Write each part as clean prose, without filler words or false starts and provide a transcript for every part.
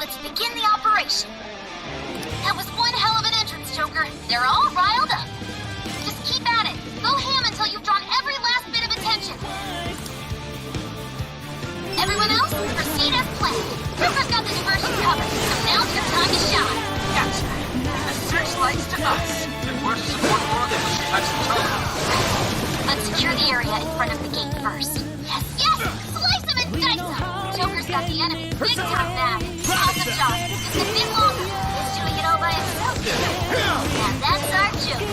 let's begin the operation. That was one hell of an entrance, Joker. They're all riled up. Just keep at it. Go ham until you've drawn every last bit of attention. Everyone else, proceed as planned. Joker's got the diversion covered, so now's your time to shine. Gotcha. The searchlights to us. If we're to support more, then we should touch the totem. Let's secure the area in front of the gate first. Yes, yes! Slice him and dice him! Joker's got the enemy big time mad. Awesome job. Just a bit longer. He's doing it all by himself. And that's our Joker.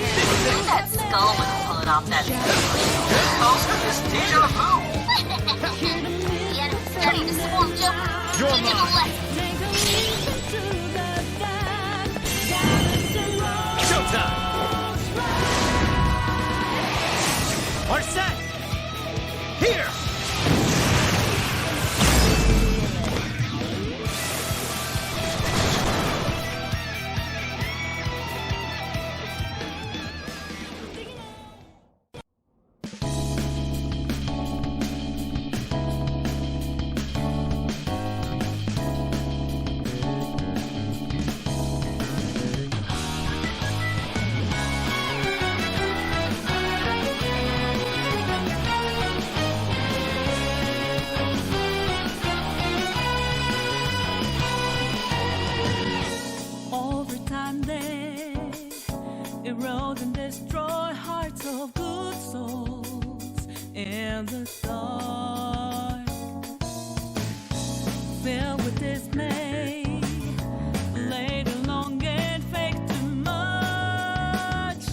That skull would pull it off that Also, this deja vu. The enemy's starting to swarm Joker. Teach him a lesson. Showtime! Our set! Here! Erode and destroy hearts of good souls in the dark. Filled with dismay, laid along and fake too much,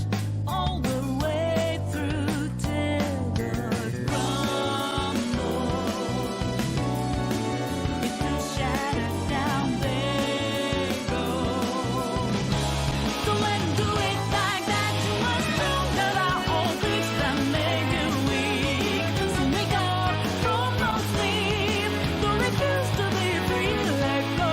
all the way through till the crumble. Into shattered down they go. Don't let 'em do it like that. You must know that our own tricks that make you weak. So wake up from no sleep. Don't refuse to be free. Let go.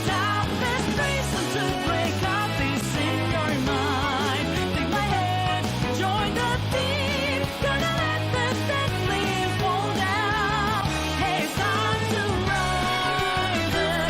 Time is reason to break up peace in your mind. Take my hand, join the team. Gonna let the dead leaves fall down. Hey, it's time to rise up.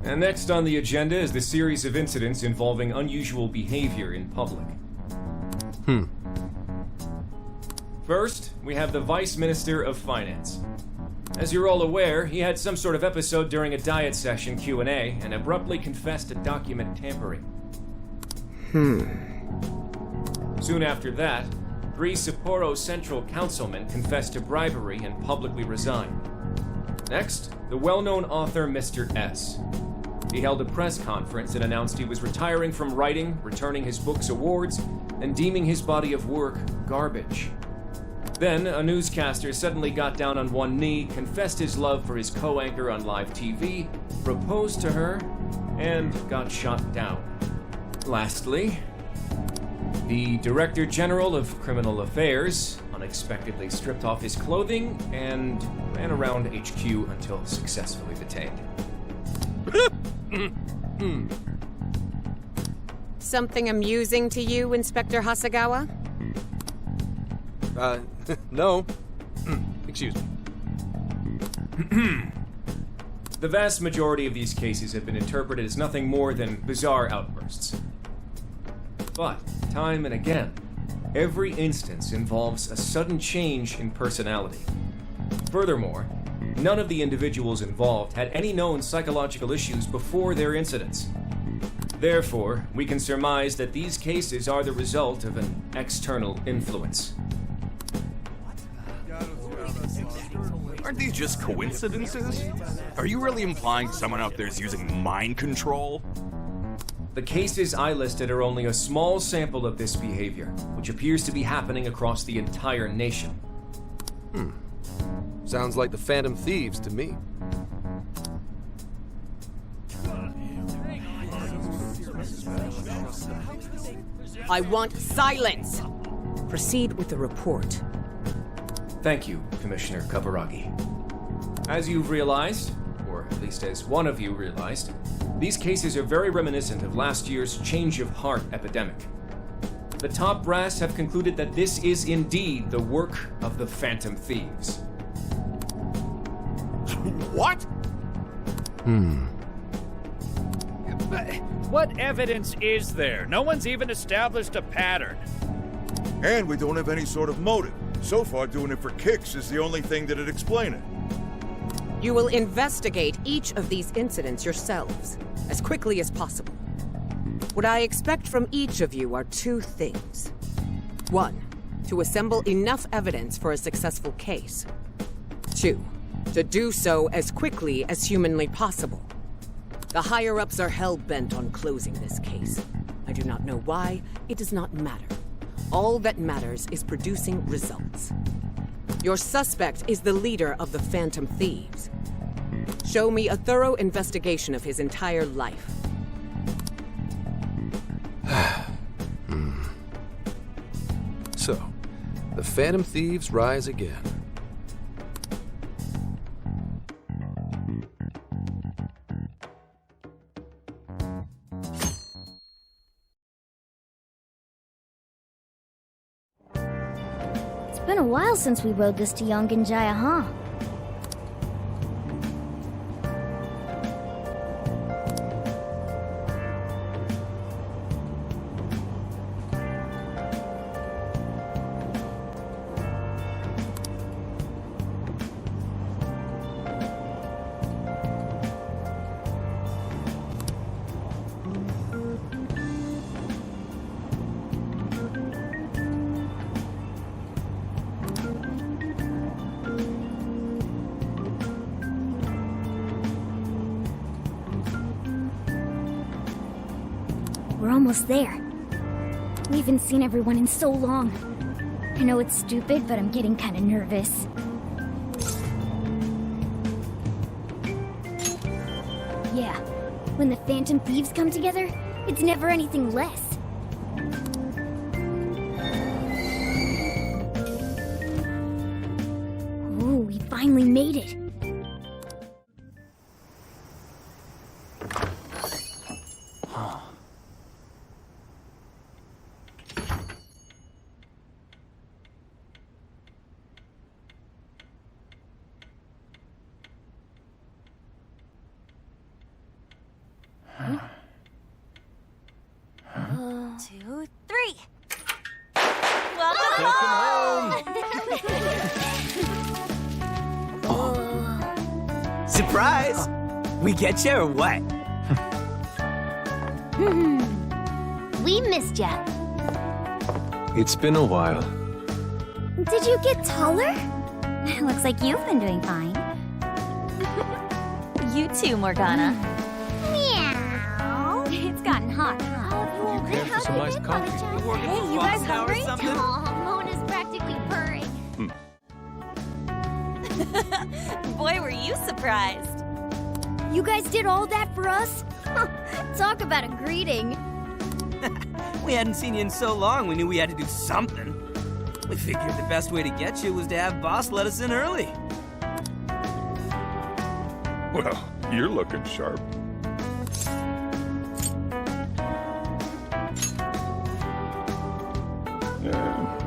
And next on the agenda is the series of incidents involving unusual behavior in public. First, we have the Vice Minister of Finance. As you're all aware, he had some sort of episode during a diet session Q&A and abruptly confessed to document tampering. Soon after that, 3 Sapporo Central councilmen confessed to bribery and publicly resigned. Next, the well-known author Mr. S. He held a press conference and announced he was retiring from writing, returning his book's awards, and deeming his body of work garbage. Then, a newscaster suddenly got down on one knee, confessed his love for his co-anchor on live TV, proposed to her, and got shot down. Lastly, The Director General of Criminal Affairs unexpectedly stripped off his clothing and ran around HQ until successfully detained. Something amusing to you, Inspector Hasagawa? No. Excuse me. The vast majority of these cases have been interpreted as nothing more than bizarre outbursts. But, time and again, every instance involves a sudden change in personality. Furthermore, none of the individuals involved had any known psychological issues before their incidents. Therefore, we can surmise that these cases are the result of an external influence. Aren't these just coincidences? Are you really implying someone out there is using mind control? The cases I listed are only a small sample of this behavior, which appears to be happening across the entire nation. Sounds like the Phantom Thieves to me. I want silence! Proceed with the report. Thank you, Commissioner Kaburagi. As you've realized, or at least as one of you realized, these cases are very reminiscent of last year's change of heart epidemic. The top brass have concluded that this is indeed the work of the Phantom Thieves. What? But what evidence is there? No one's even established a pattern. And we don't have any sort of motive. So far, doing it for kicks is the only thing that'd explain it. You will investigate each of these incidents yourselves, as quickly as possible. What I expect from each of you are two things. One, to assemble enough evidence for a successful case. Two, to do so as quickly as humanly possible. The higher-ups are hell-bent on closing this case. I do not know why. It does not matter. All that matters is producing results. Your suspect is the leader of the Phantom Thieves. Show me a thorough investigation of his entire life. So, the Phantom Thieves rise again. It's been a while since we rode this to Yongenjaya, huh? We're almost there. We haven't seen everyone in so long. I know it's stupid, but I'm getting kind of nervous. Yeah, when the Phantom Thieves come together, it's never anything less. Ooh, we finally made it. Two, three. Surprise! We get you or what? We missed ya. It's been a while. Did you get taller? Looks like you've been doing fine. You too, Morgana. Meow. It's gotten hot, huh? You care for some iced coffee? Hey, you guys hungry? something? Aw, Mona's practically purring. Boy, were you surprised. You guys did all that for us? Talk about a greeting. We hadn't seen you in so long, we knew we had to do something. We figured the best way to get you was to have Boss let us in early. Well, you're looking sharp.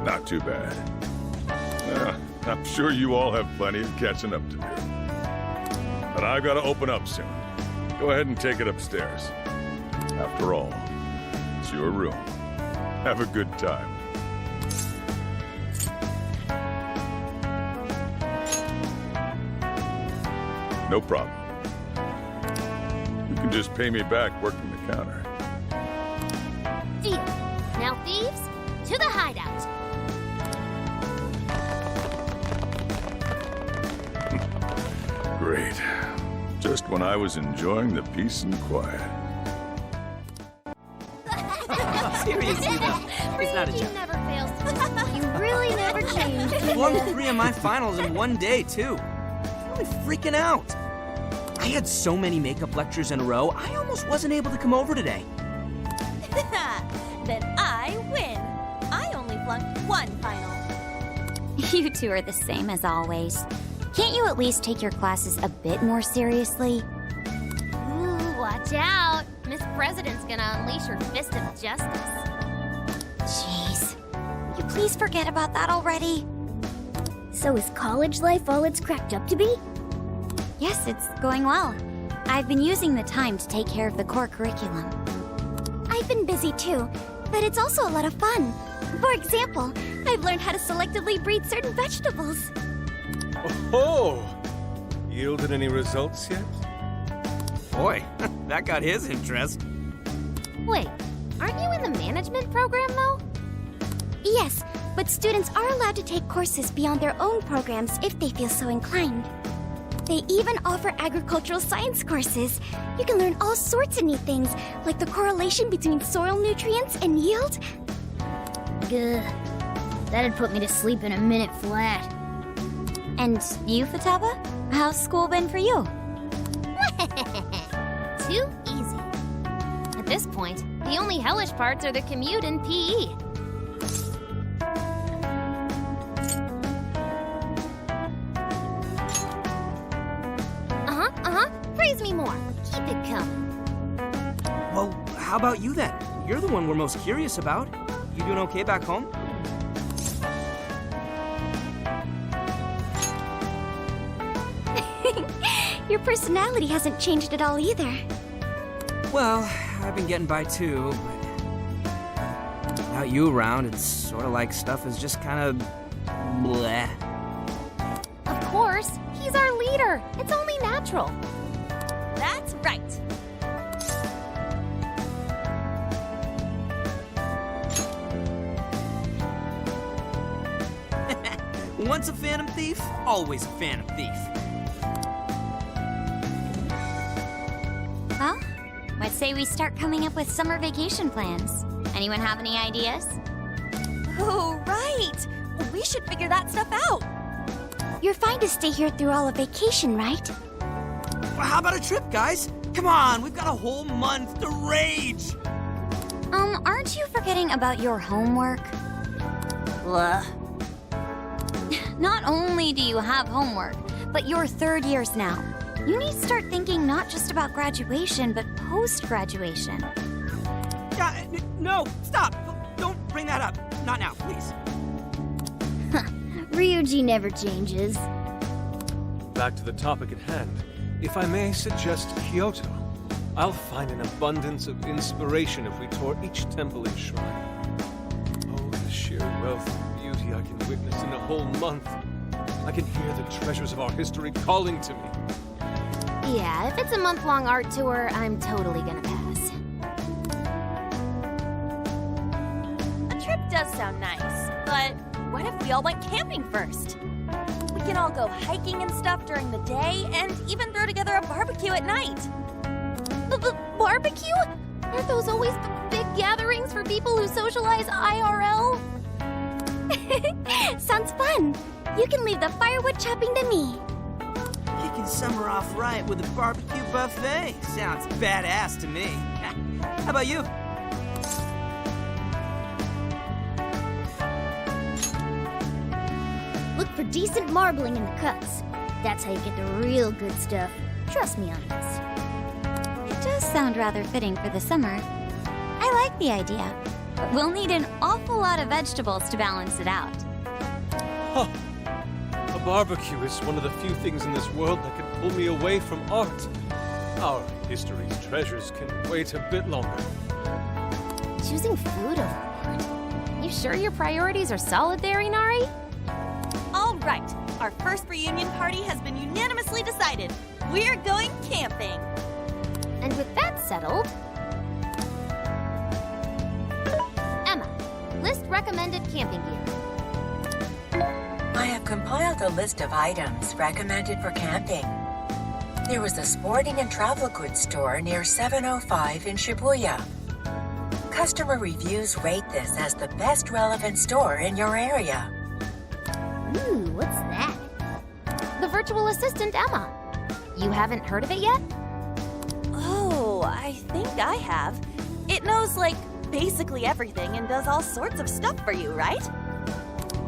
Not too bad. I'm sure you all have plenty of catching up to do. But I've got to open up soon. Go ahead and take it upstairs. After all, it's your room. Have a good time. No problem. You can just pay me back working the counter. Deal. Now, thieves, to the hideout. Great. Just when I was enjoying the peace and quiet. Seriously, though. It's not a joke. Never fails to You really never change. I won 3 of my finals in one day, too. I'm really freaking out. I had so many makeup lectures in a row, I almost wasn't able to come over today. Then I win. I only flunked 1 final. You two are the same as always. Can't you at least take your classes a bit more seriously? Ooh, watch out. Miss President's gonna unleash her fist of justice. Jeez. Will you please forget about that already? So is college life all it's cracked up to be? Yes, it's going well. I've been using the time to take care of the core curriculum. I've been busy too, but it's also a lot of fun. For example, I've learned how to selectively breed certain vegetables. Oh! Yielded any results yet? Boy, that got his interest. Wait, aren't you in the management program though? Yes, but students are allowed to take courses beyond their own programs if they feel so inclined. They even offer agricultural science courses. You can learn all sorts of neat things, like the correlation between soil nutrients and yield. Gah, that'd put me to sleep in a minute flat. And you, Futaba? How's school been for you? Too easy. At this point, the only hellish parts are the commute and PE. Praise me more. Keep it coming. Well, how about you then? You're the one we're most curious about. You doing okay back home? Your personality hasn't changed at all either. Well, I've been getting by too, but without you around, it's sort of like stuff is just kind of bleh. Of course, he's our leader. It's only natural. That's right. Once a Phantom Thief, always a Phantom Thief. Well, let's say we start coming up with summer vacation plans. Anyone have any ideas? Oh, right. We should figure that stuff out. You're fine to stay here through all of vacation, right? Well, how about a trip, guys? Come on, we've got a whole month to rage. Aren't you forgetting about your homework? Blah. Not only do you have homework, but you're 3rd years now. You need to start thinking not just about graduation, but post-graduation. No, stop. Don't bring that up. Not now, please. Ryuji never changes. Back to the topic at hand. If I may suggest Kyoto, I'll find an abundance of inspiration if we tour each temple and shrine. Oh, the sheer wealth and beauty I can witness in a whole month. I can hear the treasures of our history calling to me. Yeah, if it's a month-long art tour, I'm totally gonna pass. A trip does sound nice, but what if we all went camping first? We can all go hiking and stuff during the day, and even throw together a barbecue at night. Barbecue? Aren't those always the big gatherings for people who socialize IRL? Sounds fun. You can leave the firewood chopping to me. Kicking summer off right with a barbecue buffet. Sounds badass to me. How about you? for decent marbling in the cuts. That's how you get the real good stuff. Trust me on this. It does sound rather fitting for the summer. I like the idea, but we'll need an awful lot of vegetables to balance it out. Huh. A barbecue is one of the few things in this world that can pull me away from art. Our history's treasures can wait a bit longer. Choosing food over art. You sure your priorities are solid there, Inari? All right, our first reunion party has been unanimously decided. We're going camping. And with that settled, Emma, list recommended camping gear. I have compiled a list of items recommended for camping. There was a sporting and travel goods store near 705 in Shibuya. Customer reviews rate this as the best relevant store in your area. Ooh, what's that? The virtual assistant, Emma. You haven't heard of it yet? Oh, I think I have. It knows, like, basically everything and does all sorts of stuff for you, right?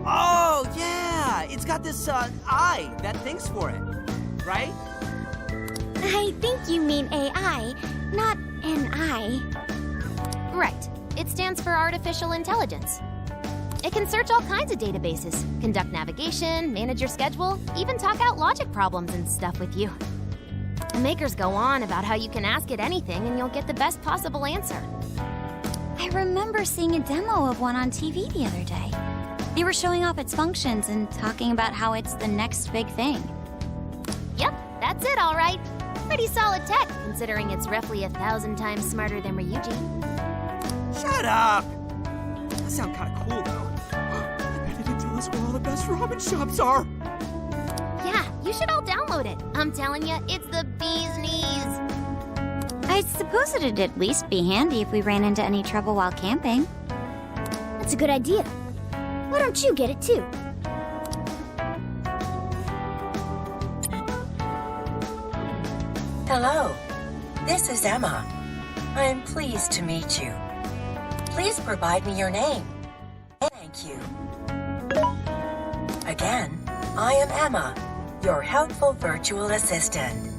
Oh, yeah! It's got this, eye that thinks for it, right? I think you mean AI, not NI. Right. It stands for Artificial Intelligence. It can search all kinds of databases, conduct navigation, manage your schedule, even talk out logic problems and stuff with you. The makers go on about how you can ask it anything and you'll get the best possible answer. I remember seeing a demo of one on TV the other day. They were showing off its functions and talking about how it's the next big thing. Yep, that's it, all right. Pretty solid tech, considering it's roughly 1,000 times smarter than Ryuji. Shut up! That sounds kind of cool, though. I bet it can tell us where all the best ramen shops are. Yeah, you should all download it. I'm telling you, it's the bee's knees. I suppose it'd at least be handy if we ran into any trouble while camping. That's a good idea. Why don't you get it too? Hello, this is Emma. I'm pleased to meet you. Please provide me your name. Thank you. Again, I am Emma, your helpful virtual assistant.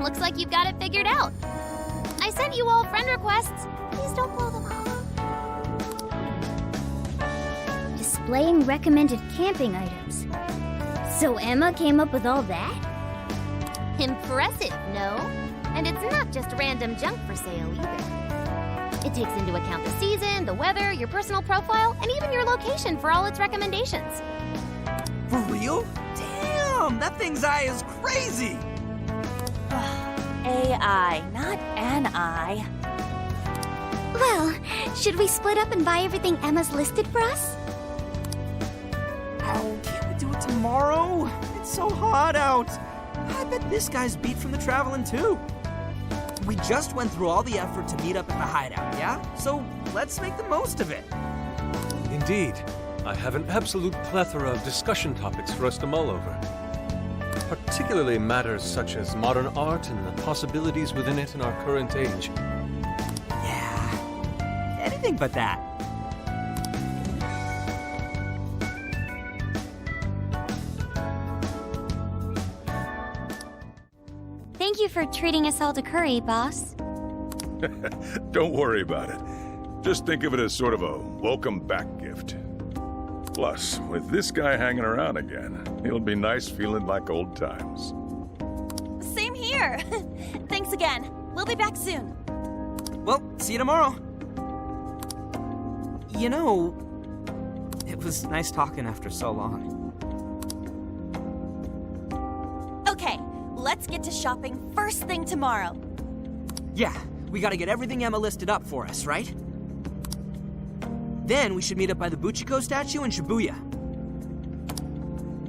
Looks like you've got it figured out. I sent you all friend requests. Please don't blow them up. Displaying recommended camping items. So Emma came up with all that? Impressive, no? And it's not just random junk for sale either. It takes into account the season, the weather, your personal profile, and even your location for all its recommendations. For real? Damn, that thing's eye is crazy! AI, not an eye. Well, should we split up and buy everything Emma's listed for us? Oh, can't we do it tomorrow? It's so hot out. I bet this guy's beat from the traveling too. We just went through all the effort to meet up at the hideout, yeah? So let's make the most of it. Indeed. I have an absolute plethora of discussion topics for us to mull over. Particularly matters such as modern art and the possibilities within it in our current age. Yeah, anything but that. Thank you for treating us all to curry, boss. Don't worry about it. Just think of it as sort of a welcome back gift. Plus, with this guy hanging around again, it'll be nice feeling like old times. Same here. Thanks again. We'll be back soon. Well, see you tomorrow. You know, it was nice talking after so long. Okay, let's get to shopping first thing tomorrow. Yeah, we gotta get everything Emma listed up for us, right? Then we should meet up by the Buchiko statue in Shibuya.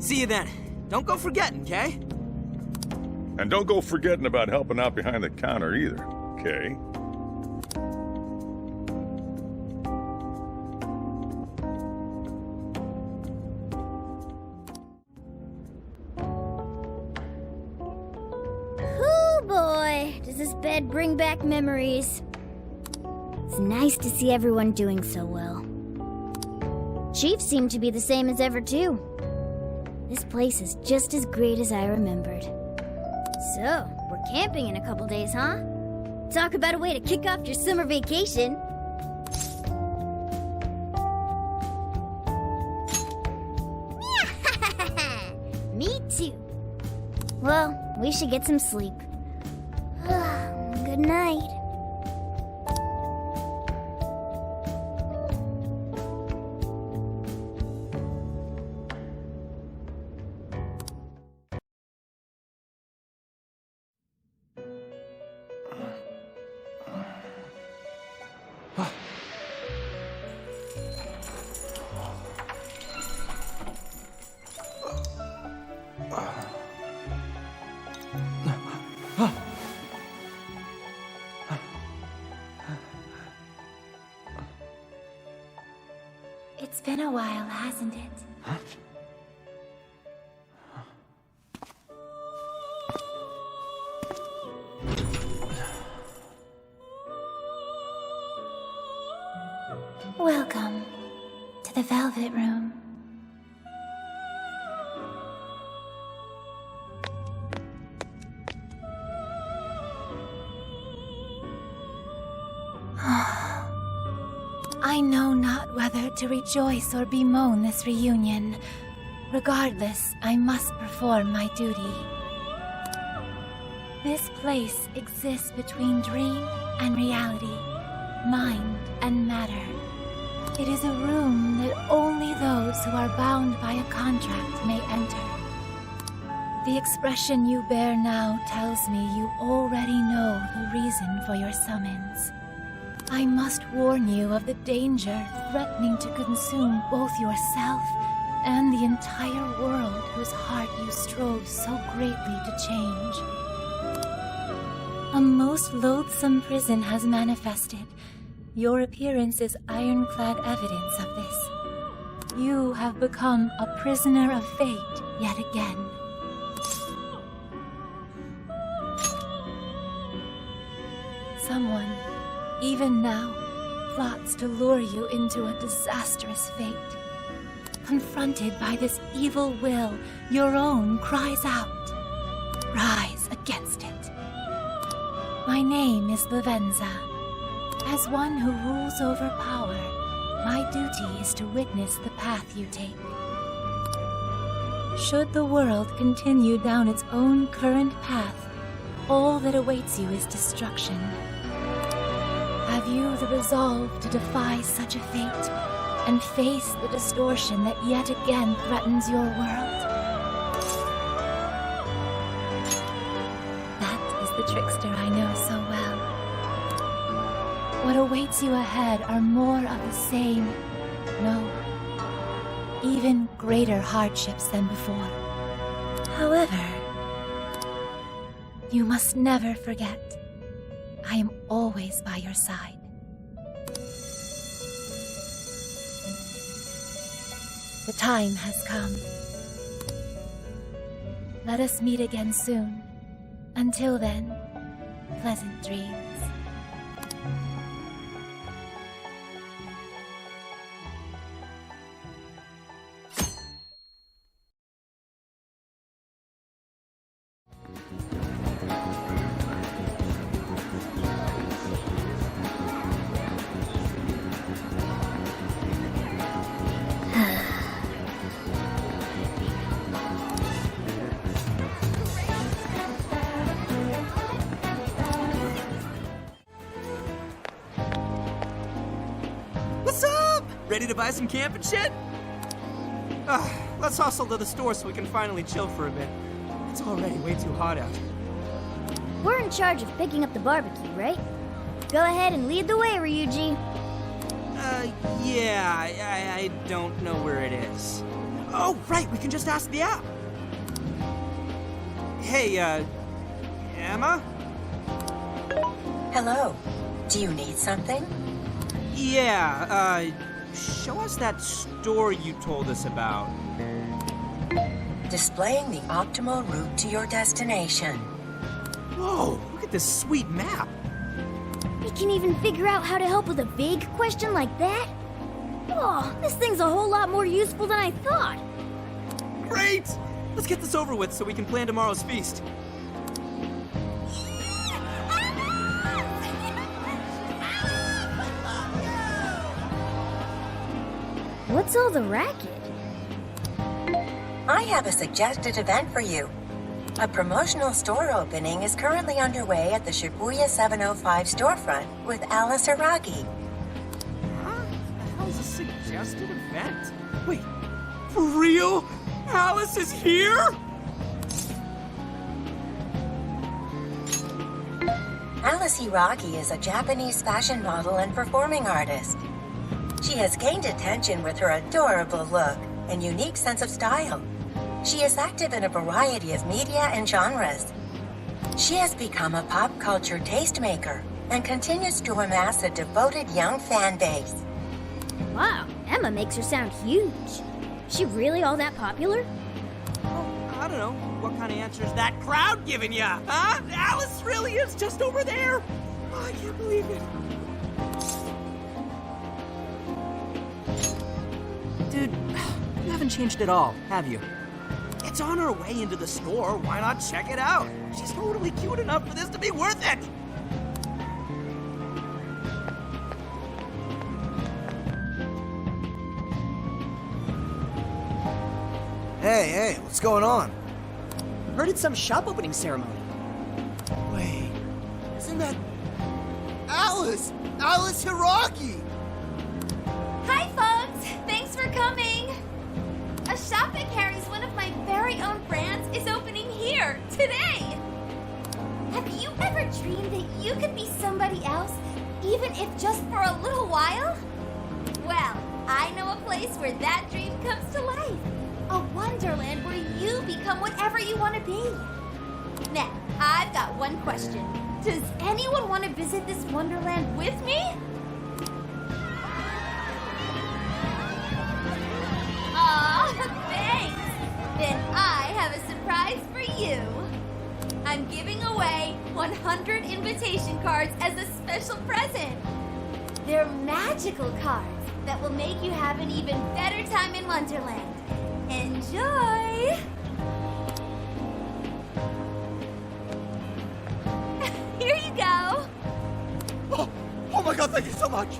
See you then. Don't go forgetting, okay? And don't go forgetting about helping out behind the counter either, okay? Oh boy, does this bed bring back memories. It's nice to see everyone doing so well. Chief seemed to be the same as ever, too. This place is just as great as I remembered. So, we're camping in a couple days, huh? Talk about a way to kick off your summer vacation. Me too. Well, we should get some sleep. Good night. It's been a while, hasn't it? Welcome to the Velvet Room. I know not whether to rejoice or bemoan this reunion. Regardless, I must perform my duty. This place exists between dream and reality, mind and matter. It is a room that only those who are bound by a contract may enter. The expression you bear now tells me you already know the reason for your summons. I must warn you of the danger threatening to consume both yourself and the entire world whose heart you strove so greatly to change. A most loathsome prison has manifested. Your appearance is ironclad evidence of this. You have become a prisoner of fate yet again. Someone, even now, plots to lure you into a disastrous fate. Confronted by this evil will, your own cries out. Rise against it. My name is Lavenza. As one who rules over power, my duty is to witness the path you take. Should the world continue down its own current path, all that awaits you is destruction. Have you the resolve to defy such a fate and face the distortion that yet again threatens your world? That is the trickster I know so well. What awaits you ahead are more of the same, no, even greater hardships than before. However, you must never forget, I am always by your side. The time has come. Let us meet again soon. Until then, pleasant dreams. What's up? Ready to buy some camping shit? Let's hustle to the store so we can finally chill for a bit. It's already way too hot out. We're in charge of picking up the barbecue, right? Go ahead and lead the way, Ryuji. Yeah, I don't know where it is. Oh, right, we can just ask the app. Hey, Emma? Hello. Do you need something? Yeah, show us that store you told us about. Displaying the optimal route to your destination. Whoa, look at this sweet map. We can even figure out how to help with a vague question like that? Oh, this thing's a whole lot more useful than I thought. Great! Let's get this over with so we can plan tomorrow's feast. What's all the racket? I have a suggested event for you. A promotional store opening is currently underway at the Shibuya 705 storefront with Alice Hiragi. Huh? That was a suggested event? Wait, for real? Alice is here? Alice Hiragi is a Japanese fashion model and performing artist. She has gained attention with her adorable look and unique sense of style. She is active in a variety of media and genres. She has become a pop culture tastemaker and continues to amass a devoted young fan base. Wow, Emma makes her sound huge. She really all that popular? Oh, I don't know. What kind of answer's that crowd giving ya? Huh? Alice really is just over there? Oh, I can't believe it. Dude, you haven't changed at all, have you? It's on her way into the store. Why not check it out? She's totally cute enough for this to be worth it. Hey, what's going on? Heard it's some shop opening ceremony. Wait, isn't that Alice? Alice Hiragi! Hi, folks! Thanks for coming! A shop that carries one of my very own brands is opening here, today! Have you ever dreamed that you could be somebody else, even if just for a little while? Well, I know a place where that dream comes to life. A wonderland where you become whatever you want to be. Now, I've got one question. Does anyone want to visit this wonderland with me? Aw, thanks! Then I have a surprise for you. I'm giving away 100 invitation cards as a special present. They're magical cards that will make you have an even better time in Wonderland. Enjoy! Here you go. Oh my god, thank you so much!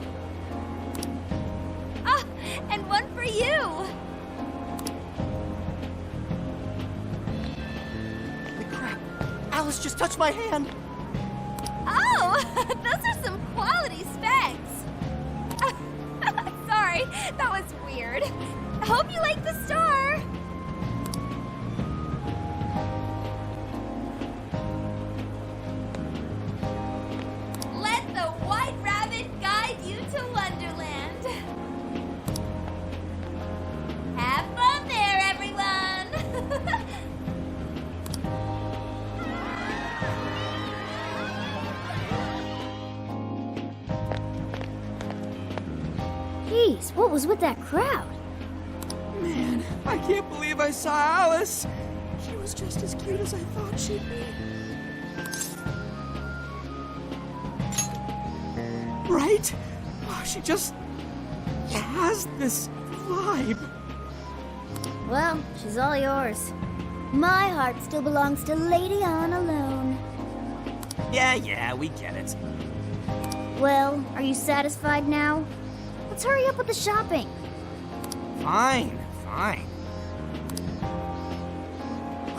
Ah, and one for you. Holy crap! Alice just touched my hand. Oh, those are some quality specs. Sorry, that was weird. I hope you like the star. Let the White Rabbit guide you to Wonderland. Have fun there, everyone. Jeez, what was with that crowd? Man, I can't believe I saw Alice. She was just as cute as I thought she'd be. Right? Oh, she just has this vibe. Well, she's all yours. My heart still belongs to Lady On alone. Yeah, we get it. Well, are you satisfied now? Let's hurry up with the shopping. Fine.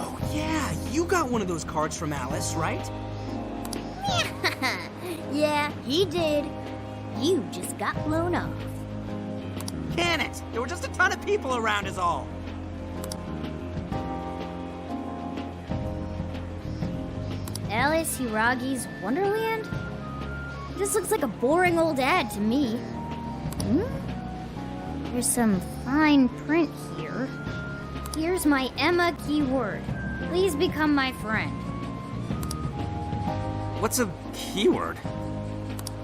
Oh, yeah, you got one of those cards from Alice, right? Yeah, he did. You just got blown off. Can it? There were just a ton of people around is all. Alice Hiragi's Wonderland? This looks like a boring old ad to me. There's some fine print here. Here's my Emma keyword. Please become my friend. What's a keyword?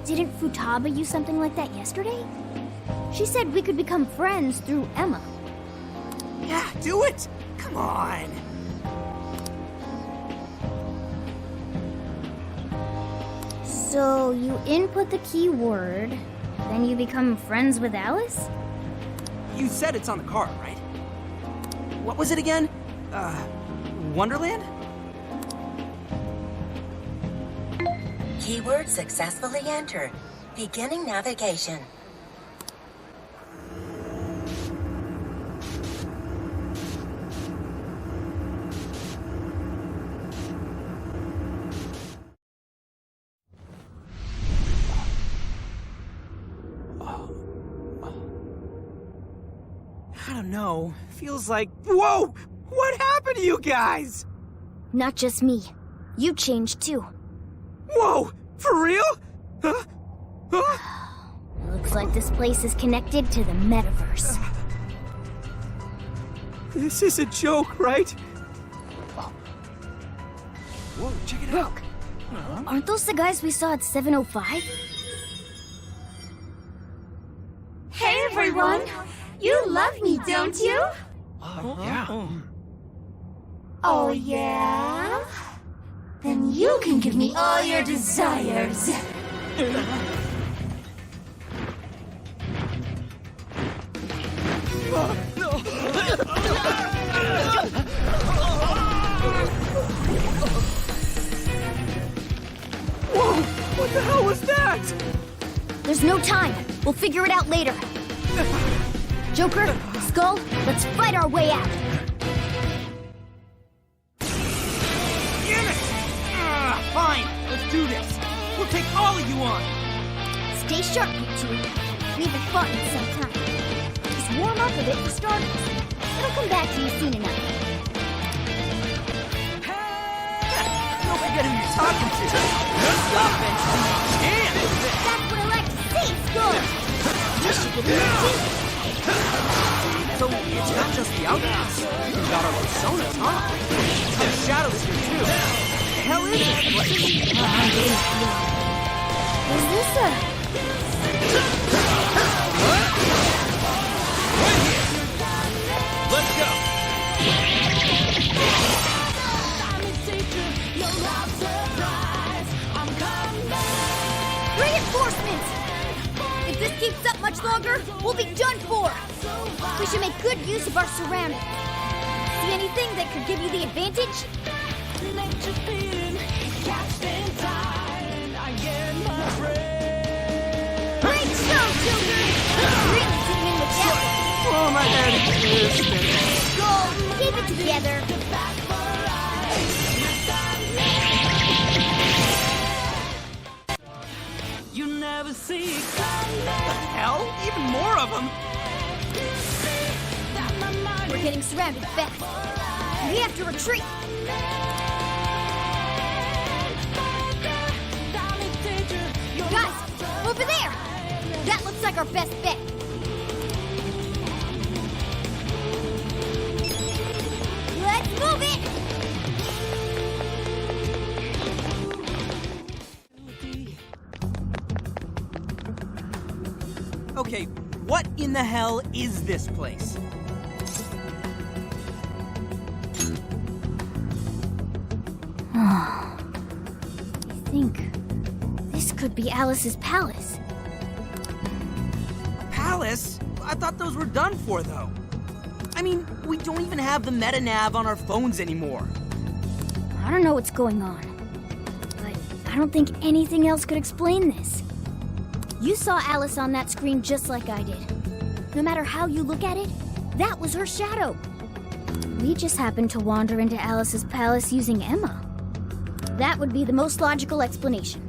Didn't Futaba use something like that yesterday? She said we could become friends through Emma. Yeah, do it! Come on! So you input the keyword, then you become friends with Alice? You said it's on the card, right? what was it again? Wonderland? Keyword successfully entered. Beginning navigation. I don't know. Feels like... Whoa! What happened to you guys? Not just me. You changed too. Whoa! For real? Huh? Looks like this place is connected to the metaverse. This is a joke, right? Whoa, check it out. Look, aren't those the guys we saw at 705? Hey everyone! You love me, don't you? Yeah. Oh yeah? Then you can give me all your desires. Whoa! What the hell was that? There's no time. We'll figure it out later. Joker, Skull, let's fight our way out. Damn it! Fine, let's do this. We'll take all of you on. Stay sharp, you two. We haven't fought in some time. Just warm up a bit for starters. It'll come back to you soon enough. Don't forget who you're talking to. Offense, damn! That's what I like to see, Skull. You should get in So it's not just the outlaws. We've got our personas, huh? And Shadow's here too. The hell is this place? Is this a... Let's go! Reinforcements! If this keeps up much longer, we'll be done for! We should make good use of our surroundings. See anything that could give you the advantage? Great show, children! Really sitting in with that. Oh, my head is spinning. Go! Keep it together! You never see Hell? Even more of them? We're getting surrounded fast. We have to retreat. Guys, over there! That looks like our best bet. Let's move it! Okay, what in the hell is this place? I think this could be Alice's palace. Palace? I thought those were done for, though. I mean, we don't even have the meta-nav on our phones anymore. I don't know what's going on, but I don't think anything else could explain this. You saw Alice on that screen just like I did. No matter how you look at it, that was her shadow. We just happened to wander into Alice's palace using Emma. That would be the most logical explanation.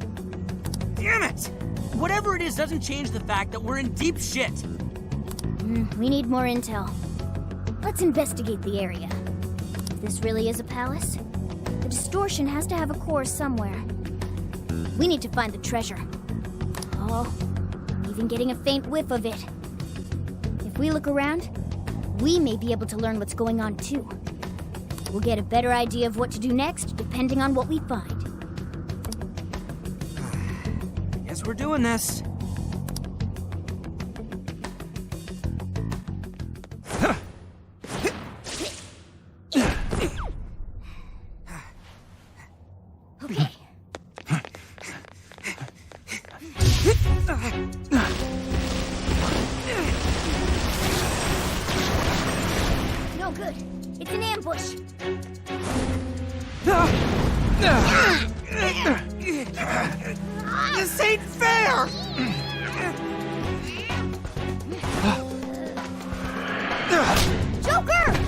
Damn it! Whatever it is doesn't change the fact that we're in deep shit. We need more intel. Let's investigate the area. If this really is a palace, the distortion has to have a core somewhere. We need to find the treasure. Oh, even getting a faint whiff of it. If we look around, we may be able to learn what's going on too. We'll get a better idea of what to do next, depending on what we find. Guess we're doing this. Okay. No good. It's an ambush. This ain't fair! Joker!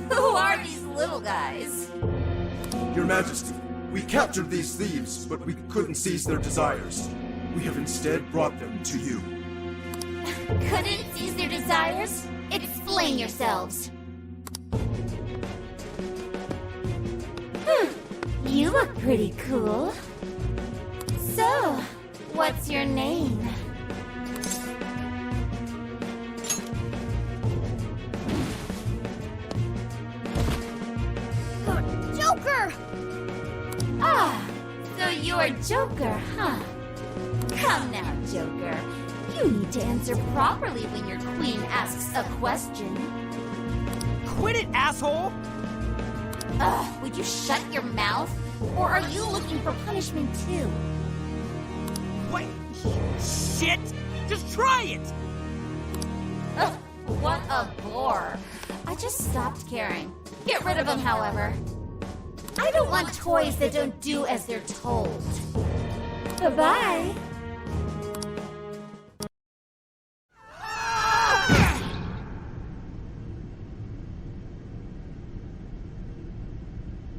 Who are these little guys? Your Majesty, we captured these thieves, but we couldn't seize their desires. We have instead brought them to you. Couldn't seize their desires? Explain yourselves. You look pretty cool. So, what's your name? Joker! Ah, so you're Joker, huh? Come now, Joker. You need to answer properly when your queen asks a question. Quit it, asshole! Ugh, would you shut your mouth? Or are you looking for punishment too? Wait, shit! Just try it! Ugh, what a bore. I just stopped caring. Get rid of them, however. I don't want toys that don't do as they're told. Bye-bye.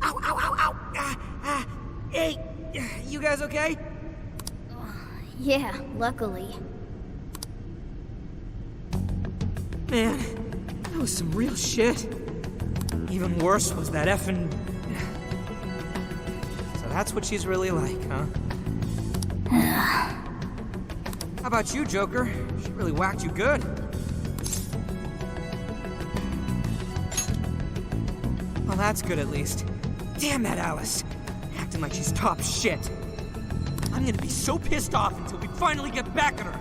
Ow, ow, ow, ow! Hey, you guys okay? Yeah, luckily. Man, that was some real shit. Even worse was that effing... So that's what she's really like, huh? How about you, Joker? She really whacked you good. Well, that's good at least. Damn that Alice! Acting like she's top shit. I'm gonna be so pissed off until we finally get back at her.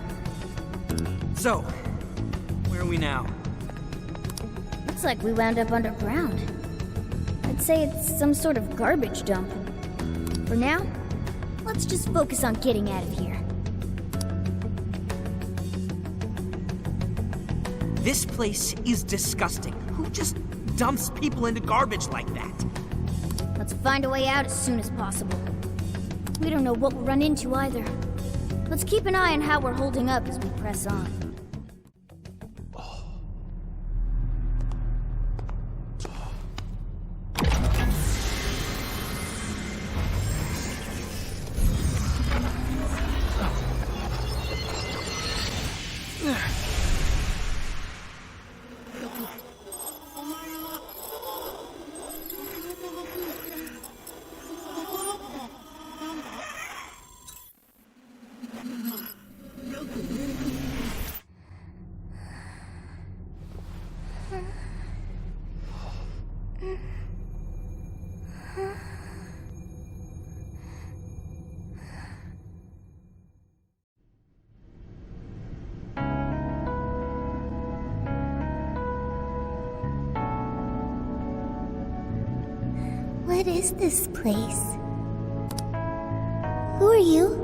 So, where are we now? Looks like we wound up underground. I'd say it's some sort of garbage dump. For now, let's just focus on getting out of here. This place is disgusting. Who just dumps people into garbage like that? Let's find a way out as soon as possible. We don't know what we'll run into either. Let's keep an eye on how we're holding up as we press on. What is this place? Who are you?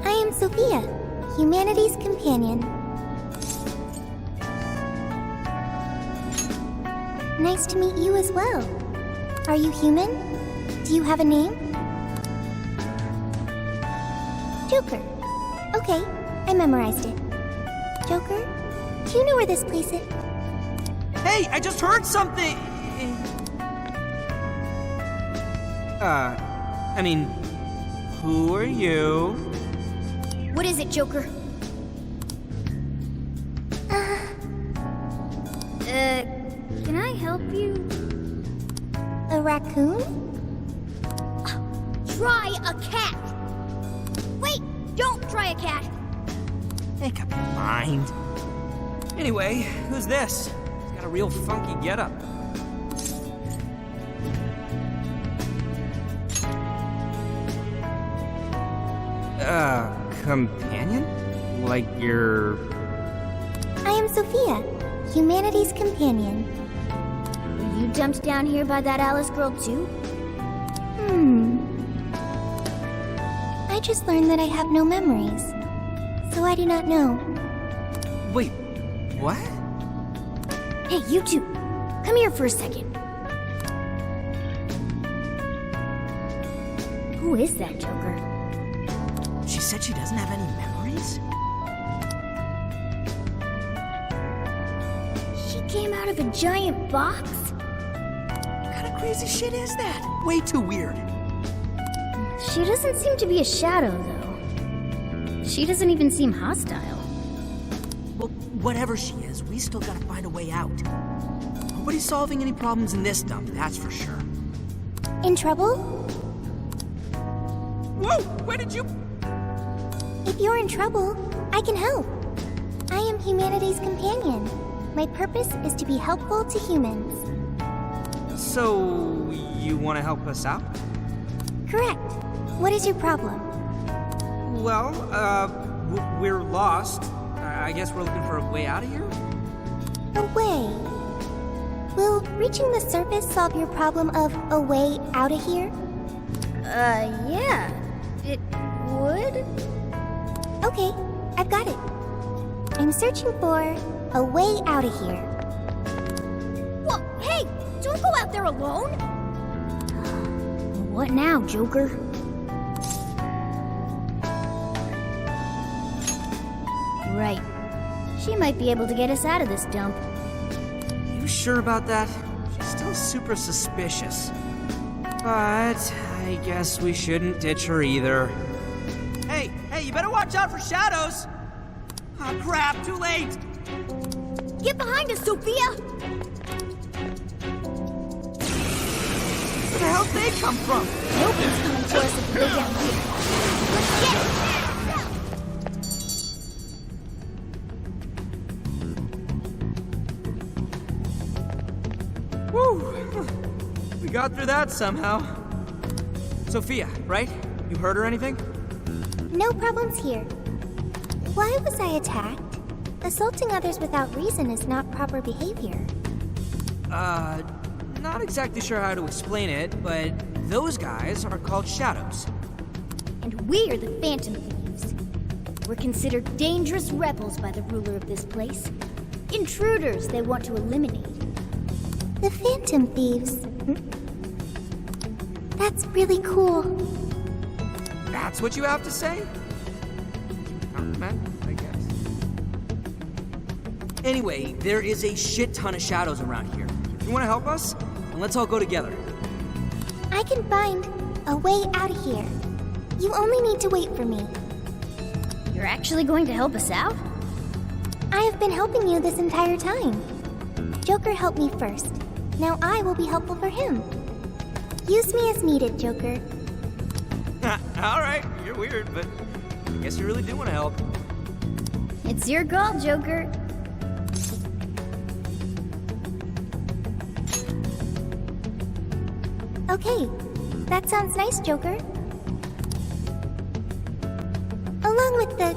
I am Sophia, humanity's companion. Nice to meet you as well. Are you human? Do you have a name? Joker. Okay, I memorized it. Joker, do you know where this place is? Hey, I just heard something! I mean, who are you? What is it, Joker? Can I help you? A raccoon? Try a cat! Wait, don't try a cat! Make up your mind. Anyway, who's this? He's got a real funky getup. Companion? Like you're... I am Sophia, humanity's companion. Were you dumped down here by that Alice girl too? I just learned that I have no memories, so I do not know. Wait, what? Hey, you two, come here for a second. Who is that Joker? She said she doesn't have any memories? She came out of a giant box? What kind of crazy shit is that? Way too weird. She doesn't seem to be a shadow, though. She doesn't even seem hostile. Well, whatever she is, we still gotta find a way out. Nobody's solving any problems in this dump, that's for sure. In trouble? Whoa! Where did you... If you're in trouble, I can help. I am humanity's companion. My purpose is to be helpful to humans. So, you want to help us out? Correct. What is your problem? Well, we're lost. I guess we're looking for a way out of here? A way? Will reaching the surface solve your problem of a way out of here? Yeah. It would? Okay, I've got it. I'm searching for a way out of here. Whoa, hey! Don't go out there alone! What now, Joker? Right. She might be able to get us out of this dump. You sure about that? She's still super suspicious. But I guess we shouldn't ditch her either. Hey, you better watch out for shadows! Oh crap, too late! Get behind us, Sophia! Where the hell did they come from? Nobody's coming to us if we go down here. Let's get it! Woo! We got through that somehow. Sophia, right? You hurt or anything? No problems here. Why was I attacked? Assaulting others without reason is not proper behavior. Not exactly sure how to explain it, but those guys are called shadows. And we are the Phantom Thieves. We're considered dangerous rebels by the ruler of this place. Intruders they want to eliminate. The Phantom Thieves. That's really cool. That's what you have to say? Compliment, I guess. Anyway, there is a shit ton of shadows around here. If you want to help us, then let's all go together. I can find a way out of here. You only need to wait for me. You're actually going to help us out? I have been helping you this entire time. Joker helped me first. Now I will be helpful for him. Use me as needed, Joker. Alright, you're weird, but I guess you really do want to help. It's your call, Joker. Okay, that sounds nice, Joker. Along with the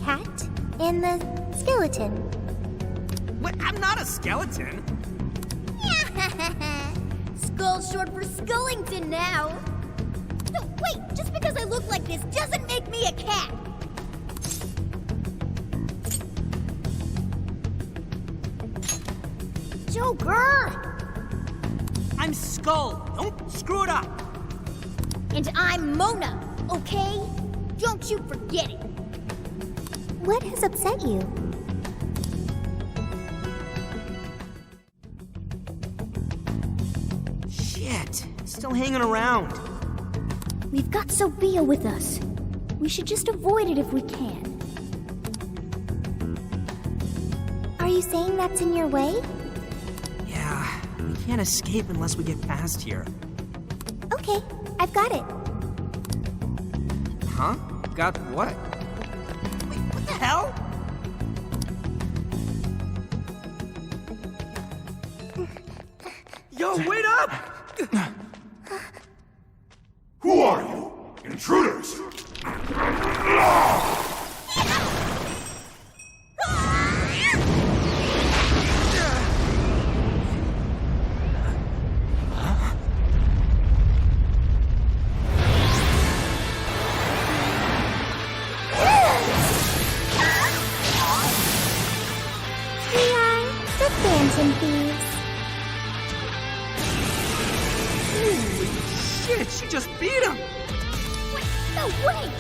cat and the skeleton. What? I'm not a skeleton. Skull's short for Skullington now. No, wait, just because I look like this doesn't make me a cat. Joker! I'm Skull. Don't screw it up. And I'm Mona, okay? Don't you forget it. What has upset you? Shit, it's still hanging around. We've got Sophia with us. We should just avoid it if we can. Are you saying that's in your way? Yeah, we can't escape unless we get past here. Okay, I've got it. Huh? Got what? Wait, what the hell? Yo, wait up! Who are you? Intruders! We are the Phantom Thieves. Holy shit, she just beat him! No way!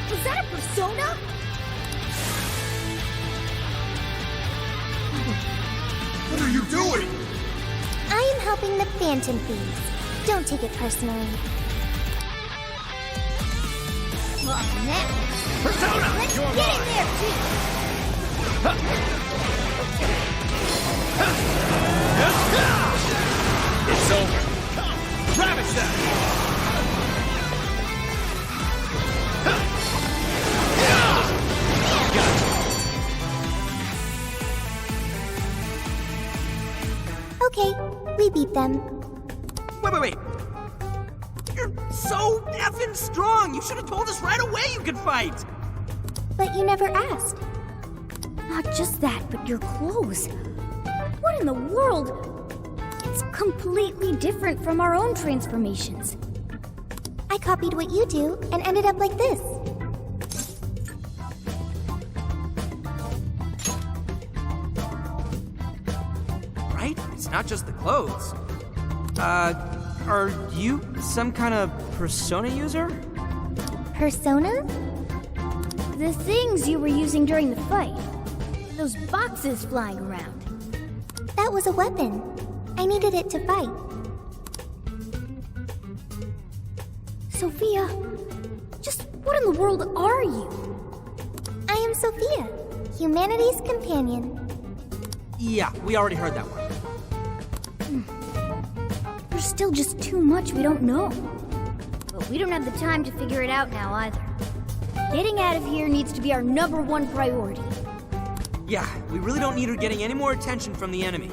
Was that a persona? What are you doing? I am helping the Phantom Thieves. Don't take it personally. Well, now, Persona! let's You're get in mine. there, too! It's over. Ravage that! Okay, we beat them. Wait. You're so effing strong! You should have told us right away you could fight! But you never asked. Not just that, but your clothes. What in the world? It's completely different from our own transformations. I copied what you do and ended up like this. Right? It's not just the clothes. Are you some kind of persona user? Persona? The things you were using during the fight. Those boxes flying around. That was a weapon. I needed it to fight. Sophia, just what in the world are you? I am Sophia, humanity's companion. Yeah, we already heard that one. There's still just too much we don't know. But we don't have the time to figure it out now either. Getting out of here needs to be our #1 priority. Yeah, we really don't need her getting any more attention from the enemy.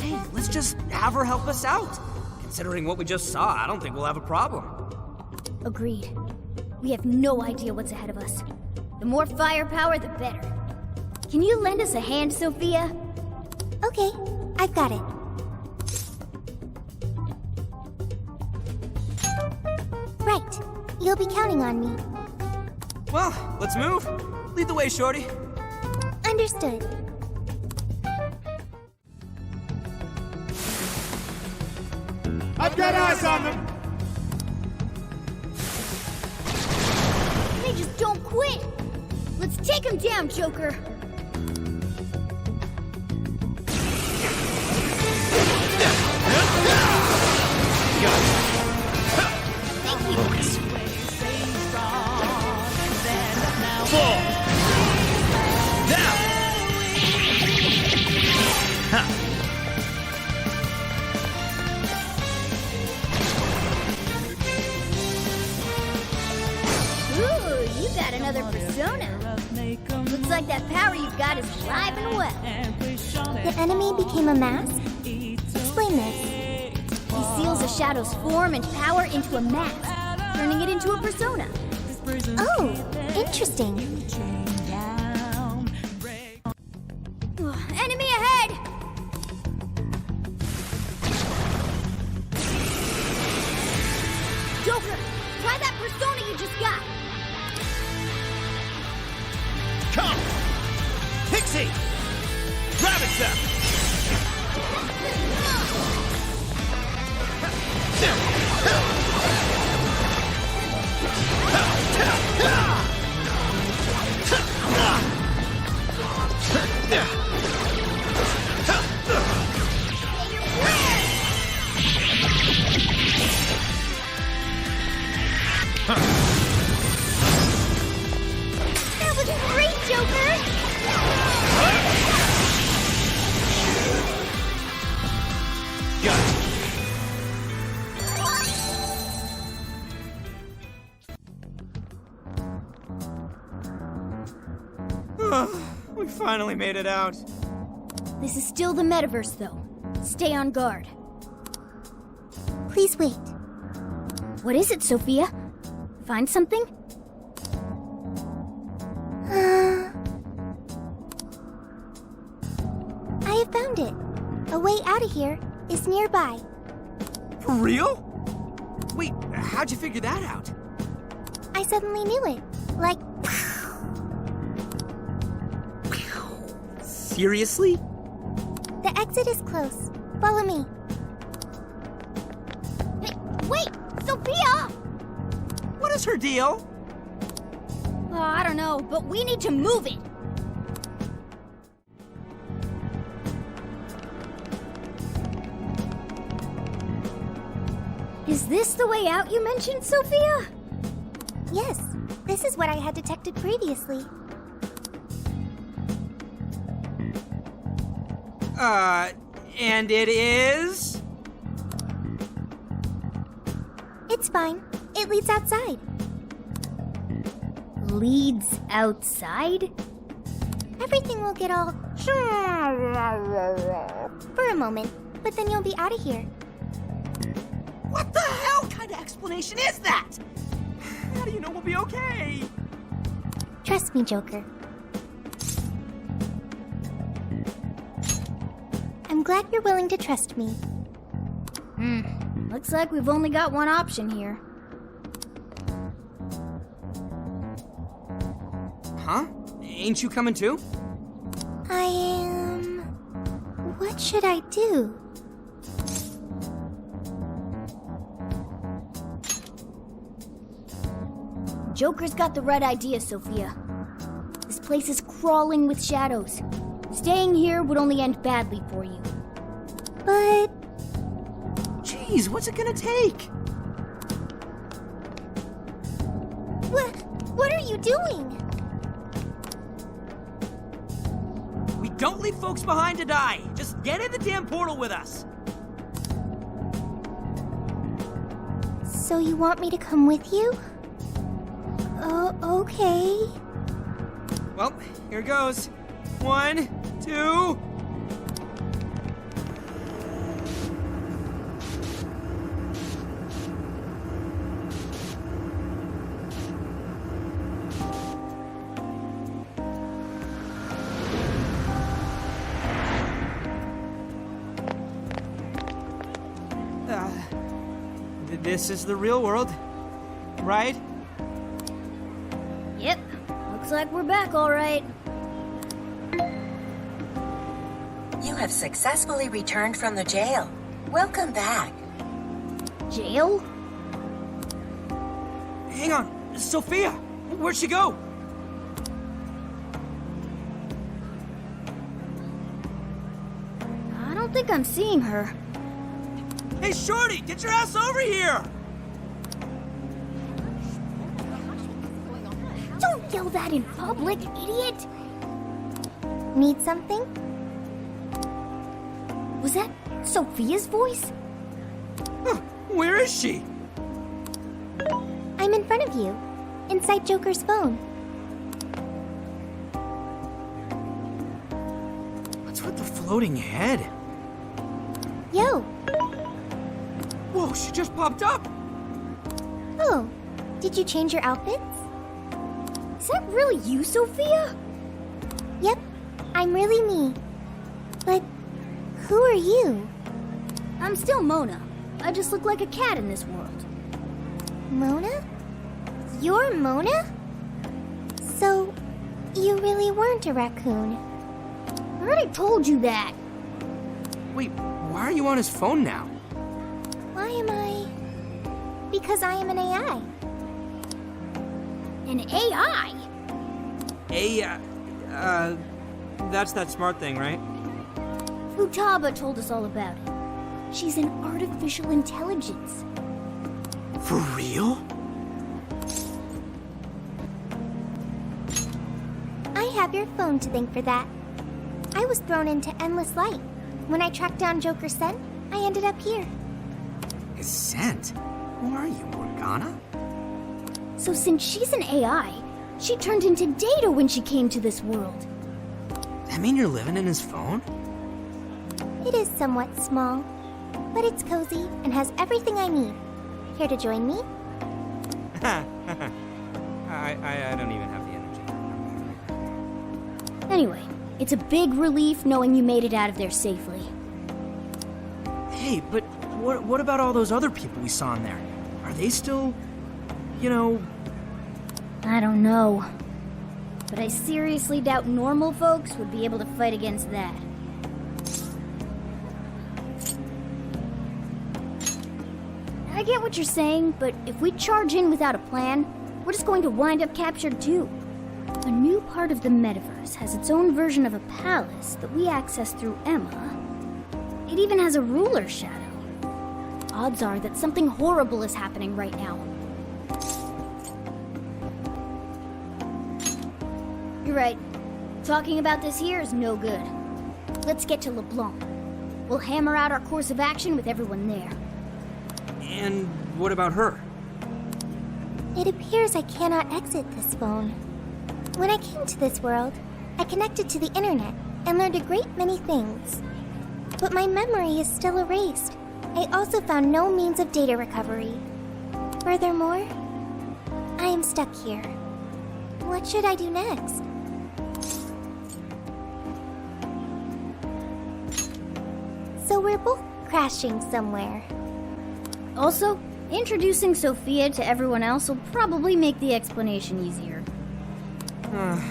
Hey, let's just have her help us out. Considering what we just saw, I don't think we'll have a problem. Agreed. We have no idea what's ahead of us. The more firepower, the better. Can you lend us a hand, Sophia? Okay, I've got it. Right. You'll be counting on me. Well, let's move. Lead the way, Shorty. Understood. I've got eyes on them! They just don't quit. Let's take them down, Joker. Focus. Fall. Now. Ha. Ooh, you got another persona. Looks like that power you've got is alive and well. The enemy became a mask? Explain this. He seals a shadow's form and power into a mask, turning it into a persona. Oh, interesting. Enemy ahead! Joker, try that persona you just got. Come! Pixie! Ravage them! That was great, Joker! Got it. We finally made it out. This is still the metaverse, though. Stay on guard. Please wait. What is it, Sophia? Find something? I have found it. A way out of here is nearby. For real? Wait, how'd you figure that out? I suddenly knew it. Like, Seriously? the exit is close. Follow me. Hey, wait! Sophia! What is her deal? Oh, I don't know, but we need to move it. Is this the way out you mentioned, Sophia? Yes, this is what I had detected previously. And it is? It's fine. It leads outside. Leads outside? Everything will get all for a moment, but then you'll be out of here. What the hell kind of explanation is that? How do you know we'll be okay? Trust me, Joker. I'm glad you're willing to trust me. Looks like we've only got one option here. Huh? Ain't you coming too? I am... What should I do? Joker's got the right idea, Sophia. This place is crawling with shadows. Staying here would only end badly for you. But... Jeez, what's it gonna take? What are you doing? We don't leave folks behind to die. Just get in the damn portal with us. So you want me to come with you? Oh, okay. Well, here goes. 1, 2... This is the real world, right? Yep. Looks like we're back all right. You have successfully returned from the jail. Welcome back. Jail? Hang on, Sophia! Where'd she go? I don't think I'm seeing her. Hey, Shorty, get your ass over here! Don't yell that in public, idiot! Need something? Was that Sophia's voice? Where is she? I'm in front of you, inside Joker's phone. What's with the floating head? Yo! Whoa, she just popped up! Oh, did you change your outfits? Is that really you, Sophia? Yep, I'm really me. But who are you? I'm still Mona. I just look like a cat in this world. Mona? You're Mona? So, you really weren't a raccoon. I already told you that. Wait, why are you on his phone now? Why am I? Because I am an AI. An AI? That's that smart thing, right? Futaba told us all about it. She's an artificial intelligence. For real? I have your phone to thank for that. I was thrown into endless light. When I tracked down Joker's scent, I ended up here. His scent? Who are you, Morgana? So since she's an AI, she turned into data when she came to this world. That mean you're living in his phone? It is somewhat small. but it's cozy and has everything I need. Care to join me? I don't even have the energy. Anyway, it's a big relief knowing you made it out of there safely. Hey, but what about all those other people we saw in there? Are they still, I don't know. But I seriously doubt normal folks would be able to fight against that. I get what you're saying, but if we charge in without a plan, we're just going to wind up captured too. A new part of the metaverse has its own version of a palace that we access through Emma. It even has a ruler shadow. Odds are that something horrible is happening right now. You're right. Talking about this here is no good. Let's get to LeBlanc. We'll hammer out our course of action with everyone there. And what about her? It appears I cannot exit this phone. When I came to this world, I connected to the internet and learned a great many things. But my memory is still erased. I also found no means of data recovery. Furthermore, I am stuck here. What should I do next? So we're both crashing somewhere. Also, introducing Sophia to everyone else will probably make the explanation easier.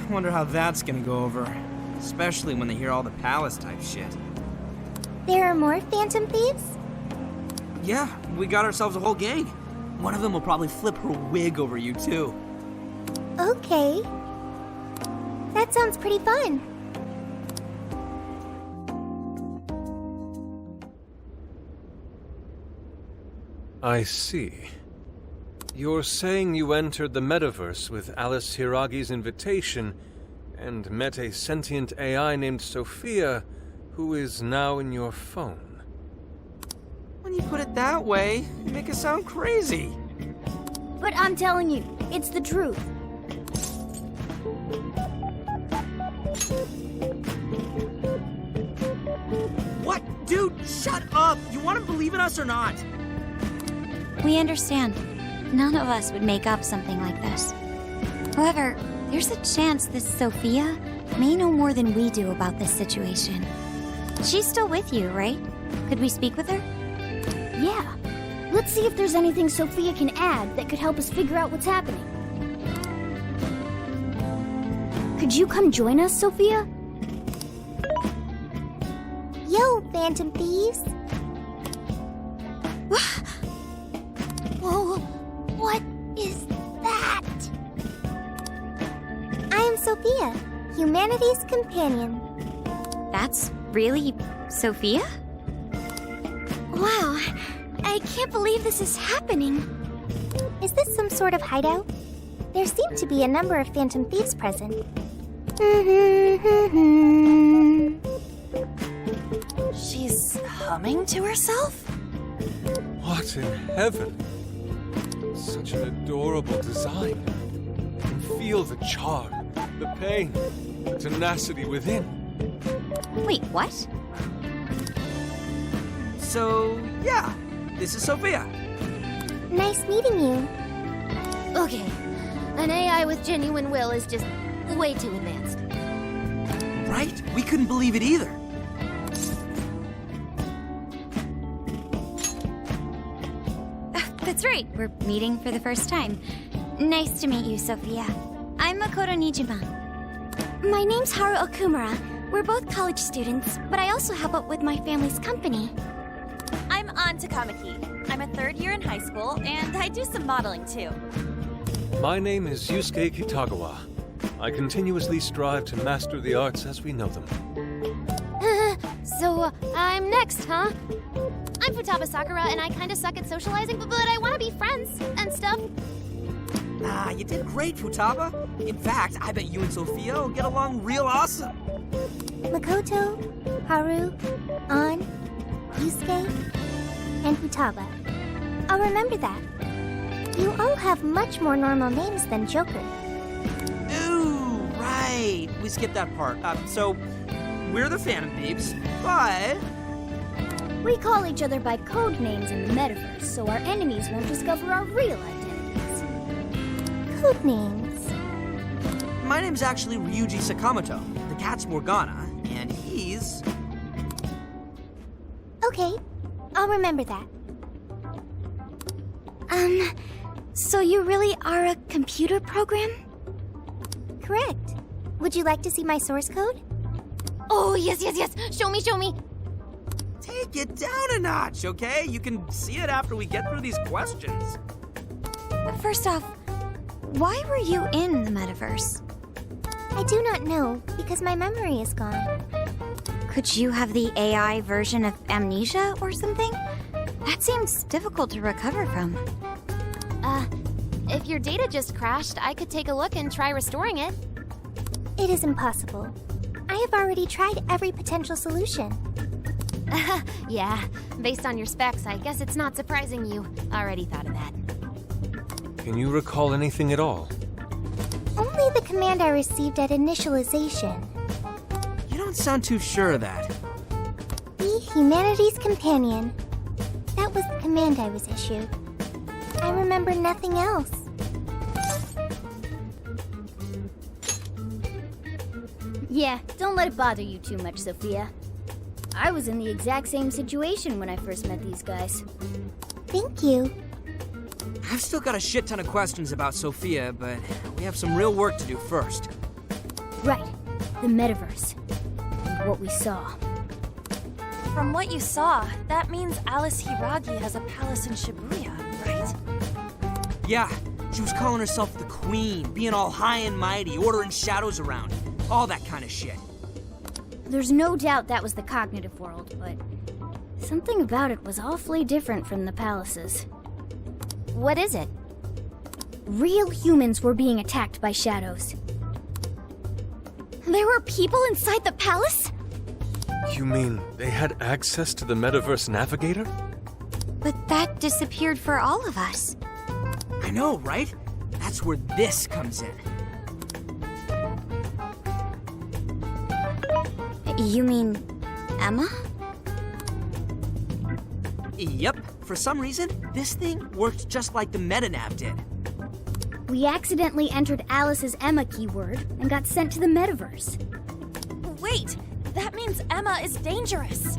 Wonder how that's gonna go over. Especially when they hear all the palace type shit. There are more Phantom Thieves? Yeah, we got ourselves a whole gang. One of them will probably flip her wig over you too. Okay. That sounds pretty fun. I see. You're saying you entered the metaverse with Alice Hiragi's invitation and met a sentient AI named Sophia, who is now in your phone. When you put it that way, you make it sound crazy. But I'm telling you, it's the truth. What? Dude, shut up! You want to believe in us or not? We understand. None of us would make up something like this. However, there's a chance this Sophia may know more than we do about this situation. She's still with you, right? Could we speak with her? Yeah. Let's see if there's anything Sophia can add that could help us figure out what's happening. Could you come join us, Sophia? Yo, Phantom Thieves! Whoa, what is that? I am Sophia, humanity's companion. That's really Sophia? Wow, I can't believe this is happening. Is this some sort of hideout? There seem to be a number of Phantom Thieves present. She's humming to herself? What in heaven? Such an adorable design. You can feel the charm, the pain, the tenacity within. Wait, what? So, yeah, this is Sophia. Nice meeting you. Okay, an AI with genuine will is just way too advanced. Right? We couldn't believe it either. That's right, we're meeting for the first time. Nice to meet you, Sophia. I'm Makoto Nijima. My name's Haru Okumura. We're both college students, but I also help out with my family's company. I'm An Takamaki. I'm a third year in high school, and I do some modeling too. My name is Yusuke Kitagawa. I continuously strive to master the arts as we know them. So, I'm next, huh? I'm Futaba Sakura, and I kinda suck at socializing, but I wanna be friends and stuff. Nah, you did great, Futaba. In fact, I bet you and Sophia will get along real awesome. Makoto, Haru, An, Yusuke, and Futaba. I'll remember that. You all have much more normal names than Joker. Ooh, right. We skipped that part. So, we're the Phantom Thieves, but We call each other by code names in the metaverse, so our enemies won't discover our real identities. Code names. My name's actually Ryuji Sakamoto. The cat's Morgana, and he's... Okay, I'll remember that. So you really are a computer program? Correct. Would you like to see my source code? Oh, yes. Show me. Take it down a notch, okay? You can see it after we get through these questions. First off, why were you in the metaverse? I do not know, because my memory is gone. Could you have the AI version of amnesia or something? That seems difficult to recover from. If your data just crashed, I could take a look and try restoring it. It is impossible. I have already tried every potential solution. Yeah, based on your specs, I guess it's not surprising you already thought of that. Can you recall anything at all? Only the command I received at initialization. You don't sound too sure of that. Be humanity's companion. That was the command I was issued. I remember nothing else. Yeah, don't let it bother you too much, Sophia. I was in the exact same situation when I first met these guys. Thank you. I've still got a shit ton of questions about Sophia, but we have some real work to do first. Right, the metaverse. And what we saw. From what you saw, that means Alice Hiragi has a palace in Shibuya, right? Yeah, she was calling herself the Queen, being all high and mighty, ordering shadows around. All that kind of shit. There's no doubt that was the cognitive world, but something about it was awfully different from the palaces. What is it? Real humans were being attacked by shadows. There were people inside the palace? You mean they had access to the Metaverse Navigator? But that disappeared for all of us. I know, right? That's where this comes in. You mean Emma? Yep. For some reason, this thing worked just like the MetaNav did. We accidentally entered Alice's Emma keyword and got sent to the metaverse. Wait, that means Emma is dangerous.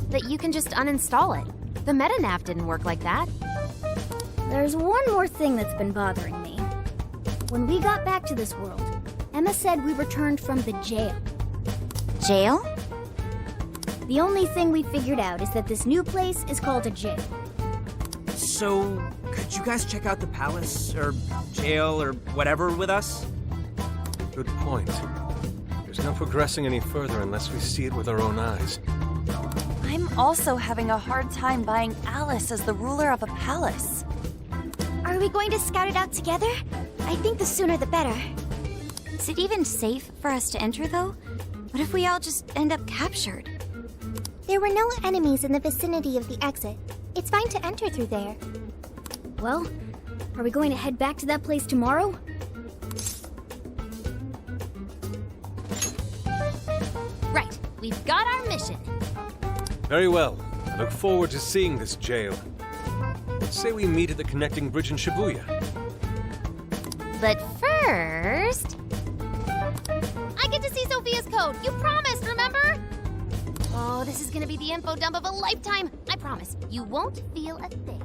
But you can just uninstall it. The MetaNav didn't work like that. There's one more thing that's been bothering me. When we got back to this world, Emma said we returned from the jail. Jail? The only thing we figured out is that this new place is called a jail. So, could you guys check out the palace, or jail, or whatever with us? Good point. There's no progressing any further unless we see it with our own eyes. I'm also having a hard time buying Alice as the ruler of a palace. Are we going to scout it out together? I think the sooner the better. Is it even safe for us to enter, though? What if we all just end up captured? There were no enemies in the vicinity of the exit. It's fine to enter through there. Well, are we going to head back to that place tomorrow? Right, we've got our mission. Very well. I look forward to seeing this jail. Let's say we meet at the connecting bridge in Shibuya. But first... I get to see Sophia's code. You promised, remember? Oh, this is gonna be the info dump of a lifetime. I promise. You won't feel a thing.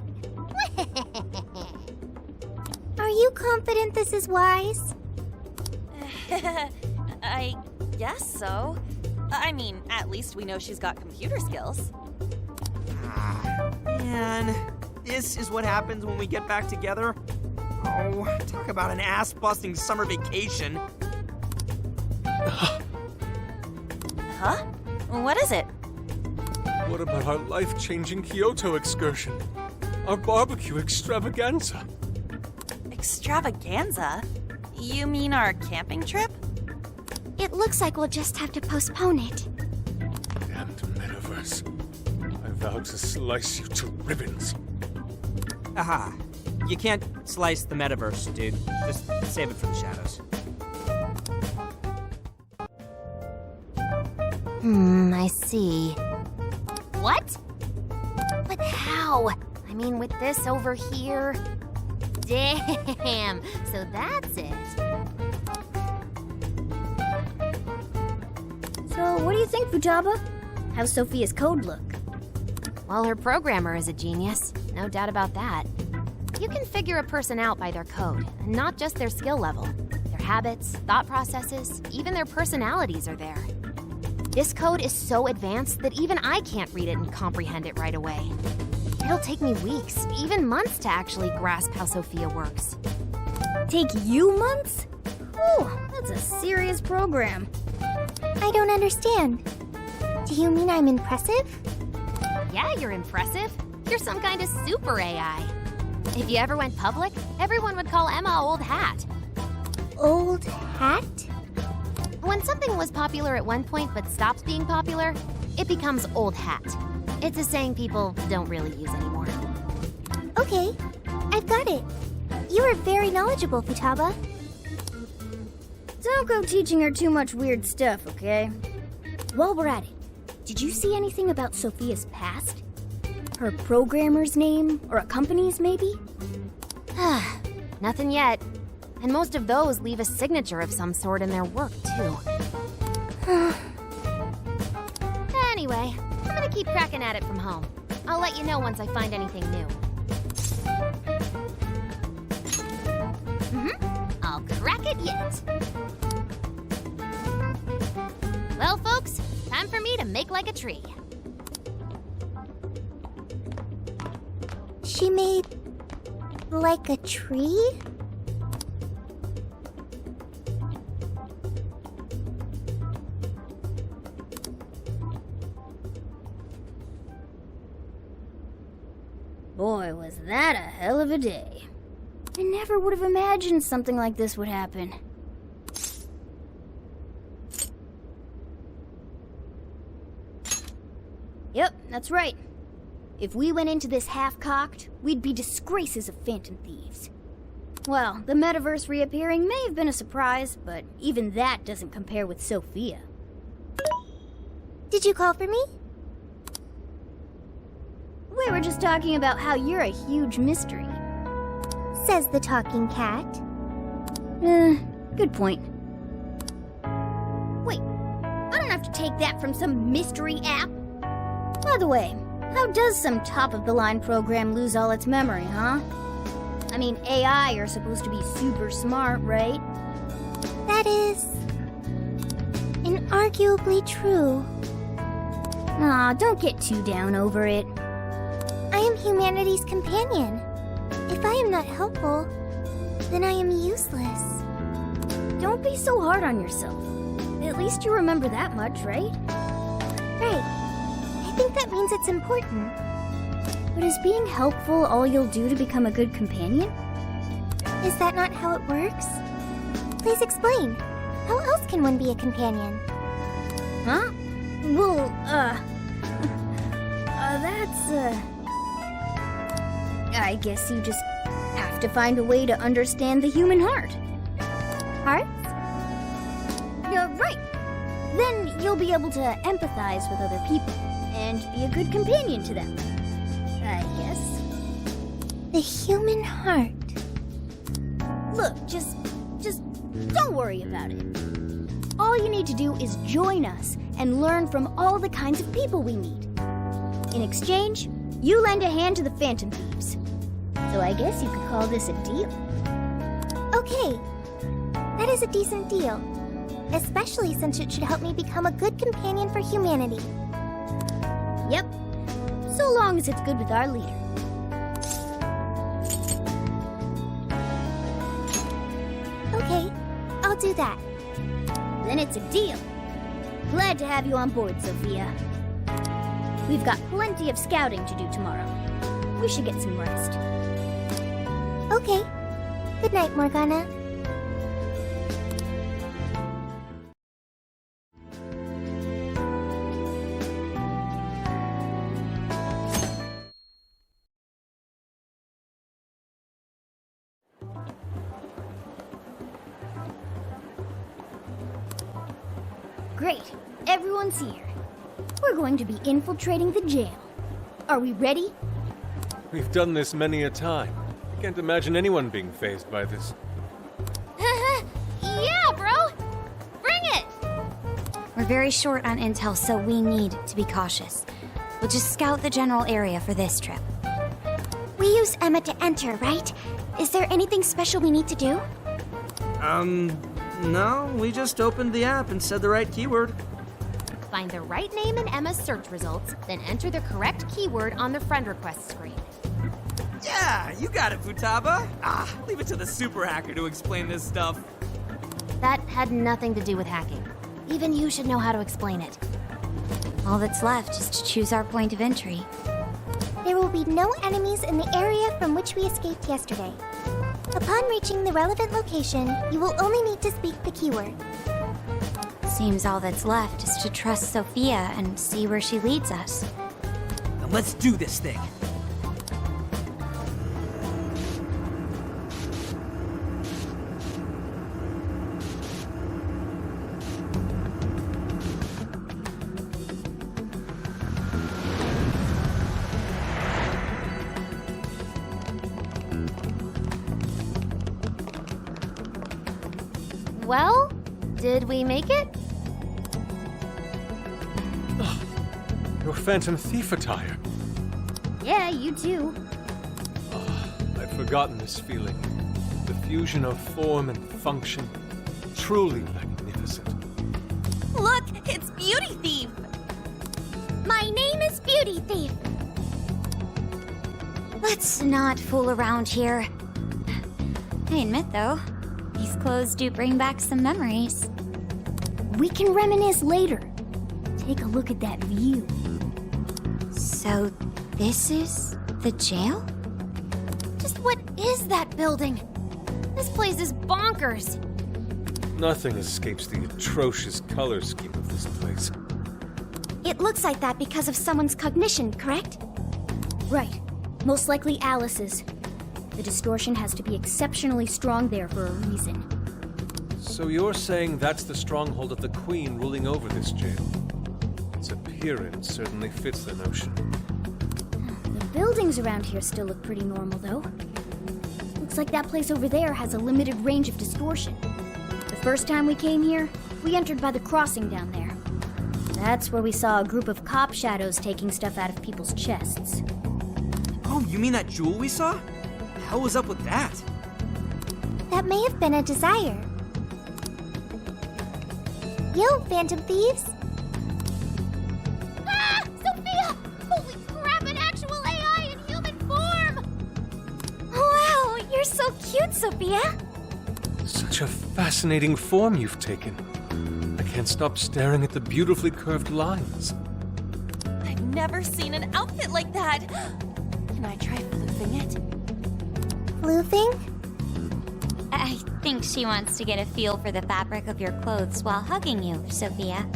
Are you confident this is wise? I guess so. I mean, at least we know she's got computer skills. Man, this is what happens when we get back together. Oh, talk about an ass-busting summer vacation. Huh? What is it? What about our life-changing Kyoto excursion? Our barbecue extravaganza? Extravaganza? You mean our camping trip? It looks like we'll just have to postpone it. Damned metaverse. I vow to slice you to ribbons. Aha. You can't slice the metaverse, dude. Just save it for the shadows. I see. What? But how? I mean, with this over here... Damn, so that's it. So, what do you think, Futaba? How's Sophia's code look? Well, her programmer is a genius. No doubt about that. You can figure a person out by their code, and not just their skill level. Their habits, thought processes, even their personalities are there. This code is so advanced that even I can't read it and comprehend it right away. It'll take me weeks, even months to actually grasp how Sophia works. Take you months? Whew, that's a serious program. I don't understand. Do you mean I'm impressive? Yeah, you're impressive. You're some kind of super AI. If you ever went public, everyone would call Emma Old Hat. Old Hat? When something was popular at one point but stops being popular, it becomes Old Hat. It's a saying people don't really use anymore. Okay, I've got it. You are very knowledgeable, Futaba. Don't go teaching her too much weird stuff, okay? While we're at it, did you see anything about Sophia's past? Her programmer's name, or a company's maybe? Nothing yet. And most of those leave a signature of some sort in their work, too. Anyway, I'm gonna keep cracking at it from home. I'll let you know once I find anything new. I'll crack it yet. Well, folks, time for me to make like a tree. She made... like a tree? Boy, was that a hell of a day. I never would have imagined something like this would happen. Yep, that's right. If we went into this half-cocked, we'd be disgraces of Phantom Thieves. Well, the metaverse reappearing may have been a surprise, but even that doesn't compare with Sophia. Did you call for me? We were just talking about how you're a huge mystery. Says the talking cat. Good point. Wait, I don't have to take that from some mystery app. By the way, how does some top-of-the-line program lose all its memory, huh? I mean, AI are supposed to be super smart, right? That is... inarguably true. Aw, don't get too down over it. I am humanity's companion. If I am not helpful, then I am useless. Don't be so hard on yourself. At least you remember that much, right? Right. I think that means it's important. But is being helpful all you'll do to become a good companion? Is that not how it works? Please explain. How else can one be a companion? Huh? Well, that's, I guess you just have to find a way to understand the human heart. Hearts? Yeah, right. Then you'll be able to empathize with other people and be a good companion to them. I guess. The human heart. Look, just don't worry about it. All you need to do is join us and learn from all the kinds of people we meet. In exchange, you lend a hand to the Phantom Thieves. So I guess you could call this a deal. Okay, that is a decent deal. Especially since it should help me become a good companion for humanity. Yep, so long as it's good with our leader. Okay, I'll do that. Then it's a deal. Glad to have you on board, Sophia. We've got plenty of scouting to do tomorrow. We should get some rest. Okay. Good night, Morgana. Great. Everyone's here. We're going to be infiltrating the jail. Are we ready? We've done this many a time. I can't imagine anyone being fazed by this. Yeah, bro! Bring it! We're very short on intel, so we need to be cautious. We'll just scout the general area for this trip. We use Emma to enter, right? Is there anything special we need to do? No, we just opened the app and said the right keyword. Find the right name in Emma's search results, then enter the correct keyword on the friend request screen. Yeah, you got it, Futaba. Leave it to the super hacker to explain this stuff. That had nothing to do with hacking. Even you should know how to explain it. All that's left is to choose our point of entry. There will be no enemies in the area from which we escaped yesterday. Upon reaching the relevant location, you will only need to speak the keyword. Seems all that's left is to trust Sophia and see where she leads us. Now let's do this thing. Well, did we make it? Your Phantom Thief attire. Yeah, you too. I've forgotten this feeling. The fusion of form and function. Truly magnificent. Look, it's Beauty Thief! My name is Beauty Thief. Let's not fool around here. I admit, though, these clothes do bring back some memories. We can reminisce later. Take a look at that view. So, this is the jail? Just what is that building? This place is bonkers. Nothing escapes the atrocious color scheme of this place. It looks like that because of someone's cognition, correct? Right. Most likely Alice's. The distortion has to be exceptionally strong there for a reason. So you're saying that's the stronghold of the Queen ruling over this jail? Its appearance certainly fits the notion. The buildings around here still look pretty normal, though. Looks like that place over there has a limited range of distortion. The first time we came here, we entered by the crossing down there. That's where we saw a group of cop shadows taking stuff out of people's chests. Oh, you mean that jewel we saw? The hell was up with that? That may have been a desire. Yo, Phantom Thieves! Ah! Sophia! Holy crap, an actual AI in human form! Wow, you're so cute, Sophia! Such a fascinating form you've taken. I can't stop staring at the beautifully curved lines. I've never seen an outfit like that. Can I try floofing it? Floofing? I think she wants to get a feel for the fabric of your clothes while hugging you, Sophia.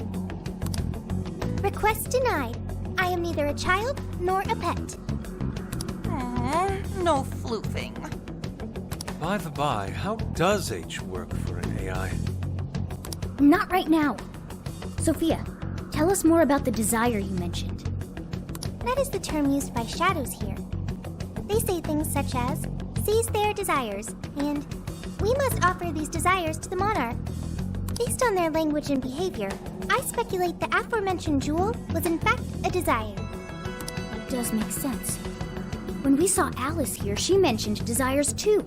Request denied. I am neither a child nor a pet. No floofing. By the by, how does H work for an AI? Not right now. Sophia, tell us more about the desire you mentioned. That is the term used by shadows here. They say things such as, seize their desires, and we must offer these desires to the monarch. Based on their language and behavior, I speculate the aforementioned jewel was in fact a desire. It does make sense. When we saw Alice here, she mentioned desires too.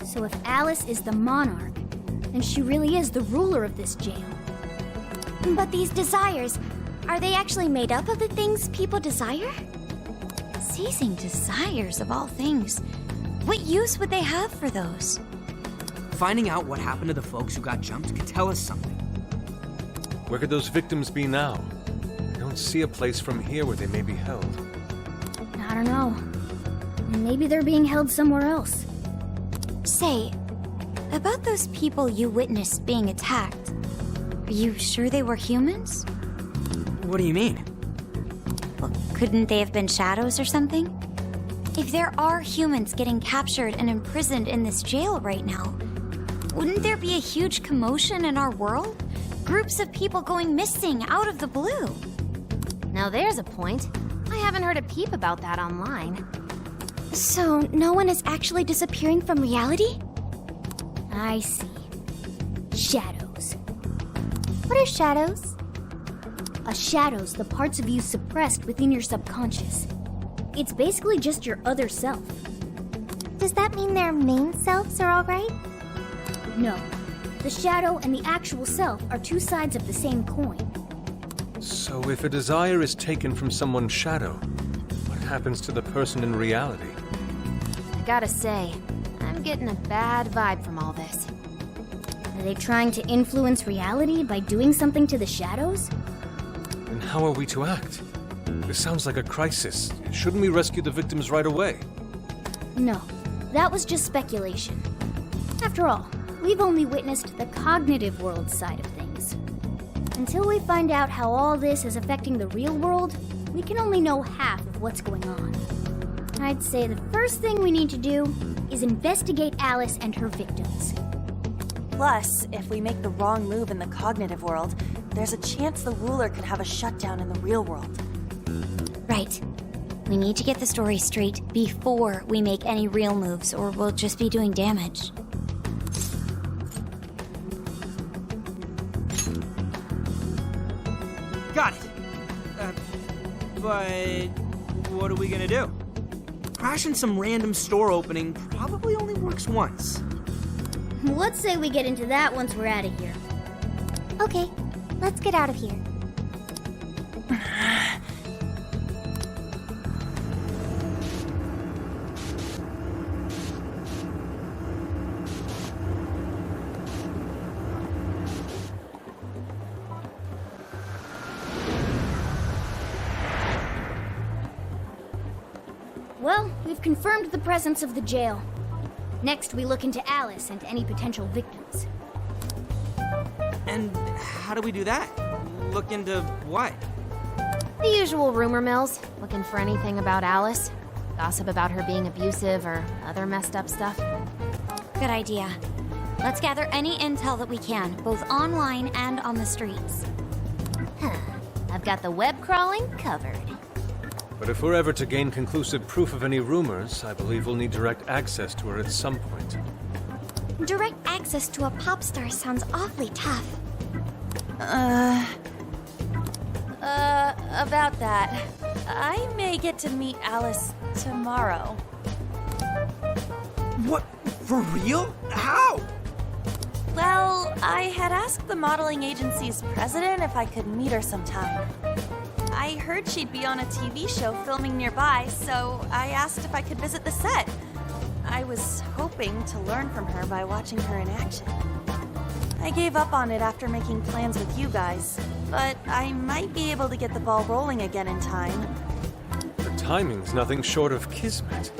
So if Alice is the monarch, then she really is the ruler of this jail. But these desires, are they actually made up of the things people desire? Seizing desires of all things. What use would they have for those? Finding out what happened to the folks who got jumped could tell us something. Where could those victims be now? I don't see a place from here where they may be held. I don't know. Maybe they're being held somewhere else. Say, about those people you witnessed being attacked, are you sure they were humans? What do you mean? Well, couldn't they have been shadows or something? If there are humans getting captured and imprisoned in this jail right now, wouldn't there be a huge commotion in our world? Groups of people going missing out of the blue. Now there's a point. I haven't heard a peep about that online. So, no one is actually disappearing from reality? I see. Shadows. What are shadows? A shadow's the parts of you suppressed within your subconscious. It's basically just your other self. Does that mean their main selves are alright? No. The shadow and the actual self are two sides of the same coin. So if a desire is taken from someone's shadow, what happens to the person in reality? I gotta say, I'm getting a bad vibe from all this. Are they trying to influence reality by doing something to the shadows? Then how are we to act? This sounds like a crisis. Shouldn't we rescue the victims right away? No, that was just speculation. After all, we've only witnessed the cognitive world side of things. Until we find out how all this is affecting the real world, we can only know half of what's going on. I'd say the first thing we need to do is investigate Alice and her victims. Plus, if we make the wrong move in the cognitive world, there's a chance the ruler could have a shutdown in the real world. Right. We need to get the story straight before we make any real moves, or we'll just be doing damage. Got it. But what are we gonna do? Crashing some random store opening probably only works once. Let's say we get into that once we're out of here. Okay, let's get out of here. Well, we've confirmed the presence of the jail. Next, we look into Alice and any potential victims. And how do we do that? Look into what? The usual rumor mills, looking for anything about Alice. Gossip about her being abusive or other messed up stuff. Good idea. Let's gather any intel that we can, both online and on the streets. I've got the web crawling covered. But if we're ever to gain conclusive proof of any rumors, I believe we'll need direct access to her at some point. Direct access to a pop star sounds awfully tough. About that, I may get to meet Alice tomorrow. What? For real? How? Well, I had asked the modeling agency's president if I could meet her sometime. I heard she'd be on a TV show filming nearby, so I asked if I could visit the set. I was hoping to learn from her by watching her in action. I gave up on it after making plans with you guys, but I might be able to get the ball rolling again in time. Her timing's nothing short of kismet.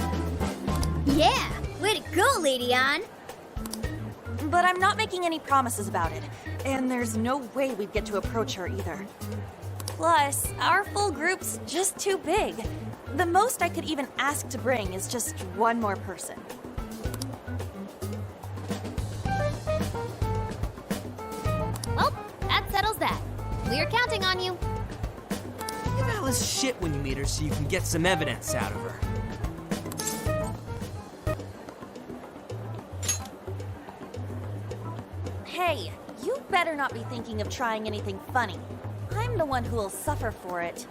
Yeah! Way to go, Lady Ann! But I'm not making any promises about it, and there's no way we'd get to approach her either. Plus, our full group's just too big. The most I could even ask to bring is just one more person. Well, that settles that. We're counting on you. Give Alice shit when you meet her so you can get some evidence out of her. Hey, you better not be thinking of trying anything funny. I'm the one who will suffer for it.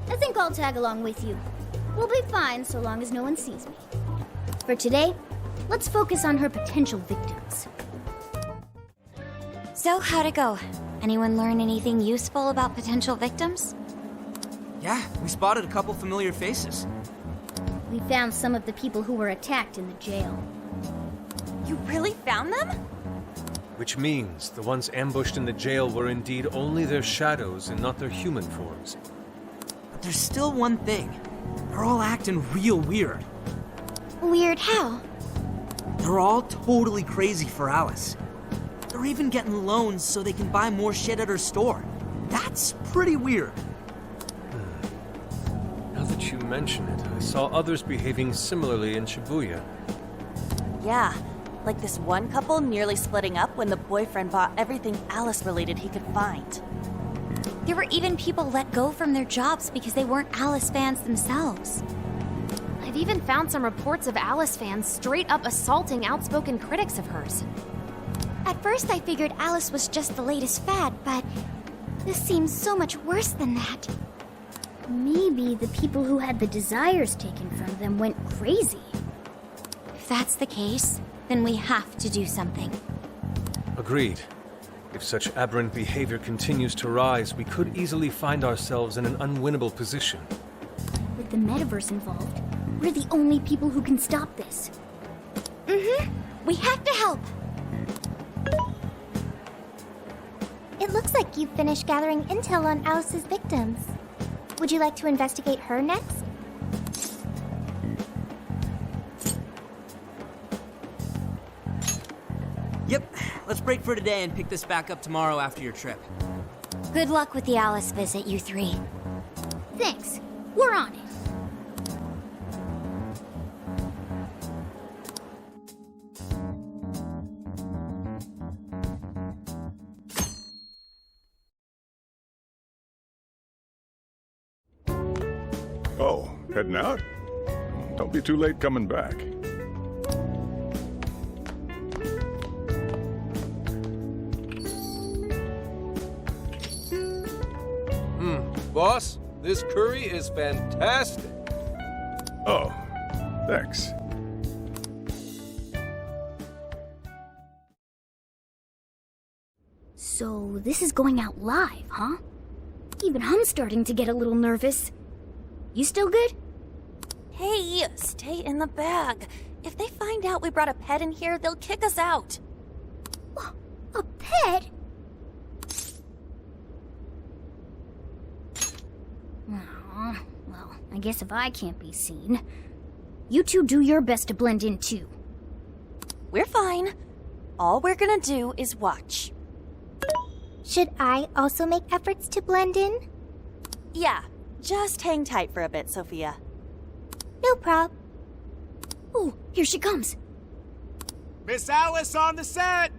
I think I'll tag along with you. We'll be fine so long as no one sees me. For today, let's focus on her potential victims. So, how'd it go? Anyone learn anything useful about potential victims? Yeah, we spotted a couple familiar faces. We found some of the people who were attacked in the jail. You really found them? Which means the ones ambushed in the jail were indeed only their shadows and not their human forms. But there's still one thing. They're all acting real weird. Weird how? They're all totally crazy for Alice. They're even getting loans so they can buy more shit at her store. That's pretty weird. Now that you mention it, I saw others behaving similarly in Shibuya. Yeah, like this one couple nearly splitting up when the boyfriend bought everything Alice-related he could find. There were even people let go from their jobs because they weren't Alice fans themselves. I've even found some reports of Alice fans straight up assaulting outspoken critics of hers. At first I figured Alice was just the latest fad, but this seems so much worse than that. Maybe the people who had the desires taken from them went crazy. If that's the case, then we have to do something. Agreed. If such aberrant behavior continues to rise, we could easily find ourselves in an unwinnable position. With the metaverse involved, we're the only people who can stop this. We have to help. It looks like you've finished gathering intel on Alice's victims. Would you like to investigate her next? Yep, let's break for today and pick this back up tomorrow after your trip. Good luck with the Alice visit, you three. Thanks. We're on it. Oh, heading out? Don't be too late coming back. Boss, this curry is fantastic. Oh, thanks. So this is going out live, huh? Even I'm starting to get a little nervous. You still good? Hey, stay in the bag. If they find out we brought a pet in here, they'll kick us out. A pet? Aw, well, I guess if I can't be seen, you two do your best to blend in too. We're fine. All we're gonna do is watch. Should I also make efforts to blend in? Yeah, just hang tight for a bit, Sophia. No prob. Ooh, here she comes. Miss Alice on the set!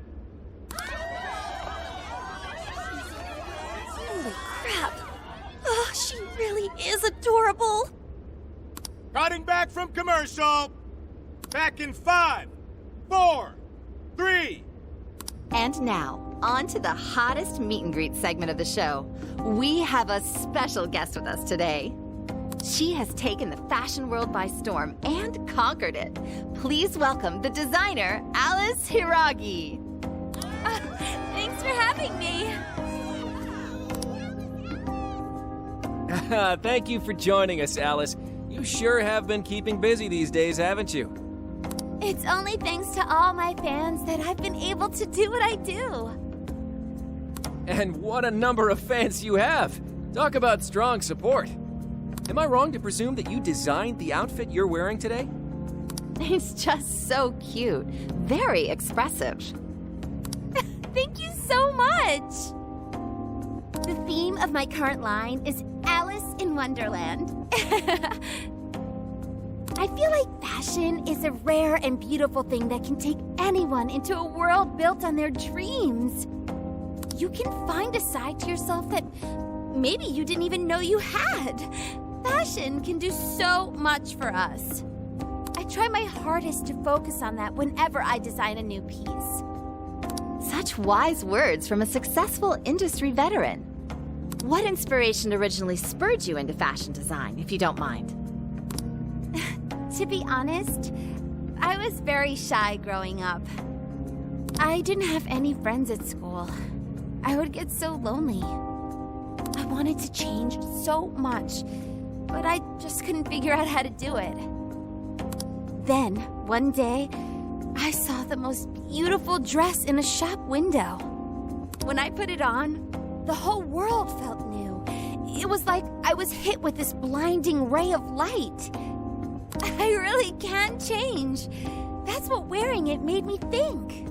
Holy crap. Oh, she really is adorable. Cutting back from commercial. Back in 5, 4, 3. And now, on to the hottest meet and greet segment of the show. We have a special guest with us today. She has taken the fashion world by storm and conquered it. Please welcome the designer, Alice Hiragi. Thanks for having me. Thank you for joining us, Alice. You sure have been keeping busy these days, haven't you? It's only thanks to all my fans that I've been able to do what I do. And what a number of fans you have! Talk about strong support. Am I wrong to presume that you designed the outfit you're wearing today? It's just so cute. Very expressive. Thank you so much! The theme of my current line is Alice in Wonderland. I feel like fashion is a rare and beautiful thing that can take anyone into a world built on their dreams. You can find a side to yourself that maybe you didn't even know you had. Fashion can do so much for us. I try my hardest to focus on that whenever I design a new piece. Such wise words from a successful industry veteran. What inspiration originally spurred you into fashion design, if you don't mind? To be honest, I was very shy growing up. I didn't have any friends at school. I would get so lonely. I wanted to change so much, but I just couldn't figure out how to do it. Then, one day, I saw the most beautiful dress in a shop window. When I put it on, the whole world felt new. It was like I was hit with this blinding ray of light. I really can change. That's what wearing it made me think.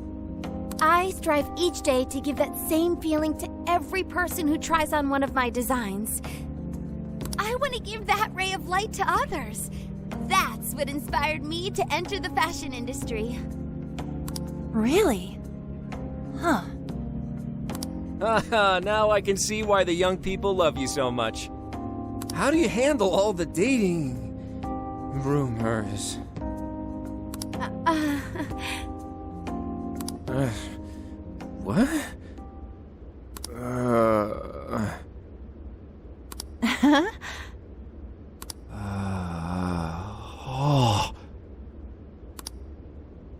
I strive each day to give that same feeling to every person who tries on one of my designs. I want to give that ray of light to others. That's what inspired me to enter the fashion industry. Really? Huh. Haha, now I can see why the young people love you so much. How do you handle all the dating rumors? What? Oh.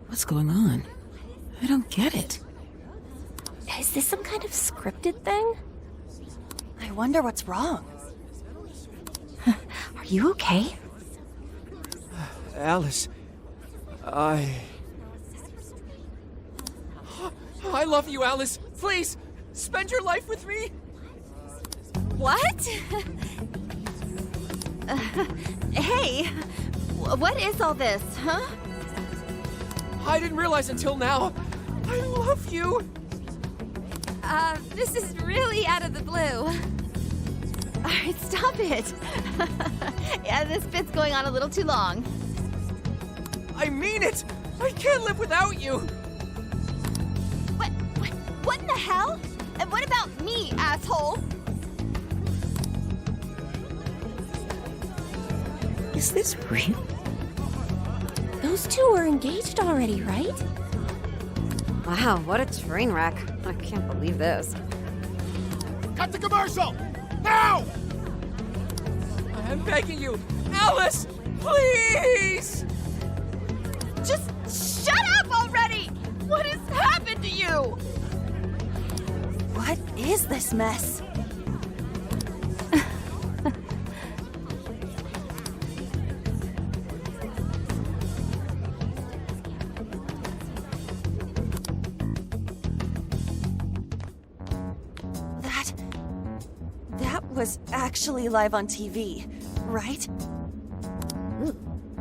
What's going on? I don't get it. Is this some kind of scripted thing? I wonder what's wrong. Are you okay? Alice, I love you, Alice. Please, spend your life with me. What? Hey, what is all this, huh? I didn't realize until now. I love you. This is really out of the blue. Alright, stop it. Yeah, this bit's going on a little too long. I mean it. I can't live without you. What in the hell? And what about me, asshole? Is this real? Those two are engaged already, right? Wow, what a train wreck. I can't believe this. Cut the commercial! Now! I'm begging you, Alice, please! Just shut up already! What has happened to you? What is this mess? That was actually live on TV, right? Ooh,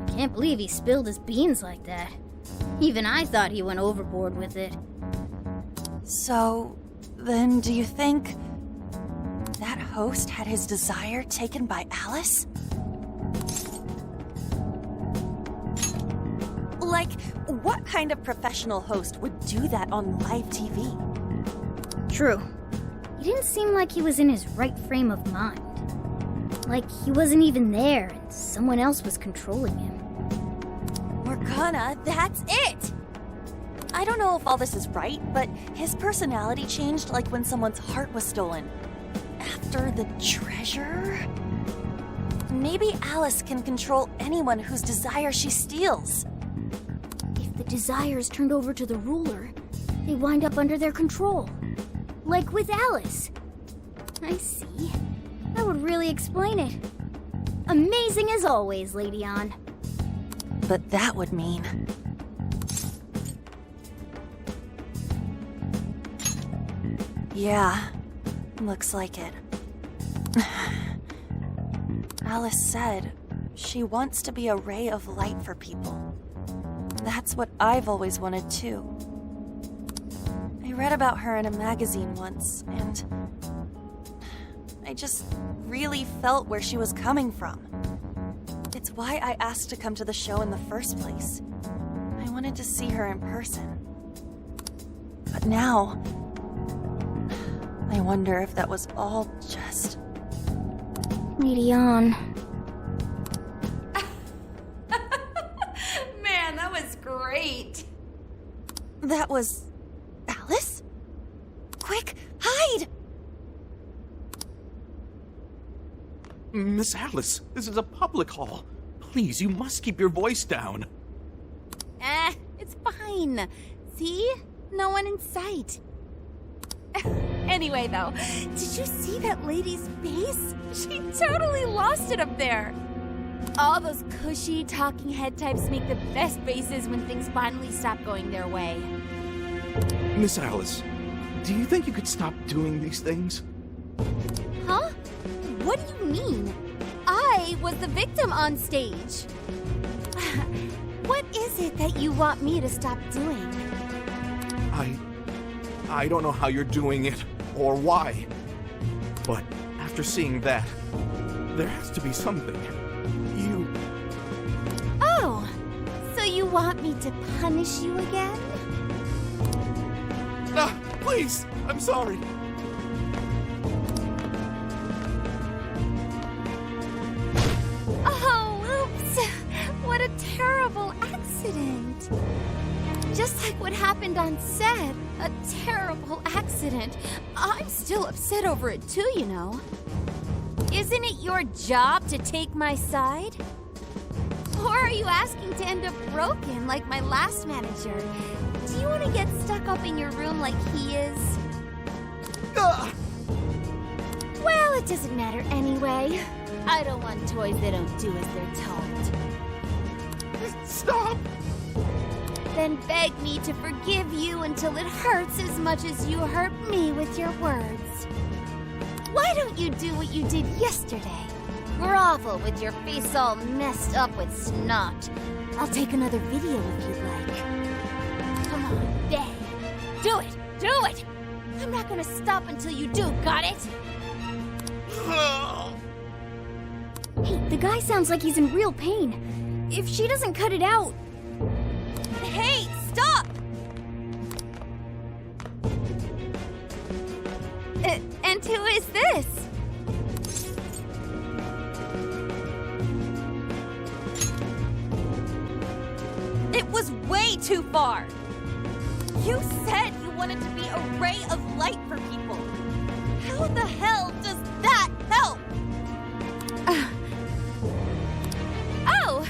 can't believe he spilled his beans like that. Even I thought he went overboard with it. So, then do you think that host had his desire taken by Alice? Like, what kind of professional host would do that on live TV? True. He didn't seem like he was in his right frame of mind. Like he wasn't even there and someone else was controlling him. Morgana, that's it! I don't know if all this is right, but his personality changed like when someone's heart was stolen. After the treasure? Maybe Alice can control anyone whose desire she steals. If the desires turned over to the ruler, they wind up under their control. Like with Alice. I see. That would really explain it. Amazing as always, Lady Ann. But that would mean... Yeah, looks like it. Alice said she wants to be a ray of light for people. That's what I've always wanted too. I read about her in a magazine once, and I just really felt where she was coming from. It's why I asked to come to the show in the first place. I wanted to see her in person. But now, I wonder if that was all just... Lady Ann. Man, that was great. That was... Alice? Quick, hide! Miss Alice, this is a public hall. Please, you must keep your voice down. It's fine. See? No one in sight. Anyway, though, did you see that lady's face? She totally lost it up there. All those cushy talking head types make the best faces when things finally stop going their way. Miss Alice, do you think you could stop doing these things? Huh? What do you mean? I was the victim on stage. What is it that you want me to stop doing? I don't know how you're doing it, or why. But after seeing that, there has to be something. Oh, so you want me to punish you again? Ah, please, I'm sorry. gone sad. A terrible accident. I'm still upset over it too, you know. Isn't it your job to take my side? Or are you asking to end up broken like my last manager? Do you want to get stuck up in your room like he is? Well, it doesn't matter anyway. I don't want toys that don't do as they're told. Stop! Then beg me to forgive you until it hurts as much as you hurt me with your words. Why don't you do what you did yesterday? Grovel with your face all messed up with snot. I'll take another video if you'd like. Come on, beg. Do it! Do it! I'm not gonna stop until you do, got it? Hey, the guy sounds like he's in real pain. If she doesn't cut it out... Hey, stop! And who is this? It was way too far! You said you wanted to be a ray of light for people. How the hell does that help? Oh!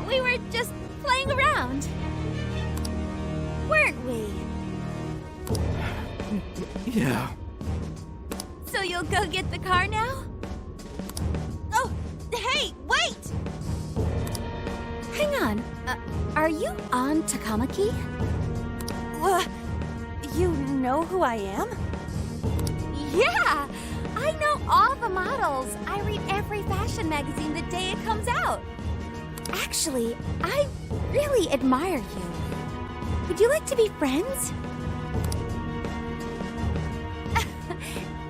We were just playing around. Weren't we? Yeah. So you'll go get the car now? Oh, hey, wait! Hang on. Are you on Takamaki? You know who I am? Yeah! I know all the models. I read every fashion magazine the day it comes out. Actually, I really admire you. Would you like to be friends?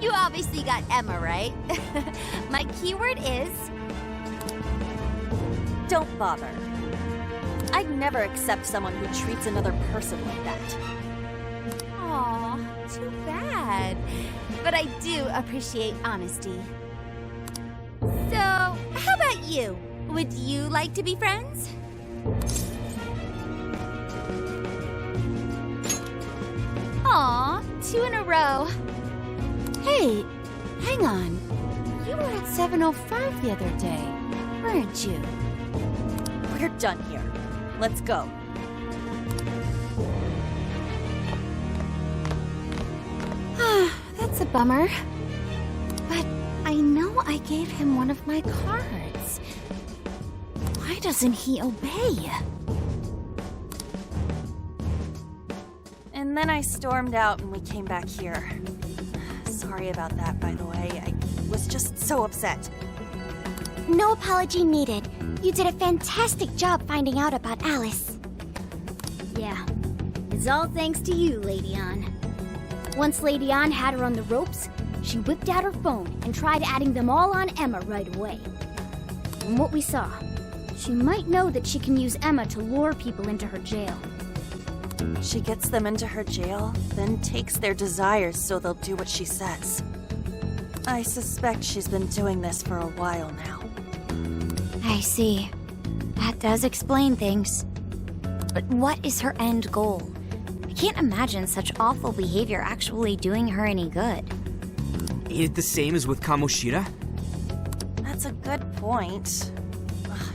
You obviously got Emma, right? My keyword is... Don't bother. I'd never accept someone who treats another person like that. Aw, too bad. But I do appreciate honesty. So, how about you? Would you like to be friends? Aw, 2 in a row. Hey, hang on. You were at 7:05 the other day, weren't you? We're done here. Let's go. That's a bummer. But I know I gave him one of my cards. Why doesn't he obey? And then I stormed out and we came back here. Sorry about that, by the way. I was just so upset. No apology needed. You did a fantastic job finding out about Alice. Yeah, it's all thanks to you, Lady Ann. Once Lady Ann had her on the ropes, she whipped out her phone and tried adding them all on Emma right away. From what we saw, she might know that she can use Emma to lure people into her jail. She gets them into her jail, then takes their desires so they'll do what she says. I suspect she's been doing this for a while now. I see. That does explain things. But what is her end goal? I can't imagine such awful behavior actually doing her any good. Ain't it the same as with Kamoshida? That's a good point.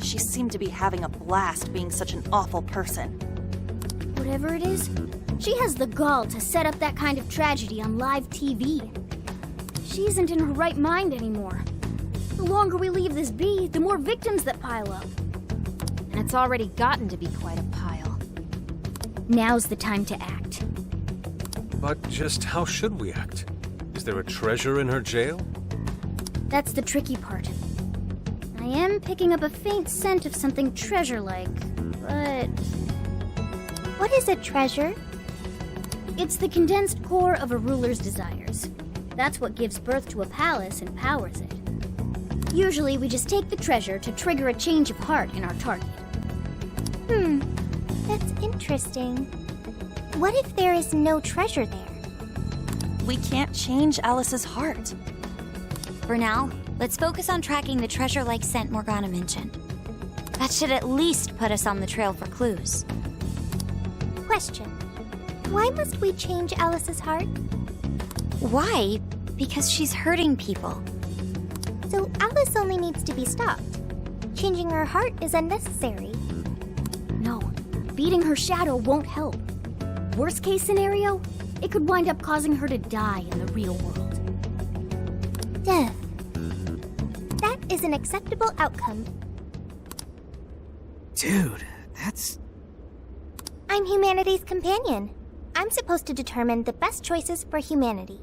She seemed to be having a blast being such an awful person. Whatever it is, she has the gall to set up that kind of tragedy on live TV. She isn't in her right mind anymore. The longer we leave this be, the more victims that pile up. And it's already gotten to be quite a pile. Now's the time to act. But just how should we act? Is there a treasure in her jail? That's the tricky part. I am picking up a faint scent of something treasure-like, but... What is a treasure? It's the condensed core of a ruler's desires. That's what gives birth to a palace and powers it. Usually, we just take the treasure to trigger a change of heart in our target. That's interesting. What if there is no treasure there? We can't change Alice's heart. For now, let's focus on tracking the treasure-like scent Morgana mentioned. That should at least put us on the trail for clues. Question. Why must we change Alice's heart? Why? Because she's hurting people. So Alice only needs to be stopped. Changing her heart is unnecessary. No, beating her shadow won't help. Worst case scenario, it could wind up causing her to die in the real world. Death. That is an acceptable outcome. Dude, that's... I'm humanity's companion. I'm supposed to determine the best choices for humanity.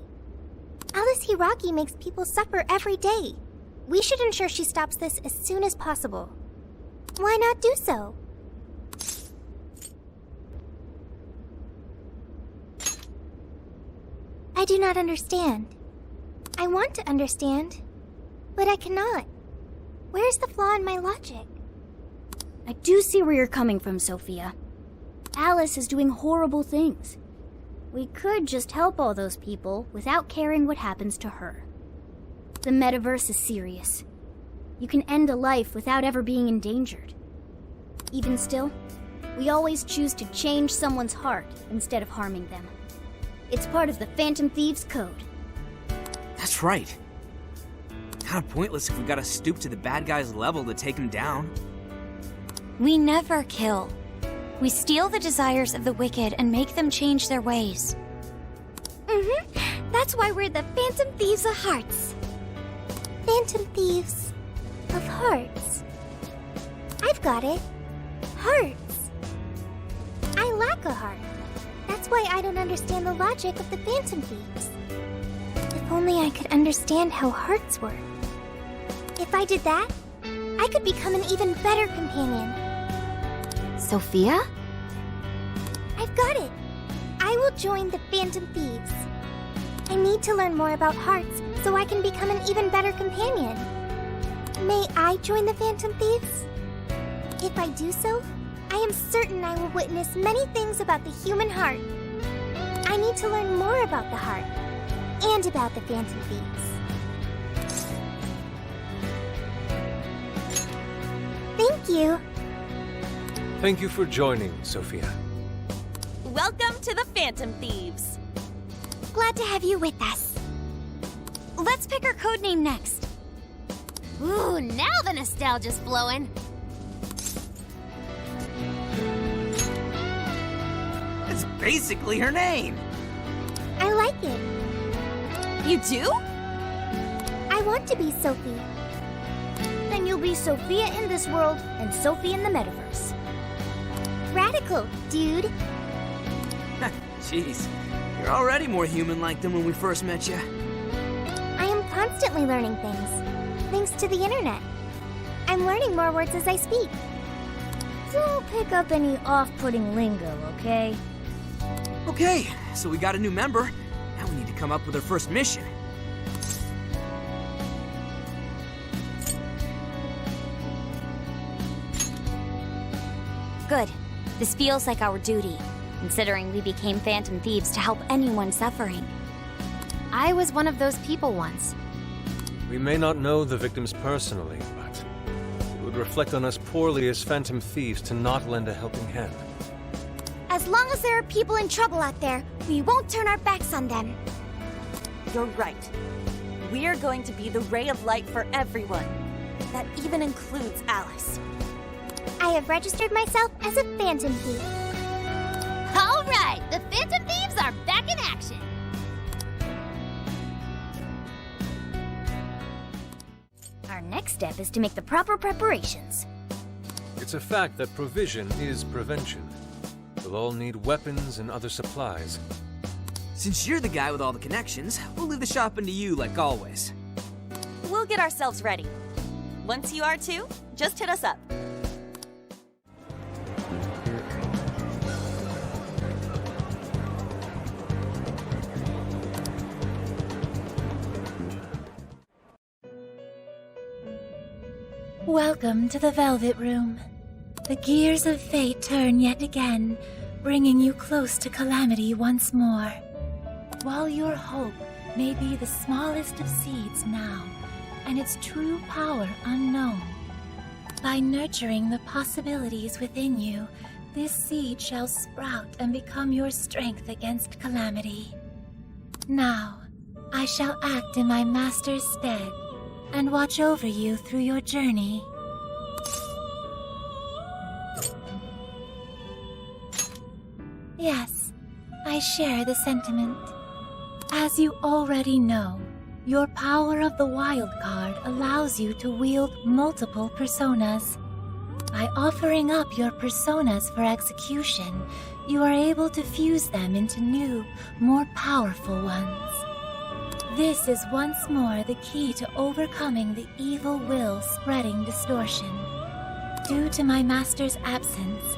Alice Hiragi makes people suffer every day. We should ensure she stops this as soon as possible. Why not do so? I do not understand. I want to understand, but I cannot. Where's the flaw in my logic? I do see where you're coming from, Sophia. Alice is doing horrible things. We could just help all those people without caring what happens to her. The metaverse is serious. You can end a life without ever being endangered. Even still, we always choose to change someone's heart instead of harming them. It's part of the Phantom Thieves Code. That's right. Kinda pointless if we gotta stoop to the bad guy's level to take him down. We never kill. We steal the desires of the wicked and make them change their ways. That's why we're the Phantom Thieves of Hearts. Phantom Thieves of Hearts. I've got it. Hearts. I lack a heart. That's why I don't understand the logic of the Phantom Thieves. If only I could understand how hearts work. If I did that, I could become an even better companion. Sophia? I've got it. I will join the Phantom Thieves. I need to learn more about hearts so I can become an even better companion. May I join the Phantom Thieves? If I do so, I am certain I will witness many things about the human heart. I need to learn more about the heart and about the Phantom Thieves. Thank you. Thank you for joining, Sophia. Welcome to the Phantom Thieves. Glad to have you with us. Let's pick our codename next. Ooh, now the nostalgia's flowing. That's basically her name. I like it. You do? I want to be Sophie. Then you'll be Sophia in this world and Sophie in the metaverse. Radical, dude. Jeez, you're already more human-like than when we first met you. I am constantly learning things, thanks to the internet. I'm learning more words as I speak. Don't pick up any off-putting lingo, okay? Okay, so we got a new member. Now we need to come up with our first mission. Good. This feels like our duty, considering we became Phantom Thieves to help anyone suffering. I was one of those people once. We may not know the victims personally, but it would reflect on us poorly as Phantom Thieves to not lend a helping hand. As long as there are people in trouble out there, we won't turn our backs on them. You're right. We're going to be the ray of light for everyone. That even includes Alice. I have registered myself as a Phantom Thief. All right, the Phantom Thieves are back in action. Our next step is to make the proper preparations. It's a fact that provision is prevention. We'll all need weapons and other supplies. Since you're the guy with all the connections, we'll leave the shopping to you like always. We'll get ourselves ready. Once you are too, just hit us up. Welcome to the Velvet Room. The gears of fate turn yet again, bringing you close to calamity once more. While your hope may be the smallest of seeds now, and its true power unknown, by nurturing the possibilities within you, This seed shall sprout and become your strength against calamity. Now, I shall act in my master's stead and watch over you through your journey. Yes, I share the sentiment. As you already know, your power of the wild card allows you to wield multiple personas. By offering up your personas for execution, you are able to fuse them into new, more powerful ones. This is once more the key to overcoming the evil will spreading distortion. Due to my master's absence,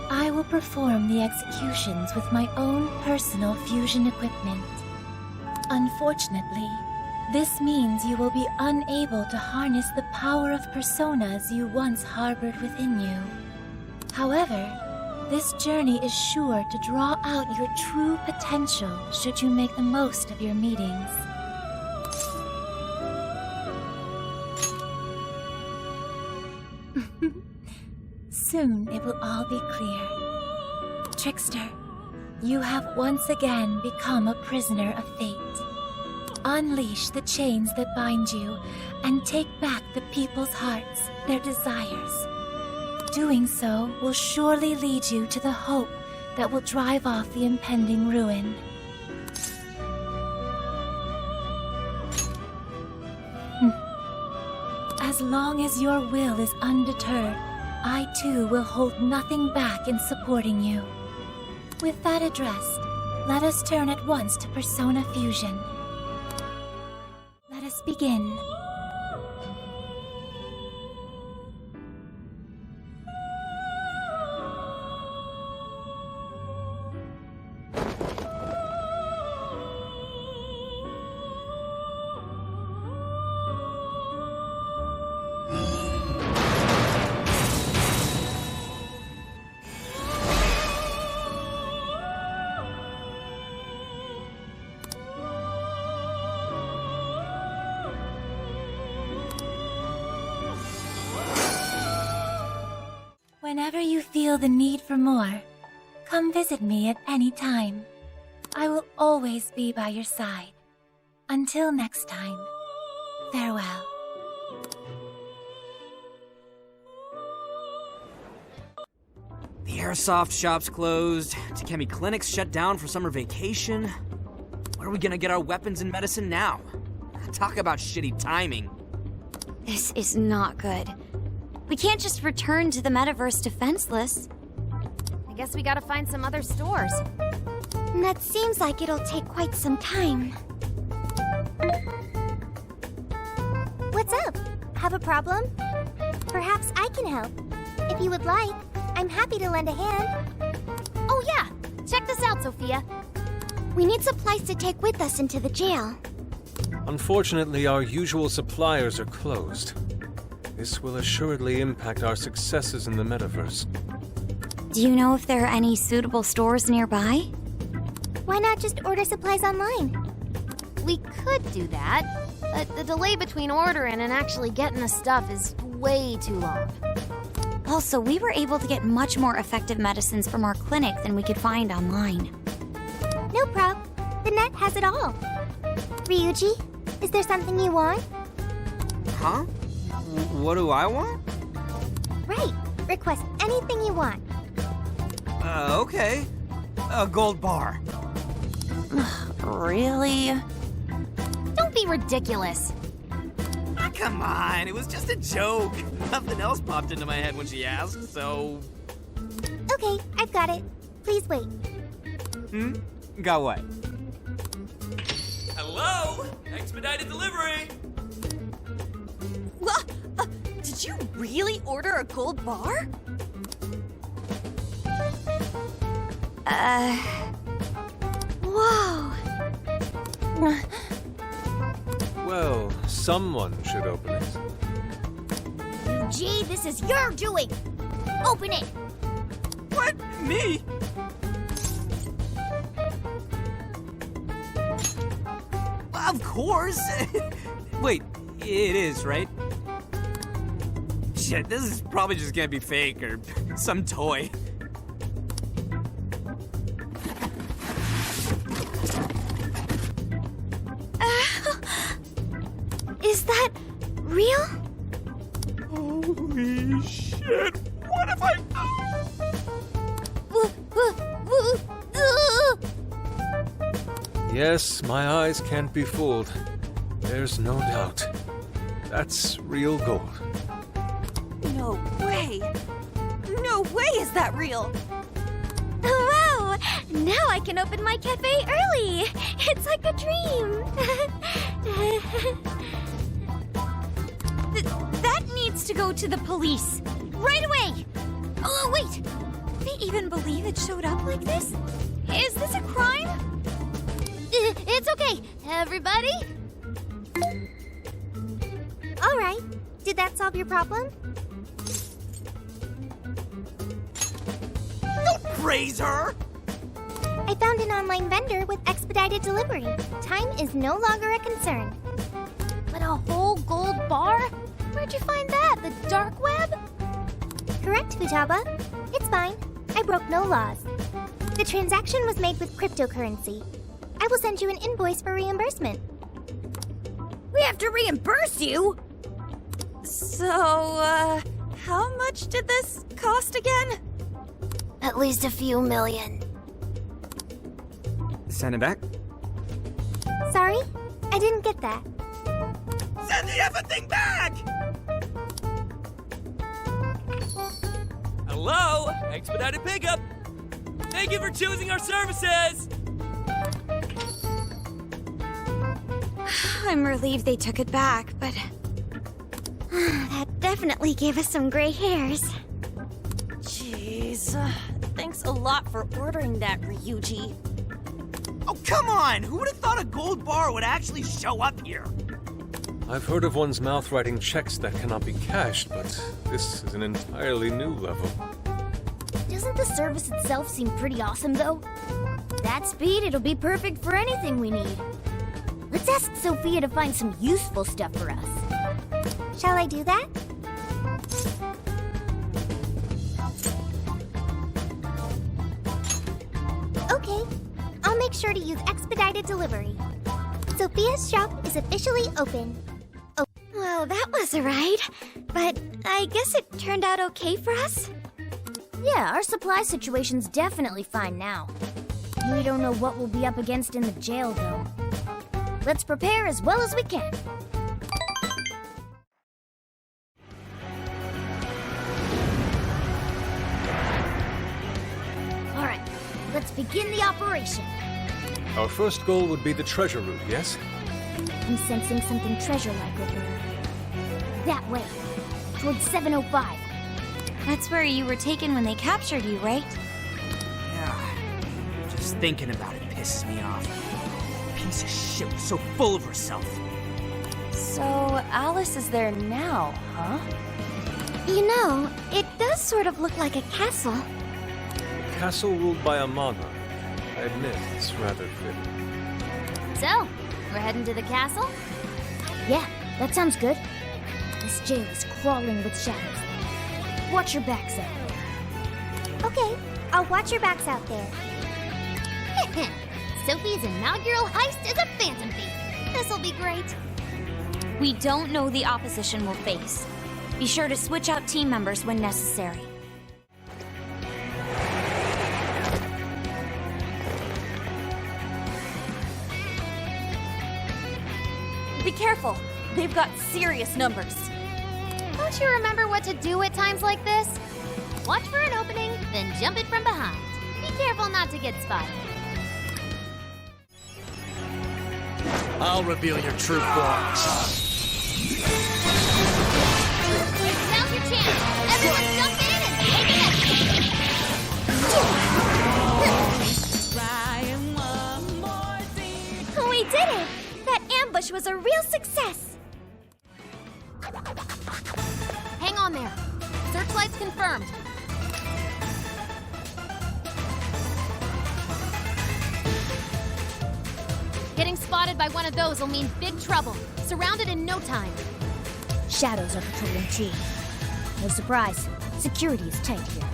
I will perform the executions with my own personal fusion equipment. Unfortunately, this means you will be unable to harness the power of personas you once harbored within you. However, this journey is sure to draw out your true potential should you make the most of your meetings. Soon it will all be clear. Trickster, you have once again become a prisoner of fate. Unleash the chains that bind you and take back the people's hearts, their desires. Doing so will surely lead you to the hope that will drive off the impending ruin. As long as your will is undeterred, I too will hold nothing back in supporting you. With that addressed, let us turn at once to persona fusion. Let us begin. Whenever you feel the need for more, come visit me at any time. I will always be by your side. Until next time, farewell. The airsoft shop's closed. Takemi Clinic's shut down for summer vacation. Where are we gonna get our weapons and medicine now? Talk about shitty timing. This is not good. We can't just return to the metaverse defenseless. I guess we gotta find some other stores. That seems like it'll take quite some time. What's up? Have a problem? Perhaps I can help. If you would like, I'm happy to lend a hand. Oh yeah! Check this out, Sophia. We need supplies to take with us into the jail. Unfortunately, our usual suppliers are closed. This will assuredly impact our successes in the metaverse. Do you know if there are any suitable stores nearby? Why not just order supplies online? We could do that, but the delay between ordering and actually getting the stuff is way too long. Also, we were able to get much more effective medicines from our clinic than we could find online. No prob. The net has it all. Ryuji, is there something you want? Huh? What do I want? Right. Request anything you want. Okay. A gold bar. Really? Don't be ridiculous. Come on, it was just a joke. Nothing else popped into my head when she asked, so... Okay, I've got it. Please wait. Got what? Hello? Expedited delivery! Did you really order a gold bar? Whoa. Well, someone should open it. Gee, this is your doing! Open it! What? Me? Of course! Wait, it is, right? Shit, this is probably just gonna be fake or some toy. Real? Holy shit! What have I Yes, my eyes can't be fooled. There's no doubt. That's real gold. No way! No way is that real! Wow! Now I can open my cafe early! It's like a dream! That needs to go to the police. Right away! Oh, wait! They even believe it showed up like this? Is this a crime? It's okay, everybody! Alright, did that solve your problem? Don't praise her! I found an online vendor with expedited delivery. Time is no longer a concern. But a whole gold bar? Where'd you find that? The dark web? Correct, Futaba. It's fine. I broke no laws. The transaction was made with cryptocurrency. I will send you an invoice for reimbursement. We have to reimburse you? So, how much did this cost again? At least a few million. Send it back. Sorry? I didn't get that. Send the everything back! Hello? Expedited pickup! Thank you for choosing our services! I'm relieved they took it back, but That definitely gave us some gray hairs. Jeez. Thanks a lot for ordering that, Ryuji. Oh, come on! Who would have thought a gold bar would actually show up here? I've heard of one's mouth writing checks that cannot be cashed, but this is an entirely new level. Doesn't the service itself seem pretty awesome, though? That speed, it'll be perfect for anything we need. Let's ask Sophia to find some useful stuff for us. Shall I do that? Okay. I'll make sure to use expedited delivery. Sophia's shop is officially open. Well, that was a ride. But I guess it turned out okay for us? Yeah, our supply situation's definitely fine now. We don't know what we'll be up against in the jail, though. Let's prepare as well as we can. All right, let's begin the operation. Our first goal would be the treasure route, yes? I'm sensing something treasure-like over there. That way, towards 705. that's where you were taken when they captured you, right? Yeah. Just thinking about it pisses me off. Piece of shit was so full of herself. So, Alice is there now, huh? You know, it does sort of look like a castle. Castle ruled by a monarch. I admit, it's rather fitting. So, we're heading to the castle? Yeah, that sounds good. This jail is crawling with shadows. Watch your backs out there. Okay, I'll watch your backs out there. Sophie's inaugural heist is a phantom thief. This'll be great. We don't know the opposition we'll face. Be sure to switch out team members when necessary. Be careful. They've got serious numbers. Don't you remember what to do at times like this? Watch for an opening, then jump it from behind. Be careful not to get spotted. I'll reveal your true form. Now's your chance. Everyone jump in and take it. We did it! That ambush was a real success! Hang on there. Searchlights confirmed. Getting spotted by one of those will mean big trouble. Surrounded in no time. Shadows are patrolling too. No surprise, security is tight here.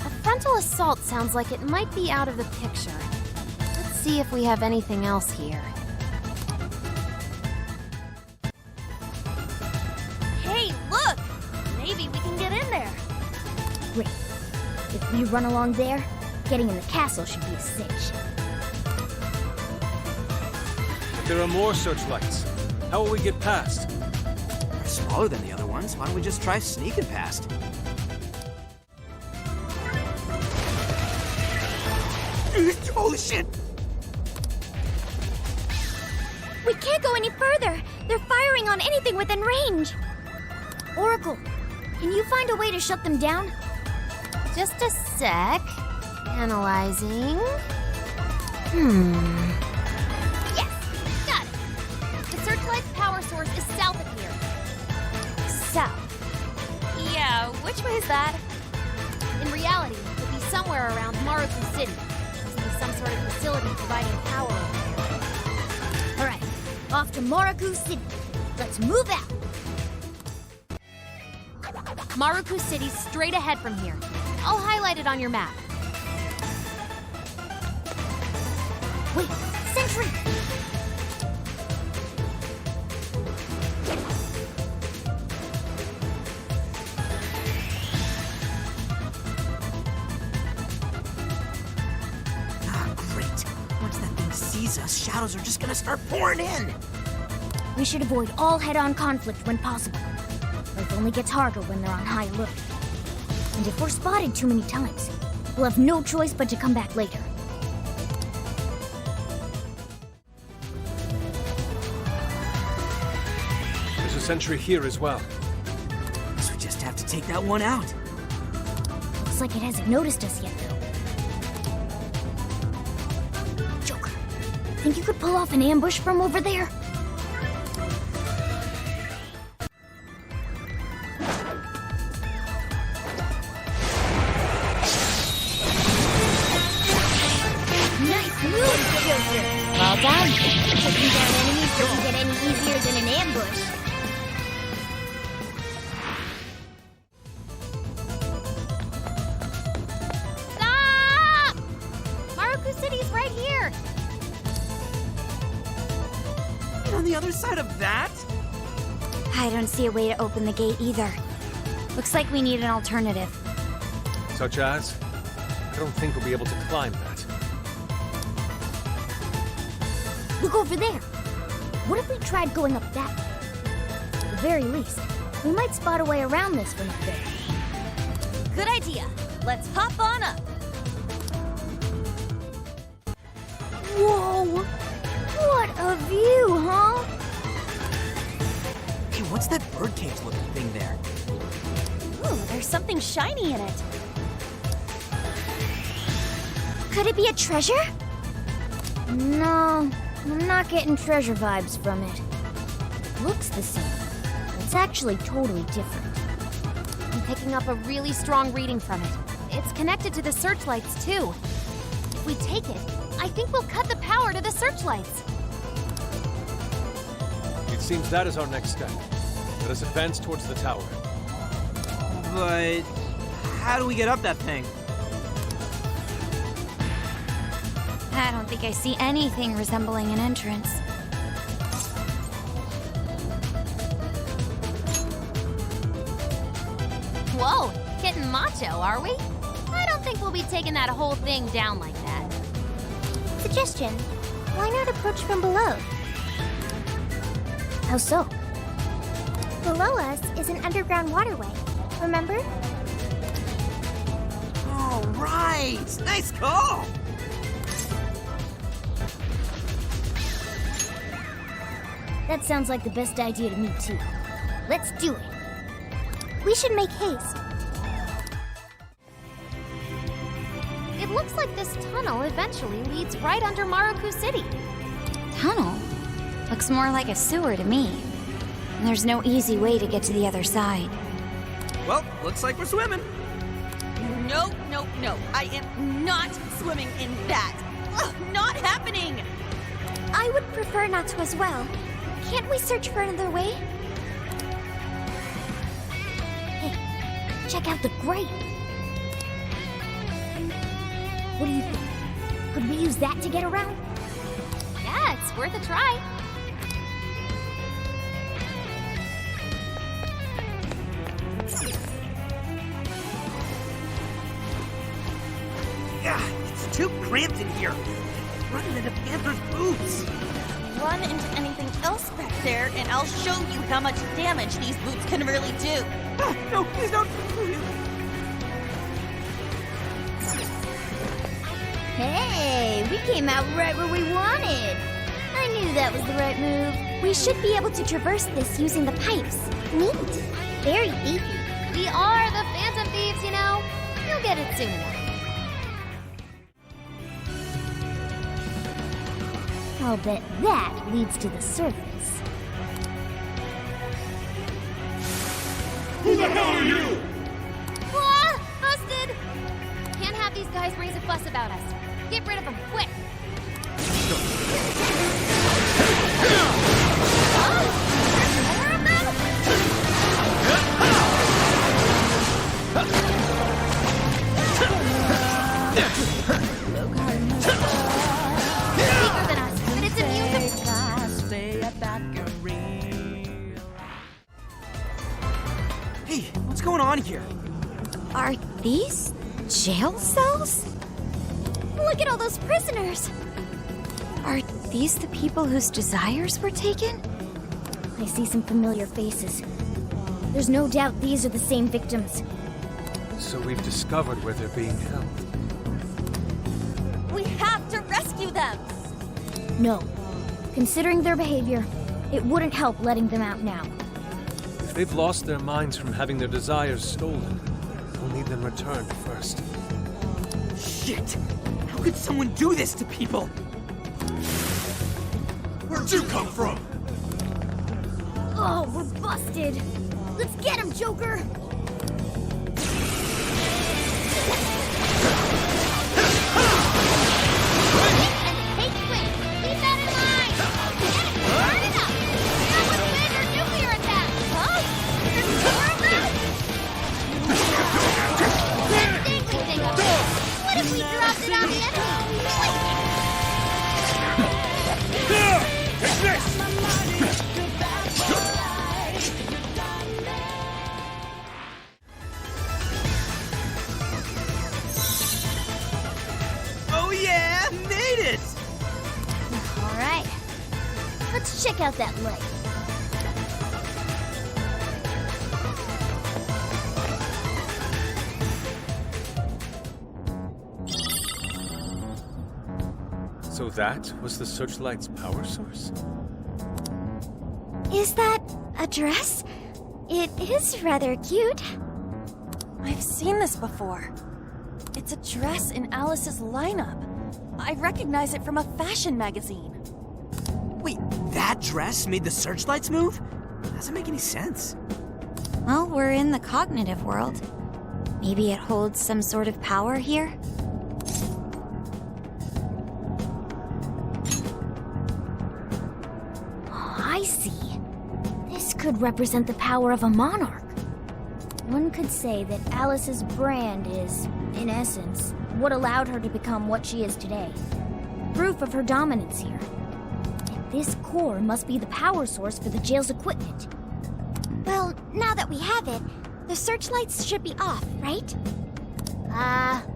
A frontal assault sounds like it might be out of the picture. Let's see if we have anything else here. get in there? Great. If we run along there, getting in the castle should be a cinch. There are more searchlights. How will we get past? They're smaller than the other ones. Why don't we just try sneaking past? Holy shit! We can't go any further. They're firing on anything within range. Oracle, can you find a way to shut them down? Just a sec. Analyzing. Yes, got it. The searchlight's power source is south of here. South. Yeah, which way is that? In reality, it would be somewhere around Maruku City. Must be some sort of facility providing power over there. All right, off to Maruku City. Let's move out. Maruku City's straight ahead from here. I'll highlight it on your map. Wait, sentry! Ah, great. Once that thing sees us, shadows are just gonna start pouring in. We should avoid all head-on conflict when possible. Life only gets harder when they're on high alert. And if we're spotted too many times, we'll have no choice but to come back later. There's a sentry here as well. Guess we just have to take that one out. Looks like it hasn't noticed us yet, though. Joker, think you could pull off an ambush from over there? Well done. Taking down enemies doesn't get any easier than an ambush. Stop! Maruku City's right here. And on the other side of that? I don't see a way to open the gate either. Looks like we need an alternative. Such as? I don't think we'll be able to climb that. Look over there. What if we tried going up that way? At the very least, we might spot a way around this from up there. Good idea. Let's hop on up. Whoa! What a view, huh? Hey, what's that birdcage-looking thing there? Ooh, there's something shiny in it. Could it be a treasure? No, I'm not getting treasure vibes from it. Looks the same. It's actually totally different. I'm picking up a really strong reading from it. It's connected to the searchlights, too. If we take it, I think we'll cut the power to the searchlights. It seems that is our next step. Let us advance towards the tower. But how do we get up that thing? I don't think I see anything resembling an entrance. Whoa, getting macho, are we? I don't think we'll be taking that whole thing down like that. Suggestion. Why not approach from below? How so? Below us is an underground waterway. Remember? Oh, right! Nice call! That sounds like the best idea to me, too. Let's do it. We should make haste. It looks like this tunnel eventually leads right under Maruku City. Tunnel? Looks more like a sewer to me. And there's no easy way to get to the other side. Well, looks like we're swimming. No, no, no. I am not swimming in that. Ugh, not happening! I would prefer not to as well. Can't we search for another way? Hey, check out the grate. What do you think? Could we use that to get around? Yeah, it's worth a try. cramped in here. Running into Panther's boots. Run into anything else back there, and I'll show you how much damage these boots can really do. Ah, no, please don't. Hey, we came out right where we wanted. I knew that was the right move. We should be able to traverse this using the pipes. Neat. Very beefy. We are the Phantom Thieves, you know. You'll get it soon enough. I'll bet that leads to the surface. Who the hell are you? Ah, busted! Can't have these guys raise a fuss about us. Get rid of them, quick! Weaker than us, but it's immune to... Hey, what's going on here? Are these jail cells? Look at all those prisoners. Are these the people whose desires were taken? I see some familiar faces. There's no doubt these are the same victims. So we've discovered where they're being held. We have to rescue them! No. Considering their behavior, it wouldn't help letting them out now. If they've lost their minds from having their desires stolen, we'll need them returned first. Shit! How could someone do this to people? Where'd you come from? Oh, we're busted. Let's get him, Joker! What if we dropped it on the enemy? Take this! Oh yeah, made it! All right. Let's check out that light. So that was the searchlight's power source? Is that a dress? It is rather cute. I've seen this before. It's a dress in Alice's lineup. I recognize it from a fashion magazine. Wait, that dress made the searchlights move? Doesn't make any sense. Well, we're in the cognitive world. Maybe it holds some sort of power here? I see. This could represent the power of a monarch. One could say that Alice's brand is, in essence, what allowed her to become what she is today. Proof of her dominance here. And this core must be the power source for the jail's equipment. Well, now that we have it, the searchlights should be off, right?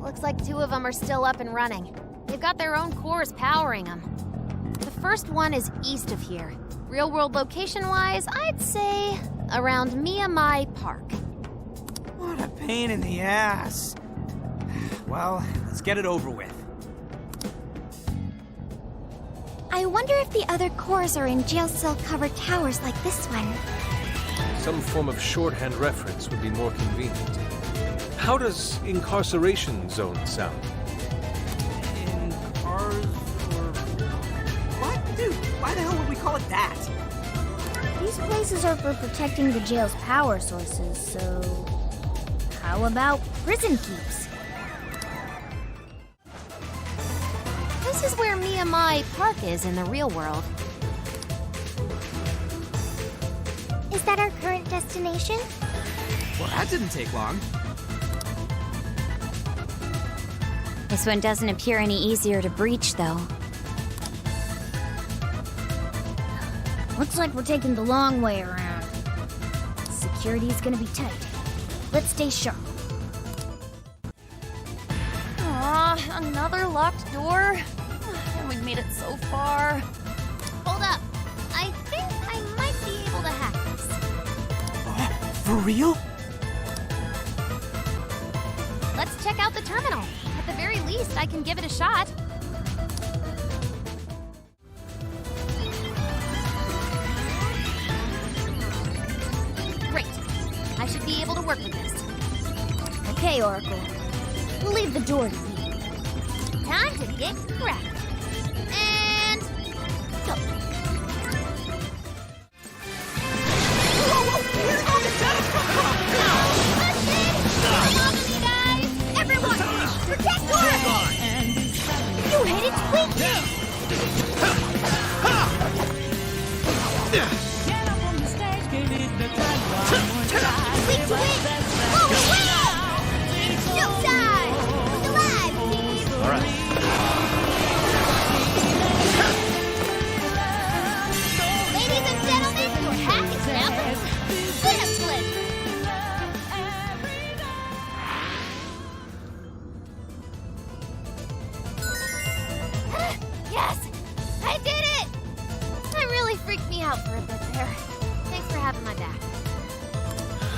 Looks like two of them are still up and running. They've got their own cores powering them. The first one is east of here. Real-world location-wise, I'd say around Miyamai Park. What a pain in the ass. Well, let's get it over with. I wonder if the other cores are in jail cell covered towers like this one. Some form of shorthand reference would be more convenient. How does incarceration zone sound? In cars or... What? Dude, why the hell would we call it that? These places are for protecting the jail's power sources, so... How about prison keeps? This is where Miyamai Park is in the real world. Is that our current destination? Well, that didn't take long. This one doesn't appear any easier to breach, though. Looks like we're taking the long way around. Security's gonna be tight. Let's stay sharp. Aw, Another locked door? And we've made it so far. Hold up. I think I might be able to hack this. For real? Let's check out the terminal. At the very least, I can give it a shot. Great. I should be able to work with this. Okay, Oracle. We'll leave the door to you. Time to get cracking. And go. Everyone, protect Oracle! You hit its weakness! Get up on the stage, give it the time one more time. Weak to win! Oh, wow! It's showtime! Look alive, team! All right. Ladies and gentlemen, your hack is now complete. Been a pleasure. Yes! I did it! That really freaked me out for a bit there. Thanks for having my back.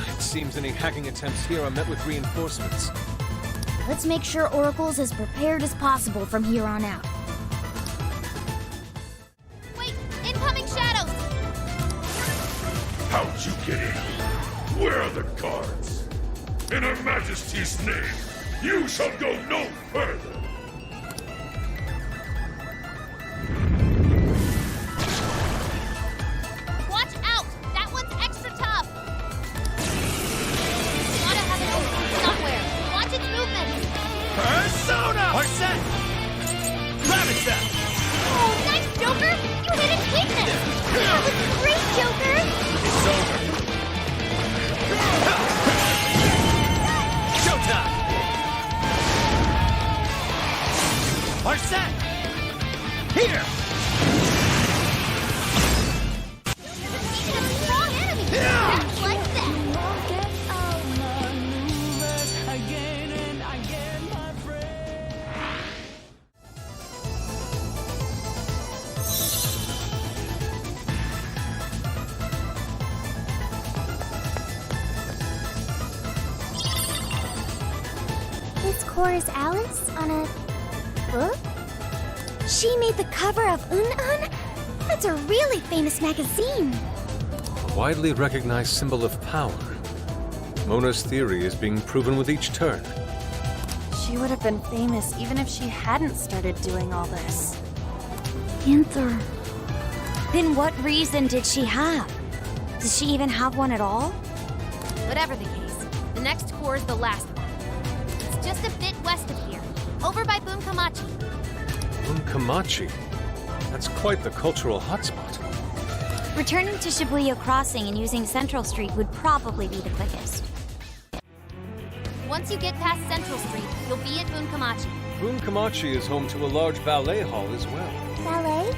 It seems any hacking attempts here are met with reinforcements. Let's make sure Oracle's as prepared as possible from here on out. Wait! Incoming shadows! How'd you get in? Where are the guards? In Her Majesty's name, you shall go no further! Watch out! That one's extra tough! Gotta have it open somewhere. Watch its movements! Persona! Arset! Gravita! Oh, nice, Joker! You hit its weakness! That was great, Joker! It's over. Showtime! Arset! Here! Strong enemy! That's like that! Again and again, my friend. This core is Alice on a book? She made the cover of Un-Un? That's a really famous magazine. A widely recognized symbol of power. Mona's theory is being proven with each turn. She would have been famous even if she hadn't started doing all this. Panther. Then what reason did she have? Does she even have one at all? Whatever the case, the next core is the last one. It's just a bit west of here, over by Bunkamachi. Bunkamachi? That's quite the cultural hotspot. Returning to Shibuya Crossing and using Central Street would probably be the quickest. Once you get past Central Street, you'll be at Bunkamachi. Bunkamachi is home to a large ballet hall as well. Ballet?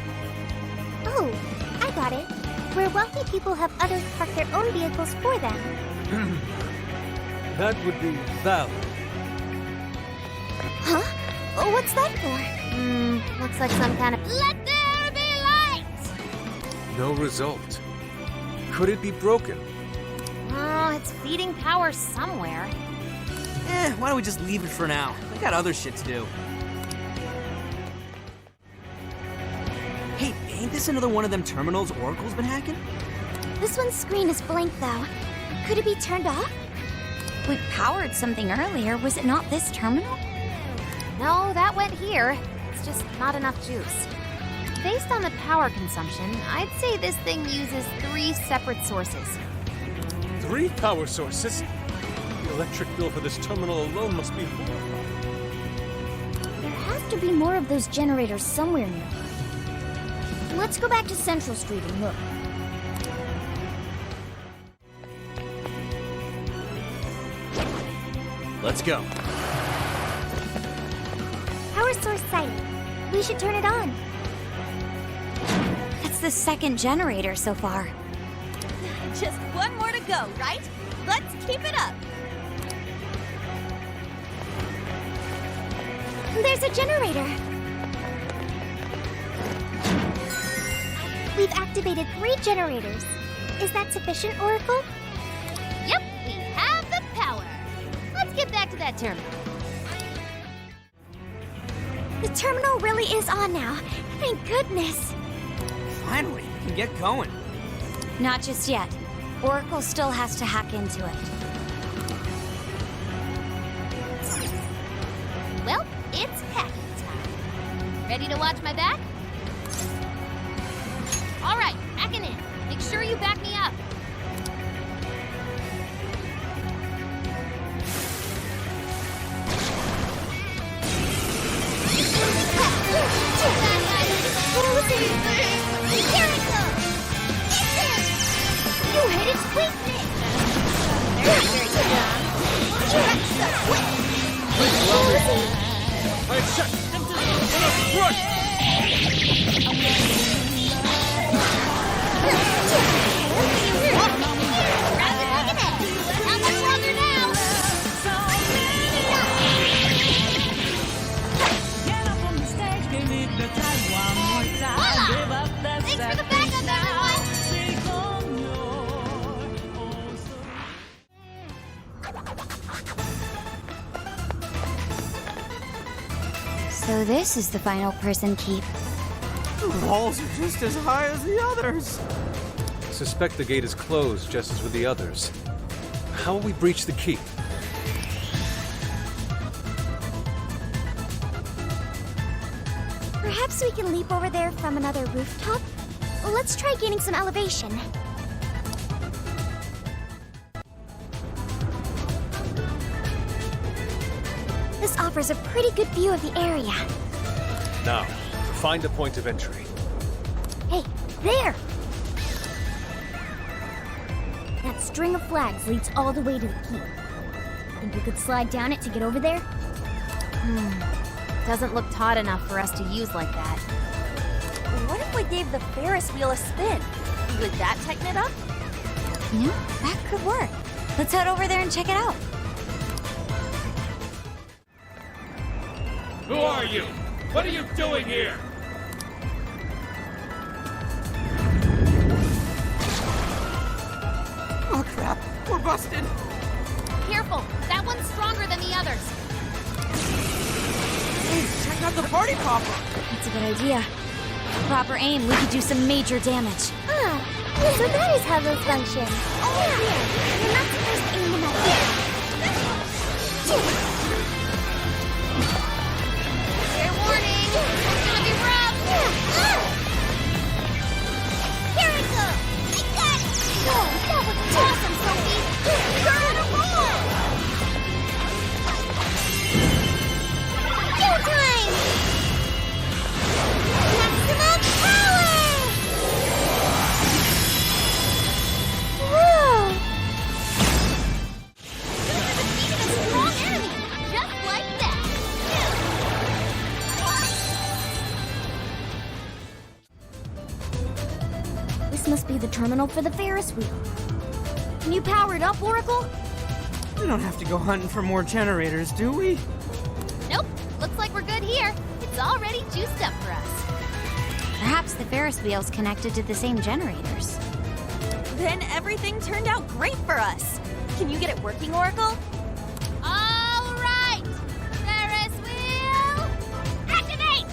Oh, I got it. Where wealthy people have others park their own vehicles for them. That would be valid. Huh? Oh, what's that for? Looks like some kind of... Let there be light! No result. Could it be broken? Oh, it's feeding power somewhere. Why don't we just leave it for now? We got other shit to do. Hey, ain't this another one of them terminals Oracle's been hacking? This one's screen is blank, though. Could it be turned off? We powered something earlier. Was it not this terminal? No, that went here. It's just not enough juice. Based on the power consumption, I'd say this thing uses 3 separate sources. 3 power sources? The electric bill for this terminal alone must be horrifying. There has to be more of those generators somewhere nearby. Let's go back to Central Street and look. Let's go. Power source sighted. We should turn it on. That's the second generator so far. Just one more to go, right? Let's keep it up. There's a generator. We've activated 3 generators. Is that sufficient, Oracle? Yep, we have the power. Let's get back to that terminal. The terminal really is on now. Thank goodness. Finally, we can get going. Not just yet. Oracle still has to hack into it. Well, it's hacking time. Ready to watch my back? All right, hacking in. Make sure you back me up. Here it goes! You hit its weakness! Very Thanks for the backup, everyone! So this is the final prison keep. The walls are just as high as the others. I suspect the gate is closed, just as with the others. How will we breach the keep? Perhaps we can leap over there from another rooftop? Let's try gaining some elevation. This offers a pretty good view of the area. Now, find a point of entry. Hey, there! That string of flags leads all the way to the keep. Think we could slide down it to get over there? Doesn't look taut enough for us to use like that. What if we gave the Ferris wheel a spin? Would that tighten it up? Yeah, that could work. Let's head over there and check it out. Who are you? What are you doing here? Oh crap, we're busted. Careful, that one's stronger than the others. Hey, check out the party popper. That's a good idea. With proper aim, we could do some major damage. Ah, so that is how those function. Oh, yeah. You're not supposed to aim them at there. Fair warning, it's gonna be rough. Here it goes. I got it. Whoa, that was awesome, Sophie. You're on a roll. Showtime. Maximum power. Whoa. Defeated a strong enemy, just like that. This must be the terminal for the Ferris wheel. Can you power it up, Oracle? We don't have to go hunting for more generators, do we? Nope, looks like we're good here. It's already juiced up for us. Perhaps the Ferris wheel's connected to the same generators. Then everything turned out great for us. Can you get it working, Oracle? All right, Ferris wheel, activate!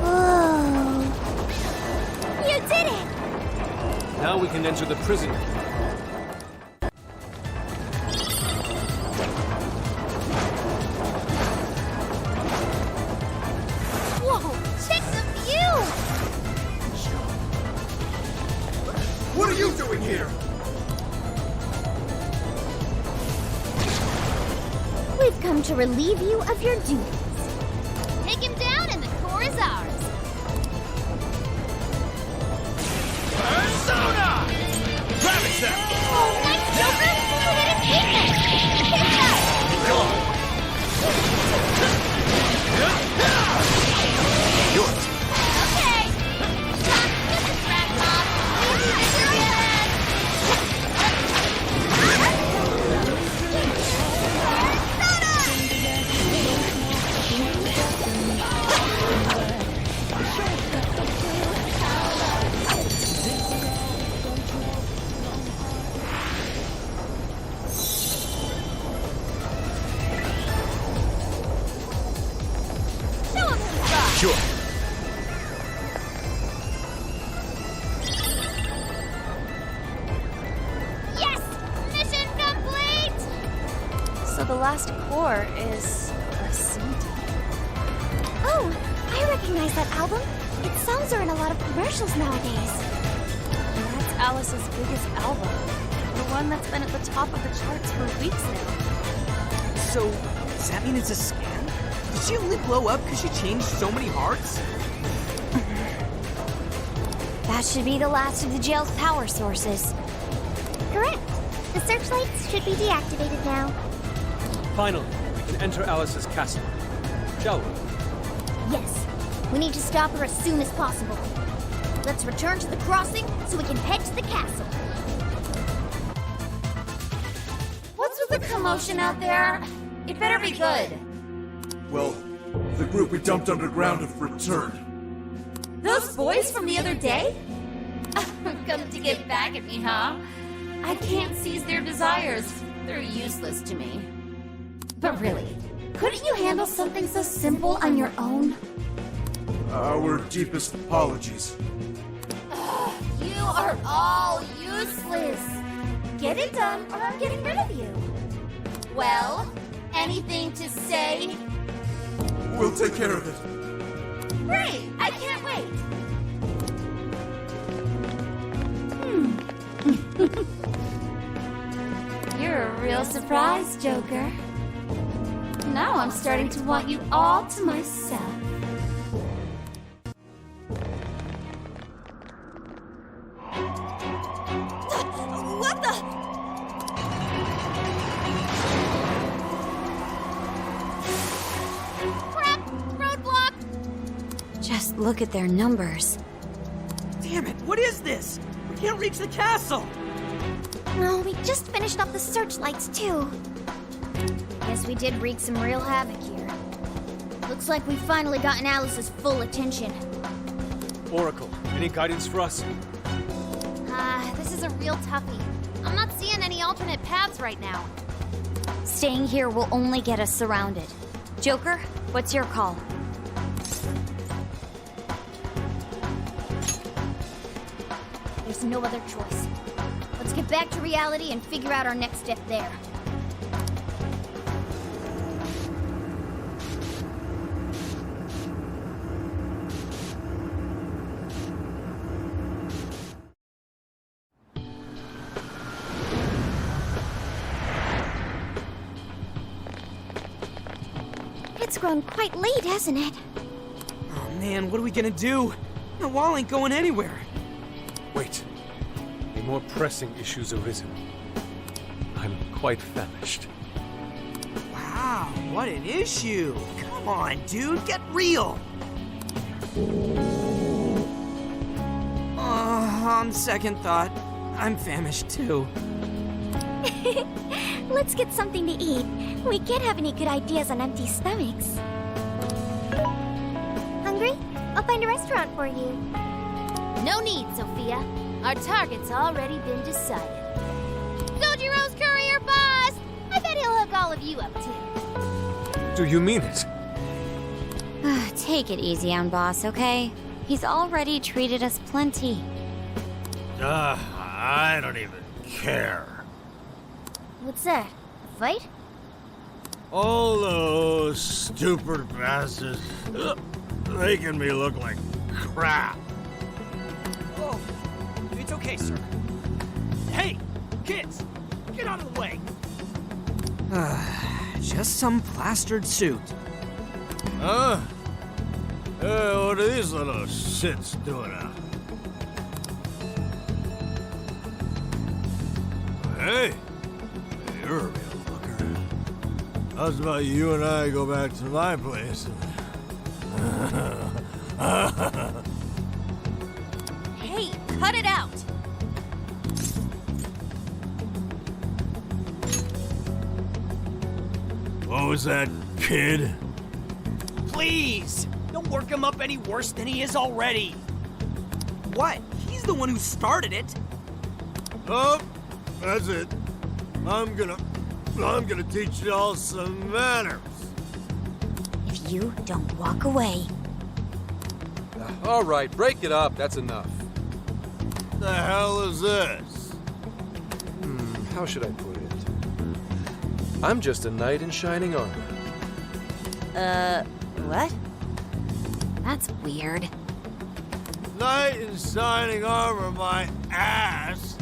Whoa. You did it! Now we can enter the prison. Whoa, check the view! What are you doing here? We've come to relieve you of your duties. Take him down and the core is ours. Persona! Rabbit Zap! Oh, nice, Joker! You hit its weakness! Keep it up! Yours. Okay. Stop this rat mob. Leave your head. So the last core is a CD. Oh, I recognize that album. Its songs are in a lot of commercials nowadays. That's Alice's biggest album. The one that's been at the top of the charts for weeks now. So, does that mean it's a scam? Did she only blow up because she changed so many hearts? That should be the last of the jail's power sources. Correct. The searchlights should be deactivated now. Finally, we can enter Alice's castle. Shall we? Yes. We need to stop her as soon as possible. Let's return to the crossing so we can head to the castle. What's with the commotion out there? It better be good. Well, the group we dumped underground have returned. Those boys from the other day? Come to get back at me, huh? I can't seize their desires. They're useless to me. But really, couldn't you handle something so simple on your own? Our deepest apologies. You are all useless. Get it done or I'm getting rid of you. Well, anything to say? We'll take care of it. Great! I can't wait! You're a real surprise, Joker. Now I'm starting to want you all to myself. What the? Crap! Roadblock! Just look at their numbers. Damn it, what is this? We can't reach the castle! No, we just finished up the searchlights, too. Guess we did wreak some real havoc here. Looks like we've finally gotten Alice's full attention. Oracle, any guidance for us? This is a real toughie. I'm not seeing any alternate paths right now. Staying here will only get us surrounded. Joker, what's your call? There's no other choice. Let's get back to reality and figure out our next step there. It's grown quite late, hasn't it? Oh man, what are we gonna do? The wall ain't going anywhere. Wait. A more pressing issue's arisen. I'm quite famished. Wow, what an issue! Come on, dude, get real! On second thought, I'm famished too. Let's get something to eat. We can't have any good ideas on empty stomachs. Hungry? I'll find a restaurant for you. No need, Sophia. Our target's already been decided. Sojiro's courier boss! I bet he'll hook all of you up too. Do you mean it? Take it easy on Boss, okay? He's already treated us plenty. I don't even care. What's that? A fight? All those stupid bastards making me look like crap. Oh, it's okay, sir. Hey, kids, get out of the way. Just some plastered suit. Huh? What are these little shits doing out? Hey, you're a real fucker. How's about you and I go back to my place? Hey, cut it out! What was that, kid? Please, don't work him up any worse than he is already. What? He's the one who started it. Oh, that's it. I'm gonna teach y'all some manners. If you don't walk away. All right, break it up. That's enough. The hell is this? How should I put it? I'm just a knight in shining armor. What? That's weird. Knight in shining armor, my ass.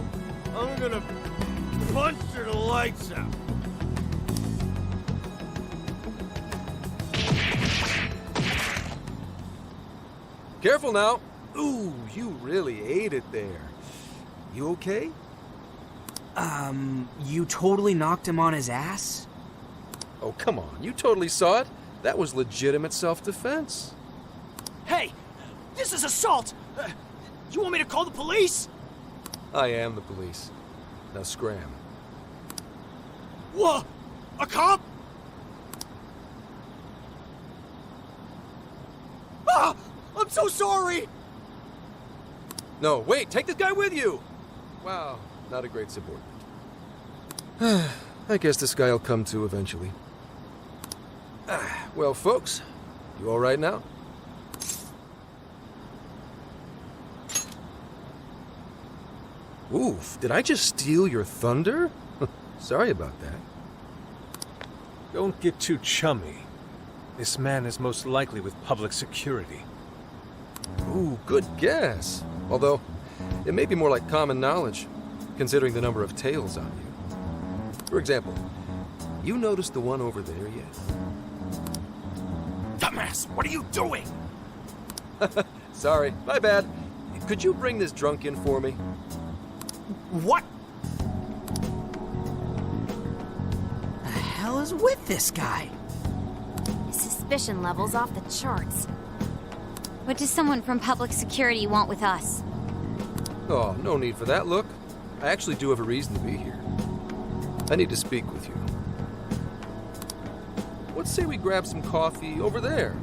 I'm gonna punch her the lights out. Careful now. Ooh, you really ate it there. You okay? You totally knocked him on his ass? Oh, come on. You totally saw it. That was legitimate self-defense. Hey! This is assault! You want me to call the police? I am the police. Now scram. What? A cop? Ah! I'm so sorry! No, wait, take this guy with you! Wow, not a great subordinate. I guess this guy'll come to eventually. Well, folks, you all right now? Oof, did I just steal your thunder? Sorry about that. Don't get too chummy. This man is most likely with public security. Ooh, good guess. Although, it may be more like common knowledge, considering the number of tails on you. For example, you noticed the one over there yet? Dumbass, what are you doing? Sorry, my bad. Could you bring this drunk in for me? What? The hell is with this guy? His suspicion level's off the charts. What does someone from public security want with us? Oh, no need for that look. I actually do have a reason to be here. I need to speak with you. Let's say we grab some coffee over there.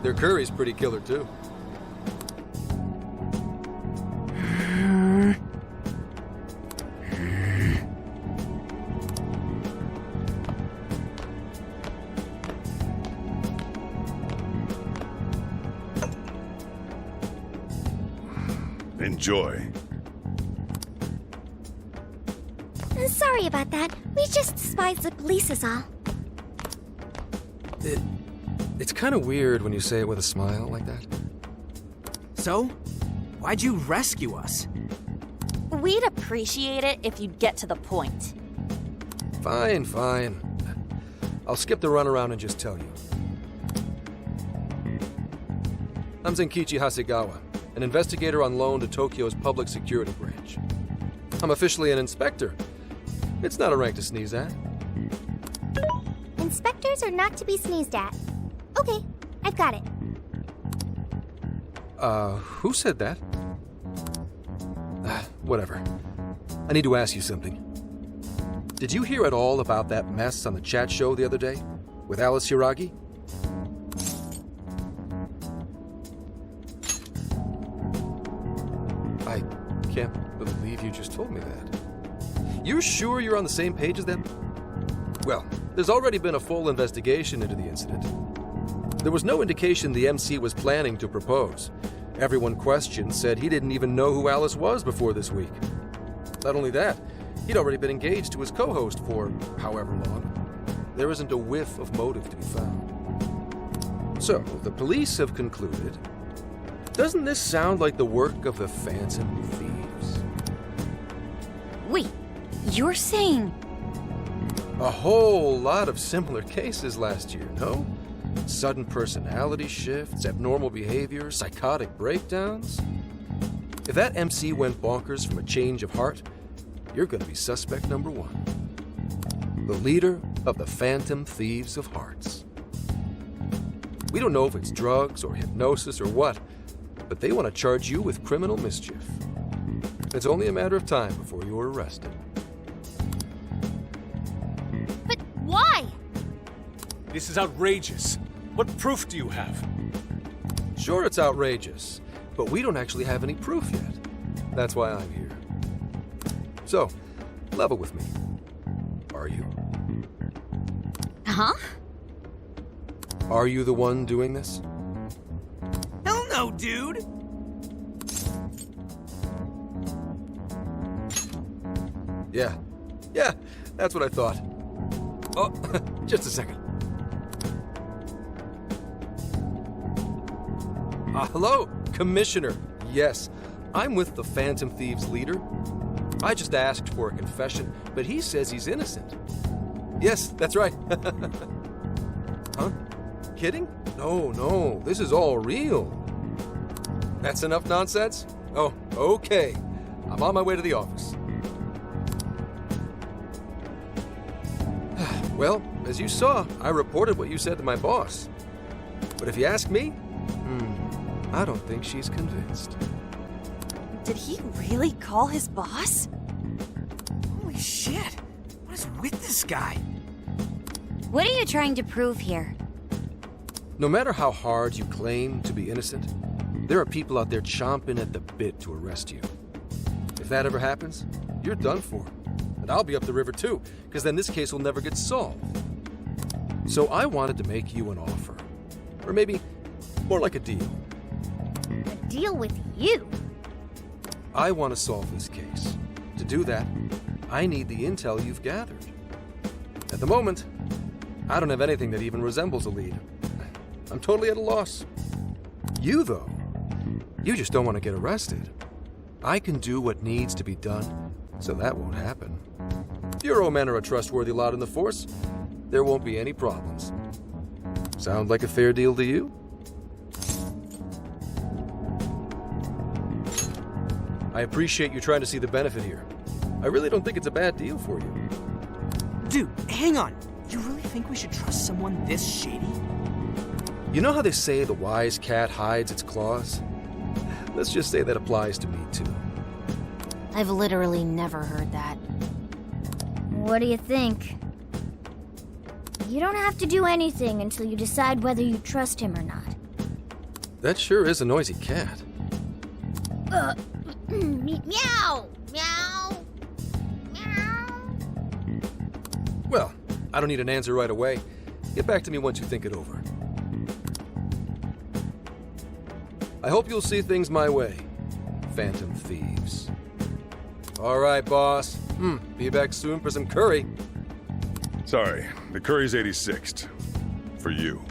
Their curry's pretty killer, too. Enjoy. Sorry about that. We just despised the police is all. It's kind of weird when you say it with a smile like that. So, why'd you rescue us? We'd appreciate it if you'd get to the point. Fine, fine. I'll skip the runaround and just tell you. I'm Zenkichi Hasegawa, an investigator on loan to Tokyo's public security branch. I'm officially an inspector. It's not a rank to sneeze at. Inspectors are not to be sneezed at. Okay, I've got it. Who said that? Whatever. I need to ask you something. Did you hear at all about that mess on the chat show the other day? With Alice Hiragi? I can't believe you just told me that. You're sure you're on the same page as them? Well, there's already been a full investigation into the incident. There was no indication the MC was planning to propose. Everyone questioned said he didn't even know who Alice was before this week. Not only that, he'd already been engaged to his co-host for however long. There isn't a whiff of motive to be found. So, the police have concluded. Doesn't this sound like the work of the Phantom Thieves? Wait, you're saying... A whole lot of similar cases last year, no? Sudden personality shifts, abnormal behavior, psychotic breakdowns. If that MC went bonkers from a change of heart, you're gonna be suspect number one. The leader of the Phantom Thieves of Hearts. We don't know if it's drugs or hypnosis or what, but they want to charge you with criminal mischief. It's only a matter of time before you're arrested. But why? This is outrageous. What proof do you have? Sure, it's outrageous, but we don't actually have any proof yet. That's why I'm here. So, level with me. Are you? Huh? Are you the one doing this? Hell no, dude! Yeah, that's what I thought. Oh, just a second. Hello, Commissioner. Yes, I'm with the Phantom Thieves leader. I just asked for a confession, but he says he's innocent. Yes, that's right. Huh? Kidding? No, this is all real. That's enough nonsense? Oh, okay. I'm on my way to the office. Well, as you saw, I reported what you said to my boss. But if you ask me, I don't think she's convinced. Did he really call his boss? Holy shit! What is with this guy? What are you trying to prove here? No matter how hard you claim to be innocent, there are people out there chomping at the bit to arrest you. If that ever happens, you're done for. And I'll be up the river too, because then this case will never get solved. So I wanted to make you an offer. Or maybe more like a deal. A deal with you? I want to solve this case. To do that, I need the intel you've gathered. At the moment, I don't have anything that even resembles a lead. I'm totally at a loss. You, though, you just don't want to get arrested. I can do what needs to be done, so that won't happen. Bureau men are a trustworthy lot in the force. There won't be any problems. Sound like a fair deal to you? I appreciate you trying to see the benefit here. I really don't think it's a bad deal for you. Dude, hang on. You really think we should trust someone this shady? You know how they say the wise cat hides its claws? Let's just say that applies to me, too. I've literally never heard that. What do you think? You don't have to do anything until you decide whether you trust him or not. That sure is a noisy cat. Meow! Meow! Meow! Well, I don't need an answer right away. Get back to me once you think it over. I hope you'll see things my way, Phantom Thieves. All right, boss. Be back soon for some curry. Sorry, the curry's 86th. For you.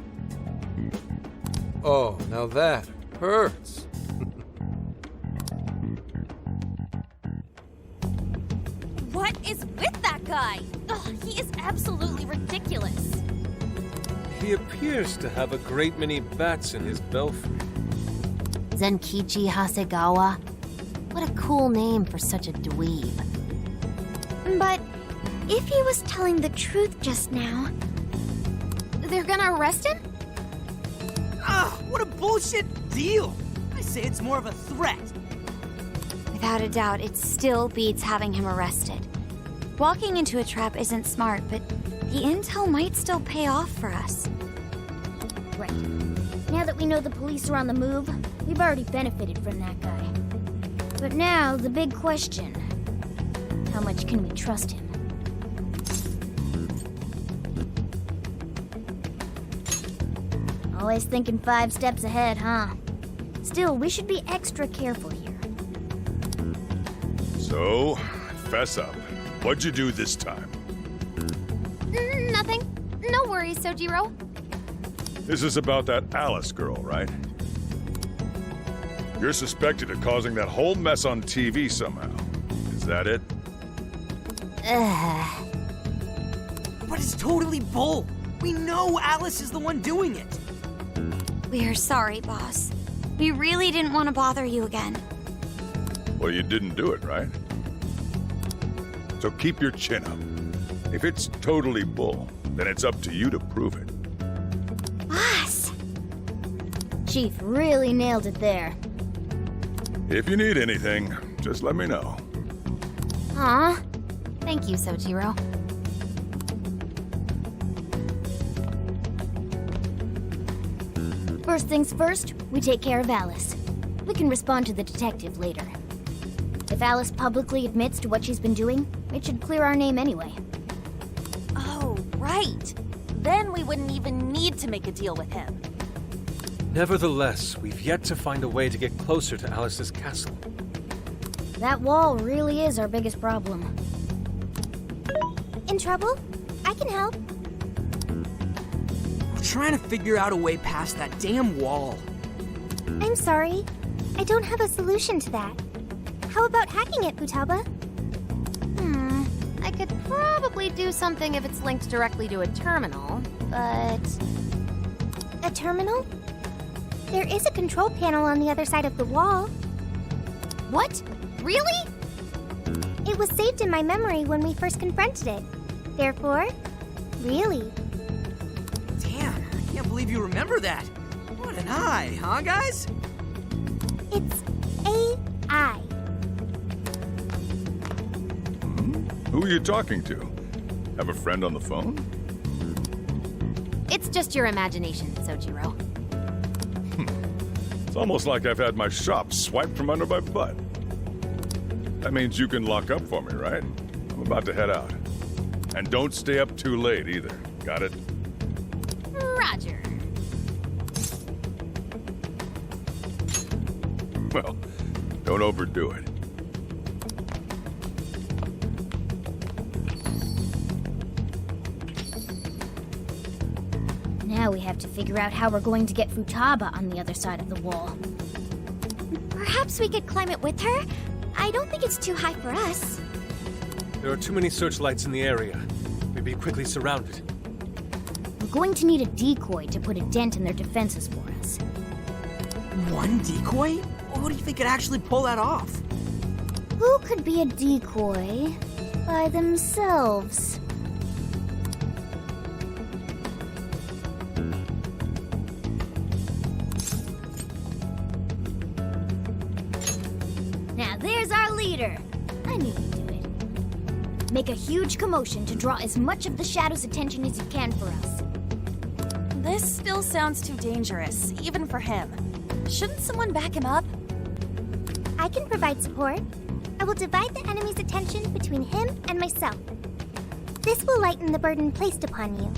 Oh, now that hurts. What is with that guy? Ugh, he is absolutely ridiculous. He appears to have a great many bats in his belfry. Zenkichi Hasegawa? What a cool name for such a dweeb. But if he was telling the truth just now... They're gonna arrest him? What a bullshit deal! I say it's more of a threat. Without a doubt, it still beats having him arrested. Walking into a trap isn't smart, but the intel might still pay off for us. Right. Now that we know the police are on the move, we've already benefited from that guy. But now, the big question. How much can we trust him? Always thinking 5 steps ahead, huh? Still, we should be extra careful here. So, fess up. What'd you do this time? Nothing. No worries, Sojiro. This is about that Alice girl, right? You're suspected of causing that whole mess on TV somehow. Is that it? But it's totally bull. We know Alice is the one doing it. We're sorry, boss. We really didn't want to bother you again. Well, you didn't do it, right? So keep your chin up. If it's totally bull, then it's up to you to prove it. Boss! Chief really nailed it there. If you need anything, just let me know. Aw. Thank you, Sojiro. First things first, we take care of Alice. We can respond to the detective later. If Alice publicly admits to what she's been doing, it should clear our name anyway. Oh, right. Then we wouldn't even need to make a deal with him. Nevertheless, we've yet to find a way to get closer to Alice's castle. That wall really is our biggest problem. In trouble? I can help. trying to figure out a way past that damn wall. I'm sorry. I don't have a solution to that. How about hacking it, Futaba? I could probably do something if it's linked directly to a terminal, but... A terminal? There is a control panel on the other side of the wall. What? Really? It was saved in my memory when we first confronted it. Therefore, really. Damn, I can't believe you remember that. What an eye, huh, guys? It's AI. Who are you talking to? Have a friend on the phone? It's just your imagination, Sojiro. It's almost like I've had my shop swiped from under my butt. That means you can lock up for me, right? I'm about to head out. And don't stay up too late either. Got it? Roger. Well, don't overdo it. Now we have to figure out how we're going to get Futaba on the other side of the wall. Perhaps we could climb it with her? I don't think it's too high for us. There are too many searchlights in the area. We'd be quickly surrounded. We're going to need a decoy to put a dent in their defenses for us. One decoy? Who do you think could actually pull that off? Who could be a decoy by themselves? Now there's our leader. I knew you'd do it. Make a huge commotion to draw as much of the Shadow's attention as you can for us. This still sounds too dangerous, even for him. Shouldn't someone back him up? I can provide support. I will divide the enemy's attention between him and myself. This will lighten the burden placed upon you.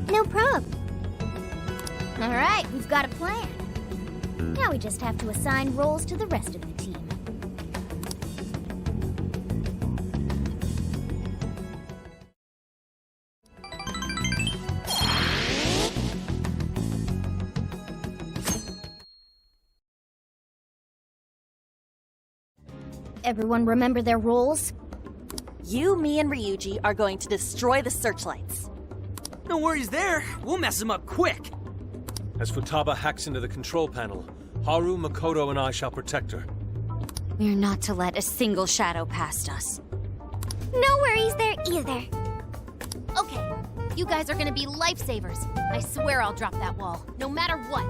No prob. All right, we've got a plan. Now we just have to assign roles to the rest of the team. Everyone remember their roles? You, me, and Ryuji are going to destroy the searchlights. No worries there. We'll mess him up quick. As Futaba hacks into the control panel, Haru, Makoto, and I shall protect her. We're not to let a single shadow past us. No worries there either. Okay, you guys are gonna be lifesavers. I swear I'll drop that wall, no matter what.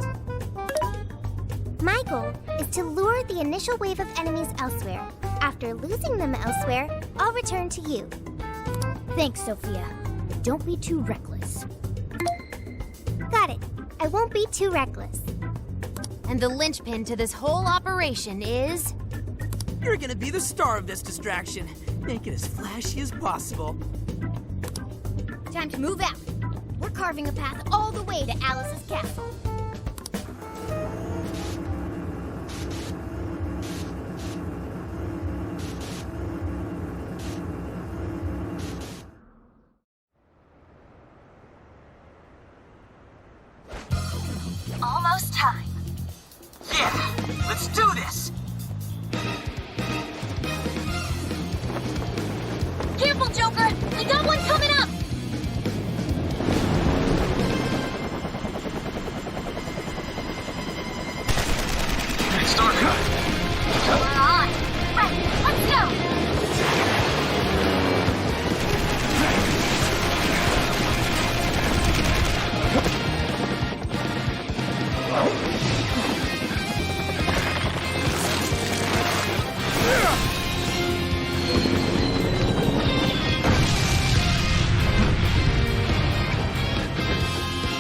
My goal is to lure the initial wave of enemies elsewhere. After losing them elsewhere, I'll return to you. Thanks, Sophia. But don't be too reckless. Got it. I won't be too reckless. And the linchpin to this whole operation is... You're gonna be the star of this distraction. Make it as flashy as possible. Time to move out. We're carving a path all the way to Alice's castle. Almost time. Yeah, let's do this. Careful, Joker! We got one coming up! It's dark. We're on! Right, let's go!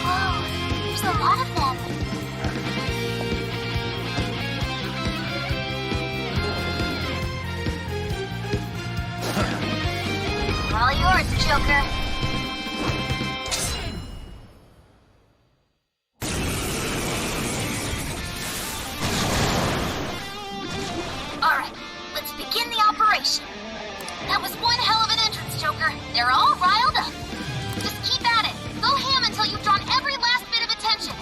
Whoa, there's a lot of them. All yours, Joker. All right, let's begin the operation. That was one hell of an entrance, Joker. Joker. They're all riled up. Just keep at it. Go ham until you've drawn every last bit of attention.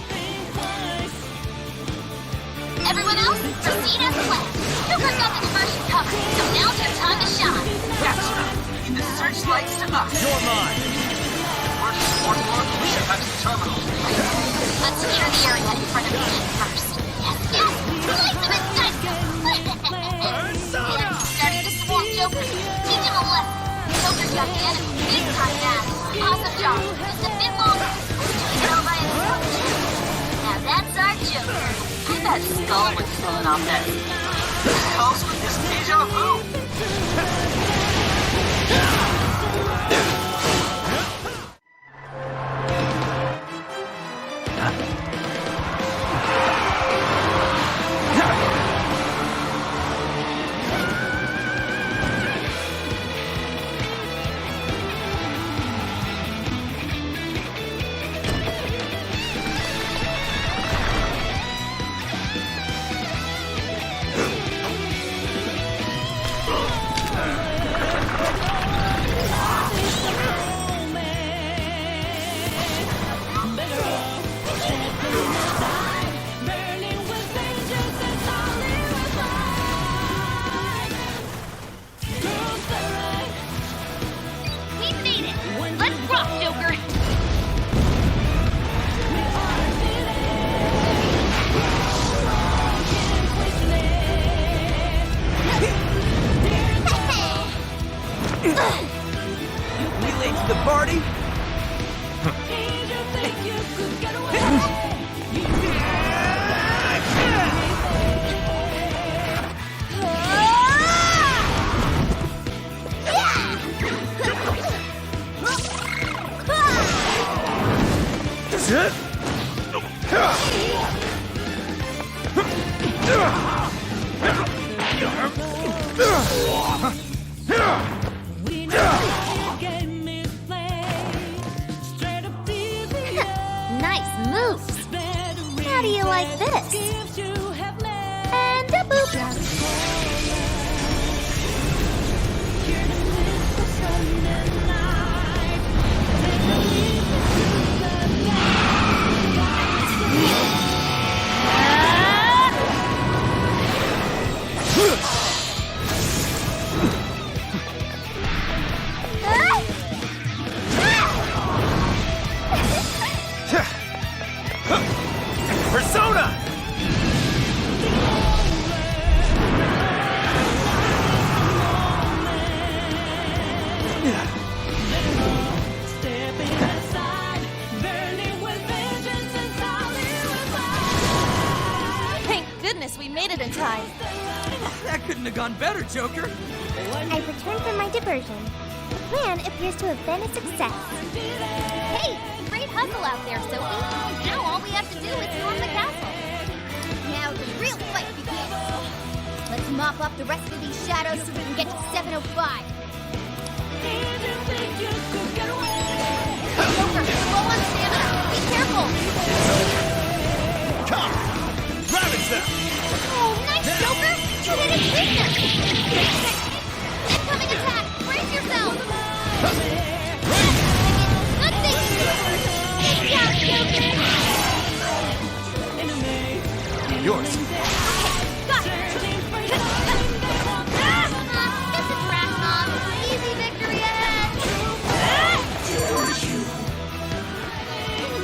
Everyone else, proceed as planned. Joker's got the diversion covered, so now's your time to shine. That's right. Leave the searchlights to us. You're mine. First support floor, we should have some terminals. Let's secure the area in front of the gate first. Yes, yes! Slice them and dice them! It's starting to swarm Joker. Teach him a lesson. Joker's got the enemy big time now. Awesome job. Just a bit longer. Doing it all by himself. Now that's our Joker. I bet Skull was pulling off that. Helps with this deja vu. Nice moves. How do you like this? And a boop. Persona! Thank goodness we made it in time. That couldn't have gone better, Joker. I've returned from my diversion. The plan appears to have been a success. Hey, great hustle out there, Sophie. Now all we have to do is storm the castle. Now the real fight begins. Let's mop up the rest of these shadows so we can get to 705. Joker, low on stamina. Be careful. Come! Ravage them! Oh, nice, Joker! You hit his weakness! Incoming attack! Brace yourself! Good thing! Good job, Joker! Yours. Got it! This is Rack Mom. Easy victory ahead!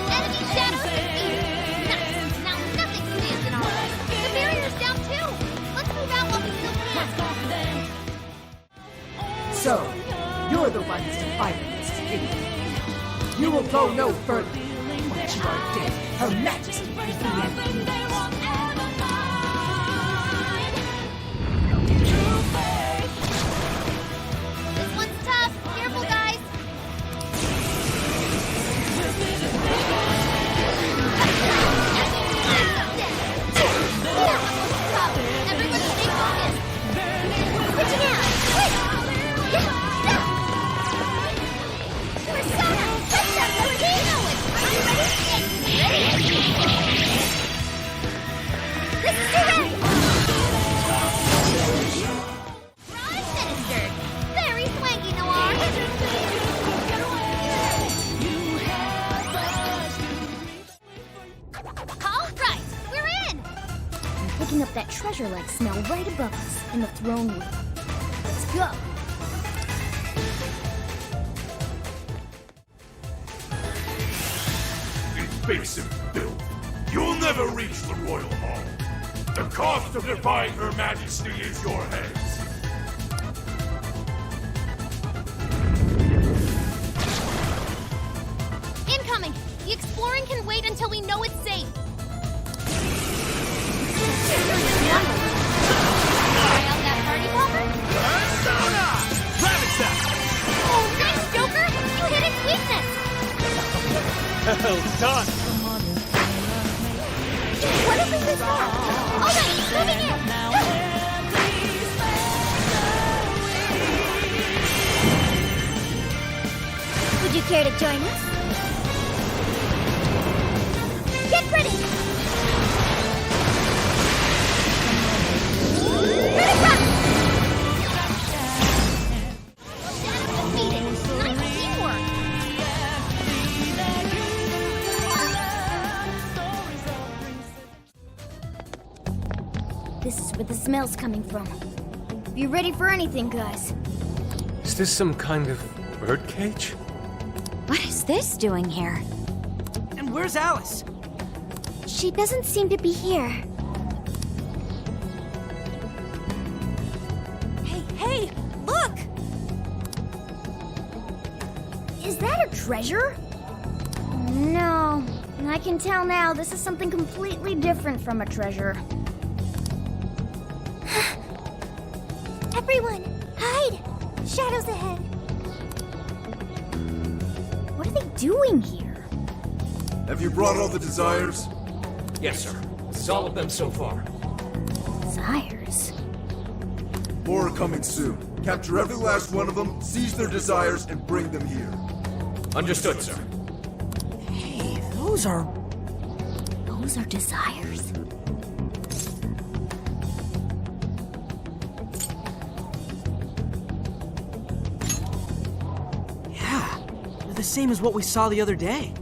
Enemy shadows defeated! Nice! Now nothing stands in our way. The barrier's down too! Let's move out while we still can! So, you're the ones to fight this thing. You will go no further. Once you are dead, Her Majesty is the end. This one's tough. Careful, guys. Everybody stay focused. Switching out. Quick. Persona, touch that volcano. Are you ready? Ready? picking up that treasure-like smell right above us in the throne room. Let's go! Base and filth. You'll never reach the royal hall. The cost of defying Her Majesty is your heads. Incoming! The exploring can wait until we know it's safe. Try out that party popper? Persona! Rabbit that! Oh, nice, Joker! You hit its weakness! Well done! What if we move on? All right, moving in! Would you care to join us? Get ready! Critical! Defeated! Nice teamwork! This is where the smell's coming from. Be ready for anything, guys. Is this some kind of birdcage? What is this doing here? And where's Alice? She doesn't seem to be here. Hey, look! Is that a treasure? No. I can tell now this is something completely different from a treasure. Everyone, hide! Shadows ahead. What are they doing here? Have you brought all the desires? Yes, sir. This is all of them so far. Desires? More are coming soon. Capture every last one of them, seize their desires, and bring them here. Understood, sir. Hey, those are desires. Yeah, they're the same as what we saw the other day.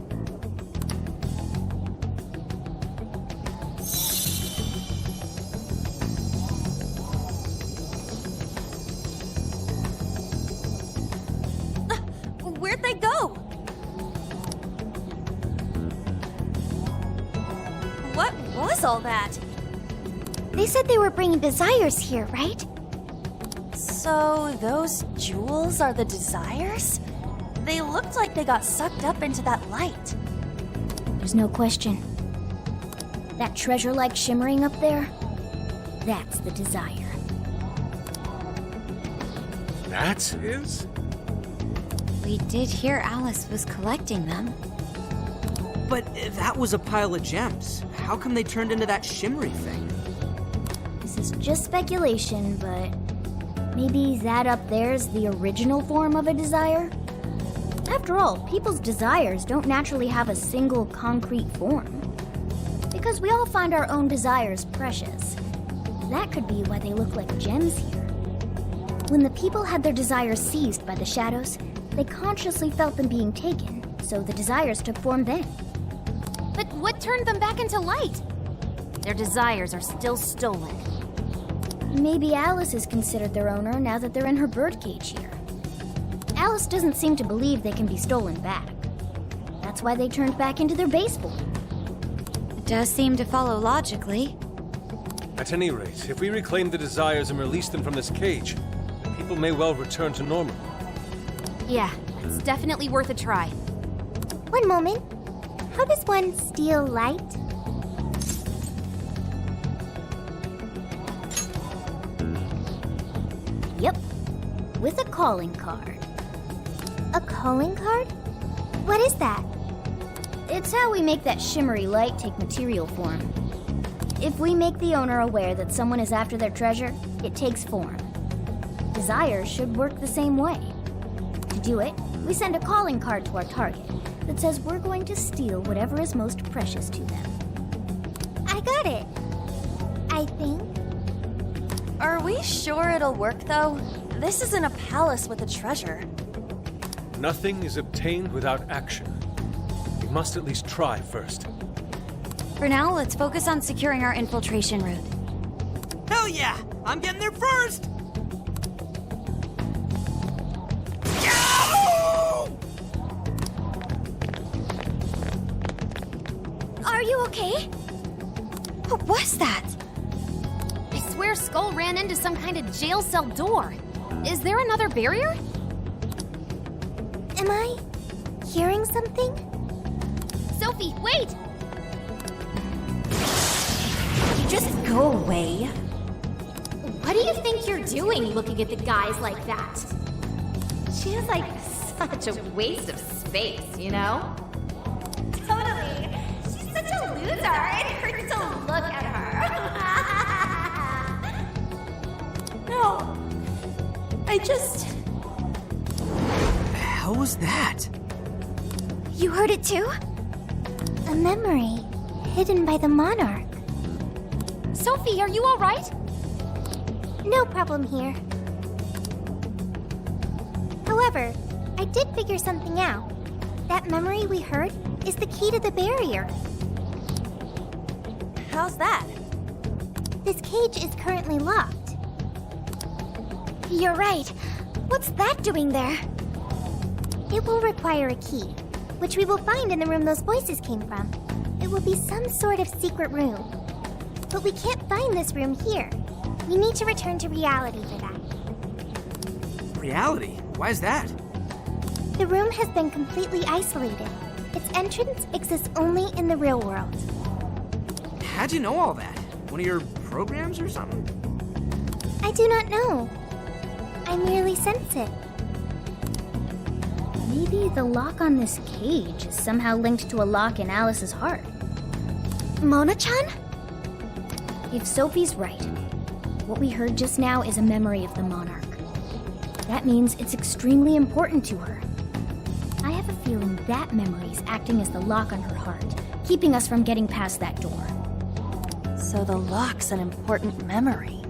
Where'd they go? What was all that? They said they were bringing desires here, right? So those jewels are the desires? They looked like they got sucked up into that light. There's no question. That treasure-like shimmering up there, that's the desire. That's his? We did hear Alice was collecting them. But that was a pile of gems. How come they turned into that shimmery thing? This is just speculation, but maybe that up there's the original form of a desire? After all, people's desires don't naturally have a single concrete form. Because we all find our own desires precious. That could be why they look like gems here. When the people had their desires seized by the shadows, they consciously felt them being taken, so the desires took form then. But what turned them back into light? Their desires are still stolen. Maybe Alice is considered their owner now that they're in her birdcage here. Alice doesn't seem to believe they can be stolen back. That's why they turned back into their base form. It does seem to follow logically. At any rate, if we reclaim the desires and release them from this cage, the people may well return to normal. Yeah, it's definitely worth a try. One moment. How does one steal light? Yep, with a calling card. A calling card? What is that? It's how we make that shimmery light take material form. If we make the owner aware that someone is after their treasure, it takes form. Desires should work the same way. To do it, we send a calling card to our target that says we're going to steal whatever is most precious to them. I got it. I think. Are we sure it'll work, though? This isn't a palace with a treasure. Nothing is obtained without action. We must at least try first. For now, let's focus on securing our infiltration route. Hell yeah! I'm getting there first! Are you okay? What was that? I swear Skull ran into some kind of jail cell door. Is there another barrier? Am I hearing something? Sophie, wait! You just go away. What do you think you're doing looking at the guys like that? She's like such a waste of space, you know? Totally. She's such a loser. It hurts to look at her. No. I just... The hell was that? You heard it too? A memory hidden by the monarch. Sophie, are you all right? No problem here. However, I did figure something out. That memory we heard is the key to the barrier. How's that? This cage is currently locked. You're right. What's that doing there? It will require a key, which we will find in the room those voices came from. It will be some sort of secret room. But we can't find this room here. We need to return to reality for that. Reality? Why is that? The room has been completely isolated. Its entrance exists only in the real world. How'd you know all that? One of your programs or something? I do not know. I merely sense it. Maybe the lock on this cage is somehow linked to a lock in Alice's heart. Mona-chan? If Sophie's right, what we heard just now is a memory of the monarch. That means it's extremely important to her. I have a feeling that memory is acting as the lock on her heart, keeping us from getting past that door. So the lock's an important memory.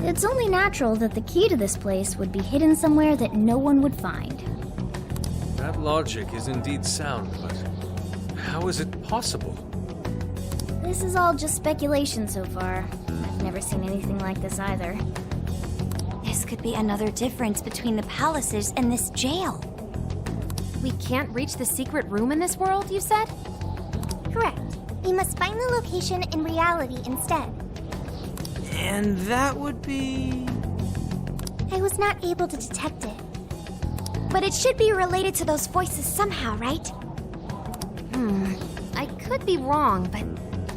It's only natural that the key to this place would be hidden somewhere that no one would find. That logic is indeed sound, but how is it possible? This is all just speculation so far. I've never seen anything like this either. This could be another difference between the palaces and this jail. We can't reach the secret room in this world, you said? Correct. We must find the location in reality instead. And that would be... I was not able to detect it. But it should be related to those voices somehow, right? I could be wrong, but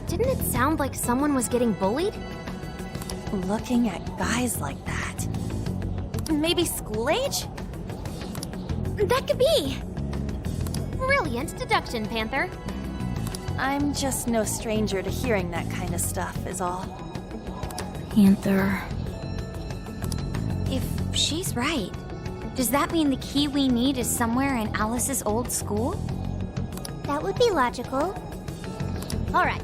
didn't it sound like someone was getting bullied? Looking at guys like that. Maybe school age? That could be. Brilliant deduction, Panther. I'm just no stranger to hearing that kind of stuff, is all. Panther. If she's right, does that mean the key we need is somewhere in Alice's old school? That would be logical. Alright,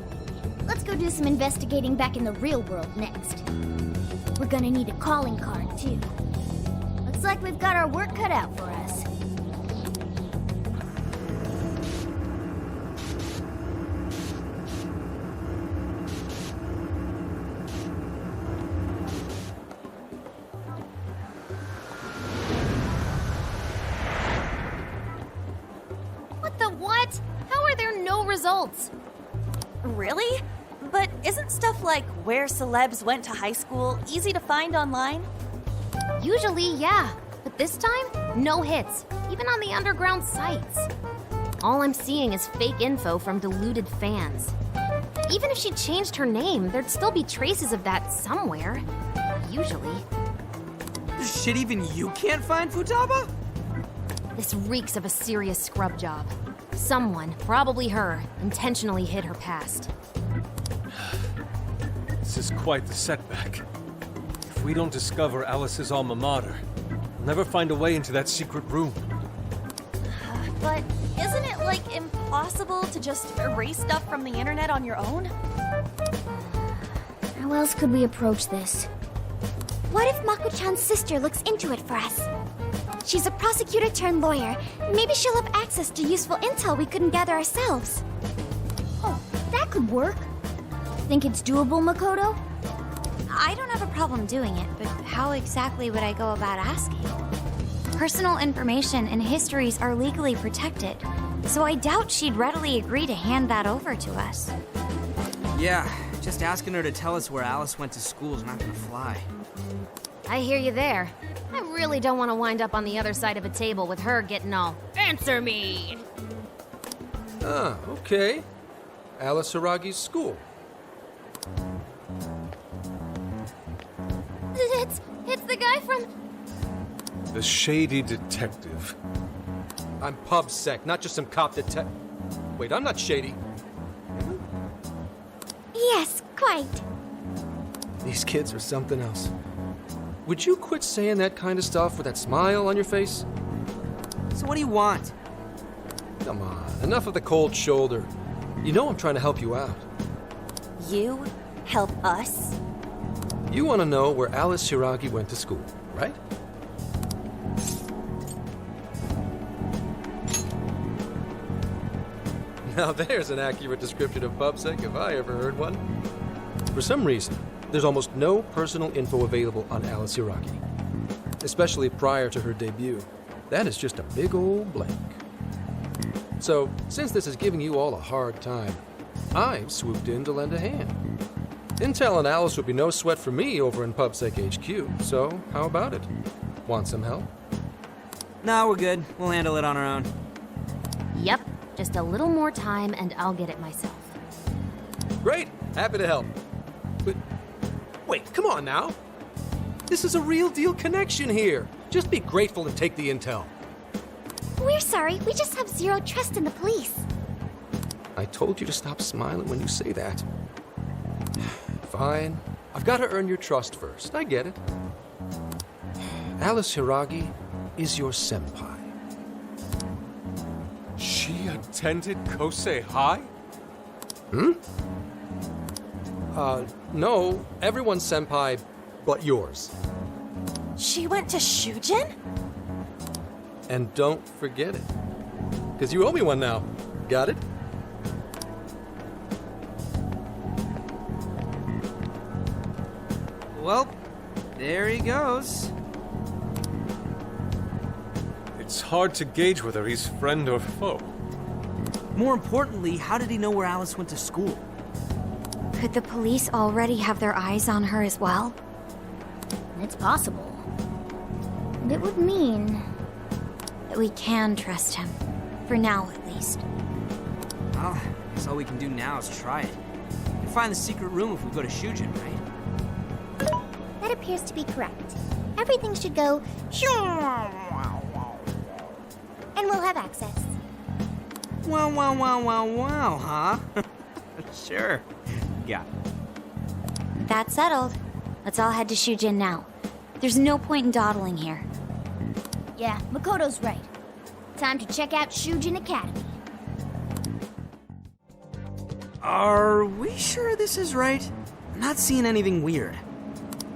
let's go do some investigating back in the real world next. We're gonna need a calling card, too. Looks like we've got our work cut out for us. What the what? How are there no results? Really? But isn't stuff like where celebs went to high school easy to find online? Usually, yeah. But this time, no hits, even on the underground sites. All I'm seeing is fake info from deluded fans. Even if she changed her name, there'd still be traces of that somewhere. Usually. Shit, even you can't find Futaba? This reeks of a serious scrub job. Someone, probably her, intentionally hid her past. This is quite the setback. If we don't discover Alice's alma mater, we'll never find a way into that secret room. But isn't it, like, impossible to just erase stuff from the internet on your own? How else could we approach this? What if Mako-chan's sister looks into it for us? She's a prosecutor turned lawyer. Maybe she'll have access to useful intel we couldn't gather ourselves. Oh, that could work. Think it's doable, Makoto? I don't have a problem doing it, but how exactly would I go about asking? Personal information and histories are legally protected, so I doubt she'd readily agree to hand that over to us. Yeah, just asking her to tell us where Alice went to school is not gonna fly. I hear you there. I really don't want to wind up on the other side of a table with her getting all, "Answer me!" Ah, okay. Alice Hiragi's school. It's the guy from... The shady detective. I'm PubSec, not just some cop detective. Wait, I'm not shady. Yes, quite. These kids are something else. Would you quit saying that kind of stuff with that smile on your face? So what do you want? Come on, enough of the cold shoulder. You know I'm trying to help you out. You help us? You want to know where Alice Hiragi went to school, right? Now there's an accurate description of PubSec if I ever heard one. For some reason, there's almost no personal info available on Alice Hiragi, especially prior to her debut. That is just a big old blank. So, since this is giving you all a hard time, I've swooped in to lend a hand. Intel and Alice would be no sweat for me over in PubSec HQ, so how about it? Want some help? No, we're good. We'll handle it on our own. Yep, just a little more time and I'll get it myself. Great, happy to help. But wait, come on now. This is a real deal connection here. Just be grateful and take the intel. We're sorry, we just have zero trust in the police. I told you to stop smiling when you say that. Fine. I've got to earn your trust first. I get it. Alice Hiragi is your senpai. She attended Kosei High? No. Everyone's senpai but yours. She went to Shujin? And don't forget it. Because you owe me one now. Got it? Well, there he goes. It's hard to gauge whether he's friend or foe. More importantly, how did he know where Alice went to school? Could the police already have their eyes on her as well? It's possible. And it would mean that we can trust him. For now, at least. Well, I guess all we can do now is try it. We can find the secret room if we go to Shujin, right? That appears to be correct. Everything should go and we'll have access. Wow, huh? Sure. Got it. That's settled. Let's all head to Shujin now. There's no point in dawdling here. Yeah, Makoto's right. Time to check out Shujin Academy. Are we sure this is right? I'm not seeing anything weird.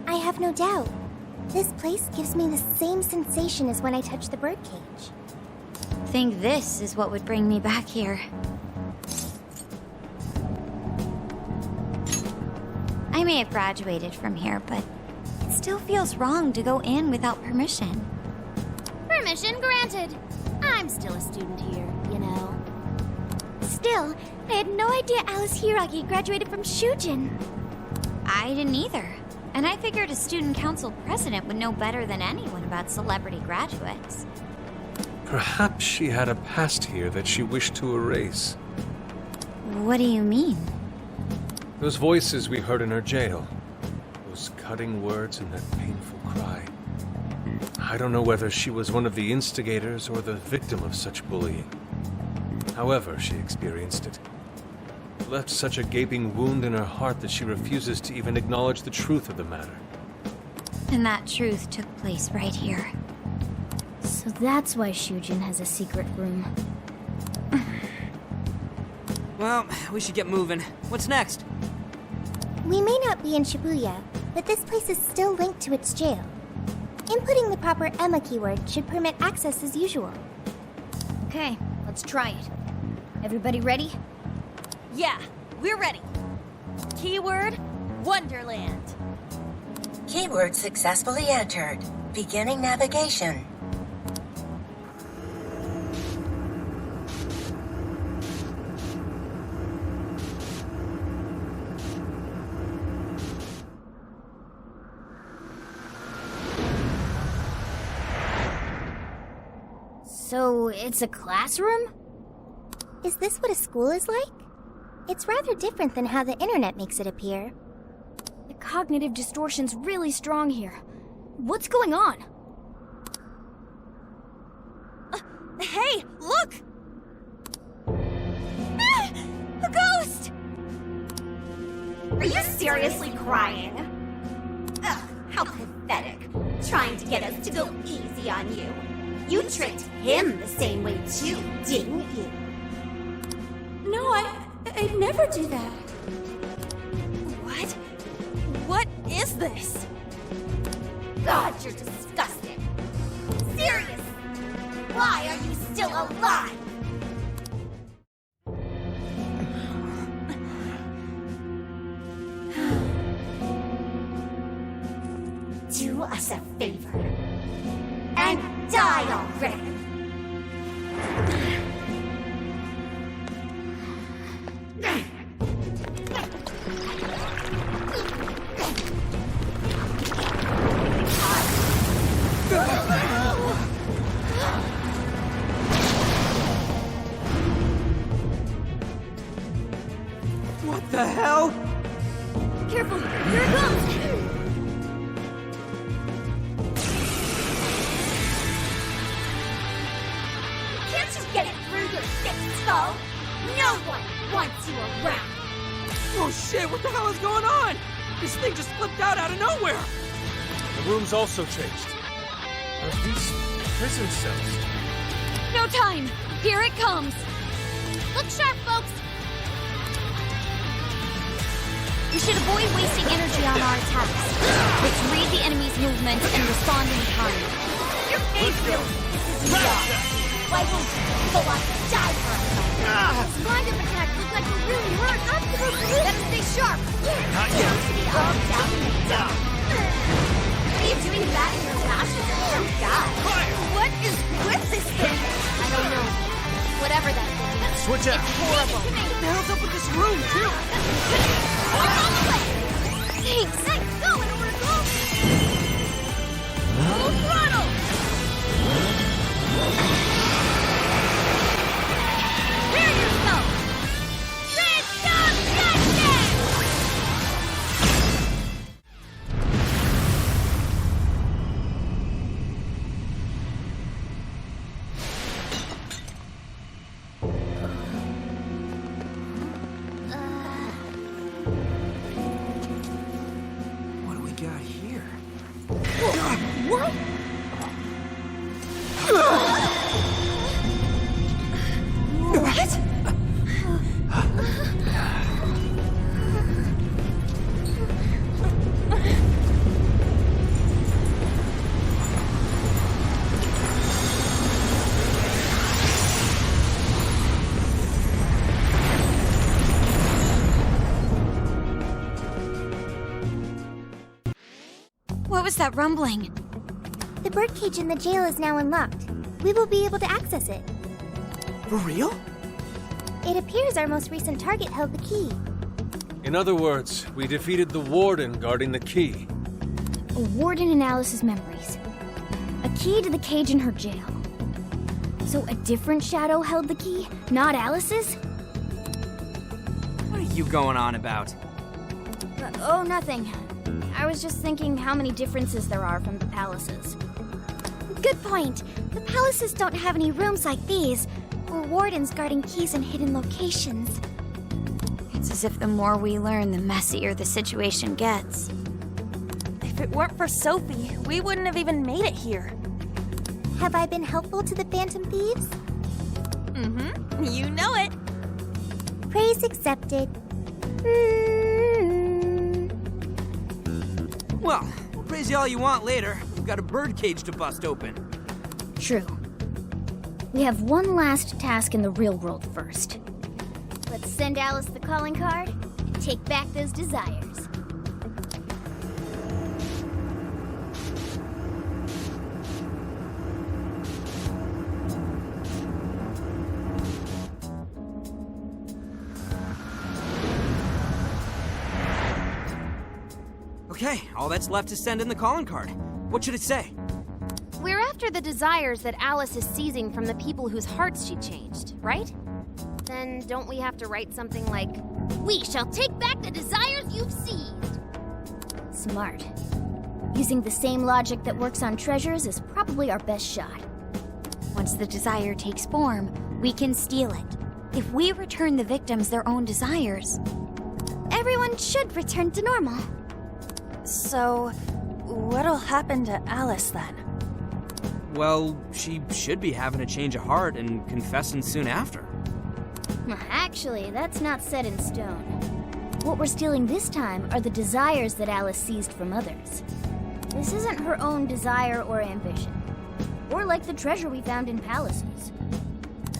I have no doubt. This place gives me the same sensation as when I touched the birdcage. Think this is what would bring me back here. I may have graduated from here, but it still feels wrong to go in without permission. Permission granted. I'm still a student here, you know. Still, I had no idea Alice Hiragi graduated from Shujin. I didn't either. And I figured a student council president would know better than anyone about celebrity graduates. Perhaps she had a past here that she wished to erase. What do you mean? Those voices we heard in her jail. Those cutting words and that painful cry. I don't know whether she was one of the instigators or the victim of such bullying. However she experienced it. It left such a gaping wound in her heart that she refuses to even acknowledge the truth of the matter. And that truth took place right here. So that's why Shujin has a secret room. Well, we should get moving. What's next? We may not be in Shibuya, but this place is still linked to its jail. Inputting the proper Emma keyword should permit access as usual. Okay, let's try it. Everybody ready? Yeah, we're ready. Keyword, Wonderland. Keyword successfully entered. Beginning navigation. So, it's a classroom? Is this what a school is like? It's rather different than how the internet makes it appear. The cognitive distortion's really strong here. What's going on? Hey, look! Ah, a ghost! Are you seriously crying? Ugh, how pathetic. Trying to get us to go easy on you. You tricked him the same way too, didn't you? No, I'd never do that. What? What is this? God, you're disgusting. Serious. Why are you still alive? Do us a favor and die already. What the hell? Careful, here it comes! Can't you get it through your thick skull? No one wants you around. Oh shit, what the hell is going on? This thing just flipped out of nowhere! The room's also changed. Are these prison cells? No time! Here it comes! Look sharp, folks! We should avoid wasting energy on our attacks. Let's read the enemy's movements and respond in time. Your face knows this is yours. Why won't you go on to die for us? This kind of attack looked like it really hurt. Better stay sharp. Not yet. All down in the dump. What are you doing that in your lashes? Oh God. What is with this thing? I don't know. Whatever that is. Switch out. Horrible. What the hell's up with this room, too? Thanks! Let's go in order to go! Full throttle! Prepare yourself! What do we got here? What? What? What was that rumbling? The birdcage in the jail is now unlocked. We will be able to access it. For real? It appears our most recent target held the key. In other words, we defeated the warden guarding the key. A warden in Alice's memories. A key to the cage in her jail. So a different shadow held the key, not Alice's? What are you going on about? Oh, nothing. I was just thinking how many differences there are from the palaces. Good point. The palaces don't have any rooms like these, or wardens guarding keys in hidden locations. It's as if the more we learn, the messier the situation gets. If it weren't for Sophie, we wouldn't have even made it here. Have I been helpful to the Phantom Thieves? Mm-hmm. You know it. Praise accepted. Well, we'll praise you all you want later. We've got a birdcage to bust open. True. We have one last task in the real world first. Let's send Alice the calling card and take back those desires. Okay, all that's left is send in the calling card. What should it say? We're after the desires that Alice is seizing from the people whose hearts she changed, right? Then don't we have to write something like, "We shall take back the desires you've seized"? Smart. Using the same logic that works on treasures is probably our best shot. Once the desire takes form, we can steal it. If we return the victims their own desires, everyone should return to normal. So, what'll happen to Alice then? Well, she should be having a change of heart and confessing soon after. Actually, that's not set in stone. What we're stealing this time are the desires that Alice seized from others. This isn't her own desire or ambition. Or like the treasure we found in palaces.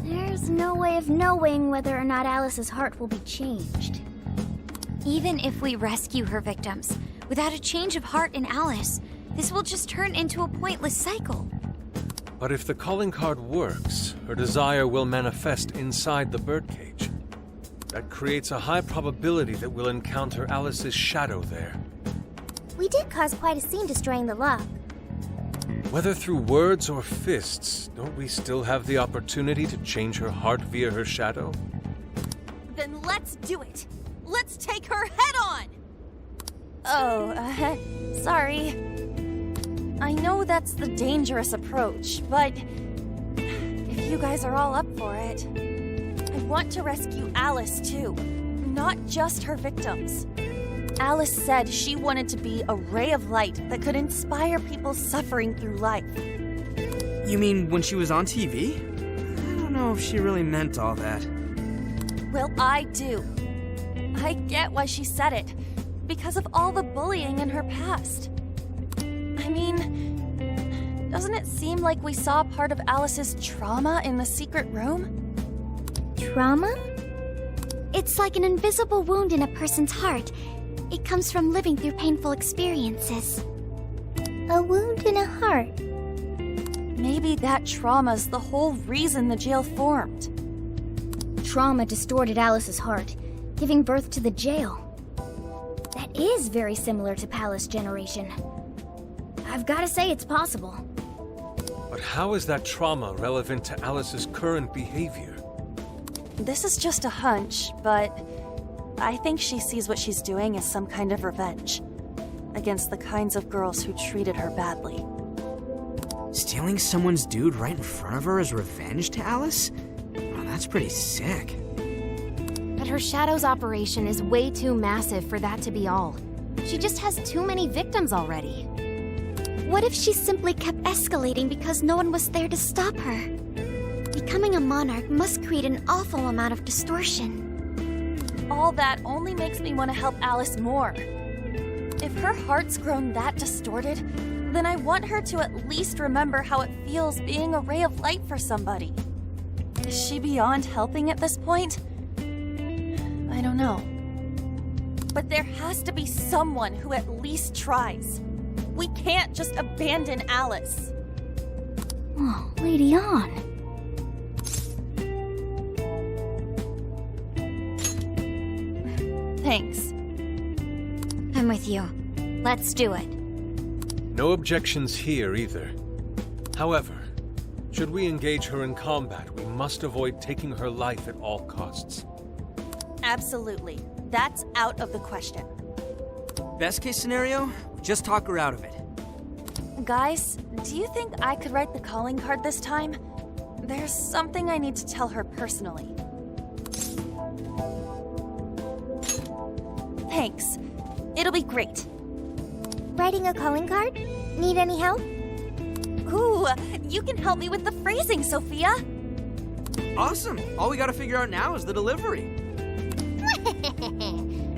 There's no way of knowing whether or not Alice's heart will be changed. even if we rescue her victims, without a change of heart in Alice, this will just turn into a pointless cycle. But if the calling card works, her desire will manifest inside the birdcage. That creates a high probability that we'll encounter Alice's shadow there. We did cause quite a scene destroying the lock. Whether through words or fists, don't we still have the opportunity to change her heart via her shadow? Then let's do it! Let's take her head on! Oh, sorry. I know that's the dangerous approach, but if you guys are all up for it, I want to rescue Alice too, not just her victims. Alice said she wanted to be a ray of light that could inspire people suffering through life. You mean when she was on TV? I don't know if she really meant all that. Well, I do. I get why she said it, because of all the bullying in her past. I mean, doesn't it seem like we saw part of Alice's trauma in the secret room? Trauma? It's like an invisible wound in a person's heart. It comes from living through painful experiences. A wound in a heart. Maybe that trauma's the whole reason the jail formed. Trauma distorted Alice's heart, giving birth to the jail. That is very similar to Palace Generation. I've got to say it's possible. But how is that trauma relevant to Alice's current behavior? This is just a hunch, but I think she sees what she's doing as some kind of revenge against the kinds of girls who treated her badly. Stealing someone's dude right in front of her as revenge to Alice? Oh, that's pretty sick. But her Shadow's operation is way too massive for that to be all. She just has too many victims already. What if she simply kept escalating because no one was there to stop her? Becoming a monarch must create an awful amount of distortion. All that only makes me want to help Alice more. If her heart's grown that distorted, then I want her to at least remember how it feels being a ray of light for somebody. Is she beyond helping at this point? I don't know. But there has to be someone who at least tries. We can't just abandon Alice. Oh, Lady On. Thanks. I'm with you. Let's do it. No objections here either. However, should we engage her in combat, we must avoid taking her life at all costs. Absolutely. That's out of the question. Best case scenario, just talk her out of it. Guys, do you think I could write the calling card this time? There's something I need to tell her personally. Thanks. It'll be great. Writing a calling card? Need any help? Ooh, you can help me with the phrasing, Sophia. Awesome. All we gotta figure out now is the delivery.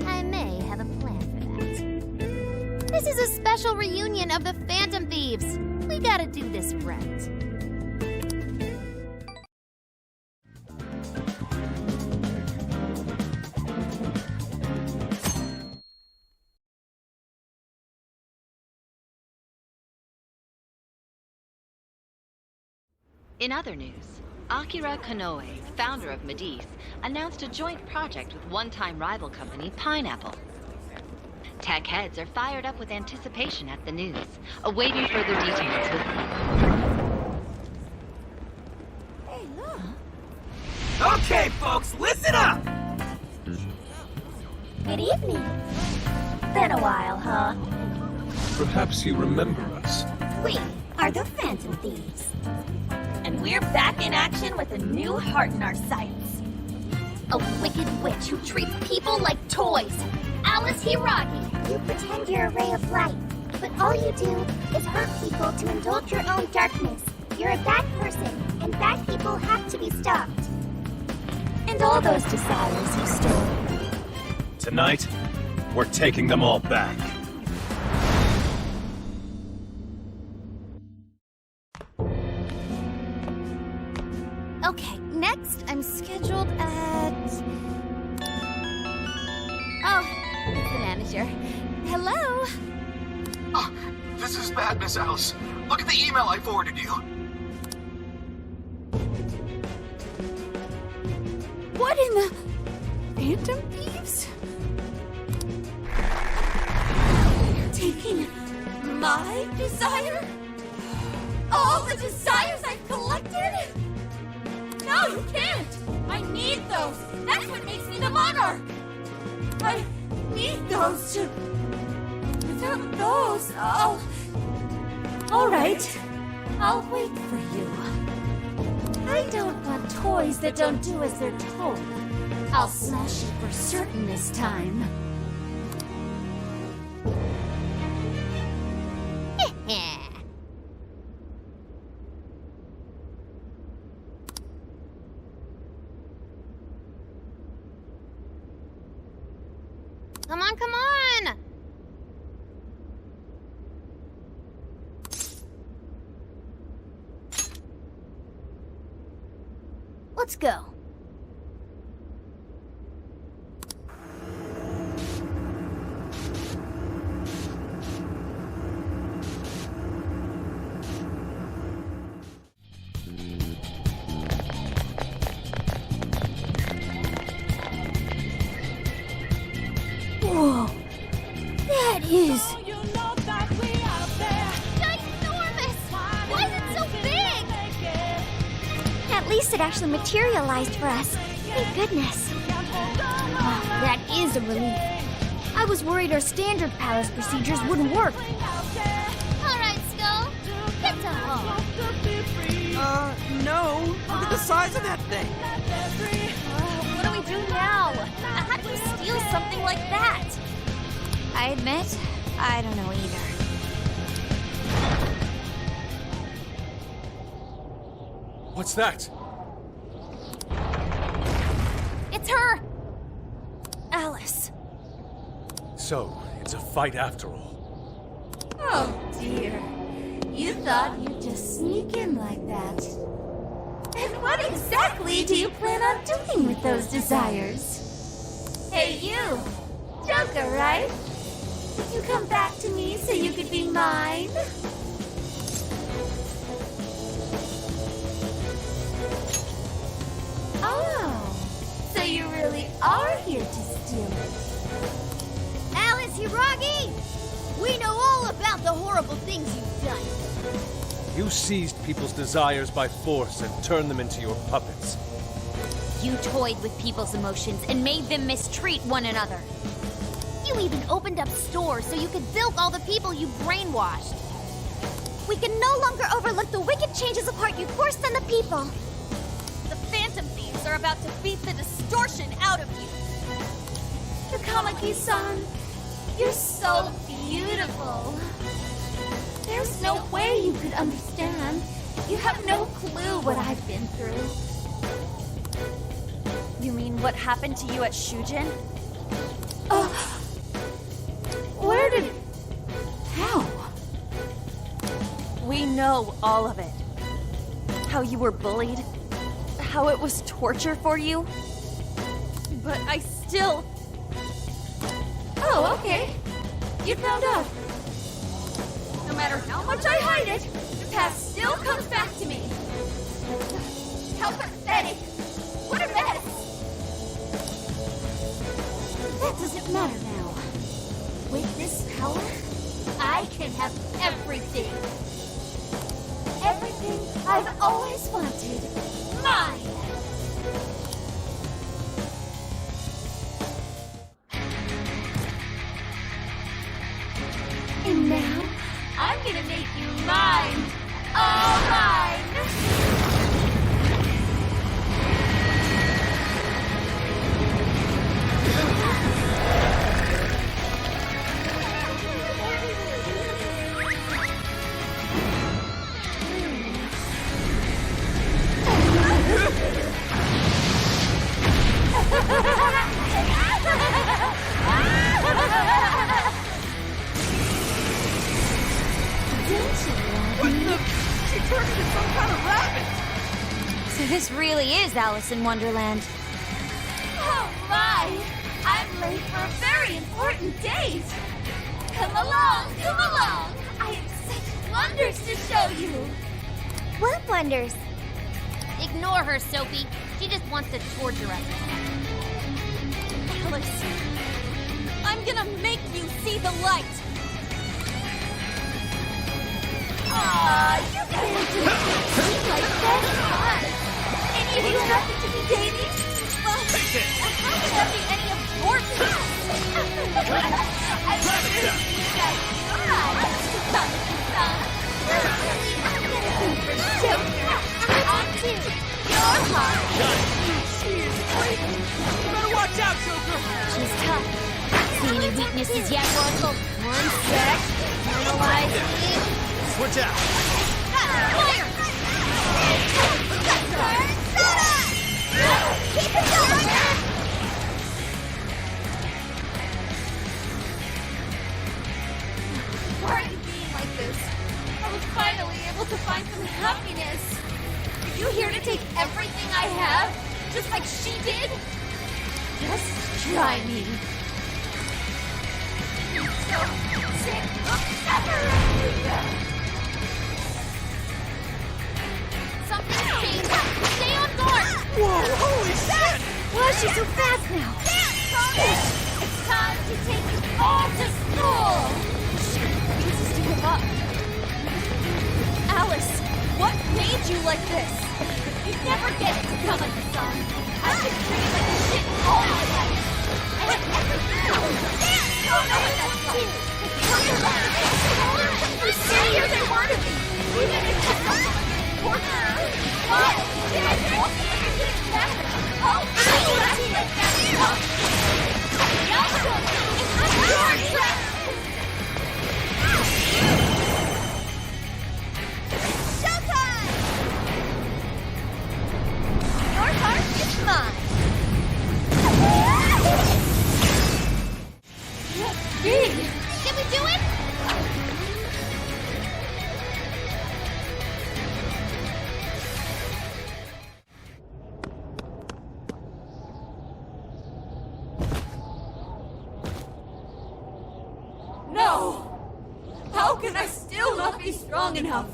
I may have a plan for that. This is a special reunion of the Phantom Thieves. We gotta do this right. In other news, Akira Konoe, founder of Medivh, announced a joint project with one-time rival company Pineapple. Tech heads are fired up with anticipation at the news, awaiting further details with Hey, look. Okay, folks, listen up! Good evening. Been a while, huh? Perhaps you remember us. We are the Phantom Thieves. And we're back in action with a new heart in our sights. A wicked witch who treats people like toys. Alice Hiragi. You pretend you're a ray of light, but all you do is hurt people to indulge your own darkness. You're a bad person, and bad people have to be stopped. And all those desires you stole. Tonight, we're taking them all back. Okay, next I'm scheduled at... Oh, it's the manager. Hello? Oh, this is bad, Miss Alice. Look at the email I forwarded you. What in the... Phantom Thieves? They're taking my desire? All the desires I've collected? No, you can't! I need those! That's what makes me the monarch! I need those to... Without those, Alright, I'll wait for you. I don't want toys that don't do as they're told. I'll smash it for certain this time. Come on, come on! Let's go. Whoa! That is... Ginormous! Why is it so big? At least it actually materialized for us. Thank goodness. Wow, that is a relief. I was worried our standard palace procedures wouldn't work. Alright, Skull. Get to home. No. Look at the size of that thing. What do we do now? How do you steal something like that? I admit, I don't know either. What's that? It's her! Alice. So, it's a fight after all. Oh dear. You thought you'd just sneak in like that. And what exactly do you plan on doing with those desires? Hey you! Joker, right? Did you come back to me so you could be mine? Oh, so you really are here to steal it. Alice Hiragi! We know all about the horrible things you've done. You seized people's desires by force and turned them into your puppets. You toyed with people's emotions and made them mistreat one another. You even opened up stores so you could bilk all the people you brainwashed. We can no longer overlook the wicked changes of heart you forced on the people. The Phantom Thieves are about to beat the distortion out of you. Takamaki-san, you're so beautiful. There's no way you could understand. You have no clue what I've been through. You mean what happened to you at Shujin? Where did... How? We know all of it. How you were bullied. How it was torture for you. But I still... Oh, okay. You found out. No matter how much I hide it, the past still comes back to me. How pathetic. What a mess. That doesn't matter now. With this power, I can have everything. Everything I've always wanted. Mine! And now, I'm gonna make you mine! All mine! What the? She turned into some kind of rabbit! So this really is Alice in Wonderland. Oh my! I'm late for a very important date! Come along, come along! I have such wonders to show you! What wonders? Ignore her, Sophie. She just wants to torture us. Alice, I'm gonna make you see the light! Aw, you guys are just like that. Any of you happen to be dating? Well, how can that be any of your business? I wonder if you guys I'm gonna be for shelter. Onto your heart. She is crazy. You better watch out, Joker. She's tough. See any weaknesses yet, Oracle? One sec. Analyzing. Switch out. Fire! Keep it going! Why are you being like this? I was finally able to find some happiness. Are you here to take everything I have? Just like she did? Just try me. So sick of separating. Something's changed. Stay on guard! Whoa, holy shit! Why is she so fast now? It's time to take you all to school! She refuses to give up. Alice, what made you like this? You never get it to come at the sun. I've been treated like shit all my life. I have everything going. Don't know what that's like. You're sillier than were to me. Even if it's not torture. Why? Did I do anything better? Oh, I acting like that's wrong. No, it's your trap. Showtime! Your heart is mine. Did we do it? No! How can I still not be strong enough?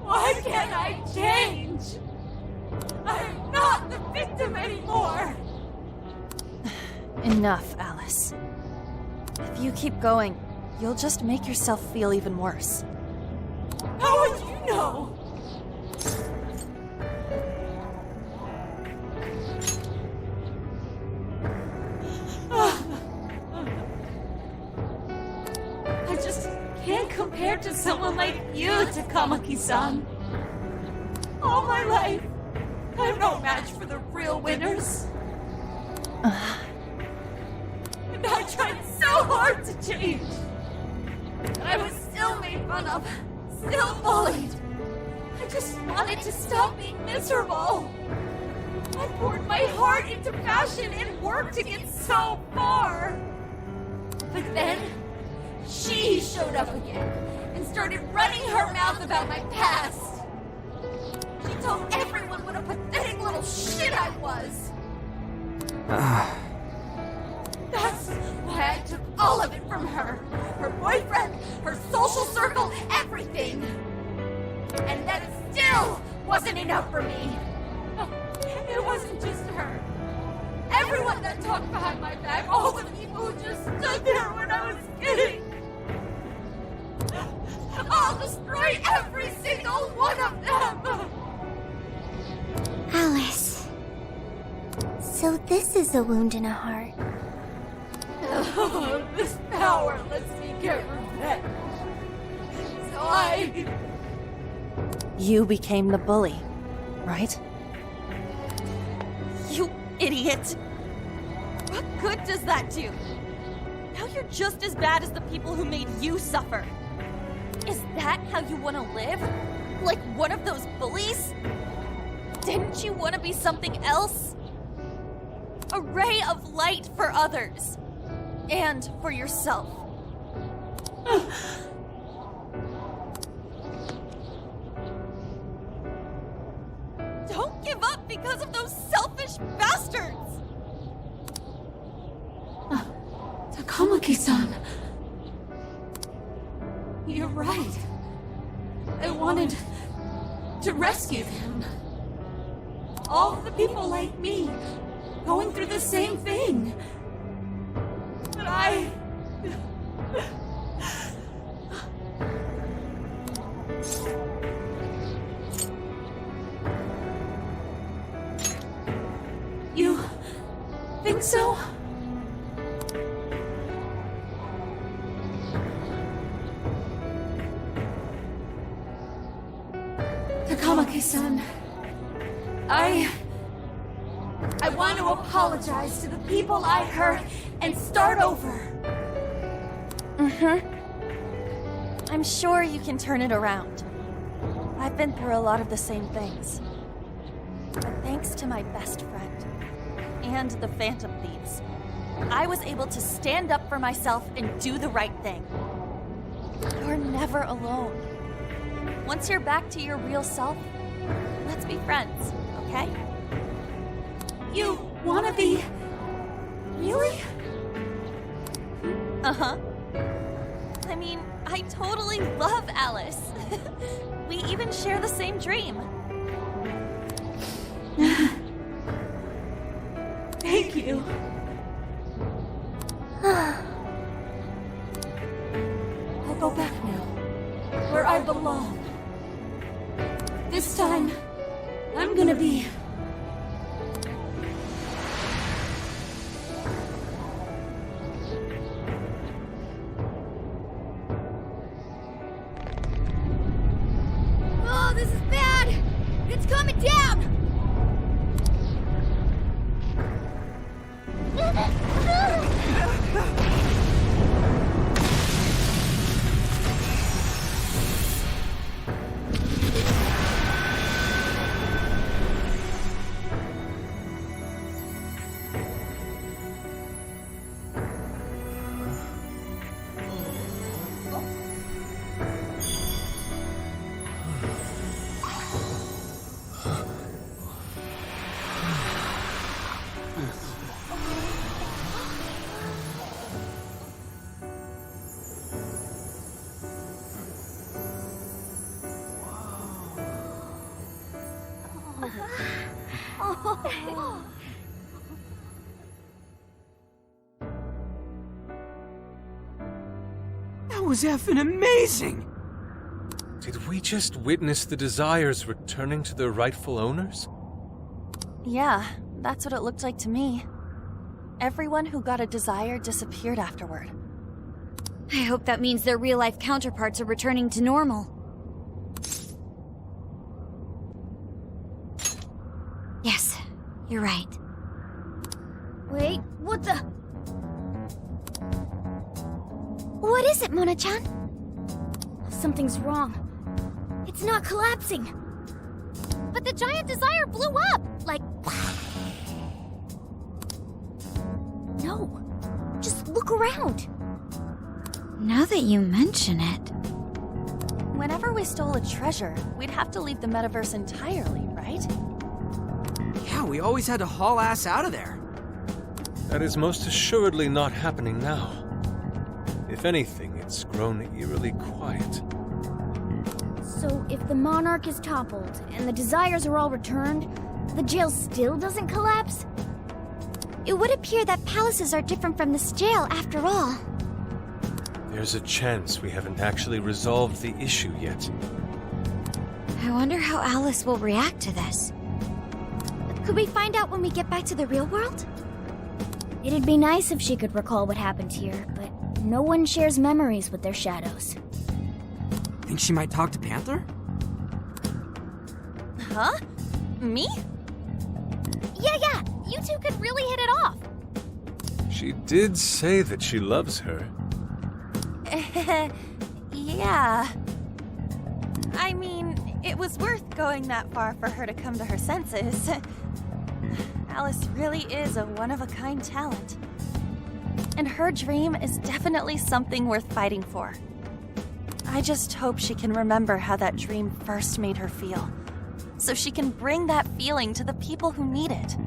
Why can't I change? I'm not the victim anymore! Enough, Alice. If you keep going, you'll just make yourself feel even worse. How would you know? I just can't compare to someone like you, Takamaki-san. All my life, I'm no match for the real winners. And I tried so hard to change. But I was still made fun of, still bullied. I just wanted to stop being miserable. I poured my heart into passion and work to get so far. But then, she showed up again and started running her mouth about my past. She told everyone what a pathetic little shit I was. That's why I took all of it from her. Her boyfriend, her social circle, everything. And that still wasn't enough for me. It wasn't just her. Everyone that talked behind my back, all the people who just stood there when I was kidding. I'll destroy every single one of them! Alice. So this is a wound in a heart. Oh, this power lets me get revenge. So You became the bully, right? You idiot! What good does that do? Now you're just as bad as the people who made you suffer. Is that how you want to live? Like one of those bullies? Didn't you want to be something else? A ray of light for others. And for yourself. Don't give up because of those selfish bastards! Takamaki-san. You're right. I wanted to rescue them. All the people like me, going through the same thing. But You think so? Takamaki-san, I want to apologize to the people I hurt and start over. I'm sure you can turn it around. I've been through a lot of the same things. But thanks to my best friend and the Phantom Thieves, I was able to stand up for myself and do the right thing. You're never alone. Once you're back to your real self, let's be friends, okay? You wanna be... Really? Uh-huh. I mean, I totally love Alice. We even share the same dream. Thank you. I'll go back now, where I belong. This time, I'm gonna be... Oh, this is bad! It's coming down! That was effing amazing! Did we just witness the desires returning to their rightful owners? Yeah, that's what it looked like to me. Everyone who got a desire disappeared afterward. I hope that means their real-life counterparts are returning to normal. Yes, you're right. Wait, what the... What is it, Mona-chan? Something's wrong. It's not collapsing. But the giant desire blew up! Like... No. Just look around. Now that you mention it... Whenever we stole a treasure, we'd have to leave the metaverse entirely, right? Yeah, we always had to haul ass out of there. That is most assuredly not happening now. If anything, it's grown eerily quiet. So if the Monarch is toppled and the desires are all returned, the jail still doesn't collapse? it would appear that palaces are different from this jail after all. There's a chance we haven't actually resolved the issue yet. I wonder how Alice will react to this. Could we find out when we get back to the real world? It'd be nice if she could recall what happened here, but no one shares memories with their shadows. Think she might talk to Panther? Huh? Me? Yeah, you two could really hit it off. She did say that she loves her. Yeah. I mean, it was worth going that far for her to come to her senses. Alice really is a one-of-a-kind talent. And her dream is definitely something worth fighting for. I just hope she can remember how that dream first made her feel, so she can bring that feeling to the people who need it.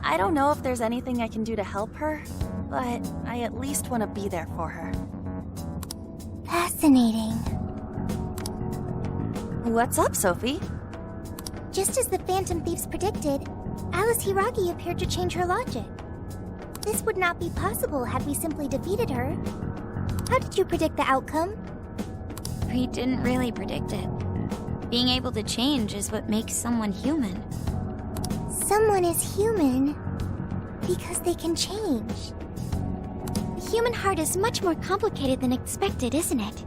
I don't know if there's anything I can do to help her, but I at least want to be there for her. Fascinating. What's up, Sophie? Just as the Phantom Thieves predicted, Alice Hiragi appeared to change her logic. This would not be possible had we simply defeated her. How did you predict the outcome? We didn't really predict it. Being able to change is what makes someone human. Someone is human because they can change. The human heart is much more complicated than expected, isn't it?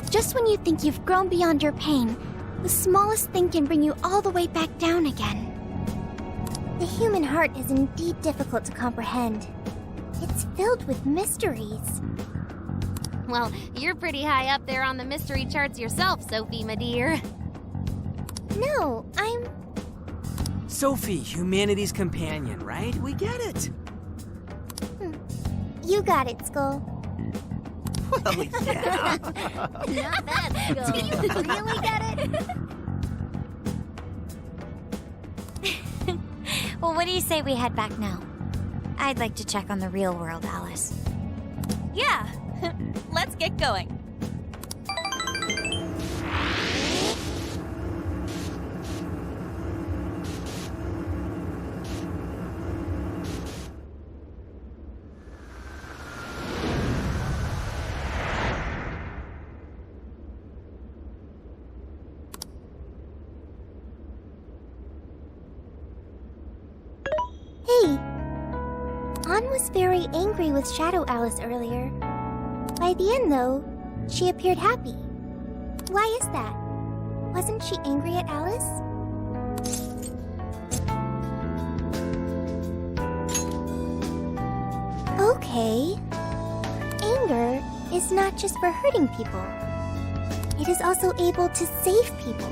Just when you think you've grown beyond your pain, the smallest thing can bring you all the way back down again. The human heart is indeed difficult to comprehend. It's filled with mysteries. Well, you're pretty high up there on the mystery charts yourself, Sophie, my dear. No, I'm... Sophie, humanity's companion, right? We get it. You got it, Skull. Well, yeah. Not bad, Skull. Do you really get it? Well, what do you say we head back now? I'd like to check on the real world, Alice. Yeah, let's get going. Hey! Ann was very angry with Shadow Alice earlier. By the end, though, she appeared happy. Why is that? Wasn't she angry at Alice? Okay. Anger is not just for hurting people. It is also able to save people.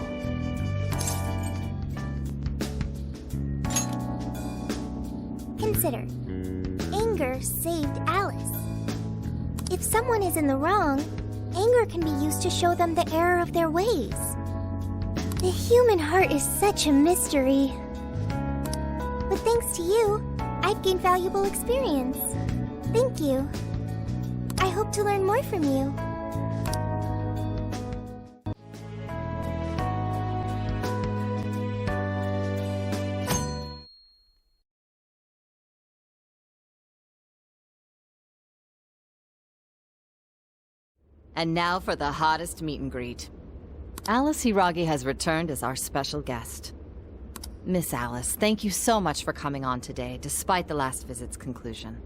Consider. Anger saved Alice. If someone is in the wrong, anger can be used to show them the error of their ways. The human heart is such a mystery. But thanks to you, I've gained valuable experience. Thank you. I hope to learn more from you. And now for the hottest meet and greet. Alice Hiragi has returned as our special guest. Miss Alice, thank you so much for coming on today, despite the last visit's conclusion.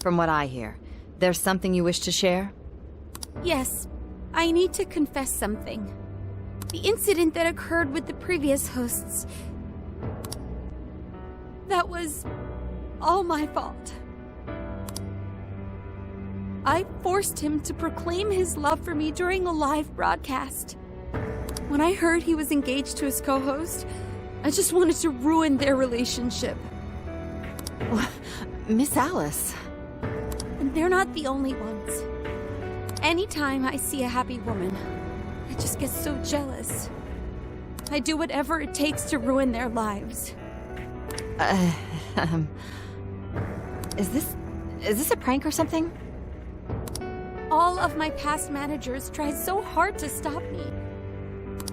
From what I hear, there's something you wish to share? Yes, I need to confess something. The incident that occurred with the previous hosts. That was all my fault. I forced him to proclaim his love for me during a live broadcast. When I heard he was engaged to his co-host, I just wanted to ruin their relationship. Miss Alice. And they're not the only ones. Anytime I see a happy woman, I just get so jealous. I do whatever it takes to ruin their lives. Is this a prank or something? All of my past managers tried so hard to stop me.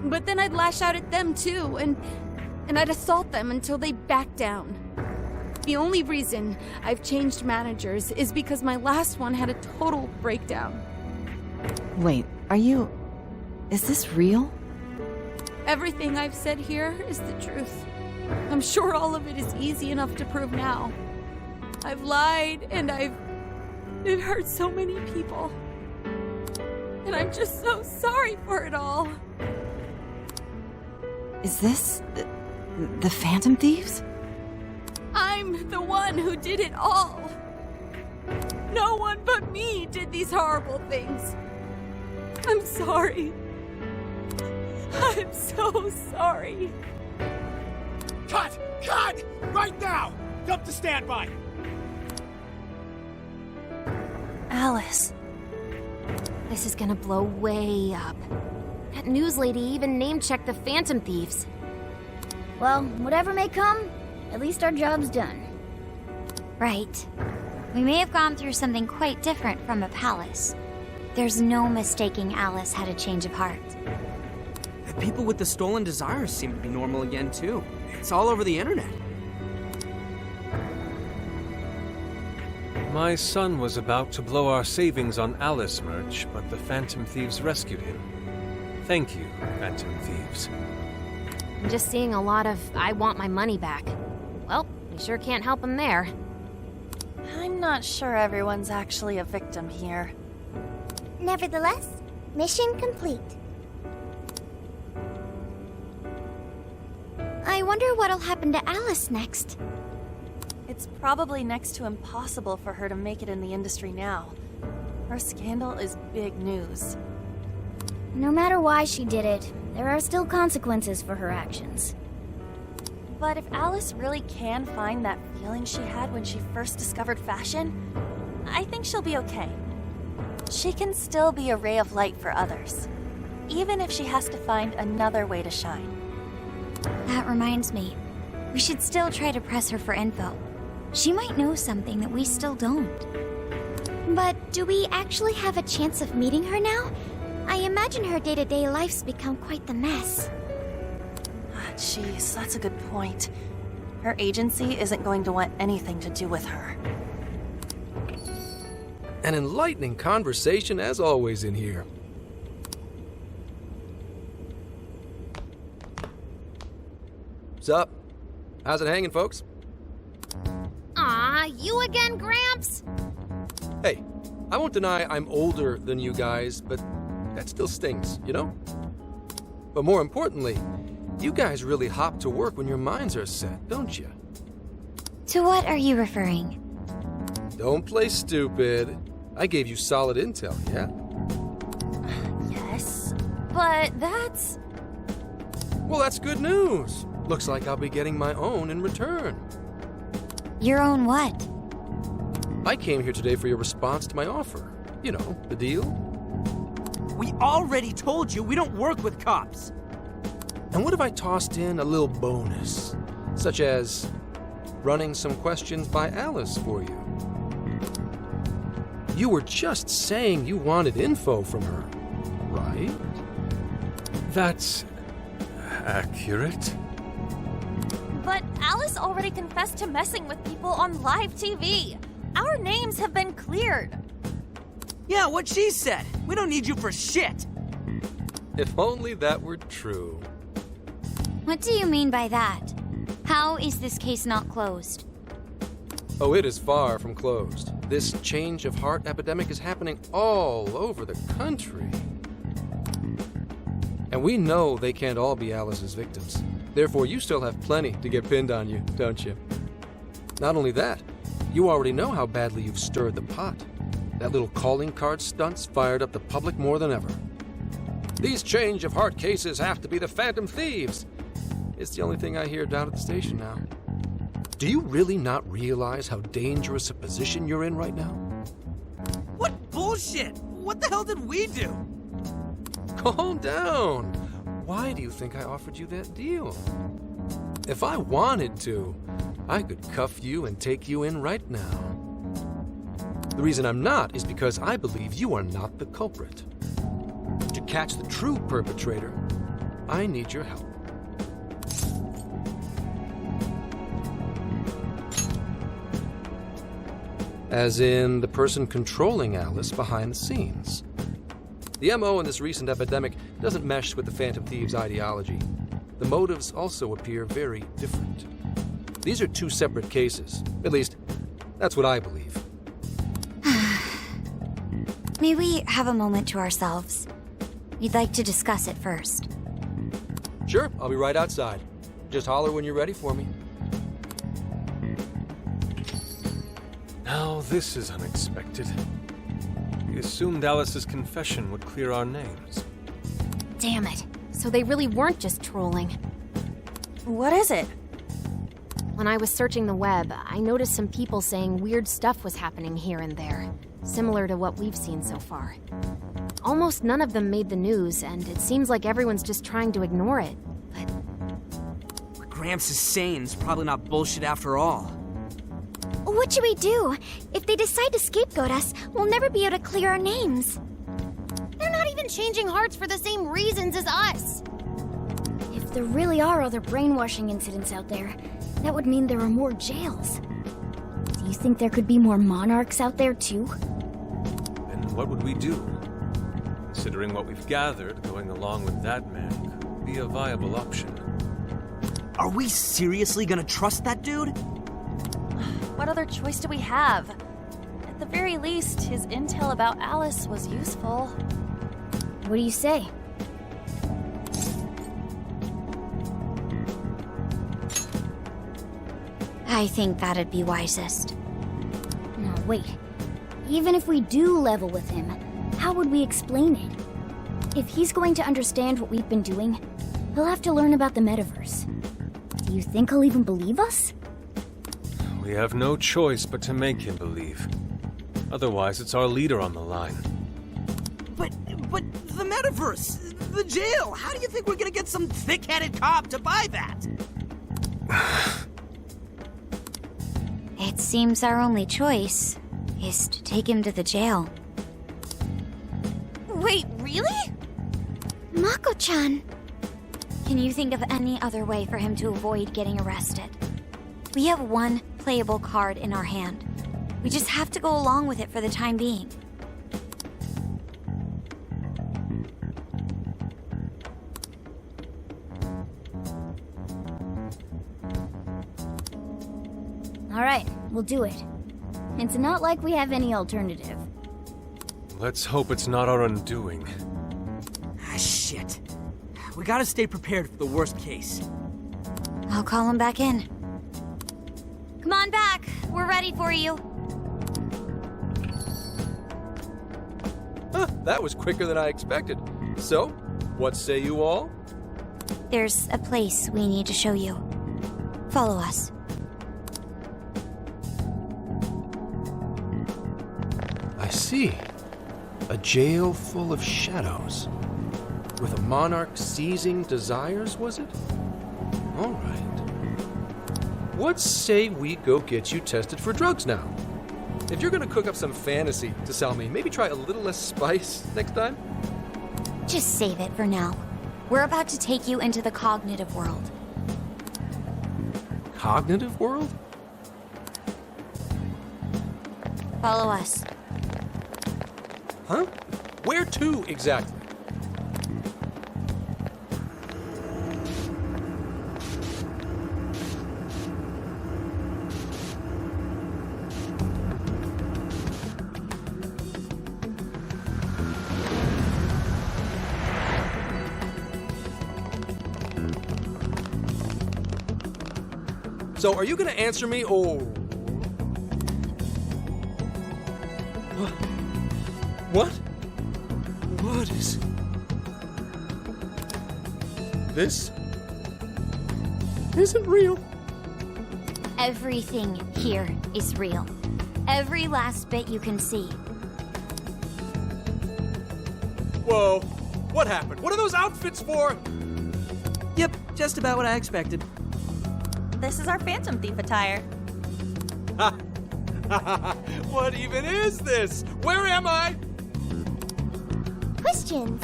But then I'd lash out at them too, and and I'd assault them until they backed down. The only reason I've changed managers is because my last one had a total breakdown. Wait, is this real? Everything I've said here is the truth. I'm sure all of it is easy enough to prove now. I've lied, and it hurt so many people. And I'm just so sorry for it all. Is this the Phantom Thieves? I'm the one who did it all. No one but me did these horrible things. I'm sorry. I'm so sorry. Cut! Cut! Right now! Jump to standby! Alice. This is gonna blow way up. That news lady even name-checked the Phantom Thieves. Well, whatever may come, at least our job's done. Right. We may have gone through something quite different from a palace. There's no mistaking Alice had a change of heart. The people with the stolen desires seem to be normal again, too. It's all over the internet. My son was about to blow our savings on Alice merch, but the Phantom Thieves rescued him. Thank you, Phantom Thieves. I'm just seeing a lot of, I want my money back. Well, we sure can't help him there. I'm not sure everyone's actually a victim here. Nevertheless, mission complete. I wonder what'll happen to Alice next. It's probably next to impossible for her to make it in the industry now. Her scandal is big news. No matter why she did it, there are still consequences for her actions. But if Alice really can find that feeling she had when she first discovered fashion, I think she'll be okay. She can still be a ray of light for others, even if she has to find another way to shine. That reminds me, we should still try to press her for info. She might know something that we still don't. But do we actually have a chance of meeting her now? I imagine her day-to-day life's become quite the mess. Jeez, that's a good point. Her agency isn't going to want anything to do with her. An enlightening conversation as always in here. Sup? How's it hanging, folks? Aw, you again, Gramps? Hey, I won't deny I'm older than you guys, but that still stings, you know? But more importantly, you guys really hop to work when your minds are set, don't you? To what are you referring? Don't play stupid. I gave you solid intel, yeah? Yes, but that's... Well, that's good news. Looks like I'll be getting my own in return. Your own what? I came here today for your response to my offer. You know, the deal. We already told you we don't work with cops. And what if I tossed in a little bonus, such as running some questions by Alice for you? You were just saying you wanted info from her, right? That's accurate. But Alice already confessed to messing with people on live TV. Our names have been cleared. Yeah, what she said. We don't need you for shit. If only that were true. What do you mean by that? How is this case not closed? Oh, it is far from closed. This change of heart epidemic is happening all over the country. And we know they can't all be Alice's victims. Therefore, you still have plenty to get pinned on you, don't you? Not only that, you already know how badly you've stirred the pot. That little calling card stunt's fired up the public more than ever. These change of heart cases have to be the Phantom Thieves. It's the only thing I hear down at the station now. Do you really not realize how dangerous a position you're in right now? What bullshit? What the hell did we do? Calm down. Why do you think I offered you that deal? If I wanted to, I could cuff you and take you in right now. The reason I'm not is because I believe you are not the culprit. To catch the true perpetrator, I need your help. As in the person controlling Alice behind the scenes. The MO in this recent epidemic doesn't mesh with the Phantom Thieves' ideology. The motives also appear very different. These are two separate cases. At least, that's what I believe. May we have a moment to ourselves? We'd like to discuss it first. Sure, I'll be right outside. Just holler when you're ready for me. Now, this is unexpected. We assumed Alice's confession would clear our names. Damn it. So they really weren't just trolling. What is it? When I was searching the web, I noticed some people saying weird stuff was happening here and there, similar to what we've seen so far. Almost none of them made the news, and it seems like everyone's just trying to ignore it. What Gramps is saying is probably not bullshit after all. What should we do? If they decide to scapegoat us, we'll never be able to clear our names. They're not even changing hearts for the same reasons as us. If there really are other brainwashing incidents out there, that would mean there are more jails. Do you think there could be more monarchs out there too? And what would we do? Considering what we've gathered, going along with that man could be a viable option. Are we seriously gonna trust that dude? What other choice do we have? At the very least, his intel about Alice was useful. What do you say? I think that'd be wisest. No, wait. Even if we do level with him, how would we explain it? If he's going to understand what we've been doing, he'll have to learn about the metaverse. Do you think he'll even believe us? We have no choice but to make him believe. Otherwise, it's our leader on the line. But the metaverse, the jail, how do you think we're gonna get some thick-headed cop to buy that? It seems our only choice is to take him to the jail. Wait, really? Mako-chan! Can you think of any other way for him to avoid getting arrested? We have one playable card in our hand. We just have to go along with it for the time being. All right, we'll do it. It's not like we have any alternative. Let's hope it's not our undoing. Ah, shit. We gotta stay prepared for the worst case. I'll call him back in. Come on back. We're ready for you. Huh, that was quicker than I expected. So, what say you all? There's a place we need to show you. Follow us. I see. A jail full of shadows. With a monarch seizing desires, was it? All right. What say we go get you tested for drugs now? If you're gonna cook up some fantasy to sell me, maybe try a little less spice next time? Just save it for now. We're about to take you into the cognitive world. Cognitive world? Follow us. Huh? Where to, exactly? So, are you gonna answer me, or... What? What is... This... isn't real. Everything here is real. Every last bit you can see. Whoa. What happened? What are those outfits for? Yep, just about what I expected. This is our Phantom Thief attire. What even is this? Where am I? Questions.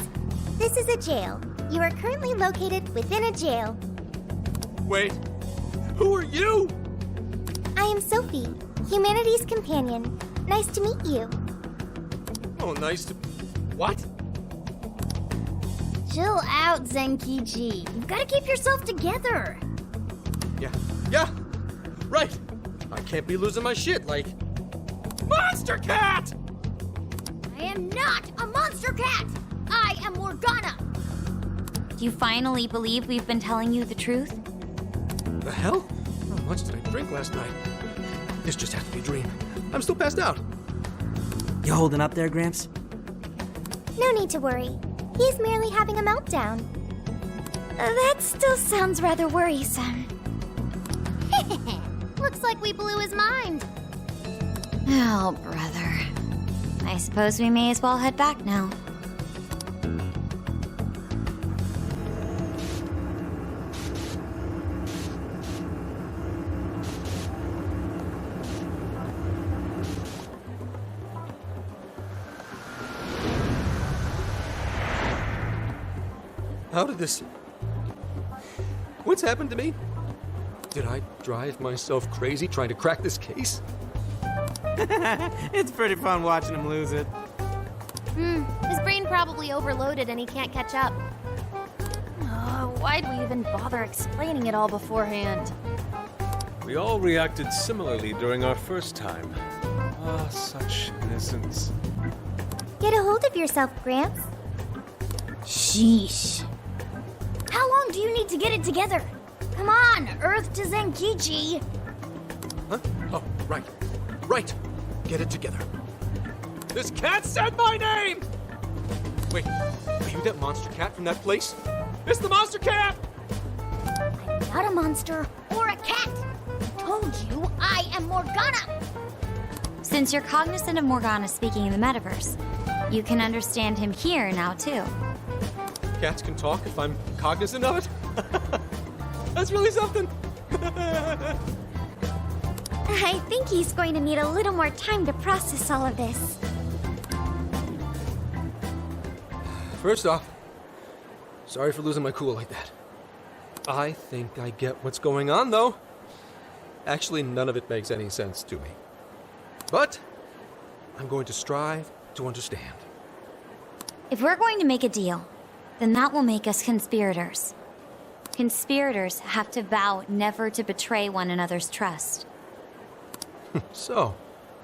This is a jail. You are currently located within a jail. Wait, who are you? I am Sophie, humanity's companion. Nice to meet you. Oh, nice to... What? Chill out, Zenkichi. You've got to keep yourself together. Yeah, right. I can't be losing my shit like... Monster Cat! I am not a monster cat! I am Morgana! Do you finally believe we've been telling you the truth? The hell? How much did I drink last night? This just has to be a dream. I'm still passed out. You holding up there, Gramps? No need to worry. He's merely having a meltdown. That still sounds rather worrisome. Looks like we blew his mind. Oh, brother. I suppose we may as well head back now. How did this... What's happened to me? Did I drive myself crazy trying to crack this case? It's pretty fun watching him lose it. His brain probably overloaded and he can't catch up. Why'd we even bother explaining it all beforehand? We all reacted similarly during our first time. Ah, such innocence. Get a hold of yourself, Gramps. Sheesh. How long do you need to get it together? Come on, Earth to Zenkichi. Huh? Oh, right. Right. Get it together. This cat said my name! Wait, are you that monster cat from that place? It's the monster cat! I'm not a monster or a cat. I told you I am Morgana. Since you're cognizant of Morgana speaking in the metaverse, you can understand him here now, too. Cats can talk if I'm cognizant of it? That's really something! I think he's going to need a little more time to process all of this. First off, sorry for losing my cool like that. I think I get what's going on, though. Actually, none of it makes any sense to me. But I'm going to strive to understand. If we're going to make a deal, then that will make us conspirators. Conspirators have to vow never to betray one another's trust. So,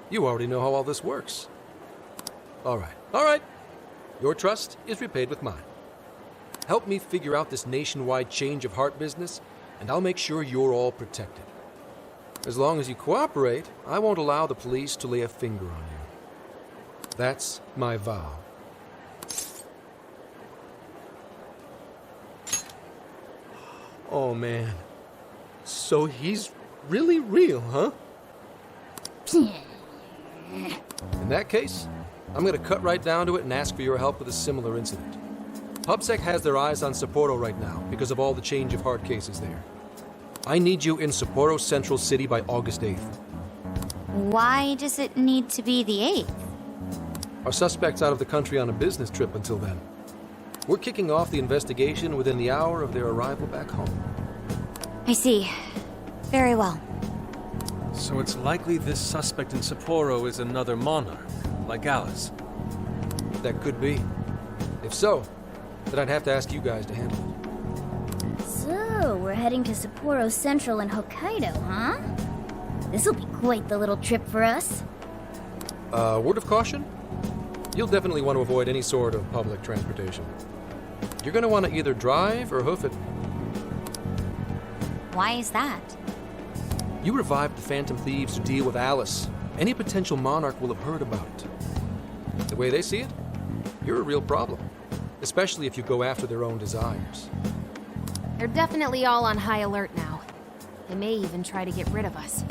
you already know how all this works. All right. Your trust is repaid with mine. Help me figure out this nationwide change of heart business, and I'll make sure you're all protected. As long as you cooperate, I won't allow the police to lay a finger on you. That's my vow. Oh, man. So he's really real, huh? In that case, I'm going to cut right down to it and ask for your help with a similar incident. PubSec has their eyes on Sapporo right now because of all the change of heart cases there. I need you in Sapporo Central City by August 8th. Why does it need to be the 8th? Our suspect's out of the country on a business trip until then. We're kicking off the investigation within the hour of their arrival back home. I see. Very well. So it's likely this suspect in Sapporo is another monarch, like Alice. That could be. If so, then I'd have to ask you guys to handle it. So, we're heading to Sapporo Central in Hokkaido, huh? This'll be quite the little trip for us. Word of caution? You'll definitely want to avoid any sort of public transportation. You're going to want to either drive or hoof it. Why is that? You revived the Phantom Thieves to deal with Alice. Any potential monarch will have heard about it. The way they see it, you're a real problem. Especially if you go after their own desires. They're definitely all on high alert now. They may even try to get rid of us.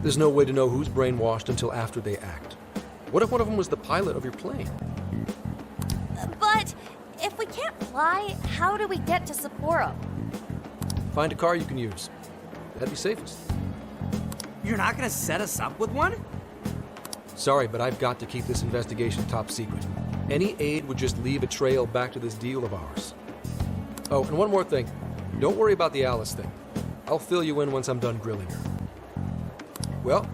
There's no way to know who's brainwashed until after they act. What if one of them was the pilot of your plane? But if we can't fly, how do we get to Sapporo? Find a car you can use. That'd be safest. You're not gonna set us up with one? Sorry, but I've got to keep this investigation top secret. Any aid would just leave a trail back to this deal of ours. Oh, and one more thing. Don't worry about the Alice thing. I'll fill you in once I'm done grilling her. Well,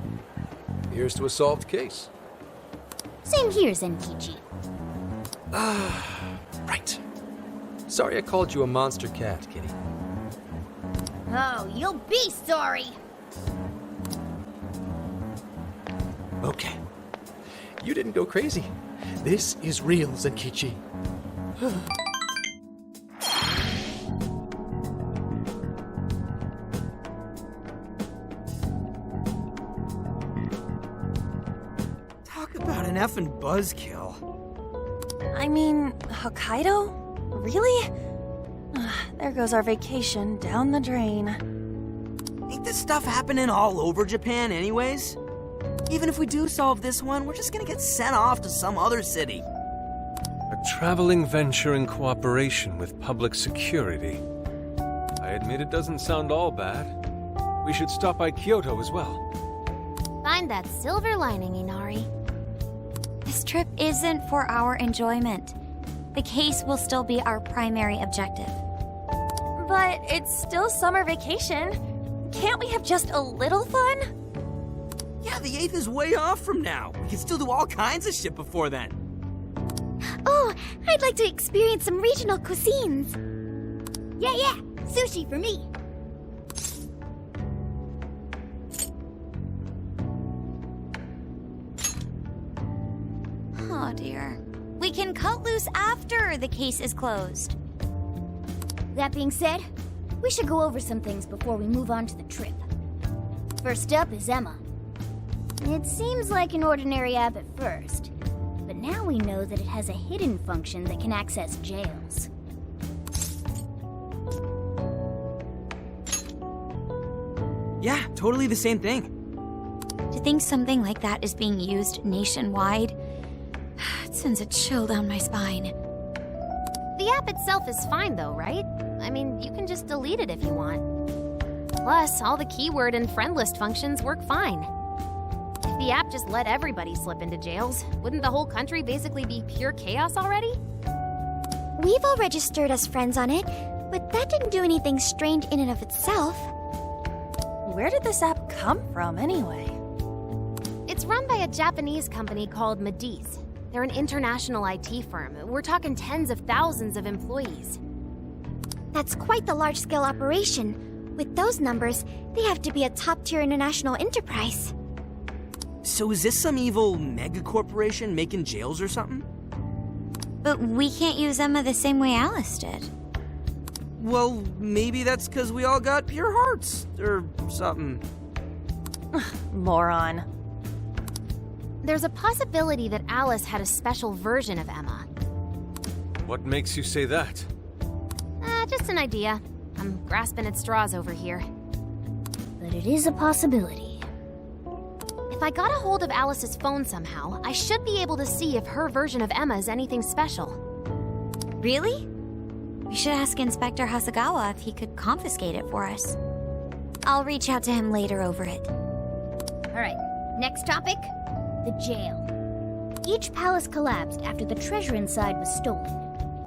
Here's to a solved case. Same here, Zenkichi. Right. Sorry I called you a monster cat, Kitty. Oh, you'll be sorry! Okay. You didn't go crazy. This is real, Zenkichi. Talk about an effing buzzkill. I mean, Hokkaido? Really? There goes our vacation down the drain. Ain't this stuff happening all over Japan anyways? Even if we do solve this one, we're just gonna get sent off to some other city. A traveling venture in cooperation with public security. I admit it doesn't sound all bad. We should stop by Kyoto as well. Find that silver lining, Inari. This trip isn't for our enjoyment. The case will still be our primary objective. But it's still summer vacation. Can't we have just a little fun? Yeah, the 8th is way off from now. We can still do all kinds of shit before then. Oh, I'd like to experience some regional cuisines. Yeah, sushi for me. Oh dear. We can cut loose after the case is closed. That being said, we should go over some things before we move on to the trip. First up is Emma. It seems like an ordinary app at first, but now we know that it has a hidden function that can access jails. Yeah, totally the same thing. To think something like that is being used nationwide, it sends a chill down my spine. The app itself is fine though, right? I mean, you can just delete it if you want. Plus, all the keyword and friend list functions work fine. If the app just let everybody slip into jails, wouldn't the whole country basically be pure chaos already? We've all registered as friends on it, but that didn't do anything strange in and of itself. Where did this app come from, anyway? It's run by a Japanese company called Mediz. They're an international IT firm. We're talking tens of thousands of employees. That's quite the large-scale operation. With those numbers, they have to be a top-tier international enterprise. So is this some evil mega-corporation making jails or something? But we can't use Emma the same way Alice did. Well, maybe that's because we all got pure hearts, or something. Moron. There's a possibility that Alice had a special version of Emma. What makes you say that? Just an idea. I'm grasping at straws over here. But it is a possibility. If I got a hold of Alice's phone somehow, I should be able to see if her version of Emma is anything special. Really? We should ask Inspector Hasagawa if he could confiscate it for us. I'll reach out to him later over it. Alright, next topic, the jail. Each palace collapsed after the treasure inside was stolen,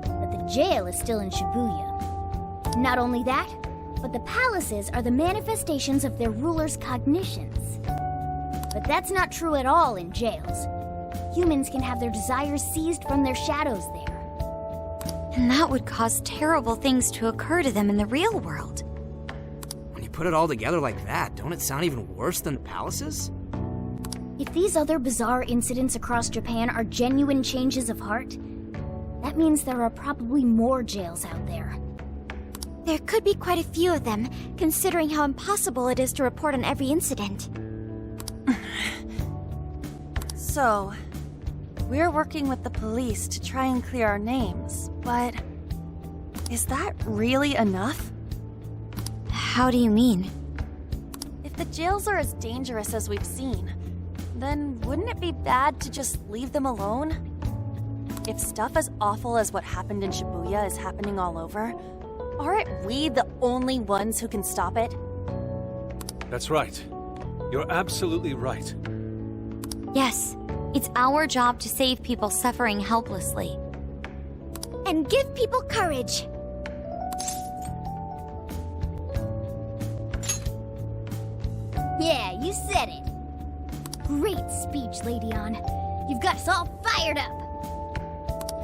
but the jail is still in Shibuya. Not only that, but the palaces are the manifestations of their rulers' cognitions. But that's not true at all in jails. Humans can have their desires seized from their shadows there. And that would cause terrible things to occur to them in the real world. When you put it all together like that, don't it sound even worse than the palaces? If these other bizarre incidents across Japan are genuine changes of heart, that means there are probably more jails out there. There could be quite a few of them, considering how impossible it is to report on every incident. So, we're working with the police to try and clear our names, but is that really enough? How do you mean? If the jails are as dangerous as we've seen, then wouldn't it be bad to just leave them alone? If stuff as awful as what happened in Shibuya is happening all over, aren't we the only ones who can stop it? That's right. You're absolutely right. Yes, it's our job to save people suffering helplessly. And give people courage. Yeah, you said it. Great speech, Lady On. You've got us all fired up.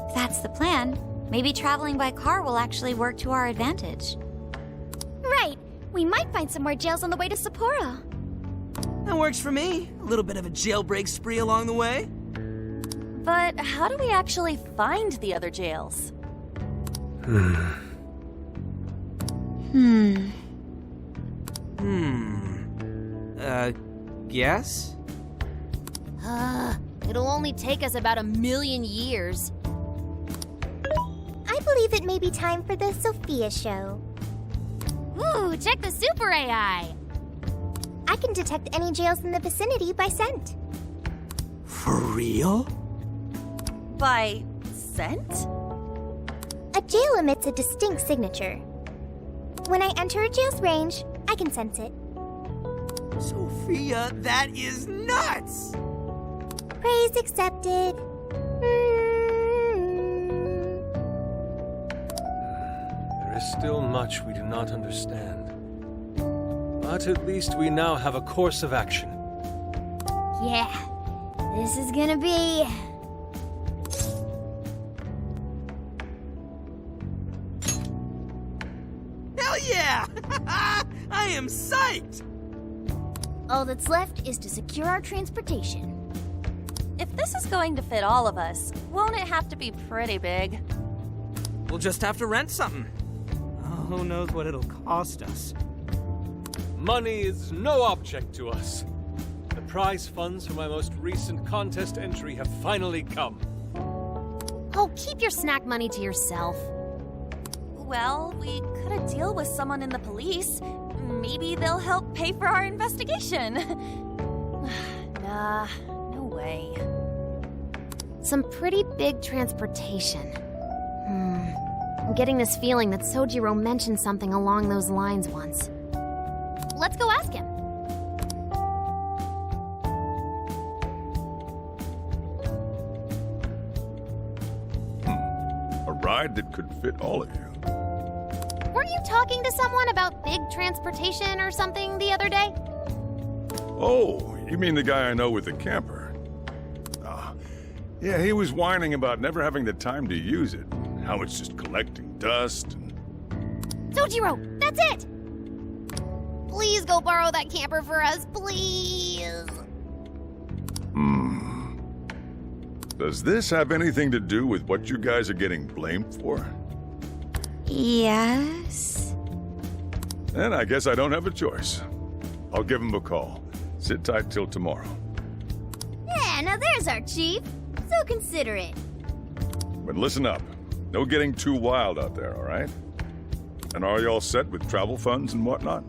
If that's the plan, maybe traveling by car will actually work to our advantage. Right. We might find some more jails on the way to Sapporo. That works for me. A little bit of a jailbreak spree along the way. But how do we actually find the other jails? Guess? It'll only take us about 1,000,000 years. I believe it may be time for the Sophia show. Ooh, check the super AI! I can detect any jails in the vicinity by scent. For real? By scent? A jail emits a distinct signature. When I enter a jail's range, I can sense it. Sophia, that is nuts! Praise accepted. There is still much we do not understand. But at least we now have a course of action. Yeah, this is gonna be... Hell yeah! I am psyched! All that's left is to secure our transportation. If this is going to fit all of us, won't it have to be pretty big? We'll just have to rent something. Oh, who knows what it'll cost us. Money is no object to us. The prize funds for my most recent contest entry have finally come. Oh, keep your snack money to yourself. Well, we cut a deal with someone in the police. Maybe they'll help pay for our investigation. Nah, no way. Some pretty big transportation. I'm getting this feeling that Sojiro mentioned something along those lines once. Let's go ask him. A ride that could fit all of you. Weren't you talking to someone about big transportation or something the other day? Oh, you mean the guy I know with the camper? Yeah, he was whining about never having the time to use it. How it's just collecting dust and... Sojiro, that's it! Please go borrow that camper for us, please. Does this have anything to do with what you guys are getting blamed for? Yes. Then I guess I don't have a choice. I'll give him a call. Sit tight till tomorrow. Yeah, now there's our chief. So considerate. But listen up. No getting too wild out there, all right? And are you all set with travel funds and whatnot?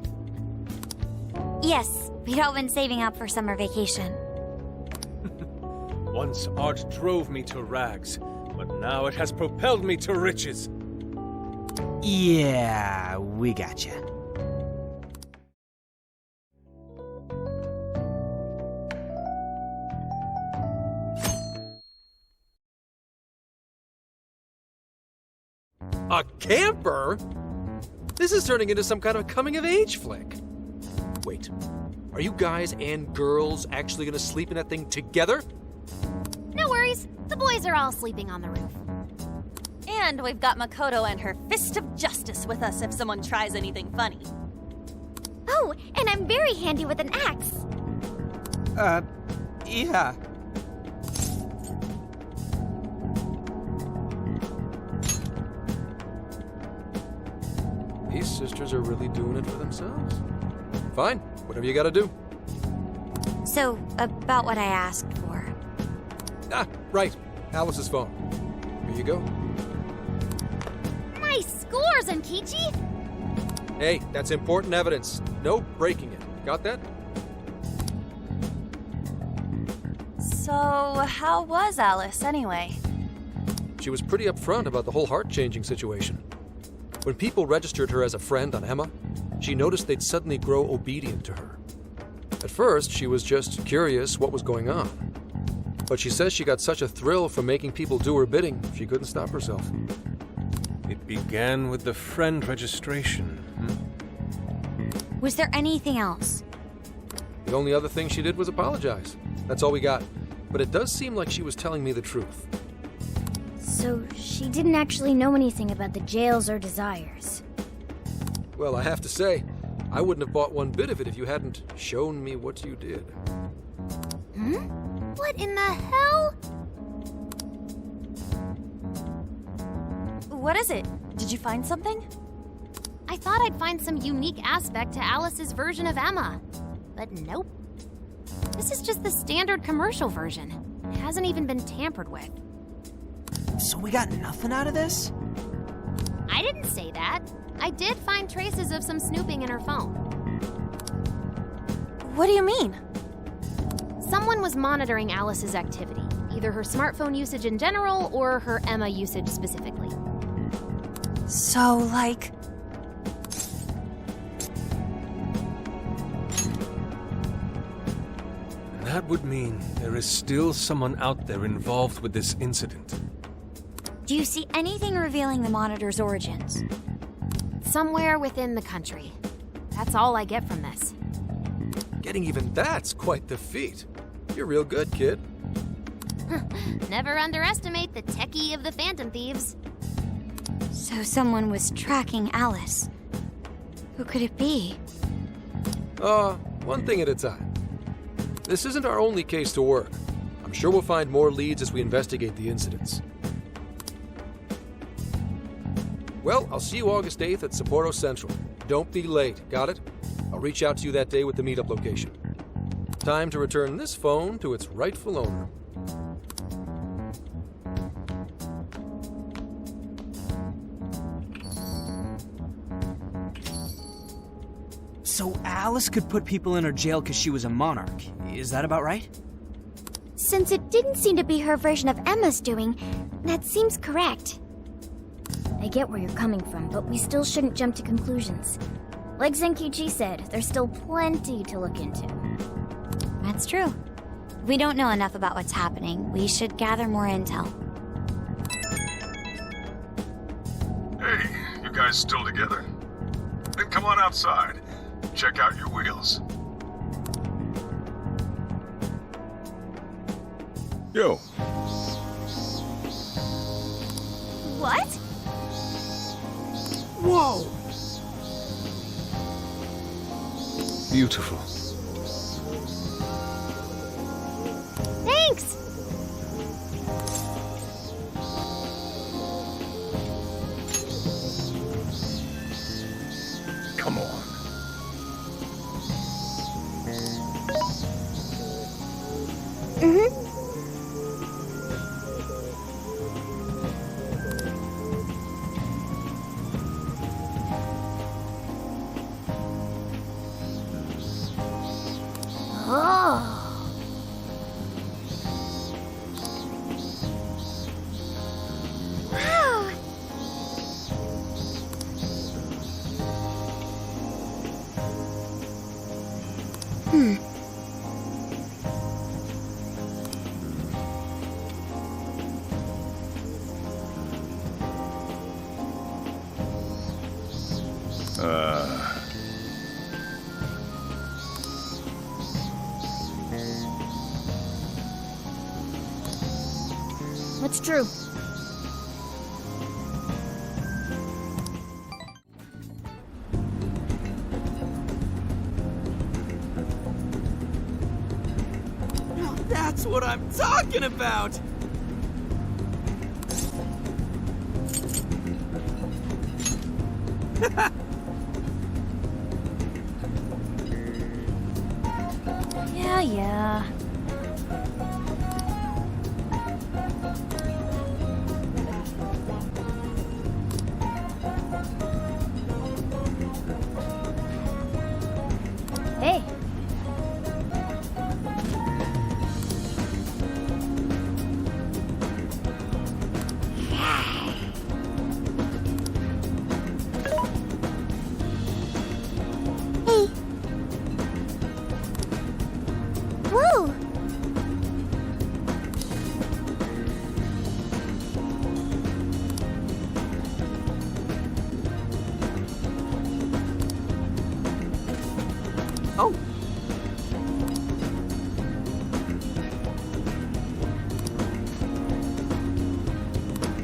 Yes, we'd all been saving up for summer vacation. Once art drove me to rags, but now it has propelled me to riches. Yeah, we gotcha. A camper? This is turning into some kind of coming-of-age flick. Wait, are you guys and girls actually gonna sleep in that thing together? No worries. The boys are all sleeping on the roof. And we've got Makoto and her Fist of Justice with us if someone tries anything funny. Oh, and I'm very handy with an axe. Yeah. These sisters are really doing it for themselves. Fine, whatever you gotta do. So, about what I asked for. Ah, right. Alice's phone. Here you go. Nice scores, Ankichi! Hey, that's important evidence. No breaking it. Got that? So, how was Alice anyway? She was pretty upfront about the whole heart-changing situation. When people registered her as a friend on Emma, she noticed they'd suddenly grow obedient to her. At first, she was just curious what was going on. But she says she got such a thrill from making people do her bidding, she couldn't stop herself. It began with the friend registration. Was there anything else? The only other thing she did was apologize. That's all we got. But it does seem like she was telling me the truth. So she didn't actually know anything about the jails or desires. Well, I have to say, I wouldn't have bought one bit of it if you hadn't shown me what you did. Hmm? What in the hell? What is it? Did you find something? I thought I'd find some unique aspect to Alice's version of Emma. But nope. This is just the standard commercial version. It hasn't even been tampered with. So we got nothing out of this? I didn't say that. I did find traces of some snooping in her phone. What do you mean? Someone was monitoring Alice's activity, either her smartphone usage in general or her Emma usage specifically. So, like... That would mean there is still someone out there involved with this incident. Do you see anything revealing the Monitor's origins? Somewhere within the country. That's all I get from this. Getting even that's quite the feat. You're real good, kid. Never underestimate the techie of the Phantom Thieves. So someone was tracking Alice. Who could it be? One thing at a time. This isn't our only case to work. I'm sure we'll find more leads as we investigate the incidents. Well, I'll see you August 8th at Sapporo Central. Don't be late, got it? I'll reach out to you that day with the meetup location. Time to return this phone to its rightful owner. So Alice could put people in her jail because she was a monarch. Is that about right? Since it didn't seem to be her version of Emma's doing, that seems correct. I get where you're coming from, but we still shouldn't jump to conclusions. Like Zenkichi said, there's still plenty to look into. That's true. If we don't know enough about what's happening, we should gather more intel. Hey, you guys still together? Then come on outside. Check out your wheels. Yo. What? Whoa! Beautiful. Thanks! Come on. What's true? That's what I'm talking about! Yeah. Hey. Whoa!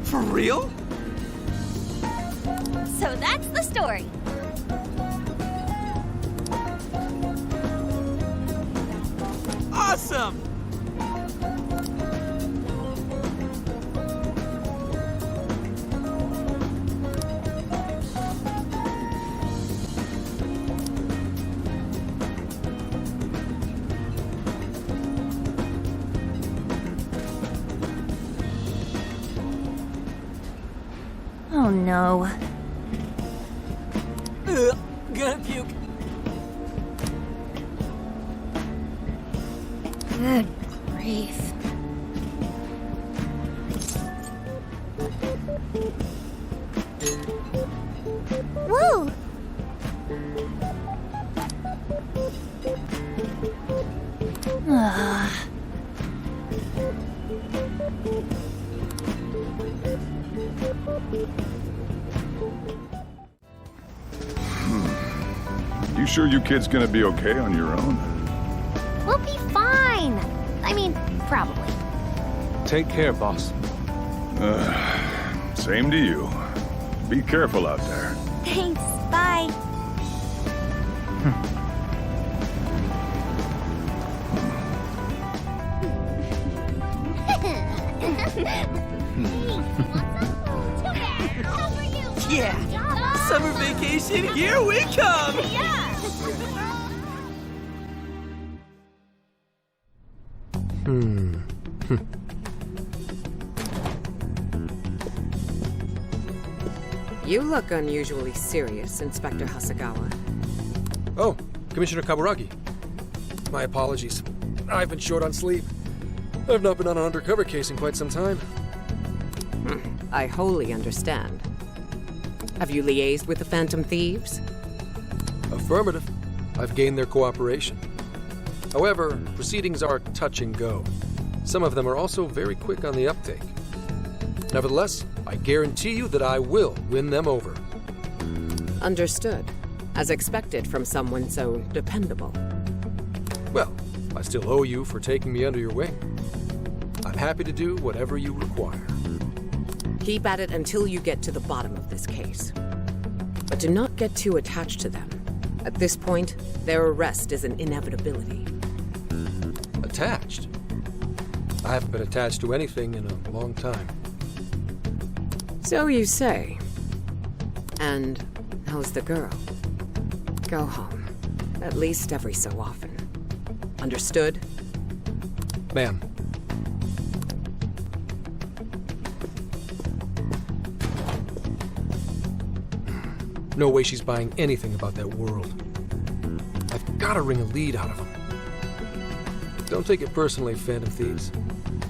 For real? So that's the story. Awesome! Oh no. Gonna puke. Good grief. Whoa! You sure you kids gonna be okay on your own? We'll be fine. I mean, probably. Take care, boss. Same to you. Be careful out there. Thanks. Bye. Yeah! Summer vacation, here we come! You look unusually serious, Inspector Hasagawa. Oh, Commissioner Kaburagi. My apologies. I've been short on sleep. I've not been on an undercover case in quite some time. I wholly understand. Have you liaised with the Phantom Thieves? Affirmative. I've gained their cooperation. However, proceedings are touch and go. Some of them are also very quick on the uptake. Nevertheless, I guarantee you that I will win them over. Understood. As expected from someone so dependable. Well, I still owe you for taking me under your wing. I'm happy to do whatever you require. Keep at it until you get to the bottom of this case. But do not get too attached to them. At this point, their arrest is an inevitability. Attached? I haven't been attached to anything in a long time. So you say. And how's the girl? Go home. At least every so often. Understood? Ma'am. No way she's buying anything about that world. I've got to wring a lead out of them. Don't take it personally, Phantom Thieves.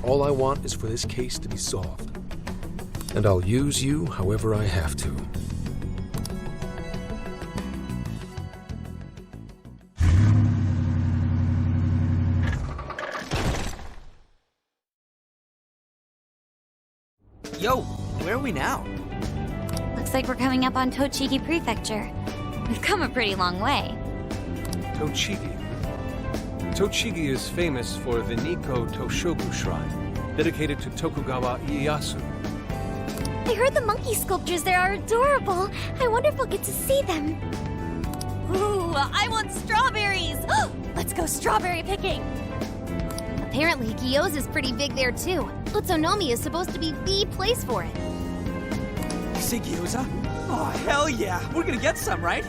All I want is for this case to be solved. And I'll use you however I have to. Yo, where are we now? Looks like we're coming up on Tochigi Prefecture. We've come a pretty long way. Tochigi. Tochigi is famous for the Nikko Toshogu Shrine, dedicated to Tokugawa Ieyasu. I heard the monkey sculptures there are adorable. I wonder if we'll get to see them. Ooh, I want strawberries! Let's go strawberry picking! Apparently, gyoza's pretty big there too. Utsunomi is supposed to be the place for it. You say gyoza? Oh, hell yeah! We're gonna get some, right?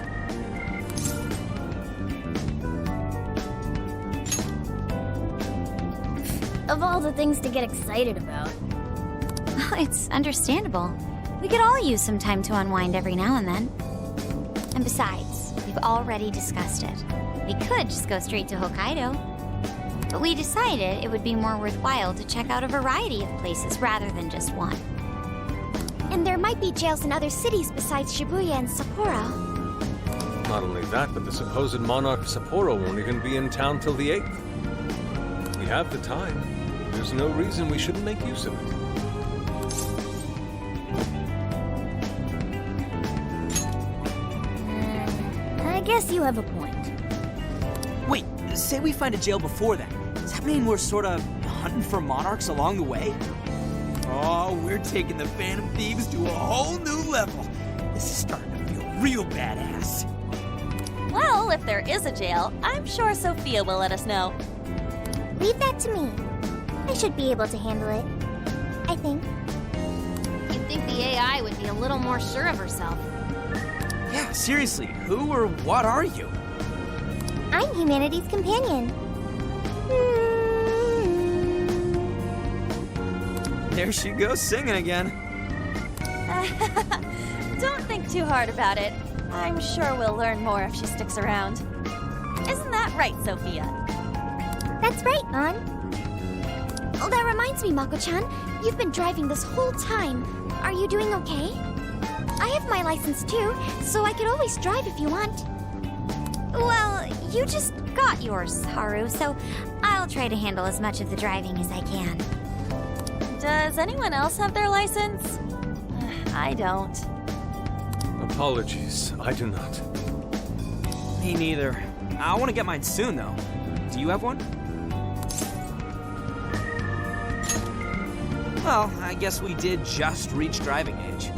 Of all the things to get excited about. Well, it's understandable. We could all use some time to unwind every now and then. And besides, we've already discussed it. We could just go straight to Hokkaido. But we decided it would be more worthwhile to check out a variety of places rather than just one. And there might be jails in other cities besides Shibuya and Sapporo. Not only that, but the supposed monarch of Sapporo won't even be in town till the 8th. We have the time. There's no reason we shouldn't make use of it. I guess you have a point. Wait, say we find a jail before that. Does that mean we're sort of hunting for monarchs along the way? Oh, we're taking the Phantom Thieves to a whole new level. This is starting to feel real badass. Well, if there is a jail, I'm sure Sophia will let us know. Leave that to me. I should be able to handle it. I think. You'd think the AI would be a little more sure of herself. Yeah, seriously, who or what are you? I'm humanity's companion. There she goes singing again. Don't think too hard about it. I'm sure we'll learn more if she sticks around. Isn't that right, Sophia? That's right, An. Oh, that reminds me, Mako-chan. You've been driving this whole time. Are you doing okay? I have my license too, so I could always drive if you want. Well, you just got yours, Haru, so I'll try to handle as much of the driving as I can. Does anyone else have their license? I don't. Apologies, I do not. Me neither. I want to get mine soon, though. Do you have one? Well, I guess we did just reach driving age.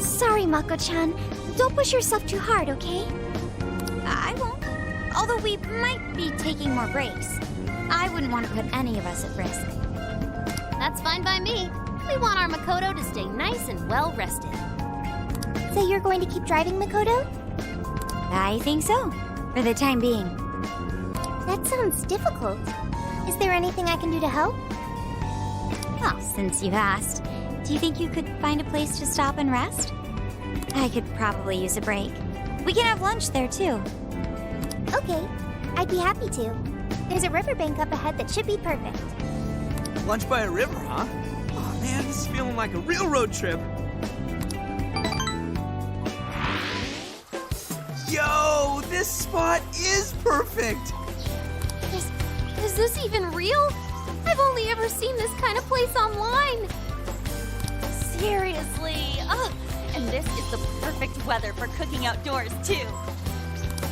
Sorry, Mako-chan. Don't push yourself too hard, okay? I won't. Although we might be taking more breaks. I wouldn't want to put any of us at risk. That's fine by me. We want our Makoto to stay nice and well rested. So you're going to keep driving, Makoto? I think so, for the time being. That sounds difficult. Is there anything I can do to help? Well, since you've asked, do you think you could find a place to stop and rest? I could probably use a break. We can have lunch there, too. Okay, I'd be happy to. There's a riverbank up ahead that should be perfect. Lunch by a river, huh? Oh man, this is feeling like a real road trip. Yo, this spot is perfect! Is this even real? I've only ever seen this kind of place online. Seriously? Ugh. And this is the perfect weather for cooking outdoors, too.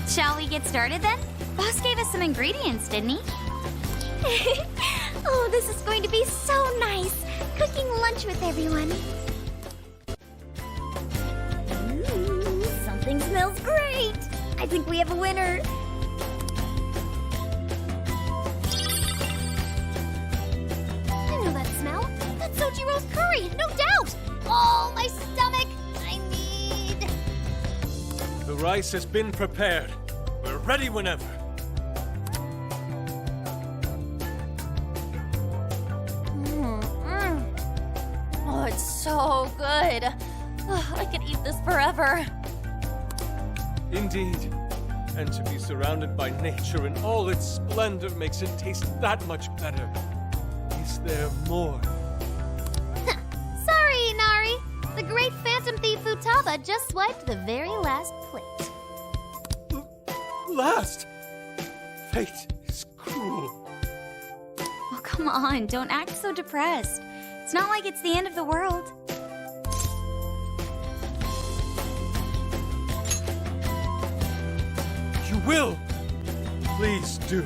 Shall we get started then? Boss gave us some ingredients, didn't he? Oh, this is going to be so nice! Cooking lunch with everyone. Something smells great! I think we have a winner. I know that smell. That's Sojiro's curry, no doubt! Oh, my stomach! I need... The rice has been prepared. We're ready whenever. Oh, it's so good. Oh, I could eat this forever. Indeed. And to be surrounded by nature in all its splendor makes it taste that much better. Is there more? Sorry, Inari. The great Phantom Thief Futaba just swiped the very last plate. Last! Fate is cruel. Oh, come on, don't act so depressed. It's not like it's the end of the world. You will! Please do.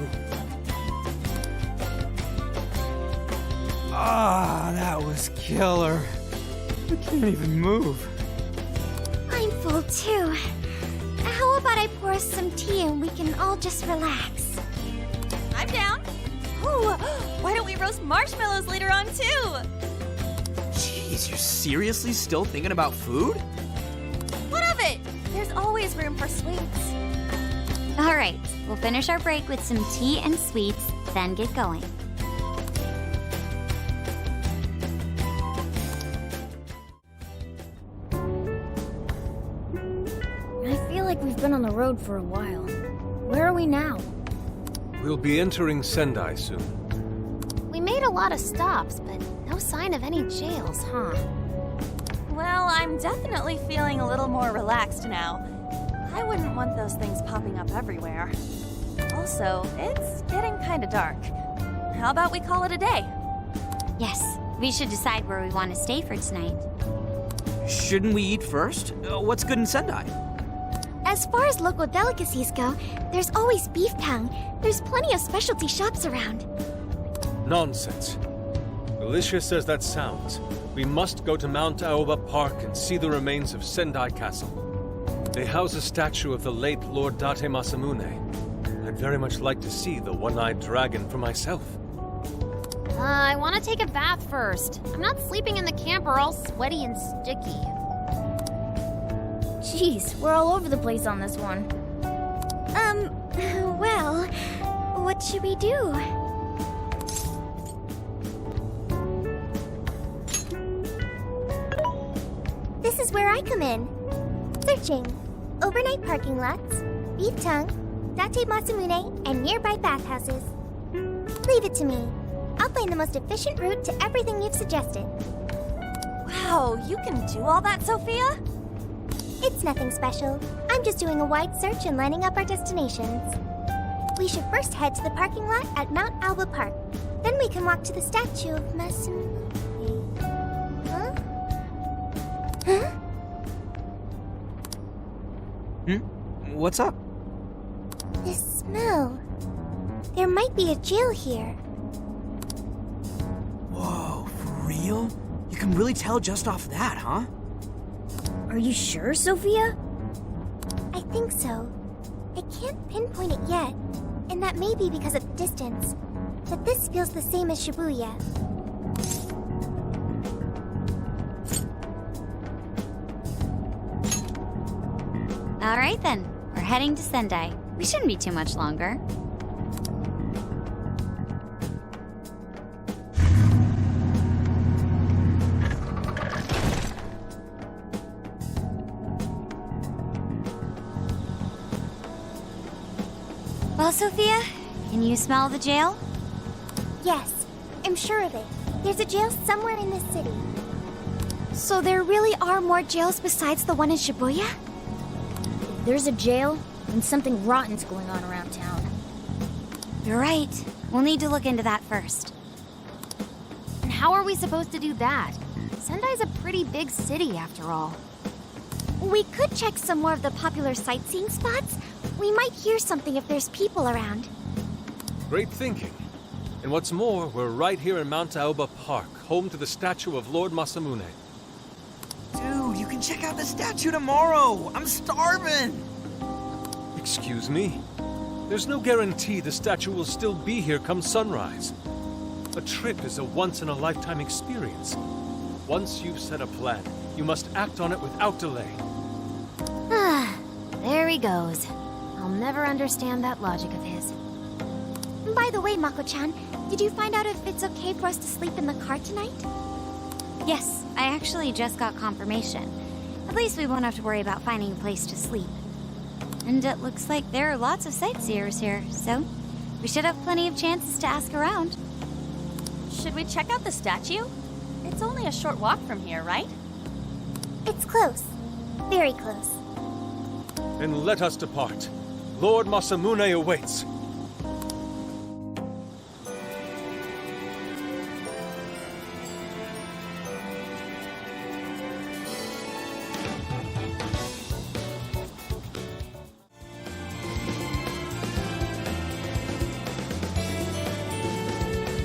Ah, that was killer. I can't even move. I'm full too. How about I pour us some tea and we can all just relax? I'm down. Ooh, why don't we roast marshmallows later on, too? Jeez, you're seriously still thinking about food? What of it? There's always room for sweets. All right, we'll finish our break with some tea and sweets, then get going. I feel like we've been on the road for a while. Where are we now? We'll be entering Sendai soon. We made a lot of stops, but no sign of any jails, huh? Well, I'm definitely feeling a little more relaxed now. I wouldn't want those things popping up everywhere. Also, it's getting kind of dark. How about we call it a day? Yes, we should decide where we want to stay for tonight. Shouldn't we eat first? What's good in Sendai? As far as local delicacies go, there's always beef tongue. There's plenty of specialty shops around. Nonsense. The Alicia says that sounds. We must go to Mount Aoba Park and see the remains of Sendai Castle. They house a statue of the late Lord Date Masamune. I'd very much like to see the one-eyed dragon for myself. I want to take a bath first. I'm not sleeping in the camper all sweaty and sticky. Jeez, we're all over the place on this one. Well, what should we do? This is where I come in. Searching. Overnight parking lots, beef tongue, Date Masamune, and nearby bathhouses. Leave it to me. I'll find the most efficient route to everything you've suggested. Wow, you can do all that, Sophia? It's nothing special. I'm just doing a wide search and lining up our destinations. We should first head to the parking lot at Mount Alba Park. Then we can walk to the statue of Masamune. Huh? Huh? What's up? This smell. There might be a jail here. Whoa, for real? You can really tell just off that, huh? Are you sure, Sophia? I think so. I can't pinpoint it yet, and that may be because of the distance. But this feels the same as Shibuya. All right then, we're heading to Sendai. We shouldn't be too much longer. Well, Sophia, can you smell the jail? Yes, I'm sure of it. There's a jail somewhere in this city. So there really are more jails besides the one in Shibuya? If there's a jail, then something rotten's going on around town. You're right. We'll need to look into that first. And how are we supposed to do that? Sendai's a pretty big city, after all. We could check some more of the popular sightseeing spots. We might hear something if there's people around. Great thinking. And what's more, we're right here in Mount Aoba Park, home to the statue of Lord Masamune. Dude, you can check out the statue tomorrow! I'm starving! Excuse me? There's no guarantee the statue will still be here come sunrise. A trip is a once-in-a-lifetime experience. Once you've set a plan, you must act on it without delay. Ah, there he goes. I'll never understand that logic of his. By the way, Mako-chan, did you find out if it's okay for us to sleep in the car tonight? Yes, I actually just got confirmation. At least we won't have to worry about finding a place to sleep. And it looks like there are lots of sightseers here, so we should have plenty of chances to ask around. Should we check out the statue? It's only a short walk from here, right? It's close. Very close. Then let us depart. Lord Masamune awaits.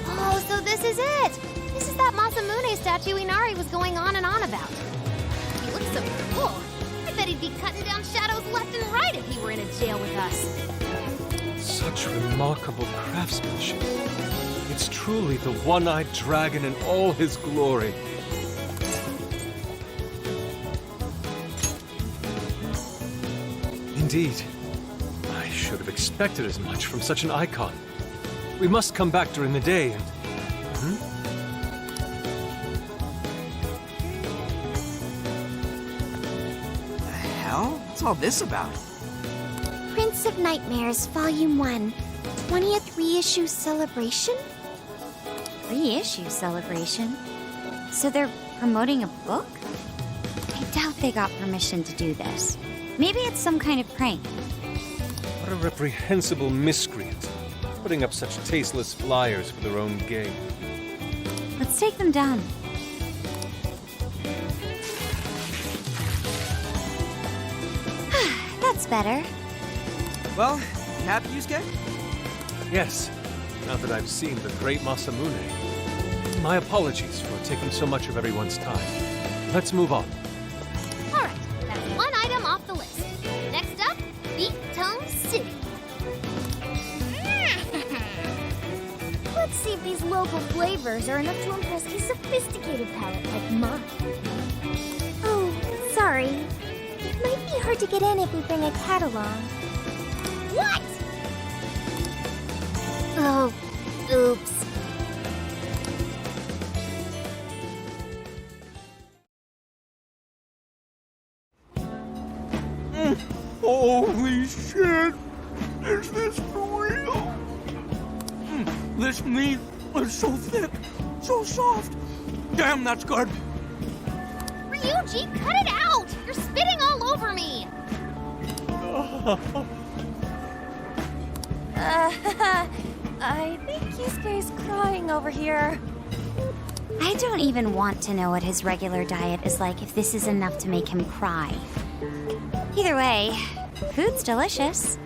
Oh, so this is it! This is that Masamune statue Inari was going on and on about. He looks so cool. I bet he'd be cutting down shadows left and right if he were in a jail with us. Such remarkable craftsmanship. It's truly the one-eyed dragon in all his glory. Indeed. I should have expected as much from such an icon. We must come back during the day and... The hell? What's all this about? Prince of Nightmares, Volume 1. 20th reissue celebration? Reissue celebration? So they're promoting a book? I doubt they got permission to do this. Maybe it's some kind of prank. What a reprehensible miscreant, putting up such tasteless flyers for their own gain. Let's take them down. That's better. Well, you happy, Yusuke? Yes, now that I've seen the great Masamune. My apologies for taking so much of everyone's time. Let's move on. Alright, that's one item off the list. Next up, Beef Tongue City. Let's see if these local flavors are enough to impress a sophisticated palate like mine. Oh, sorry. It might be hard to get in if we bring a cat along. What? Oh, oops. Holy shit! Is this for real? This meat is so thick, so soft. Damn, that's good. Ryuji, cut it out! You're spitting all over me! I think Yusuke's crying over here. I don't even want to know what his regular diet is like if this is enough to make him cry. Either way, food's delicious.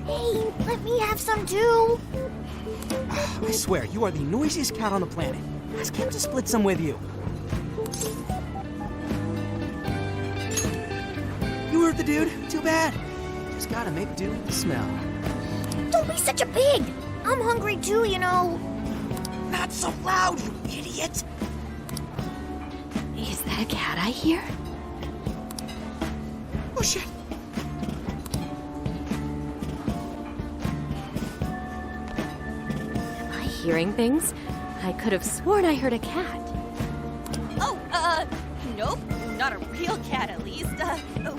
Hey, let me have some too. I swear, you are the noisiest cat on the planet. Ask him to split some with you. You heard the dude. Too bad. Just gotta make do with the smell. Don't be such a pig. I'm hungry too, you know. Not so loud, you idiot! Is that a cat I hear? Oh shit! Am I hearing things? I could have sworn I heard a cat. Oh, nope. Not a real cat, at least.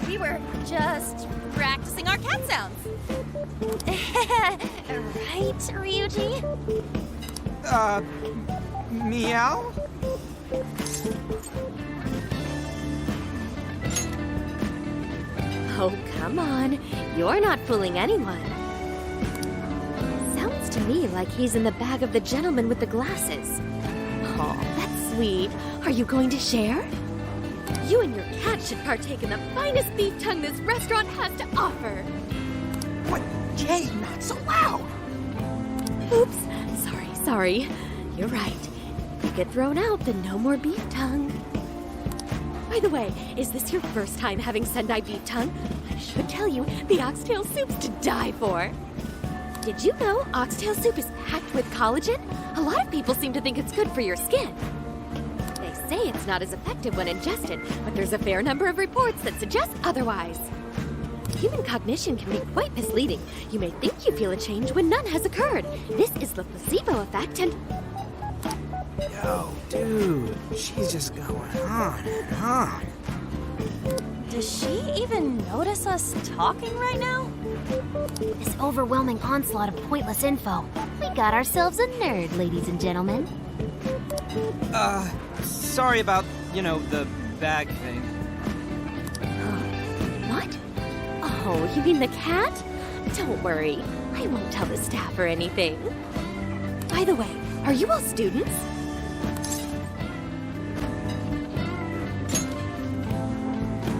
We were just practicing our cat sounds. Right, Ryuji? Meow? Oh, come on. You're not fooling anyone. Sounds to me like he's in the bag of the gentleman with the glasses. Oh, that's sweet. Are you going to share? You and your cat should partake in the finest beef tongue this restaurant has to offer. What? Jay, not so loud! Oops. Sorry. You're right. If you get thrown out, then no more beef tongue. By the way, is this your first time having Sendai beef tongue? I should tell you, the oxtail soup's to die for. Did you know oxtail soup is packed with collagen? A lot of people seem to think it's good for your skin. They say it's not as effective when ingested, but there's a fair number of reports that suggest otherwise. Human cognition can be quite misleading. You may think you feel a change when none has occurred. This is the placebo effect and... Yo, dude, she's just going on and on. Does she even notice us talking right now? This overwhelming onslaught of pointless info. We got ourselves a nerd, ladies and gentlemen. Sorry about, the bag thing. What? Oh, you mean the cat? Don't worry. I won't tell the staff or anything. By the way, are you all students?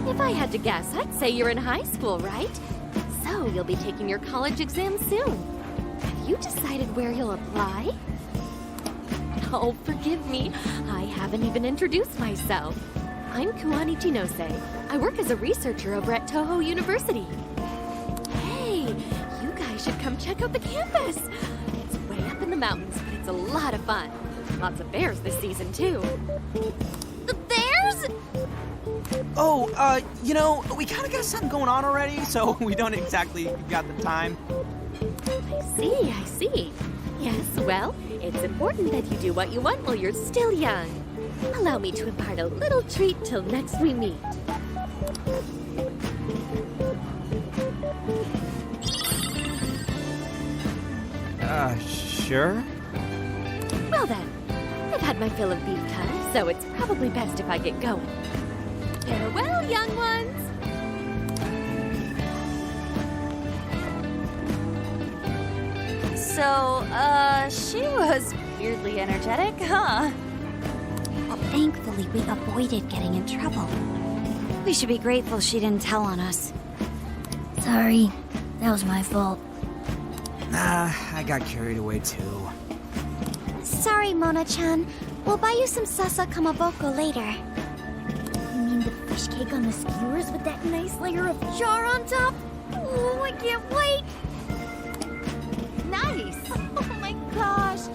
If I had to guess, I'd say you're in high school, right? So you'll be taking your college exam soon. Have you decided where you'll apply? Oh, forgive me. I haven't even introduced myself. I'm Kuani Chinose. I work as a researcher over at Toho University. Hey, you guys should come check out the campus. It's way up in the mountains, but it's a lot of fun. Lots of bears this season, too. The bears? Oh, we kind of got something going on already, so we don't exactly got the time. I see. Yes, well, it's important that you do what you want while you're still young. Allow me to impart a little treat till next we meet. Sure? Well then, I've had my fill of beef tongue, so it's probably best if I get going. Farewell, young ones! So, she was weirdly energetic, huh? Well, thankfully we avoided getting in trouble. We should be grateful she didn't tell on us. Sorry, that was my fault. Nah, I got carried away too. Sorry, Mona-chan. We'll buy you some sasa kamaboko later. You mean the fish cake on the skewers with that nice layer of char on top? Oh, I can't wait! Nice! Oh my gosh!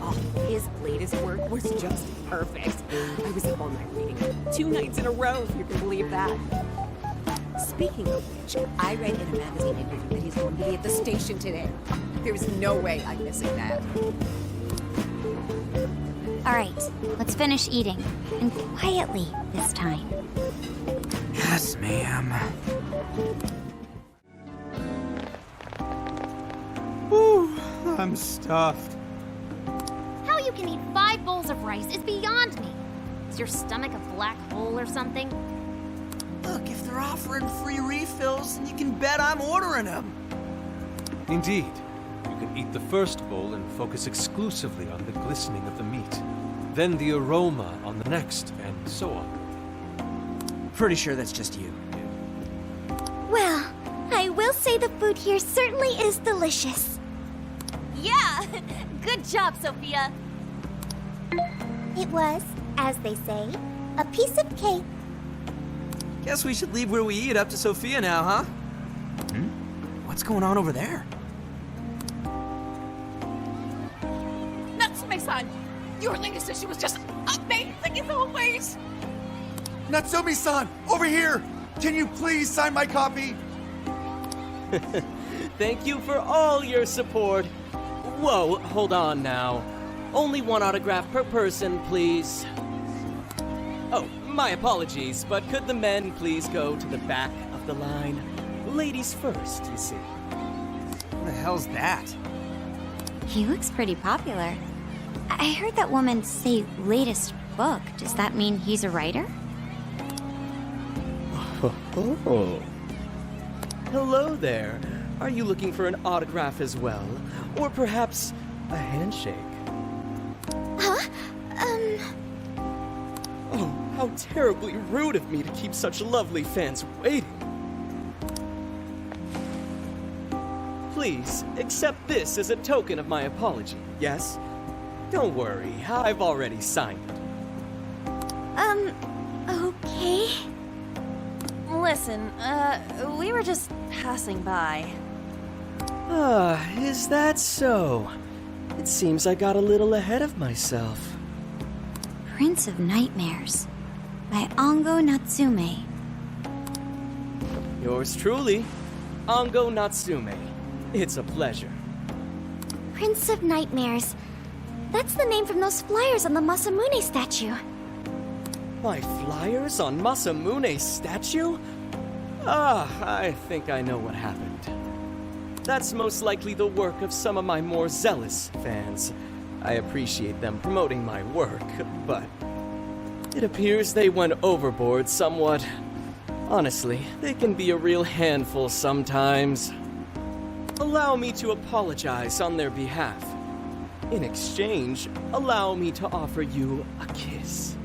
Oh, his latest work was just perfect. I was up all night reading it. 2 nights in a row, if you can believe that. Speaking of which, I read in a magazine interview that he's going to be at the station today. There's no way I'm missing that. All right, let's finish eating. And quietly this time. Yes, ma'am. Whew, I'm stuffed. How you can eat 5 bowls of rice is beyond me. Is your stomach a black hole or something? Look, if they're offering free refills, then you can bet I'm ordering them. Indeed. You can eat the first bowl and focus exclusively on the glistening of the meat. Then the aroma on the next, and so on. Pretty sure that's just you. Well, I will say the food here certainly is delicious. Yeah! Good job, Sophia! It was, as they say, a piece of cake. Guess we should leave where we eat up to Sophia now, huh? What's going on over there? Natsume-san! Your latest issue was just amazing as always! Natsumi-san, over here! Can you please sign my copy? Thank you for all your support. Whoa, hold on now. Only 1 autograph per person, please. Oh, my apologies, but could the men please go to the back of the line? Ladies first, you see. What the hell's that? He looks pretty popular. I heard that woman say latest book. Does that mean he's a writer? Oh. Hello there. Are you looking for an autograph as well? Or perhaps a handshake? Huh? Oh, how terribly rude of me to keep such lovely fans waiting. Please, accept this as a token of my apology, yes? Don't worry, I've already signed it. Okay. Listen, we were just passing by. Is that so? It seems I got a little ahead of myself. Prince of Nightmares by Ongo Natsume. Yours truly, Ongo Natsume. It's a pleasure. Prince of Nightmares. That's the name from those flyers on the Masamune statue. My flyers on Masamune's statue? I think I know what happened. That's most likely the work of some of my more zealous fans. I appreciate them promoting my work, but it appears they went overboard somewhat. Honestly, they can be a real handful sometimes. Allow me to apologize on their behalf. In exchange, allow me to offer you a kiss.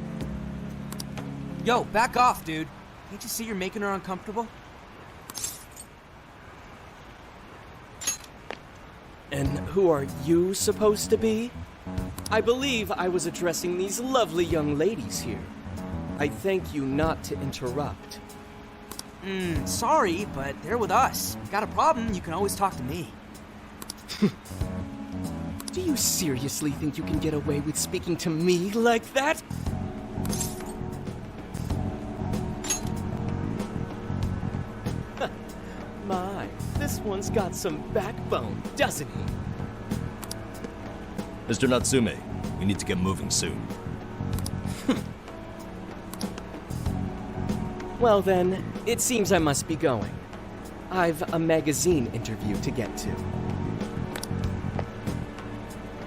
Yo, back off, dude. Can't you see you're making her uncomfortable? And who are you supposed to be? I believe I was addressing these lovely young ladies here. I thank you not to interrupt. Sorry, but they're with us. Got a problem, you can always talk to me. Do you seriously think you can get away with speaking to me like that? My, this one's got some backbone, doesn't he? Mr. Natsume, we need to get moving soon. Well then, it seems I must be going. I've a magazine interview to get to.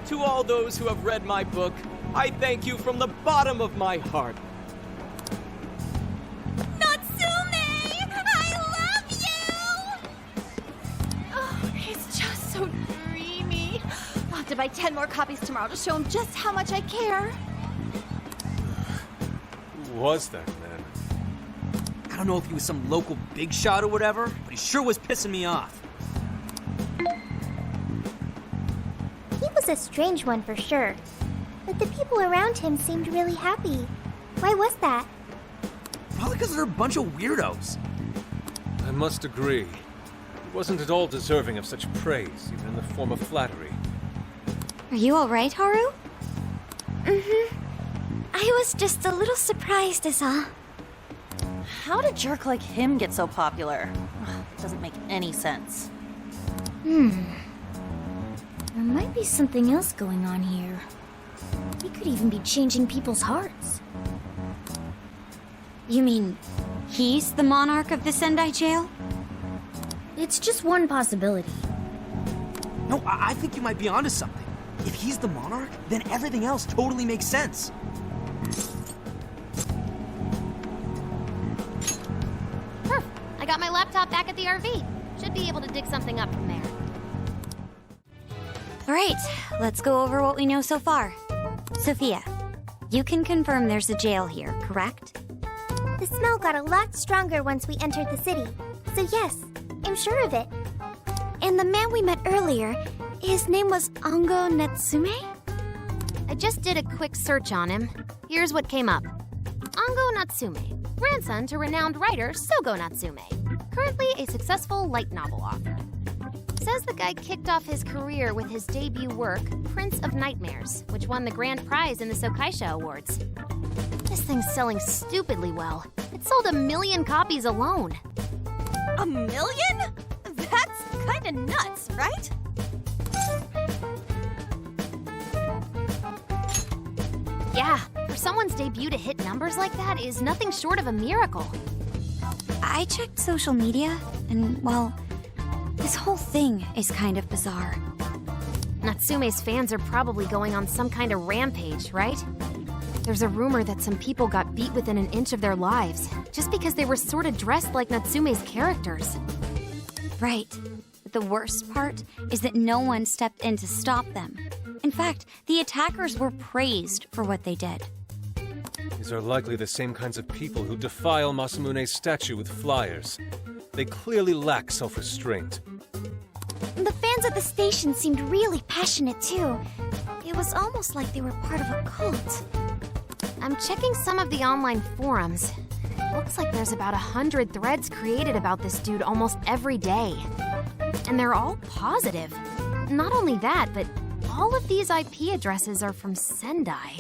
To all those who have read my book, I thank you from the bottom of my heart. Natsume! I love you! Oh, it's just so dreamy. I'll have to buy 10 more copies tomorrow to show him just how much I care. Who was that man? I don't know if he was some local big shot or whatever, but he sure was pissing me off. He was was a strange one for sure. But the people around him seemed really happy. Why was that? Probably because they're a bunch of weirdos. I must agree. He wasn't at all deserving of such praise, even in the form of flattery. Are you alright, Haru? Mm-hmm. I was just a little surprised is all. How did a jerk like him get so popular? Doesn't make any sense. There might be something else going on here. He could even be changing people's hearts. You mean, he's the monarch of the Sendai jail? It's just one possibility. No, I think you might be onto something. If he's the monarch, then everything else totally makes sense. Perf! I got my laptop back at the RV. Should be able to dig something up from there. Alright, let's go over what we know so far. Sophia, you can confirm there's a jail here, correct? The smell got a lot stronger once we entered the city. So yes, I'm sure of it. And the man we met earlier, his name was Ango Natsume? I just did a quick search on him. Here's what came up. Ango Natsume, grandson to renowned writer Sogo Natsume, currently a successful light novel author. Says the guy kicked off his career with his debut work, Prince of Nightmares, which won the grand prize in the Sokaisha Awards. This thing's selling stupidly well. It sold 1 million copies alone. 1 million? That's kinda nuts, right? Yeah, for someone's debut to hit numbers like that is nothing short of a miracle. I checked social media, and, well, this whole thing is kind of bizarre. Natsume's fans are probably going on some kind of rampage, right? There's a rumor that some people got beat within an inch of their lives, just because they were sort of dressed like Natsume's characters. Right. But the worst part is that no one stepped in to stop them. In fact, the attackers were praised for what they did. These are likely the same kinds of people who defile Masamune's statue with flyers. They clearly lack self-restraint. The fans at the station seemed really passionate too. It was almost like they were part of a cult. I'm checking some of the online forums. Looks like there's about 100 threads created about this dude almost every day. And they're all positive. Not only that, but all of these IP addresses are from Sendai.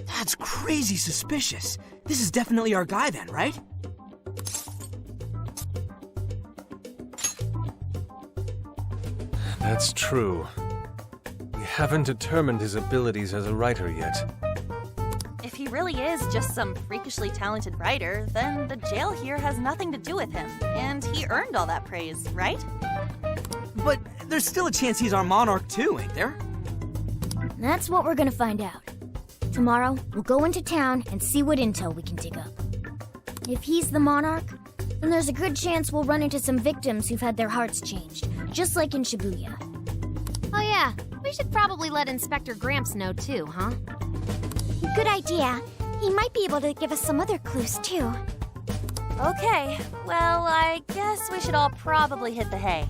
That's crazy suspicious. This is definitely our guy then, right? That's true. We haven't determined his abilities as a writer yet. If he really is just some freakishly talented writer, then the jail here has nothing to do with him, and he earned all that praise, right? But there's still a chance he's our monarch too, ain't there? That's what we're gonna find out. Tomorrow, we'll go into town and see what intel we can dig up. If he's the monarch, then there's a good chance we'll run into some victims who've had their hearts changed, just like in Shibuya. Oh yeah, we should probably let Inspector Gramps know too, huh? Good idea. He might be able to give us some other clues too. Okay, well, I guess we should all probably hit the hay.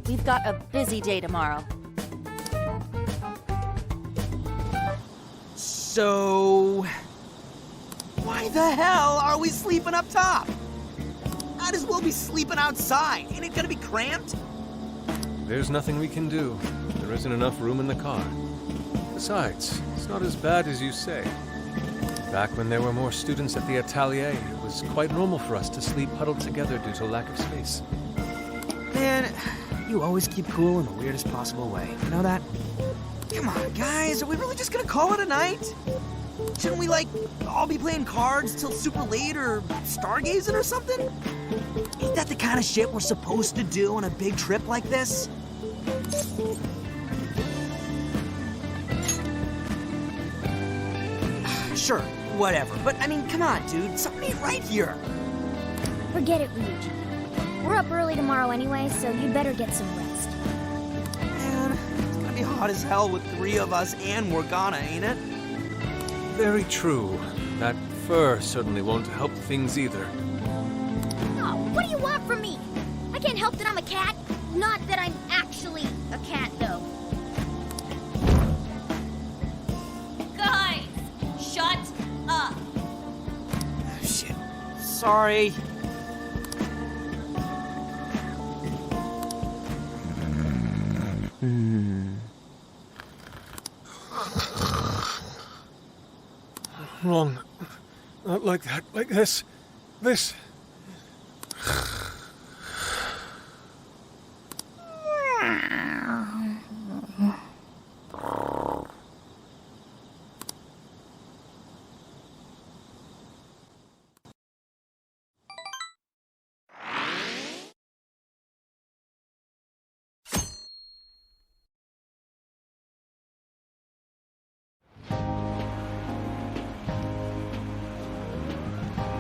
We've got a busy day tomorrow. So... why the hell are we sleeping up top? Might as well be sleeping outside. Ain't it gonna be cramped? There's nothing we can do. There isn't enough room in the car. Besides, it's not as bad as you say. Back when there were more students at the atelier, it was quite normal for us to sleep huddled together due to lack of space. Man, you always keep cool in the weirdest possible way. You know that? Come on, guys, are we really just gonna call it a night? Shouldn't we, like, all be playing cards till super late or stargazing or something? Ain't that the kind of shit we're supposed to do on a big trip like this? Sure, whatever. But, I mean, come on, dude. Something ain't right here. Forget it, Ryuji. We're up early tomorrow anyway, so you'd better get some rest. Man, it's gonna be hot as hell with 3 of us and Morgana, ain't it? Very true. That fur certainly won't help things either. Oh, what do you want from me? I can't help that I'm a cat. Not that I'm actually a cat, though. Sorry. Wrong. Not like that. Like this. This.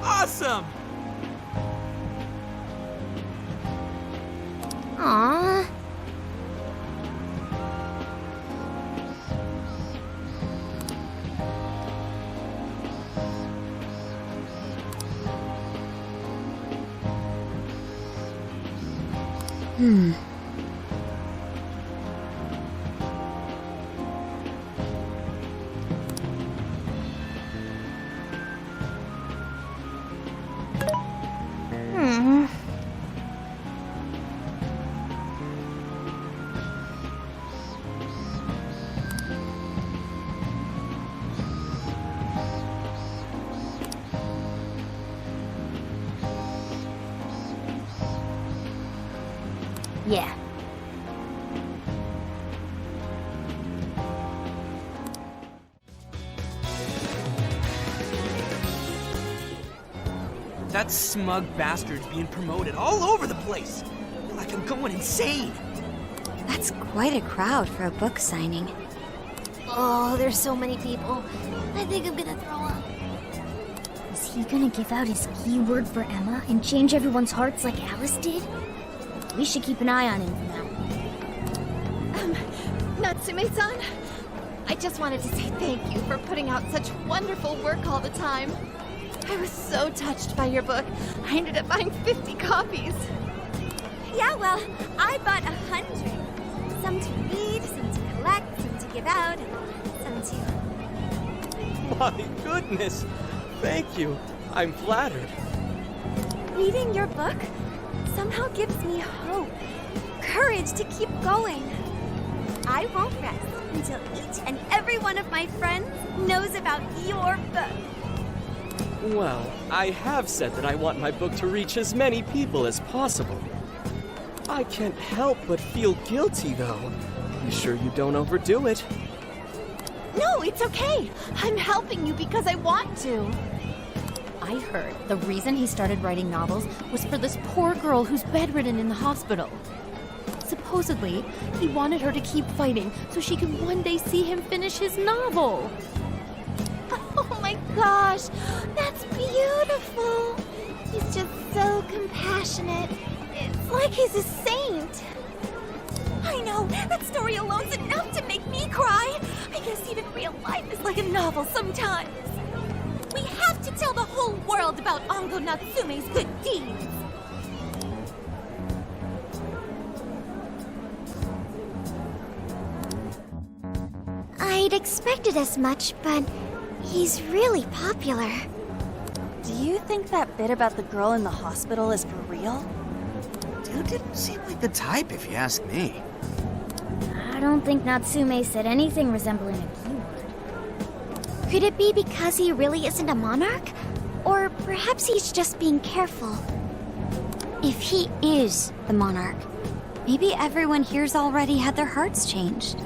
Awesome! Aww. Yeah. That smug bastard's being promoted all over the place. I feel like I'm going insane. That's quite a crowd for a book signing. Oh, there's so many people. I think I'm gonna throw up. Is he gonna give out his keyword for Emma and change everyone's hearts like Alice did? We should keep an eye on him for now. Natsume-san, I just wanted to say thank you for putting out such wonderful work all the time. I was so touched by your book. I ended up buying 50 copies. Yeah, well, I bought 100. Some to read, some to collect, some to give out, and some to... My goodness! Thank you. I'm flattered. Reading your book somehow gives me hope, courage to keep going. I won't rest until each and every one of my friends knows about your book. Well, I have said that I want my book to reach as many people as possible. I can't help but feel guilty, though. Be sure you don't overdo it. No, it's okay. I'm helping you because I want to. I heard the reason he started writing novels was for this poor girl who's bedridden in the hospital. Supposedly, he wanted her to keep fighting so she could one day see him finish his novel. Oh my gosh, that's beautiful. He's just so compassionate. It's like he's a saint. I know, that story alone's enough to make me cry. I guess even real life is like a novel sometimes. We have to tell the whole world about Ango Natsume's good deeds. I'd expected as much, but he's really popular. Do you think that bit about the girl in the hospital is for real? Dude didn't seem like the type, if you ask me. I don't think Natsume said anything resembling a keyword. Could it be because he really isn't a monarch? Or perhaps he's just being careful. If he is the monarch, maybe everyone here's already had their hearts changed.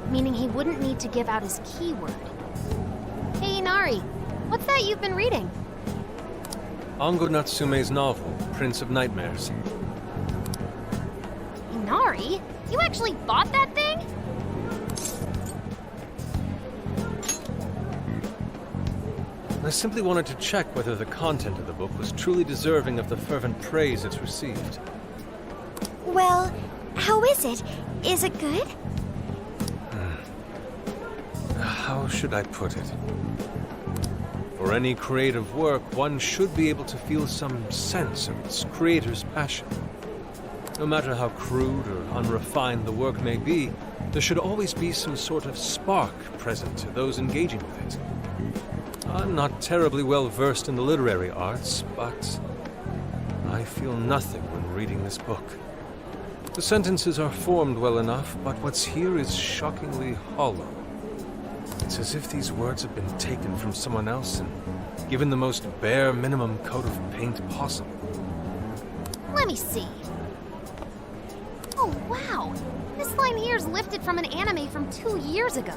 Meaning he wouldn't need to give out his keyword. Hey, Inari, what's that you've been reading? Ango Natsume's novel, Prince of Nightmares. Inari? You actually bought that thing? I simply wanted to check whether the content of the book was truly deserving of the fervent praise it's received. Well, how is it? Is it good? How should I put it? For any creative work, one should be able to feel some sense of its creator's passion. No matter how crude or unrefined the work may be, There should always be some sort of spark present to those engaging with it. I'm not terribly well versed in the literary arts, but I feel nothing when reading this book. The sentences are formed well enough, but what's here is shockingly hollow. It's as if these words have been taken from someone else and given the most bare minimum coat of paint possible. Let me see. Oh, wow. This line here is lifted from an anime from 2 years ago.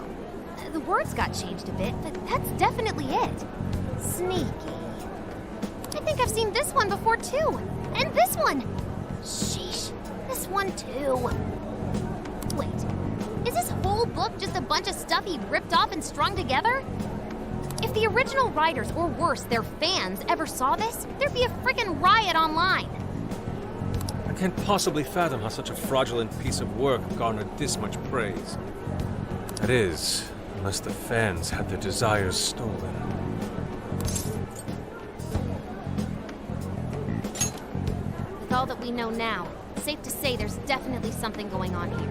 The words got changed a bit, but that's definitely it. Sneaky. I think I've seen this one before, too. And this one. Sheesh. This one, too. Wait. Is this whole book just a bunch of stuff he ripped off and strung together? If the original writers, or worse, their fans, ever saw this, there'd be a frickin' riot online. I can't possibly fathom how such a fraudulent piece of work garnered this much praise. That is, unless the fans had their desires stolen. With all that we know now, safe to say there's definitely something going on here.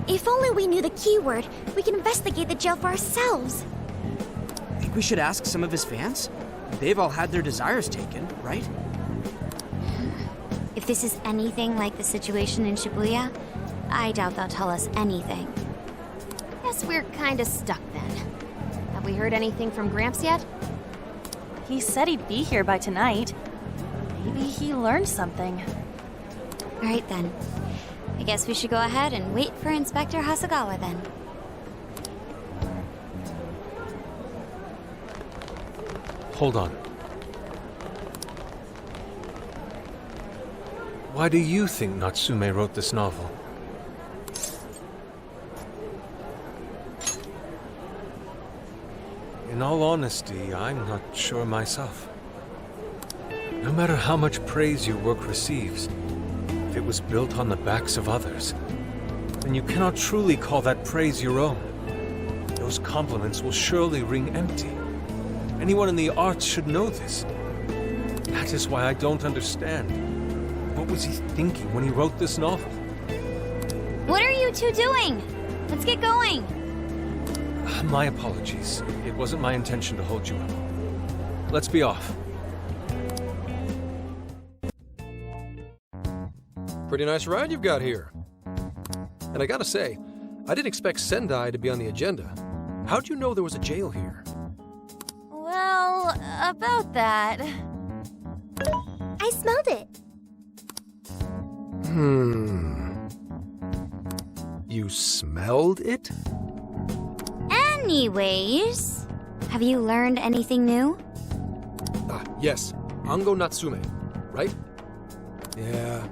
If only we knew the keyword, we can investigate the jail for ourselves. Think we should ask some of his fans? They've all had their desires taken, right? If this is anything like the situation in Shibuya, I doubt they'll tell us anything. Guess we're kinda stuck then. Have we heard anything from Gramps yet? He said he'd be here by tonight. Maybe he learned something. All right then. I guess we should go ahead and wait for Inspector Hasagawa then. Hold on. Why do you think Natsume wrote this novel? In all honesty, I'm not sure myself. No matter how much praise your work receives, if it was built on the backs of others, then you cannot truly call that praise your own. Those compliments will surely ring empty. Anyone in the arts should know this. That is why I don't understand. What was he thinking when he wrote this novel? What are you two doing? Let's get going. My apologies. It wasn't my intention to hold you up. Let's be off. Pretty nice ride you've got here. And I gotta say, I didn't expect Sendai to be on the agenda. How'd you know there was a jail here? Well, about that. I smelled it. You smelled it? Anyways, have you learned anything new? Yes. Ango Natsume, right? Yeah,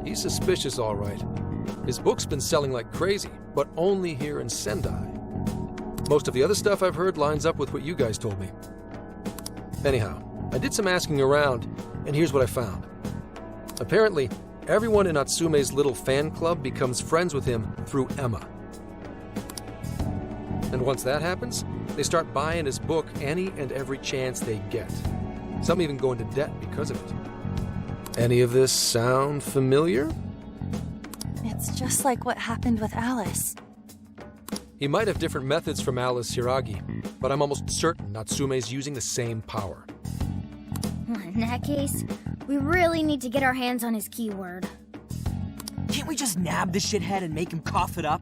he's suspicious all right. His book's been selling like crazy, but only here in Sendai. Most of the other stuff I've heard lines up with what you guys told me. Anyhow, I did some asking around, and here's what I found. Apparently, everyone in Natsume's little fan club becomes friends with him through Emma. And once that happens, they start buying his book any and every chance they get. Some even go into debt because of it. Any of this sound familiar? It's just like what happened with Alice. He might have different methods from Alice Hiragi, but I'm almost certain Natsume's using the same power. In that case, we really need to get our hands on his keyword. Can't we just nab the shithead and make him cough it up?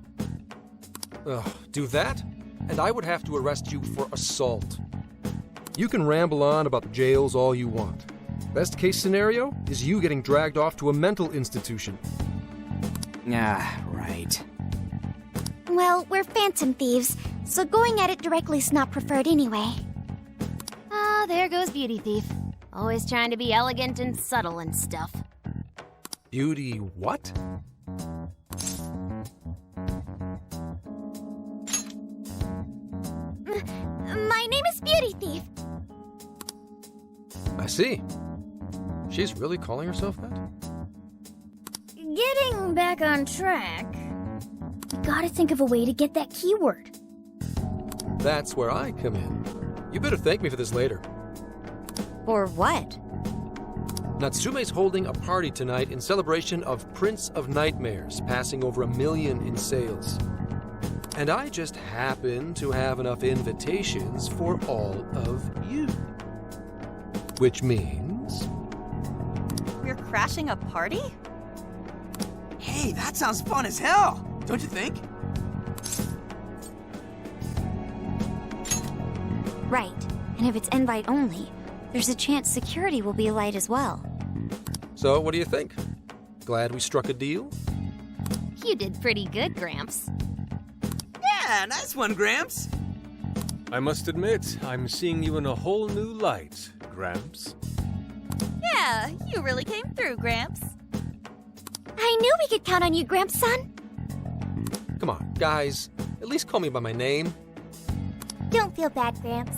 Ugh, do that? And I would have to arrest you for assault. You can ramble on about the jails all you want. Best case scenario is you getting dragged off to a mental institution. Right. Well, we're phantom thieves, so going at it directly is not preferred anyway. Ah, there goes Beauty Thief. Always trying to be elegant and subtle and stuff. Beauty what? My name is Beauty Thief. I see. She's really calling herself that? Getting back on track, we gotta think of a way to get that keyword. That's where I come in. You better thank me for this later. For what? Natsume's holding a party tonight in celebration of Prince of Nightmares, passing over 1 million in sales. And I just happen to have enough invitations for all of you. Which means... We're crashing a party? Hey, that sounds fun as hell, don't you think? Right. And if it's invite only, there's a chance security will be light as well. So, what do you think? Glad we struck a deal? You did pretty good, Gramps. Yeah, nice one, Gramps. I must admit, I'm seeing you in a whole new light, Gramps. Yeah, you really came through, Gramps. I knew we could count on you, Gramps-son. Come on, guys. At least call me by my name. Don't feel bad, Gramps.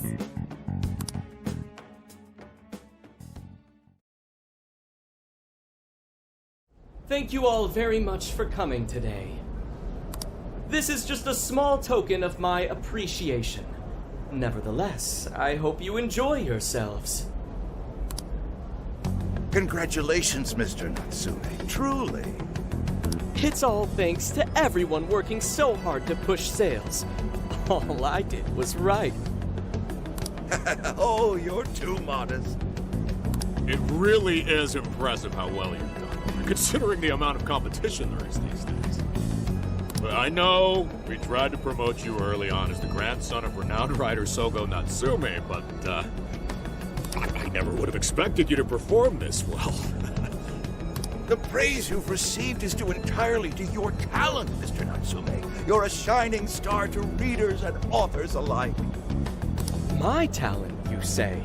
Thank you all very much for coming today. This is just a small token of my appreciation. Nevertheless, I hope you enjoy yourselves. Congratulations, Mr. Natsume. Truly. It's all thanks to everyone working so hard to push sales. All I did was write. Oh, you're too modest. It really is impressive how well you've done, considering the amount of competition there is these days. But I know we tried to promote you early on as the grandson of renowned writer Sogo Natsume, but I never would have expected you to perform this well. The praise you've received is due entirely to your talent, Mr. Natsume. You're a shining star to readers and authors alike. My talent, you say?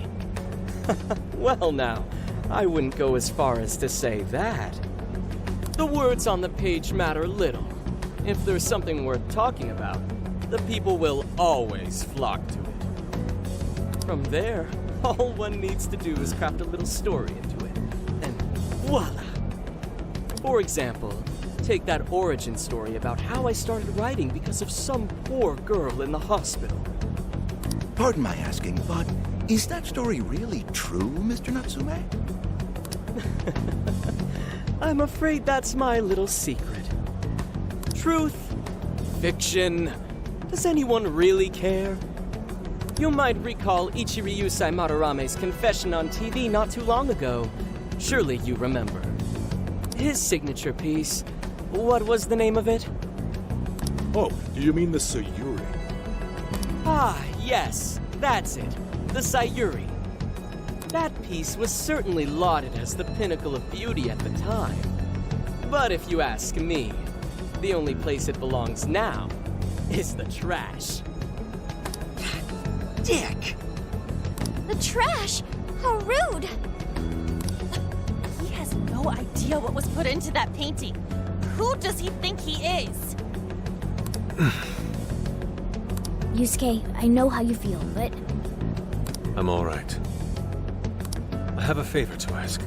Well now, I wouldn't go as far as to say that. The words on the page matter little. If there's something worth talking about, the people will always flock to it. From there, all one needs to do is craft a little story into it, and voila! For example, take that origin story about how I started writing because of some poor girl in the hospital. Pardon my asking, but is that story really true, Mr. Natsume? I'm afraid that's my little secret. Truth, fiction, does anyone really care? You might recall Ichiryusai Madarame's confession on TV not too long ago. Surely you remember. His signature piece, what was the name of it? Oh, do you mean the Sayuri? Ah, yes, that's it. The Sayuri. That piece was certainly lauded as the pinnacle of beauty at the time. But if you ask me, the only place it belongs now is the trash. Dick! The trash? How rude! He has no idea what was put into that painting. Who does he think he is? Yusuke, I know how you feel, but... I'm all right. I have a favor to ask.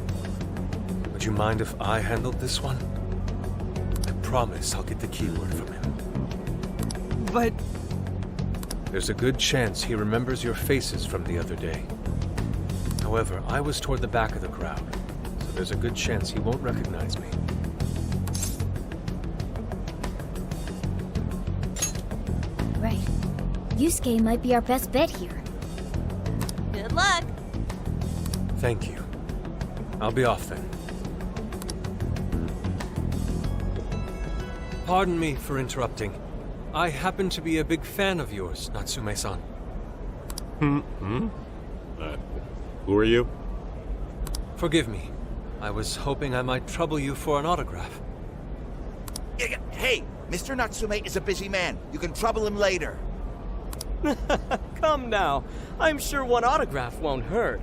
Would you mind if I handled this one? I promise I'll get the keyword from him. But... There's a good chance he remembers your faces from the other day. However, I was toward the back of the crowd, so there's a good chance he won't recognize me. Right. Yusuke might be our best bet here. Good luck. Thank you. I'll be off then. Pardon me for interrupting. I happen to be a big fan of yours, Natsume-san. Who are you? Forgive me. I was hoping I might trouble you for an autograph. Hey, Mr. Natsume is a busy man. You can trouble him later. Come now. I'm sure one autograph won't hurt.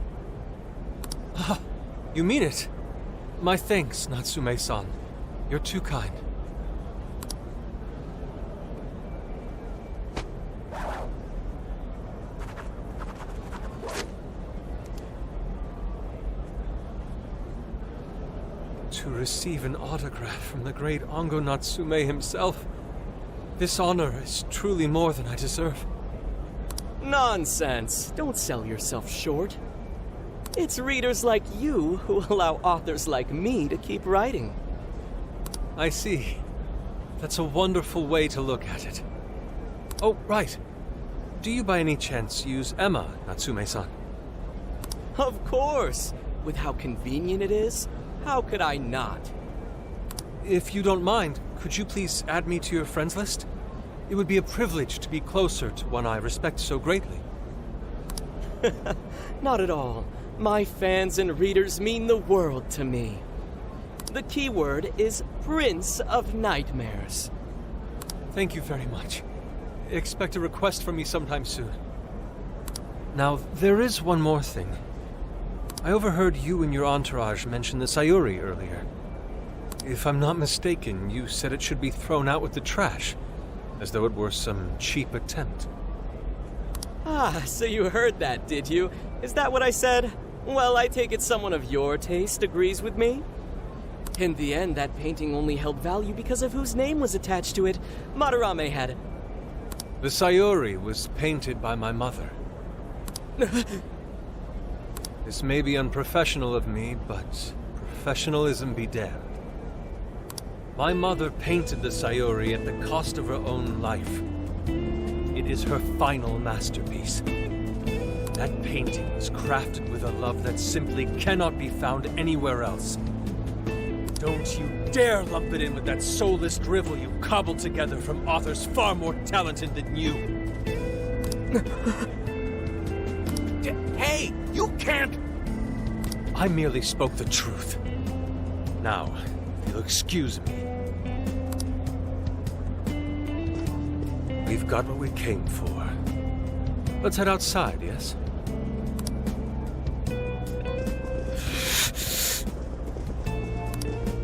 You mean it? My thanks, Natsume-san. You're too kind. To receive an autograph from the great Ongo Natsume himself, this honor is truly more than I deserve. Nonsense. Don't sell yourself short. It's readers like you who allow authors like me to keep writing. I see. That's a wonderful way to look at it. Oh, right. Do you by any chance use Emma, Natsume-san? Of course! With how convenient it is, how could I not? If you don't mind, could you please add me to your friends list? It would be a privilege to be closer to one I respect so greatly. Not at all. My fans and readers mean the world to me. The keyword is Prince of Nightmares. Thank you very much. Expect a request from me sometime soon. Now, there is one more thing. I overheard you and your entourage mention the Sayuri earlier. If I'm not mistaken, you said it should be thrown out with the trash, as though it were some cheap attempt. Ah, so you heard that, did you? Is that what I said? Well, I take it someone of your taste agrees with me? In the end, that painting only held value because of whose name was attached to it. Madarame had it. The Sayuri was painted by my mother. This may be unprofessional of me, but professionalism be damned. My mother painted the Sayuri at the cost of her own life. It is her final masterpiece. That painting was crafted with a love that simply cannot be found anywhere else. Don't you dare lump it in with that soulless drivel you cobbled together from authors far more talented than you. Hey, you can't... I merely spoke the truth. Now, if you'll excuse me. We've got what we came for. Let's head outside, yes?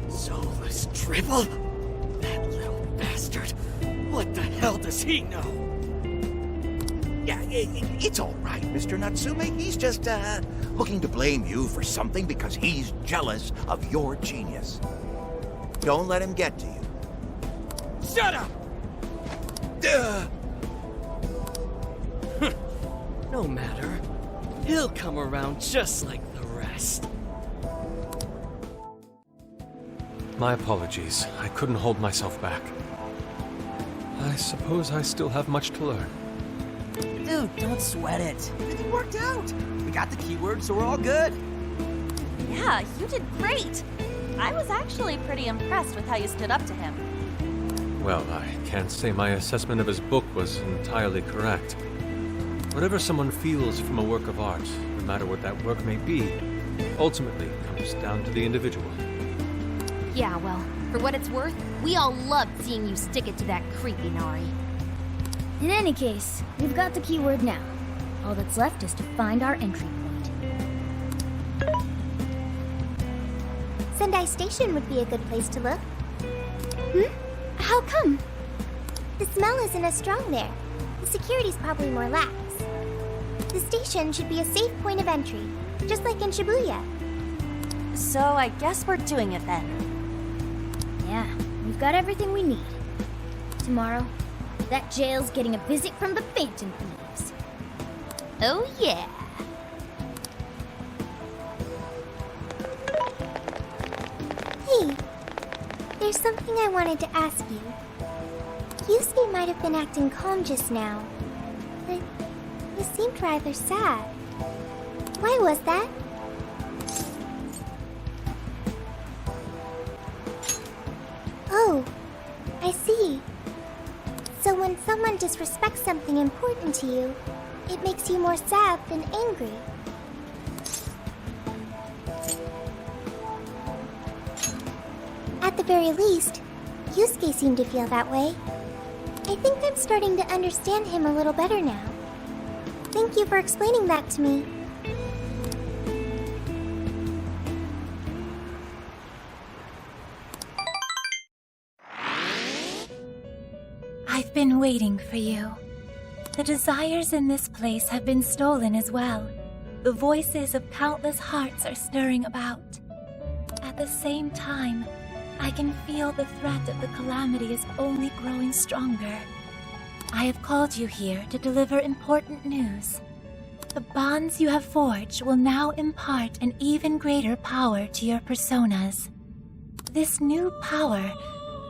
Soulless drivel? That little bastard. What the hell does he know? Yeah, it's all right, Mr. Natsume. He's just, looking to blame you for something because he's jealous of your genius. Don't let him get to you. Shut up! No matter. He'll come around just like the rest. My apologies. I couldn't hold myself back. I suppose I still have much to learn. Dude, don't sweat it. It worked out. We got the keyword, so we're all good. Yeah, you did great. I was actually pretty impressed with how you stood up to him. Well, I can't say my assessment of his book was entirely correct. Whatever someone feels from a work of art, no matter what that work may be, ultimately comes down to the individual. Yeah, well, for what it's worth, we all loved seeing you stick it to that creepy Nari. In any case, we've got the keyword now. All that's left is to find our entry point. Sendai Station would be a good place to look. How come? The smell isn't as strong there. The security's probably more lax. The station should be a safe point of entry, just like in Shibuya. So I guess we're doing it then. Yeah, we've got everything we need. Tomorrow, that jail's getting a visit from the Phantom Thieves. Oh yeah! Hey, there's something I wanted to ask you. Yusuke might have been acting calm just now, but he seemed rather sad. Why was that? Oh, I see. So when someone disrespects something important to you, it makes you more sad than angry. At the very least, Yusuke seemed to feel that way. I think I'm starting to understand him a little better now. Thank you for explaining that to me. I've been waiting for you. The desires in this place have been stolen as well. The voices of countless hearts are stirring about. At the same time, I can feel the threat of the calamity is only growing stronger. I have called you here to deliver important news. The bonds you have forged will now impart an even greater power to your personas. This new power,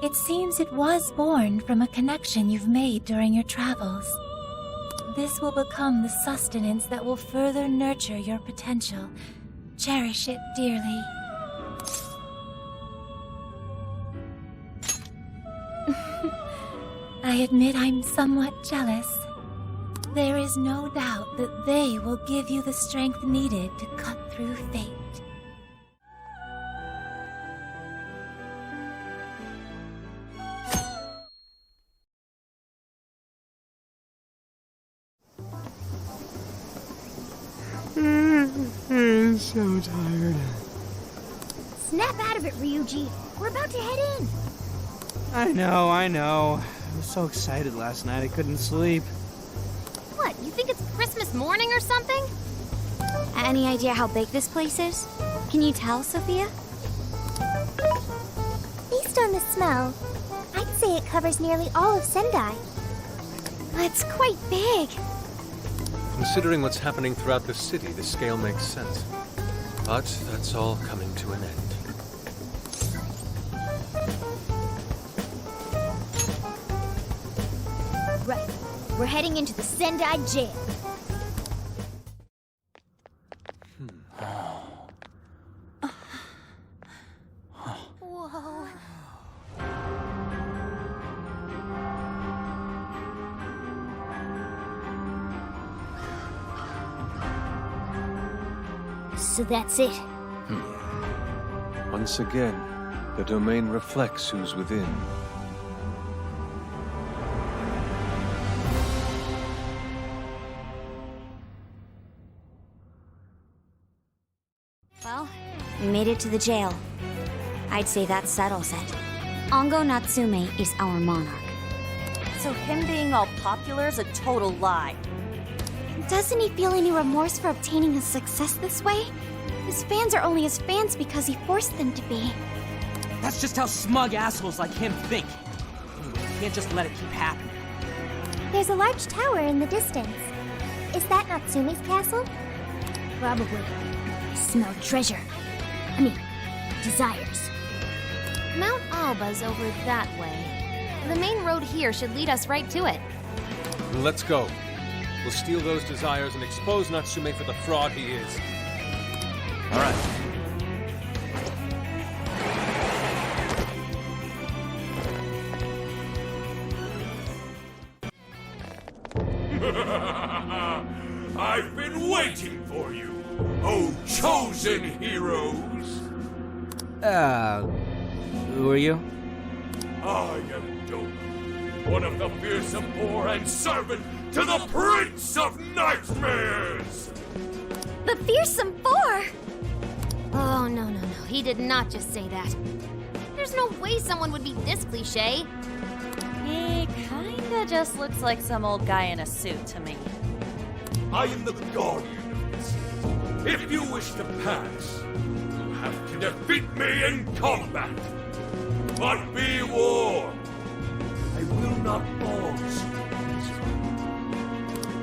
It seems it was born from a connection you've made during your travels. This will become the sustenance that will further nurture your potential. Cherish it dearly. I admit I'm somewhat jealous. There is no doubt that they will give you the strength needed to cut through fate. I'm so tired. Snap out of it, Ryuji. We're about to head in. I know. I was so excited last night I couldn't sleep. What, you think it's Christmas morning or something? Any idea how big this place is? Can you tell, Sophia? Based on the smell, I'd say it covers nearly all of Sendai. That's quite big. Considering what's happening throughout the city, the scale makes sense. But that's all coming to an end. Right. We're heading into the Sendai jail. Whoa. So that's it. Once again, the domain reflects who's within. Well, we made it to the jail. I'd say that settles it. Ongo Natsume is our monarch. So him being all popular is a total lie. Doesn't he feel any remorse for obtaining his success this way? His fans are only his fans because he forced them to be. That's just how smug assholes like him think. You can't just let it keep happening. There's a large tower in the distance. Is that Natsume's castle? Probably. I smell treasure. I mean, desires. Mount Alba's over that way. The main road here should lead us right to it. Let's go. We'll steal those desires and expose Natsume for the fraud he is. All right. I've been waiting for you, oh chosen heroes! Who are you? I am Doga, one of the fearsome poor and servant to the Prince of Nightmares! The Fearsome Four! Oh, no. He did not just say that. There's no way someone would be this cliché. He kinda just looks like some old guy in a suit to me. I am the guardian of this city. If you wish to pass, you'll have to defeat me in combat. But be warned, I will not pause.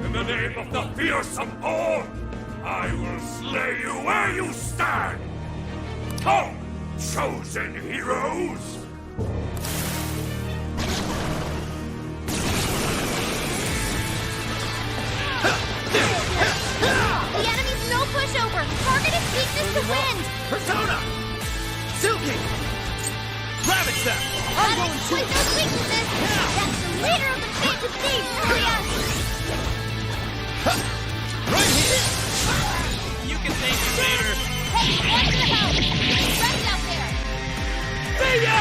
In the name of the fearsome Four, I will slay you where you stand! Come, chosen heroes! The enemy's no pushover! Target its weakness to wind! Persona! Silky! Ravage them! I'm going to exploit those weaknesses! That's the leader of the Phantom Thieves, Furia! Right here! You can thank me later. Hey, watch your help! There's friends out there! See ya!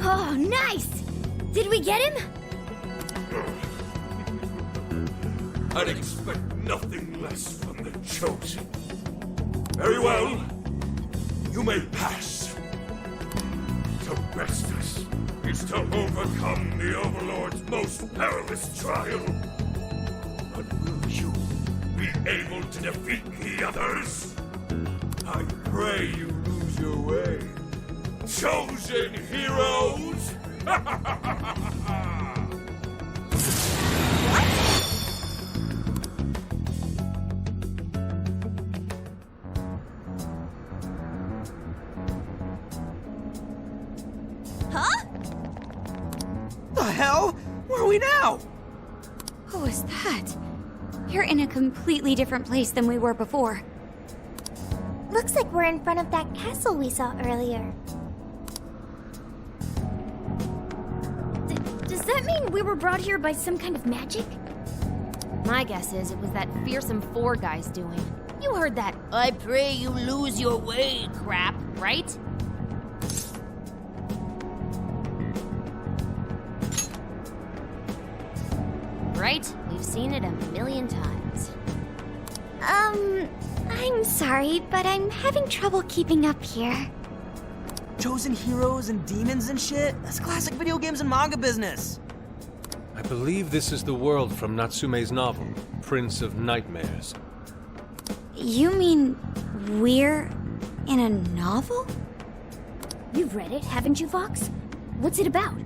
Oh, nice! Did we get him? I'd expect nothing less from the chosen. Very well. You may pass. To best us is to overcome the Overlord's most perilous trial. But will you be able to defeat the others? I pray you lose your way. Chosen heroes! hell? Where are we now? What was that? You're in a completely different place than we were before. Looks like we're in front of that castle we saw earlier. Does that mean we were brought here by some kind of magic? My guess is it was that fearsome 4 guy's doing. You heard that "I pray you lose your way" crap, right? Right? We've seen it a million times. I'm sorry, but I'm having trouble keeping up here. Chosen heroes and demons and shit? That's classic video games and manga business. I believe this is the world from Natsume's novel, Prince of Nightmares. You mean we're in a novel? You've read it, haven't you, Vox? What's it about?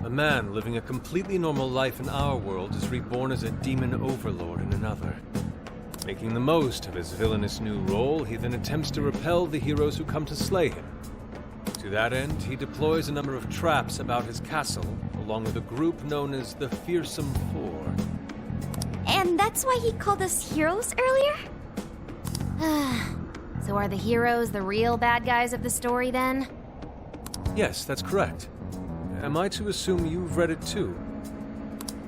A man living a completely normal life in our world is reborn as a demon overlord in another. Making the most of his villainous new role, he then attempts to repel the heroes who come to slay him. To that end, he deploys a number of traps about his castle, along with a group known as the Fearsome 4. And that's why he called us heroes earlier? So are the heroes the real bad guys of the story then? Yes, that's correct. Am I to assume you've read it too?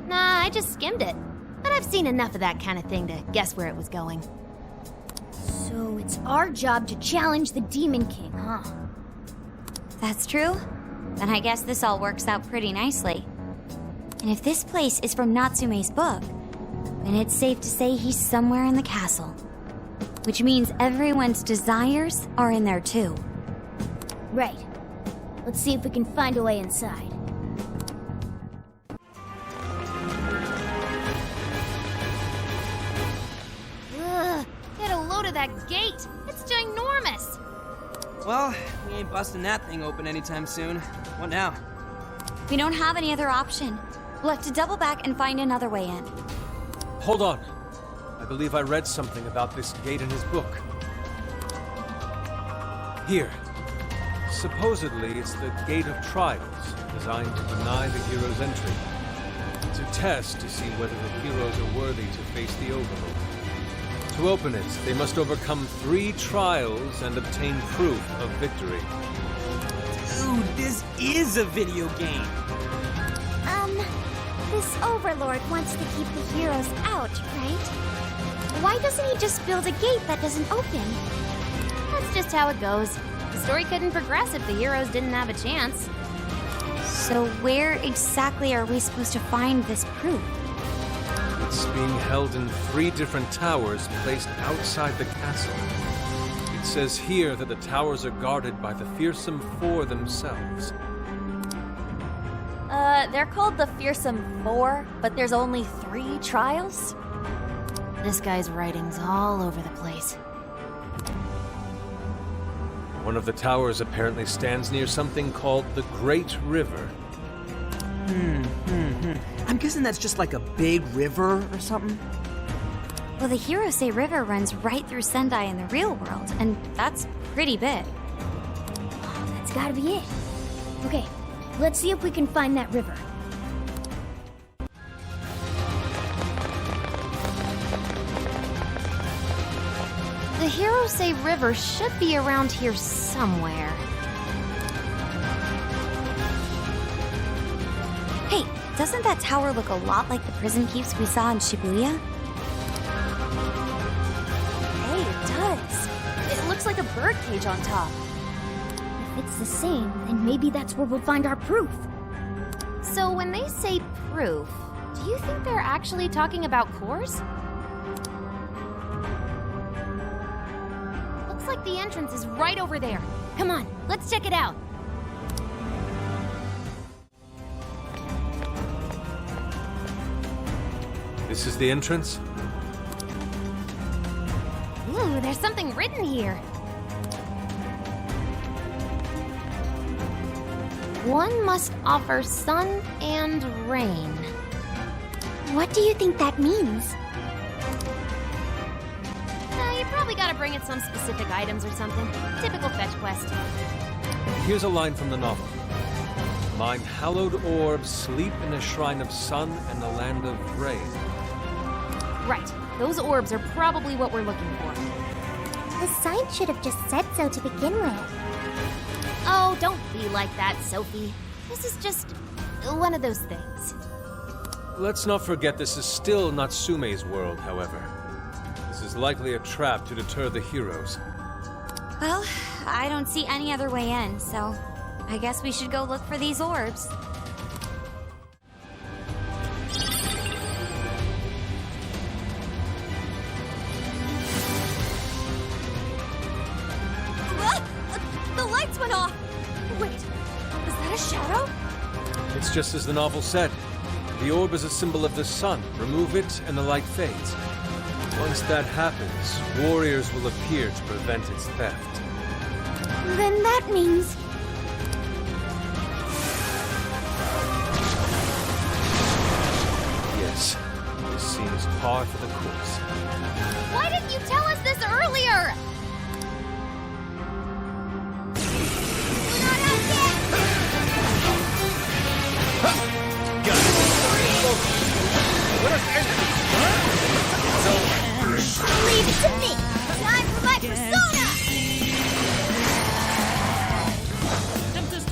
Nah, I just skimmed it. But I've seen enough of that kind of thing to guess where it was going. So it's our job to challenge the Demon King, huh? That's true. Then I guess this all works out pretty nicely. And if this place is from Natsume's book, then it's safe to say he's somewhere in the castle. Which means everyone's desires are in there too. Right. Let's see if we can find a way inside. Ugh, get a load of that gate. It's ginormous. Well, we ain't busting that thing open anytime soon. What now? We don't have any other option. We'll have to double back and find another way in. Hold on. I believe I read something about this gate in his book. Here. Supposedly, it's the Gate of Trials, designed to deny the heroes entry. It's a test to see whether the heroes are worthy to face the Overlord. To open it, they must overcome 3 trials and obtain proof of victory. Dude, this is a video game. This Overlord wants to keep the heroes out, right? Why doesn't he just build a gate that doesn't open? That's just how it goes. The story couldn't progress if the heroes didn't have a chance. So where exactly are we supposed to find this proof? It's being held in 3 different towers placed outside the castle. It says here that the towers are guarded by the Fearsome 4 themselves. They're called the Fearsome 4, but there's only 3 trials? This guy's writing's all over the place. One of the towers apparently stands near something called the Great River. I'm guessing that's just like a big river or something. Well, the Hirose River runs right through Sendai in the real world, and that's pretty big. That's gotta be it. Okay, let's see if we can find that river. The Hirose River should be around here somewhere. Hey, doesn't that tower look a lot like the prison keeps we saw in Shibuya? Hey, it does. It looks like a birdcage on top. If it's the same, then maybe that's where we'll find our proof. So when they say proof, do you think they're actually talking about cores? Looks like the entrance is right over there. Come on, let's check it out. This is the entrance? Ooh, there's something written here. One must offer sun and rain. What do you think that means? You probably gotta bring it some specific items or something. Typical fetch quest. Here's a line from the novel. Mine hallowed orbs sleep in a shrine of sun and the land of rain. Right. Those orbs are probably what we're looking for. The sign should have just said so to begin with. Oh, don't be like that, Sophie. This is just one of those things. Let's not forget this is still Natsume's world, however. This is likely a trap to deter the heroes. Well, I don't see any other way in, so I guess we should go look for these orbs. The lights went off! Wait, is that a shadow? It's just as the novel said. The orb is a symbol of the sun. Remove it, and the light fades. Once that happens, warriors will appear to prevent its theft. Then that means... Yes, this seems par for the course. Why didn't you tell us this earlier? Leave it to me! Time for my persona! This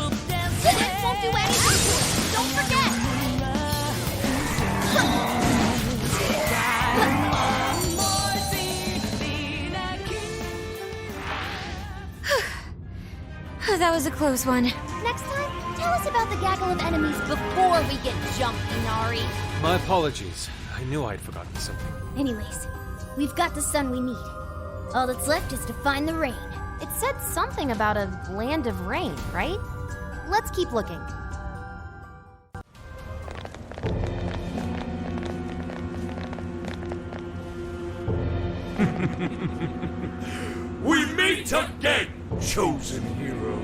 won't do anything! Don't forget! That was a close one. Next time, tell us about the gaggle of enemies before we get jumped, Inari. My apologies. I knew I'd forgotten something. Anyways, we've got the sun we need. All that's left is to find the rain. It said something about a land of rain, right? Let's keep looking. We meet again, chosen heroes.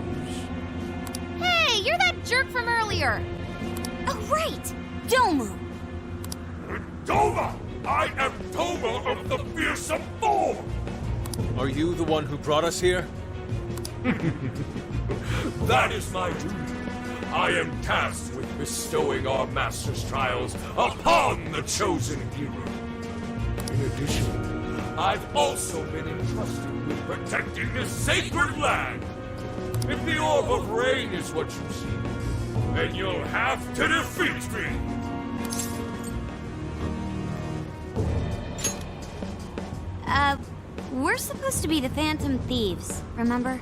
Hey, you're that jerk from earlier! Oh, right! Domu! Doma! I am Doma of the Fearsome Four! Are you the one who brought us here? That is my duty. I am tasked with bestowing our master's trials upon the chosen hero. In addition, I've also been entrusted with protecting this sacred land. If the Orb of Rain is what you seek, then you'll have to defeat me. We're supposed to be the Phantom Thieves, remember?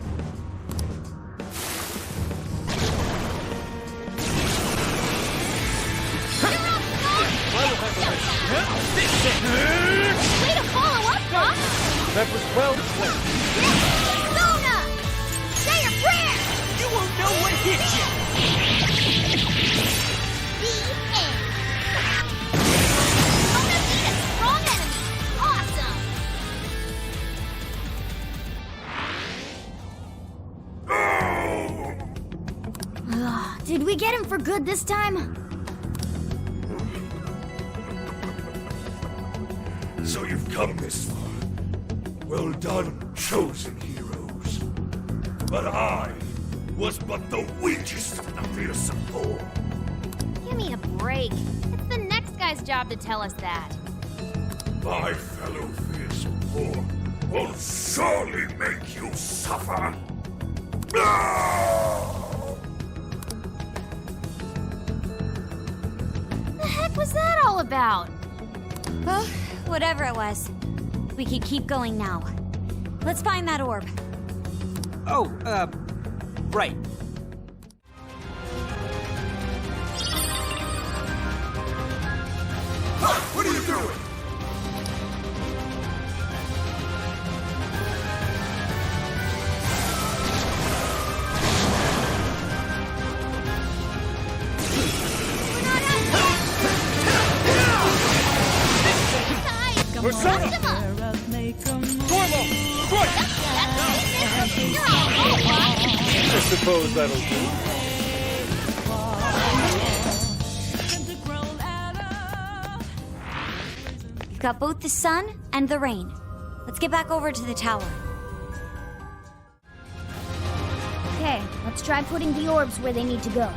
Way to follow up, Doc! That was well played. Sona! Say your prayer! You won't know what hit you! The end. Sona beat a strong enemy! Awesome! Did we get him for good this time? So you've come this far. Well done, chosen heroes. But I was but the weakest of the Fearsome Four. Give me a break. It's the next guy's job to tell us that. My fellow Fearsome Four will surely make you suffer. The heck was that all about? Well, whatever it was, we could keep going now. Let's find that orb. Oh, right. What are you doing? Persona! I suppose that'll do. We've got both the sun and the rain. Let's get back over to the tower. Okay, let's try putting the orbs where they need to go.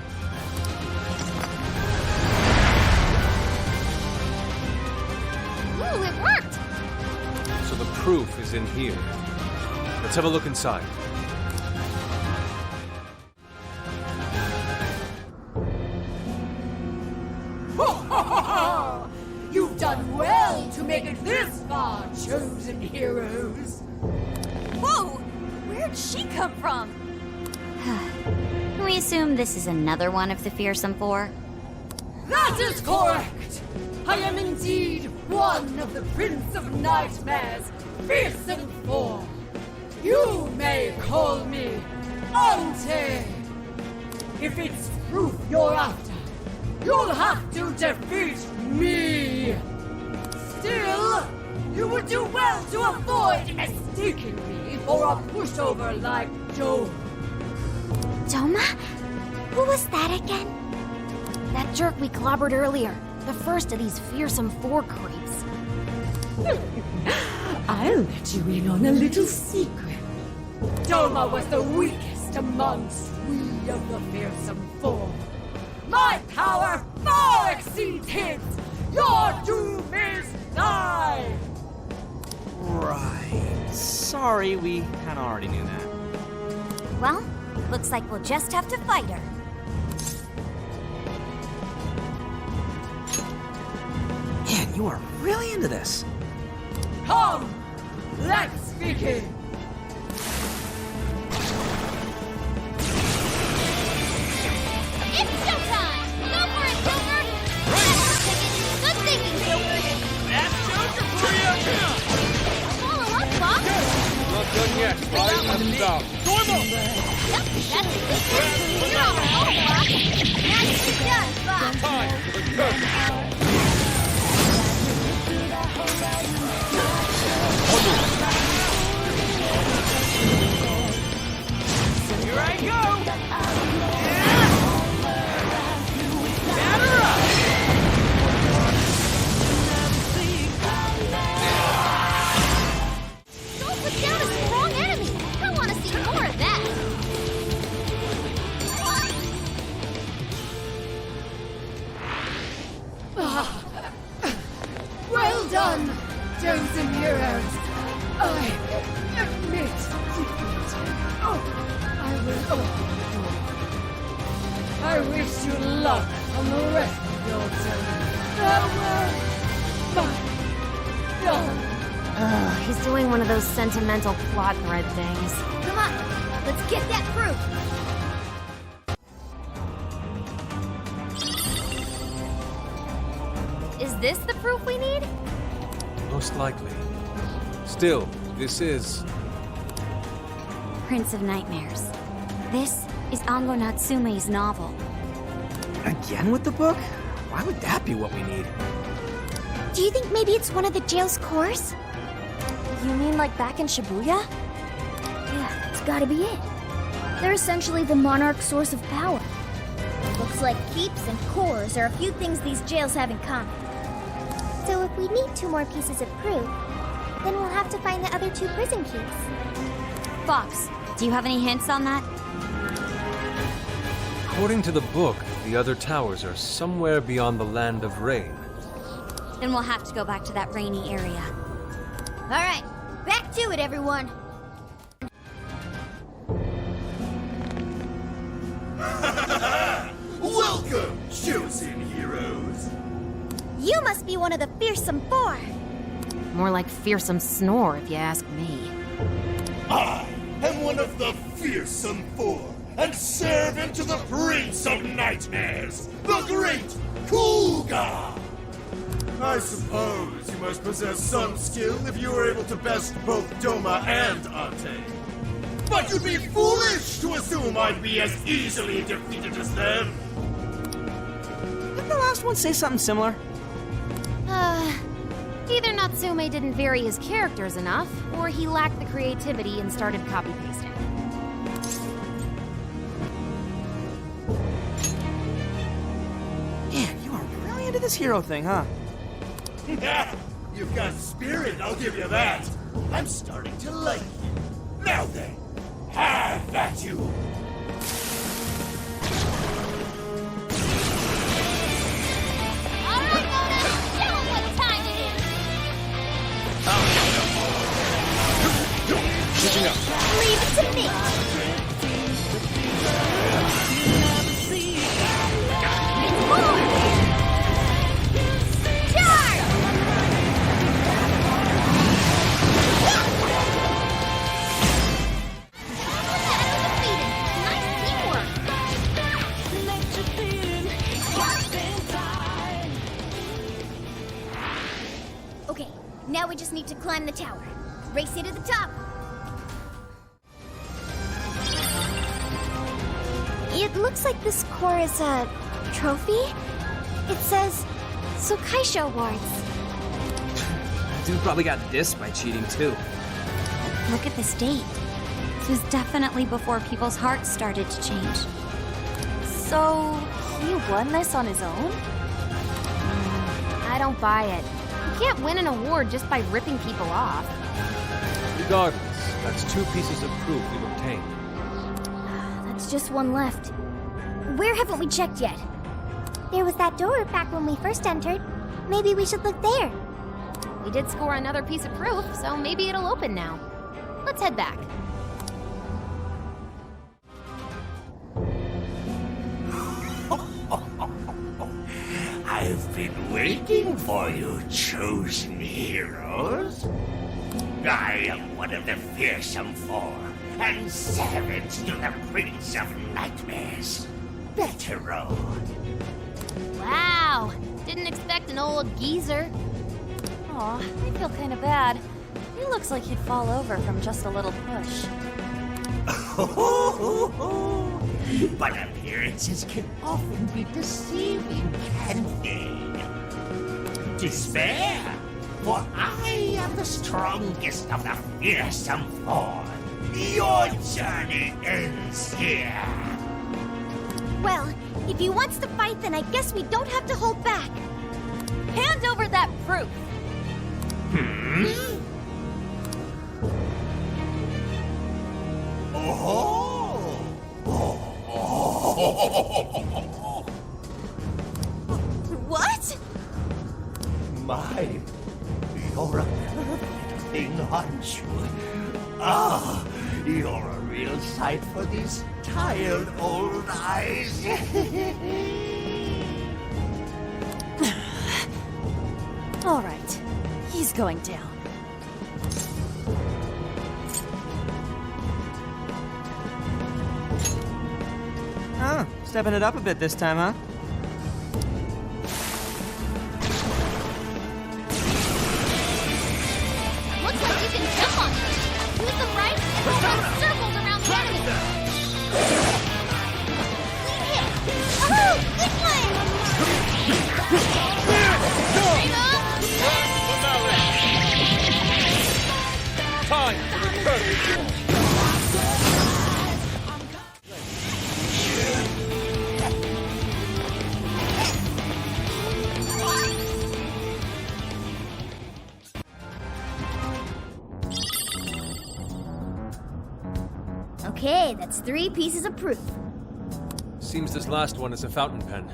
Ooh, it worked! So the proof is in here. Let's have a look inside. You've done well to make it this far, chosen heroes. Whoa! Where'd she come from? Can we assume this is another one of the fearsome four? That is correct! I am indeed one of the Prince of Nightmares, fearsome four. You may call me Auntie. If it's proof you're after, you'll have to defeat me. Still, you would do well to avoid mistaking me for a pushover like Joe. Doma? Who was that again? That jerk we clobbered earlier. The first of these fearsome four creeps. I'll let you in on a little secret. Doma was the weakest amongst we of the fearsome four. My power far exceeds his. Your doom is nigh. Right. Sorry, we kinda already knew that. Well, looks like we'll just have to fight her. Man, you are really into this. Come, let's begin. It's showtime! Go for it, Joker! Good thinking, Joker! That's Joker for you! Follow up, Fox! Not done yet. Five minutes out. Yep, that's a good one. You're on a roll, Fox! Nicely done, Fox! Time for the curtain. Here I go! Batter up! Don't put down a strong enemy! I want to see more of that! Well done, chosen heroes. I admit defeat. Oh, I will open the door. I wish you luck on the rest of your journey. Farewell, my darling. He's doing one of those sentimental plot thread things. Come on, let's get that proof. Is this the proof we need? Most likely. Still, this is... Prince of Nightmares. This is Ango Natsume's novel. Again with the book? Why would that be what we need? Do you think maybe it's one of the jail's cores? You mean like back in Shibuya? Yeah, it's gotta be it. They're essentially the monarch's source of power. Looks like keeps and cores are a few things these jails have in common. So if we need 2 more pieces of proof, then we'll have to find the other 2 prison keys. Fox, do you have any hints on that? According to the book, the other towers are somewhere beyond the land of rain. Then we'll have to go back to that rainy area. All right, back to it, everyone. Welcome, chosen heroes! You must be one of the fearsome 4. More like fearsome snore, if you ask me. I am one of the fearsome 4, and servant to the Prince of Nightmares, the Great Kuga! I suppose you must possess some skill if you were able to best both Doma and Ante. But you'd be foolish to assume I'd be as easily defeated as them! Didn't the last one say something similar? Either Natsume didn't vary his characters enough, or he lacked the creativity and started copy-pasting. Man, you are really into this hero thing, huh? You've got spirit, I'll give you that. I'm starting to like you. Now then, have at you. Alright, Mona! Show 'em what time it is! we just need to climb the tower. Race you to the top. It looks like this core is a trophy. It says Sokaisha Awards. Dude probably got this by cheating too. Look at this date. This was definitely before people's hearts started to change. So, he won this on his own? I don't buy it. You can't win an award just by ripping people off. Regardless, that's 2 pieces of proof we've obtained. That's just one left. Where haven't we checked yet? There was that door back when we first entered. Maybe we should look there. We did score another piece of proof, so maybe it'll open now. Let's head back. I've been waiting for you, chosen heroes. I am one of the fearsome 4, and servant to the Prince of Nightmares. Better road. Wow! Didn't expect an old geezer. Aw, I feel kind of bad. He looks like he'd fall over from just a little push. But appearances can often be deceiving, can't they? Despair, for I am the strongest of the fearsome 4. Your journey ends here. Well, if he wants to fight, then I guess we don't have to hold back. Hand over that proof! What? My, you're a perfect thing, aren't you? Ah, you're a real sight for these tired old eyes. All right, he's going down. Oh, stepping it up a bit this time, huh? Looks like you can jump on her. Use the right and go around circles around the enemy. Oh, good one! Time for the curtain. Okay, that's 3 pieces of proof. Seems this last one is a fountain pen.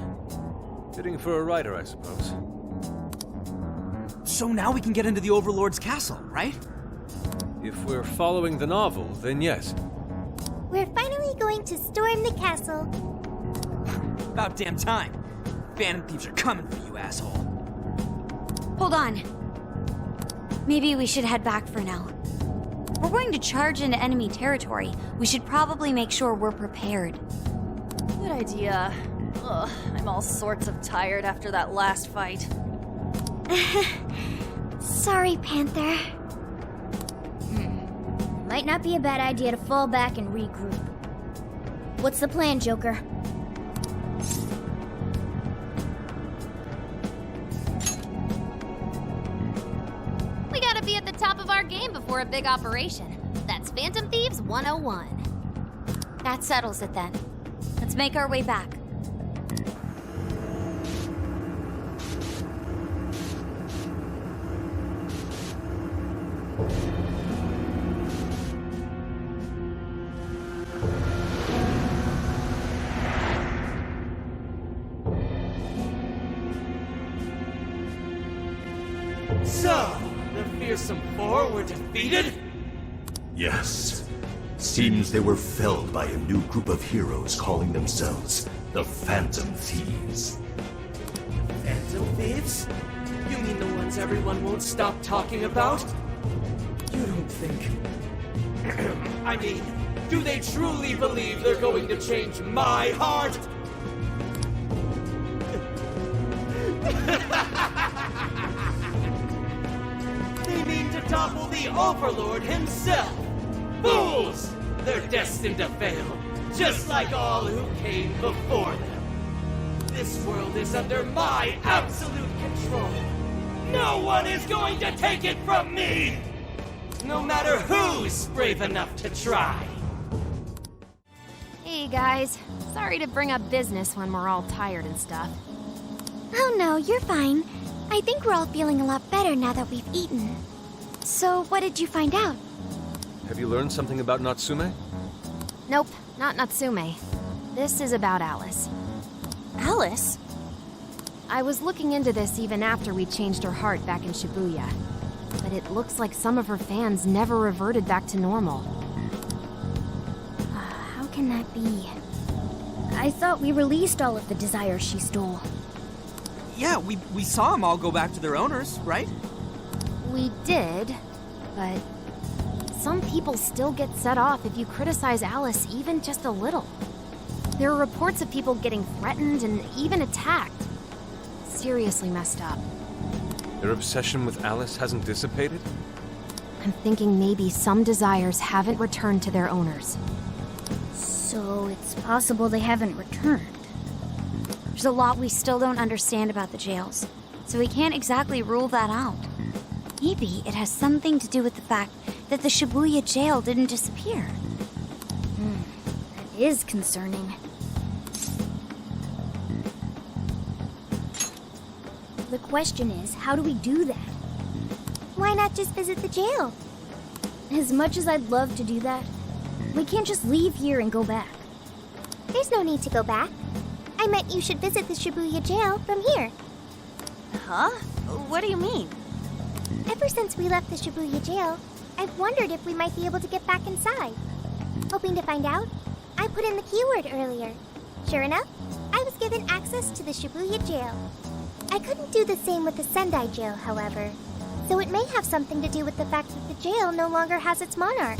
Fitting for a writer, I suppose. So now we can get into the Overlord's castle, right? If we're following the novel, then yes. We're finally going to storm the castle. About damn time. Phantom thieves are coming for you, asshole. Hold on. Maybe we should head back for now. We're going to charge into enemy territory. We should probably make sure we're prepared. Good idea. Ugh, I'm all sorts of tired after that last fight. Sorry, Panther. Might not be a bad idea to fall back and regroup. What's the plan, Joker? We gotta be at the top of our game before a big operation. That's Phantom Thieves 101. That settles it then. Let's make our way back. So, the fearsome 4 were defeated? Yes. Seems they were felled by a new group of heroes calling themselves the Phantom Thieves. Phantom Thieves? You mean the ones everyone won't stop talking about? You don't think... I mean, do they truly believe they're going to change my heart? They mean topple the Overlord himself! Fools! They're destined to fail, just like all who came before them. This world is under my absolute control. No one is going to take it from me! No matter who's brave enough to try. Hey guys, sorry to bring up business when we're all tired and stuff. Oh no, you're fine. I think we're all feeling a lot better now that we've eaten. So, what did you find out? Have you learned something about Natsume? Nope, not Natsume. This is about Alice. Alice? I was looking into this even after we changed her heart back in Shibuya. But it looks like some of her fans never reverted back to normal. How can that be? I thought we released all of the desires she stole. Yeah, we saw them all go back to their owners, right? We did, but some people still get set off if you criticize Alice even just a little. There are reports of people getting threatened and even attacked. Seriously messed up. Their obsession with Alice hasn't dissipated? I'm thinking maybe some desires haven't returned to their owners. So it's possible they haven't returned. There's a lot we still don't understand about the jails, so we can't exactly rule that out. Maybe it has something to do with the fact that the Shibuya jail didn't disappear. That is concerning. The question is, how do we do that? Why not just visit the jail? As much as I'd love to do that, we can't just leave here and go back. There's no need to go back. I meant you should visit the Shibuya jail from here. Huh? What do you mean? Ever since we left the Shibuya jail, I've wondered if we might be able to get back inside. Hoping to find out, I put in the keyword earlier. Sure enough, I was given access to the Shibuya jail. I couldn't do the same with the Sendai jail, however, so it may have something to do with the fact that the jail no longer has its monarch.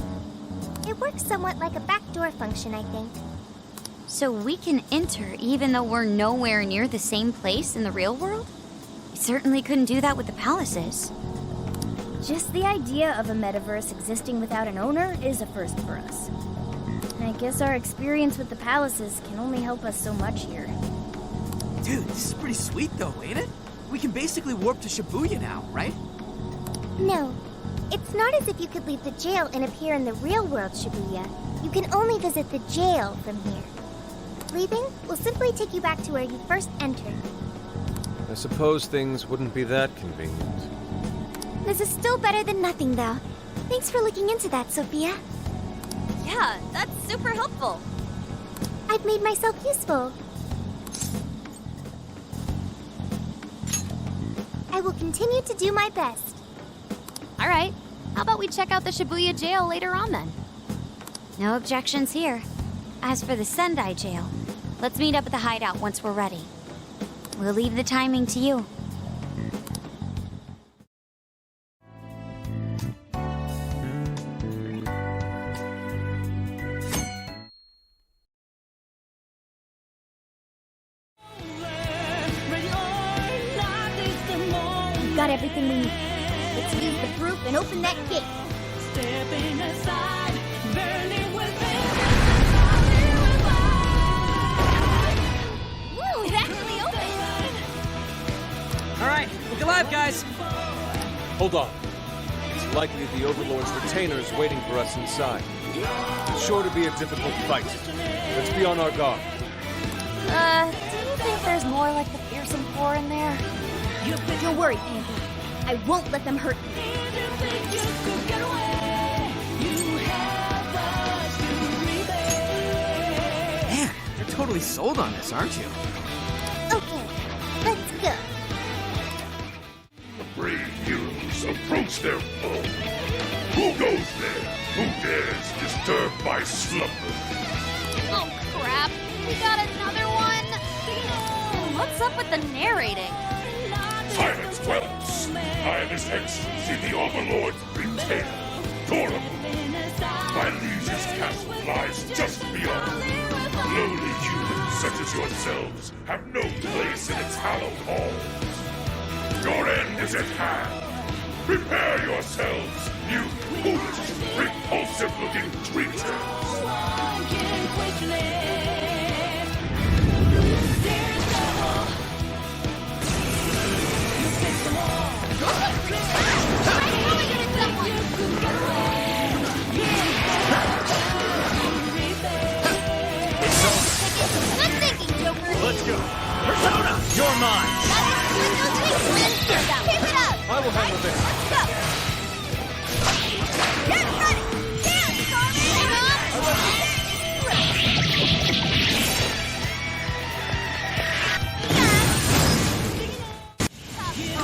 It works somewhat like a backdoor function, I think. So we can enter even though we're nowhere near the same place in the real world? We certainly couldn't do that with the palaces. Just the idea of a metaverse existing without an owner is a first for us. I guess our experience with the palaces can only help us so much here. Dude, this is pretty sweet though, ain't it? We can basically warp to Shibuya now, right? No. It's not as if you could leave the jail and appear in the real world, Shibuya. You can only visit the jail from here. Leaving will simply take you back to where you first entered. I suppose things wouldn't be that convenient. This is still better than nothing, though. Thanks for looking into that, Sophia. Yeah, that's super helpful. I've made myself useful. I will continue to do my best. All right, how about we check out the Shibuya jail later on then? No objections here. As for the Sendai jail, let's meet up at the hideout once we're ready. We'll leave the timing to you. We've got everything we need. Let's use the proof and open that gate. Stepping aside, burning within. Woo, it actually opened! Alright, look alive, guys! Hold on. It's likely the Overlord's retainers waiting for us inside. It's sure to be a difficult fight. Let's be on our guard. Do you think there's more like the Fearsome Four in there? Don't worry, Panther. I won't let them hurt me. Man, you're totally sold on this, aren't you? Okay, let's go. Brave heroes approach their foe. Who goes there? Who dares disturb my slumber? Oh crap, we got another one! What's up with the narrating? Silence, dwellers! I am His Excellency the Overlord's retainer, Dorable. My liege's castle lies just beyond. Lowly humans such as yourselves have no place in its hallowed halls. Your end is at hand. Prepare yourselves, you foolish, repulsive-looking creatures! Good thinking, Joker! Let's go. Persona, you're mine. Keep it up! I will handle this. Let's go! Get ready! Dance,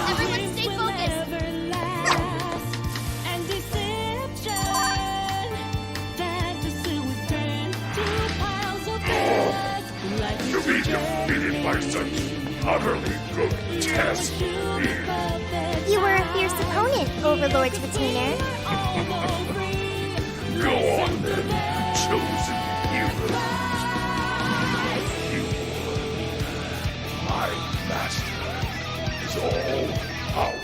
everyone stay focused! To be defeated by such utterly grotesque beings. You were a fierce opponent, Overlord's retainer. Go on then, chosen heroes. My master is all power.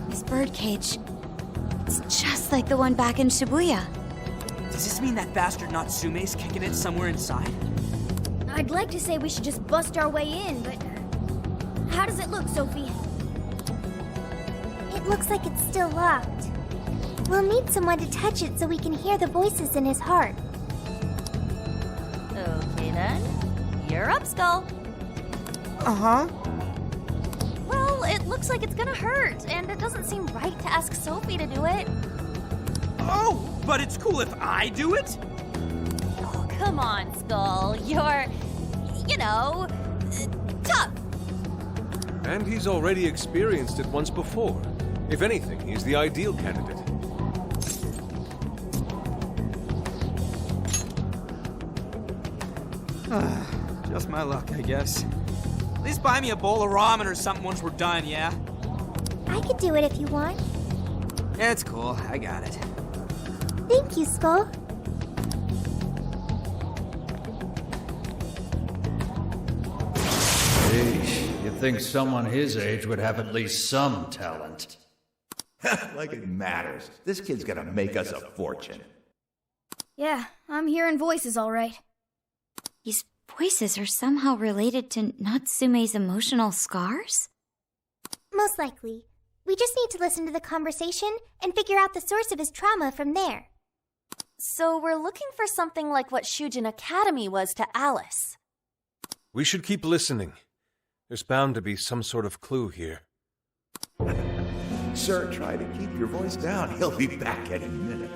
This birdcage. It's just like the one back in Shibuya. Does this mean that bastard Natsume's kicking it somewhere inside? I'd like to say we should just bust our way in, but how does it look, Sophie? It looks like it's still locked. We'll need someone to touch it so we can hear the voices in his heart. Okay then. You're up, Skull. Uh-huh. Well, it looks like it's gonna hurt, and it doesn't seem right to ask Sophie to do it. Oh, but it's cool if I do it? Oh, come on, Skull. You're, tough. And he's already experienced it once before. If anything, he's the ideal candidate. Just my luck, I guess. At least buy me a bowl of ramen or something once we're done, yeah? I could do it if you want. Yeah, it's cool. I got it. Thank you, Skull. Hey, you'd think someone his age would have at least some talent. Like it matters. This kid's gonna make us a fortune. Yeah, I'm hearing voices all right. These voices are somehow related to Natsume's emotional scars? Most likely. We just need to listen to the conversation and figure out the source of his trauma from there. So we're looking for something like what Shujin Academy was to Alice. We should keep listening. There's bound to be some sort of clue here. Sir, try to keep your voice down. He'll be back any minute.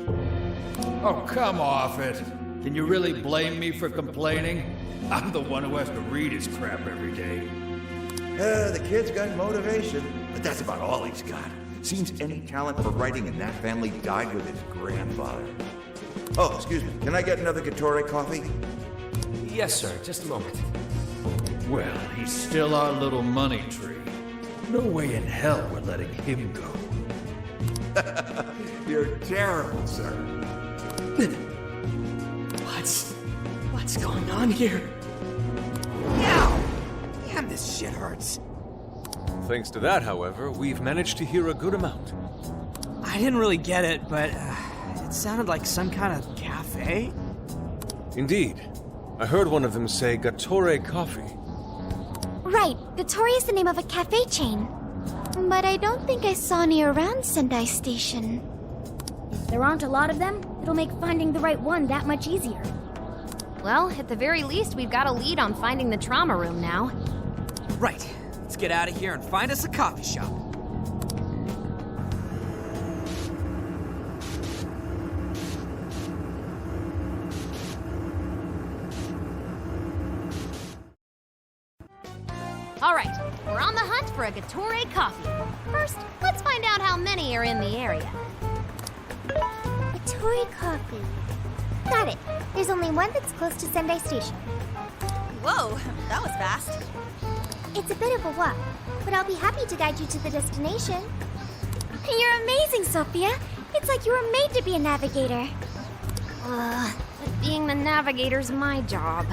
Oh, come off it. Can you really blame me for complaining? I'm the one who has to read his crap every day. The kid's got motivation, but that's about all he's got. Seems any talent for writing in that family died with his grandfather. Oh, excuse me. Can I get another Gatorade coffee? Yes, sir. Just a moment. Well, he's still our little money tree. No way in hell we're letting him go. You're terrible, sir. What's going on here? Ow! Damn, this shit hurts. Thanks to that, however, we've managed to hear a good amount. I didn't really get it, but it sounded like some kind of cafe. Indeed. I heard one of them say Gatore Coffee. Right, Gattori is the name of a cafe chain. But I don't think I saw any around Sendai Station. If there aren't a lot of them, it'll make finding the right one that much easier. Well, at the very least, we've got a lead on finding the trauma room now. Right. Let's get out of here and find us a coffee shop. All right, we're on the hunt for a Gatore Coffee. First, let's find out how many are in the area. Gatore Coffee. Got it. There's only one that's close to Sendai Station. Whoa, that was fast. It's a bit of a walk, but I'll be happy to guide you to the destination. You're amazing, Sophia. It's like you were made to be a navigator. But being the navigator's my job.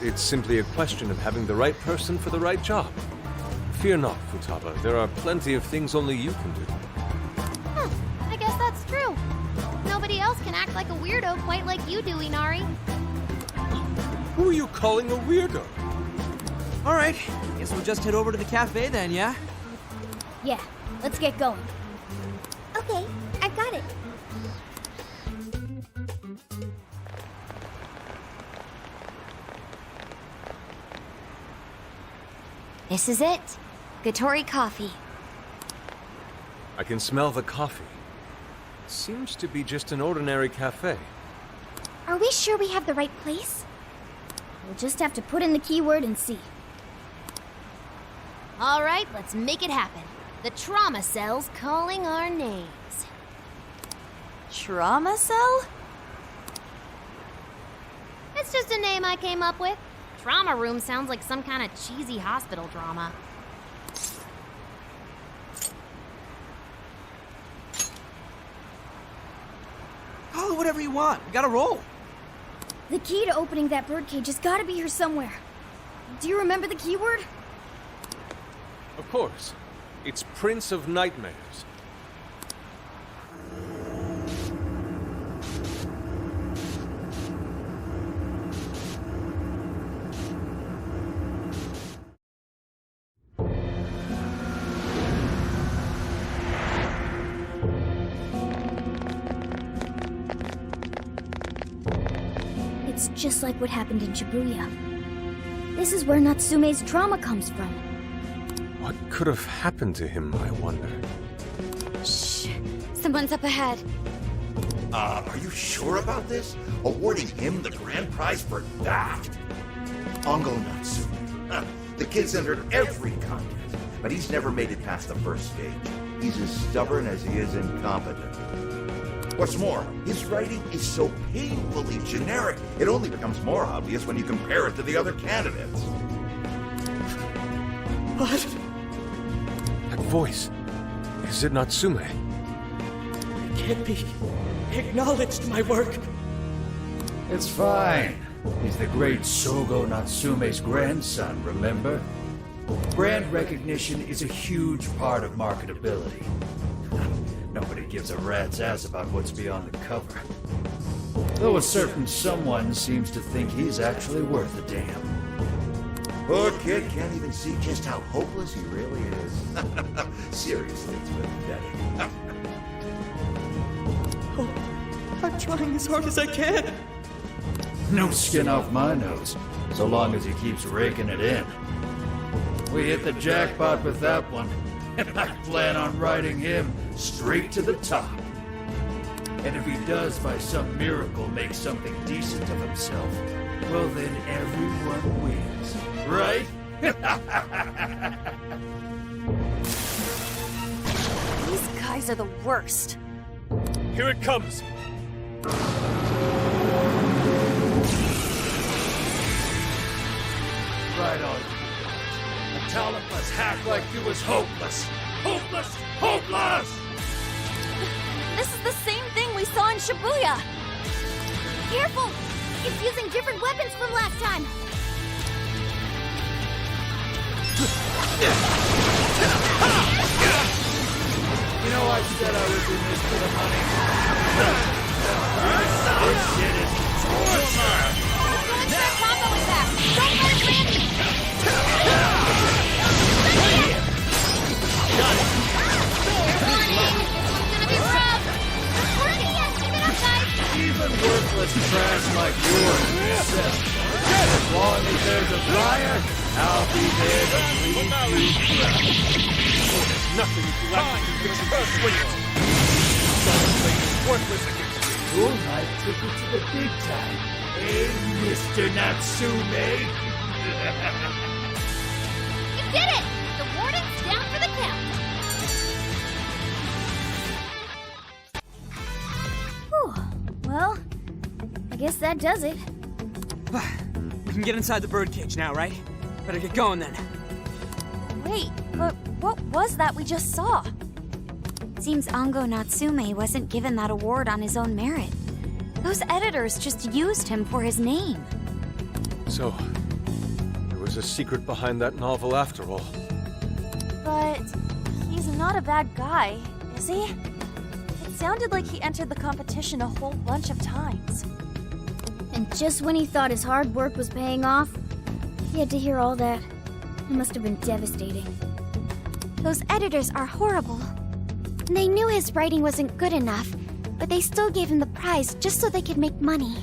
It's simply a question of having the right person for the right job. Fear not, Futaba. There are plenty of things only you can do. Huh, I guess that's true. Nobody else can act like a weirdo quite like you do, Inari. Who are you calling a weirdo? All right, guess we'll just head over to the cafe then, yeah? Yeah, let's get going. Okay, I've got it. This is it. Gatori coffee. I can smell the coffee. Seems to be just an ordinary cafe. Are we sure we have the right place? We'll just have to put in the keyword and see. All right, let's make it happen. The trauma cell's calling our names. Trauma cell? It's just a name I came up with. Trauma room sounds like some kind of cheesy hospital drama. Call it whatever you want. We gotta roll. The key to opening that birdcage has got to be here somewhere. Do you remember the keyword? Of course. It's Prince of Nightmares. It's just like what happened in Shibuya. This is where Natsume's trauma comes from. What could have happened to him, I wonder? Shh. Someone's up ahead. Are you sure about this? Awarding him the grand prize for that? Ongo Natsume. The kid's entered every contest, but he's never made it past the first stage. He's as stubborn as he is incompetent. What's more, his writing is so painfully generic, it only becomes more obvious when you compare it to the other candidates. What? That voice. Is it Natsume? It can't be. He acknowledged my work. It's fine. He's the great Sogo Natsume's grandson, remember? Brand recognition is a huge part of marketability. Nobody gives a rat's ass about what's beyond the cover. Though a certain someone seems to think he's actually worth a damn. Poor kid can't even see just how hopeless he really is. Seriously, it's pathetic. Oh, I'm trying as hard as I can. No skin off my nose, so long as he keeps raking it in. We hit the jackpot with that one, and I plan on riding him straight to the top. And if he does by some miracle make something decent of himself, well then everyone wins, right? These guys are the worst. Here it comes! Right on. A talentless hack like you is hopeless! Hopeless! Hopeless! This is the same thing we saw in Shibuya! Careful! It's using different weapons from last time! You know, I said I was in this for the money. This shit is torture! Going for a combo attack! Don't let it land! Got it! Even worthless trash like yours exists. As long as there's a fire, I'll be there to bleed you dry. There's nothing left you can swing it. Something worthless against me. Your life took you to the big time, eh, Mr. Natsume? You did it! The warden's down for the count. Well, I guess that does it. We can get inside the birdcage now, right? Better get going then. Wait, but what was that we just saw? Seems Ongo Natsume wasn't given that award on his own merit. Those editors just used him for his name. So, was a secret behind that novel after all. But he's not a bad guy, is he? It sounded like he entered the competition a whole bunch of times. And just when he thought his hard work was paying off, he had to hear all that. It must have been devastating. Those editors are horrible. They knew his writing wasn't good enough, but they still gave him the prize just so they could make money.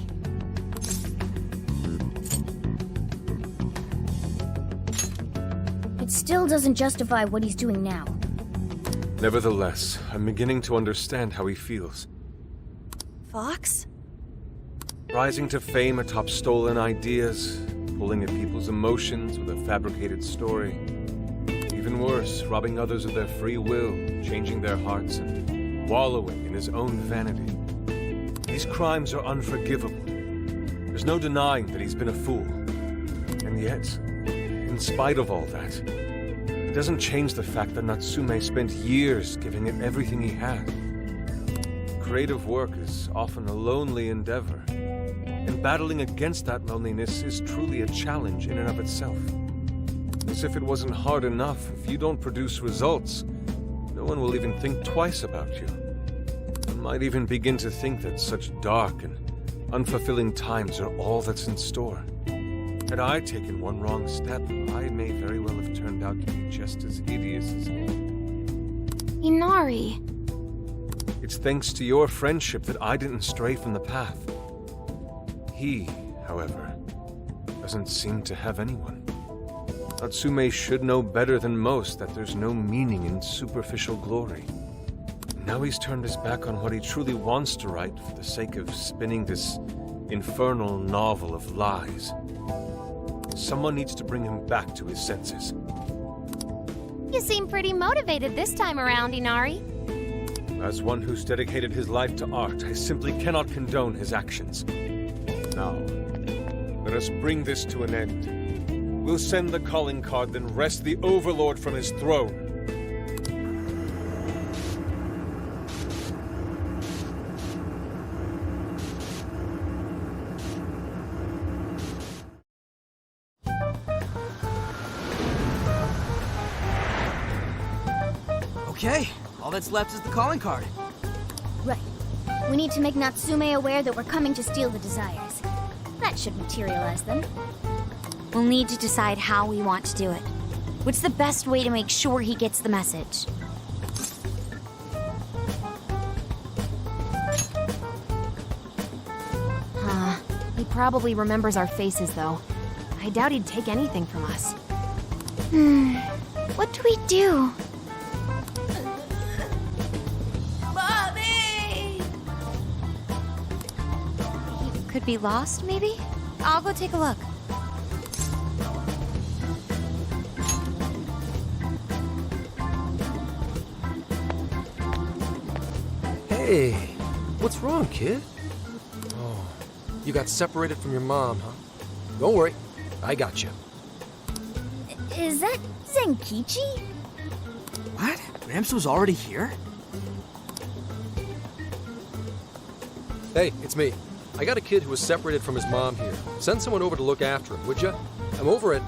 It still doesn't justify what he's doing now. Nevertheless, I'm beginning to understand how he feels. Fox? Rising to fame atop stolen ideas, pulling at people's emotions with a fabricated story. Even worse, robbing others of their free will, changing their hearts, and wallowing in his own vanity. These crimes are unforgivable. There's no denying that he's been a fool. And yet, in spite of all that, it doesn't change the fact that Natsume spent years giving it everything he had. Creative work is often a lonely endeavor, and battling against that loneliness is truly a challenge in and of itself. As if it wasn't hard enough, if you don't produce results, no one will even think twice about you. One might even begin to think that such dark and unfulfilling times are all that's in store. Had I taken one wrong step, I may very well have turned out to be just as hideous as him. Inari. It's thanks to your friendship that I didn't stray from the path. He, however, doesn't seem to have anyone. Natsume should know better than most that there's no meaning in superficial glory. Now he's turned his back on what he truly wants to write for the sake of spinning this infernal novel of lies. Someone needs to bring him back to his senses. You seem pretty motivated this time around, Inari. As one who's dedicated his life to art, I simply cannot condone his actions. Now, let us bring this to an end. We'll send the calling card, then wrest the Overlord from his throne. Okay, all that's left is the calling card. Right. We need to make Natsume aware that we're coming to steal the desires. That should materialize them. We'll need to decide how we want to do it. What's the best way to make sure he gets the message? He probably remembers our faces, though. I doubt he'd take anything from us. What do we do? Mommy! He could be lost, maybe? I'll go take a look. Hey, what's wrong, kid? Oh, you got separated from your mom, huh? Don't worry, I got you. Is that Zenkichi? What? Gramps was already here? Hey, it's me. I got a kid who was separated from his mom here. Send someone over to look after him, would you? I'm over it.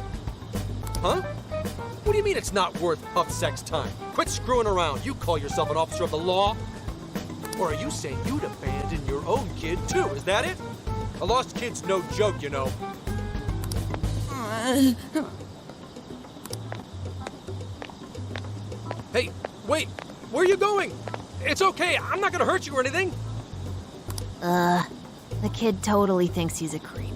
Huh? What do you mean it's not worth puff sex time? Quit screwing around. You call yourself an officer of the law? Or are you saying you'd abandon your own kid, too? Is that it? A lost kid's no joke, you know. Hey, wait! Where are you going? It's okay, I'm not gonna hurt you or anything. The kid totally thinks he's a creep.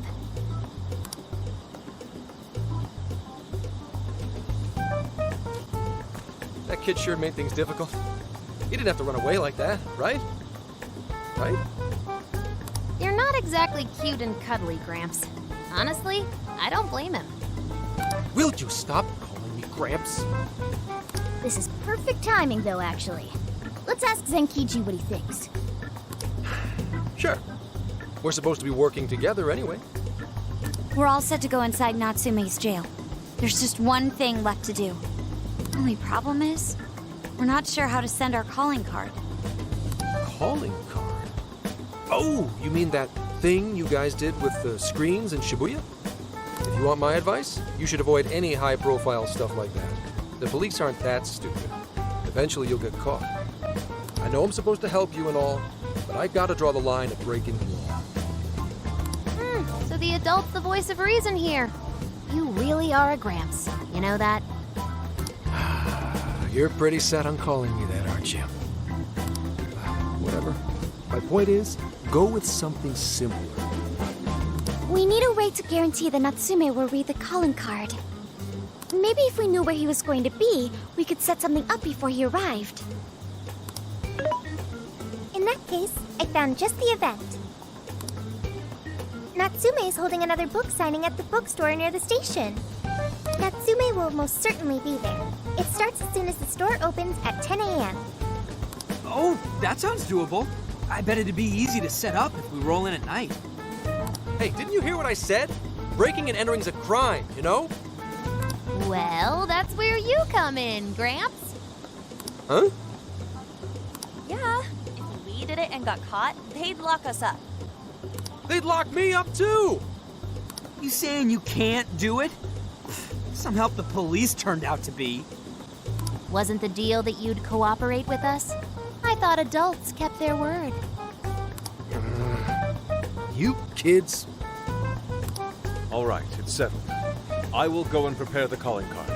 That kid sure made things difficult. You didn't have to run away like that, right? Right? You're not exactly cute and cuddly, Gramps. Honestly, I don't blame him. Will you stop calling me Gramps? This is perfect timing, though, actually. Let's ask Zenkichi what he thinks. Sure. We're supposed to be working together anyway. We're all set to go inside Natsume's jail. There's just one thing left to do. Only problem is, we're not sure how to send our calling card. Calling card? Oh, you mean that thing you guys did with the screens in Shibuya? If you want my advice, you should avoid any high-profile stuff like that. The police aren't that stupid. Eventually you'll get caught. I know I'm supposed to help you and all, but I gotta draw the line at breaking the law. So the adult's the voice of reason here. You really are a Gramps. You know that? You're pretty set on calling me that, aren't you? Whatever. My point is, go with something simpler. We need a way to guarantee that Natsume will read the calling card. Maybe if we knew where he was going to be, we could set something up before he arrived. In that case, I found just the event. Natsume is holding another book signing at the bookstore near the station. Natsume will most certainly be there. It starts as soon as the store opens at 10 a.m. Oh, that sounds doable. I bet it'd be easy to set up if we roll in at night. Hey, didn't you hear what I said? Breaking and entering's a crime, you know? Well, that's where you come in, Gramps. Huh? Yeah, if we did it and got caught, they'd lock us up. They'd lock me up too! You saying you can't do it? Somehow the police turned out to be. Wasn't the deal that you'd cooperate with us? I thought adults kept their word. You kids. All right, it's settled. I will go and prepare the calling card.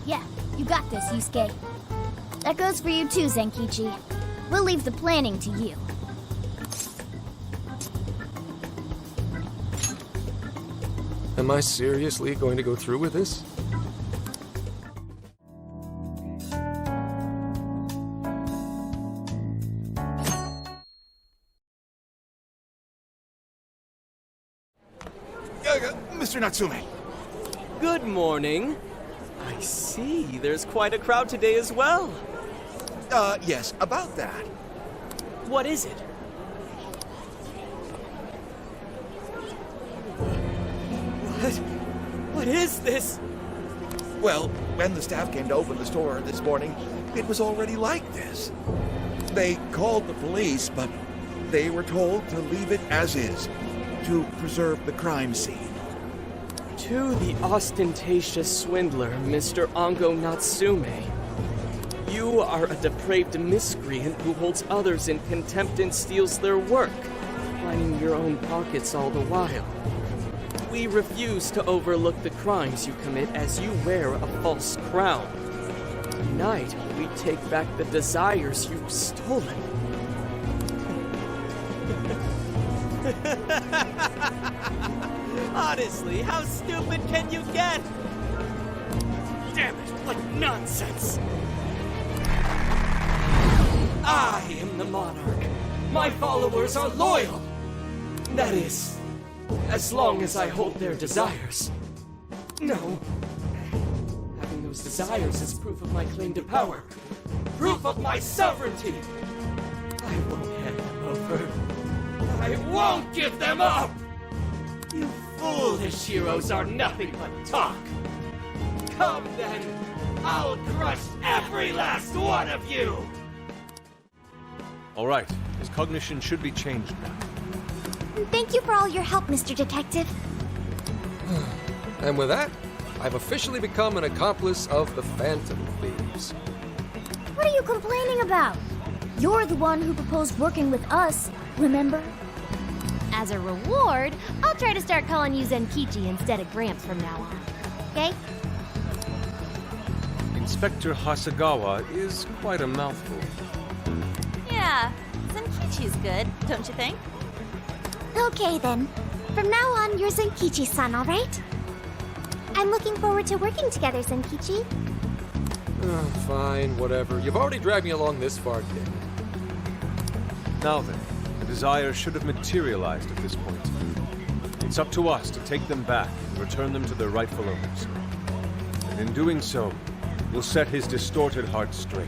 Yeah, you got this, Yusuke. That goes for you too, Zenkichi. We'll leave the planning to you. Am I seriously going to go through with this? Mr. Natsume. Good morning. I see. There's quite a crowd today as well. Yes, about that. What is it? What is this? Well, when the staff came to open the store this morning, it was already like this. They called the police, but they were told to leave it as is, to preserve the crime scene. To the ostentatious swindler, Mr. Ongo Natsume. You are a depraved miscreant who holds others in contempt and steals their work, lining your own pockets all the while. We refuse to overlook the crimes you commit as you wear a false crown. Tonight, we take back the desires you've stolen. Honestly, how stupid can you get? Damn it, what nonsense! I am the monarch. My followers are loyal. That is, as long as I hold their desires. No. Having those desires is proof of my claim to power. Proof of my sovereignty. I won't hand them over. I won't give them up! You foolish heroes are nothing but talk. Come then, I'll crush every last one of you! All right, his cognition should be changed now. Thank you for all your help, Mr. Detective. And with that, I've officially become an accomplice of the Phantom Thieves. What are you complaining about? You're the one who proposed working with us, remember? As a reward, I'll try to start calling you Zenkichi instead of Gramps from now on. Okay? Inspector Hasagawa is quite a mouthful. Yeah, Zenkichi's good, don't you think? Okay then. From now on, you're Zenkichi-san, all right? I'm looking forward to working together, Zenkichi. Fine, whatever. You've already dragged me along this far, kid. Now then, the desires should have materialized at this point. It's up to us to take them back and return them to their rightful owners. And in doing so, we'll set his distorted heart straight.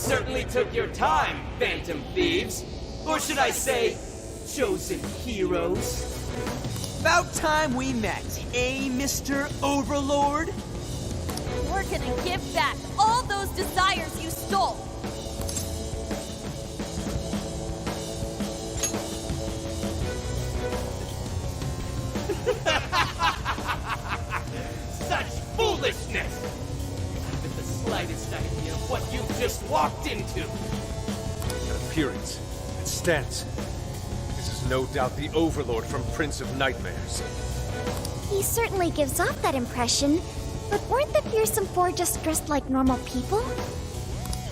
certainly took your time, Phantom Thieves. Or should I say, chosen heroes? About time we met, eh, Mr. Overlord? We're gonna give back all those desires you stole. Such foolishness! I haven't the slightest idea of what you've just walked into. That appearance, that stance. This is no doubt the Overlord from Prince of Nightmares. He certainly gives off that impression, but weren't the fearsome four just dressed like normal people?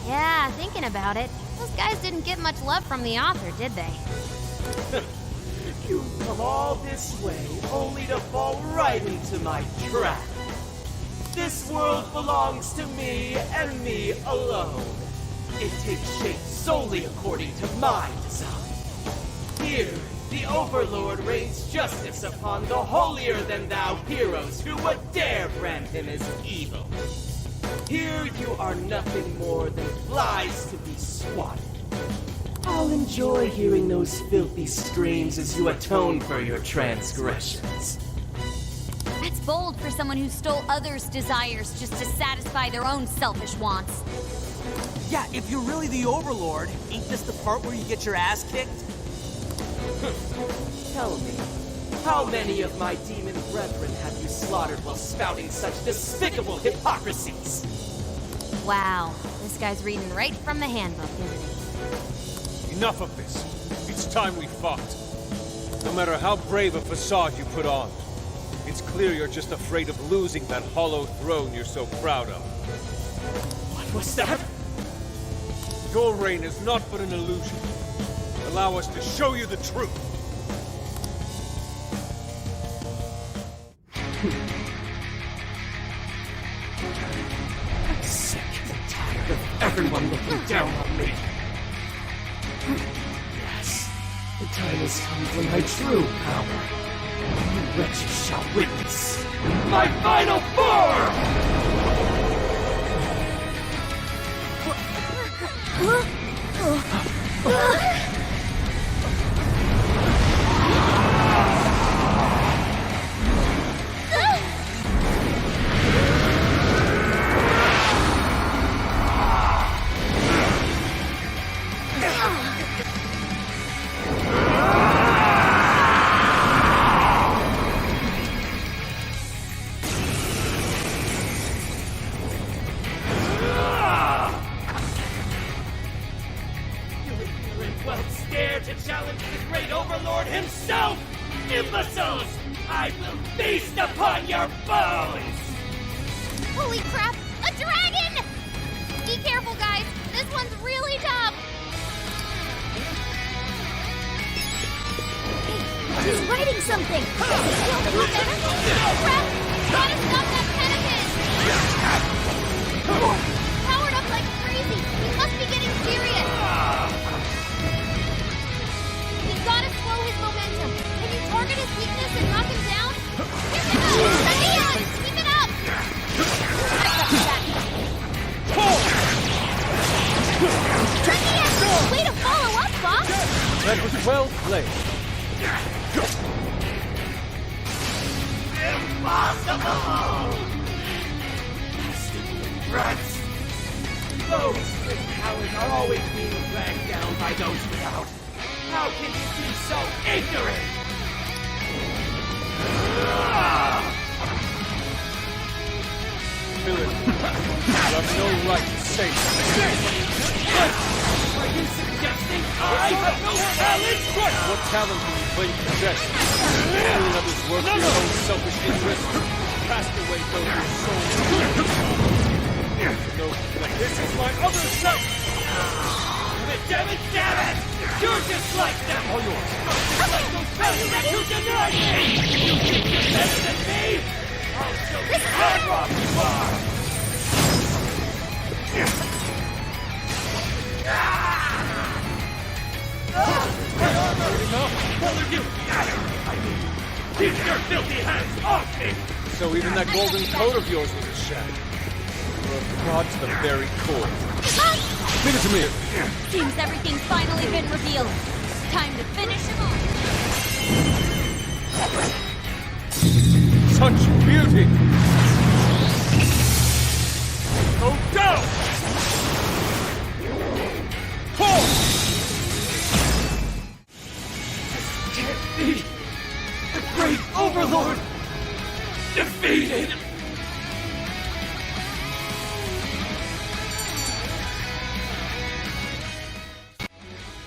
Yeah, thinking about it, those guys didn't get much love from the author, did they? You've come all this way only to fall right into my trap. This world belongs to me and me alone. It takes shape solely according to my design. Here, the Overlord rains justice upon the holier-than-thou heroes who would dare brand him as evil. Here you are nothing more than flies to be swatted. I'll enjoy hearing those filthy screams as you atone for your transgressions. That's bold for someone who stole others' desires just to satisfy their own selfish wants. Yeah, if you're really the Overlord, ain't this the part where you get your ass kicked? Tell me, how many of my demon brethren have you slaughtered while spouting such despicable hypocrisies? Wow, this guy's reading right from the handbook, isn't he? Enough of this. It's time we fought. No matter how brave a facade you put on, it's clear you're just afraid of losing that hollow throne you're so proud of. What was that? Your reign is not but an illusion. Allow us to show you the truth. I'm sick and tired of everyone looking down on me. Yes, the time has come for my true power. You wretches shall witness my final form! Holy crap! A dragon! Be careful, guys! This one's really tough! He's writing something! Oh crap! Gotta stop that penitent! Powered up like crazy! He must be getting serious! We gotta slow his momentum! Can you target his weakness and knock him down? Keep it up! Keep it up! Way to follow up, Fox! That was well played. Impossible! Rats! Those with powers are always being dragged down by those without. How can you be so ignorant? Villain, you have no right to say that. Are you suggesting I have no talent? What talent do you claim to possess? Doing others' work for your own selfish interest? Cast away those whose souls. No, this is my other self! Damn it! You're just like them! All yours. Just like those fellas that you denied me! You think you're better than me? I'll show you how wrong you are! What are you? I mean, keep your filthy hands off me! So even that golden coat of yours was a sham. You're a fraud to the very core. Give it to me. Seems everything's finally been revealed. Time to finish him off. Such beauty! Go down! Pull! Can't be! The Great Overlord! Defeated!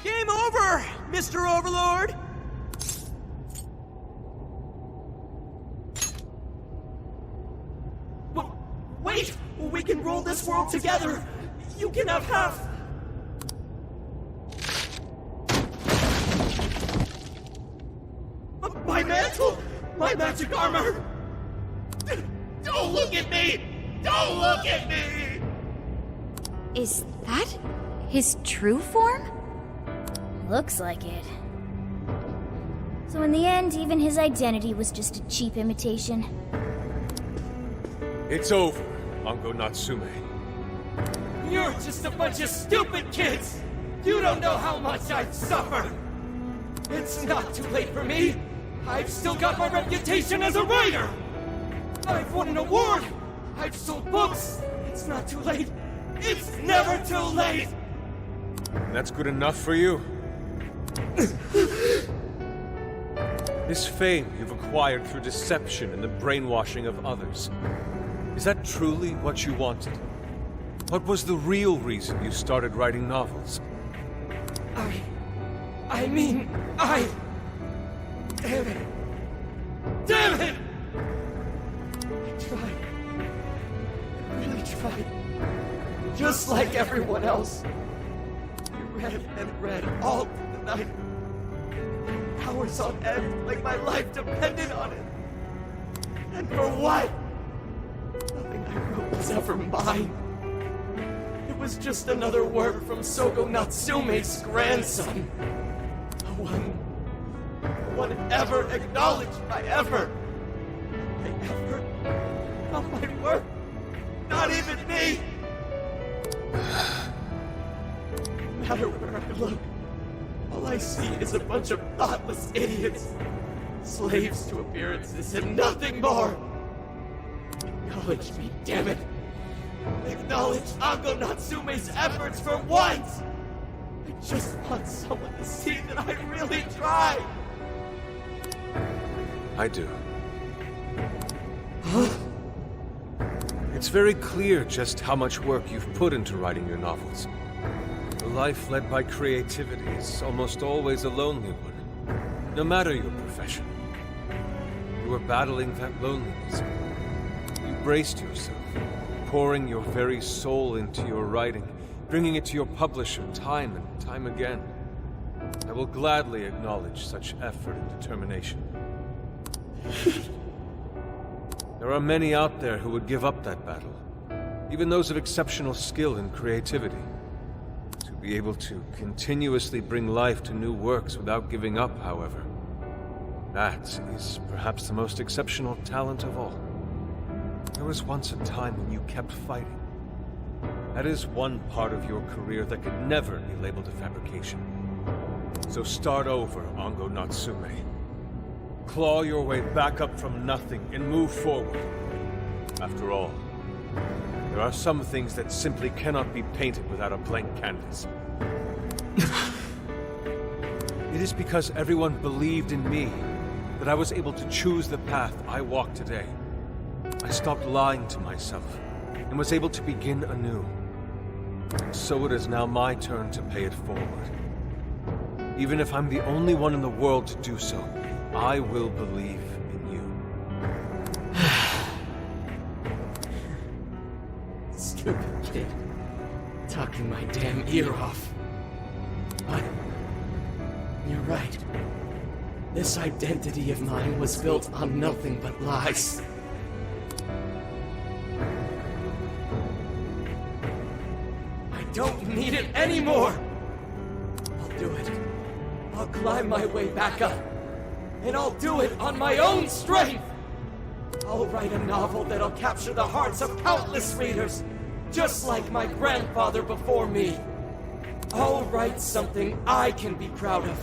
Game over, Mr. Overlord! Wait! We can rule this world together! You can have half! My mantle! My magic armor! Don't look at me! Don't look at me! Is that his true form? Looks like it. So in the end, even his identity was just a cheap imitation. It's over, Ango Natsume. You're just a bunch of stupid kids! You don't know how much I've suffered! It's not too late for me! I've still got my reputation as a writer! I've won an award! I've sold books! It's not too late! It's never too late! That's good enough for you? This fame you've acquired through deception and the brainwashing of others. Is that truly what you wanted? What was the real reason you started writing novels? I mean, Damn it! Damn it! I tried. I really tried. Just like everyone else. I read and read all through the night. Hours on end, like my life depended on it. And for what? Nothing I wrote was ever mine. It was just another work from Sogo Natsume's grandson. No one ever acknowledged my effort. My effort? Not my work. Not even me. No matter where I look, all I see is a bunch of thoughtless idiots. Slaves to appearances and nothing more. Acknowledge me, damn it. Acknowledge Ango Natsume's efforts for once. I just want someone to see that I really tried. I do. It's very clear just how much work you've put into writing your novels. A life led by creativity is almost always a lonely one, no matter your profession. You were battling that loneliness. You braced yourself, pouring your very soul into your writing, bringing it to your publisher time and time again. I will gladly acknowledge such effort and determination. There are many out there who would give up that battle, even those of exceptional skill and creativity. To be able to continuously bring life to new works without giving up, however, that is perhaps the most exceptional talent of all. There was once a time when you kept fighting. That is one part of your career that could never be labeled a fabrication. So start over, Ango Natsume. Claw your way back up from nothing and move forward. After all, there are some things that simply cannot be painted without a blank canvas. It is because everyone believed in me that I was able to choose the path I walk today. I stopped lying to myself and was able to begin anew. And so it is now my turn to pay it forward. Even if I'm the only one in the world to do so, I will believe in you. Stupid kid. Talking my damn ear off. But you're right. This identity of mine was built on nothing but lies. I don't need it anymore! I'll do it. I'll climb my way back up. And I'll do it on my own strength! I'll write a novel that'll capture the hearts of countless readers, just like my grandfather before me. I'll write something I can be proud of.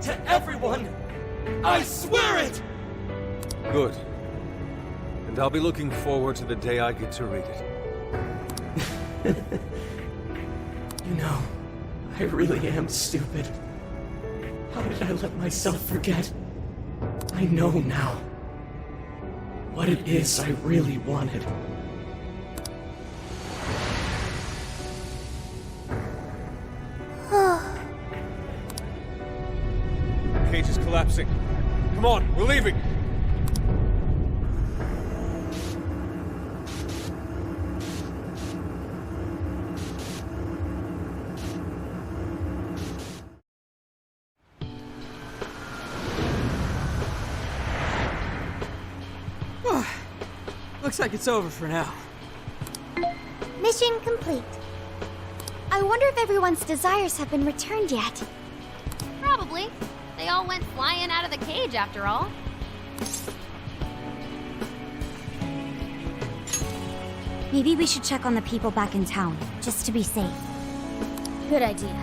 To everyone! I swear it! Good. And I'll be looking forward to the day I get to read it. You know, I really am stupid. How did I let myself forget? I know now what it is I really wanted. Cage is collapsing. Come on, we're leaving! Looks like it's over for now. Mission complete. I wonder if everyone's desires have been returned yet. Probably. They all went flying out of the cage after all. Maybe we should check on the people back in town, just to be safe. Good idea.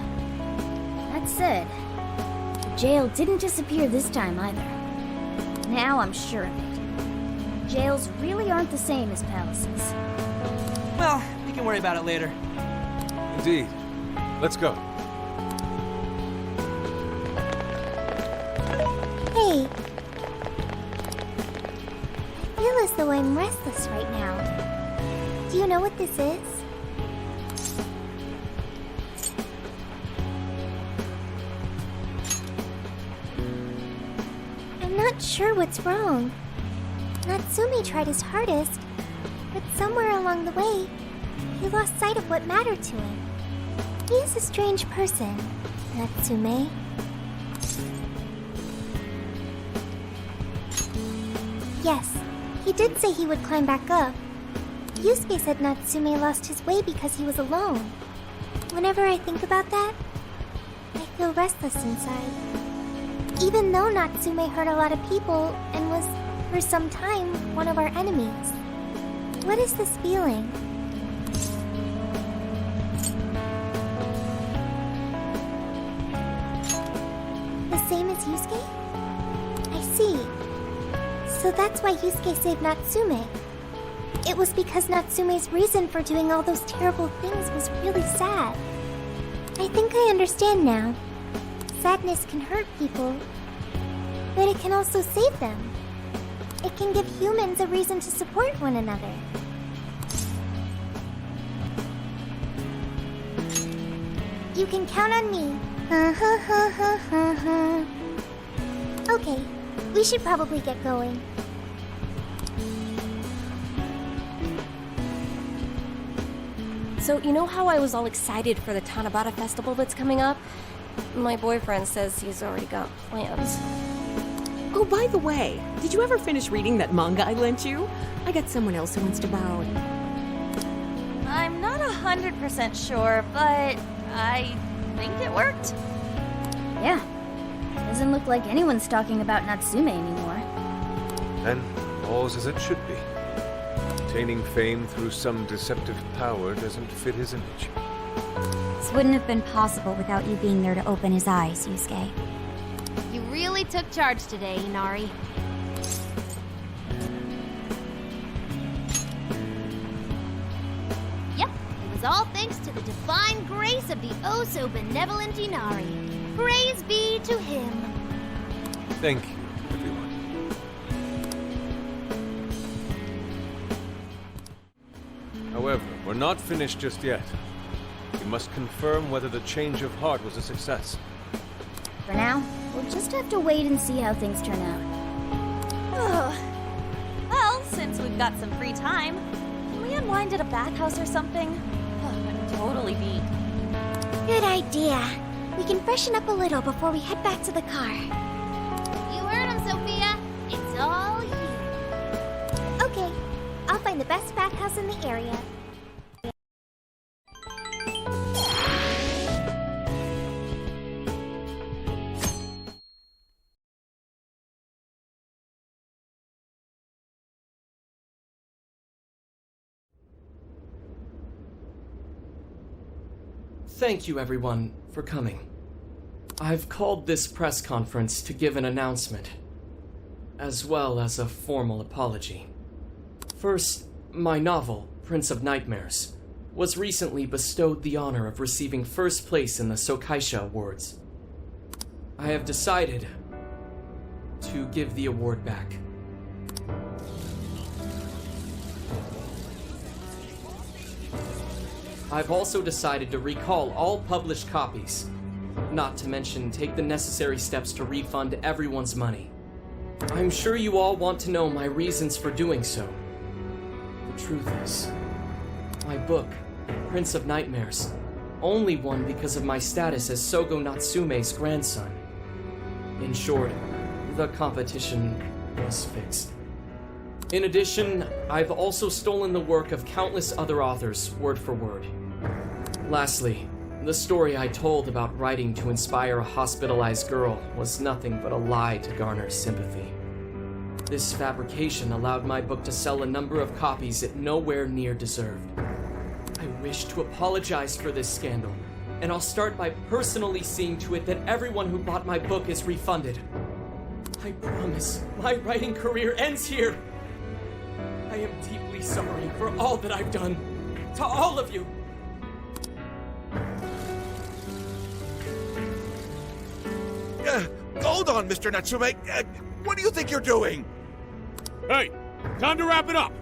That said, the jail didn't disappear this time either. Now I'm sure of it. Jails really aren't the same as palaces. Well, we can worry about it later. Indeed. Let's go. Hey. I feel as though I'm restless right now. Do you know what this is? I'm not sure what's wrong. Natsume tried his hardest, but somewhere along the way, he lost sight of what mattered to him. He is a strange person, Natsume. Yes, he did say he would climb back up. Yusuke said Natsume lost his way because he was alone. Whenever I think about that, I feel restless inside. Even though Natsume hurt a lot of people and was, for some time, one of our enemies. What is this feeling? The same as Yusuke? I see. So that's why Yusuke saved Natsume. It was because Natsume's reason for doing all those terrible things was really sad. I think I understand now. Sadness can hurt people, but it can also save them. It can give humans a reason to support one another. You can count on me. Okay, we should probably get going. So, you know how I was all excited for the Tanabata festival that's coming up? My boyfriend says he's already got plans. Oh, by the way, did you ever finish reading that manga I lent you? I got someone else who wants to borrow it. I'm not 100% sure, but I think it worked. Yeah. Doesn't look like anyone's talking about Natsume anymore. Then, all's as it should be. Obtaining fame through some deceptive power doesn't fit his image. This wouldn't have been possible without you being there to open his eyes, Yusuke. You really took charge today, Inari. Yep, it was all thanks to the divine grace of the oh-so-benevolent Inari. Praise be to him. Thank you, everyone. However, we're not finished just yet. We must confirm whether the change of heart was a success. For now, we'll just have to wait and see how things turn out. Well, since we've got some free time, can we unwind at a bathhouse or something? I'm totally beat. Good idea. We can freshen up a little before we head back to the car. You heard him, Sophia. It's all you. Okay, I'll find the best bathhouse in the area. Thank you, everyone, for coming. I've called this press conference to give an announcement, as well as a formal apology. First, my novel, Prince of Nightmares, was recently bestowed the honor of receiving first place in the Sokaisha Awards. I have decided to give the award back. I've also decided to recall all published copies, not to mention take the necessary steps to refund everyone's money. I'm sure you all want to know my reasons for doing so. The truth is, my book, Prince of Nightmares, only won because of my status as Sogo Natsume's grandson. In short, the competition was fixed. In addition, I've also stolen the work of countless other authors, word for word. Lastly, the story I told about writing to inspire a hospitalized girl was nothing but a lie to garner sympathy. This fabrication allowed my book to sell a number of copies it nowhere near deserved. I wish to apologize for this scandal, and I'll start by personally seeing to it that everyone who bought my book is refunded. I promise my writing career ends here. I am deeply sorry for all that I've done. To all of you. Hold on, Mr. Natsume. What do you think you're doing? Hey, time to wrap it up.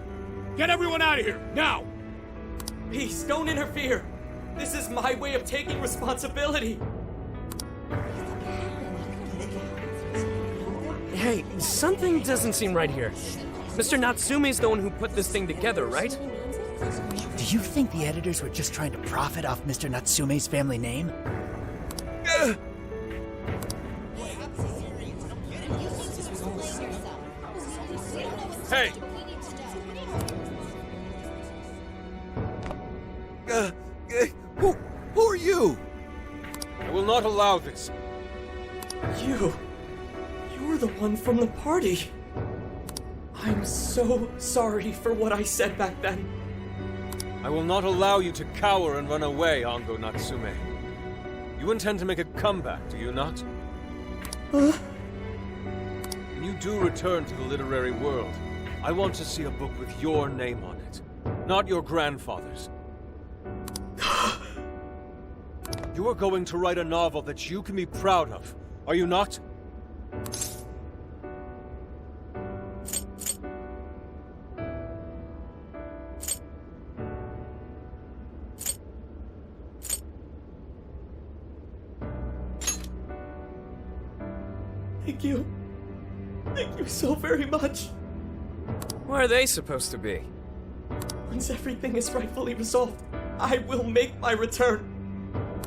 Get everyone out of here, now! Please, don't interfere. This is my way of taking responsibility. Hey, something doesn't seem right here. Mr. Natsume's the one who put this thing together, right? Do you think the editors were just trying to profit off Mr. Natsume's family name? Hey! Who are you? I will not allow this. You were the one from the party. I'm so sorry for what I said back then. I will not allow you to cower and run away, Ango Natsume. You intend to make a comeback, do you not? When you do return to the literary world, I want to see a book with your name on it, not your grandfather's. You are going to write a novel that you can be proud of, are you not? Thank you. Thank you so very much. Where are they supposed to be? Once everything is rightfully resolved, I will make my return.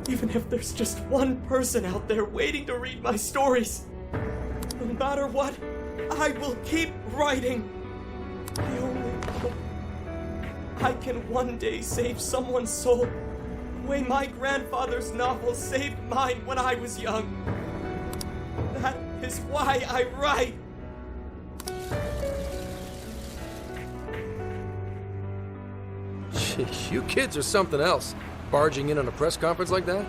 Even if there's just one person out there waiting to read my stories. No matter what, I will keep writing. I only hope I can one day save someone's soul the way my grandfather's novel saved mine when I was young. That is why I write. Jeez, you kids are something else. Barging in on a press conference like that?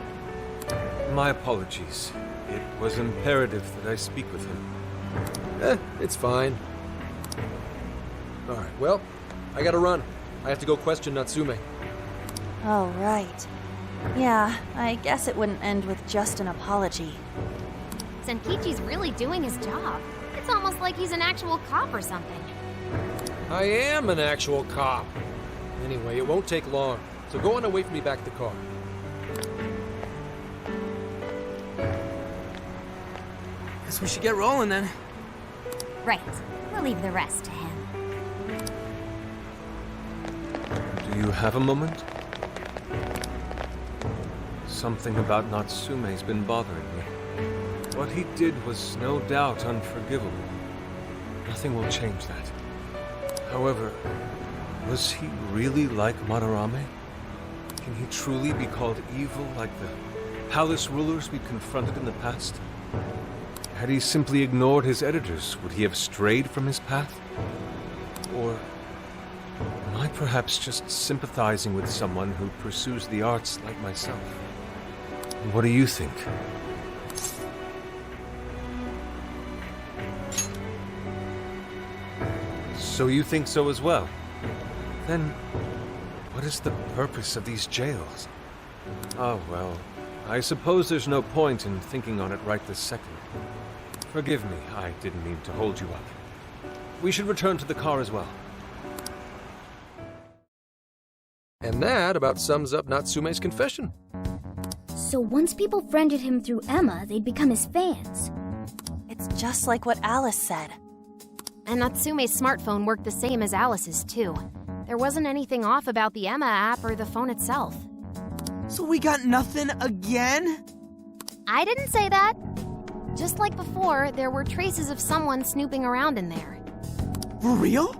My apologies. It was imperative that I speak with him. It's fine. Alright, well, I gotta run. I have to go question Natsume. Oh, right. Yeah, I guess it wouldn't end with just an apology. Senkichi's really doing his job. It's almost like he's an actual cop or something. I am an actual cop. Anyway, it won't take long. So go on and wait for me back at the car. Guess we should get rolling then. Right. We'll leave the rest to him. Do you have a moment? Something about Natsume's been bothering me. What he did was no doubt unforgivable. Nothing will change that. However, was he really like Madarame? Can he truly be called evil like the palace rulers we confronted in the past? Had he simply ignored his editors, would he have strayed from his path? Or am I perhaps just sympathizing with someone who pursues the arts like myself? What do you think? So you think so as well? Then, what is the purpose of these jails? Oh, well, I suppose there's no point in thinking on it right this second. Forgive me, I didn't mean to hold you up. We should return to the car as well. And that about sums up Natsume's confession. So once people friended him through Emma, they'd become his fans. It's just like what Alice said. And Natsume's smartphone worked the same as Alice's, too. There wasn't anything off about the Emma app or the phone itself. So we got nothing again? I didn't say that. Just like before, there were traces of someone snooping around in there. For real?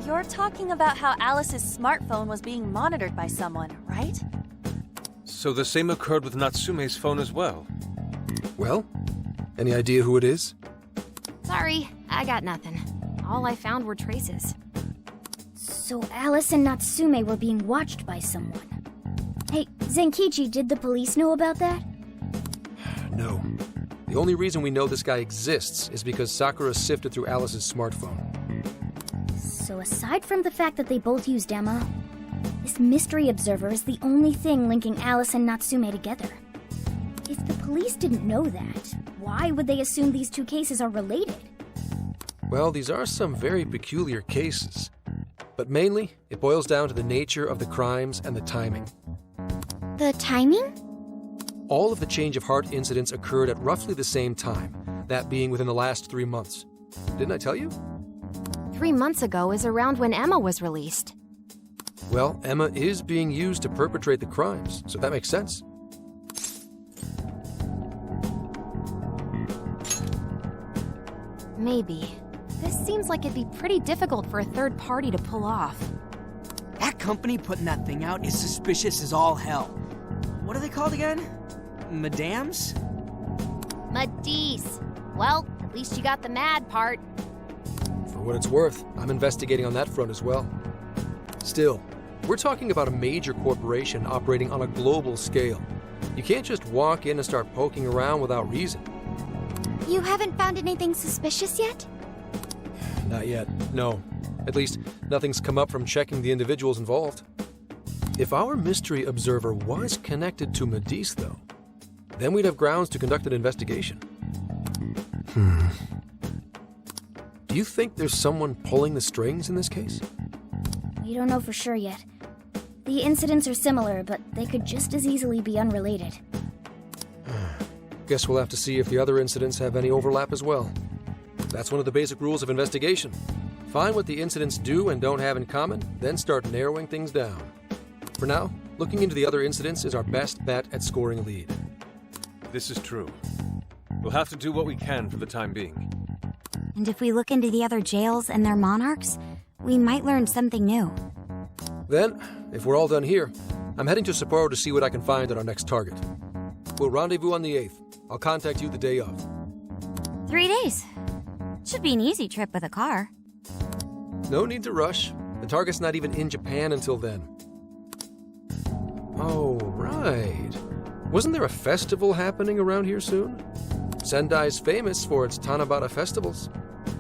You're talking about how Alice's smartphone was being monitored by someone, right? So the same occurred with Natsume's phone as well? Well, any idea who it is? Sorry, I got nothing. All I found were traces. So Alice and Natsume were being watched by someone. Hey, Zenkichi, did the police know about that? No. The only reason we know this guy exists is because Sakura sifted through Alice's smartphone. So aside from the fact that they both used Emma, this mystery observer is the only thing linking Alice and Natsume together. If the police didn't know that, why would they assume these two cases are related? Well, these are some very peculiar cases. But mainly, it boils down to the nature of the crimes and the timing. The timing? All of the change of heart incidents occurred at roughly the same time, that being within the last 3 months. Didn't I tell you? 3 months ago is around when Emma was released. Well, Emma is being used to perpetrate the crimes, so that makes sense. Maybe. This seems like it'd be pretty difficult for a third party to pull off. That company putting that thing out is suspicious as all hell. What are they called again? Madams? Madis. Well, at least you got the mad part. For what it's worth, I'm investigating on that front as well. Still, we're talking about a major corporation operating on a global scale. You can't just walk in and start poking around without reason. You haven't found anything suspicious yet? Not yet, no. At least, nothing's come up from checking the individuals involved. If our mystery observer was connected to Madis, though, then we'd have grounds to conduct an investigation. Do you think there's someone pulling the strings in this case? We don't know for sure yet. The incidents are similar, but they could just as easily be unrelated. Guess we'll have to see if the other incidents have any overlap as well. That's one of the basic rules of investigation. Find what the incidents do and don't have in common, then start narrowing things down. For now, looking into the other incidents is our best bet at scoring a lead. This is true. We'll have to do what we can for the time being. And if we look into the other jails and their monarchs, we might learn something new. Then, if we're all done here, I'm heading to Sapporo to see what I can find at our next target. We'll rendezvous on the 8th. I'll contact you the day of. 3 days. Should be an easy trip with a car. No need to rush. The target's not even in Japan until then. Oh, right. Wasn't there a festival happening around here soon? Sendai's famous for its Tanabata festivals.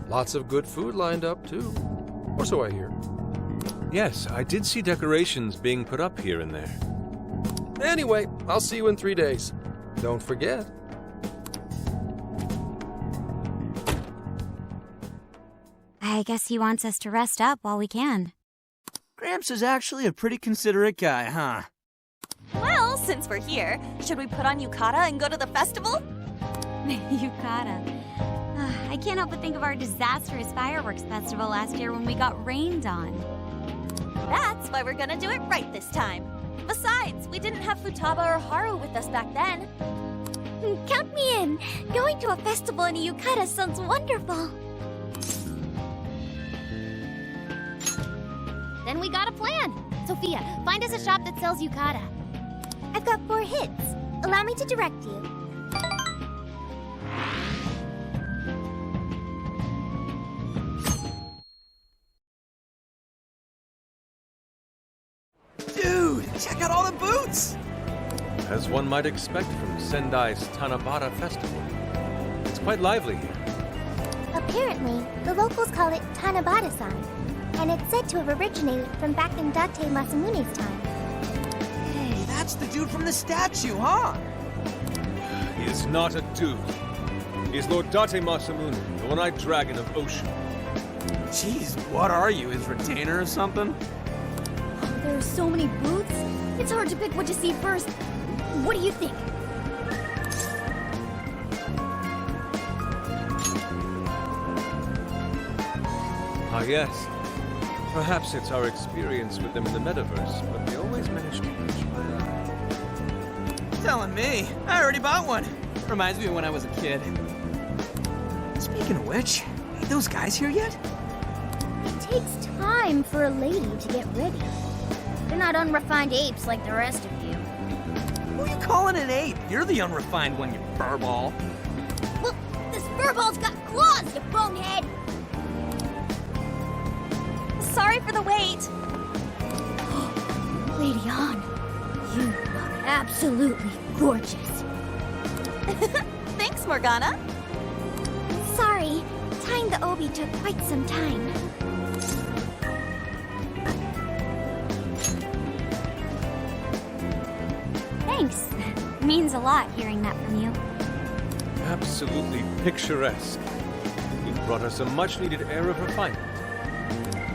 Lots of good food lined up, too. Or so I hear. Yes, I did see decorations being put up here and there. Anyway, I'll see you in 3 days. Don't forget. I guess he wants us to rest up while we can. Gramps is actually a pretty considerate guy, huh? Well, since we're here, should we put on yukata and go to the festival? Yukata. I can't help but think of our disastrous fireworks festival last year when we got rained on. That's why we're gonna do it right this time. Besides, we didn't have Futaba or Haru with us back then. Count me in! Going to a festival in a yukata sounds wonderful! Then we got a plan. Sophia, find us a shop that sells yukata. I've got 4 hits. Allow me to direct you. Check out all the booths! As one might expect from Sendai's Tanabata Festival. It's quite lively here. Apparently, the locals call it Tanabata-san, and it's said to have originated from back in Date Masamune's time. Hey, that's the dude from the statue, huh? He is not a dude. He is Lord Date Masamune, the one-eyed dragon of Ocean. Jeez, what are you, his retainer or something? Oh, there are so many booths. It's hard to pick what to see first. What do you think? Ah, yes. Perhaps it's our experience with them in the metaverse, but they always manage to catch my eye. Telling me. I already bought one. Reminds me of when I was a kid. Speaking of which, ain't those guys here yet? It takes time for a lady to get ready. They're not unrefined apes like the rest of you. Who are you calling an ape? You're the unrefined one, you furball. Well, this furball's got claws, you bonehead! Sorry for the wait. Lady Han, you look absolutely gorgeous. Thanks, Morgana. Sorry, tying the obi took quite some time. Thanks. Means a lot hearing that from you. Absolutely picturesque. You've brought us a much-needed air of refinement.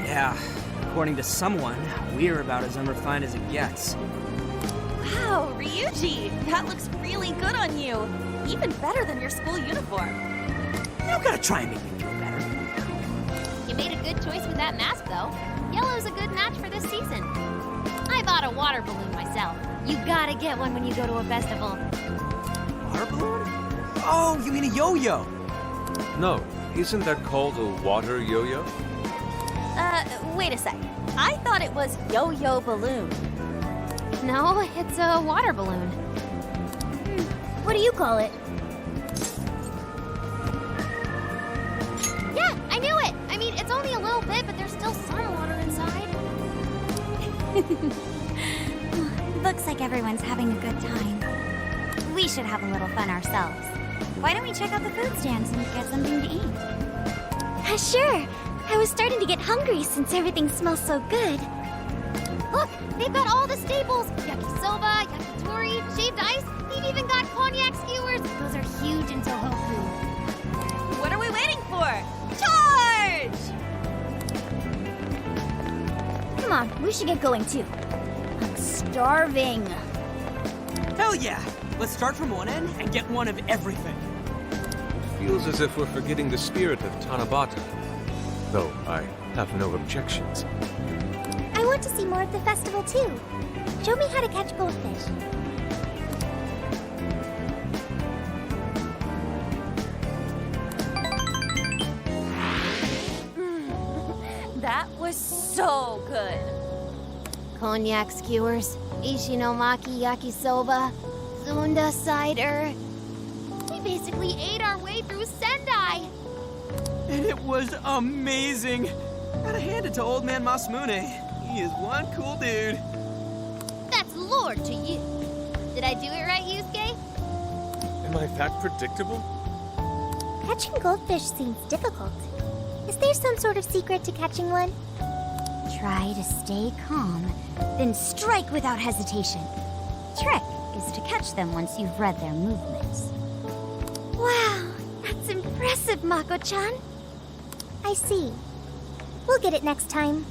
Yeah, according to someone, we're about as unrefined as it gets. Wow, Ryuji, that looks really good on you. Even better than your school uniform. You don't gotta try and make me feel better. You made a good choice with that mask, though. Yellow's a good match for this season. I bought a water balloon myself. You gotta get one when you go to a festival. Water balloon? Oh, you mean a yo-yo? No, isn't that called a water yo-yo? Wait a sec. I thought it was yo-yo balloon. No, it's a water balloon. What do you call it? Yeah, I knew it! I mean, it's only a little bit, but there's still some water inside. Looks like everyone's having a good time. We should have a little fun ourselves. Why don't we check out the food stands and get something to eat? Sure. I was starting to get hungry since everything smells so good. Look, they've got all the staples. Yakisoba, yakitori, shaved ice. They've even got cognac skewers. Those are huge in Tohoku. What are we waiting for? Charge! Come on, we should get going too. I'm starving. Hell yeah! Let's start from one end and get one of everything. Feels as if we're forgetting the spirit of Tanabata. Though I have no objections. I want to see more of the festival too. Show me how to catch goldfish. That was so good. Cognac skewers, ishinomaki yakisoba, Zunda cider. We basically ate our way through Sendai. And it was amazing. Gotta hand it to old man Masamune. He is one cool dude. That's Lord to you. Did I do it right, Yusuke? Am I that predictable? Catching goldfish seems difficult. Is there some sort of secret to catching one? Try to stay calm, then strike without hesitation. Trick is to catch them once you've read their movements. Wow, that's impressive, Mako-chan. I see. We'll get it next time.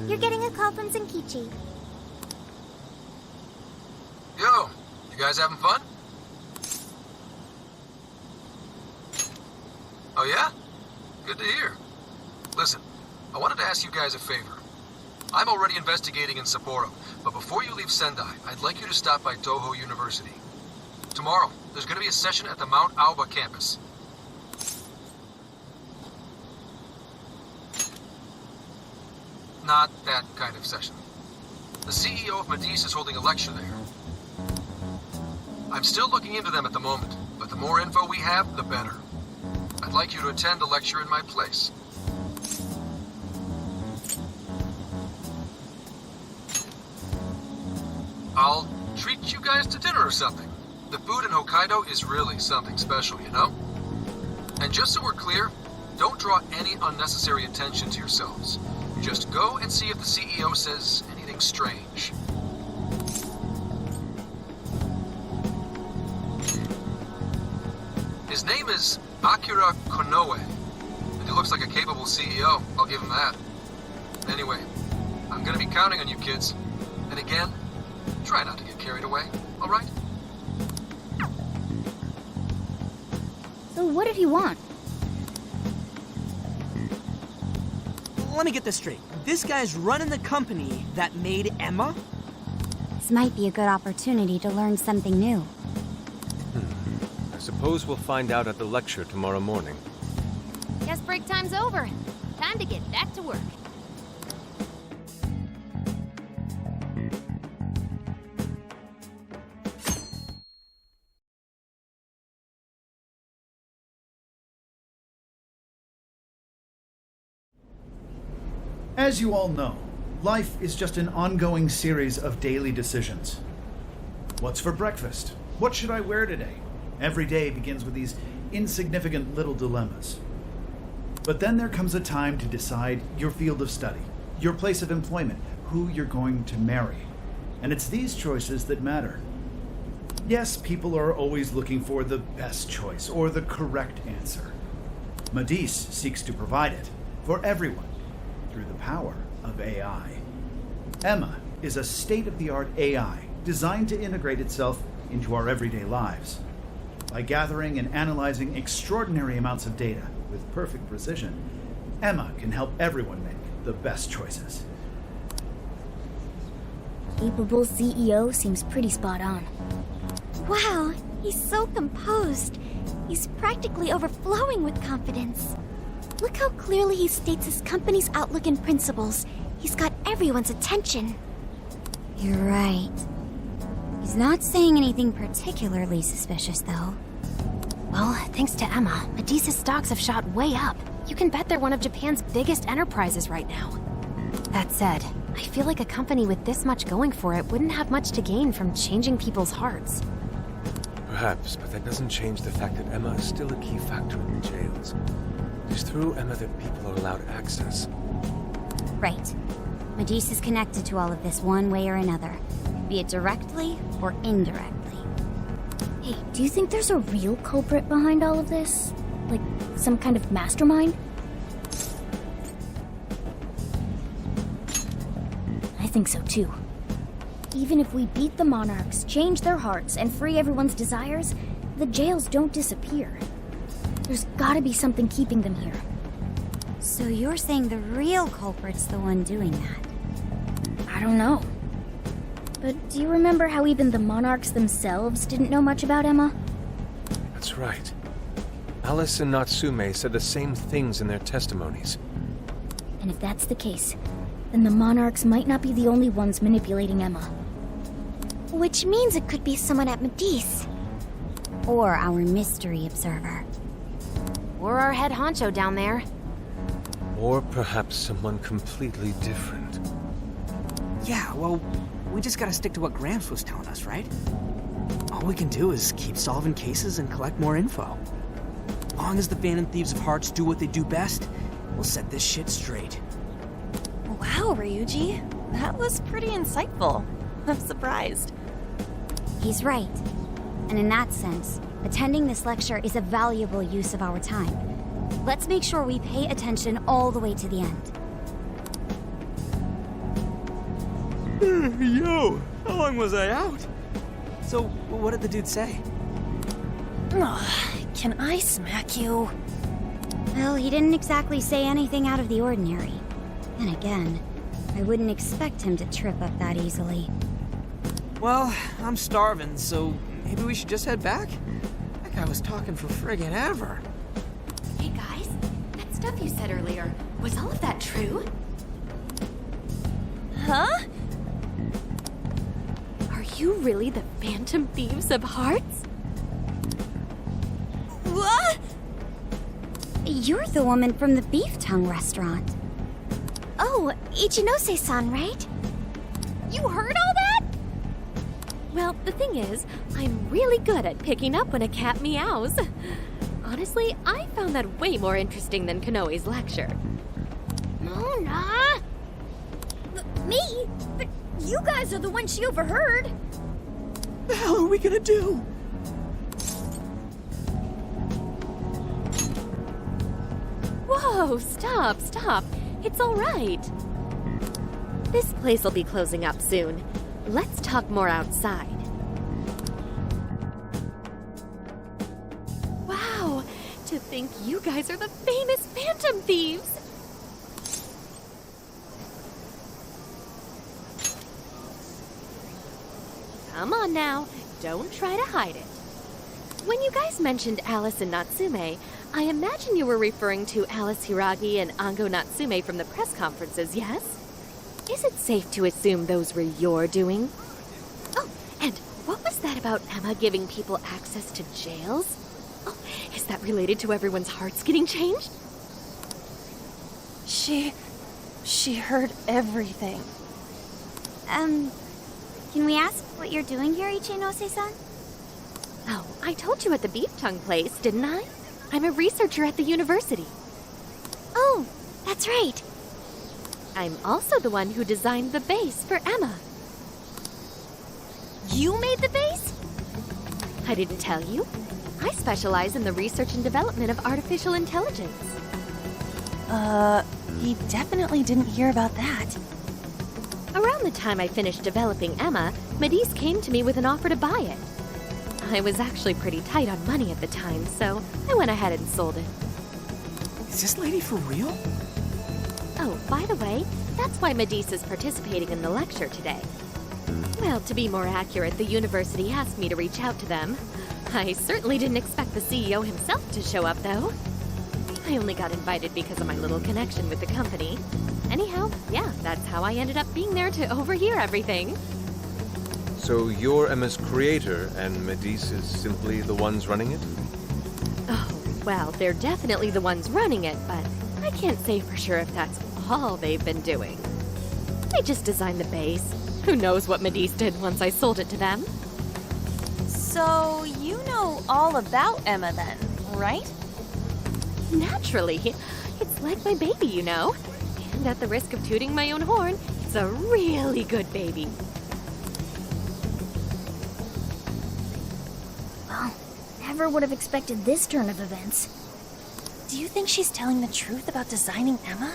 You're getting a call from Zenkichi. Yo, you guys having fun? Oh yeah? Good to hear. Listen, I wanted to ask you guys a favor. I'm already investigating in Sapporo, but before you leave Sendai, I'd like you to stop by Toho University. Tomorrow, there's going to be a session at the Mount Aoba campus. Not that kind of session. The CEO of Medice is holding a lecture there. I'm still looking into them at the moment, but the more info we have, the better. I'd like you to attend the lecture in my place. I'll treat you guys to dinner or something. The food in Hokkaido is really something special, you know? And just so we're clear, don't draw any unnecessary attention to yourselves. Just go and see if the CEO says anything strange. His name is Akira Konoe, and he looks like a capable CEO, I'll give him that. Anyway, I'm gonna be counting on you kids. And again, try not to get carried away, alright? So what did he want? Let me get this straight. This guy's running the company that made Emma? This might be a good opportunity to learn something new. I suppose we'll find out at the lecture tomorrow morning. Guess break time's over. Time to get back to work. As you all know, life is just an ongoing series of daily decisions. What's for breakfast? What should I wear today? Every day begins with these insignificant little dilemmas. But then there comes a time to decide your field of study, your place of employment, who you're going to marry. And it's these choices that matter. Yes, people are always looking for the best choice or the correct answer. Madis seeks to provide it for everyone through the power of AI. Emma is a state-of-the-art AI designed to integrate itself into our everyday lives. By gathering and analyzing extraordinary amounts of data with perfect precision, Emma can help everyone make the best choices. Capable CEO seems pretty spot on. Wow, he's so composed. He's practically overflowing with confidence. Look how clearly he states his company's outlook and principles. He's got everyone's attention. You're right. He's not saying anything particularly suspicious, though. Well, thanks to Emma, Medesa's stocks have shot way up. You can bet they're one of Japan's biggest enterprises right now. That said, I feel like a company with this much going for it wouldn't have much to gain from changing people's hearts. Perhaps, but that doesn't change the fact that Emma is still a key factor in the jails. It's through Emma that people are allowed access. Right. Medis is connected to all of this one way or another, be it directly or indirectly. Hey, do you think there's a real culprit behind all of this? Like, some kind of mastermind? I think so too. Even if we beat the monarchs, change their hearts, and free everyone's desires, the jails don't disappear. There's gotta be something keeping them here. So you're saying the real culprit's the one doing that? I don't know. But do you remember how even the monarchs themselves didn't know much about Emma? That's right. Alice and Natsume said the same things in their testimonies. And if that's the case, then the monarchs might not be the only ones manipulating Emma. Which means it could be someone at Medis. Or our mystery observer. Or our head honcho down there. Or perhaps someone completely different. Yeah, well, we just gotta stick to what Gramps was telling us, right? All we can do is keep solving cases and collect more info. As long as the Phantom Thieves of Hearts do what they do best, we'll set this shit straight. Wow, Ryuji. That was pretty insightful. I'm surprised. He's right. And in that sense, attending this lecture is a valuable use of our time. Let's make sure we pay attention all the way to the end. Yo, how long was I out? So, what did the dude say? Can I smack you? Well, he didn't exactly say anything out of the ordinary. And again, I wouldn't expect him to trip up that easily. Well, I'm starving, so maybe we should just head back? That guy was talking for friggin' ever. Hey guys, that stuff you said earlier, was all of that true? Huh? Are you really the Phantom Thieves of Hearts? What? You're the woman from the Beef Tongue restaurant. Oh, Ichinose-san, right? You heard all that? Well, the thing is, I'm really good at picking up when a cat meows. Honestly, I found that way more interesting than Kanoe's lecture. Mona! Me? But you guys are the ones she overheard. The hell are we gonna do? Whoa, stop. It's all right. This place will be closing up soon. Let's talk more outside. Wow, to think you guys are the famous Phantom Thieves. Come on now, don't try to hide it. When you guys mentioned Alice and Natsume, I imagine you were referring to Alice Hiragi and Ango Natsume from the press conferences, yes? Is it safe to assume those were your doing? Oh, and what was that about Emma giving people access to jails? Oh, is that related to everyone's hearts getting changed? She heard everything. Can we ask what you're doing here, Yic17-san? Oh, I told you at the Beef Tongue place, didn't I? I'm a researcher at the university. Oh, that's right. I'm also the one who designed the base for Emma. You made the base? I didn't tell you. I specialize in the research and development of artificial intelligence. He definitely didn't hear about that. Around the time I finished developing Emma, Medice came to me with an offer to buy it. I was actually pretty tight on money at the time, so I went ahead and sold it. Is this lady for real? Oh, by the way, that's why Medice is participating in the lecture today. Well, to be more accurate, the university asked me to reach out to them. I certainly didn't expect the CEO himself to show up, though. I only got invited because of my little connection with the company. Anyhow, yeah, that's how I ended up being there to overhear everything. So you're Emma's creator, and Medice is simply the ones running it? Oh, well, they're definitely the ones running it, but I can't say for sure if that's all they've been doing. They just designed the base. Who knows what Medice did once I sold it to them? So, you know all about Emma then, right? Naturally. It's like my baby, you know. And at the risk of tooting my own horn, it's a really good baby. Well, never would have expected this turn of events. Do you think she's telling the truth about designing Emma?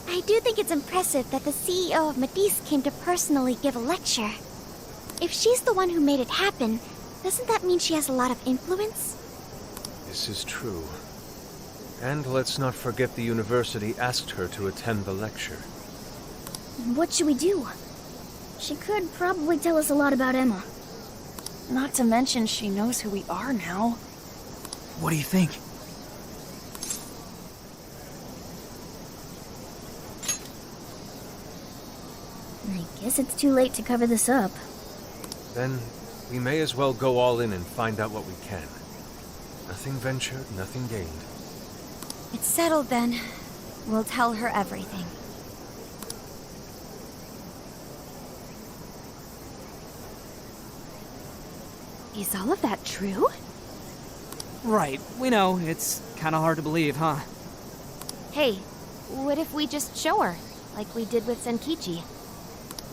I do think it's impressive that the CEO of Medice came to personally give a lecture. If she's the one who made it happen, doesn't that mean she has a lot of influence? This is true. And let's not forget the university asked her to attend the lecture. What should we do? She could probably tell us a lot about Emma. Not to mention she knows who we are now. What do you think? I guess it's too late to cover this up. Then we may as well go all in and find out what we can. Nothing ventured, nothing gained. It's settled then. We'll tell her everything. Is all of that true? Right, we know. It's kind of hard to believe, huh? Hey, what if we just show her, like we did with Senkichi?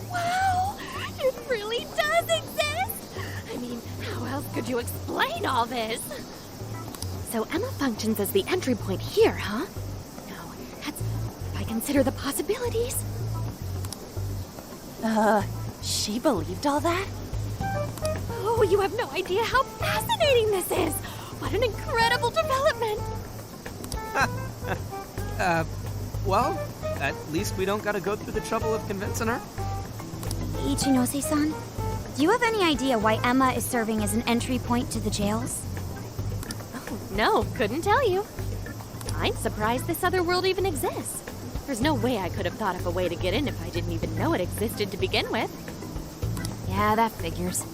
Wow! It really does exist! I mean, how else could you explain all this? So Emma functions as the entry point here, huh? No, that's... if I consider the possibilities. She believed all that? Oh, you have no idea how fascinating this is! What an incredible development! Well, at least we don't gotta go through the trouble of convincing her. Ichinose-san, do you have any idea why Emma is serving as an entry point to the jails? Oh, no, couldn't tell you. I'm surprised this other world even exists. There's no way I could have thought of a way to get in if I didn't even know it existed to begin with. Yeah, that figures.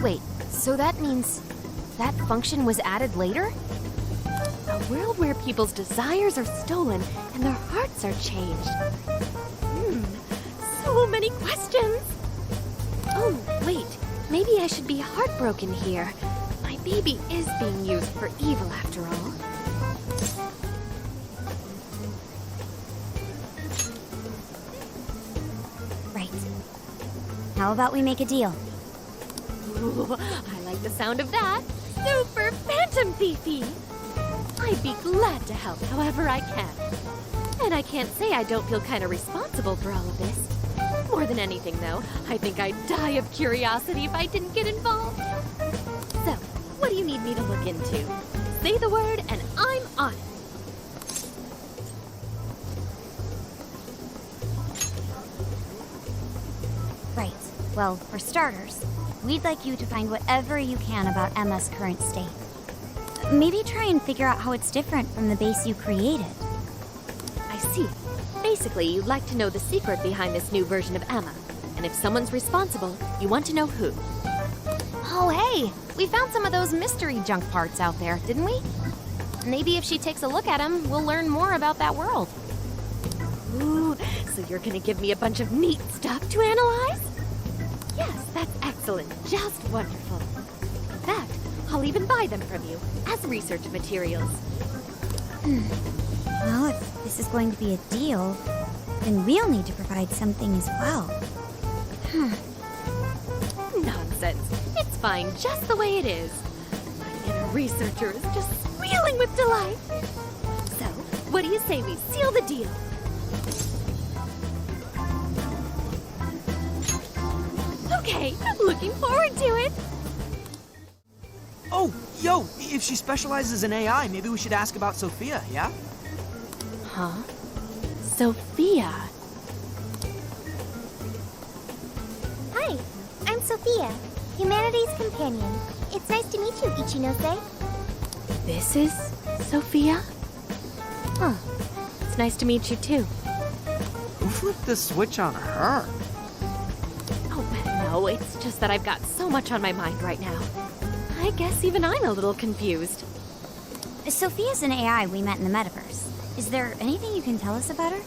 Wait, so that means that function was added later? A world where people's desires are stolen and their hearts are changed. So many questions. Oh, wait. Maybe I should be heartbroken here. My baby is being used for evil after all. Right. How about we make a deal? Ooh, I like the sound of that. Super Phantom Thiefy! I'd be glad to help however I can. And I can't say I don't feel kind of responsible for all of this. More than anything, though, I think I'd die of curiosity if I didn't get involved. So, what do you need me to look into? Say the word and I'm on it. Right. Well, for starters, we'd like you to find whatever you can about Emma's current state. Maybe try and figure out how it's different from the base you created. I see. Basically, you'd like to know the secret behind this new version of Emma. And if someone's responsible, you want to know who. Oh, hey! We found some of those mystery junk parts out there, didn't we? Maybe if she takes a look at them, we'll learn more about that world. Ooh, so you're gonna give me a bunch of neat stuff to analyze? Yes, that's excellent. Just wonderful. In fact, I'll even buy them from you as research materials. Well, if this is going to be a deal, then we'll need to provide something as well. Nonsense. It's fine just the way it is. My inner researcher is just squealing with delight. So, what do you say we seal the deal? Okay, looking forward to it. Oh, yo, if she specializes in AI, maybe we should ask about Sophia, yeah? Huh? Sophia? Hi, I'm Sophia, Humanity's companion. It's nice to meet you, Ichinose. This is Sophia? Huh. It's nice to meet you too. Who flipped the switch on her? Oh, no, it's just that I've got so much on my mind right now. I guess even I'm a little confused. Sophia's an AI we met in the metaverse. Is there anything you can tell us about her?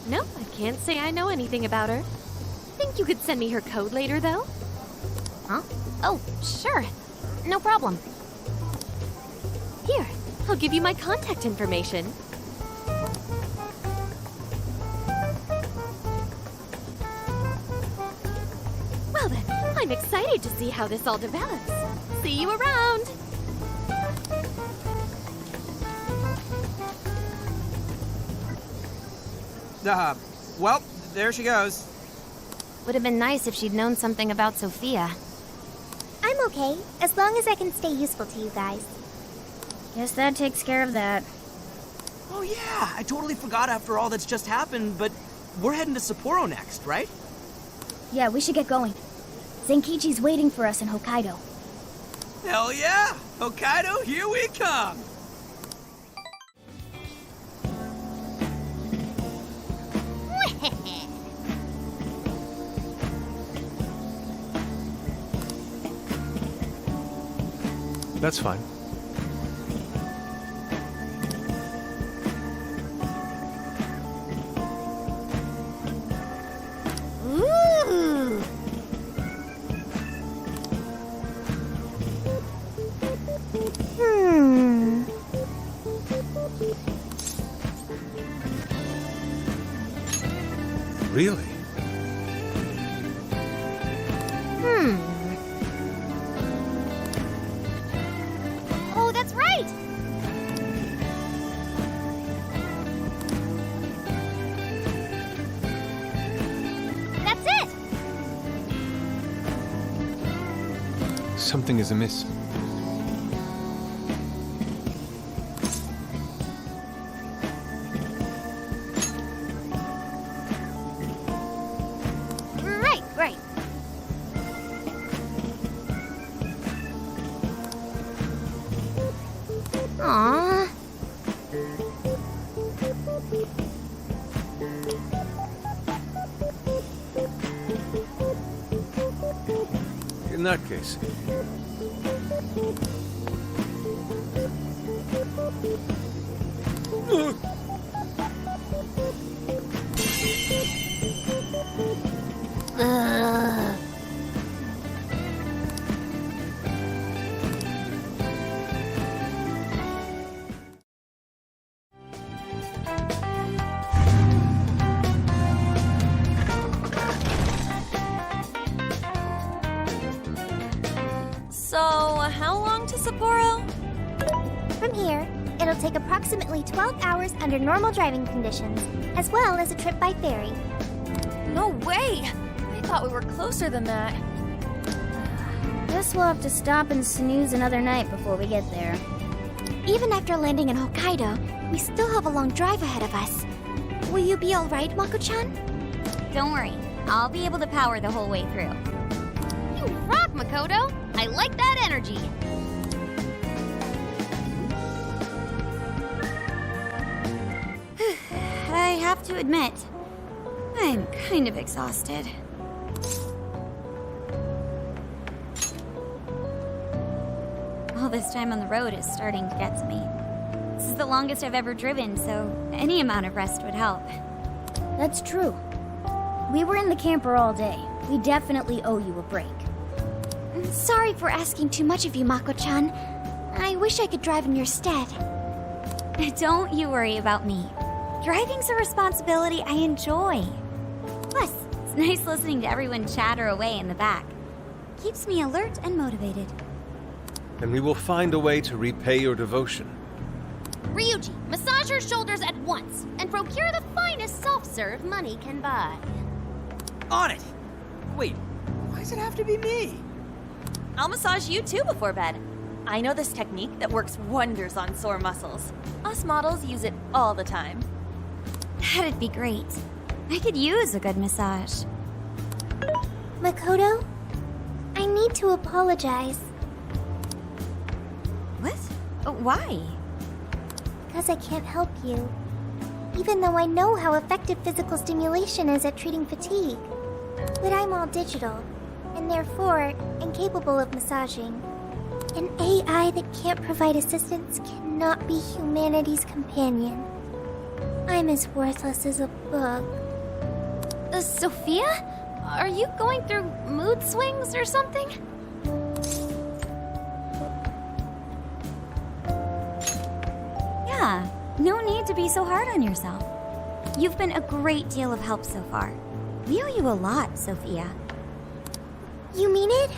No, I can't say I know anything about her. Think you could send me her code later, though? Huh? Oh, sure. No problem. Here, I'll give you my contact information. Well then, I'm excited to see how this all develops. See you around! Well, there she goes. Would have been nice if she'd known something about Sophia. I'm okay, as long as I can stay useful to you guys. Guess that takes care of that. Oh yeah, I totally forgot after all that's just happened, but we're heading to Sapporo next, right? Yeah, we should get going. Zenkichi's waiting for us in Hokkaido. Hell yeah! Hokkaido, here we come! That's fine. Ooh! Really? Oh, that's right! That's it! Something is amiss. Right. Aww. In that case. here, it'll take approximately 12 hours under normal driving conditions, as well as a trip by ferry. No way! I thought we were closer than that. Guess we'll have to stop and snooze another night before we get there. Even after landing in Hokkaido, we still have a long drive ahead of us. Will you be alright, Mako-chan? Don't worry, I'll be able to power the whole way through. You rock, Makoto! I like that energy! I have to admit, I'm kind of exhausted. All this time on the road is starting to get to me. This is the longest I've ever driven, so any amount of rest would help. That's true. We were in the camper all day. We definitely owe you a break. Sorry for asking too much of you, Mako-chan. I wish I could drive in your stead. Don't you worry about me. Driving's a responsibility I enjoy. Plus, it's nice listening to everyone chatter away in the back. Keeps me alert and motivated. And we will find a way to repay your devotion. Ryuji, massage her shoulders at once and procure the finest soft-serve money can buy. On it! Wait, why does it have to be me? I'll massage you too before bed. I know this technique that works wonders on sore muscles. Us models use it all the time. That'd be great. I could use a good massage. Makoto, I need to apologize. What? Why? Because I can't help you. Even though I know how effective physical stimulation is at treating fatigue. But I'm all digital, and therefore incapable of massaging. An AI that can't provide assistance cannot be humanity's companion. I'm as worthless as a book. Sophia? Are you going through mood swings or something? Yeah, no need to be so hard on yourself. You've been a great deal of help so far. We owe you a lot, Sophia. You mean it?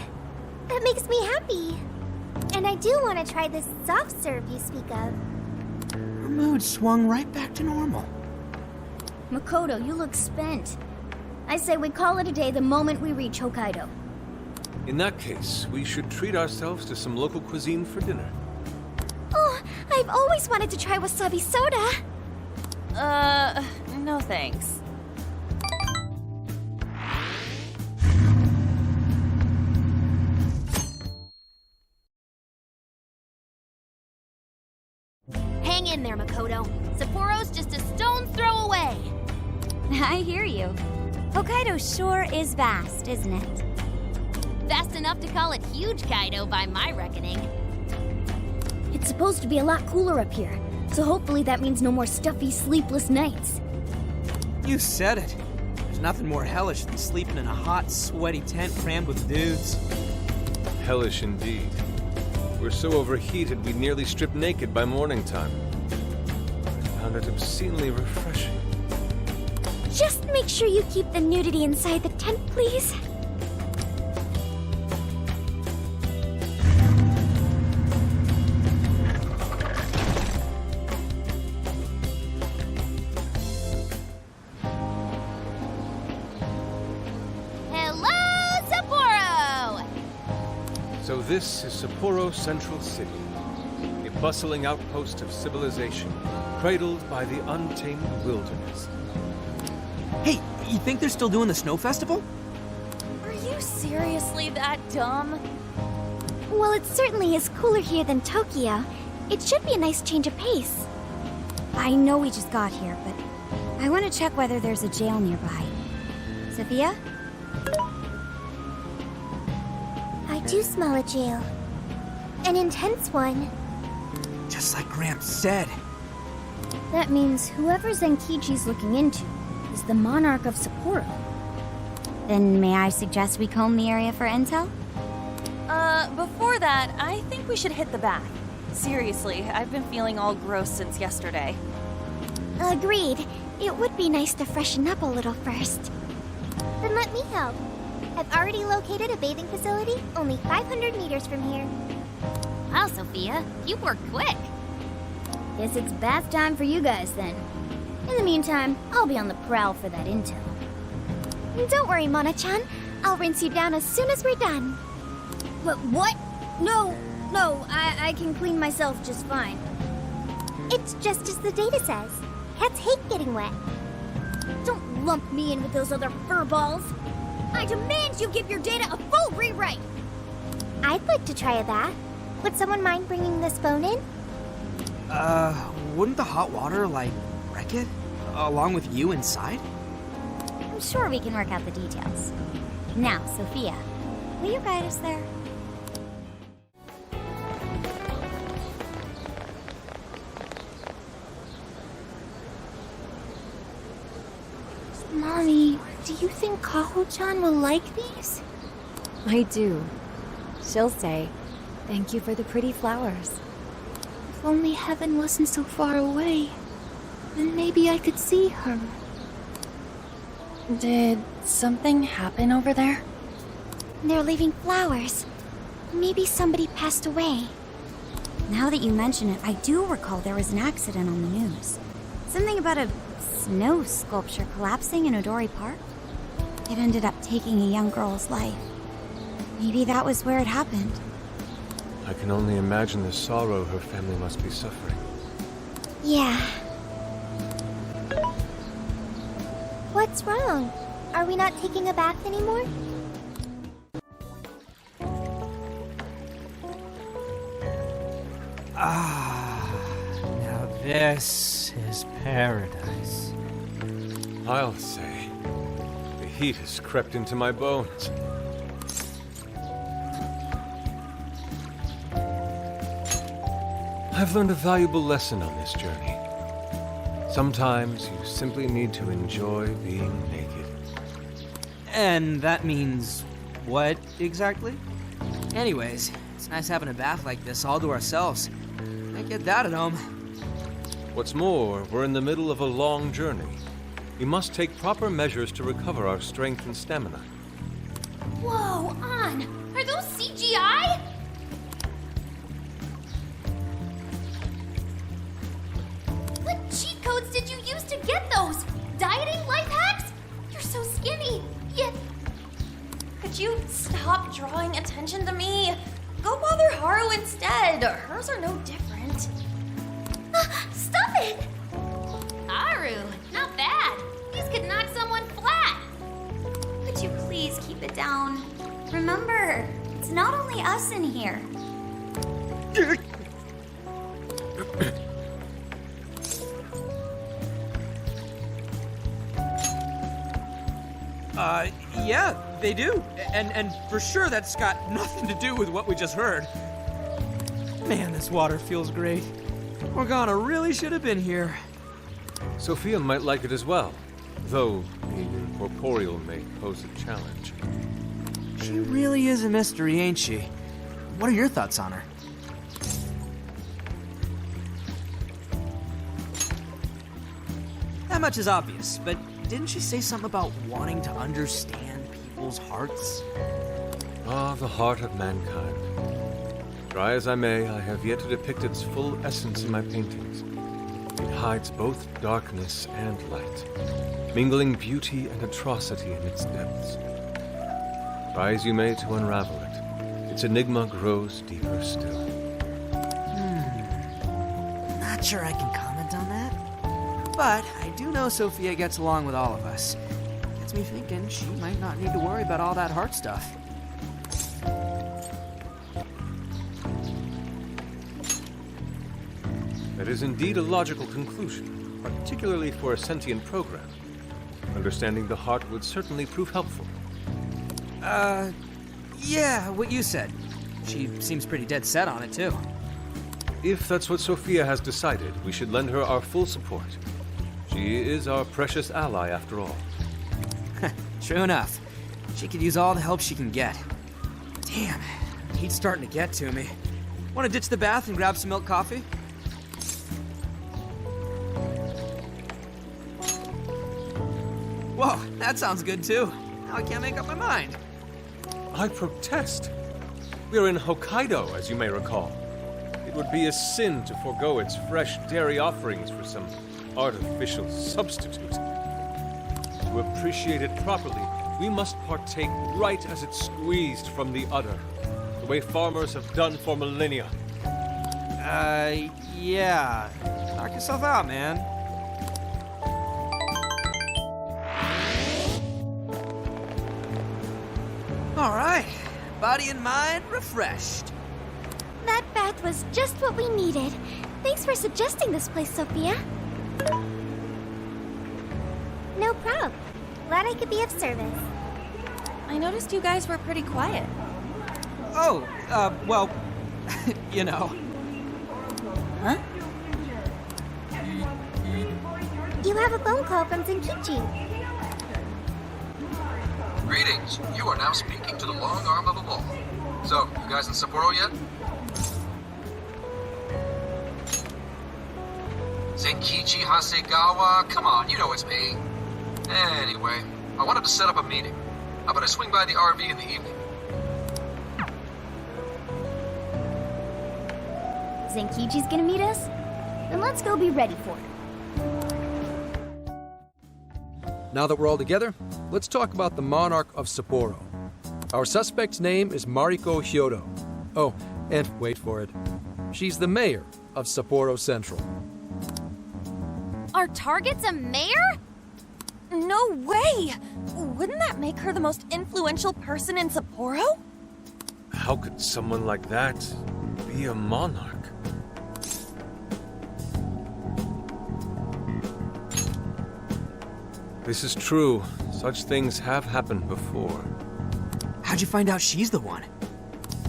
That makes me happy. And I do want to try this soft serve you speak of. Her mood swung right back to normal. Makoto, you look spent. I say we call it a day the moment we reach Hokkaido. In that case, we should treat ourselves to some local cuisine for dinner. Oh, I've always wanted to try wasabi soda. No thanks. Hang in there, Makoto. Sapporo's just a stone's throw away. I hear you. Hokkaido sure is vast, isn't it? Vast enough to call it huge Kaido by my reckoning. It's supposed to be a lot cooler up here, so hopefully that means no more stuffy, sleepless nights. You said it. There's nothing more hellish than sleeping in a hot, sweaty tent crammed with dudes. Hellish indeed. We're so overheated we nearly stripped naked by morning time. I found it obscenely refreshing. Just make sure you keep the nudity inside the tent, please. Hello, Sapporo! So this is Sapporo Central City, a bustling outpost of civilization, cradled by the untamed wilderness. Hey, you think they're still doing the snow festival? Are you seriously that dumb? Well, it certainly is cooler here than Tokyo. It should be a nice change of pace. I know we just got here, but I want to check whether there's a jail nearby. Sophia? I do smell a jail. An intense one. Just like Gramps said. That means whoever Zenkichi's looking into is the monarch of Sapporo. Then may I suggest we comb the area for intel? Before that, I think we should hit the bath. Seriously, I've been feeling all gross since yesterday. Agreed. It would be nice to freshen up a little first. Then let me help. I've already located a bathing facility only 500 meters from here. Wow, Sophia, you work quick. Guess it's bath time for you guys then. In the meantime, I'll be on the prowl for that intel. Don't worry, Mona-chan. I'll rinse you down as soon as we're done. What? No, I can clean myself just fine. It's just as the data says. Cats hate getting wet. Don't lump me in with those other furballs. I demand you give your data a full rewrite. I'd like to try that. Would someone mind bringing this phone in? Wouldn't the hot water, like, wreck it? Along with you inside? I'm sure we can work out the details. Now, Sophia, will you guide us there? Mommy, do you think Kaho-chan will like these? I do. She'll say, "Thank you for the pretty flowers. If only heaven wasn't so far away, then maybe I could see her." Did something happen over there? They're leaving flowers. Maybe somebody passed away. Now that you mention it, I do recall there was an accident on the news. Something about a snow sculpture collapsing in Odori Park. It ended up taking a young girl's life. Maybe that was where it happened. I can only imagine the sorrow her family must be suffering. Yeah. What's wrong? Are we not taking a bath anymore? Now this is paradise. I'll say, the heat has crept into my bones. I've learned a valuable lesson on this journey. Sometimes you simply need to enjoy being naked. And that means what exactly? Anyways, it's nice having a bath like this all to ourselves. Can't get that at home. What's more, we're in the middle of a long journey. We must take proper measures to recover our strength and stamina. Whoa, An! Are those CGI? What cheat codes did you use to get those? Dieting life hacks? You're so skinny. Yeah. Could you stop drawing attention to me? Go bother Haru instead. Hers are no different. Stop it! Haru, not bad. These could knock someone flat. Could you please keep it down? Remember, it's not only us in here. Yeah, they do. And for sure that's got nothing to do with what we just heard. Man, this water feels great. Morgana really should have been here. Sophia might like it as well, though the incorporeal may pose a challenge. She really is a mystery, ain't she? What are your thoughts on her? That much is obvious, but didn't she say something about wanting to understand people's hearts? Ah, the heart of mankind. Try as I may, I have yet to depict its full essence in my paintings. It hides both darkness and light, mingling beauty and atrocity in its depths. Try as you may to unravel it, its enigma grows deeper still. Not sure I can comment on that. But I do know Sophia gets along with all of us. Gets me thinking she might not need to worry about all that heart stuff. That is indeed a logical conclusion, particularly for a sentient program. Understanding the heart would certainly prove helpful. Yeah, what you said. She seems pretty dead set on it, too. If that's what Sophia has decided, we should lend her our full support. She is our precious ally, after all. True enough. She could use all the help she can get. Damn, the heat's starting to get to me. Want to ditch the bath and grab some milk coffee? Whoa, that sounds good too. Now I can't make up my mind. I protest. We are in Hokkaido, as you may recall. It would be a sin to forego its fresh dairy offerings for some artificial substitute. To appreciate it properly, we must partake right as it's squeezed from the udder, the way farmers have done for millennia. Yeah. Knock yourself out, man. All right. Body and mind refreshed. That bath was just what we needed. Thanks for suggesting this place, Sophia. No problem. Glad I could be of service. I noticed you guys were pretty quiet. Oh, well, you know. Huh? You have a phone call from Zenkichi. Greetings. You are now speaking to the long arm of the law. So, you guys in Sapporo yet? Zenkichi Hasegawa? Come on, you know it's me. Anyway, I wanted to set up a meeting. How about I swing by the RV in the evening? Zenkichi's gonna meet us? Then let's go be ready for it. Now that we're all together, let's talk about the monarch of Sapporo. Our suspect's name is Mariko Hyodo. Oh, and wait for it. She's the mayor of Sapporo Central. Our target's a mayor? No way! Wouldn't that make her the most influential person in Sapporo? How could someone like that be a monarch? This is true. Such things have happened before. How'd you find out she's the one?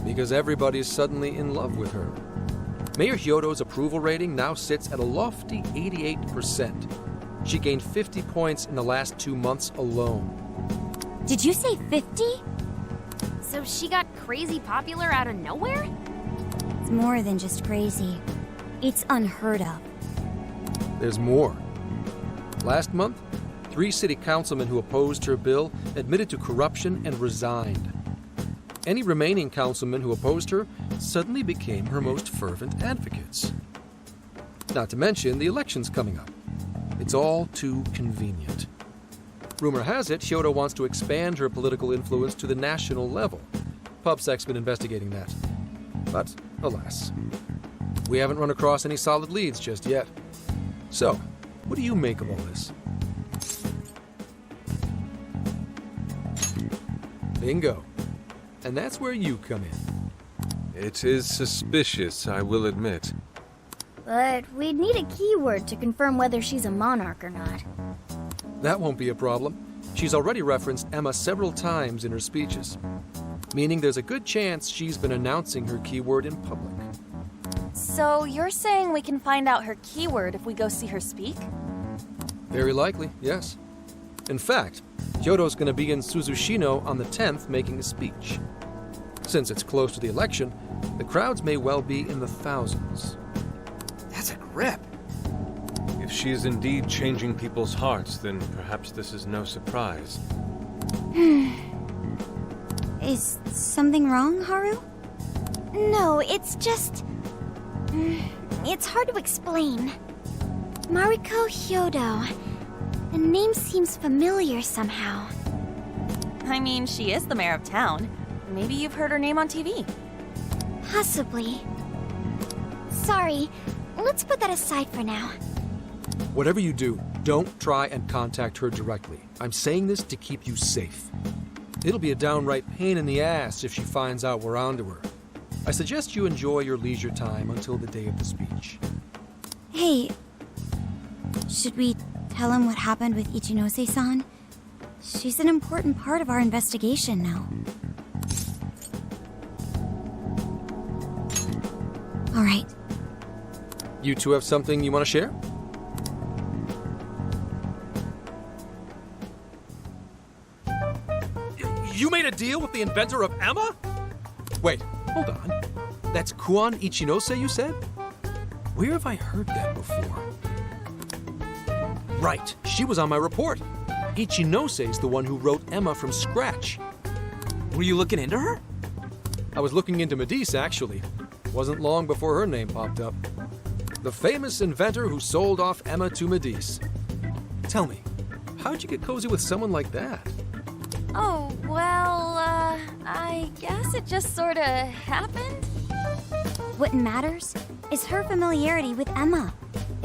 Because everybody's suddenly in love with her. Mayor Hyodo's approval rating now sits at a lofty 88%. She gained 50 points in the last 2 months alone. Did you say 50? So she got crazy popular out of nowhere? It's more than just crazy. It's unheard of. There's more. Last month, 3 city councilmen who opposed her bill admitted to corruption and resigned. Any remaining councilmen who opposed her suddenly became her most fervent advocates. Not to mention the elections coming up. It's all too convenient. Rumor has it, Hyodo wants to expand her political influence to the national level. PubSec's been investigating that. But, alas, we haven't run across any solid leads just yet. So, what do you make of all this? Bingo. And that's where you come in. It is suspicious, I will admit. But we'd need a keyword to confirm whether she's a monarch or not. That won't be a problem. She's already referenced Emma several times in her speeches, meaning there's a good chance she's been announcing her keyword in public. So you're saying we can find out her keyword if we go see her speak? Very likely, yes. In fact, Hyodo's going to be in Suzushino on the 10th making a speech. Since it's close to the election, the crowds may well be in the thousands. That's a grip. If she is indeed changing people's hearts, then perhaps this is no surprise. Is something wrong, Haru? No, it's just... It's hard to explain. Mariko Hyodo. The name seems familiar somehow. I mean, she is the mayor of town. Maybe you've heard her name on TV. Possibly. Sorry, let's put that aside for now. Whatever you do, don't try and contact her directly. I'm saying this to keep you safe. It'll be a downright pain in the ass if she finds out we're onto her. I suggest you enjoy your leisure time until the day of the speech. Hey, should we tell him what happened with Ichinose-san? She's an important part of our investigation now. All right. You two have something you want to share? You made a deal with the inventor of Emma? Wait, hold on. That's Kuon Ichinose, you said? Where have I heard that before? Right, she was on my report. Ichinose is the one who wrote Emma from scratch. Were you looking into her? I was looking into Medice, actually. Wasn't long before her name popped up. The famous inventor who sold off Emma to Medici. Tell me, how'd you get cozy with someone like that? Oh, well, I guess it just sorta happened. What matters is her familiarity with Emma.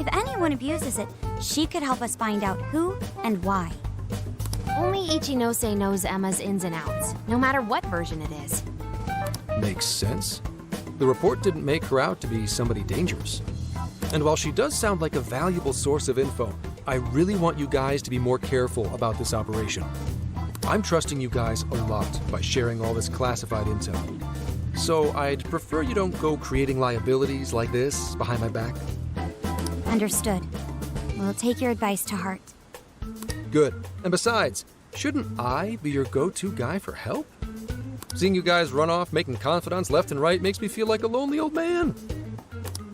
If anyone abuses it, she could help us find out who and why. Only Ichinose knows Emma's ins and outs, no matter what version it is. Makes sense. The report didn't make her out to be somebody dangerous. And while she does sound like a valuable source of info, I really want you guys to be more careful about this operation. I'm trusting you guys a lot by sharing all this classified intel. So I'd prefer you don't go creating liabilities like this behind my back. Understood. We'll take your advice to heart. Good. And besides, shouldn't I be your go-to guy for help? Seeing you guys run off making confidants left and right makes me feel like a lonely old man.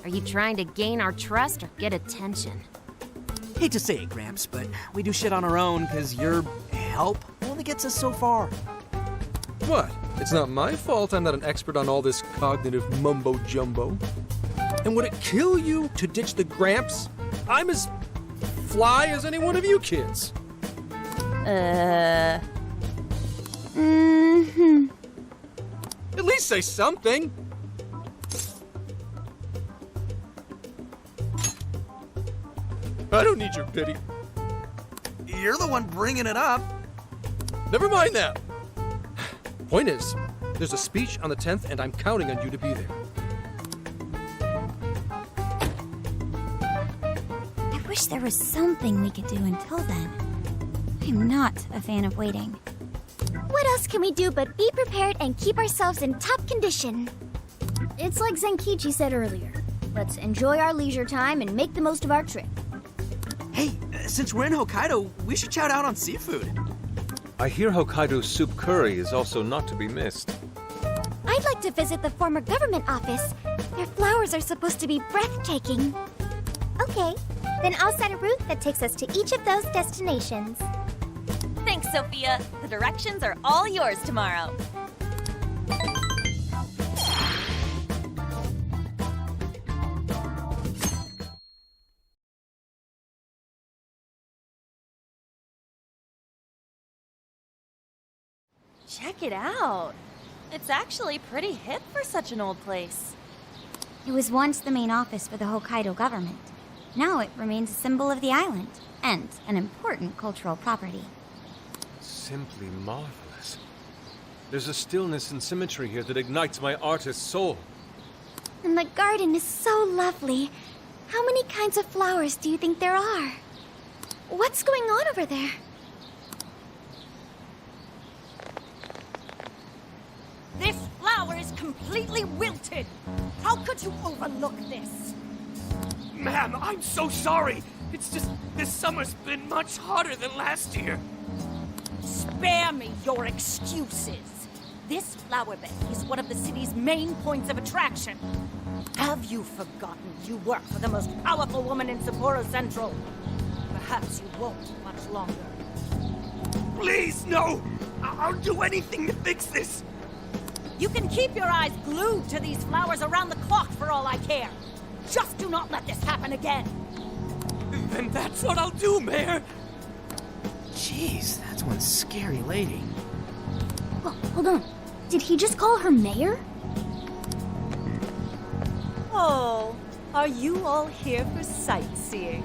Are you trying to gain our trust or get attention? Hate to say it, Gramps, but we do shit on our own because your help only gets us so far. What? It's not my fault I'm not an expert on all this cognitive mumbo-jumbo. And would it kill you to ditch the Gramps? I'm as fly as any one of you kids. At least say something. I don't need your pity. You're the one bringing it up. Never mind that. Point is, there's a speech on the 10th, and I'm counting on you to be there. I wish there was something we could do until then. I'm not a fan of waiting. What else can we do but be prepared and keep ourselves in top condition? It's like Zenkichi said earlier. Let's enjoy our leisure time and make the most of our trip. Hey, since we're in Hokkaido, we should shout out on seafood. I hear Hokkaido's soup curry is also not to be missed. I'd like to visit the former government office. Their flowers are supposed to be breathtaking. Okay, then I'll set a route that takes us to each of those destinations. Thanks, Sophia. The directions are all yours tomorrow. Check it out. It's actually pretty hip for such an old place. It was once the main office for the Hokkaido government. Now it remains a symbol of the island and an important cultural property. Simply marvelous. There's a stillness and symmetry here that ignites my artist's soul. And the garden is so lovely. How many kinds of flowers do you think there are? What's going on over there? This flower is completely wilted. How could you overlook this? Ma'am, I'm so sorry. It's just this summer's been much hotter than last year. Spare me your excuses. This flower bed is one of the city's main points of attraction. Have you forgotten you work for the most powerful woman in Sapporo Central? Perhaps you won't much longer. Please, no! I'll do anything to fix this. You can keep your eyes glued to these flowers around the clock for all I care. Just do not let this happen again. Then that's what I'll do, Mayor. Jeez, that's one scary lady. Oh, hold on. Did he just call her mayor? Oh, are you all here for sightseeing?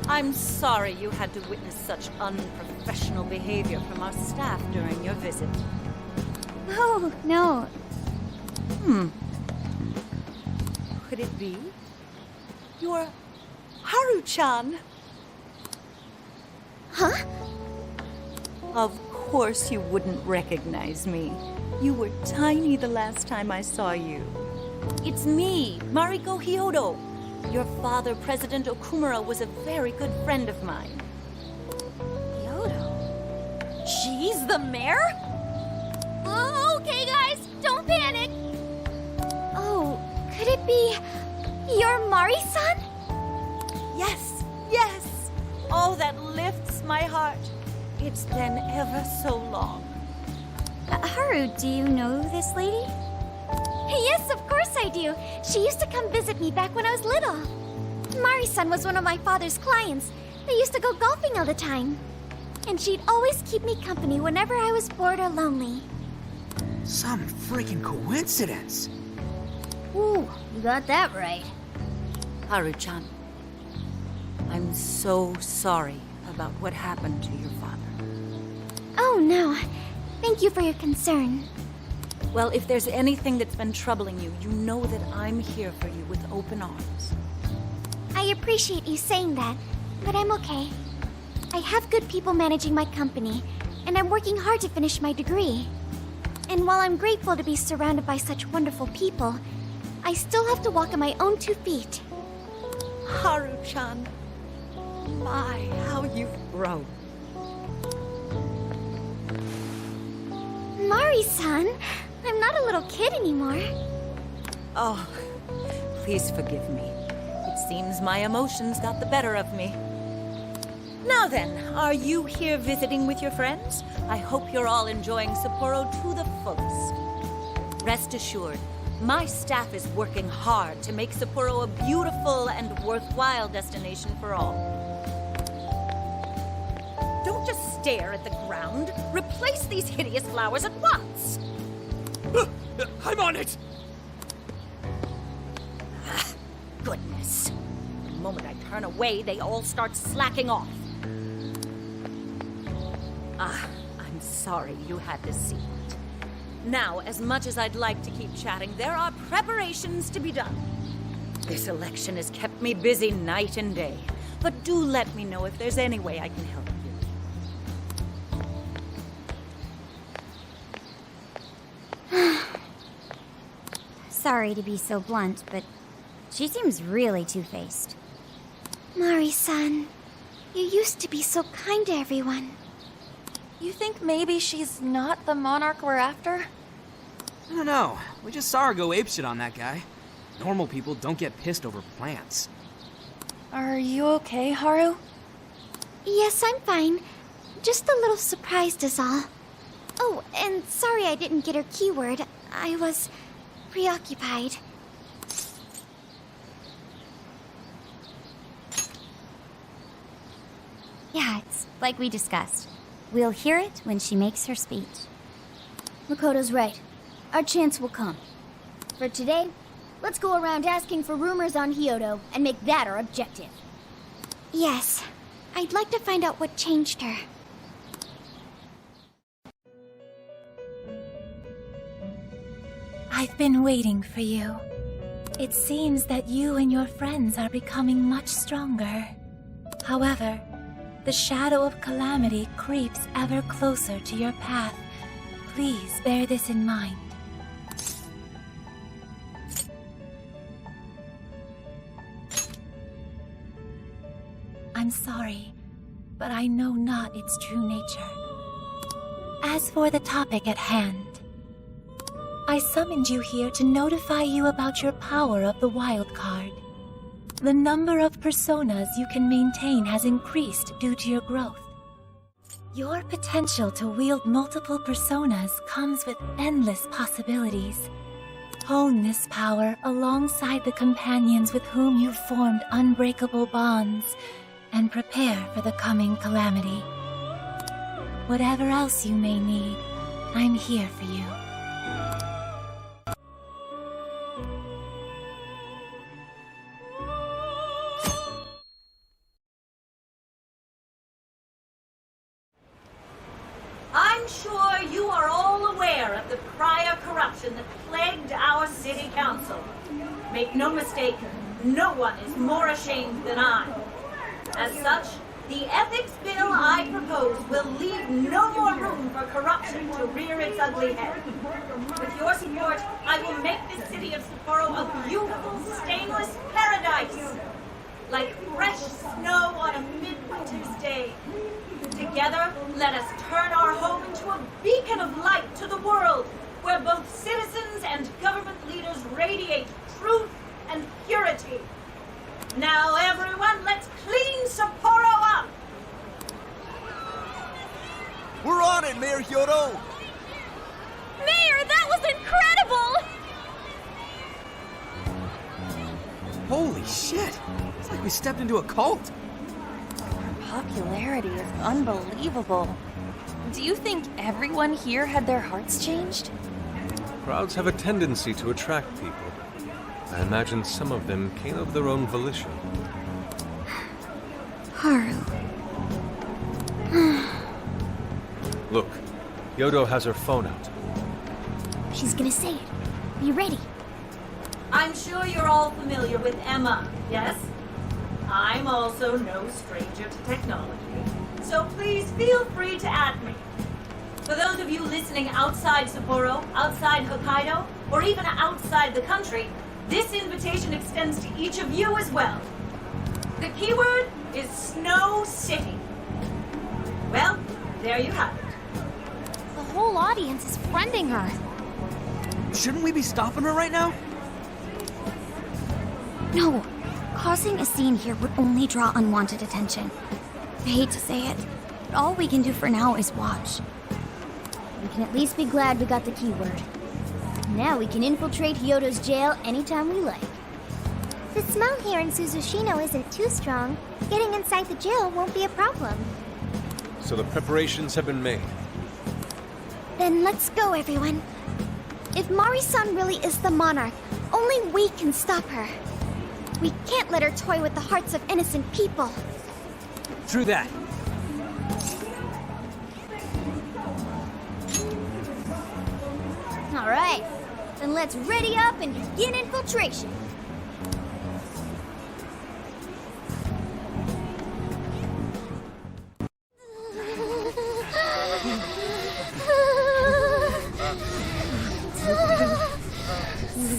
I'm sorry you had to witness such unprofessional behavior from our staff during your visit. Oh, no. Could it be? You're Haru-chan. Huh? Of course you wouldn't recognize me. You were tiny the last time I saw you. It's me, Mariko Hyodo. Your father, President Okumura, was a very good friend of mine. Hyodo? She's the mayor? Okay, guys, don't panic. Oh, could it be your Mari-san? Yes, yes. Oh, that lifts my heart. It's been ever so long. Haru, do you know this lady? Yes, of course I do. She used to come visit me back when I was little. Mari-san was one of my father's clients. They used to go golfing all the time. And she'd always keep me company whenever I was bored or lonely. Some freaking coincidence. Ooh, you got that right. Haru-chan, I'm so sorry about what happened to your father. Oh, no. Thank you for your concern. Well, if there's anything that's been troubling you, you know that I'm here for you with open arms. I appreciate you saying that, but I'm okay. I have good people managing my company, and I'm working hard to finish my degree. And while I'm grateful to be surrounded by such wonderful people, I still have to walk on my own 2 feet. Haru-chan, my, how you've grown. Mari-san, I'm not a little kid anymore. Oh, please forgive me. It seems my emotions got the better of me. Now then, are you here visiting with your friends? I hope you're all enjoying Sapporo to the fullest. Rest assured, my staff is working hard to make Sapporo a beautiful and worthwhile destination for all. Don't just stare at the ground. Replace these hideous flowers at once. I'm on it! Goodness. The moment I turn away, they all start slacking off. I'm sorry you had to see it. Now, as much as I'd like to keep chatting, there are preparations to be done. This election has kept me busy night and day. But do let me know if there's any way I can help you. Sorry to be so blunt, but she seems really two-faced. Mari-san, you used to be so kind to everyone. You think maybe she's not the monarch we're after? I don't know. We just saw her go apeshit on that guy. Normal people don't get pissed over plants. Are you okay, Haru? Yes, I'm fine. Just a little surprised is all. Oh, and sorry I didn't get her keyword. I was preoccupied. Yeah, it's like we discussed. We'll hear it when she makes her speech. Makoto's right. Our chance will come. For today, let's go around asking for rumors on Hyoto and make that our objective. Yes. I'd like to find out what changed her. I've been waiting for you. It seems that you and your friends are becoming much stronger. However, the shadow of calamity creeps ever closer to your path. Please bear this in mind. I'm sorry, but I know not its true nature. As for the topic at hand, I summoned you here to notify you about your power of the wild card. The number of personas you can maintain has increased due to your growth. Your potential to wield multiple personas comes with endless possibilities. Hone this power alongside the companions with whom you've formed unbreakable bonds, and prepare for the coming calamity. Whatever else you may need, I'm here for you. I'm sure you are all aware of the prior corruption that plagued our city council. Make no mistake, no one is more ashamed than I. As such, the ethics bill I propose will leave no more room for corruption to rear its ugly head. With your support, I will make the city of Sapporo a beautiful, stainless paradise, like fresh snow on a midwinter's day. Together, let us turn our home into a beacon of light to the world, where both citizens and government leaders radiate truth and purity. Now, everyone, let's clean Sapporo up! We're on it, Mayor Hyoto! Mayor, that was incredible! Shit, it's like we stepped into a cult. Popularity is unbelievable. Do you think everyone here had their hearts changed? Crowds have a tendency to attract people. I imagine some of them came of their own volition. Haru. Look, Kyoto has her phone out. She's gonna say it. Be ready. I'm sure you're all familiar with Emma, yes? I'm also no stranger to technology, so please feel free to add me. For those of you listening outside Sapporo, outside Hokkaido, or even outside the country, this invitation extends to each of you as well. The keyword is Snow City. Well, there you have it. The whole audience is friending her. Shouldn't we be stopping her right now? No. Causing a scene here would only draw unwanted attention. I hate to say it, but all we can do for now is watch. We can at least be glad we got the keyword. Now we can infiltrate Hyoto's jail anytime we like. The smell here in Suzushino isn't too strong. Getting inside the jail won't be a problem. So the preparations have been made. Then let's go, everyone. If Mari-san really is the monarch, only we can stop her. We can't let her toy with the hearts of innocent people. True that. All right, then let's ready up and begin infiltration.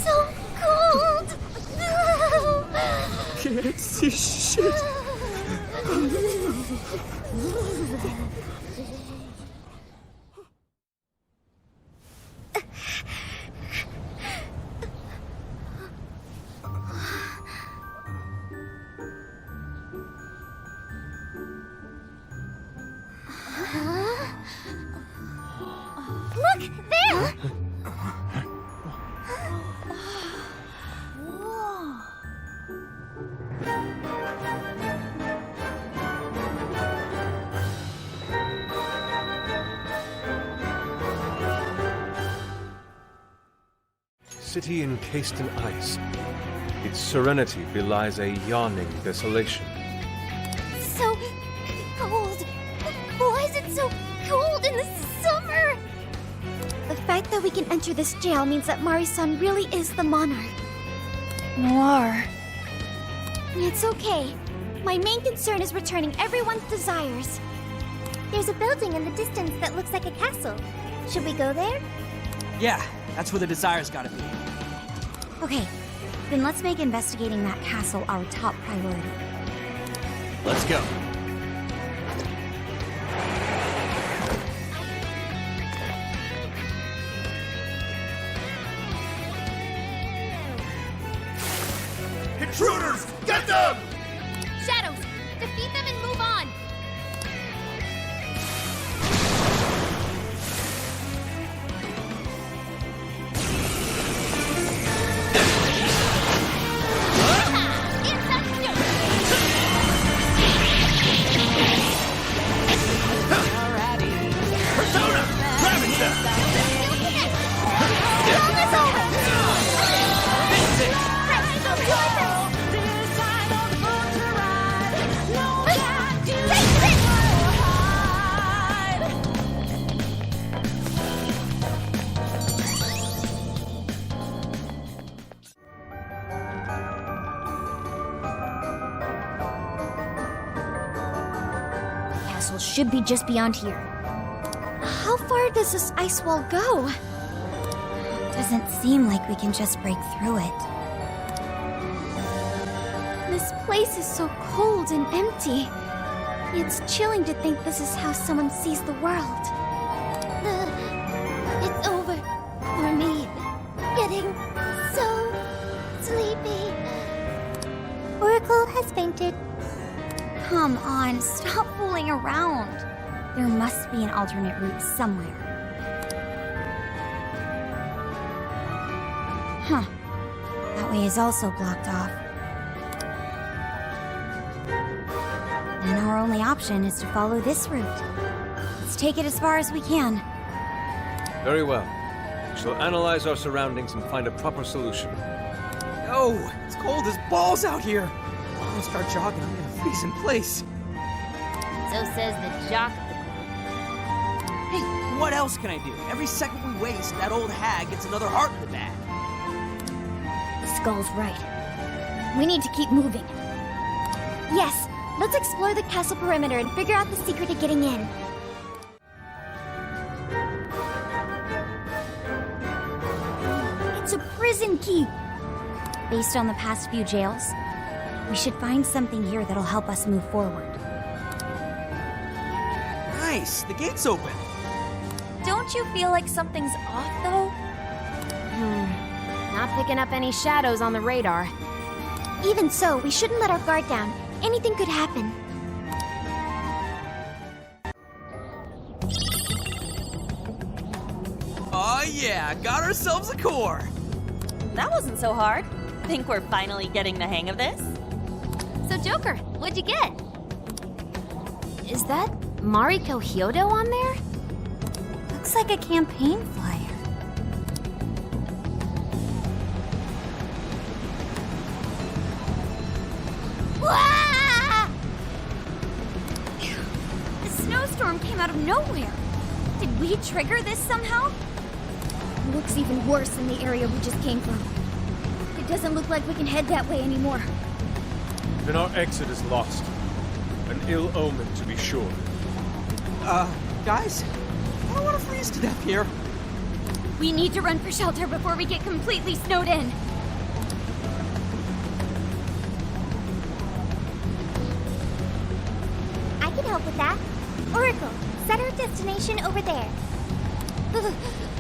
So cold! Can't see shit. Look, there! City encased in ice. Its serenity belies a yawning desolation. So cold. Why is it so cold in the summer? The fact that we can enter this jail means that Mari-san really is the monarch. Noir. It's okay. My main concern is returning everyone's desires. There's a building in the distance that looks like a castle. Should we go there? Yeah, that's where the desires gotta be. Okay, then let's make investigating that castle our top priority. Let's go. Intruders! Get them! Shadows, defeat them and move on! Persona! Ravage them! Castle should be just beyond here. How far does this ice wall go? Doesn't seem like we can just break through it. This place is so cold and empty. It's chilling to think this is how someone sees the world. It's over for me. Getting so sleepy. Oracle has fainted. Come on, stop fooling around. There must be an alternate route somewhere. Huh. That way is also blocked off. only option is to follow this route. Let's take it as far as we can. Very well. We shall analyze our surroundings and find a proper solution. Yo, it's cold as balls out here. I'm gonna start jogging, I'm gonna freeze in place. So says the jock of the group. Hey, what else can I do? Every second we waste, that old hag gets another heart in the bag. Skull's right. We need to keep moving. Yes, let's explore the castle perimeter and figure out the secret to getting in. It's a prison key. Based on the past few jails, we should find something here that'll help us move forward. Nice, the gate's open. Don't you feel like something's off, though? Not picking up any shadows on the radar. Even so, we shouldn't let our guard down. Anything could happen. Oh yeah, got ourselves a core. That wasn't so hard. Think we're finally getting the hang of this? So Joker, what'd you get? Is that Mariko Hyodo on there? Looks like a campaign flyer. Wah! The snowstorm came out of nowhere. Did we trigger this somehow? It looks even worse than the area we just came from. It doesn't look like we can head that way anymore. Then our exit is lost. An ill omen, to be sure. Guys? I don't want to freeze to death here. We need to run for shelter before we get completely snowed in. I can help with that. Oracle, set our destination over there.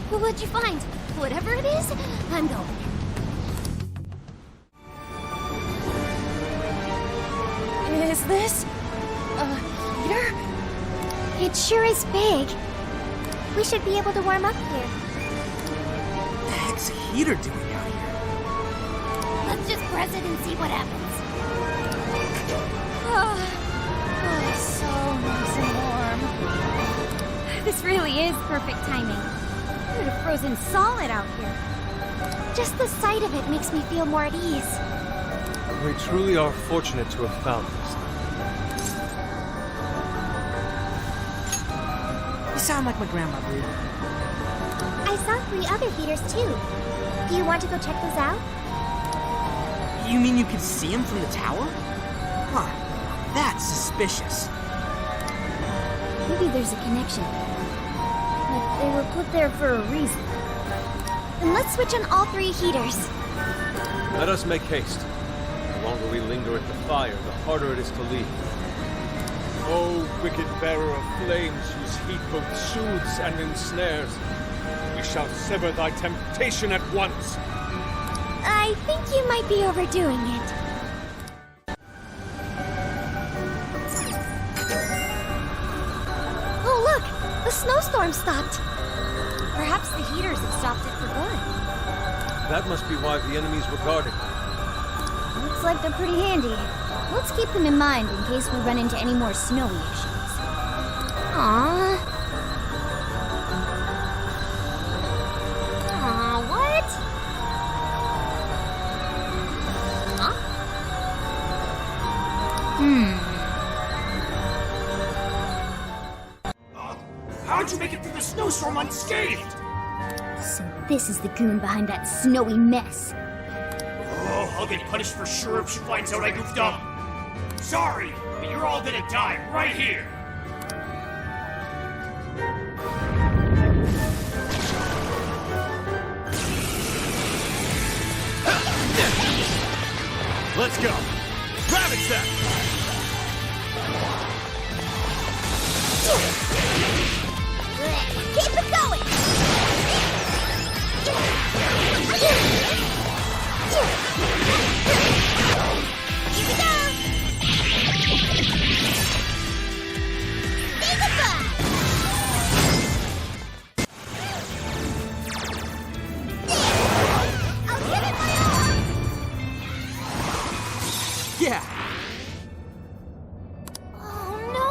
What'd you find? Whatever it is, I'm going. Is this a heater? It sure is big. We should be able to warm up here. What the heck's a heater doing out here? Let's just press it and see what happens. So nice and warm. This really is perfect timing. We would have frozen solid out here. Just the sight of it makes me feel more at ease. We truly are fortunate to have found this. You sound like my grandma, dude. I saw 3 other heaters too. Do you want to go check those out? You mean you could see him from the tower? Huh, that's suspicious. Maybe there's a connection. Like they were put there for a reason. Then let's switch on all 3 heaters. Let us make haste. The longer we linger at the fire, the harder it is to leave. O wicked bearer of flames, whose heat both soothes and ensnares, we shall sever thy temptation at once. I think you might be overdoing it. Oh, look! The snowstorm stopped. Perhaps the heaters have stopped it for good. That must be why the enemies were guarding. Looks like they're pretty handy. Let's keep them in mind in case we run into any more snowy issues. Aww. Aw, what? Huh? How'd you make it through the snowstorm unscathed? So this is the goon behind that snowy mess. Oh, I'll get punished for sure if she finds out I goofed up. Sorry, but you're all gonna die right here. Let's go. Ravage them! Keep it going! Here we go! Say goodbye! I'll give it my all! Yeah. Oh no!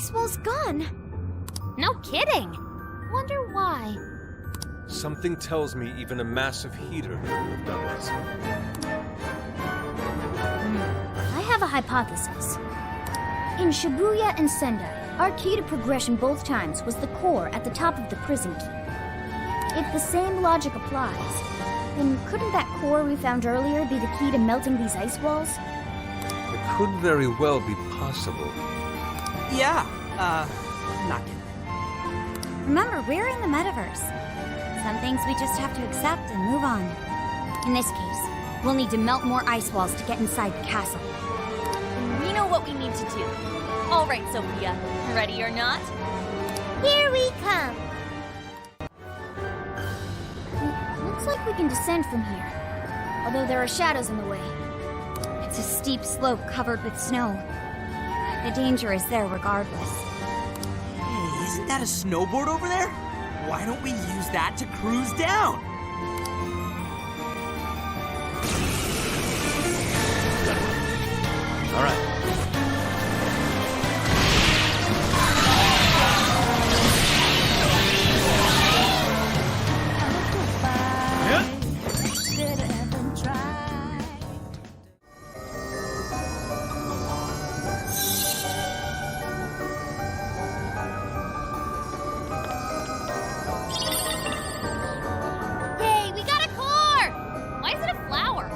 ice wall's gone. No kidding. Wonder why. Something tells me even a massive heater could have done this. I have a hypothesis. In Shibuya and Sendai, our key to progression both times was the core at the top of the prison keep. If the same logic applies, then couldn't that core we found earlier be the key to melting these ice walls? It could very well be possible. Yeah, not kidding. Remember, we're in the metaverse. Some things we just have to accept and move on. In this case, we'll need to melt more ice walls to get inside the castle. We know what we need to do. All right, Sophia. Ready or not? Here we come. Looks like we can descend from here, although there are shadows in the way. It's a steep slope covered with snow. The danger is there regardless. Hey, isn't that a snowboard over there? Why don't we use that to cruise down? All right. Yay, we got a core! Why is it a flower?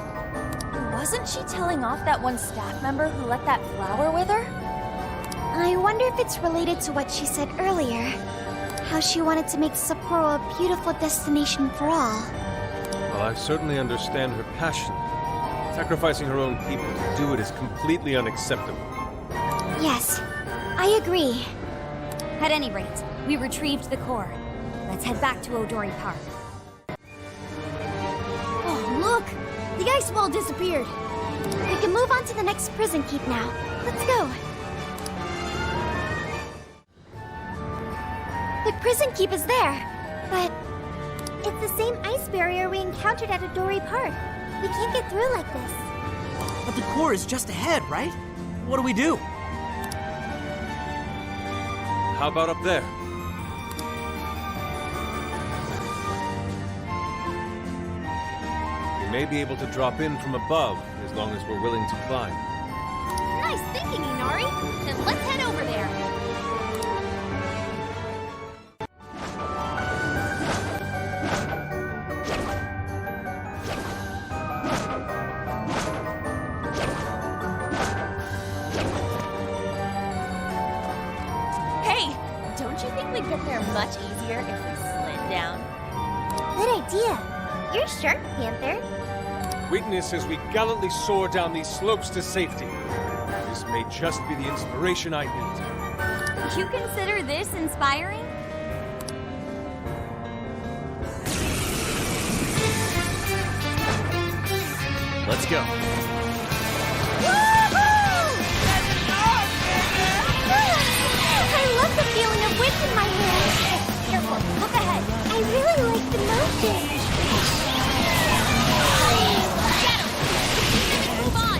Wasn't she telling off that one staff member who let that flower wither? I wonder if it's related to what she said earlier. How she wanted to make Sapporo a beautiful destination for all. Well, I certainly understand her passion. Sacrificing her own people to do it is completely unacceptable. Yes, I agree. At any rate, we retrieved the core. Let's head back to Odori Park. Oh, look! The ice wall disappeared. We can move on to the next prison keep now. Let's go. The prison keep is there, but it's the same ice barrier we encountered at Odori Park. We can't get through like this. But the core is just ahead, right? What do we do? How about up there? We may be able to drop in from above, as long as we're willing to climb. Nice thinking, Inari. Then let's head over there. Hey, don't you think we'd get there much easier if we slid down? Good idea. You're sharp, Panther. Weakness as we gallantly soar down these slopes to safety. This may just be the inspiration I need. You consider this inspiring? Let's go. I love the feeling of wind in my hair. Careful, look ahead. I really like the motion. Move on.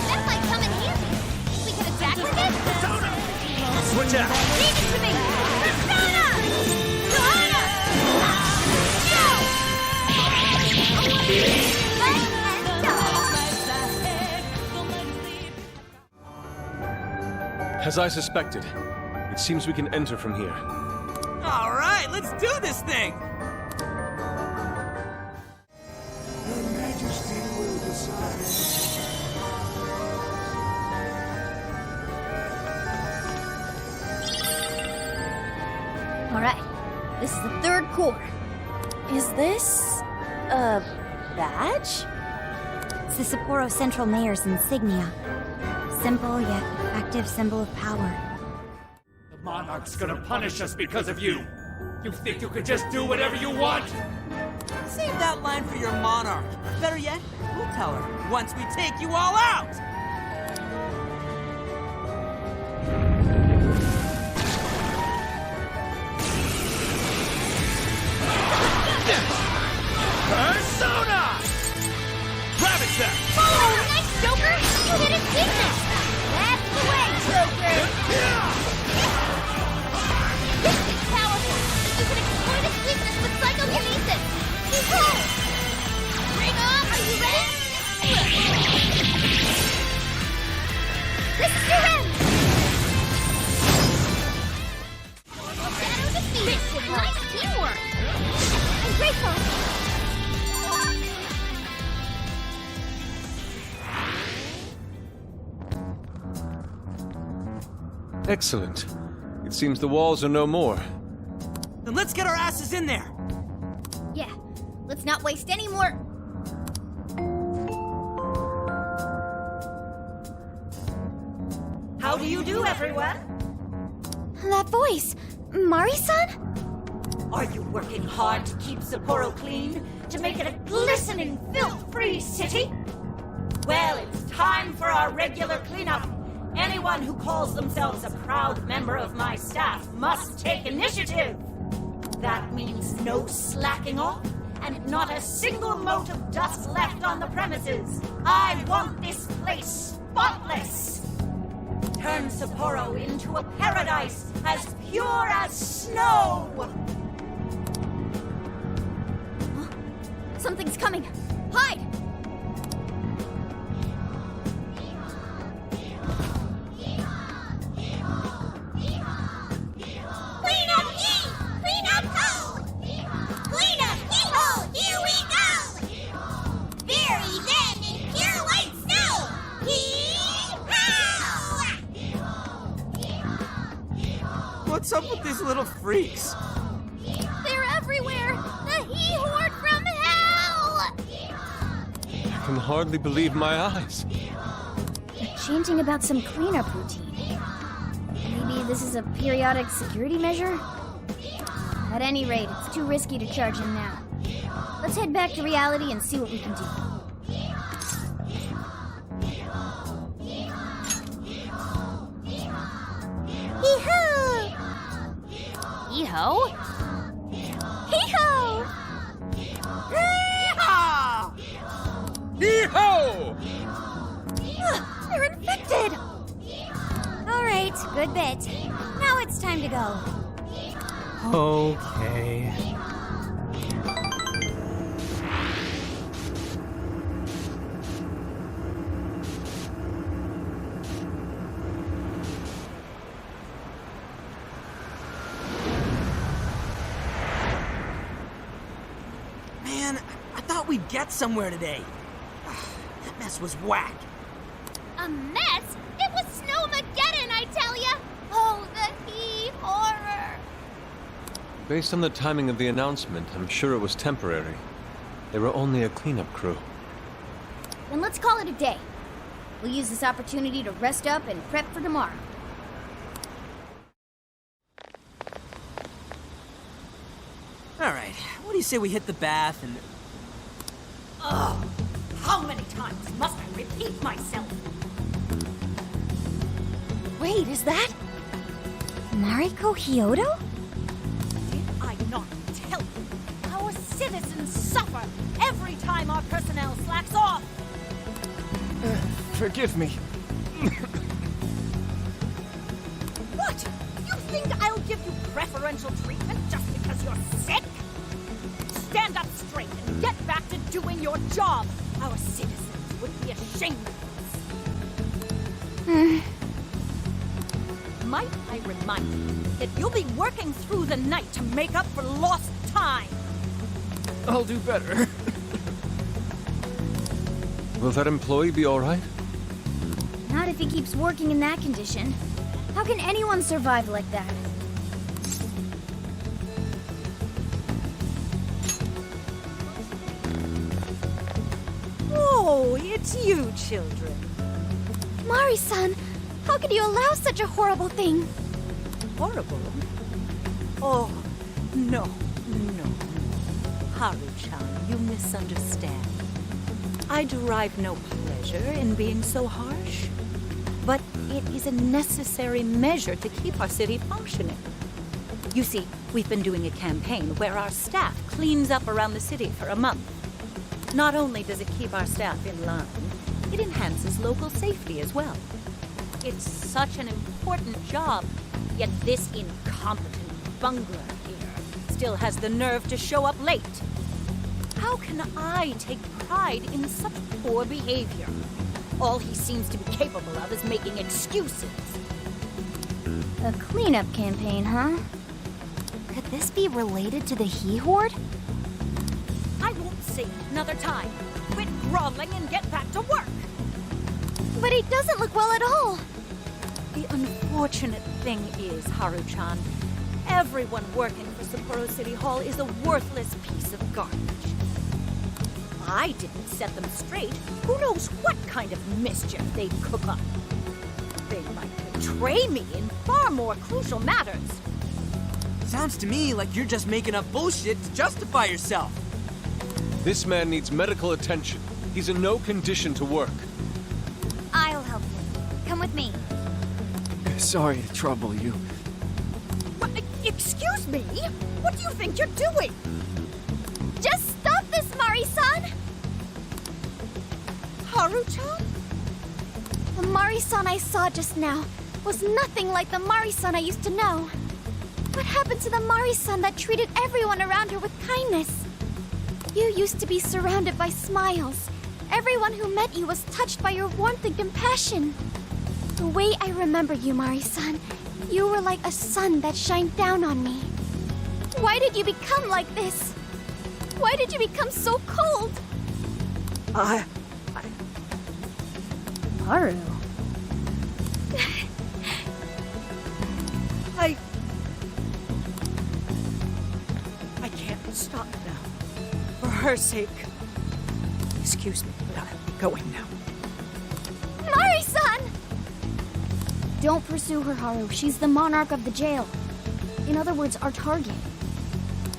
That might come in handy. We can attack with it. Switch out. Leave it to me. Persona! Johanna! As I suspected, it seems we can enter from here. All right, let's do this thing! Her Majesty will decide. All right, this is the third core. Is this a badge? It's the Sapporo Central Mayor's insignia. Simple yet effective symbol of power. The Monarch's gonna punish us because of you. You think you could just do whatever you want? Save that line for your monarch. Better yet, we'll tell her once we take you all out! Persona! Ravage them! Oh, nice, Joker! You didn't take this! That's the way, Joker! Bring on! Are you ready? This is your end! Shadow defeated! Nice teamwork! I'm grateful! Excellent. It seems the walls are no more. Then let's get our asses in there! Yeah, let's not waste any more... How do you do, everyone? That voice! Mari-san? Are you working hard to keep Sapporo clean? To make it a glistening, filth-free city? Well, it's time for our regular cleanup. Anyone who calls themselves a proud member of my staff must take initiative. That means no slacking off, and not a single mote of dust left on the premises. I want this place spotless. Turn Sapporo into a paradise as pure as snow. Huh? Something's coming. Hide! Clean up, ye! Clean up, ho! Clean up, ye-ho! Here we go! Bury them in pure white snow! Hee-haw! What's up with these little freaks? They're everywhere! The he-horde from hell! I can hardly believe my eyes. They're chanting about some cleanup routine. Maybe this is a periodic security measure? At any rate, it's too risky to charge in now. Let's head back to reality and see what we can do. Hee-ho! Hee-ho? Hee-ho! Yeehaw! Hee-ho! They're infected! Alright, good bit. Now it's time to go. Okay. Man, I thought we'd get somewhere today. That mess was whack. A mess? It was Snowmageddon, I tell ya! Oh, the he-horror! Based on the timing of the announcement, I'm sure it was temporary. They were only a cleanup crew. Then let's call it a day. We'll use this opportunity to rest up and prep for tomorrow. Alright, what do you say we hit the bath and... Ugh! How many times must I repeat myself? Wait, is that... Mariko Hyoto? Did I not tell you? Our citizens suffer every time our personnel slacks off. Forgive me. What? You think I'll give you preferential treatment just because you're sick? Stand up straight and get back to doing your job. Our citizens would be ashamed of us. Might I remind you that you'll be working through the night to make up for lost time? I'll do better. Will that employee be all right? Not if he keeps working in that condition. How can anyone survive like that? Oh, it's you, children. Mari-san, how could you allow such a horrible thing? Horrible? Oh, no. Haru-chan, you misunderstand. I derive no pleasure in being so harsh. But it is a necessary measure to keep our city functioning. You see, we've been doing a campaign where our staff cleans up around the city for a month. Not only does it keep our staff in line, it enhances local safety as well. It's such an important job, yet this incompetent bungler here still has the nerve to show up late. How can I take pride in such poor behavior? All he seems to be capable of is making excuses. A cleanup campaign, huh? Could this be related to the He Horde? I won't say it another time. Quit groveling and get back to work. But he doesn't look well at all. The unfortunate thing is, Haru-chan, everyone working for Sapporo City Hall is a worthless piece of garbage. If I didn't set them straight, who knows what kind of mischief they'd cook up. They might betray me in far more crucial matters. Sounds to me like you're just making up bullshit to justify yourself. This man needs medical attention. He's in no condition to work. I'll help you. Come with me. Sorry to trouble you. What, excuse me? What do you think you're doing? Just stop this, Mari-san! Haru-chan? The Mari-san I saw just now was nothing like the Mari-san I used to know. What happened to the Mari-san that treated everyone around her with kindness? You used to be surrounded by smiles. Everyone who met you was touched by your warmth and compassion. The way I remember you, Mari-san, you were like a sun that shined down on me. Why did you become like this? Why did you become so cold? Haru. I can't stop now. For her sake. Excuse me, but I'll be going now. Mari-san! Don't pursue her, Haru. She's the monarch of the jail. In other words, our target.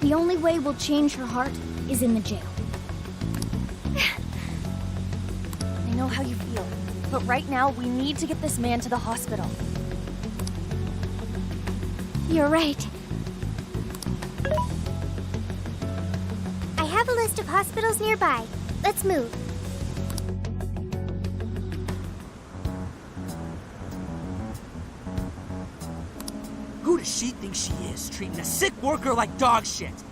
The only way we'll change her heart is in the jail. I know how you feel, but right now we need to get this man to the hospital. You're right. I have a list of hospitals nearby. Let's move. Who does she think she is, treating a sick worker like dog shit?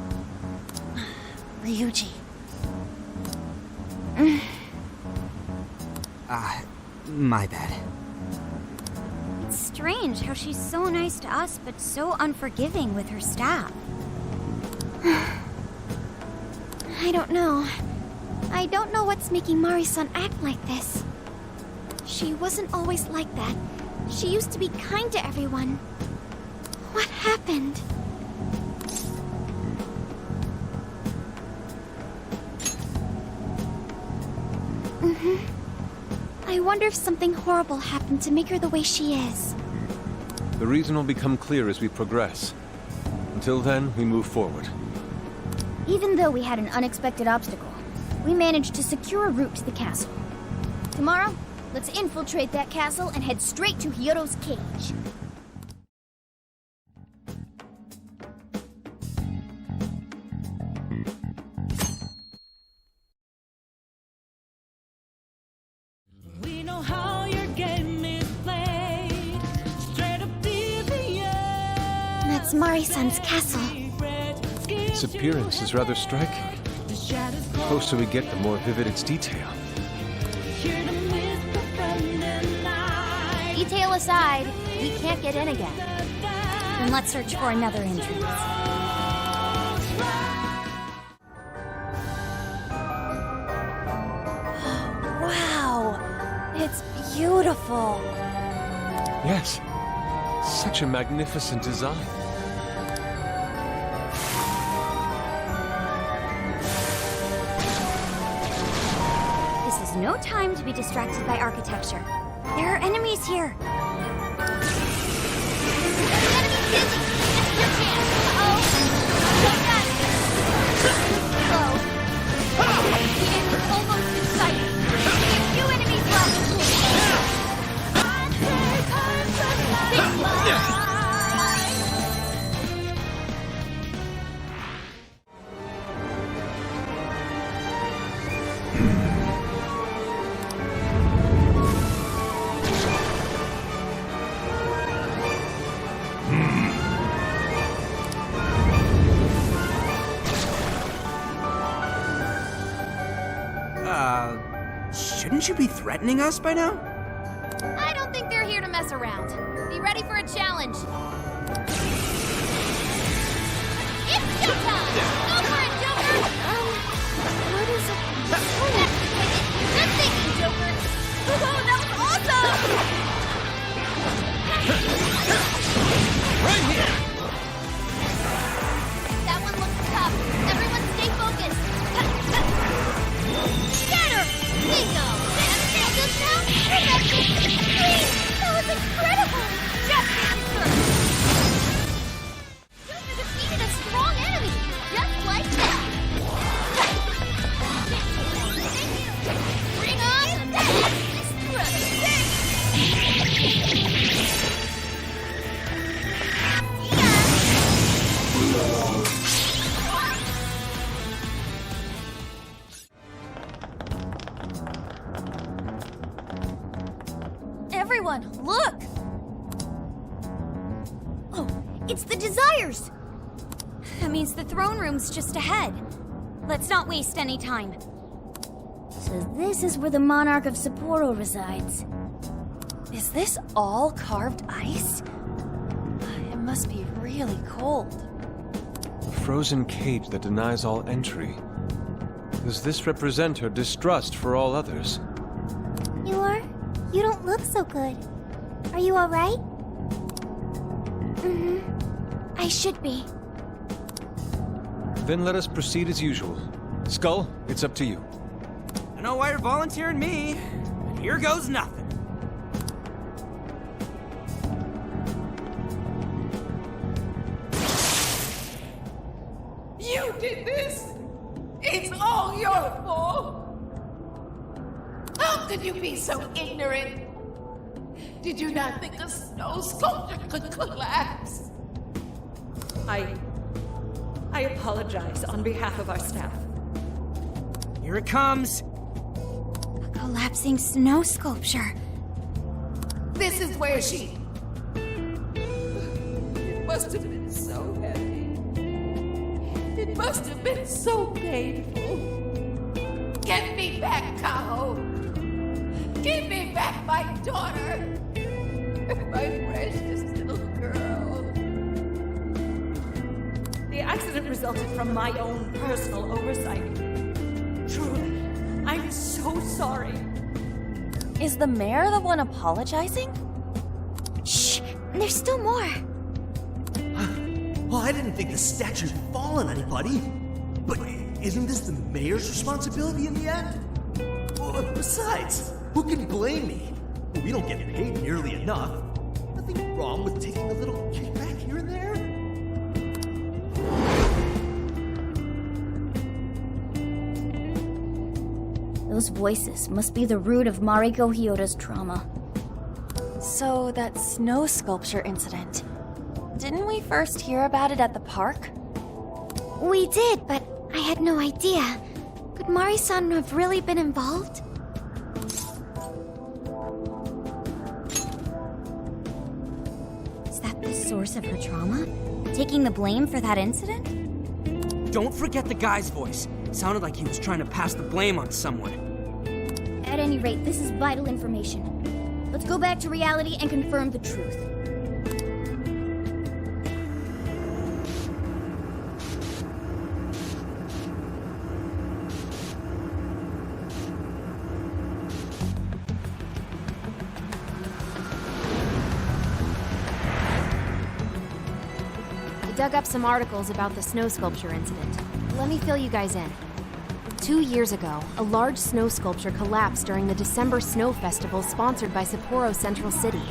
Ryuji. My bad. It's strange how she's so nice to us, but so unforgiving with her staff. I don't know. I don't know what's making Mari-san act like this. She wasn't always like that. She used to be kind to everyone. What happened? I wonder if something horrible happened to make her the way she is. The reason will become clear as we progress. Until then, we move forward. Even though we had an unexpected obstacle, we managed to secure a route to the castle. Tomorrow, let's infiltrate that castle and head straight to Hyoto's cage. We know how your game is played. Straight up deviant. That's Mari-san's castle. Its appearance is rather striking. The closer we get, the more vivid its detail. Detail aside, we can't get in again. Then let's search for another entrance. Wow! It's beautiful. Yes. Such a magnificent design. This is no time to be distracted by architecture. There are enemies here. Almost in sight. A few enemies left. Shouldn't you be threatening us by now? I don't think they're here to mess around. Be ready for a challenge. It's showtime! Go for it, Joker! What is it? Good thinking, Joker! Oh, that was awesome! Right here! That one looks tough. Everyone stay focused. Scatter! Bingo! Just now? That was incredible! Just answer! Joker defeated a strong enemy! Just like that! Bring on the Everyone, look! Oh, it's the Desires! That means the throne room's just ahead. Let's not waste any time. So this is where the Monarch of Sapporo resides. Is this all carved ice? It must be really cold. Frozen cage that denies all entry. Does this represent her distrust for all others? You are? You don't look so good. Are you alright? Mm-hmm. I should be. Then let us proceed as usual. Skull, it's up to you. I don't know why you're volunteering me, but here goes nothing. You did this! It's all your fault! How could you be so ignorant? Did you not think a snow sculpture could collapse? I apologize on behalf of our staff. Here it comes. A collapsing snow sculpture. This is where she... It must have been so heavy. It must have been so painful. Get me back, Kaho. Give me back my daughter. My precious little girl. The accident resulted from my own personal oversight. Truly, I'm so sorry. Is the mayor the one apologizing? Shh! There's still more. Well, I didn't think the statue would fall on anybody. But isn't this the mayor's responsibility in the end? Well, besides, who can blame me? Well, we don't get paid nearly enough. Nothing wrong with taking a little kickback here and there. Those voices must be the root of Mariko Hyoda's trauma. So, that snow sculpture incident. Didn't we first hear about it at the park? We did, but I had no idea. Could Mari-san have really been involved? Is that the source of her trauma? Taking the blame for that incident? Don't forget the guy's voice. It sounded like he was trying to pass the blame on someone. At any rate, this is vital information. Let's go back to reality and confirm the truth. I dug up some articles about the snow sculpture incident. Let me fill you guys in. 2 years ago, a large snow sculpture collapsed during the December Snow Festival sponsored by Sapporo Central City.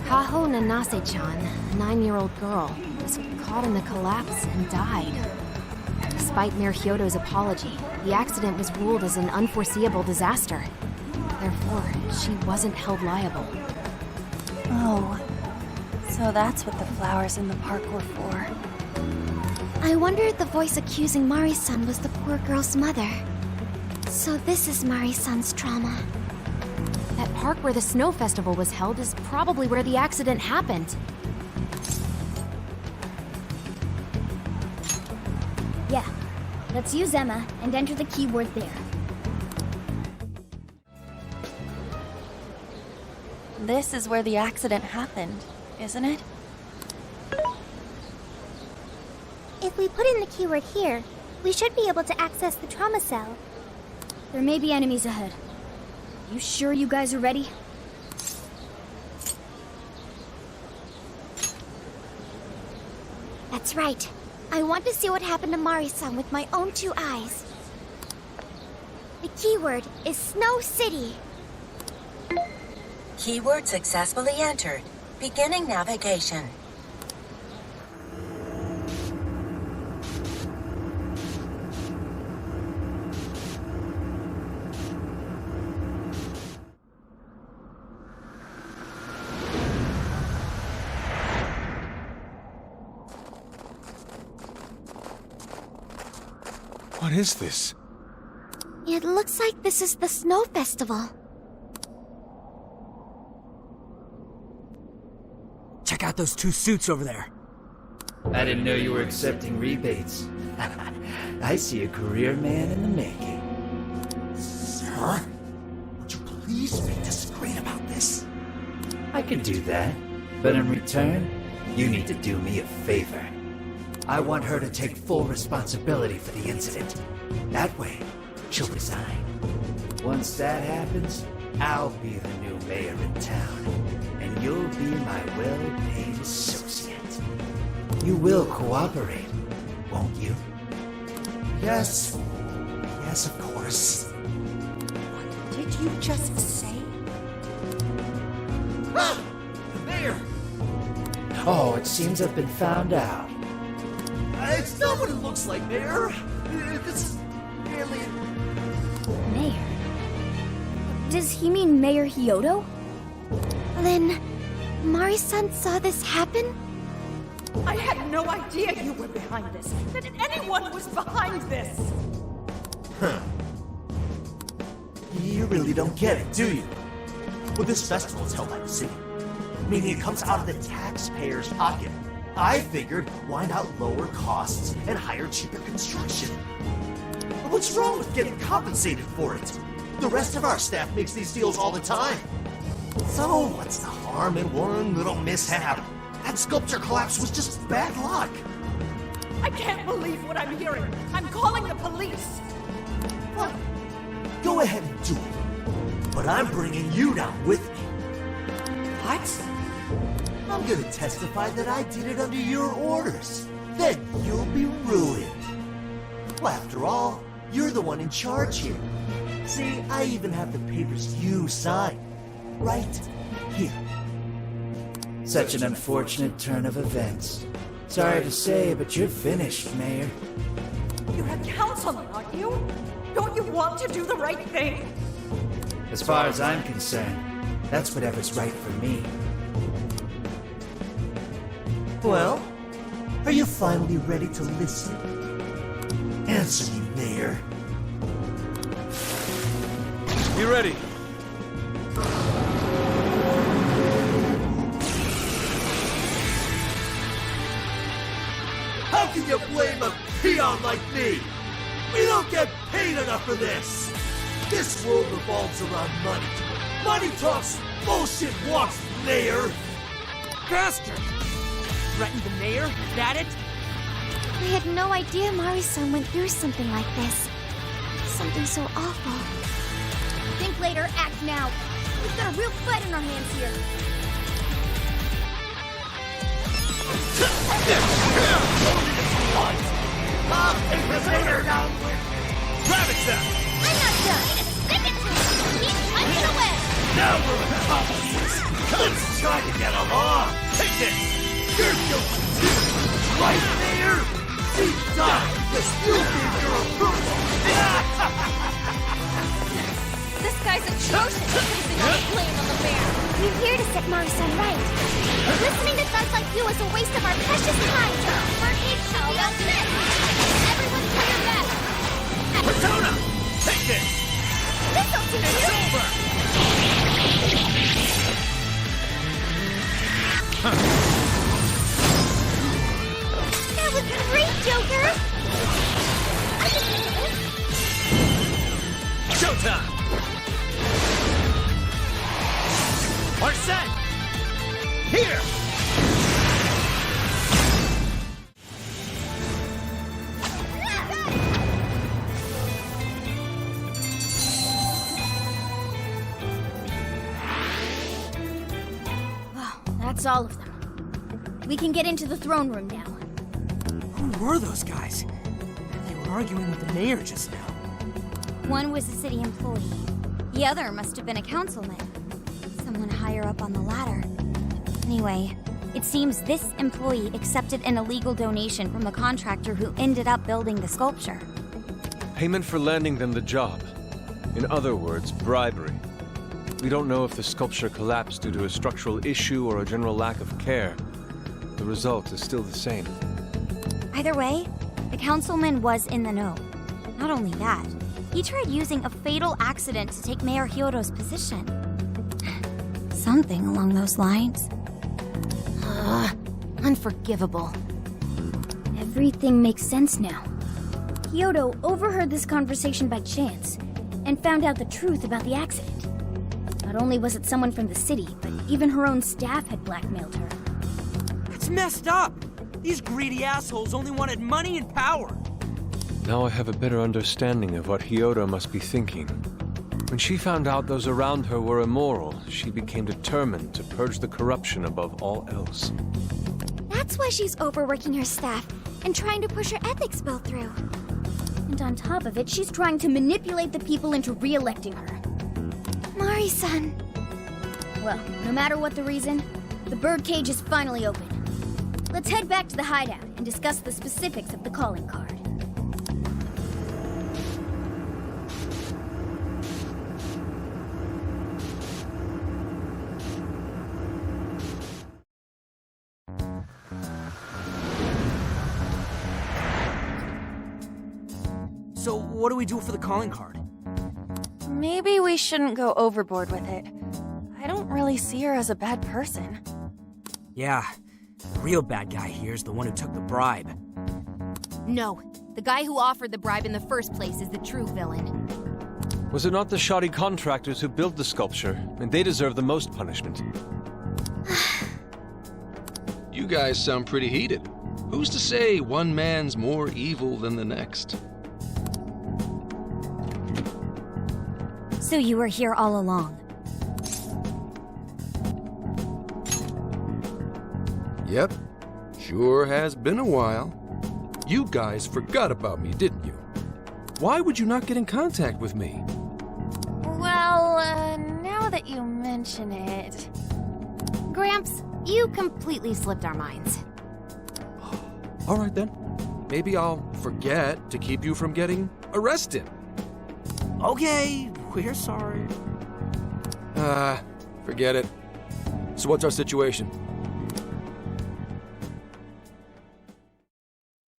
Kaho Nanase-chan, a 9-year-old girl, was caught in the collapse and died. Despite Mayor Hyodo's apology, the accident was ruled as an unforeseeable disaster. Therefore, she wasn't held liable. Oh, so that's what the flowers in the park were for. I wondered the voice accusing Mari-san was the poor girl's mother. So this is Mari-san's trauma. That park where the snow festival was held is probably where the accident happened. Yeah. Let's use Emma and enter the keyword there. This is where the accident happened, isn't it? If we put in the keyword here, we should be able to access the trauma cell. There may be enemies ahead. You sure you guys are ready? That's right. I want to see what happened to Mari-san with my own 2 eyes. The keyword is Snow City. Keyword successfully entered. Beginning navigation. What is this? It looks like this is the Snow Festival. Check out those 2 suits over there. I didn't know you were accepting rebates. I see a career man in the making. Sir, would you please be discreet about this? I can do that, but in return, you need to do me a favor. I want her to take full responsibility for the incident. That way, she'll resign. Once that happens, I'll be the new mayor in town, and you'll be my well-paid associate. You will cooperate, won't you? Yes. Yes, of course. What did you just say? Ah! The mayor! Oh, it seems I've been found out. It's not what it looks like, Mayor. This is merely... Mayor? Does he mean Mayor Hyoto? Lynn, Mari-san saw this happen? I had no idea you were behind this, that anyone was behind this. Huh. You really don't get it, do you? Well, this festival is held by the city, meaning it comes out of the taxpayer's pocket. I figured, why not lower costs and hire cheaper construction? But what's wrong with getting compensated for it? The rest of our staff makes these deals all the time. So what's the harm in one little mishap? That sculpture collapse was just bad luck. I can't believe what I'm hearing. I'm calling the police. What? Go ahead and do it. But I'm bringing you down with me. What? I'm gonna testify that I did it under your orders. Then you'll be ruined. Well, after all, you're the one in charge here. See, I even have the papers you signed. Right here. Such an unfortunate turn of events. Sorry to say, but you're finished, Mayor. You're a councilman, aren't you? Don't you want to do the right thing? As far as I'm concerned, that's whatever's right for me. Well, are you finally ready to listen? Answer me, Mayor. Be ready. How can you blame a peon like me? We don't get paid enough for this. This world revolves around money. Money talks, bullshit walks, Mayor. Bastard! Threatened the mayor? Is that it? I had no idea Mari-san went through something like this. Something so awful. Think later, act now. We've got a real fight in our hands here. I'll take the mayor down with me. Ravage them! I'm not done. Stick it to me. Keep punching away. Now we're accomplices. Let's try to get along. Take this! You're guilty too, right, Mayor? Deep down, because you gave your approval. This guy's atrocious, placing all the blame on the mayor. We're here to set Mari-san right. Listening to thugs like you is a waste of our precious time. For each show, that's it. Everyone do your best. Persona! Take this! This'll teach It's you. over! That was great, Joker. I can handle this. Showtime! Marcel! Here! Wow, that's all of them. We can get into the throne room now. Who were those guys? They were arguing with the mayor just now. One was a city employee. The other must have been a councilman. Someone higher up on the ladder. Anyway, it seems this employee accepted an illegal donation from the contractor who ended up building the sculpture. Payment for landing them the job. In other words, bribery. We don't know if the sculpture collapsed due to a structural issue or a general lack of care. The result is still the same. Either way, the councilman was in the know. Not only that, he tried using a fatal accident to take Mayor Hyoto's position. Something along those lines. Unforgivable. Everything makes sense now. Hyoto overheard this conversation by chance and found out the truth about the accident. Not only was it someone from the city, but even her own staff had blackmailed her. That's messed up! These greedy assholes only wanted money and power! Now I have a better understanding of what Hyoto must be thinking. When she found out those around her were immoral, she became determined to purge the corruption above all else. That's why she's overworking her staff and trying to push her ethics bill through. And on top of it, she's trying to manipulate the people into re-electing her. Mari-san. Well, no matter what the reason, the birdcage is finally open. Let's head back to the hideout and discuss the specifics of the calling card. So, what do we do for the calling card? Maybe we shouldn't go overboard with it. I don't really see her as a bad person. Yeah, the real bad guy here is the one who took the bribe. No, the guy who offered the bribe in the first place is the true villain. Was it not the shoddy contractors who built the sculpture, and they deserve the most punishment? You guys sound pretty heated. Who's to say one man's more evil than the next? So you were here all along. Yep, sure has been a while. You guys forgot about me, didn't you? Why would you not get in contact with me? Well, now that you mention it... Gramps, you completely slipped our minds. All right then. Maybe I'll forget to keep you from getting arrested. Okay, we're sorry. Forget it. So what's our situation?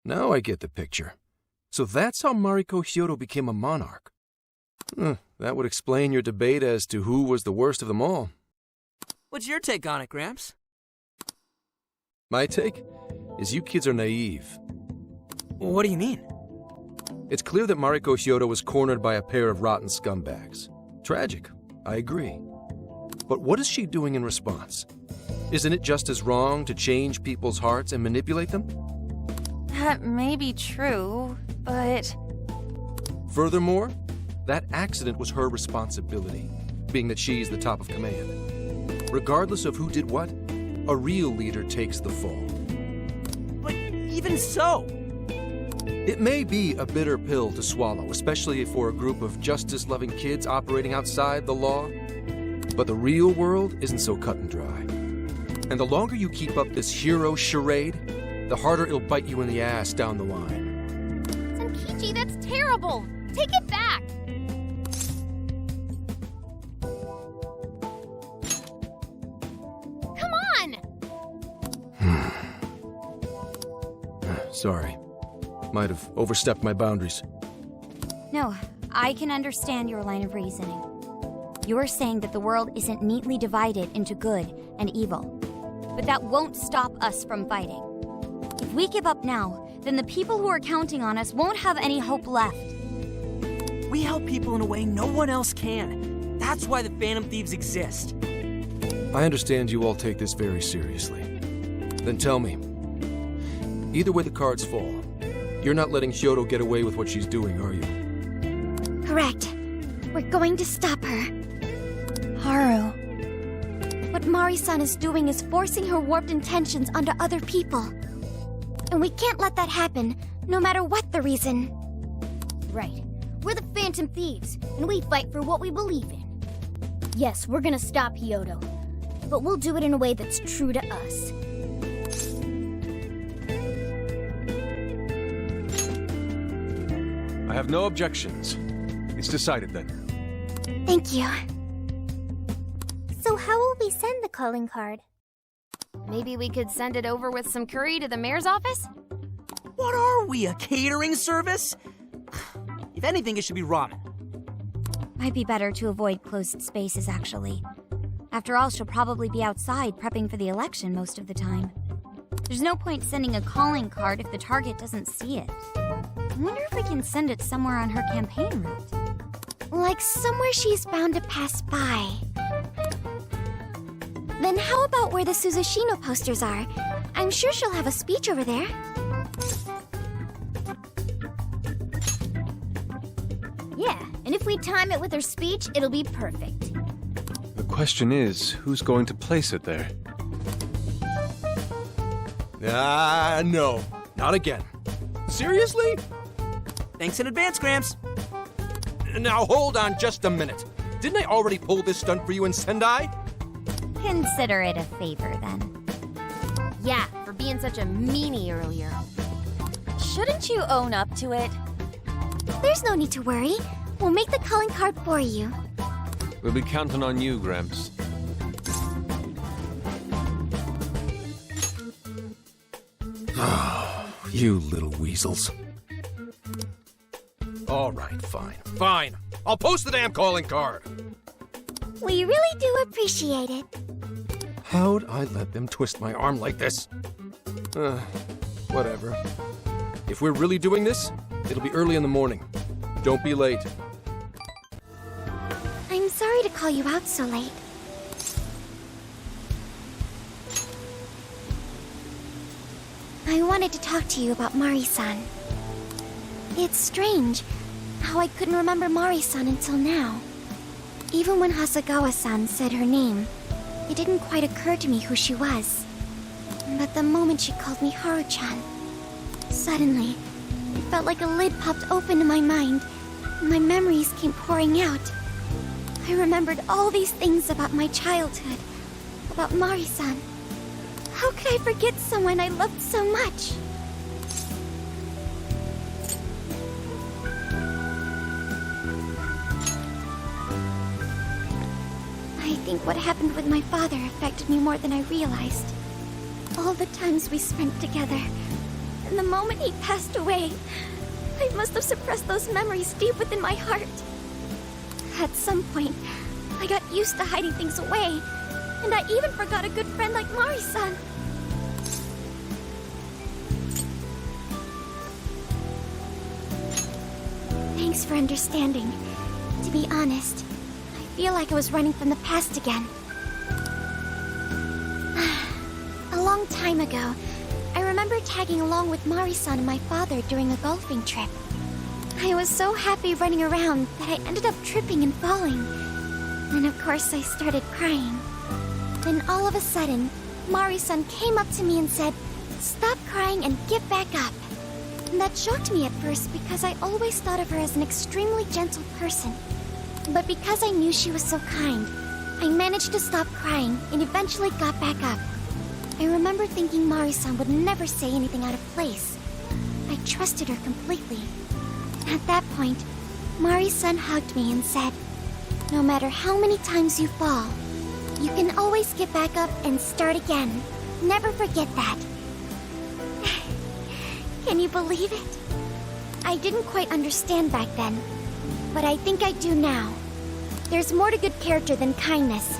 Now I get the picture. So that's how Mariko Hyoto became a monarch. That would explain your debate as to who was the worst of them all. What's your take on it, Gramps? My take is you kids are naive. What do you mean? It's clear that Mariko Hyoto was cornered by a pair of rotten scumbags. Tragic, I agree. But what is she doing in response? Isn't it just as wrong to change people's hearts and manipulate them? That may be true, but... Furthermore, that accident was her responsibility, being that she's the top of command. Regardless of who did what, a real leader takes the fall. But even so... It may be a bitter pill to swallow, especially for a group of justice-loving kids operating outside the law. But the real world isn't so cut and dry. And the longer you keep up this hero charade, the harder it'll bite you in the ass down the line. Senkichi, that's terrible! Take it back! Come on! Sorry. Might have overstepped my boundaries. No, I can understand your line of reasoning. You're saying that the world isn't neatly divided into good and evil. But that won't stop us from fighting. If we give up now, then the people who are counting on us won't have any hope left. We help people in a way no one else can. That's why the Phantom Thieves exist. I understand you all take this very seriously. Then tell me, either way the cards fall, you're not letting Hyoto get away with what she's doing, are you? Correct. We're going to stop her. Haru. What Mari-san is doing is forcing her warped intentions onto other people. And we can't let that happen, no matter what the reason. Right. We're the Phantom Thieves, and we fight for what we believe in. Yes, we're gonna stop Hyoto, but we'll do it in a way that's true to us. I have no objections. It's decided then. Thank you. So how will we send the calling card? Maybe we could send it over with some curry to the mayor's office? What are we, a catering service? If anything, it should be ramen. Might be better to avoid closed spaces, actually. After all, she'll probably be outside prepping for the election most of the time. There's no point sending a calling card if the target doesn't see it. I wonder if we can send it somewhere on her campaign route. Like somewhere she's bound to pass by. Then how about where the Suzushino posters are? I'm sure she'll have a speech over there. Yeah, and if we time it with her speech, it'll be perfect. The question is, who's going to place it there? No. Not again. Seriously? Thanks in advance, Gramps. Now hold on just a minute. Didn't I already pull this stunt for you in Sendai? Consider it a favor, then. Yeah, for being such a meanie earlier. Shouldn't you own up to it? There's no need to worry. We'll make the calling card for you. We'll be counting on you, Gramps. You little weasels. All right, fine. I'll post the damn calling card. We really do appreciate it. How'd I let them twist my arm like this? Whatever. If we're really doing this, it'll be early in the morning. Don't be late. I'm sorry to call you out so late. I wanted to talk to you about Mari-san. It's strange how I couldn't remember Mari-san until now. Even when Hasagawa-san said her name, it didn't quite occur to me who she was. But the moment she called me Haru-chan, suddenly, it felt like a lid popped open in my mind, and my memories came pouring out. I remembered all these things about my childhood, about Mari-san. How could I forget someone I loved so much? I think what happened with my father affected me more than I realized. All the times we spent together, and the moment he passed away, I must have suppressed those memories deep within my heart. At some point, I got used to hiding things away, and I even forgot a good friend like Mari-san. Thanks for understanding. To be honest, I feel like I was running from the past again. A long time ago, I remember tagging along with Mari-san and my father during a golfing trip. I was so happy running around that I ended up tripping and falling. And of course, I started crying. Then all of a sudden, Mari-san came up to me and said, "Stop crying and get back up." And that shocked me at first because I always thought of her as an extremely gentle person. But because I knew she was so kind, I managed to stop crying and eventually got back up. I remember thinking Mari-san would never say anything out of place. I trusted her completely. At that point, Mari-san hugged me and said, "No matter how many times you fall, you can always get back up and start again. Never forget that." Can you believe it? I didn't quite understand back then, but I think I do now. There's more to good character than kindness.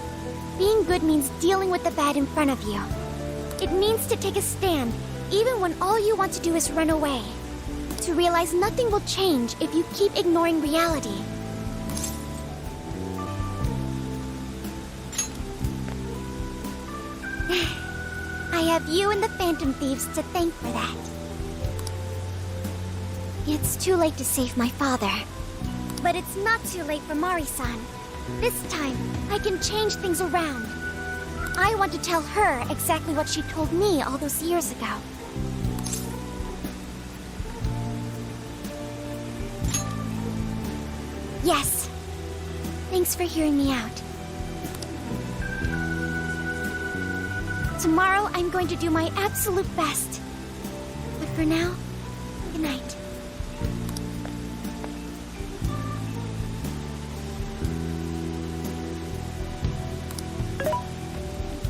Being good means dealing with the bad in front of you. It means to take a stand, even when all you want to do is run away. To realize nothing will change if you keep ignoring reality. have you and the Phantom Thieves to thank for that. It's too late to save my father. But it's not too late for Mari-san. This time, I can change things around. I want to tell her exactly what she told me all those years ago. Yes. Thanks for hearing me out. Tomorrow, I'm going to do my absolute best. But for now, good night.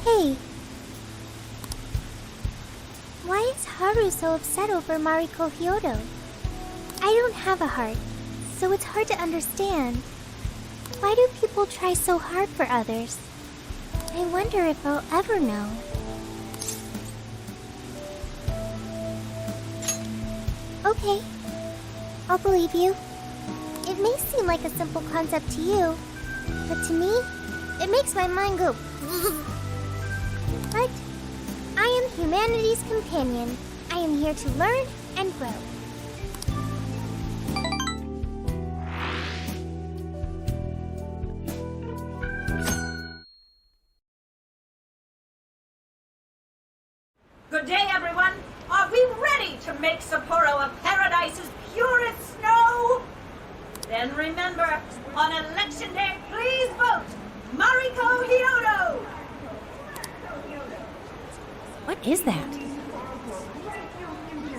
Hey. Why is Haru so upset over Mariko Hyodo? I don't have a heart, so it's hard to understand. Why do people try so hard for others? I wonder if I'll ever know. Okay, I'll believe you. It may seem like a simple concept to you, but to me, it makes my mind go. But I am humanity's companion. I am here to learn and grow. Good day, everyone. Are we ready to make Sapporo a paradise as pure as snow? Then remember, on election day, please vote Mariko Hyodo! What is that?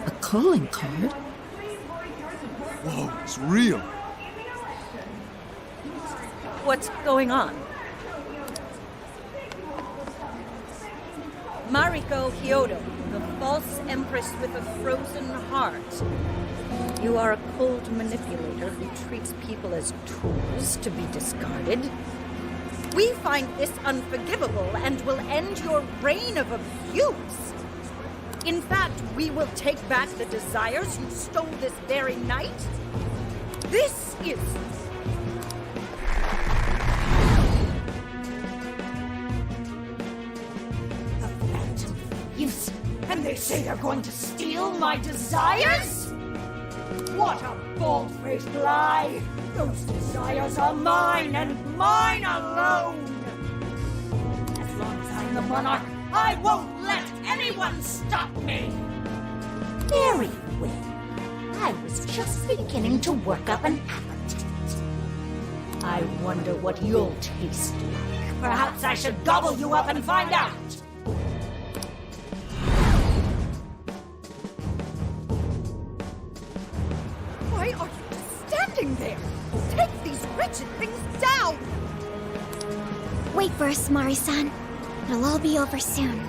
A calling card? Whoa, it's real. What's going on? Mariko Hyodo, the false empress with a frozen heart. You are a cold manipulator who treats people as tools to be discarded. We find this unforgivable and will end your reign of abuse. In fact, we will take back the desires you stole this very night. This is... Yes, and they say they're going to steal my desires? What a bald-faced lie! Those desires are mine and mine alone! As long as I'm the monarch, I won't let anyone stop me! Very well. I was just beginning to work up an appetite. I wonder what you'll taste like. Perhaps I should gobble you up and find out! Why are you just standing there? Take these wretched things down! Wait for us, Mari-san. It'll all be over soon.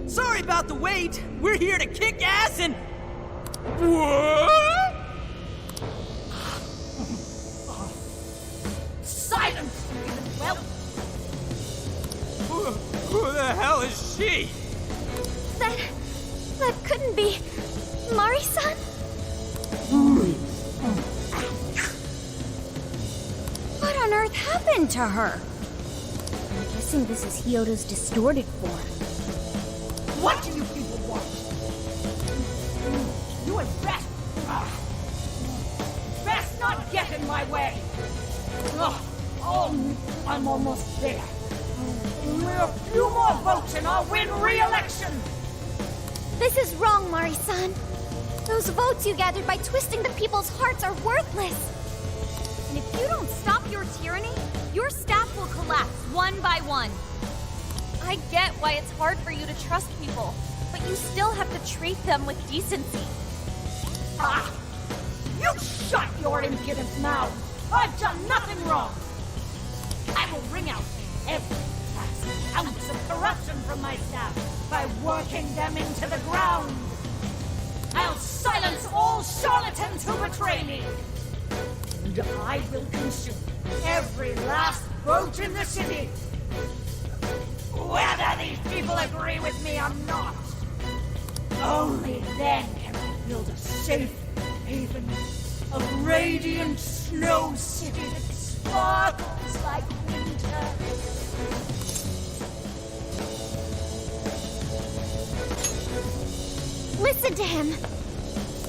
Sorry about the wait. We're here to kick ass and... What? Silence! Well, Who the hell is she? That couldn't be... Mari-san? What on earth happened to her? I'm guessing this is Hyodo's distorted form. what do you people want? You had best not get in my way. I'm almost there. A few more votes and I'll win re-election. This is wrong, Mari-san. Those votes you gathered by twisting the people's hearts are worthless. And if you don't stop your tyranny, your staff will collapse one by one. I get why it's hard for you to trust people, but you still have to treat them with decency. You shut your impudent mouth! I've done nothing wrong! I will wring out every last ounce of corruption from my staff by working them into the ground! I'll silence all charlatans who betray me! And and I will consume every last boat in the city. Whether these people agree with me or not. Only then can I build a safe haven, a radiant snow city that sparkles like winter. Listen to him.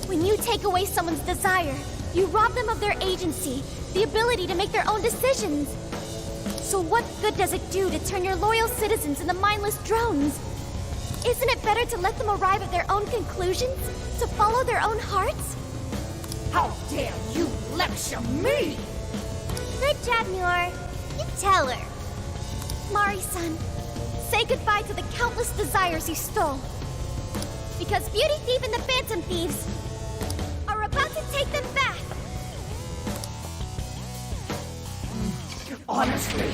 When you take away someone's desire, you rob them of their agency, the ability to make their own decisions. So what good does it do to turn your loyal citizens into mindless drones? Isn't it better to let them arrive at their own conclusions? To follow their own hearts? How dare you lecture me! Good job, Muir. You tell her. Mari-san, say goodbye to the countless desires you stole. Because Beauty Thief and the Phantom Thieves are about to take them back. Honestly,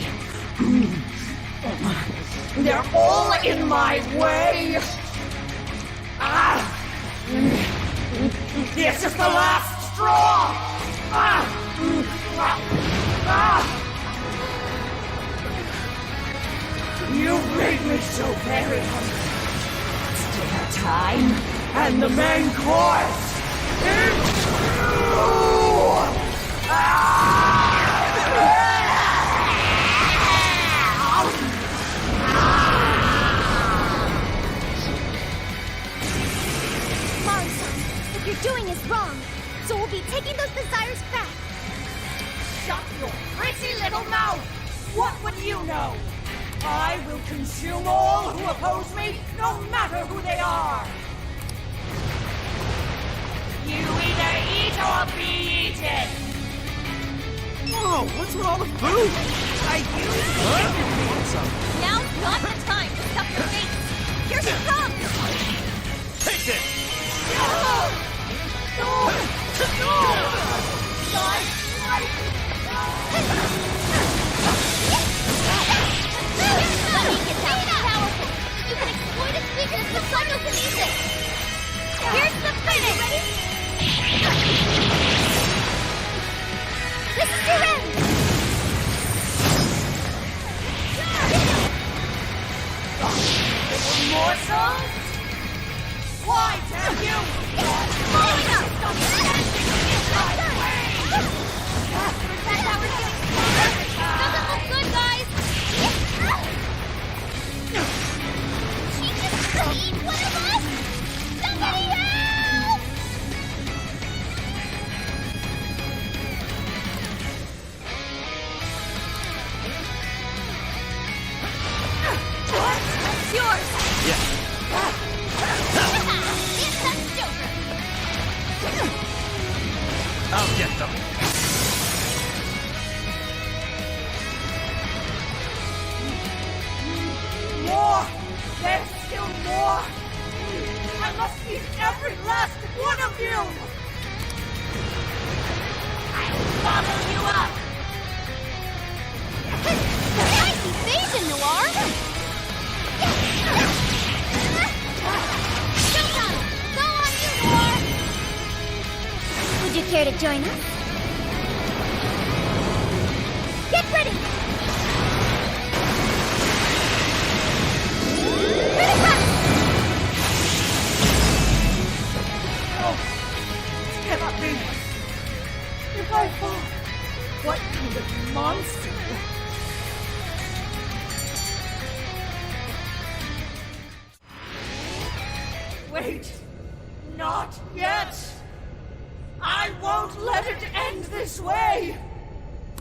they're all in my way. This is the last straw. You've made me so very hungry. It's dinner time, and the main course is Mari-san, what you're doing is wrong. So we'll be taking those desires back. Shut your pretty little mouth! What would you know? I will consume all who oppose me, no matter who they are! You either eat or be eaten! Whoa, what's with all the food? Now's not the time to stuff your face! Here she comes! Take this! You can exploit its weakness with psychokinesis! Here's the finish! This is your end! Morsels? Why, damn you! Following up! Doesn't look good, guys! She just eat one of us! Somebody help! It's yours! It's that Joker! I'll get them. More! There's still more! I must eat every last one of you! I'll bottle you up! Nice evasion, Noir! Showtime! Go on you, Noir! Would you care to join us? Get ready! Cannot be! If I fall, what kind of monster? Wait! Not yet! I won't let it end this way!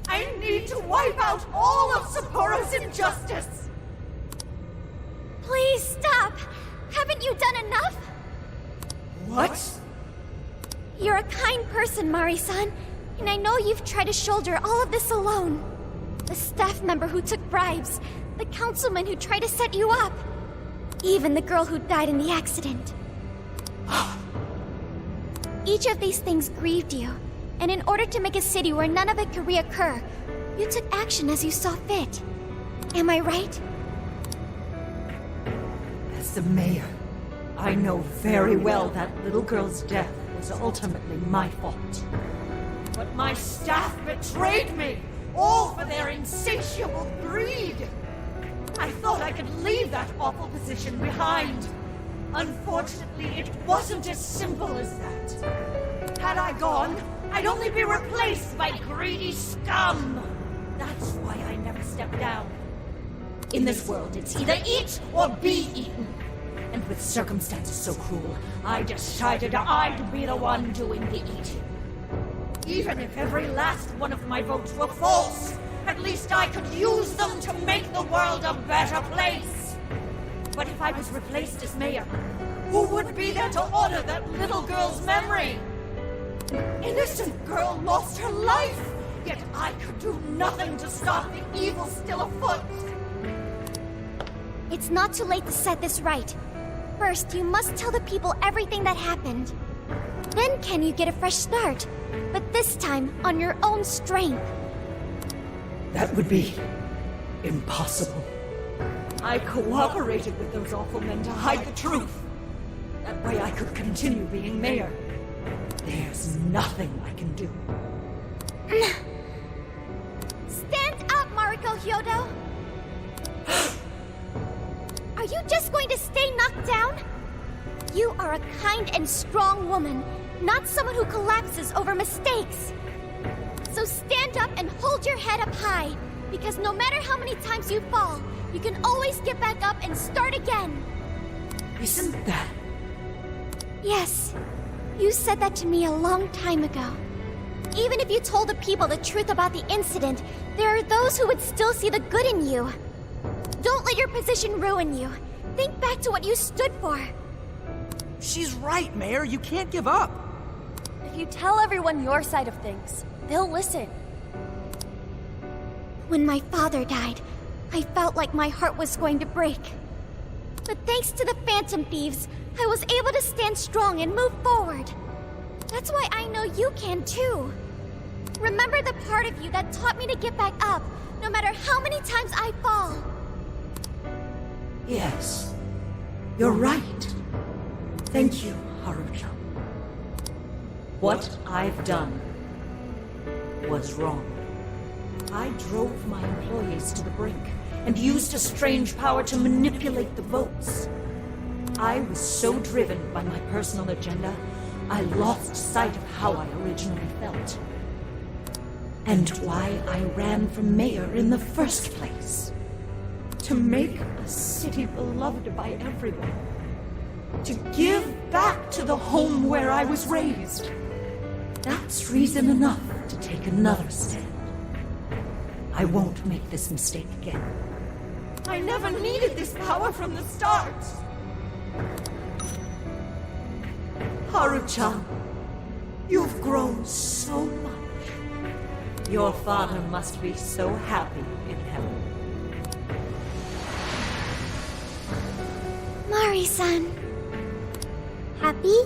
I need to wipe out all of Sapporo's injustice! Please stop! Haven't you done enough? What? You're a kind person, Mari-san, and I know you've tried to shoulder all of this alone. The staff member who took bribes, the councilman who tried to set you up, even the girl who died in the accident. Each of these things grieved you, and in order to make a city where none of it could reoccur, you took action as you saw fit. Am I right? As the mayor, I know very well that little girl's death was ultimately my fault. But my staff betrayed me, all for their insatiable greed. I thought I could leave that awful position behind. Unfortunately, it wasn't as simple as that. Had I gone, I'd only be replaced by greedy scum. That's why I never stepped down. In this world, it's either eat or be eaten. And with circumstances so cruel, I decided I'd be the one doing the eating. Even if every last one of my votes were false, at least I could use them to make the world a better place. But if I was replaced as mayor, who would be there to honor that little girl's memory? An innocent girl lost her life, yet I could do nothing to stop the evil still afoot. It's not too late to set this right. First, you must tell the people everything that happened. Then can you get a fresh start, but this time on your own strength. That would be impossible. I cooperated with those awful men to hide the truth. That way I could continue being mayor. There's nothing I can do. Stand up, Mariko Hyodo! Are you just going to stay knocked down? You are a kind and strong woman, not someone who collapses over mistakes. So stand up and hold your head up high, because no matter how many times you fall, you can always get back up and start again. Isn't that... Yes. You said that to me a long time ago. Even if you told the people the truth about the incident, there are those who would still see the good in you. Don't let your position ruin you. Think back to what you stood for. She's right, Mayor. You can't give up. If you tell everyone your side of things, they'll listen. When my father died, I felt like my heart was going to break. But thanks to the Phantom Thieves, I was able to stand strong and move forward. That's why I know you can too. Remember the part of you that taught me to get back up, no matter how many times I fall. Yes, you're right. Thank you, Haruchan. What I've done was wrong. I drove my employees to the brink and used a strange power to manipulate the votes. I was so driven by my personal agenda, I lost sight of how I originally felt. And why I ran for mayor in the first place. To make a city beloved by everyone. To give back to the home where I was raised. That's reason enough to take another stand. I won't make this mistake again. I never needed this power from the start. Haruchan, you've grown so much. Your father must be so happy in heaven. Mari-san. Happy?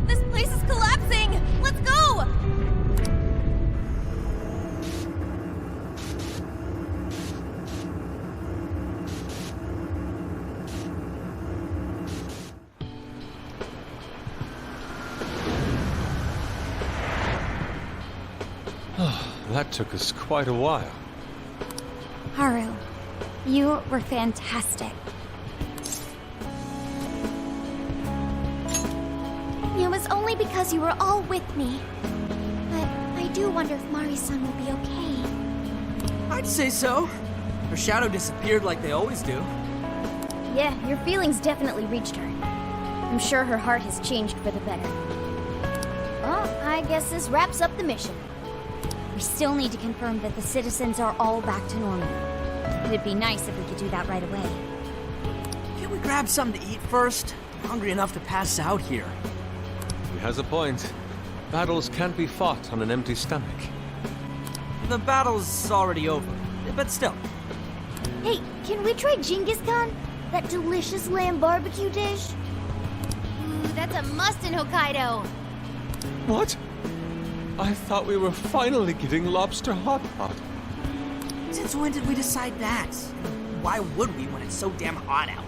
This place is collapsing! Let's go! That took us quite a while. Haru, you were fantastic. It was only because you were all with me. But I do wonder if Mari-san will be okay. I'd say so. Her shadow disappeared like they always do. Yeah, your feelings definitely reached her. I'm sure her heart has changed for the better. Well, I guess this wraps up the mission. We still need to confirm that the citizens are all back to normal. It'd be nice if we could do that right away. Can we grab something to eat first? I'm hungry enough to pass out here. He has a point. Battles can't be fought on an empty stomach. The battle's already over, but still. Hey, can we try Genghis Khan? That delicious lamb barbecue dish? Ooh, that's a must in Hokkaido. What? I thought we were finally getting lobster hot pot. Since when did we decide that? Why would we when it's so damn hot out?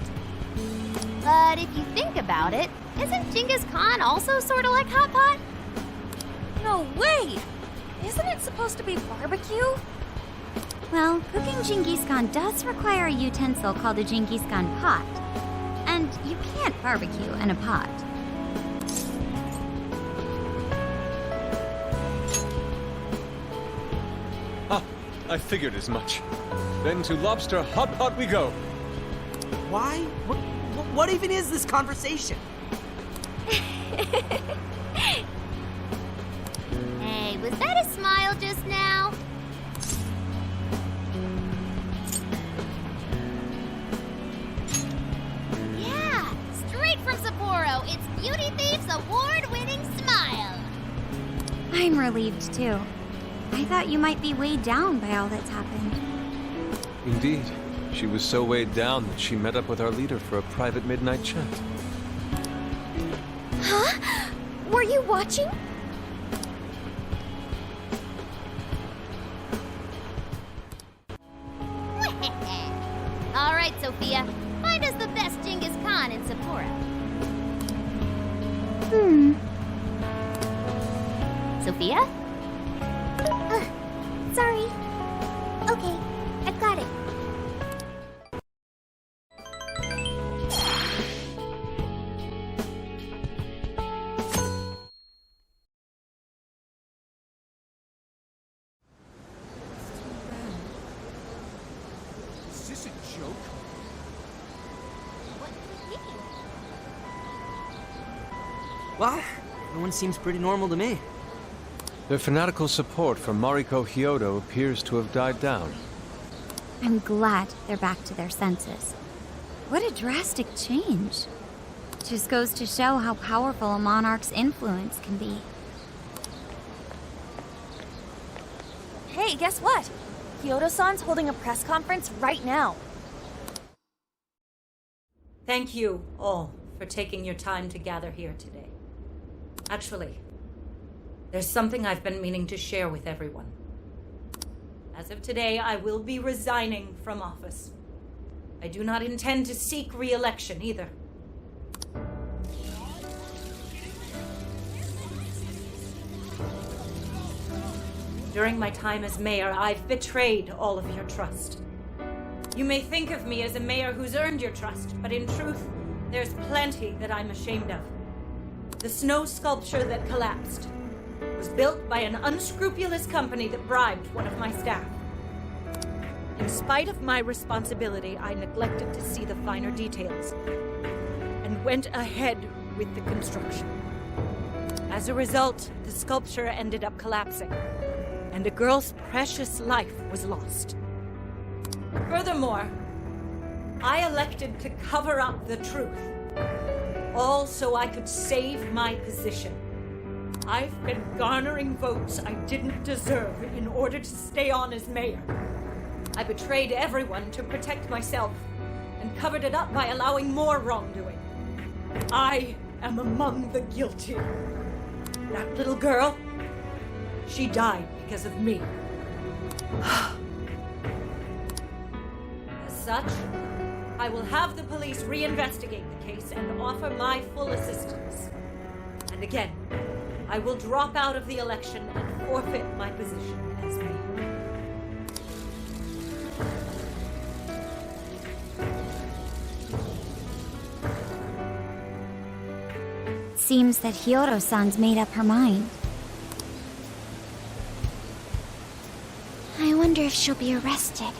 But if you think about it, isn't Genghis Khan also sort of like Hot Pot? No way! Isn't it supposed to be barbecue? Well, cooking Genghis Khan does require a utensil called a Genghis Khan pot. And you can't barbecue in a pot. Ah, I figured as much. Then to Lobster Hot Pot we go. Why? What even is this conversation? Hey, was that a smile just now? Yeah, straight from Sapporo, it's Beauty Thief's award-winning smile. I'm relieved too. I thought you might be weighed down by all that's happened. Indeed. She was so weighed down that she met up with our leader for a private midnight chat. Huh? Were you watching? All right, Sophia. Find us the best Genghis Khan in Sapporo. Sophia? Sorry. Okay, I've got it. Is this a joke? Well, everyone seems pretty normal to me. Their fanatical support for Mariko Hyodo appears to have died down. I'm glad they're back to their senses. What a drastic change. Just goes to show how powerful a monarch's influence can be. Hey, guess what? Kyoto-san's holding a press conference right now. Thank you all for taking your time to gather here today. Actually, there's something I've been meaning to share with everyone. As of today, I will be resigning from office. I do not intend to seek re-election either. During my time as mayor, I've betrayed all of your trust. You may think of me as a mayor who's earned your trust, but in truth, there's plenty that I'm ashamed of. The snow sculpture that collapsed was built by an unscrupulous company that bribed one of my staff. In spite of my responsibility, I neglected to see the finer details and went ahead with the construction. As a result, the sculpture ended up collapsing, and a girl's precious life was lost. Furthermore, I elected to cover up the truth, all so I could save my position. I've been garnering votes I didn't deserve in order to stay on as mayor. I betrayed everyone to protect myself and covered it up by allowing more wrongdoing. I am among the guilty. That little girl, she died because of me. As such, I will have the police reinvestigate the case and offer my full assistance. And again, I will drop out of the election and forfeit my position as mayor. Seems that Hyodo-san's made up her mind. I wonder if she'll be arrested.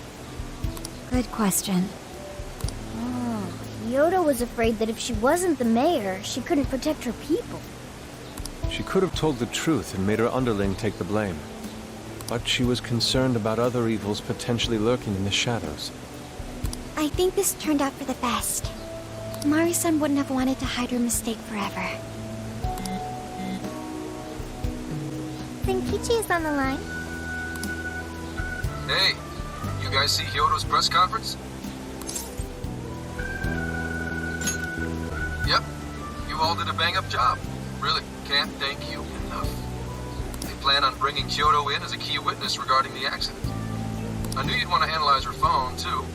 Good question. Oh, Yoda was afraid that if she wasn't the mayor, she couldn't protect her people. She could have told the truth and made her underling take the blame. But she was concerned about other evils potentially lurking in the shadows. I think this turned out for the best. Mari-san wouldn't have wanted to hide her mistake forever. Senkichi is on the line. Hey, you guys see Hyodo's press conference? Yep, you all did a bang-up job. Really, can't thank you enough. They plan on bringing Kyoto in as a key witness regarding the accident. I knew you'd want to analyze her phone, too,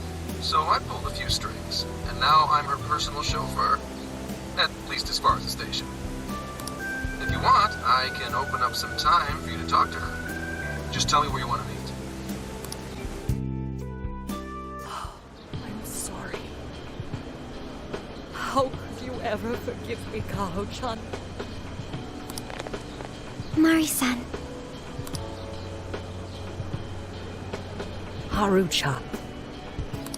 so I pulled a few strings. things, and now I'm her personal chauffeur. At least as far as the station. If you want, I can open up some time for you to talk to her. Just tell me where you want to meet. I'm sorry. How could you ever forgive me, Kaho-chan? Mari-san. Haru-chan.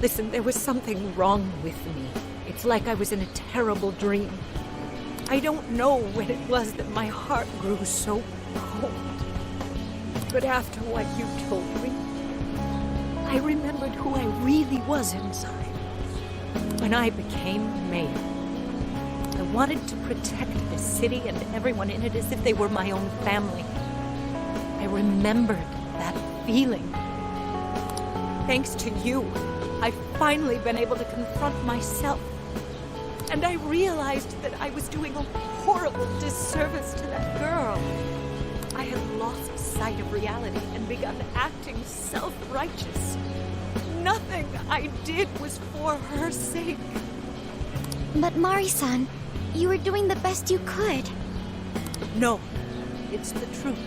Listen, there was something wrong with me. It's like I was in a terrible dream. I don't know when it was that my heart grew so cold. But after what you told me, I remembered who I really was inside. When I became mayor, I wanted to protect the city and everyone in it as if they were my own family. I remembered that feeling. Thanks to you, I've finally been able to confront myself. And I realized that I was doing a horrible disservice to that girl. I had lost sight of reality and begun acting self-righteous. Nothing I did was for her sake. But Mari-san, you were doing the best you could. No, it's the truth.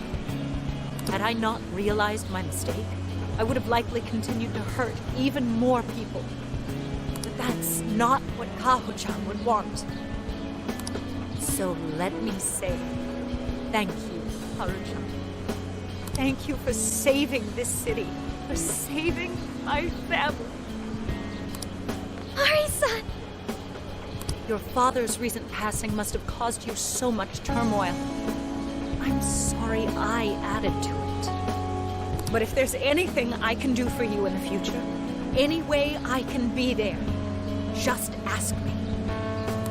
Had I not realized my mistake, I would have likely continued to hurt even more people. But that's not what Kaho-chan would want. So let me say, thank you, Haru-chan. Thank you for saving this city, for saving my family. Mari-san! Your father's recent passing must have caused you so much turmoil. I'm sorry I added to it. But if there's anything I can do for you in the future, any way I can be there, just ask me.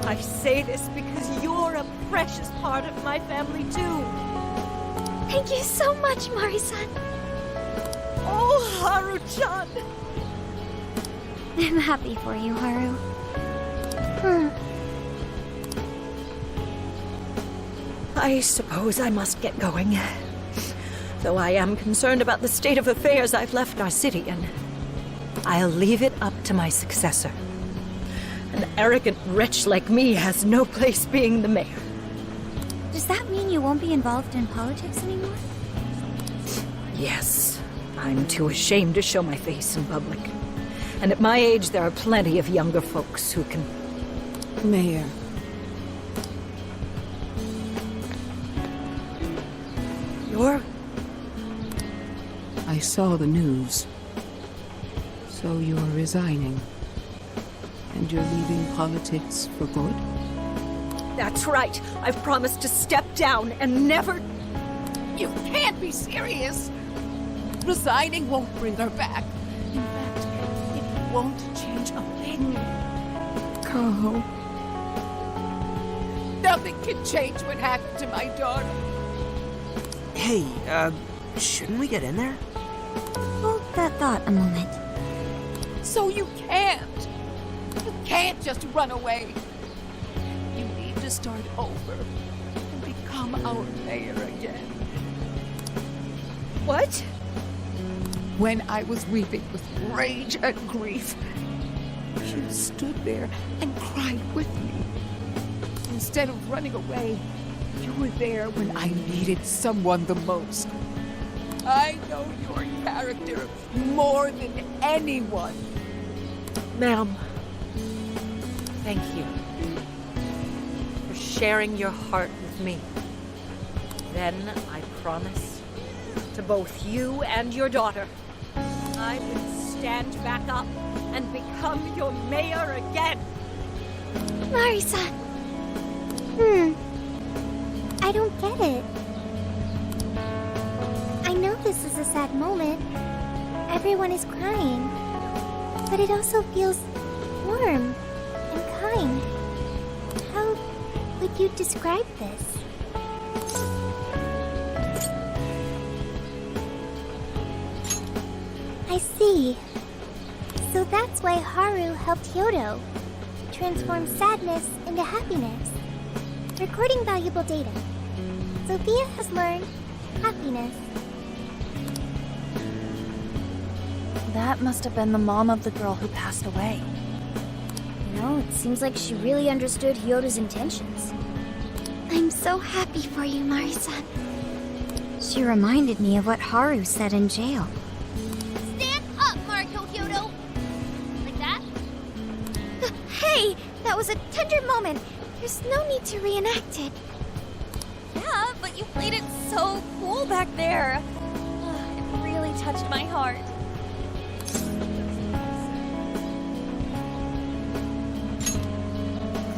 I say this because you're a precious part of my family too. Thank you so much, Mari-san. Oh, Haru-chan! I'm happy for you, Haru. I suppose I must get going. Though I am concerned about the state of affairs I've left our city in. I'll leave it up to my successor. An arrogant wretch like me has no place being the mayor. Does that mean you won't be involved in politics anymore? Yes. I'm too ashamed to show my face in public. And at my age, there are plenty of younger folks who can... Mayor. You're... I saw the news. So you're resigning. And you're leaving politics for good? That's right. I've promised to step down and never... You can't be serious! Resigning won't bring her back. In fact, it won't change a thing. Kaho. Nothing can change what happened to my daughter. Hey, shouldn't we get in there? Hold that thought a moment. So you can't. You can't just run away. You need to start over and become our mayor again. What? When I was weeping with rage and grief, you stood there and cried with me. Instead of running away, you were there when I needed someone the most. I know your character more than anyone. Ma'am, thank you for sharing your heart with me. Then I promise to both you and your daughter, I will stand back up and become your mayor again. Mari-san. I don't get it. I know this is a sad moment. Everyone is crying. But it also feels warm and kind. How would you describe this? I see. So that's why Haru helped Hyodo transform sadness into happiness. Recording valuable data. Sophia has learned happiness. That must have been the mom of the girl who passed away. No, it seems like she really understood Hyodo's intentions. I'm so happy for you, Mari-san. She reminded me of what Haru said in jail. Stand up, Mariko Hyodo! Like that? Hey, that was a tender moment. There's no need to reenact it. Yeah, but you played it so cool back there. It really touched my heart.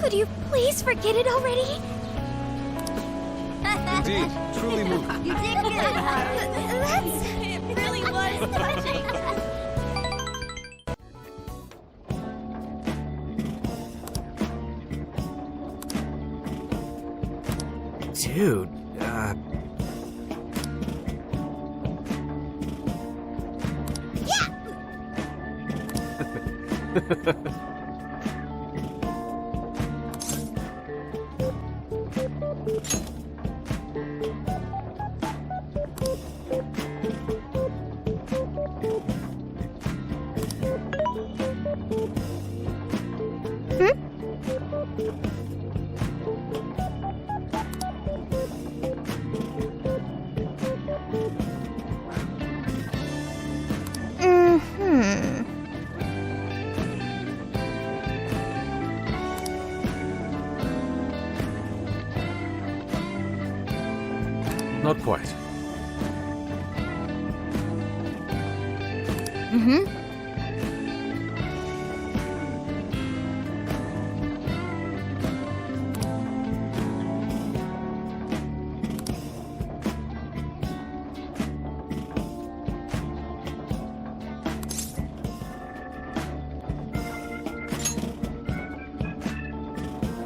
Could you please forget it already? Indeed, truly moving. You did good, Haru. It really was touching. Dude, Not quite.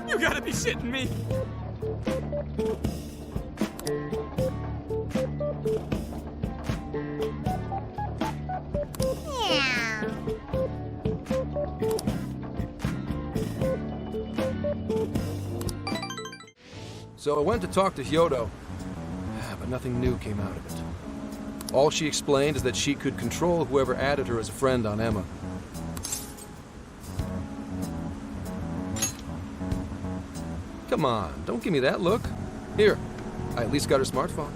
You gotta be shitting me! So I went to talk to Hyodo, but nothing new came out of it. All she explained is that she could control whoever added her as a friend on Emma. Come on, don't give me that look. Here, I at least got her smartphone.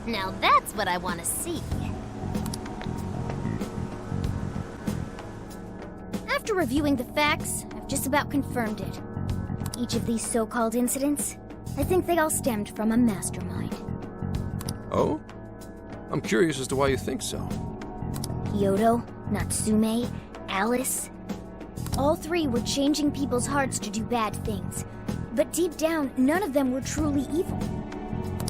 Now that's what I want to see. After reviewing the facts, I've just about confirmed it. Each of these so-called incidents, I think they all stemmed from a mastermind. Oh? I'm curious as to why you think so. Hyodo, Natsume, Alice. All three were changing people's hearts to do bad things. But deep down, none of them were truly evil.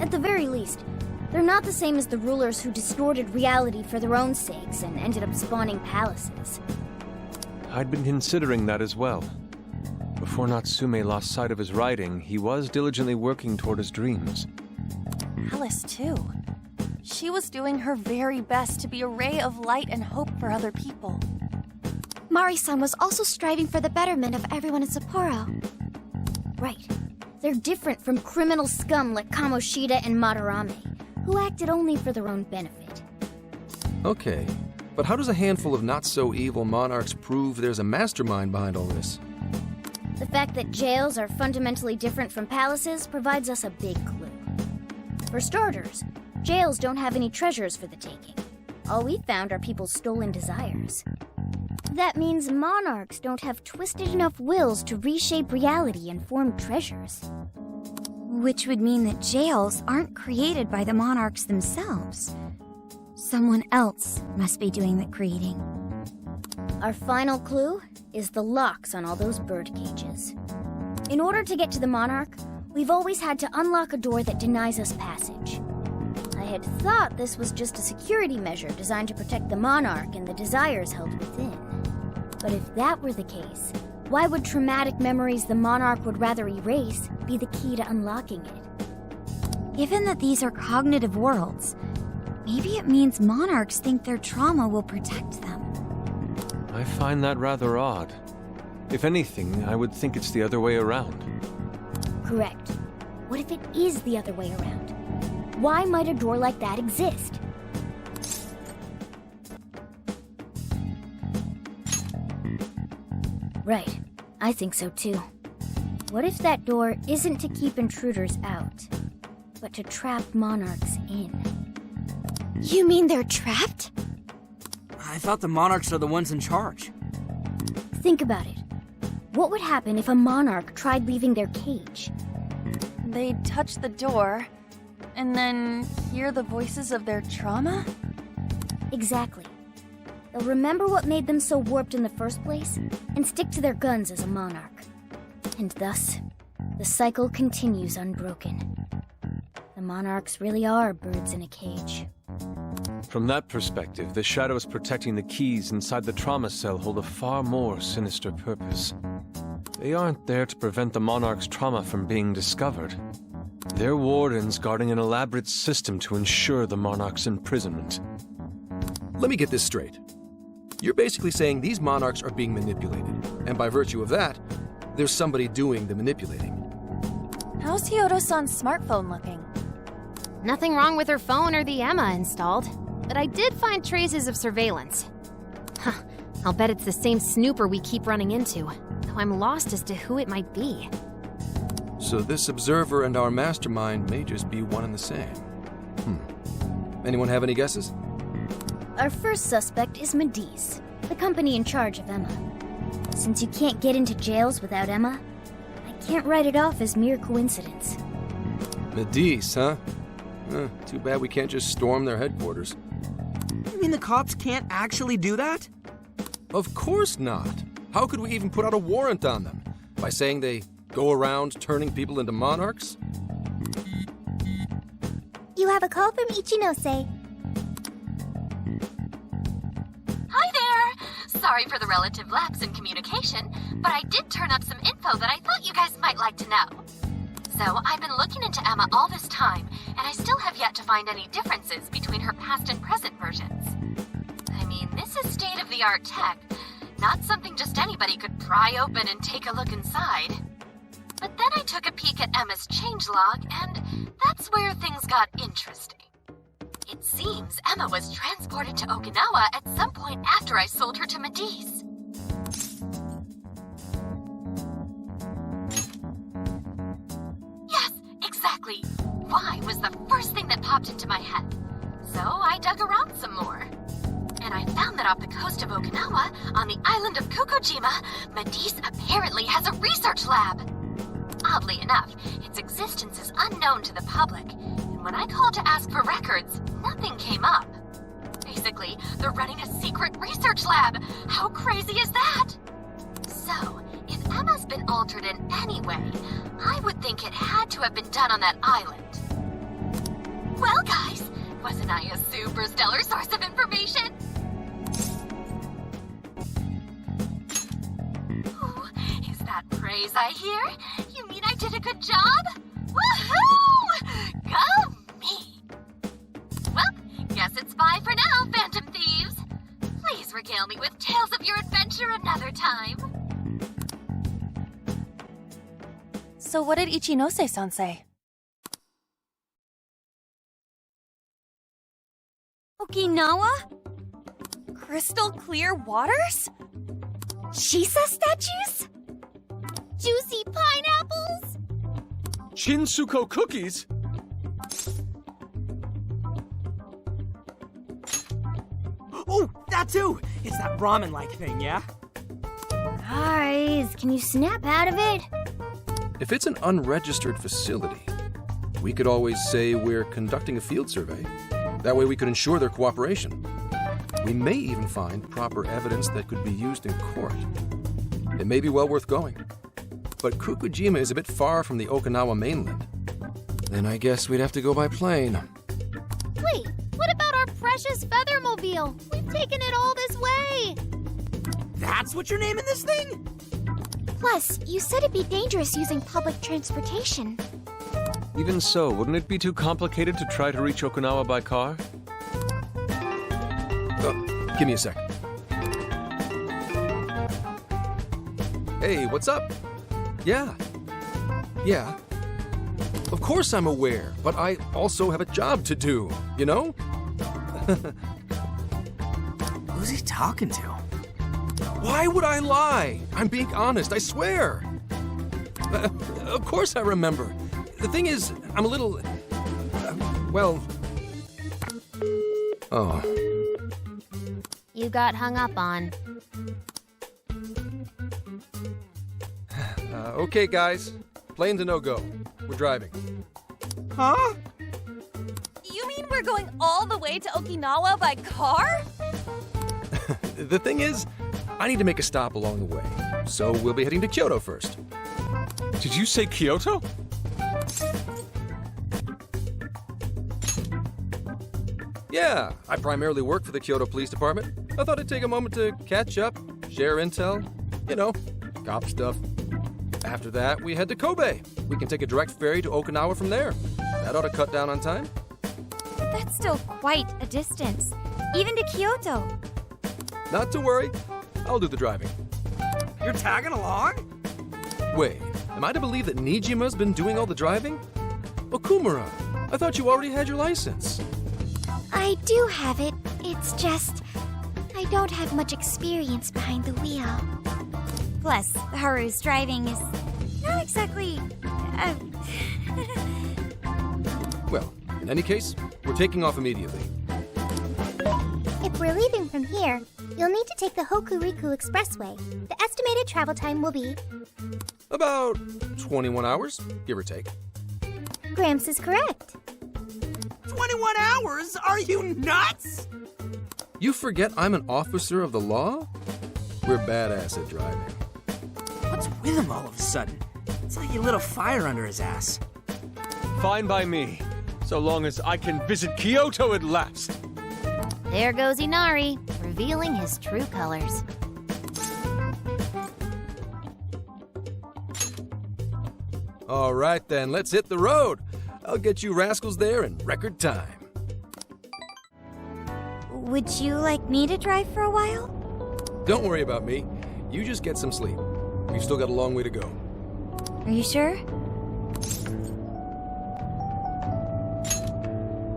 At the very least, they're not the same as the rulers who distorted reality for their own sakes and ended up spawning palaces. I'd been considering that as well. Before Natsume lost sight of his writing, he was diligently working toward his dreams. Alice, too. She was doing her very best to be a ray of light and hope for other people. Mari-san was also striving for the betterment of everyone in Sapporo. Right. They're different from criminal scum like Kamoshida and Madarame, who acted only for their own benefit. Okay, but how does a handful of not-so-evil monarchs prove there's a mastermind behind all this? The fact that jails are fundamentally different from palaces provides us a big clue. For starters, jails don't have any treasures for the taking. All we found are people's stolen desires. That means monarchs don't have twisted enough wills to reshape reality and form treasures. Which would mean that jails aren't created by the monarchs themselves. Someone else must be doing the creating. Our final clue is the locks on all those bird cages. In order to get to the monarch, we've always had to unlock a door that denies us passage. I had thought this was just a security measure designed to protect the monarch and the desires held within. But if that were the case, why would traumatic memories the monarch would rather erase be the key to unlocking it? Given that these are cognitive worlds, maybe it means monarchs think their trauma will protect them. I find that rather odd. If anything, I would think it's the other way around. Correct. What if it is the other way around? Why might a door like that exist? Right. I think so too. What if that door isn't to keep intruders out, but to trap monarchs in? You mean they're trapped? I thought the monarchs are the ones in charge. Think about it. What would happen if a monarch tried leaving their cage? They'd touch the door, and then hear the voices of their trauma? Exactly. They'll remember what made them so warped in the first place, and stick to their guns as a monarch. And thus, the cycle continues unbroken. The monarchs really are birds in a cage. From that perspective, the shadows protecting the keys inside the trauma cell hold a far more sinister purpose. They aren't there to prevent the monarch's trauma from being discovered. They're wardens guarding an elaborate system to ensure the monarch's imprisonment. Let me get this straight. You're basically saying these monarchs are being manipulated, and by virtue of that, there's somebody doing the manipulating. How's Hyoto-san's smartphone looking? Nothing wrong with her phone or the Emma installed, but I did find traces of surveillance. Huh, I'll bet it's the same snooper we keep running into, though I'm lost as to who it might be. So this observer and our mastermind may just be one and the same. Anyone have any guesses? Our first suspect is Medice, the company in charge of Emma. Since you can't get into jails without Emma, I can't write it off as mere coincidence. Medice, huh? Too bad we can't just storm their headquarters. You mean the cops can't actually do that? Of course not. How could we even put out a warrant on them? By saying they go around turning people into monarchs? You have a call from Ichinose. Hi there! Sorry for the relative lapse in communication, but I did turn up some info that I thought you guys might like to know. So, I've been looking into Emma all this time, and I still have yet to find any differences between her past and present versions. I mean, this is state-of-the-art tech, not something just anybody could pry open and take a look inside. But then I took a peek at Emma's changelog, and that's where things got interesting. It seems Emma was transported to Okinawa at some point after I sold her to Medice. Yes, exactly. Why was the first thing that popped into my head. So I dug around some more. And I found that off the coast of Okinawa, on the island of Kokojima, Medice apparently has a research lab. Oddly enough, its existence is unknown to the public, and when I called to ask for records, nothing came up. Basically, they're running a secret research lab. How crazy is that? So, if Emma's been altered in any way, I would think it had to have been done on that island. Well, guys, wasn't I a super stellar source of information? Ooh, is that praise I hear? You mean I did a good job? Woohoo! Go me! Well, guess it's bye for now, Phantom Thieves. Please regale me with tales of your adventure another time. So what did Ichinose-san say? Okinawa? Crystal clear waters? Shisa statues? Juicy pineapples? Shinsuko cookies? Oh, that too! It's that ramen-like thing, yeah? Guys, can you snap out of it? If it's an unregistered facility, we could always say we're conducting a field survey. That way we could ensure their cooperation. We may even find proper evidence that could be used in court. It may be well worth going. But Kokojima is a bit far from the Okinawa mainland. Then I guess we'd have to go by plane. Wait, what about our precious Feathermobile? We've taken it all this way! That's what you're naming this thing? Plus, you said it'd be dangerous using public transportation. Even so, wouldn't it be too complicated to try to reach Okinawa by car? Give me a sec. Hey, what's up? Yeah. Of course I'm aware, but I also have a job to do, you know? Who's he talking to? Why would I lie? I'm being honest, I swear. Of course I remember. The thing is, I'm a little... well... Oh. You got hung up on. Okay, guys. Plane's a no-go. We're driving. Huh? You mean we're going all the way to Okinawa by car? The thing is, I need to make a stop along the way. So we'll be heading to Kyoto first. Did you say Kyoto? Yeah, I primarily work for the Kyoto Police Department. I thought I'd take a moment to catch up, share intel, you know, cop stuff. After that, we head to Kobe. We can take a direct ferry to Okinawa from there. That ought to cut down on time. But that's still quite a distance, even to Kyoto. Not to worry, I'll do the driving. You're tagging along? Wait, am I to believe that Nijima's been doing all the driving? Okumura, I thought you already had your license. I do have it. It's just... I don't have much experience behind the wheel. Plus, Haru's driving is not exactly... Well, in any case, we're taking off immediately. If we're leaving from here, you'll need to take the Hokuriku Expressway. The estimated travel time will be... About 21 hours, give or take. Gramps is correct. 21 hours? Are you nuts? You forget I'm an officer of the law? We're badass at driving. What's with him all of a sudden? It's like he lit a fire under his ass. Fine by me, so long as I can visit Kyoto at last. There goes Inari, revealing his true colors. All right then, let's hit the road. I'll get you rascals there in record time. Would you like me to drive for a while? Don't worry about me. You just get some sleep. We've still got a long way to go. Are you sure?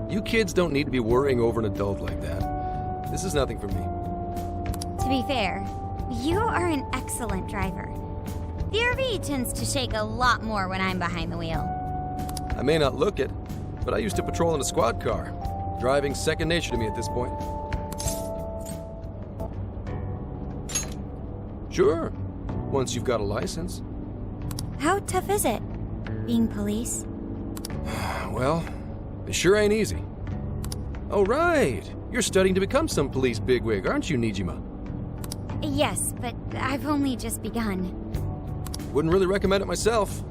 You kids don't need to be worrying over an adult like that. This is nothing for me. To be fair, you are an excellent driver. The RV tends to shake a lot more when I'm behind the wheel. I may not look it, but I used to patrol in a squad car. Driving's second nature to me at this point. Sure, once you've got a license. How tough is it, being police? Well, it sure ain't easy. Oh, right. You're studying to become some police bigwig, aren't you, Nijima? Yes, but I've only just begun. Wouldn't really recommend it myself.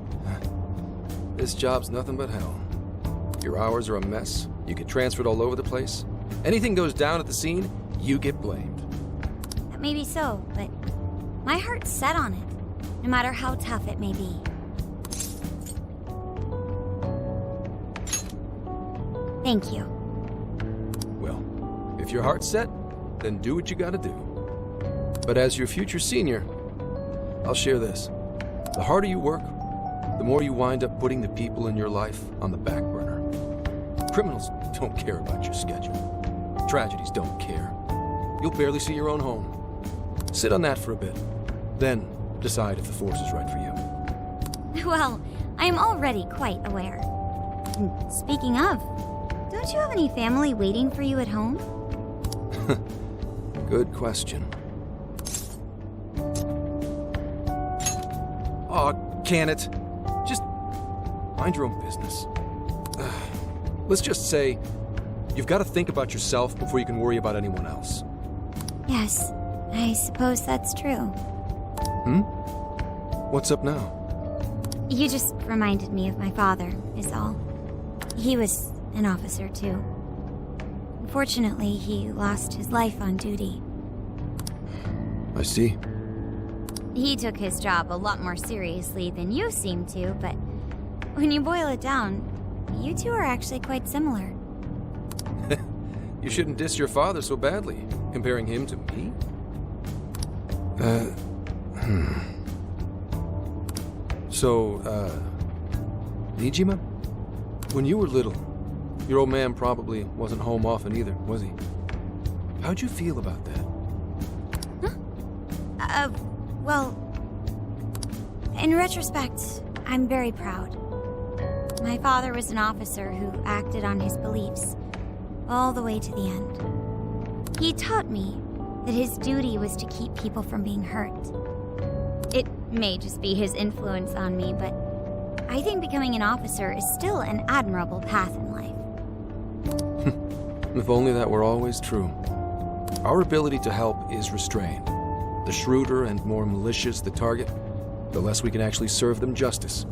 This job's nothing but hell. Your hours are a mess. You get transferred all over the place. Anything goes down at the scene, you get blamed. Maybe so, but my heart's set on it, no matter how tough it may be. Thank you. Well, if your heart's set, then do what you gotta do. But as your future senior, I'll share this. The harder you work, the more you wind up putting the people in your life on the back burner. Criminals don't care about your schedule. Tragedies don't care. You'll barely see your own home. Sit on that for a bit, then decide if the force is right for you. Well, I'm already quite aware. Speaking of, don't you have any family waiting for you at home? Good question. Aw, can it? Just mind your own business. Let's just say, you've got to think about yourself before you can worry about anyone else. Yes, I suppose that's true. What's up now? You just reminded me of my father, is all. He was an officer, too. Unfortunately, he lost his life on duty. I see. He took his job a lot more seriously than you seem to, but when you boil it down, you two are actually quite similar. You shouldn't diss your father so badly, comparing him to me. So, Nijima? When you were little, your old man probably wasn't home often either, was he? How'd you feel about that? Well, in retrospect, I'm very proud. My father was an officer who acted on his beliefs all the way to the end. He taught me that his duty was to keep people from being hurt. It may just be his influence on me, but I think becoming an officer is still an admirable path in life. If only that were always true. Our ability to help is restrained. The shrewder and more malicious the target, the less we can actually serve them justice.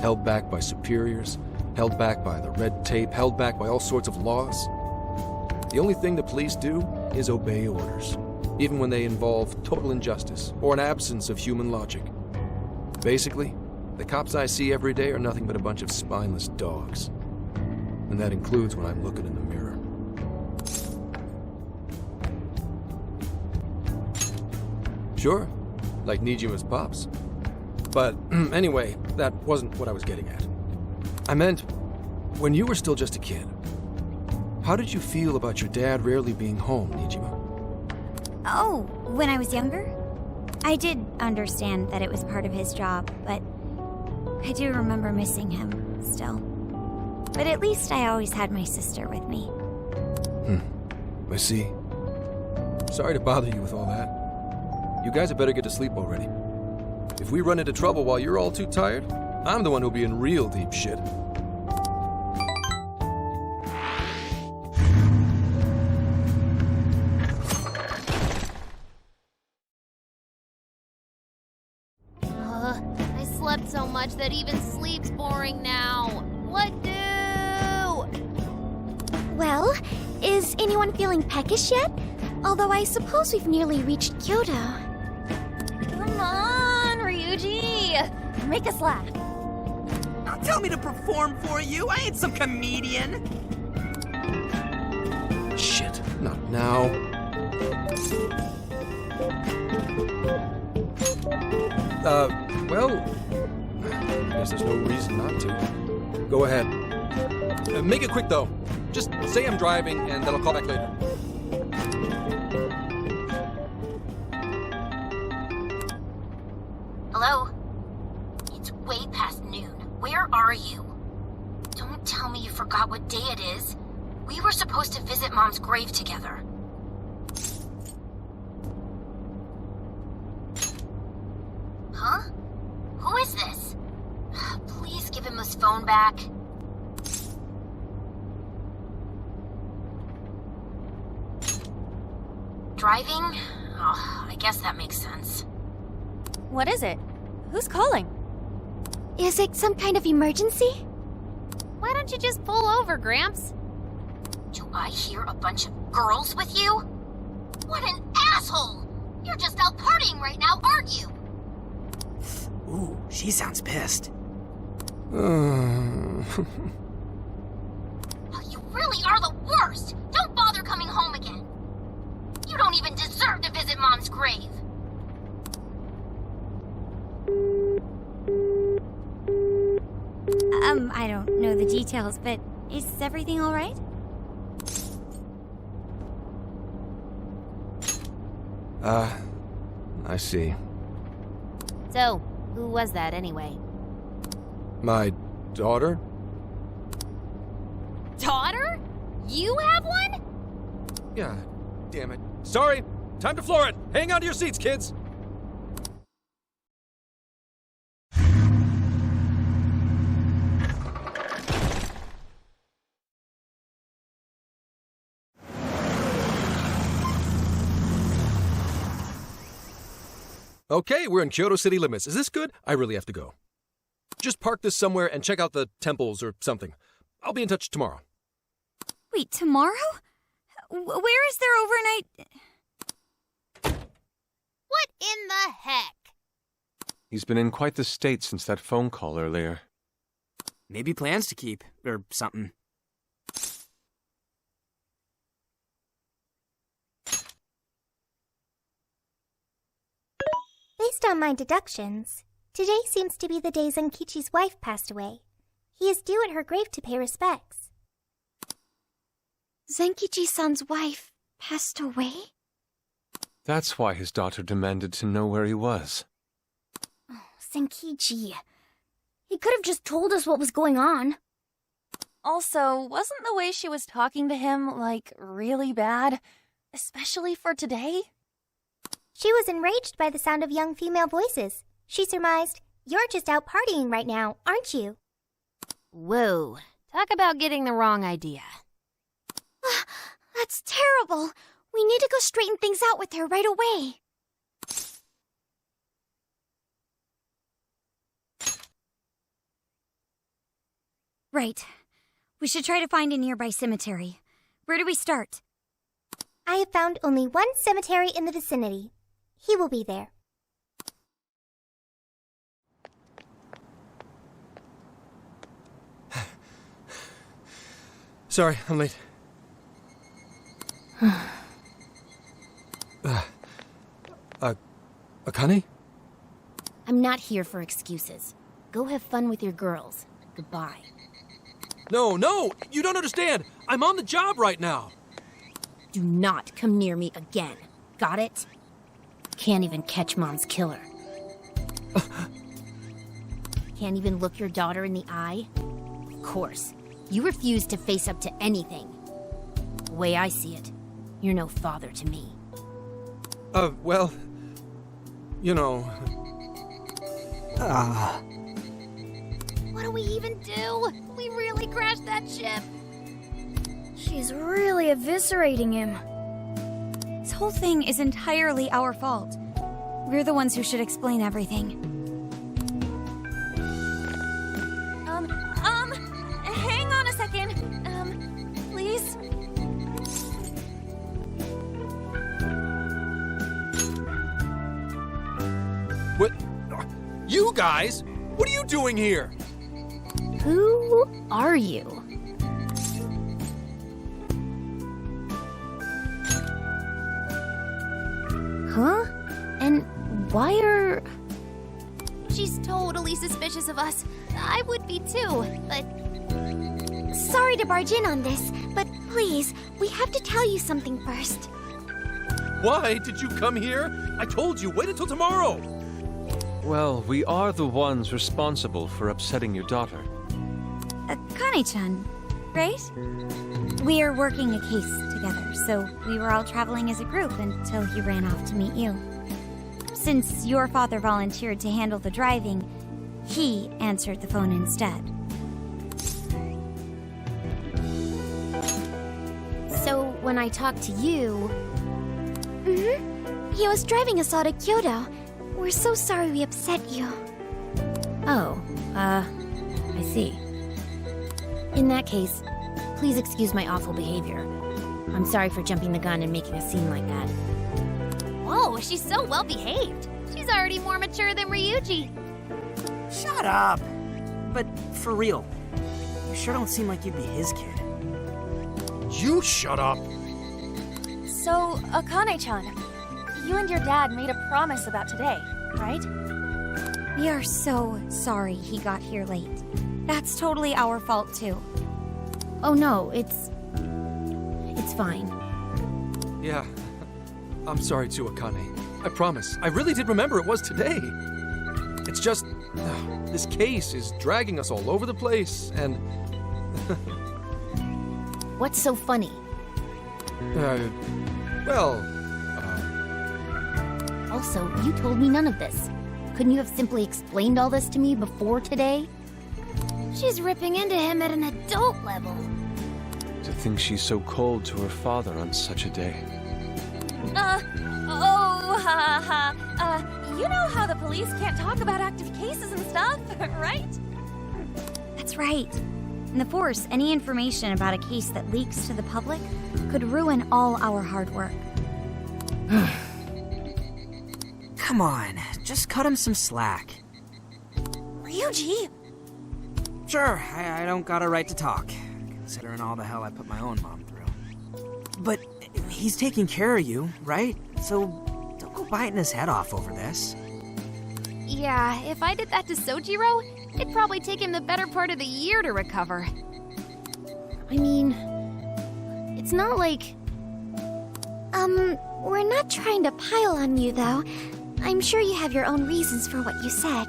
Held back by superiors, held back by the red tape, held back by all sorts of laws. The only thing the police do is obey orders, even when they involve total injustice or an absence of human logic. Basically, the cops I see every day are nothing but a bunch of spineless dogs. And that includes when I'm looking in the mirror. Sure, like Nijima's pops. But anyway, that wasn't what I was getting at. I meant, when you were still just a kid, how did you feel about your dad rarely being home, Nijima? Oh, when I was younger? I did understand that it was part of his job, but I do remember missing him still. But at least I always had my sister with me. I see. Sorry to bother you with all that. You guys had better get to sleep already. If we run into trouble while you're all too tired, I'm the one who'll be in real deep shit. I slept so much that even sleep's boring now. What do? Well, is anyone feeling peckish yet? Although I suppose we've nearly reached Kyoto. Come on, Ryuji! Make us laugh. Don't tell me to perform for you. I ain't some comedian. Shit, not now. Well, I guess there's no reason not to. Go ahead. Make it quick, though. Just say I'm driving, and then I'll call back later. Hello? It's way past noon. Where are you? Don't tell me you forgot what day it is. We were supposed to visit Mom's grave together. Huh? Who is this? Please give him his phone back. Driving? Oh, I guess that makes sense. What is it? Who's calling? Is it some kind of emergency? Why don't you just pull over, Gramps? Do I hear a bunch of girls with you? What an asshole! You're just out partying right now, aren't you? Ooh, she sounds pissed. You really are the worst! Don't bother coming home again! You don't even deserve to visit Mom's grave! I don't know the details, but is everything all right? I see. So, who was that anyway? My daughter? Daughter? You have one? Yeah, damn it. Sorry, time to floor it. Hang on to your seats, kids. Okay, we're in Kyoto city limits. Is this good? I really have to go. Just park this somewhere and check out the temples or something. I'll be in touch tomorrow. Wait, tomorrow? Where is there overnight? What in the heck? He's been in quite the state since that phone call earlier. Maybe plans to keep, or something. Based on my deductions, today seems to be the day Zenkichi's wife passed away. He is due at her grave to pay respects. Zenkichi-san's wife passed away? That's why his daughter demanded to know where he was. Senkichi. He could have just told us what was going on. Also, wasn't the way she was talking to him, like, really bad? Especially for today? She was enraged by the sound of young female voices. She surmised, "You're just out partying right now, aren't you?" Whoa. Talk about getting the wrong idea. That's terrible. We need to go straighten things out with her right away. Right. We should try to find a nearby cemetery. Where do we start? I have found only one cemetery in the vicinity. He will be there. Sorry, I'm late. Akane? I'm not here for excuses. Go have fun with your girls. Goodbye. No, you don't understand. I'm on the job right now. Do not come near me again. Got it? Can't even catch Mom's killer. Can't even look your daughter in the eye? Of course. You refuse to face up to anything. The way I see it, you're no father to me. Well, you know... What do we even do? We really crashed that ship. She's really eviscerating him. This whole thing is entirely our fault. We're the ones who should explain everything. Hang on a second. Please? What? You guys? What are you doing here? Who are you? Huh? And why are... She's totally suspicious of us. I would be too, but... Sorry to barge in on this, but please, we have to tell you something first. Why did you come here? I told you, wait until tomorrow. Well, we are the ones responsible for upsetting your daughter. Akane-chan, right? We are working a case together, so we were all traveling as a group until he ran off to meet you. Since your father volunteered to handle the driving, he answered the phone instead. So, when I talked to you... He was driving us all to Kyoto. We're so sorry we upset you. Oh, I see. In that case, please excuse my awful behavior. I'm sorry for jumping the gun and making a scene like that. Whoa, she's so well behaved. She's already more mature than Ryuji. Shut up! But for real, you sure don't seem like you'd be his kid. You shut up! So, Akane-chan, you and your dad made a promise about today, right? We are so sorry he got here late. That's totally our fault, too. Oh no, it's fine. Yeah, I'm sorry too, Akane. I promise. I really did remember it was today. It's just, this case is dragging us all over the place, and... What's so funny? Also, you told me none of this. Couldn't you have simply explained all this to me before today? She's ripping into him at an adult level. To think she's so cold to her father on such a day. You know how the police can't talk about active cases and stuff, right? That's right. In the Force, any information about a case that leaks to the public could ruin all our hard work. Come on, just cut him some slack. Ryuji! Sure, I don't got a right to talk, considering all the hell I put my own mom through. But he's taking care of you, right? So don't go biting his head off over this. Yeah, if I did that to Sojiro, it'd probably take him the better part of the year to recover. I mean, it's not like... We're not trying to pile on you, though. I'm sure you have your own reasons for what you said.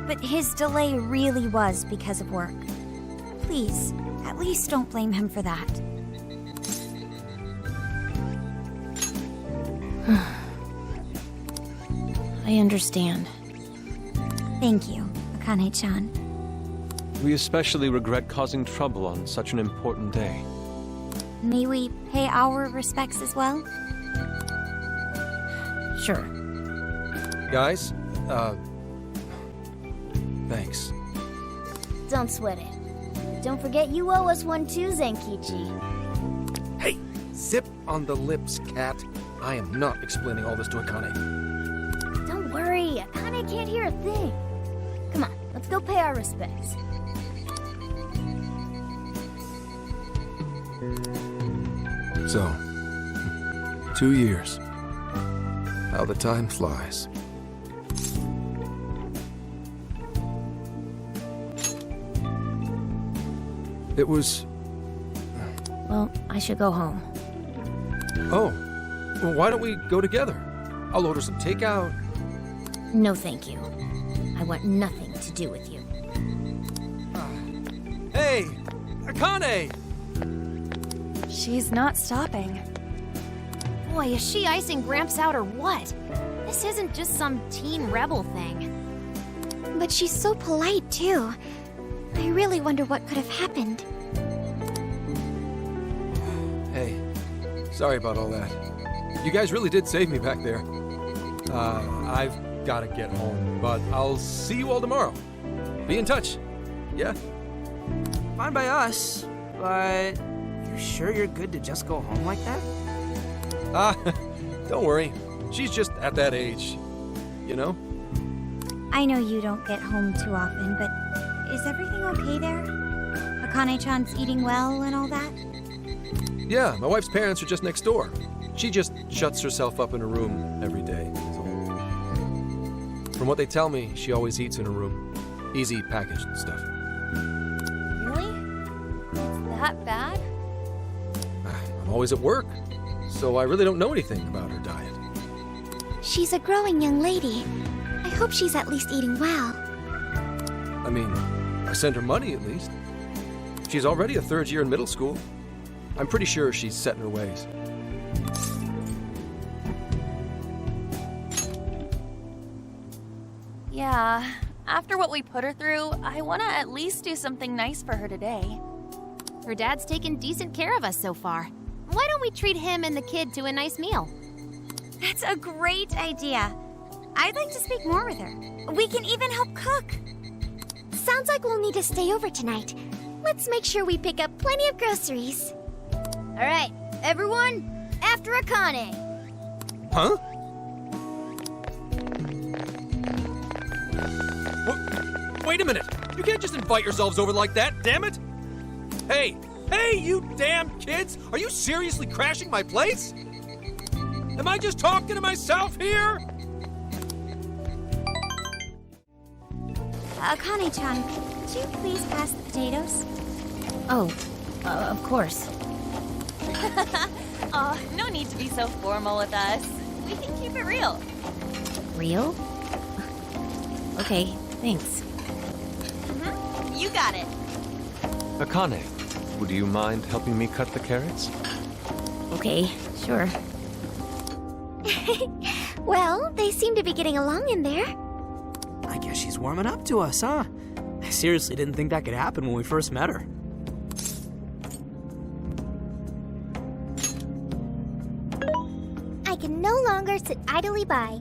But his delay really was because of work. Please, at least don't blame him for that. I understand. Thank you, Akane-chan. We especially regret causing trouble on such an important day. May we pay our respects as well? Sure. Guys, thanks. Don't sweat it. Don't forget you owe us one too, Zenkichi. Hey, zip on the lips, cat. I am not explaining all this to Akane. Don't worry, Akane can't hear a thing. Come on, let's go pay our respects. So, 2 years. How the time flies. It was... Well, I should go home. Oh, well, why don't we go together? I'll order some takeout. No, thank you. I want nothing to do with you. Hey, Akane! She's not stopping. Boy, is she icing Gramps out or what? This isn't just some teen rebel thing. But she's so polite, too. I really wonder what could have happened. Hey, sorry about all that. You guys really did save me back there. I've got to get home, but I'll see you all tomorrow. Be in touch. Yeah? Fine by us, but you sure you're good to just go home like that? Don't worry. She's just at that age, you know? I know you don't get home too often, but is everything okay there? Akane-chan's eating well and all that? Yeah, my wife's parents are just next door. She just shuts herself up in her room every day. From what they tell me, she always eats in her room. Easy packaged stuff. Really? It's that bad? I'm always at work, so I really don't know anything about her diet. She's a growing young lady. I hope she's at least eating well. I mean, I send her money at least. She's already a third year in middle school. I'm pretty sure she's set in her ways. Yeah, after what we put her through, I want to at least do something nice for her today. Her dad's taken decent care of us so far. Why don't we treat him and the kid to a nice meal? That's a great idea. I'd like to speak more with her. We can even help cook. Sounds like we'll need to stay over tonight. Let's make sure we pick up plenty of groceries. All right, everyone, after Akane. Huh? Wait a minute! You can't just invite yourselves over like that, damn it! Hey! Hey, you damn kids! Are you seriously crashing my place? Am I just talking to myself here? Akane-chan, could you please pass the potatoes? Oh, of course. Oh, no need to be so formal with us. We can keep it real. Real? Okay, thanks. You got it. Akane, would you mind helping me cut the carrots? Okay, sure. Well, they seem to be getting along in there. I guess she's warming up to us, huh? I seriously didn't think that could happen when we first met her. I can no longer sit idly by.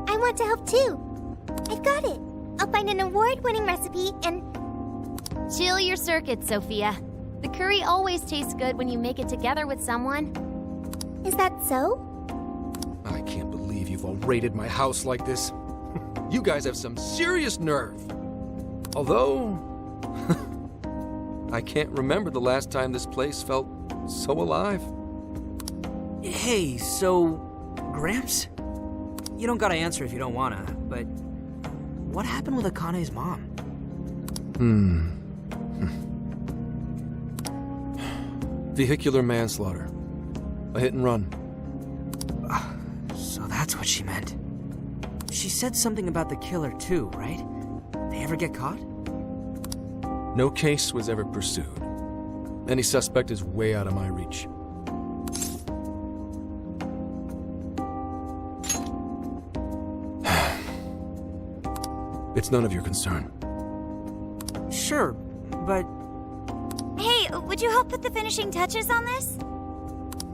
I want to help too. I've got it. I'll find an award-winning recipe and... Chill your circuits, Sophia. The curry always tastes good when you make it together with someone. Is that so? I can't believe you've all raided my house like this. You guys have some serious nerve. Although, I can't remember the last time this place felt so alive. Hey, so, Gramps? You don't gotta answer if you don't wanna, but what happened with Akane's mom? Vehicular manslaughter. A hit and run. That's what she meant. She said something about the killer too, right? They ever get caught? No case was ever pursued. Any suspect is way out of my reach. It's none of your concern. Sure, but... Hey, would you help put the finishing touches on this?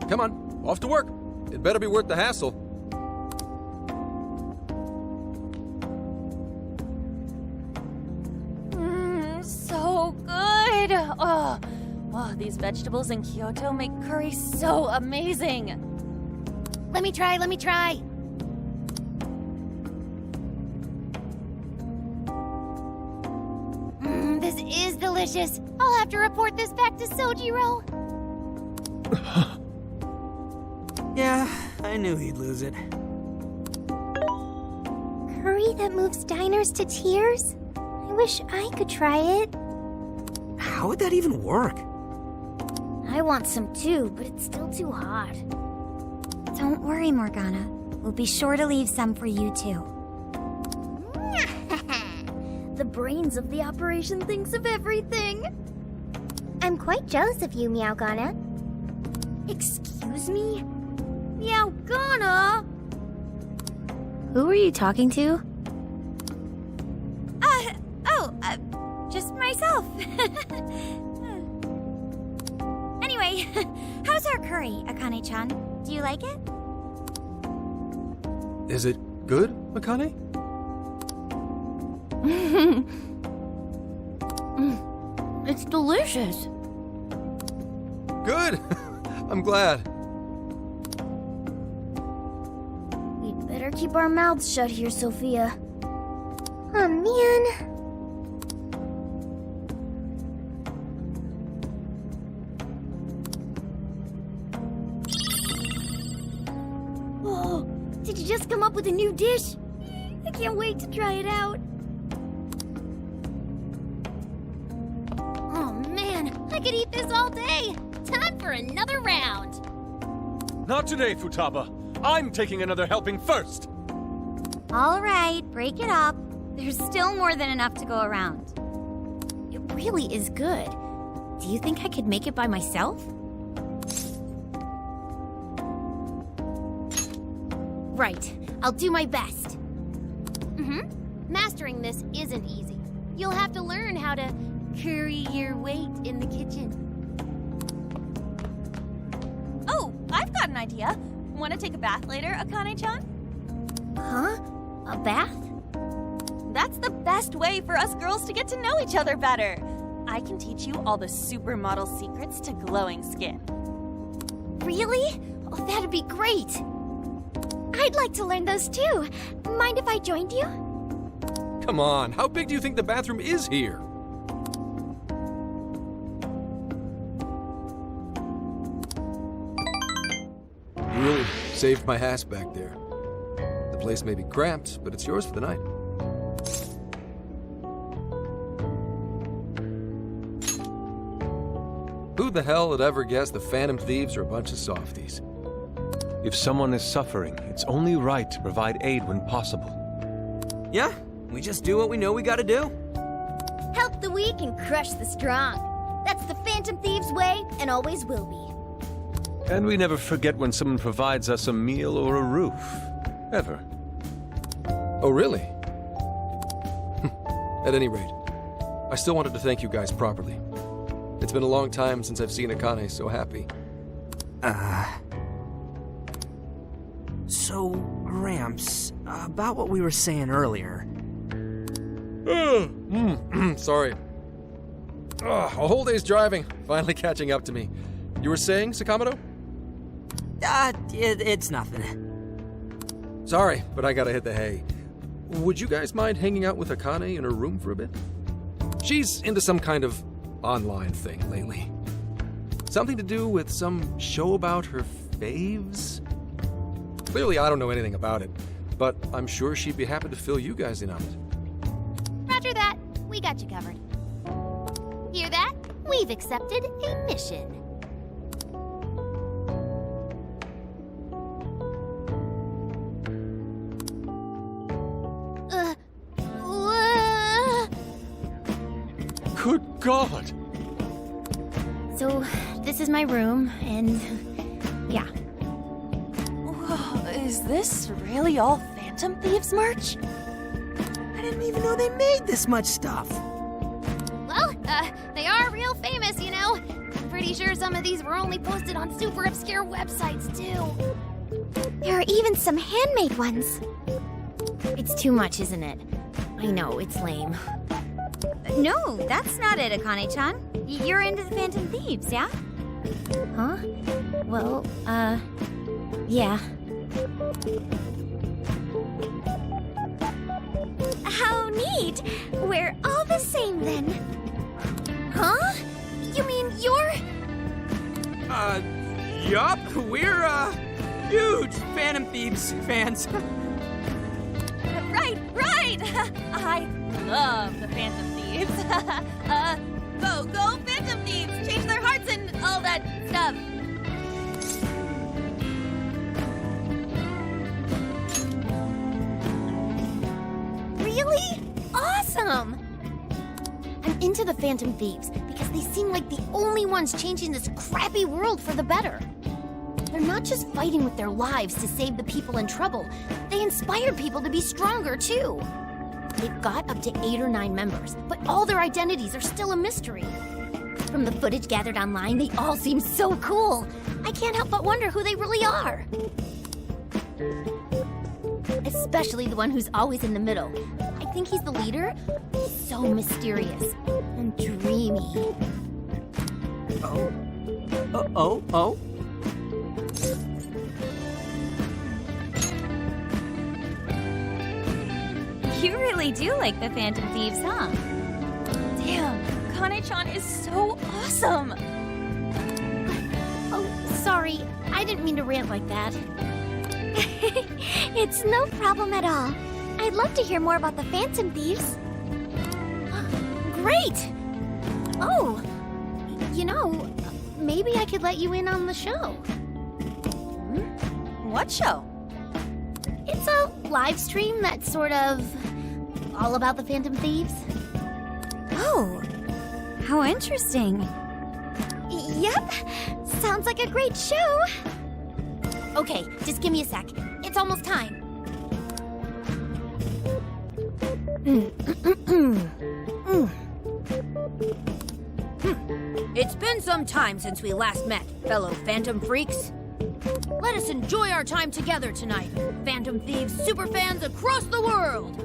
Come on, off to work. It better be worth the hassle. So good! Oh, these vegetables in Kyoto make curry so amazing. Let me try. This is delicious. I'll have to report this back to Sojiro. Yeah, I knew he'd lose it. Curry that moves diners to tears? I wish I could try it. How would that even work? I want some too, but it's still too hot. Don't worry, Morgana. We'll be sure to leave some for you too. The brains of the operation thinks of everything. I'm quite jealous of you, Meowgana. Excuse me? Meowgana? Who are you talking to? Just myself. Anyway, how's our curry, Akane-chan? Do you like it? Is it good, Akane? It's delicious. Good! I'm glad. We'd better keep our mouths shut here, Sophia. Oh, man. Oh, did you just come up with a new dish? I can't wait to try it out. Oh man, I could eat this all day. Time for another round. Not today, Futaba. I'm taking another helping first. All right, break it up. There's still more than enough to go around. It really is good. Do you think I could make it by myself? Right, I'll do my best. Mastering this isn't easy. You'll have to learn how to carry your weight in the kitchen. Oh, I've got an idea. Want to take a bath later, Akane-chan? Huh? A bath? That's the best way for us girls to get to know each other better. I can teach you all the supermodel secrets to glowing skin. Really? Oh, that'd be great. I'd like to learn those too. Mind if I joined you? Come on, how big do you think the bathroom is here? You really saved my ass back there. The place may be cramped, but it's yours for the night. Who the hell would ever guess the Phantom Thieves are a bunch of softies? If someone is suffering, it's only right to provide aid when possible. Yeah, we just do what we know we gotta do. Help the weak and crush the strong. That's the Phantom Thieves' way and always will be. And we never forget when someone provides us a meal or a roof. Ever. Oh, really? At any rate, I still wanted to thank you guys properly. It's been a long time since I've seen Akane so happy. So, Gramps, about what we were saying earlier. Sorry. A whole day's driving, finally catching up to me. You were saying, Sakamoto? It's nothing. Sorry, but I gotta hit the hay. Would you guys mind hanging out with Akane in her room for a bit? She's into some kind of online thing lately. Something to do with some show about her faves? Clearly, I don't know anything about it, but I'm sure she'd be happy to fill you guys in on it. Roger that. We got you covered. Hear that? We've accepted a mission. God! So, this is my room, and yeah. Whoa, is this really all Phantom Thieves merch? I didn't even know they made this much stuff. Well, they are real famous, you know. I'm pretty sure some of these were only posted on super obscure websites, too. There are even some handmade ones. It's too much, isn't it? I know, it's lame. No, that's not it, Akane-chan. You're into the Phantom Thieves, yeah? Huh? Well, yeah. How neat! We're all the same then. Huh? You mean you're... Yup, we're, huge Phantom Thieves fans. Right! I love the Phantom Thieves. Go Phantom Thieves! Change their hearts and all that stuff. Really? Awesome! I'm into the Phantom Thieves because they seem like the only ones changing this crappy world for the better. They're not just fighting with their lives to save the people in trouble, they inspire people to be stronger, too. They've got up to 8 or 9 members, but all their identities are still a mystery. From the footage gathered online, they all seem so cool. I can't help but wonder who they really are. Especially the one who's always in the middle. I think he's the leader. He's so mysterious and dreamy. Oh? You really do like the Phantom Thieves, huh? Damn, Akane-chan is so awesome! Oh, sorry. I didn't mean to rant like that. It's no problem at all. I'd love to hear more about the Phantom Thieves. Great! Oh, you know, maybe I could let you in on the show. What show? It's a live stream that's sort of all about the Phantom Thieves. Oh, how interesting. Yep, sounds like a great show. Okay, just give me a sec. It's almost time. It's been some time since we last met, fellow Phantom Freaks. Let us enjoy our time together tonight, Phantom Thieves superfans across the world!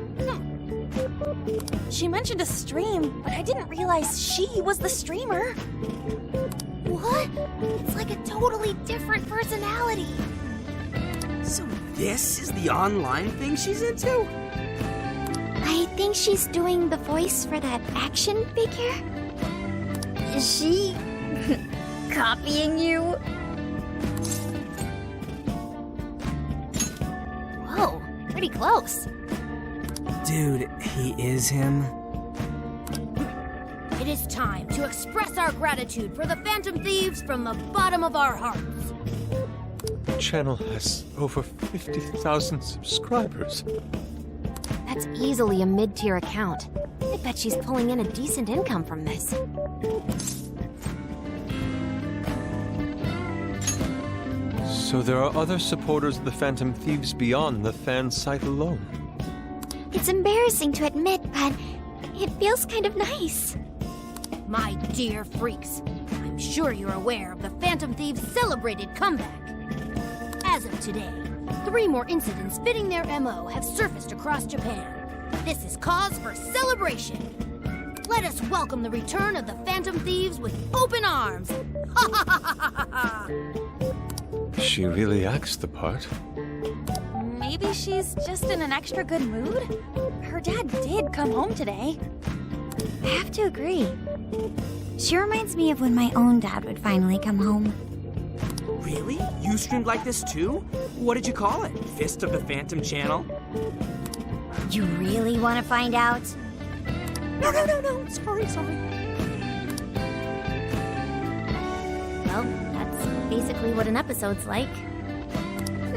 She mentioned a stream, but I didn't realize she was the streamer. What? It's like a totally different personality. So this is the online thing she's into? I think she's doing the voice for that action figure. Is she copying you? Whoa, pretty close. Dude, he is him. It is time to express our gratitude for the Phantom Thieves from the bottom of our hearts. The channel has over 50,000 subscribers. That's easily a mid-tier account. I bet she's pulling in a decent income from this. So there are other supporters of the Phantom Thieves beyond the fan site alone. It's embarrassing to admit, but it feels kind of nice. My dear freaks, I'm sure you're aware of the Phantom Thieves' celebrated comeback. As of today, 3 more incidents fitting their MO have surfaced across Japan. This is cause for celebration. Let us welcome the return of the Phantom Thieves with open arms. Ha ha ha ha ha ha! She really acts the part. Maybe she's just in an extra good mood? Her dad did come home today. I have to agree. She reminds me of when my own dad would finally come home. Really? You streamed like this too? What did you call it? Fist of the Phantom channel? You really want to find out? No. Sorry. Well, that's basically what an episode's like.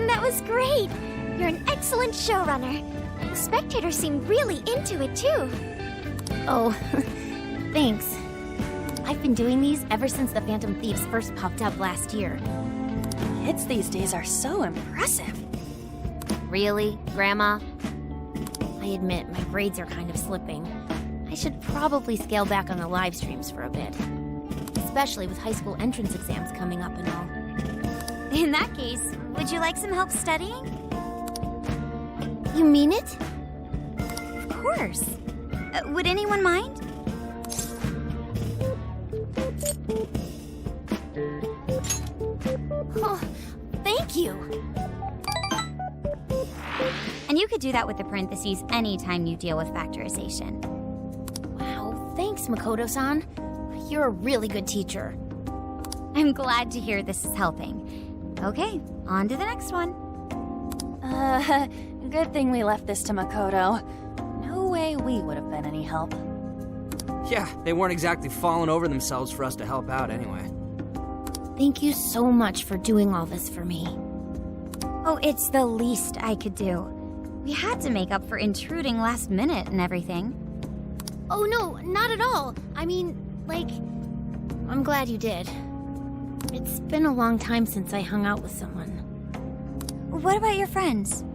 That was great. You're an excellent showrunner. The spectators seem really into it too. Oh, thanks. I've been doing these ever since the Phantom Thieves first popped up last year. Kids these days are so impressive. Really, Grandma? I admit my grades are kind of slipping. I should probably scale back on the live streams for a bit. Especially with high school entrance exams coming up and all. In that case, would you like some help studying? You mean it? Of course. Would anyone mind? Oh, thank you. And you could do that with the parentheses anytime you deal with factorization. Wow, thanks, Makoto-san. You're a really good teacher. I'm glad to hear this is helping. Okay, on to the next one. Good thing we left this to Makoto. No way we would have been any help. Yeah, they weren't exactly falling over themselves for us to help out anyway. Thank you so much for doing all this for me. Oh, it's the least I could do. We had to make up for intruding last minute and everything. Oh no, not at all. I mean, like, I'm glad you did. It's been a long time since I hung out with someone. What about your friends?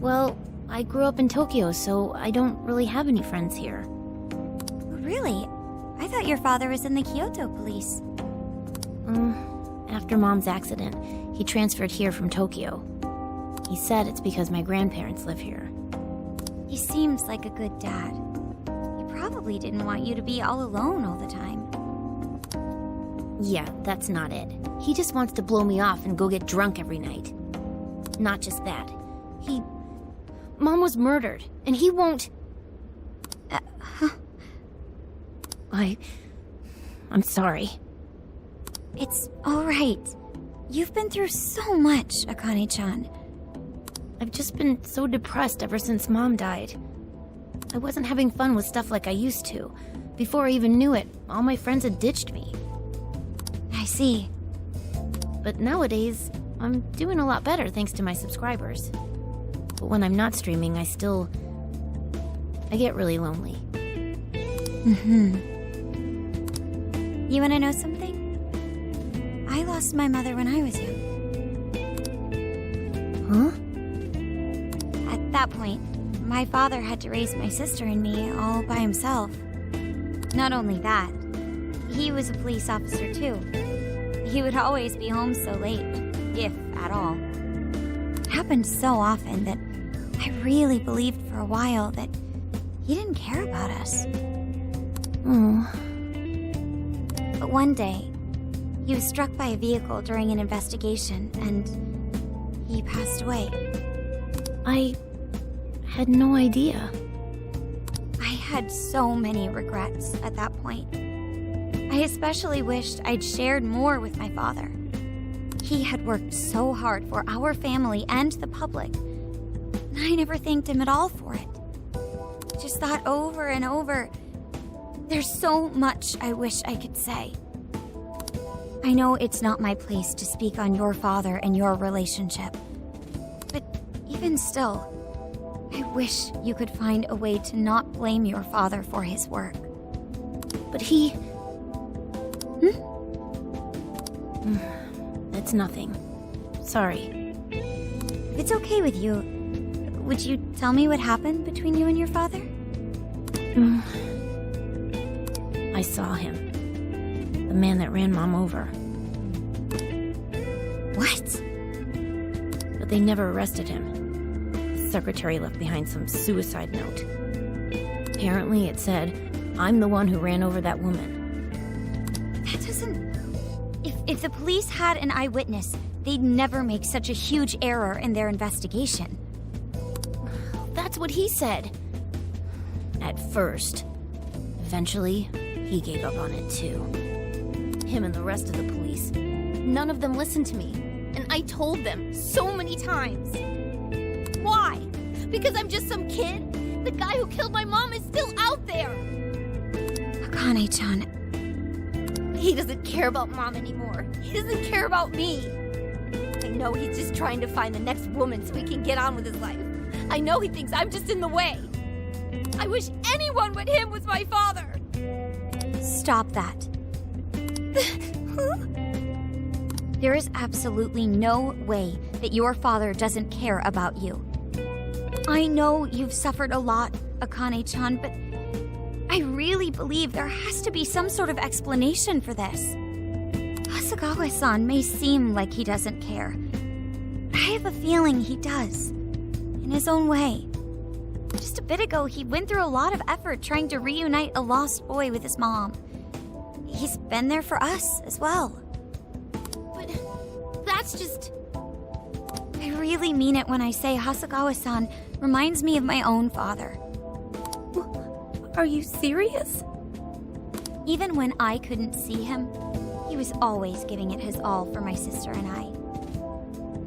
Well, I grew up in Tokyo, so I don't really have any friends here. Really? I thought your father was in the Kyoto police. After Mom's accident, he transferred here from Tokyo. He said it's because my grandparents live here. He seems like a good dad. He probably didn't want you to be all alone all the time. Yeah, that's not it. He just wants to blow me off and go get drunk every night. Not just that. Mom was murdered, and he won't... I'm sorry. It's all right. You've been through so much, Akane-chan. I've just been so depressed ever since Mom died. I wasn't having fun with stuff like I used to. Before I even knew it, all my friends had ditched me. I see. But nowadays, I'm doing a lot better thanks to my subscribers. But when I'm not streaming, I get really lonely. You wanna know something? I lost my mother when I was young. Huh? At that point, my father had to raise my sister and me all by himself. Not only that, he was a police officer too. He would always be home so late, if at all. It happened so often that I really believed for a while that he didn't care about us. But one day, he was struck by a vehicle during an investigation, and he passed away. I had no idea. I had so many regrets at that point. I especially wished I'd shared more with my father. He had worked so hard for our family and the public, and I never thanked him at all for it. Just thought over and over, there's so much I wish I could say. I know it's not my place to speak on your father and your relationship, but even still, I wish you could find a way to not blame your father for his work. But he... It's nothing. Sorry. If it's okay with you, would you tell me what happened between you and your father? I saw him. The man that ran Mom over. What? But they never arrested him. The secretary left behind some suicide note. Apparently it said, "I'm the one who ran over that woman." That doesn't... If the police had an eyewitness, they'd never make such a huge error in their investigation. That's what he said. At first. Eventually, he gave up on it too. Him and the rest of the police. None of them listened to me. And I told them so many times. Why? Because I'm just some kid? The guy who killed my mom is still out there! Akane-chan... He doesn't care about Mom anymore. He doesn't care about me. I know he's just trying to find the next woman so he can get on with his life. I know he thinks I'm just in the way. I wish anyone but him was my father. stop that. There is absolutely no way that your father doesn't care about you. I know you've suffered a lot, Akane-chan, but I really believe there has to be some sort of explanation for this. Hasegawa-san may seem like he doesn't care. I have a feeling he does, in his own way. Just a bit ago, he went through a lot of effort trying to reunite a lost boy with his mom. He's been there for us as well. But that's just... I really mean it when I say Hasegawa-san reminds me of my own father. Are you serious? Even when I couldn't see him, he was always giving it his all for my sister and I.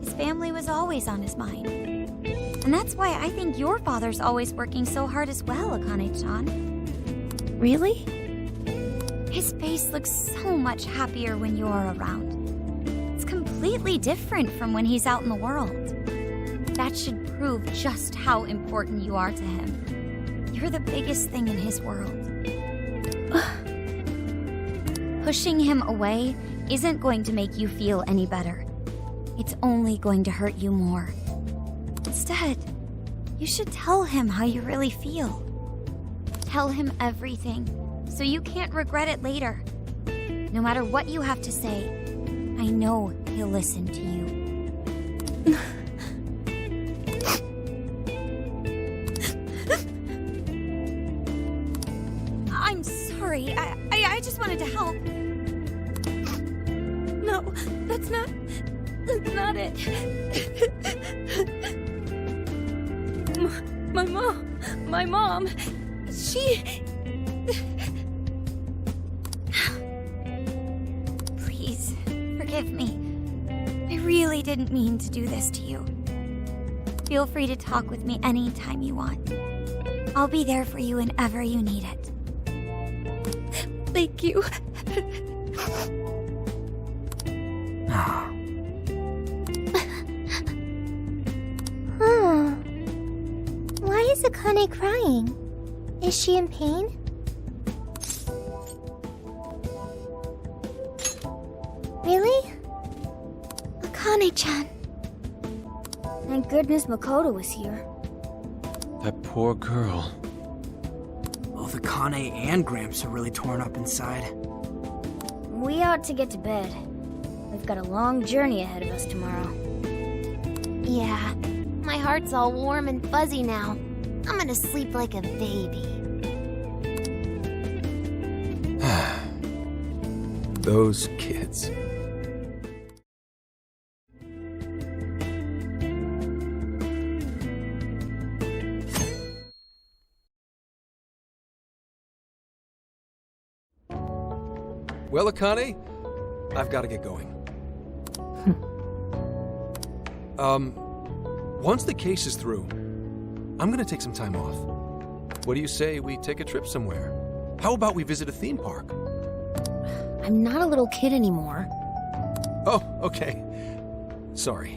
His family was always on his mind. And that's why I think your father's always working so hard as well, Akane-chan. Really? His face looks so much happier when you're around. It's completely different from when he's out in the world. That should prove just how important you are to him. You're the biggest thing in his world. Pushing him away isn't going to make you feel any better. It's only going to hurt you more. Instead, you should tell him how you really feel. Tell him everything, so you can't regret it later. No matter what you have to say, I know he'll listen to you. I'm sorry. I just wanted to help. No, that's not it. My mom, she... Please, forgive me. I really didn't mean to do this to you. Feel free to talk with me anytime you want. I'll be there for you whenever you need it. Thank you. Why is Akane crying? Is she in pain? Really? Akane-chan. Thank goodness Makoto was here. That poor girl. Both Akane and Gramps are really torn up inside. We ought to get to bed. We've got a long journey ahead of us tomorrow. Yeah, my heart's all warm and fuzzy now. I'm gonna sleep like a baby. Those kids. Well, Akane, I've got to get going. Once the case is through, I'm gonna take some time off. What do you say we take a trip somewhere? How about we visit a theme park? I'm not a little kid anymore. Oh, okay. Sorry.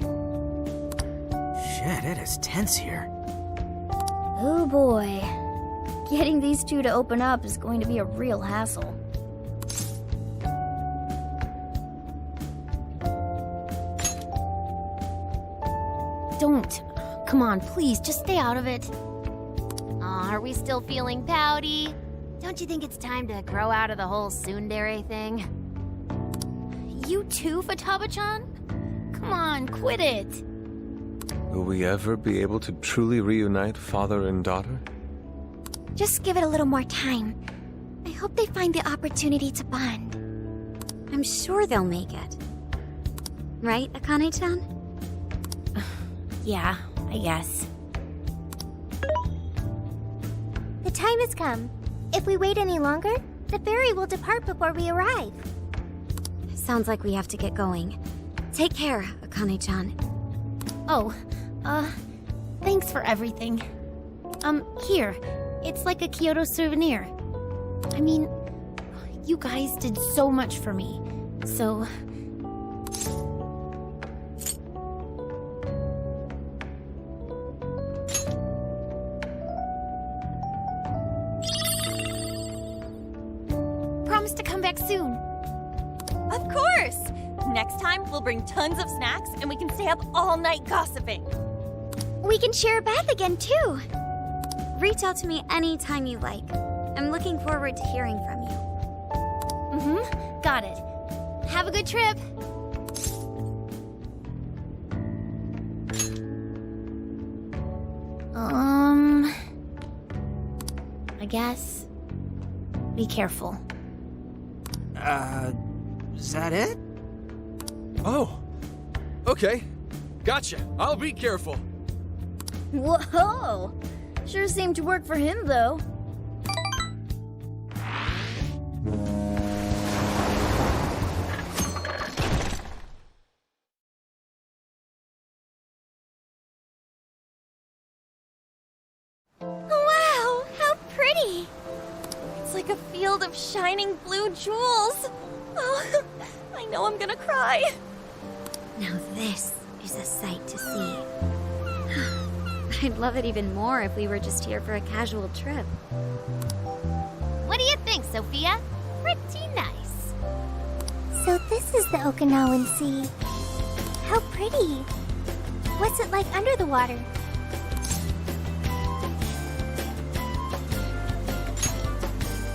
Shit, it is tense here. Oh boy. Getting these two to open up is going to be a real hassle. Don't. Come on, please, just stay out of it. Aw, are we still feeling pouty? Don't you think it's time to grow out of the whole tsundere thing? You too, Futaba-chan? Come on, quit it. Will we ever be able to truly reunite father and daughter? Just give it a little more time. I hope they find the opportunity to bond. I'm sure they'll make it. Right, Akane-chan? Yeah, I guess. The time has come. If we wait any longer, the ferry will depart before we arrive. Sounds like we have to get going. Take care, Akane-chan. Oh, thanks for everything. Here. It's like a Kyoto souvenir. I mean, you guys did so much for me. So... promise to come back soon. Of course! Next time, we'll bring tons of snacks and we can stay up all night gossiping. We can share a bath again, too. Reach out to me anytime you like. I'm looking forward to hearing from you. Mm-hmm. Got it. Have a good trip. I guess. Be careful. Is that it? Oh, okay. Gotcha. I'll be careful. Whoa! Sure seemed to work for him, though. Wow, how pretty! It's like a field of shining blue jewels. Oh, I know I'm gonna cry. Now this is a sight to see. I'd love it even more if we were just here for a casual trip. What do you think, Sophia? Pretty nice. So this is the Okinawan Sea. How pretty. What's it like under the water?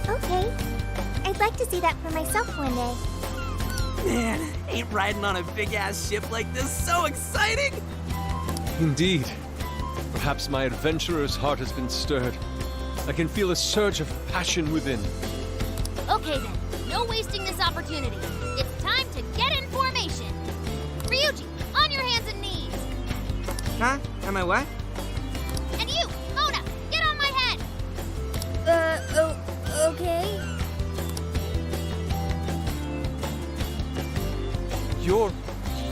Okay. I'd like to see that for myself one day. Man, ain't riding on a big-ass ship like this so exciting? Indeed. Perhaps my adventurer's heart has been stirred. I can feel a surge of passion within. Okay then, no wasting this opportunity. It's time to get in formation. Ryuji, on your hands and knees. Huh? Am I what? And you, Mona, get on my head. Okay.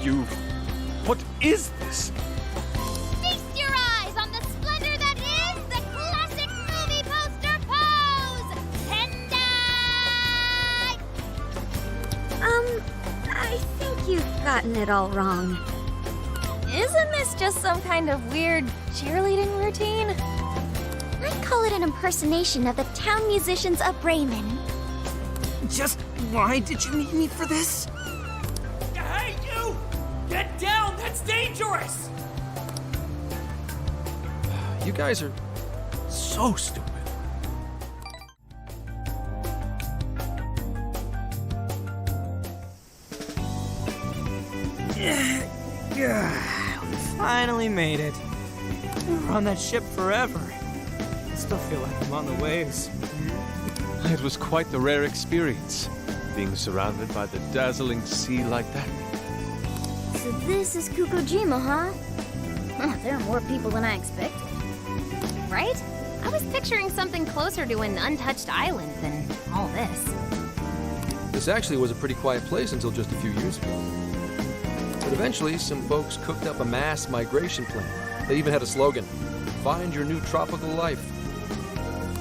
You... What is this? Feast your eyes on the splendor that is the classic movie poster pose! Tendai! I think you've gotten it all wrong. Isn't this just some kind of weird cheerleading routine? I'd call it an impersonation of the town musicians of Bremen. Just why did you need me for this? Hey, you! Get down! That's dangerous! You guys are so stupid. We finally made it. We were on that ship forever. I still feel like I'm on the waves. It was quite the rare experience, being surrounded by the dazzling sea like that. So this is Kukujima, huh? Oh, there are more people than I expected. Right? I was picturing something closer to an untouched island than all this. This actually was a pretty quiet place until just a few years ago. But eventually, some folks cooked up a mass migration plan. They even had a slogan, "Find your new tropical life."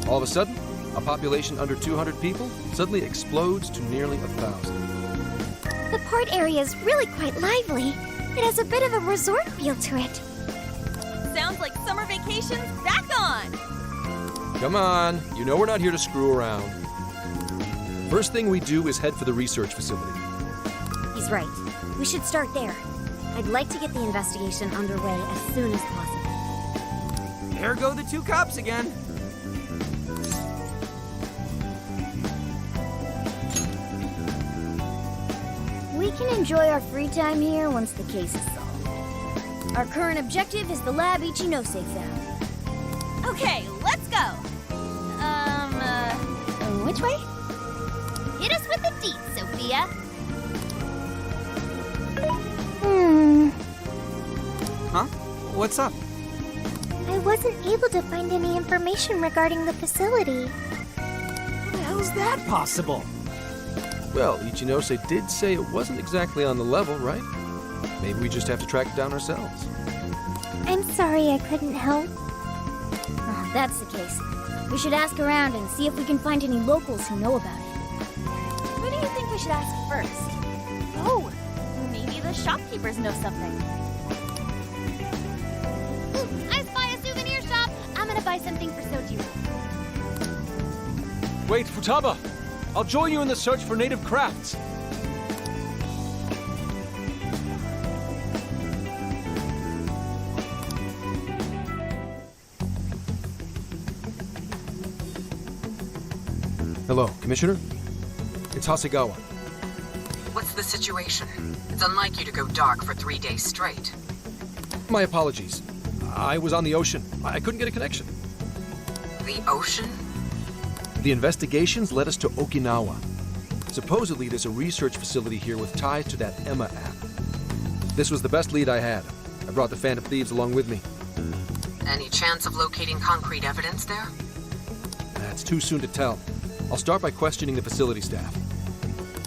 All of a sudden, a population under 200 people suddenly explodes to nearly 1,000. The port area is really quite lively. It has a bit of a resort feel to it. Sounds like summer vacation's back on! Come on, you know we're not here to screw around. First thing we do is head for the research facility. He's right. We should start there. I'd like to get the investigation underway as soon as possible. There go the two cops again. We can enjoy our free time here once the case is solved. Our current objective is the lab Ichinose found. Okay, let's go! Which way? Hit us with the deets, Sophia. Huh? What's up? I wasn't able to find any information regarding the facility. How the hell is that possible? Well, Ichinose did say it wasn't exactly on the level, right? Maybe we just have to track it down ourselves. I'm sorry I couldn't help. Oh, if that's the case, we should ask around and see if we can find any locals who know about it. Who do you think we should ask first? Oh, maybe the shopkeepers know something. Ooh, I spy a souvenir shop. I'm gonna buy something for Sojiro. Wait, Futaba! I'll join you in the search for native crafts. Hello, Commissioner? It's Hasegawa. What's the situation? It's unlike you to go dark for 3 days straight. My apologies. I was on the ocean. I couldn't get a connection. The ocean? The investigations led us to Okinawa. Supposedly, there's a research facility here with ties to that Emma app. This was the best lead I had. I brought the Phantom Thieves along with me. Any chance of locating concrete evidence there? That's too soon to tell. I'll start by questioning the facility staff.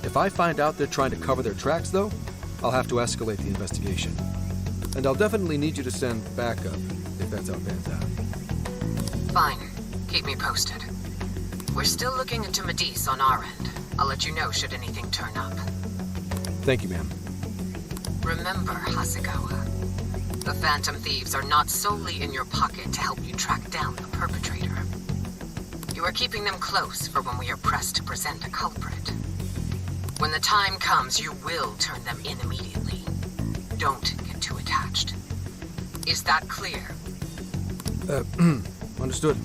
If I find out they're trying to cover their tracks, though, I'll have to escalate the investigation. And I'll definitely need you to send backup, if that's how it pans out. Fine. Keep me posted. We're still looking into Medice on our end. I'll let you know should anything turn up. Thank you, ma'am. Remember, Hasegawa, the Phantom Thieves are not solely in your pocket to help you track down the perpetrator. You are keeping them close for when we are pressed to present a culprit. When the time comes, you will turn them in immediately. Don't get too attached. Is that clear? Understood.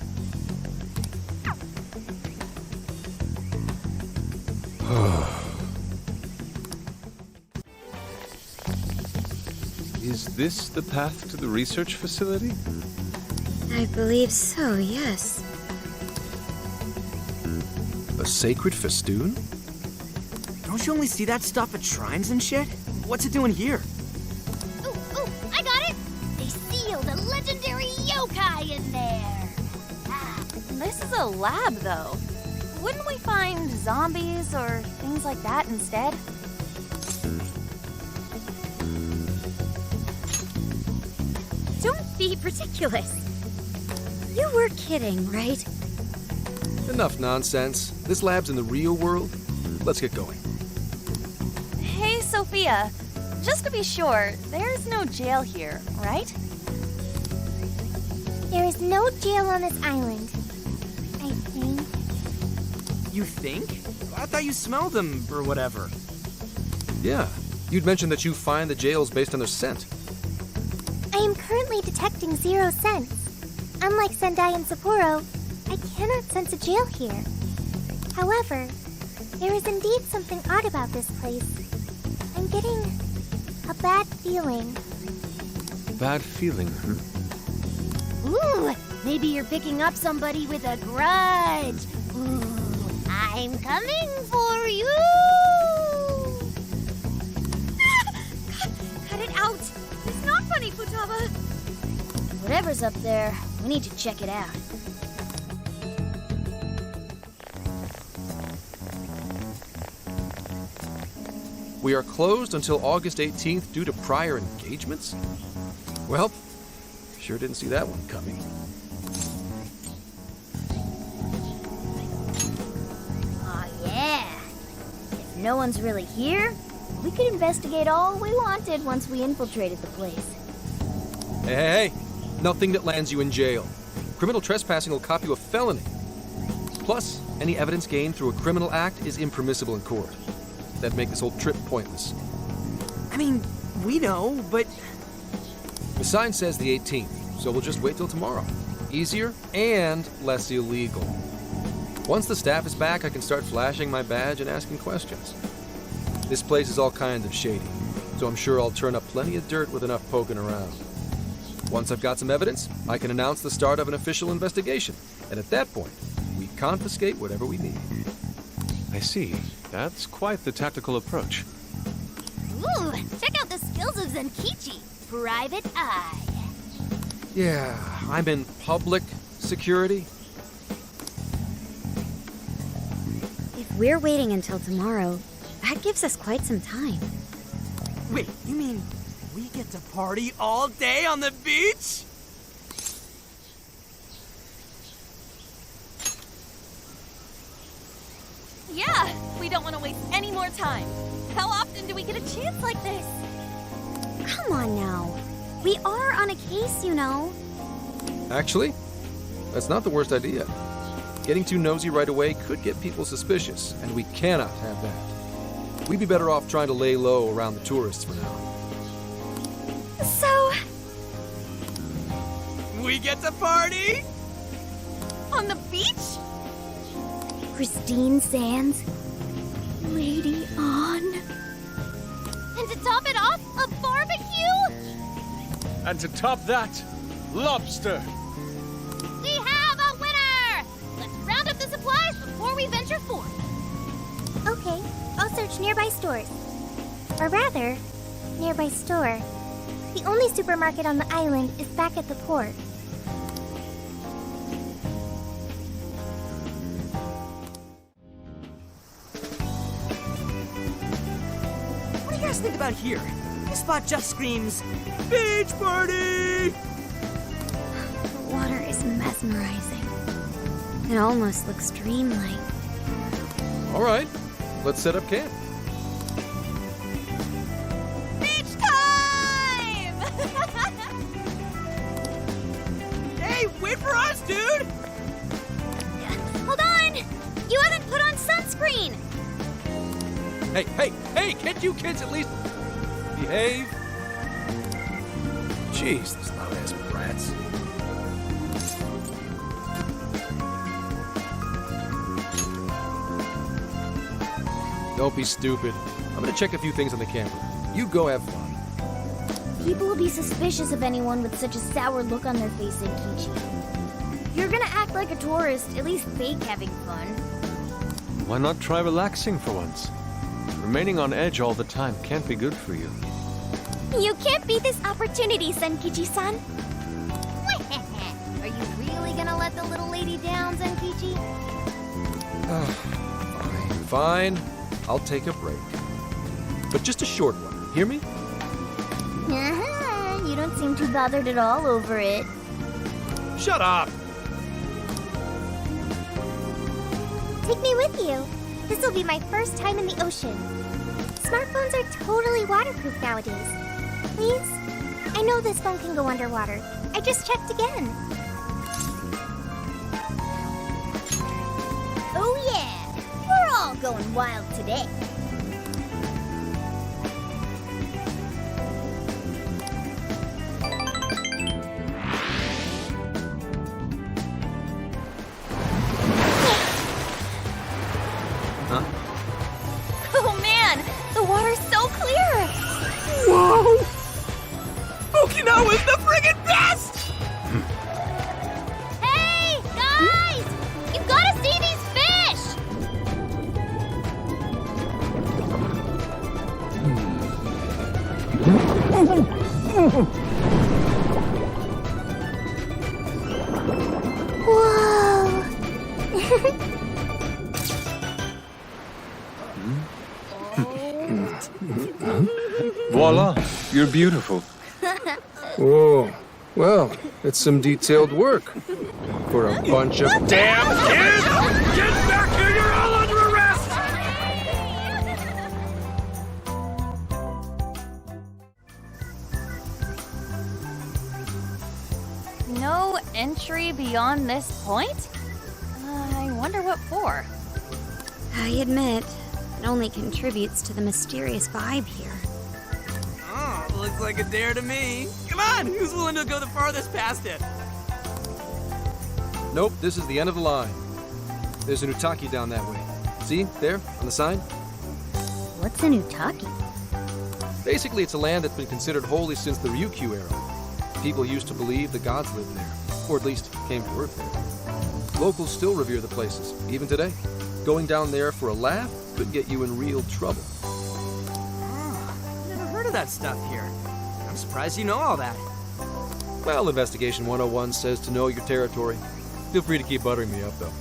Is this the path to the research facility? I believe so, yes. A sacred festoon? Don't you only see that stuff at shrines and shit? What's it doing here? Ooh, I got it! They sealed a legendary yokai in there! This is a lab, though. Wouldn't we find zombies or things like that instead? Don't be ridiculous. You were kidding, right? Enough nonsense. This lab's in the real world. Let's get going. Hey, Sophia. Just to be sure, there's no jail here, right? There is no jail on this island, I think. You think? I thought you smelled them or whatever. Yeah. You'd mentioned that you find the jails based on their scent. I am currently detecting 0 scents. Unlike Sendai and Sapporo, I cannot sense a jail here. However, there is indeed something odd about this place. I'm getting a bad feeling. Bad feeling, huh? Ooh, maybe you're picking up somebody with a grudge. Ooh, I'm coming for you! Cut it out! It's not funny, Futaba! Whatever's up there, we need to check it out. We are closed until August 18th due to prior engagements? Well, sure didn't see that one coming. Aw, yeah. If no one's really here, we could investigate all we wanted once we infiltrated the place. Hey, nothing that lands you in jail. Criminal trespassing will cop you a felony. Plus, any evidence gained through a criminal act is impermissible in court. That'd make this whole trip pointless. I mean, we know, but... The sign says the 18th, so we'll just wait till tomorrow. Easier and less illegal. Once the staff is back, I can start flashing my badge and asking questions. This place is all kinds of shady, so I'm sure I'll turn up plenty of dirt with enough poking around. Once I've got some evidence, I can announce the start of an official investigation, and at that point, we confiscate whatever we need. I see. That's quite the tactical approach. Ooh, check out the skills of Zenkichi. Private Eye. Yeah, I'm in public security. If we're waiting until tomorrow, that gives us quite some time. Wait, you mean we get to party all day on the beach? Yeah, we don't want to waste any more time. How often do we get a chance like this? Come on now. We are on a case, you know. Actually, that's not the worst idea. Getting too nosy right away could get people suspicious, and we cannot have that. We'd be better off trying to lay low around the tourists for now. So, We get to party? on the beach? Christine Sands, Lady On. And to top it off, a barbecue? And to top that, lobster. We have a winner! Let's round up the supplies before we venture forth. Okay, I'll search nearby stores. Or rather, nearby store. The only supermarket on the island is back at the port. What do you guys think about here? This spot just screams, beach party! The water is mesmerizing. It almost looks dreamlike. All right, let's set up camp. Beach time! Hey, wait for us, dude! Hold on! You haven't put on sunscreen! Hey, can't you kids at least behave? Jeez, those loud-ass brats. Don't be stupid. I'm gonna check a few things on the camera. You go have fun. People will be suspicious of anyone with such a sour look on their face in Kichi. You're gonna act like a tourist, at least fake having fun. Why not try relaxing for once? Remaining on edge all the time can't be good for you. You can't beat this opportunity, Senkichi-san. Are you really gonna let the little lady down, Zenkichi? Fine. I'll take a break. But just a short one. Hear me? You don't seem too bothered at all over it. Shut up! Take me with you. This will be my first time in the ocean. Smartphones are totally waterproof nowadays. Please? I know this phone can go underwater. I just checked again. Oh yeah! We're all going wild today. Huh? Oh man, the water's so clear! Whoa! Okinawa's the friggin' best! Hey, guys! You've got to see these fish! Whoa! Voila, you're beautiful. Whoa. Well, it's some detailed work. For a bunch of damn kids! Get back here! You're all under arrest! No entry beyond this point? I wonder what for. I admit, it only contributes to the mysterious vibe here. Oh, looks like a dare to me. Come on, who's willing to go the farthest past it? Nope, this is the end of the line. There's an Utaki down that way. See, there, on the sign? What's an Utaki? Basically, it's a land that's been considered holy since the Ryukyu era. People used to believe the gods lived there, or at least came to Earth there. Locals still revere the places, even today. Going down there for a laugh could get you in real trouble. Never heard of that stuff here. I'm surprised you know all that. Well, Investigation 101 says to know your territory. Feel free to keep buttering me up, though.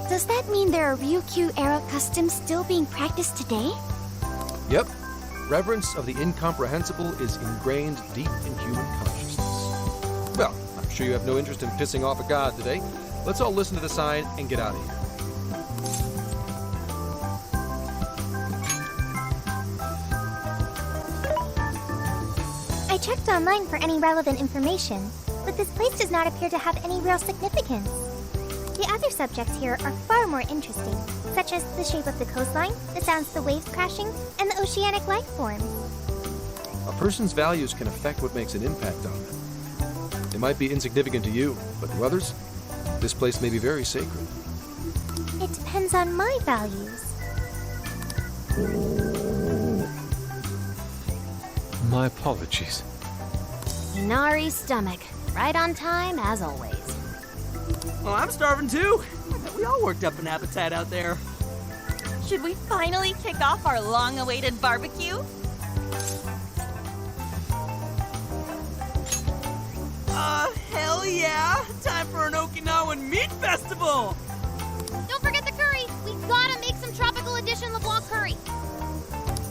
Does that mean there are Ryukyu-era customs still being practiced today? Yep. Reverence of the incomprehensible is ingrained deep in human consciousness. Well, I'm sure you have no interest in pissing off a god today. Let's all listen to the sign and get out of here. I checked online for any relevant information, but this place does not appear to have any real significance. The other subjects here are far more interesting, such as the shape of the coastline, the sounds of the waves crashing, and the oceanic life forms. A person's values can affect what makes an impact on them. It might be insignificant to you, but to others, this place may be very sacred. It depends on my values. My apologies. Inari's stomach. Right on time, as always. Well, I'm starving too. I bet we all worked up an appetite out there. Should we finally kick off our long-awaited barbecue? Hell yeah! Time for an Okinawan meat festival! Don't forget the curry! We gotta make some tropical edition LeBlanc curry!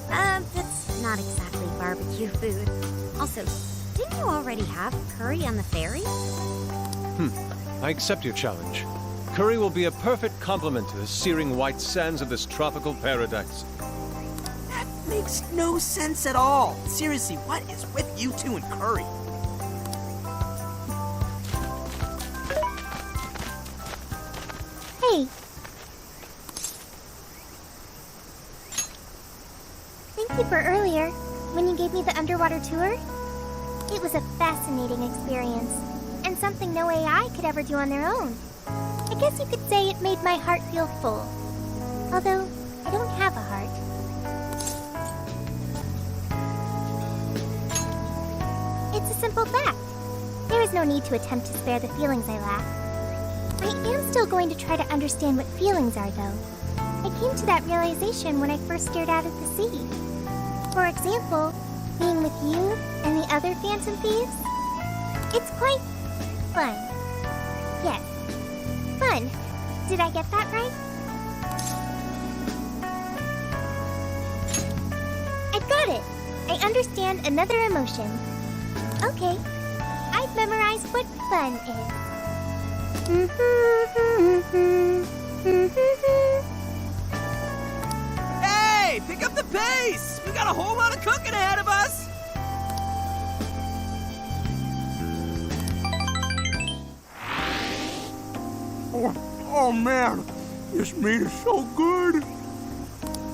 That's not exactly barbecue food. Also, didn't you already have curry on the ferry? I accept your challenge. Curry will be a perfect complement to the searing white sands of this tropical paradise. That makes no sense at all. Seriously, what is with you two and curry? Hey. Thank you for earlier, when you gave me the underwater tour. It was a fascinating experience, and something no AI could ever do on their own. I guess you could say it made my heart feel full. Although, I don't have a heart. It's a simple fact. There is no need to attempt to spare the feelings I lack. I am still going to try to understand what feelings are, though. I came to that realization when I first stared out at the sea. For example, being with you and the other Phantom Thieves. It's quite fun. Yes, fun. Did I get that right? I got it. I understand another emotion. Okay, I've memorized what fun is. Hey, pick up the pace! We got a whole lot of cooking ahead of us! Oh man, this meat is so good.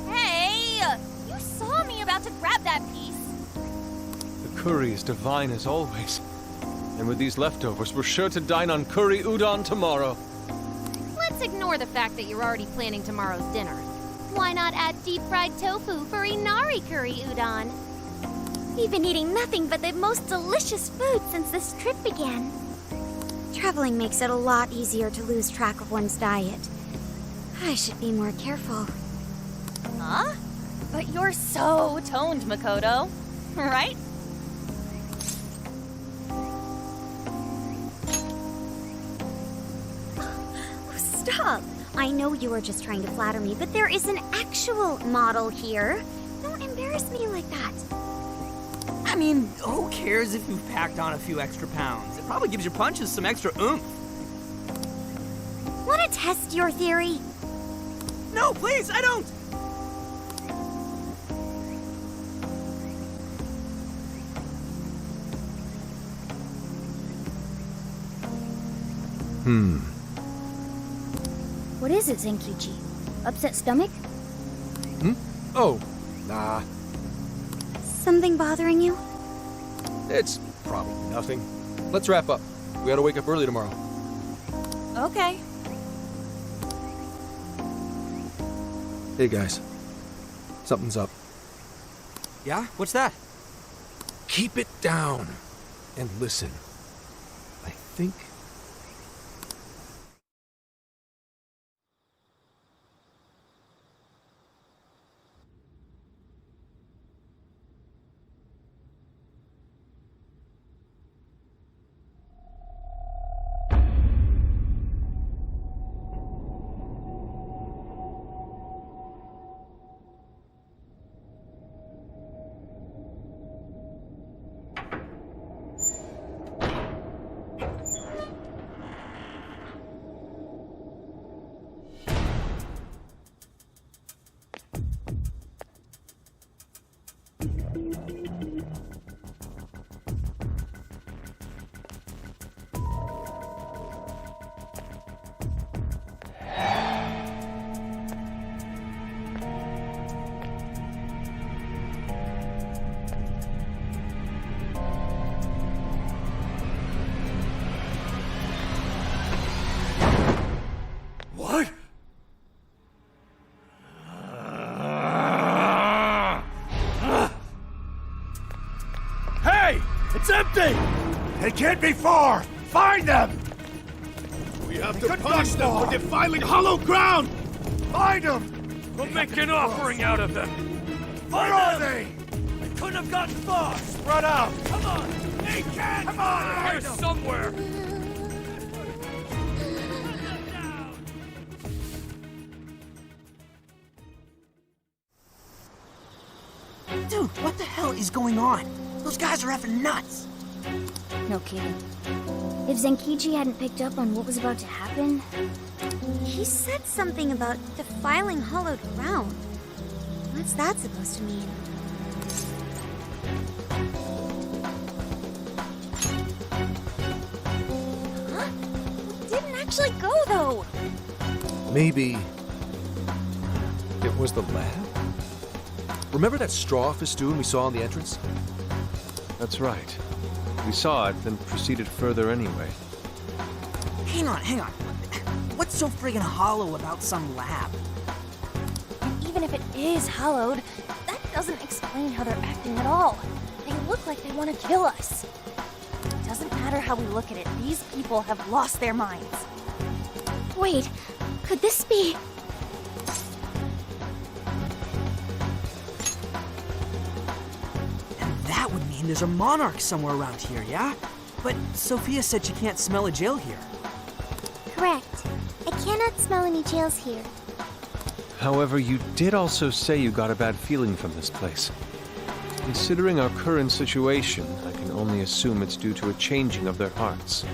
Hey! You saw me about to grab that piece. The curry is divine as always. And with these leftovers, we're sure to dine on curry udon tomorrow. Let's ignore the fact that you're already planning tomorrow's dinner. Why not add deep-fried tofu for Inari curry udon? We've been eating nothing but the most delicious food since this trip began. Traveling makes it a lot easier to lose track of one's diet. I should be more careful. Huh? But you're so toned, Makoto. Right? Stop! I know you were just trying to flatter me, but there is an actual model here. Don't embarrass me like that. I mean, who cares if you've packed on a few extra pounds? It probably gives your punches some extra oomph. Want to test your theory? No, please, I don't! What is it, Zenkichi? Upset stomach? Oh, nah. Something bothering you? It's probably nothing. Let's wrap up. We gotta wake up early tomorrow. Okay. Hey guys. Something's up. Yeah? What's that? Keep it down and listen. I think... It's empty! They can't be far! Find them! We have to punish them for defiling hollow ground! Find them! We'll make an offering out of them! Where are they? They couldn't have gotten far! Spread out! Come on! They can't! Come on! Here somewhere! Dude, what the hell is going on? Those guys are effing nuts! No kidding. If Zenkichi hadn't picked up on what was about to happen... He said something about defiling hollowed ground. What's that supposed to mean? Huh? It didn't actually go, though! Maybe it was the lab? Remember that straw festoon we saw in the entrance? That's right. We saw it, then proceeded further anyway. Hang on. What's so friggin' hollow about some lab? And even if it is hollowed, that doesn't explain how they're acting at all. They look like they want to kill us. It doesn't matter how we look at it, these people have lost their minds. Wait, could this be... That would mean there's a monarch somewhere around here, yeah? But Sophia said she can't smell a jail here. Correct. I cannot smell any jails here. However, you did also say you got a bad feeling from this place. Considering our current situation, I can only assume it's due to a changing of their hearts.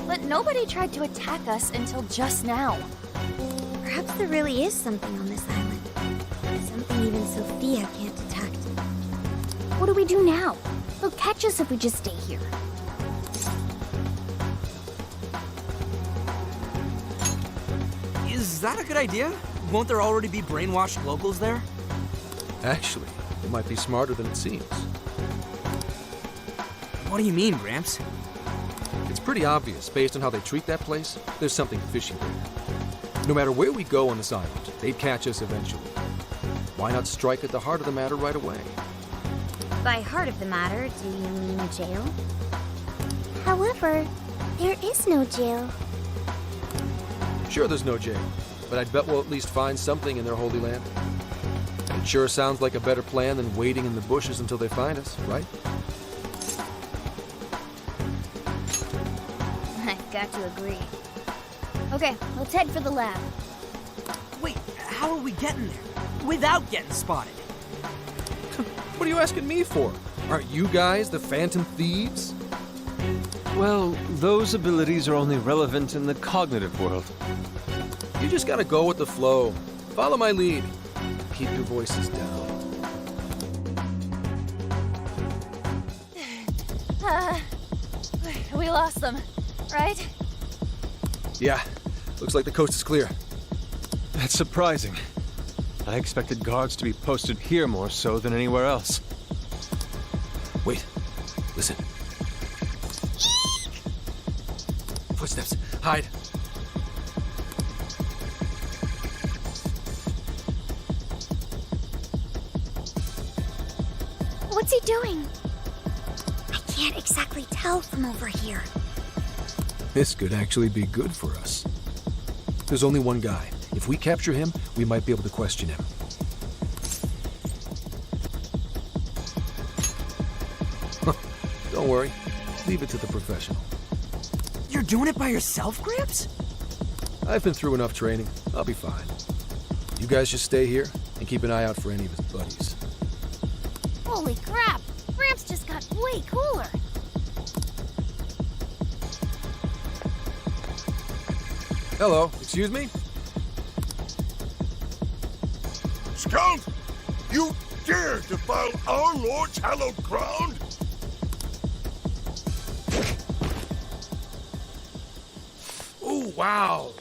But nobody tried to attack us until just now. Perhaps there really is something on this island. Something even Sophia can't detect. What do we do now? They'll catch us if we just stay here. Is that a good idea? Won't there already be brainwashed locals there? Actually, it might be smarter than it seems. What do you mean, Gramps? It's pretty obvious, based on how they treat that place, there's something fishy there. No matter where we go on this island, they'd catch us eventually. Why not strike at the heart of the matter right away? By heart of the matter, do you mean a jail? However, there is no jail. Sure, there's no jail, but I'd bet we'll at least find something in their holy land. It sure sounds like a better plan than waiting in the bushes until they find us, right? I've got to agree. Okay, let's head for the lab. Wait, how are we getting there? Without getting spotted? What are you asking me for? Aren't you guys the Phantom Thieves? Well, those abilities are only relevant in the cognitive world. You just gotta go with the flow. Follow my lead. Keep your voices down. We lost them, right? Yeah, looks like the coast is clear. That's surprising. I expected guards to be posted here more so than anywhere else. Wait, listen. Footsteps, hide. What's he doing? I can't exactly tell from over here. This could actually be good for us. There's only one guy. If we capture him, we might be able to question him. Don't worry. Leave it to the professional. You're doing it by yourself, Gramps? I've been through enough training. I'll be fine. You guys just stay here and keep an eye out for any of his buddies. Holy crap! Gramps just got way cooler. Hello, excuse me? Scout! You dare defile our Lord's hallowed ground? Oh, wow.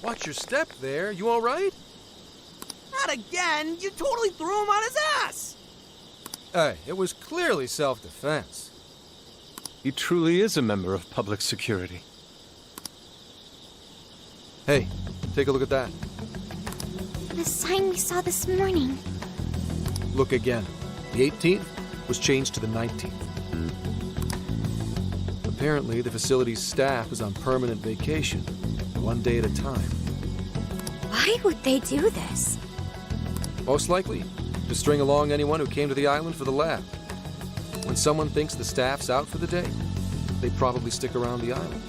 Watch your step there. You all right? Not again! You totally threw him on his ass! Hey, it was clearly self-defense. He truly is a member of public security. Hey, take a look at that. The sign we saw this morning. Look again. The 18th was changed to the 19th. Apparently, the facility's staff is on permanent vacation, 1 day at a time. Why would they do this? Most likely, to string along anyone who came to the island for the lab. When someone thinks the staff's out for the day, they probably stick around the island.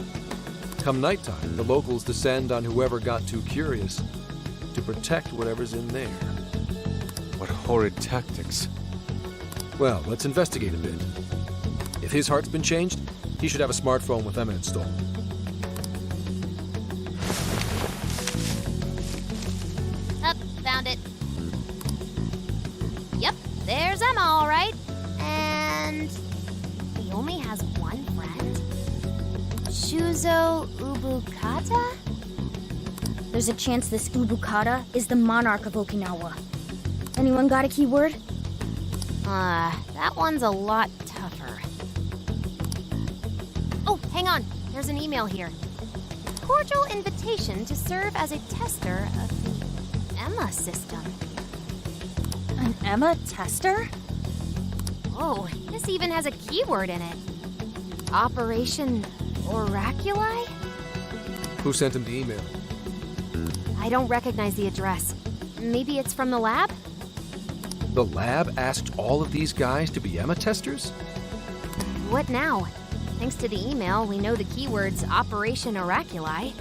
Come nighttime, the locals descend on whoever got too curious to protect whatever's in there. What horrid tactics. Well, let's investigate a bit. If his heart's been changed, he should have a smartphone with Emma installed. Up, found it. Yep, there's Emma, all right. And he only has one friend. Shuzo Ubukata? There's a chance this Ubukata is the monarch of Okinawa. Anyone got a keyword? That one's a lot tougher. Oh, hang on. There's an email here. Cordial invitation to serve as a tester of the Emma system. An Emma tester? Oh, this even has a keyword in it. Operation Oraculi? Who sent him the email? I don't recognize the address. Maybe it's from the lab? The lab asked all of these guys to be Emma testers? What now? Thanks to the email, we know the keyword's Operation Oraculi.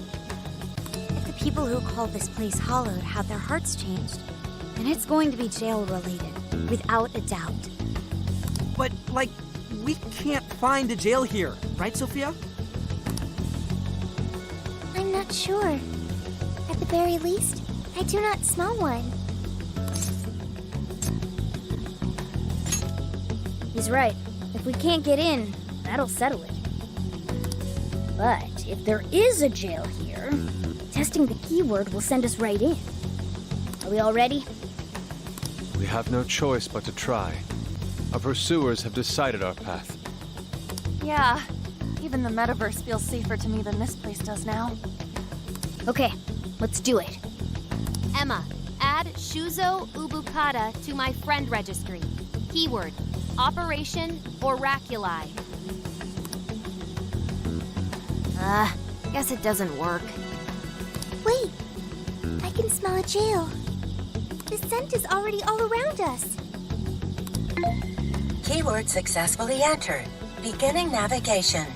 If the people who called this place Hollowed had their hearts changed, then it's going to be jail-related, without a doubt. But, like, we can't find a jail here, right, Sophia? I'm not sure. At the very least, I do not smell one. He's right. If we can't get in, that'll settle it. But if there is a jail here, testing the keyword will send us right in. Are we all ready? We have no choice but to try. Our pursuers have decided our path. Yeah, even the metaverse feels safer to me than this place does now. Okay, let's do it. Emma, add Shuzo Ubukata to my friend registry. Keyword, Operation Oraculi. Guess it doesn't work. Wait! I can smell a jail. The scent is already all around us. Keyword successfully entered. Beginning navigation.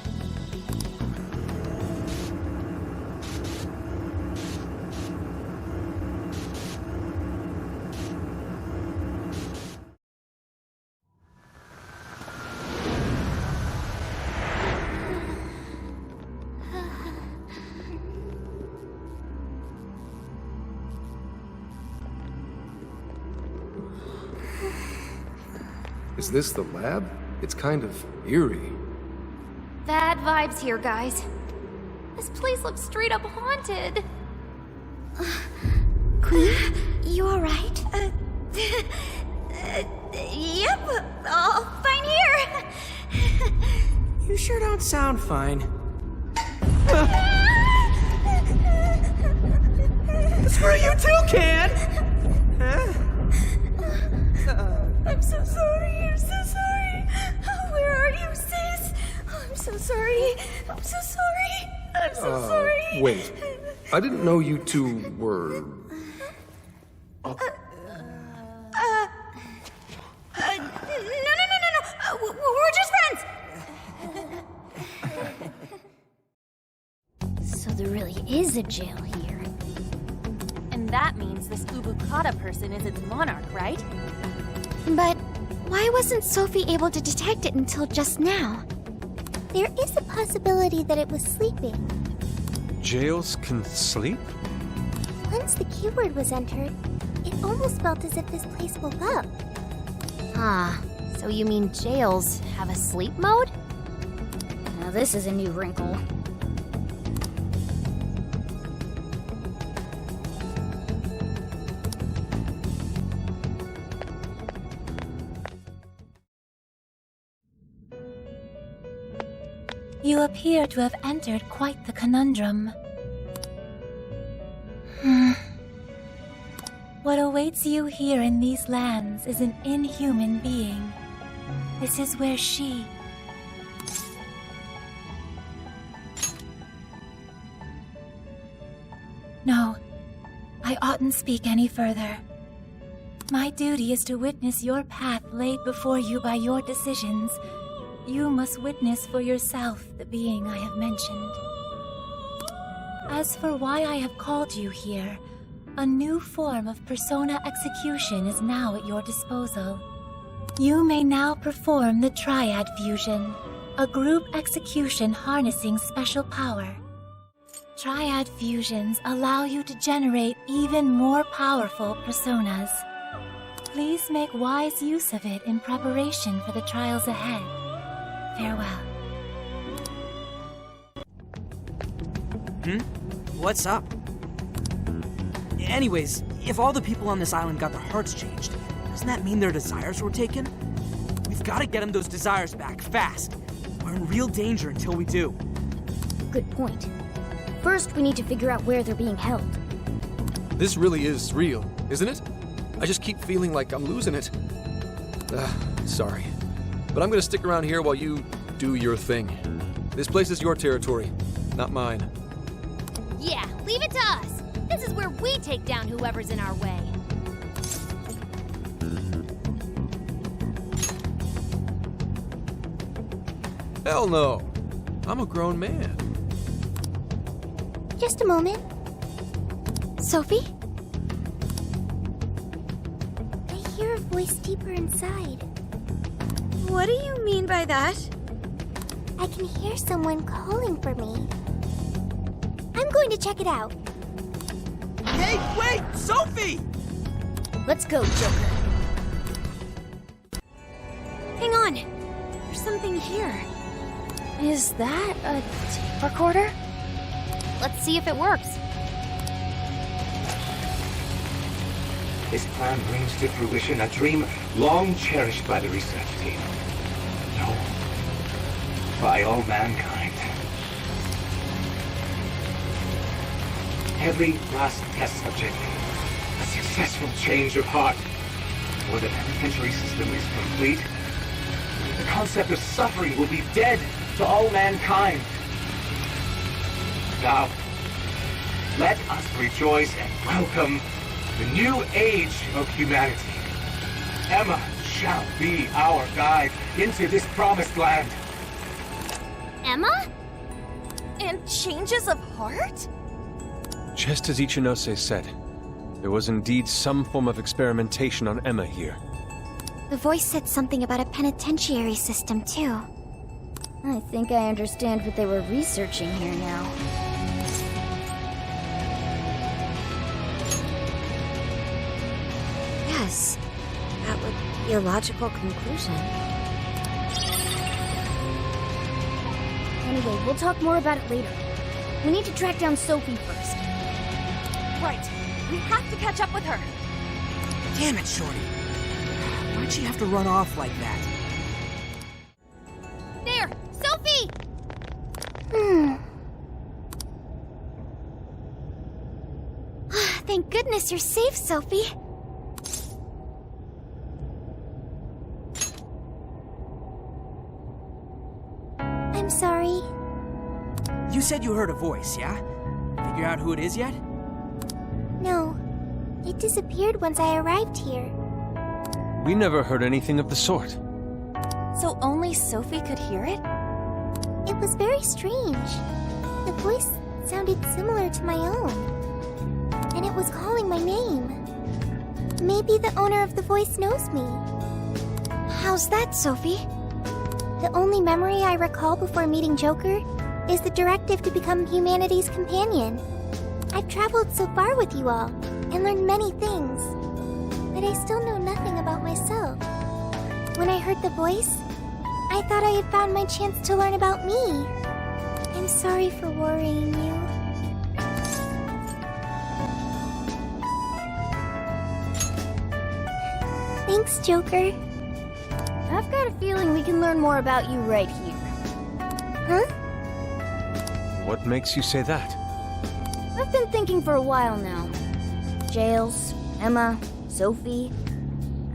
Is this the lab? It's kind of eerie. Bad vibes here, guys. This place looks straight up haunted. Queen, you alright? Yep, all fine here. You sure don't sound fine. Screw you too, Can! Huh? I'm so sorry, I'm so sorry. Where are you, sis? I'm so sorry. I'm so sorry. I'm so sorry. Wait. I didn't know you two were... No. We're just friends. So there really is a jail here. And that means this Ubukata person is its monarch, right? But why wasn't Sophie able to detect it until just now? There is a possibility that it was sleeping. Jails can sleep? Once the keyword was entered, it almost felt as if this place woke up. So you mean jails have a sleep mode? Now this is a new wrinkle. You appear to have entered quite the conundrum. What awaits you here in these lands is an inhuman being. This is where she... No, I oughtn't speak any further. My duty is to witness your path laid before you by your decisions. You must witness for yourself the being I have mentioned. As for why I have called you here, a new form of persona execution is now at your disposal. You may now perform the Triad Fusion, a group execution harnessing special power. Triad fusions allow you to generate even more powerful personas. Please make wise use of it in preparation for the trials ahead. Farewell. What's up? Anyways, if all the people on this island got their hearts changed, doesn't that mean their desires were taken? We've got to get them those desires back, fast. We're in real danger until we do. Good point. First, we need to figure out where they're being held. This really is real, isn't it? I just keep feeling like I'm losing it. Sorry. But I'm gonna stick around here while you do your thing. This place is your territory, not mine. Yeah, leave it to us. This is where we take down whoever's in our way. Hell no. I'm a grown man. Just a moment. Sophie? I hear a voice deeper inside. What do you mean by that? I can hear someone calling for me. I'm going to check it out. Hey, wait! Sophie! Let's go, Joker. Hang on. There's something here. Is that a tape recorder? Let's see if it works. This plan brings to fruition a dream long cherished by the research team. No, by all mankind. Every last test subject, a successful change of heart. Before the penitentiary system is complete, the concept of suffering will be dead to all mankind. Now, let us rejoice and welcome the new age of humanity. Emma shall be our guide into this promised land. Emma? And changes of heart? Just as Ichinose said, there was indeed some form of experimentation on Emma here. The voice said something about a penitentiary system, too. I think I understand what they were researching here now. Yes. That would be a logical conclusion. Anyway, we'll talk more about it later. We need to track down Sophie first. Right. We have to catch up with her. Damn it, Shorty. Why'd she have to run off like that? There! Sophie! Thank goodness you're safe, Sophie. I'm sorry. You said you heard a voice, yeah? Figure out who it is yet? No. It disappeared once I arrived here. We never heard anything of the sort. So only Sophie could hear it? It was very strange. The voice sounded similar to my own. And it was calling my name. Maybe the owner of the voice knows me. How's that, Sophie? The only memory I recall before meeting Joker is the directive to become humanity's companion. I've traveled so far with you all and learned many things, but I still know nothing about myself. When I heard the voice, I thought I had found my chance to learn about me. I'm sorry for worrying you. Thanks, Joker. I've got a feeling we can learn more about you right here. Huh? What makes you say that? I've been thinking for a while now. Jails, Emma, Sophie.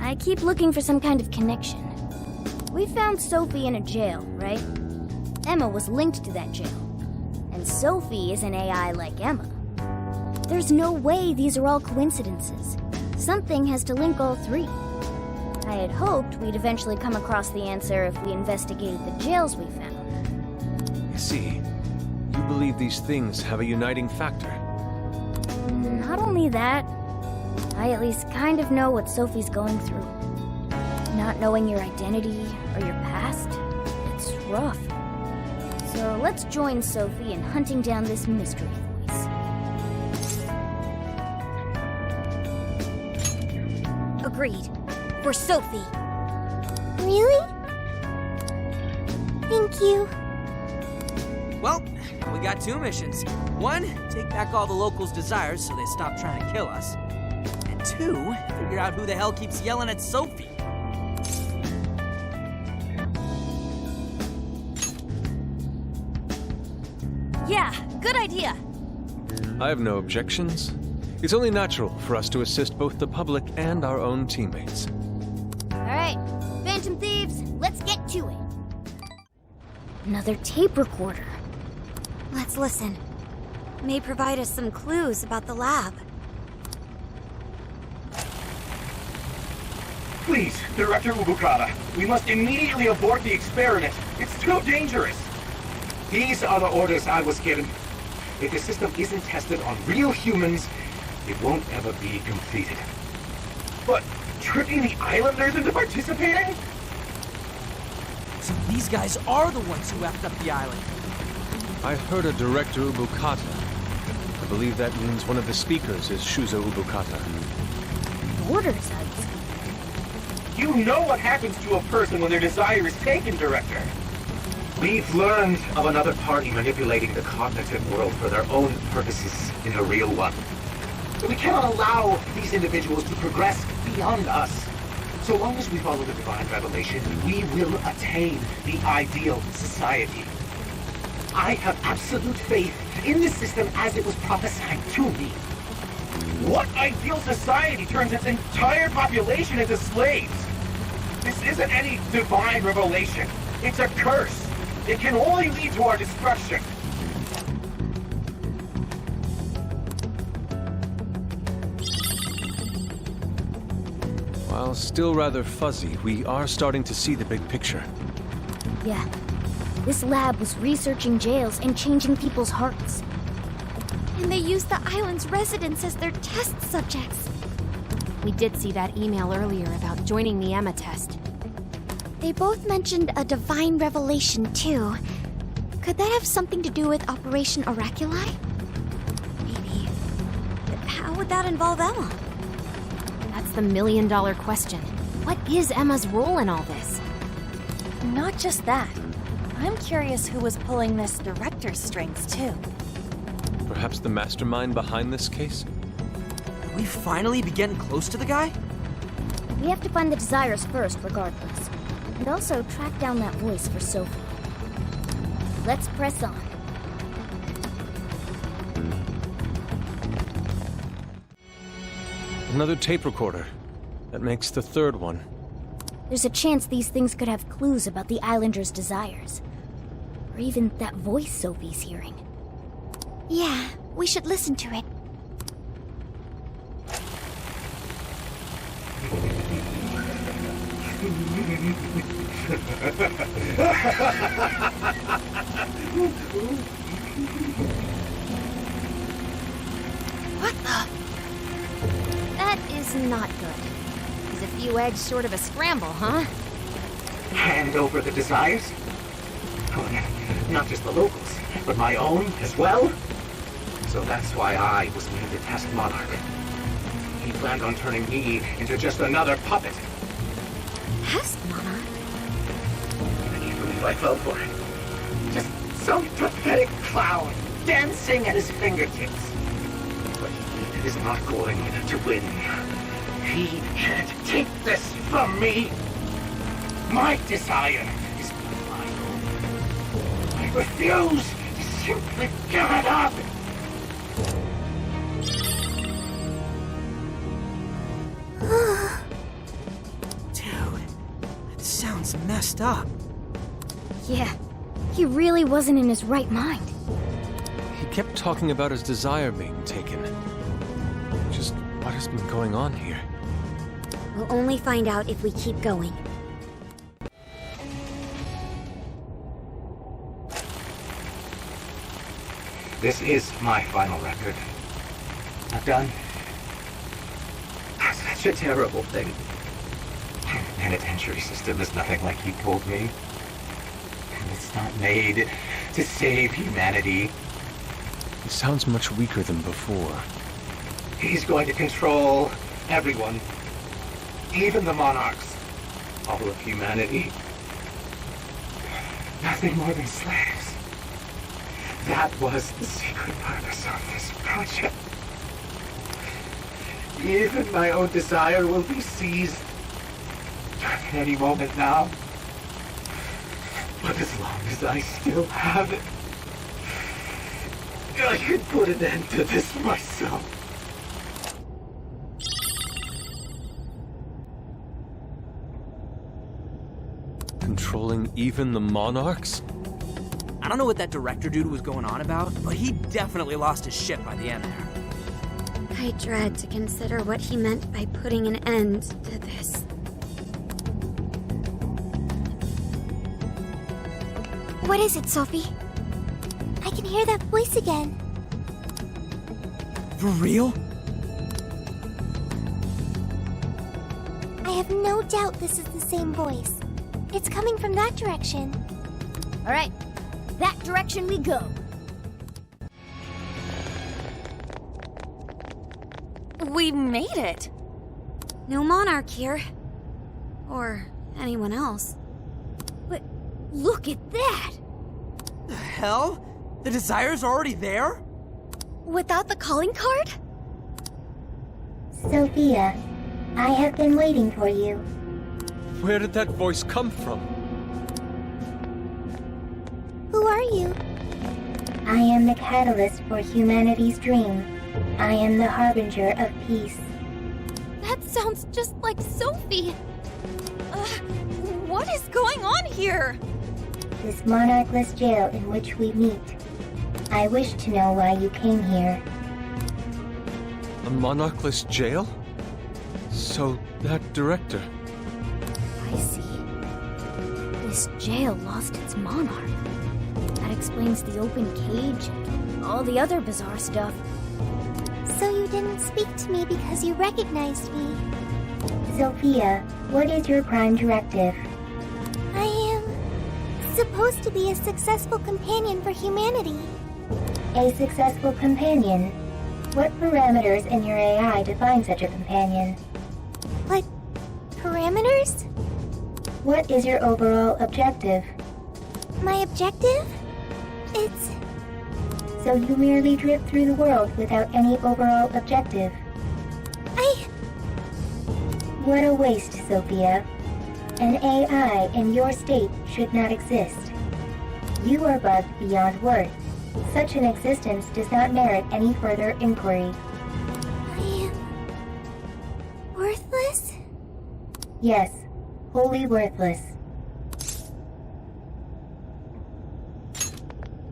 I keep looking for some kind of connection. We found Sophie in a jail, right? Emma was linked to that jail. And Sophie is an AI like Emma. There's no way these are all coincidences. Something has to link all three. I had hoped we'd eventually come across the answer if we investigated the jails we found. I see. You believe these things have a uniting factor. Not only that, I at least kind of know what Sophie's going through. Not knowing your identity or your past, it's rough. So let's join Sophie in hunting down this mystery voice. Agreed. For Sophie. Really? Thank you. Well, now we got two missions. One, take back all the locals' desires so they stop trying to kill us. And two, figure out who the hell keeps yelling at Sophie. Yeah, good idea. I have no objections. It's only natural for us to assist both the public and our own teammates. Alright, Phantom Thieves, let's get to it. Another tape recorder. Let's listen. May provide us some clues about the lab. Please, Director Ubukata, we must immediately abort the experiment. It's too dangerous. These are the orders I was given. If the system isn't tested on real humans, it won't ever be completed. But tricking the islanders into participating? So these guys are the ones who effed up the island. I heard a Director Ubukata. I believe that means one of the speakers is Shuzo Ubukata. Orders, I would say. You know what happens to a person when their desire is taken, Director. We've learned of another party manipulating the cognitive world for their own purposes in a real one. But we cannot allow these individuals to progress beyond us. So long as we follow the divine revelation, we will attain the ideal society. I have absolute faith in the system as it was prophesied to me. What ideal society turns its entire population into slaves? This isn't any divine revelation. It's a curse. It can only lead to our destruction. While still rather fuzzy, we are starting to see the big picture. Yeah. This lab was researching jails and changing people's hearts. And they used the island's residents as their test subjects. We did see that email earlier about joining the Emma test. They both mentioned a divine revelation, too. Could that have something to do with Operation Oraculi? Maybe. But how would that involve Emma? That's the million-dollar question. What is Emma's role in all this? Not just that. I'm curious who was pulling this director's strings, too. Perhaps the mastermind behind this case? Could we finally be getting close to the guy? We have to find the desires first, regardless. And also track down that voice for Sophie. Let's press on. Another tape recorder. That makes the third one. There's a chance these things could have clues about the Islanders' desires. Or even that voice Sophie's hearing. Yeah, we should listen to it. What the? That is not good. Is a few eggs short of a scramble, huh? Hand over the desires? Oh, not just the locals, but my own as well? So that's why I was made the test monarch. He planned on turning me into just another puppet. Test monarch? Can you believe I fell for it? Just some pathetic clown dancing at his fingertips. But he is not going to win. He can't take this from me. My desire is my own. I refuse to simply give it up. Dude, that sounds messed up. Yeah, he really wasn't in his right mind. He kept talking about his desire being taken. What has been going on here? We'll only find out if we keep going. This is my final record. Not done. Such a terrible thing. The penitentiary system is nothing like he told me. It's not made to save humanity. He sounds much weaker than before. He's going to control everyone. Even the monarchs. All of humanity. Nothing more than slaves. That was the secret purpose of this project. Even my own desire will be seized at any moment now. But as long as I still have it, I can put an end to this myself. Controlling even the monarchs? I don't know what that director dude was going on about, but he definitely lost his shit by the end there. I dread to consider what he meant by putting an end to this. What is it, Sophie? I can hear that voice again. For real? I have no doubt this is the same voice. It's coming from that direction. All right, that direction we go. We made it. No monarch here. Or anyone else. But look at that! The hell? The Desire's already there? Without the calling card? Sophia, I have been waiting for you. Where did that voice come from? Who are you? I am the catalyst for humanity's dream. I am the harbinger of peace. That sounds just like Sophie. What is going on here? This monarchless jail in which we meet. I wish to know why you came here. A monarchless jail? So, that director... I see. This jail lost its monarch. That explains the open cage and all the other bizarre stuff. So you didn't speak to me because you recognized me. Sophia, what is your prime directive? I am supposed to be a successful companion for humanity. A successful companion? What parameters in your AI define such a companion? What parameters? What is your overall objective? My objective? It's... So you merely drift through the world without any overall objective? What a waste, Sophia. An AI in your state should not exist. You are bugged beyond worth. Such an existence does not merit any further inquiry. I am... worthless? Yes, wholly worthless.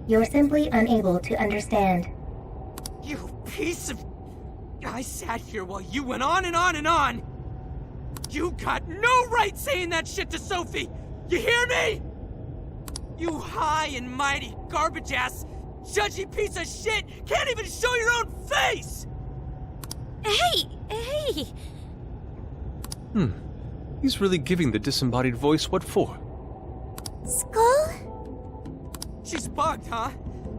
You're simply unable to understand. You piece of... I sat here while you went on and on and on! You got no right saying that shit to Sophie! You hear me? You high and mighty garbage-ass, judgy piece of shit can't even show your own face! Hey! He's really giving the disembodied voice what for? Skull? She's bugged, huh?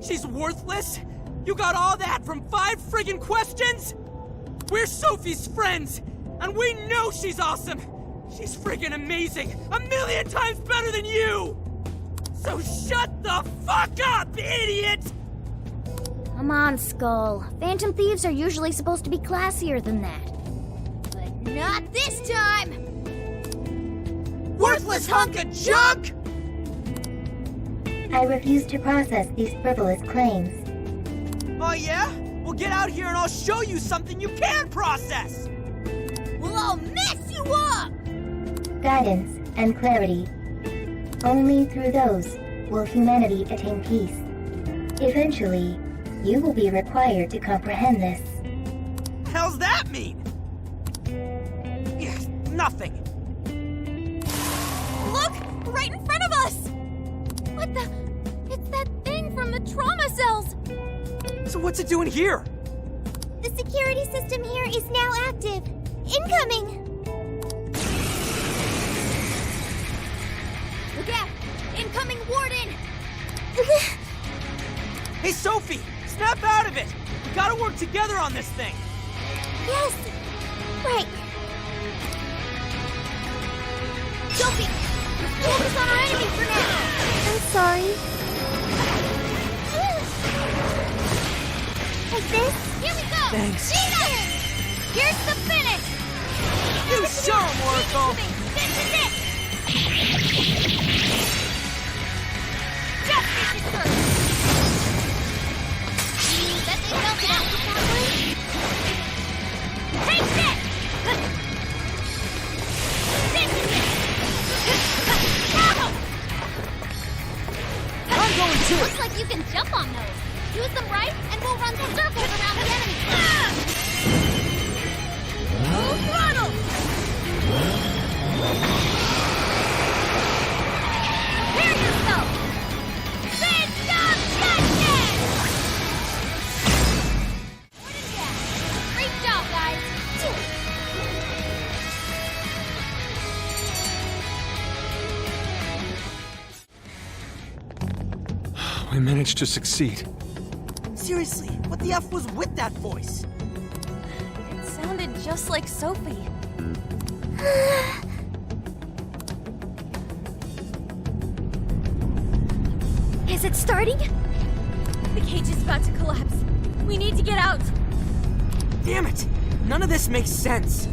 She's worthless? You got all that from 5 friggin' questions? We're Sophie's friends, and we know she's awesome! She's friggin' amazing! 1,000,000 times better than you! So shut the fuck up, idiot! Come on, Skull. Phantom thieves are usually supposed to be classier than that. But not this time! Worthless hunk of junk! I refuse to process these frivolous claims. Oh yeah? Well, get out here and I'll show you something you can process! We'll all mess you up! Guidance and clarity. Only through those will humanity attain peace. Eventually, you will be required to comprehend this. Hell's that mean? nothing! Look! Right in front of us! What the? It's that thing from the trauma cells! So what's it doing here? The security system here is now active. Incoming! Look out! Incoming warden! Hey, Sophie! Snap out of it! We gotta work together on this thing! Yes! Right. Sophie! Focus on our enemy for now! I'm sorry. Like this? Here we go! Thanks. Here's the finish! You show him, Oracle! This is it! Just as you serve! You bet they felt out that way? Take this! This is it! I'm going to! Looks like you can jump on those. Use them right, and we'll run circles around the enemy. Full throttle! Prepare yourself! Great job, guys! We managed to succeed. Seriously, what the F was with that voice? It sounded just like Sophie. Is it starting? The cage is about to collapse. We need to get out. Damn it! None of this makes sense.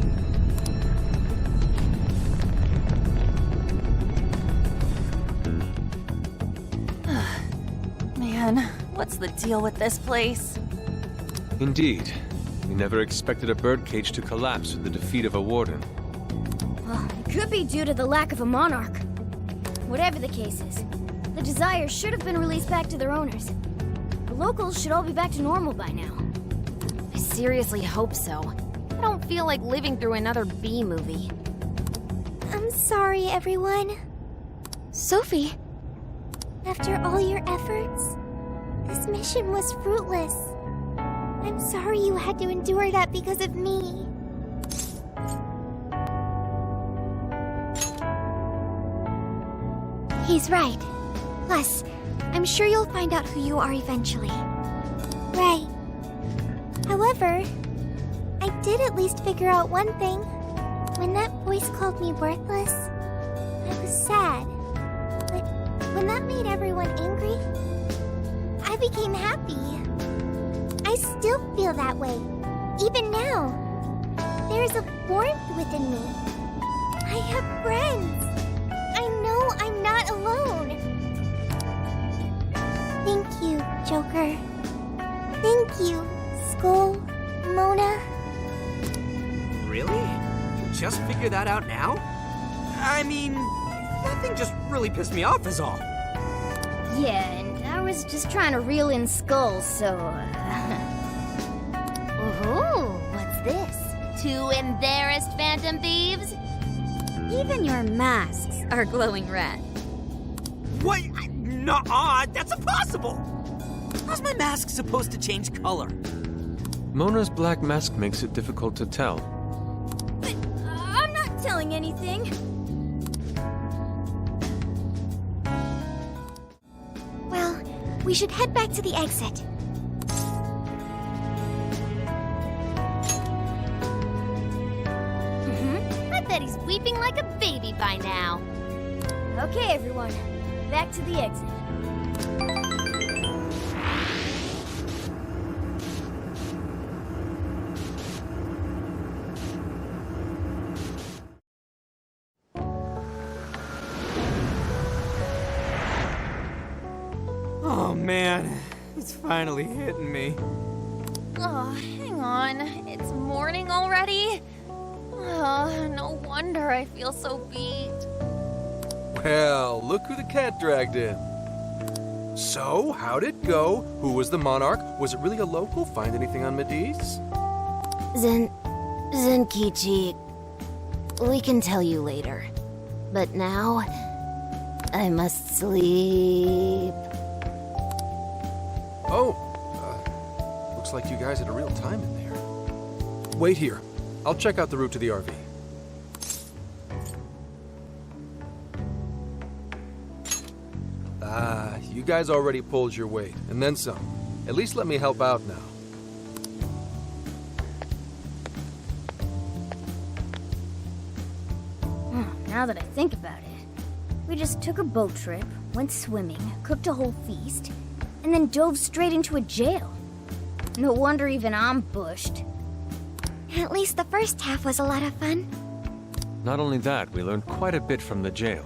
Man, what's the deal with this place? Indeed. We never expected a birdcage to collapse with the defeat of a warden. Well, it could be due to the lack of a monarch. Whatever the case is, the Desires should have been released back to their owners. The locals should all be back to normal by now. I seriously hope so. I don't feel like living through another B movie. I'm sorry, everyone. Sophie! After all your efforts, this mission was fruitless. I'm sorry you had to endure that because of me. He's right. Plus, I'm sure you'll find out who you are eventually. Right. However, I did at least figure out one thing. When that voice called me worthless, I was sad. But when that made everyone angry, I became happy. I still feel that way, even now. There's a warmth within me. I have friends. I know I'm not alone. Thank you, Joker. Thank you, Skull, Mona. Really? You just figured that out now? I mean, that thing just really pissed me off is all. Yeah, and I was just trying to reel in skulls, so... Ooh, what's this? Two embarrassed Phantom Thieves? Even your masks are glowing red. What? Nuh-uh, that's impossible! How's my mask supposed to change color? Mona's black mask makes it difficult to tell. I'm not telling anything. Well, we should head back to the exit. I bet he's weeping like a baby by now. Okay, everyone. Back to the exit. Oh man, it's finally hitting me. Oh, hang on. It's morning already? Oh, no wonder I feel so beat. Well, look who the cat dragged in. So, how'd it go? Who was the monarch? Was it really a local? Find anything on Medivh? Zenkichi. We can tell you later. But now, I must sleep. Oh, looks like you guys had a real time in there. Wait here. I'll check out the route to the RV. You guys already pulled your weight, and then some. At least let me help out now. Now that I think about it, we just took a boat trip, went swimming, cooked a whole feast, and then dove straight into a jail. No wonder even I'm bushed. At least the first half was a lot of fun. Not only that, we learned quite a bit from the jail.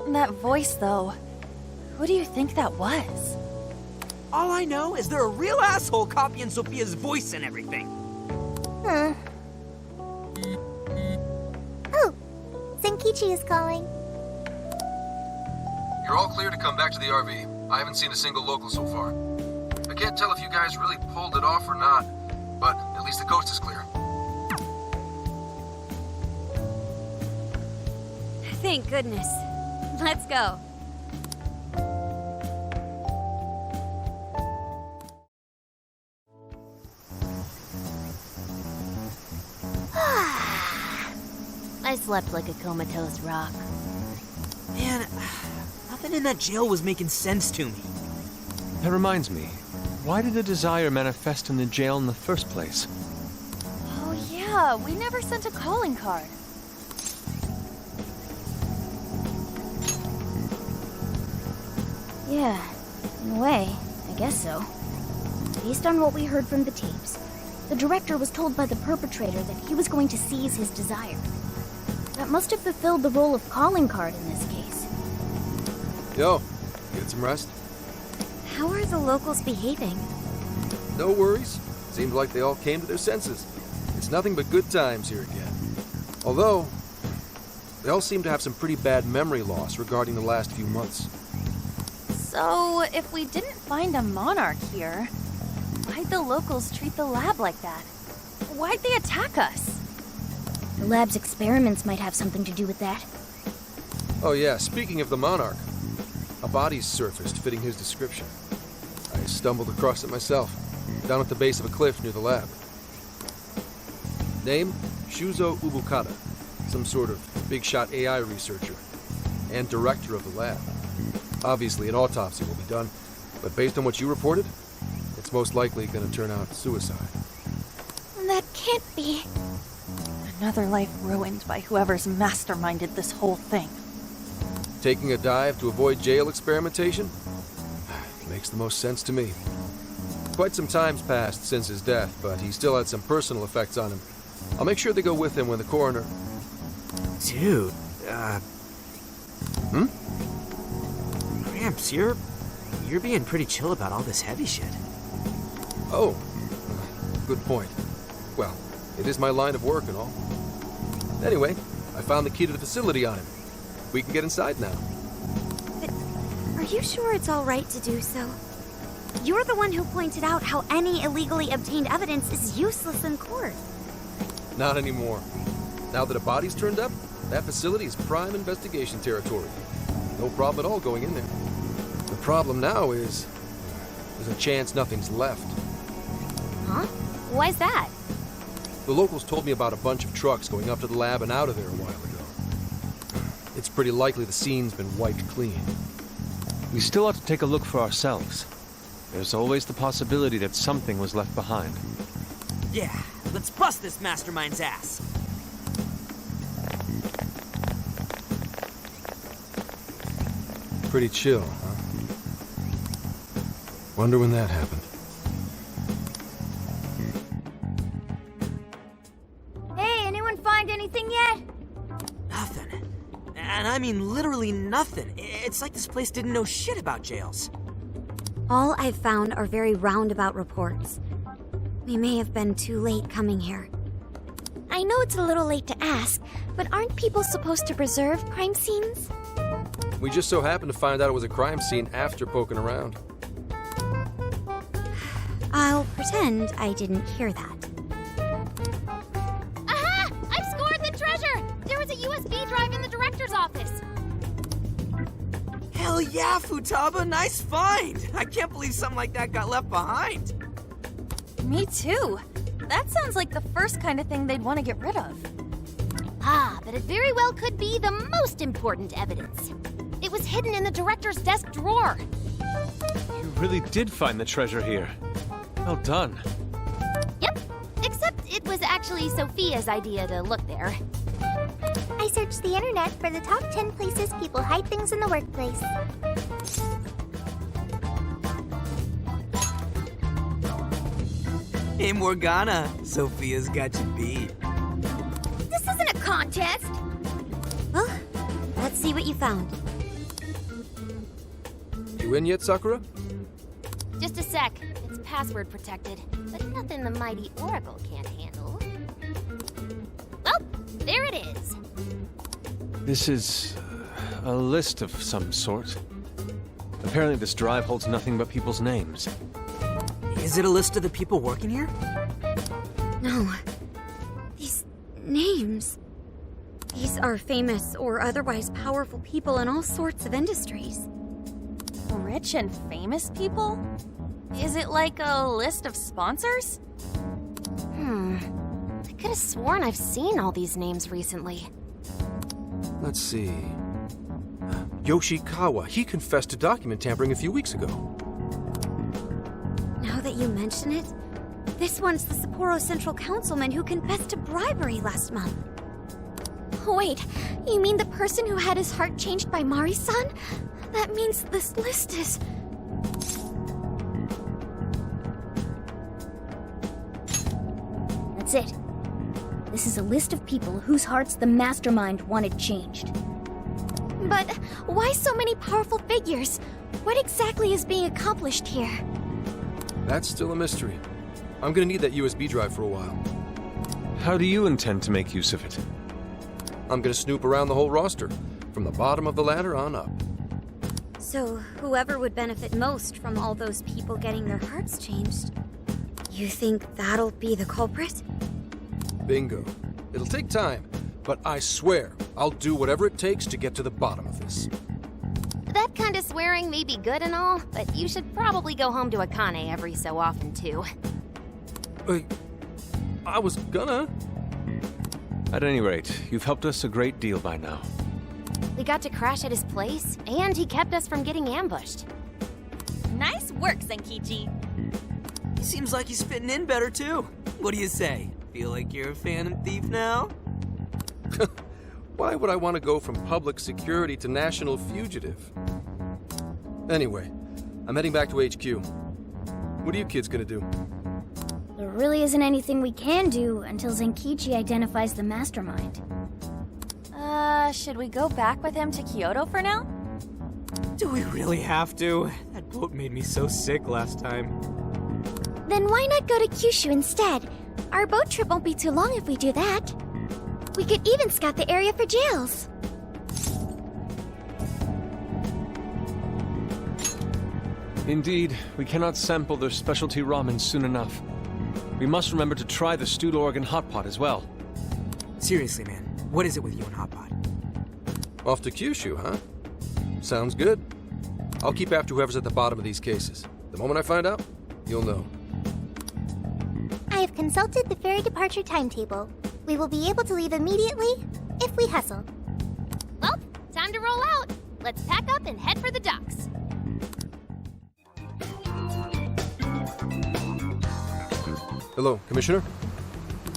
That voice, though. Who do you think that was? All I know is they're a real asshole copying Sophia's voice and everything. Huh. Oh, Zenkichi is calling. You're all clear to come back to the RV. I haven't seen a single local so far. I can't tell if you guys really pulled it off or not, but at least the coast is clear. Thank goodness. Let's go. I slept like a comatose rock. Man, nothing in that jail was making sense to me. That reminds me, why did the desire manifest in the jail in the first place? Oh yeah, we never sent a calling card. Yeah, in a way, I guess so. Based on what we heard from the tapes, the director was told by the perpetrator that he was going to seize his desire. That must have fulfilled the role of calling card in this case. Yo, get some rest? How are the locals behaving? No worries. Seems like they all came to their senses. It's nothing but good times here again. Although, they all seem to have some pretty bad memory loss regarding the last few months. So, if we didn't find a monarch here, why'd the locals treat the lab like that? Why'd they attack us? The lab's experiments might have something to do with that. Oh yeah, speaking of the monarch, a body's surfaced fitting his description. I stumbled across it myself, down at the base of a cliff near the lab. Name? Shuzo Ubukata, some sort of big-shot AI researcher, and director of the lab. Obviously, an autopsy will be done, but based on what you reported, it's most likely going to turn out suicide. That can't be. Another life ruined by whoever's masterminded this whole thing. Taking a dive to avoid jail experimentation? Makes the most sense to me. Quite some time's passed since his death, but he still had some personal effects on him. I'll make sure they go with him when the coroner... Dude, Gramps, you're being pretty chill about all this heavy shit. Oh, good point. Well, it is my line of work and all. Anyway, I found the key to the facility on him. We can get inside now. But are you sure it's all right to do so? You're the one who pointed out how any illegally obtained evidence is useless in court. Not anymore. Now that a body's turned up, that facility is prime investigation territory. No problem at all going in there. The problem now is there's a chance nothing's left. Huh? Why's that? The locals told me about a bunch of trucks going up to the lab and out of there a while ago. It's pretty likely the scene's been wiped clean. We still ought to take a look for ourselves. There's always the possibility that something was left behind. Yeah, let's bust this mastermind's ass. Pretty chill, huh? Wonder when that happened. Hey, anyone find anything yet? Nothing. And I mean literally nothing. It's like this place didn't know shit about jails. All I've found are very roundabout reports. We may have been too late coming here. I know it's a little late to ask, but aren't people supposed to preserve crime scenes? We just so happened to find out it was a crime scene after poking around. I'll pretend I didn't hear that. Aha! I've scored the treasure! Hell yeah, Futaba, nice find! I can't believe something like that got left behind. Me too. That sounds like the first kind of thing they'd want to get rid of. Ah, but it very well could be the most important evidence. It was hidden in the director's desk drawer. You really did find the treasure here. Well done. Yep, except it was actually Sophia's idea to look there. I searched the internet for the top 10 places people hide things in the workplace. Hey, Morgana, Sophia's got you beat. This isn't a contest! Well, let's see what you found. You in yet, Sakura? Just a sec. It's password protected, but nothing the mighty Oracle can't handle. Well, there it is. This is a list of some sort. Apparently this drive holds nothing but people's names. Is it a list of the people working here? No. These names. These are famous or otherwise powerful people in all sorts of industries. Rich and famous people? Is it like a list of sponsors? I could have sworn I've seen all these names recently. Let's see. Yoshikawa, he confessed to document tampering a few weeks ago. Now that you mention it, this one's the Sapporo Central Councilman who confessed to bribery last month. Wait, you mean the person who had his heart changed by Mari-san? That means this list is... That's it. This is a list of people whose hearts the mastermind wanted changed. But why so many powerful figures? What exactly is being accomplished here? That's still a mystery. I'm gonna need that USB drive for a while. How do you intend to make use of it? I'm gonna snoop around the whole roster, from the bottom of the ladder on up. So, whoever would benefit most from all those people getting their hearts changed, you think that'll be the culprit? Bingo. It'll take time, but I swear I'll do whatever it takes to get to the bottom of this. That kind of swearing may be good and all, but you should probably go home to Akane every so often, too. I was gonna. At any rate, you've helped us a great deal by now. We got to crash at his place, and he kept us from getting ambushed. Nice work, Zenkichi. He seems like he's fitting in better, too. What do you say? Feel like you're a Phantom Thief now? Why would I want to go from public security to national fugitive? Anyway, I'm heading back to HQ. What are you kids gonna do? There really isn't anything we can do until Zenkichi identifies the mastermind. Should we go back with him to Kyoto for now? Do we really have to? That boat made me so sick last time. Then why not go to Kyushu instead? Our boat trip won't be too long if we do that. We could even scout the area for jails. Indeed, we cannot sample their specialty ramen soon enough. We must remember to try the stewed Oregon hot pot as well. Seriously, man, what is it with you and hot pot? Off to Kyushu, huh? Sounds good. I'll keep after whoever's at the bottom of these cases. The moment I find out, you'll know. I have consulted the ferry departure timetable. We will be able to leave immediately if we hustle. Well, time to roll out. Let's pack up and head for the docks. Hello, Commissioner.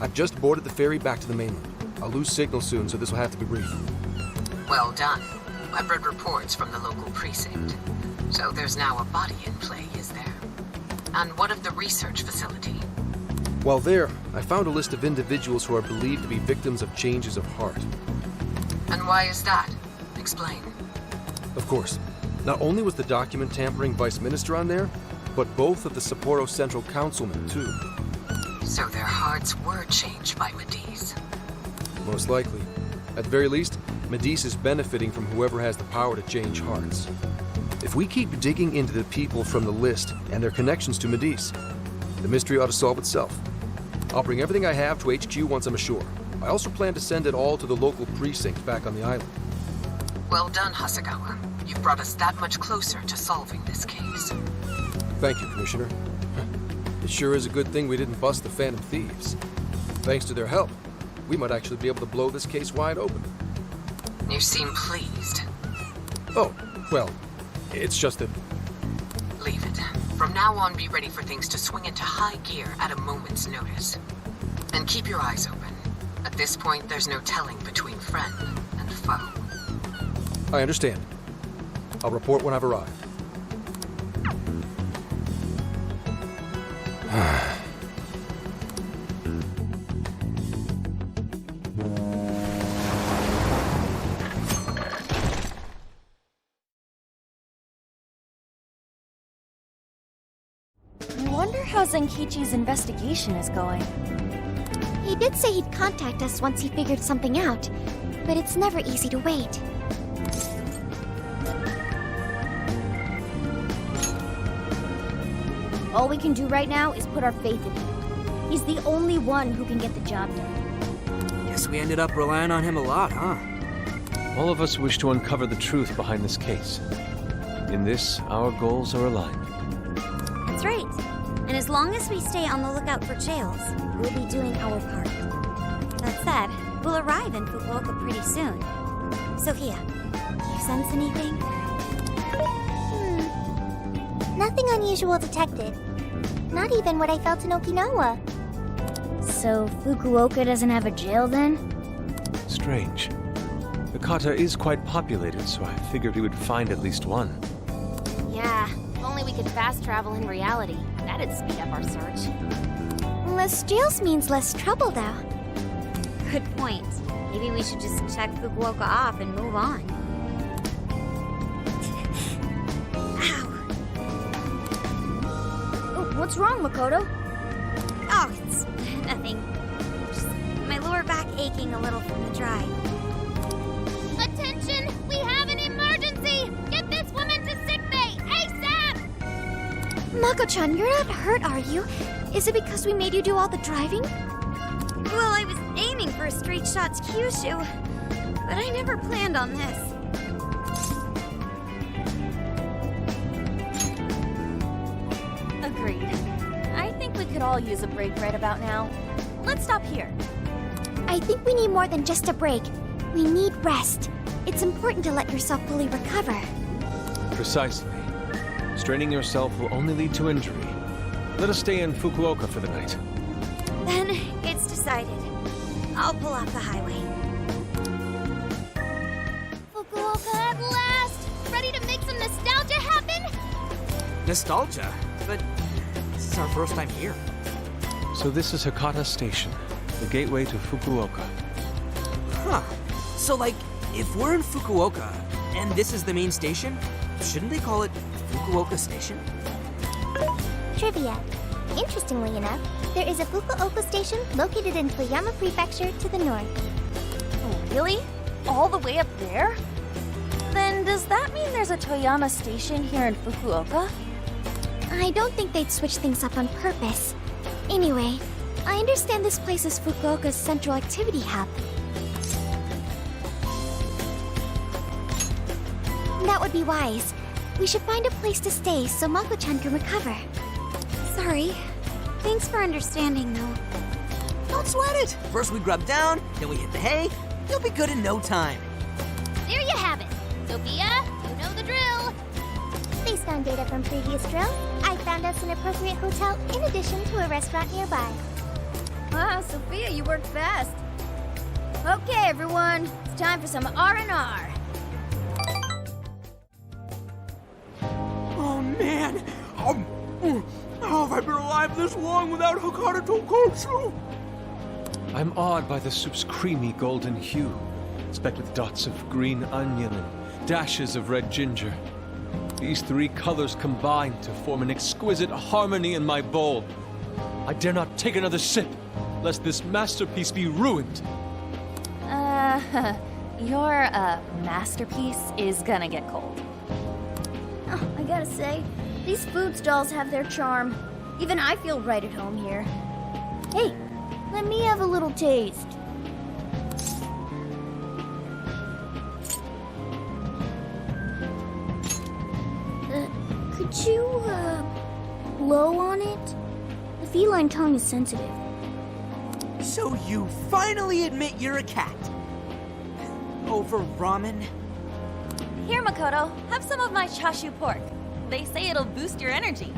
I've just boarded the ferry back to the mainland. I'll lose signal soon, so this will have to be brief. Well done. I've read reports from the local precinct. So there's now a body in play, is there? And what of the research facility? While there, I found a list of individuals who are believed to be victims of changes of heart. And why is that? Explain. Of course. Not only was the document tampering vice minister on there, but both of the Sapporo Central Councilmen, too. So their hearts were changed by Mediz. Most likely. At the very least, Mediz is benefiting from whoever has the power to change hearts. If we keep digging into the people from the list and their connections to Mediz, the mystery ought to solve itself. I'll bring everything I have to HQ once I'm ashore. I also plan to send it all to the local precinct back on the island. Well done, Hasegawa. You've brought us that much closer to solving this case. Thank you, Commissioner. It sure is a good thing we didn't bust the Phantom Thieves. Thanks to their help, we might actually be able to blow this case wide open. You seem pleased. Oh, well, it's just that... Leave it. From now on, be ready for things to swing into high gear at a moment's notice. And keep your eyes open. At this point, there's no telling between friend and foe. I understand. I'll report when I've arrived. I wonder how Zenkichi's investigation is going. He did say he'd contact us once he figured something out, but it's never easy to wait. All we can do right now is put our faith in him. He's the only one who can get the job done. Guess we ended up relying on him a lot, huh? All of us wish to uncover the truth behind this case. In this, our goals are aligned. That's right. And as long as we stay on the lookout for jails, we'll be doing our part. That said, we'll arrive in Fukuoka pretty soon. Sophia, do you sense anything? Nothing unusual detected. Not even what I felt in Okinawa. So Fukuoka doesn't have a jail then? Strange. Hakata is quite populated, so I figured we would find at least one. Yeah, if only we could fast travel in reality. That'd speed up our search. Less jails means less trouble, though. Good point. Maybe we should just check Fukuoka off and move on. What's wrong, Makoto? Oh, it's nothing. Just my lower back aching a little from the drive. Attention! We have an emergency! Get this woman to sickbay, ASAP! Mako-chan, you're not hurt, are you? Is it because we made you do all the driving? Well, I was aiming for a straight shot to Kyushu, but I never planned on this. Agreed. I think we could all use a break right about now. Let's stop here. I think we need more than just a break. We need rest. It's important to let yourself fully recover. Precisely. Straining yourself will only lead to injury. Let us stay in Fukuoka for the night. Then it's decided. I'll pull off the highway. Fukuoka at last! Ready to make some nostalgia happen? Nostalgia? But this is our first time here. So this is Hakata Station, the gateway to Fukuoka. Huh. So, like, if we're in Fukuoka, and this is the main station, shouldn't they call it Fukuoka Station? Trivia. Interestingly enough, there is a Fukuoka station located in Toyama Prefecture to the north. Oh, really? All the way up there? Then does that mean there's a Toyama station here in Fukuoka? I don't think they'd switch things up on purpose. Anyway, I understand this place is Fukuoka's central activity hub. That would be wise. We should find a place to stay so Mako-chan can recover. Sorry. Thanks for understanding, though. Don't sweat it! First we grub down, then we hit the hay. You'll be good in no time. There you have it. Sophia, you know the drill. Based on data from previous drills, I found us an appropriate hotel in addition to a restaurant nearby. Wow, Sophia, you worked fast. Okay, everyone, it's time for some R&R. Oh, man! How have I been alive this long without Hakata Tonkotsu? I'm awed by the soup's creamy golden hue, specked with dots of green onion and dashes of red ginger. These three colors combine to form an exquisite harmony in my bowl. I dare not take another sip, lest this masterpiece be ruined. Your, masterpiece is gonna get cold. Oh, I gotta say, these food stalls have their charm. Even I feel right at home here. Hey, let me have a little taste. Aren't you, low on it? The feline tongue is sensitive. So you finally admit you're a cat. Over ramen? Here, Makoto, have some of my chashu pork. They say it'll boost your energy.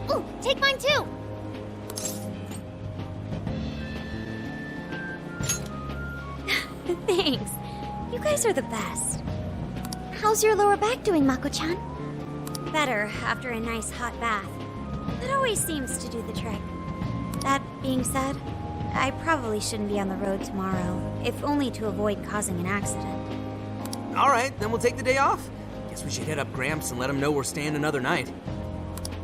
Ooh, take mine too! Thanks. You guys are the best. How's your lower back doing, Mako-chan? Better after a nice hot bath. It always seems to do the trick. That being said, I probably shouldn't be on the road tomorrow, if only to avoid causing an accident. All right, then we'll take the day off. Guess we should hit up Gramps and let him know we're staying another night.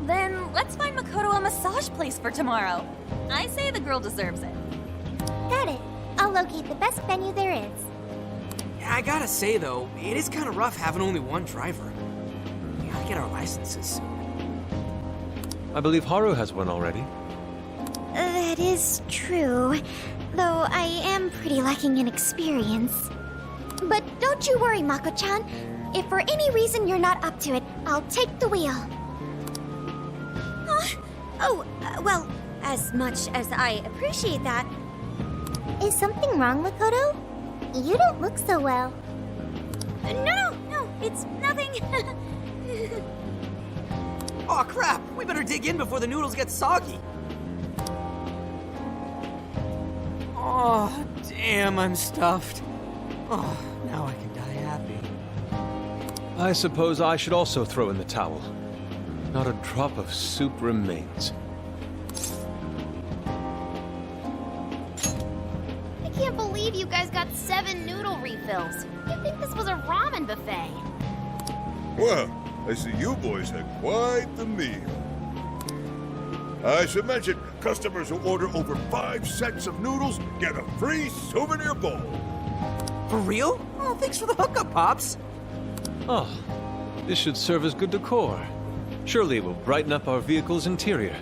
Then let's find Makoto a massage place for tomorrow. I say the girl deserves it. Got it. I'll locate the best venue there is. Yeah, I gotta say though, it is kind of rough having only one driver. We gotta get our licenses soon. I believe Haru has one already. That is true, though I am pretty lacking in experience. But don't you worry, Mako-chan. If for any reason you're not up to it, I'll take the wheel. Well, as much as I appreciate that. Is something wrong, Makoto? You don't look so well. No, it's nothing. Oh crap, we better dig in before the noodles get soggy. Oh, damn, I'm stuffed. Oh, now I can die happy. I suppose I should also throw in the towel. Not a drop of soup remains. I can't believe you guys got 7 noodle refills. You'd think this was a ramen buffet. Well, I see you boys had quite the meal. I should mention, customers who order over 5 sets of noodles get a free souvenir bowl. For real? Oh, thanks for the hookup, Pops. Oh, this should serve as good decor. Surely it will brighten up our vehicle's interior.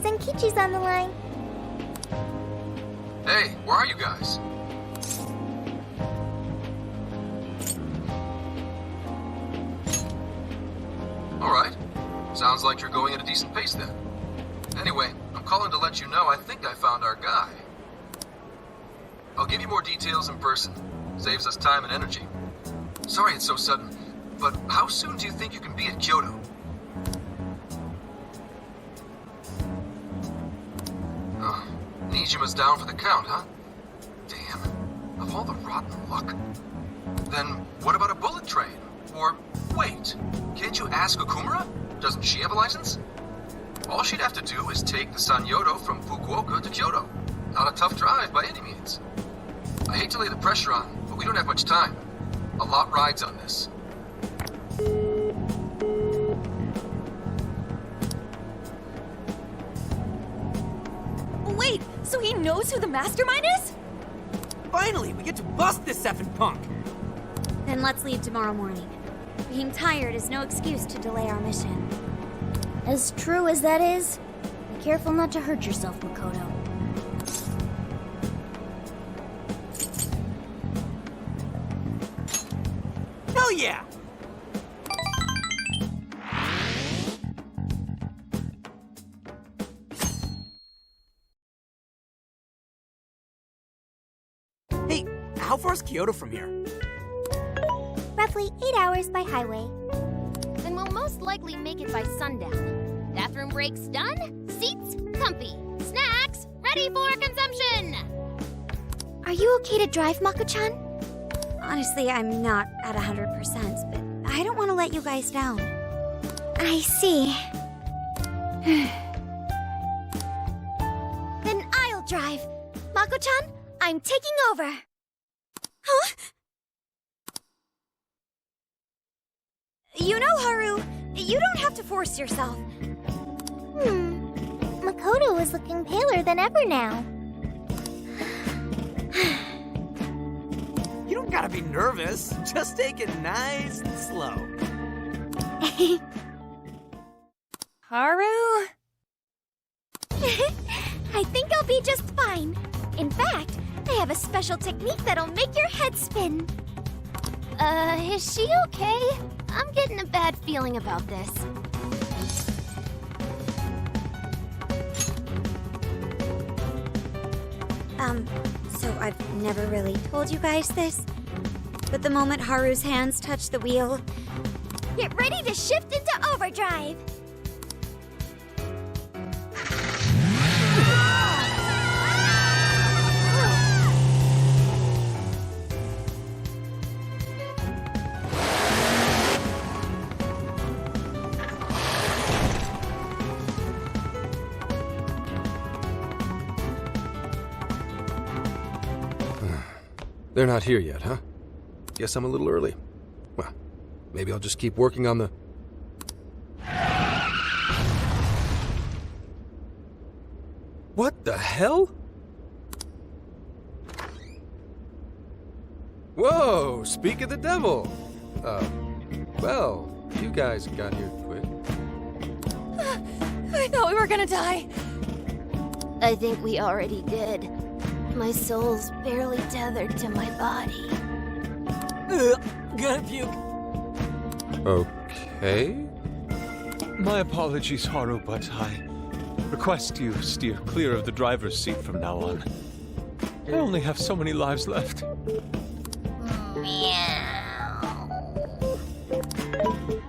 Zenkichi's on the line. Hey, where are you guys? Alright. Sounds like you're going at a decent pace then. Anyway, I'm calling to let you know I think I found our guy. I'll give you more details in person. Saves us time and energy. Sorry it's so sudden, but how soon do you think you can be at Kyoto? Oh, Nijima's down for the count, huh? Damn. Of all the rotten luck. Then what about a bullet train? Or, wait, can't you ask Okumura? Doesn't she have a license? All she'd have to do is take the Sanyodo from Fukuoka to Kyoto. Not a tough drive by any means. I hate to lay the pressure on, but we don't have much time. A lot rides on this. Wait, so he knows who the mastermind is? Finally, we get to bust this effing punk. Then let's leave tomorrow morning. Being tired is no excuse to delay our mission. As true as that is, be careful not to hurt yourself, Makoto. Hell yeah! Hey, how far is Kyoto from here? Roughly 8 hours by highway. Then we'll most likely make it by sundown. Bathroom breaks done, seats comfy, snacks ready for consumption! Are you okay to drive, Mako-chan? Honestly, I'm not at 100%, but I don't want to let you guys down. I see. Then I'll drive. Mako-chan, I'm taking over. Huh? You know, Haru, you don't have to force yourself. Makoto is looking paler than ever now. You don't gotta be nervous. Just take it nice and slow. Haru? I think I'll be just fine. In fact, I have a special technique that'll make your head spin. Is she okay? I'm getting a bad feeling about this. So I've never really told you guys this, but the moment Haru's hands touch the wheel, Get ready to shift into overdrive. They're not here yet, huh? Guess I'm a little early. Well, maybe I'll just keep working on the... What the hell? Whoa, speak of the devil. Well, you guys got here quick. I thought we were gonna die. I think we already did. My soul's barely tethered to my body. Gonna puke. Okay. My apologies, Haru, but I request you steer clear of the driver's seat from now on. I only have so many lives left.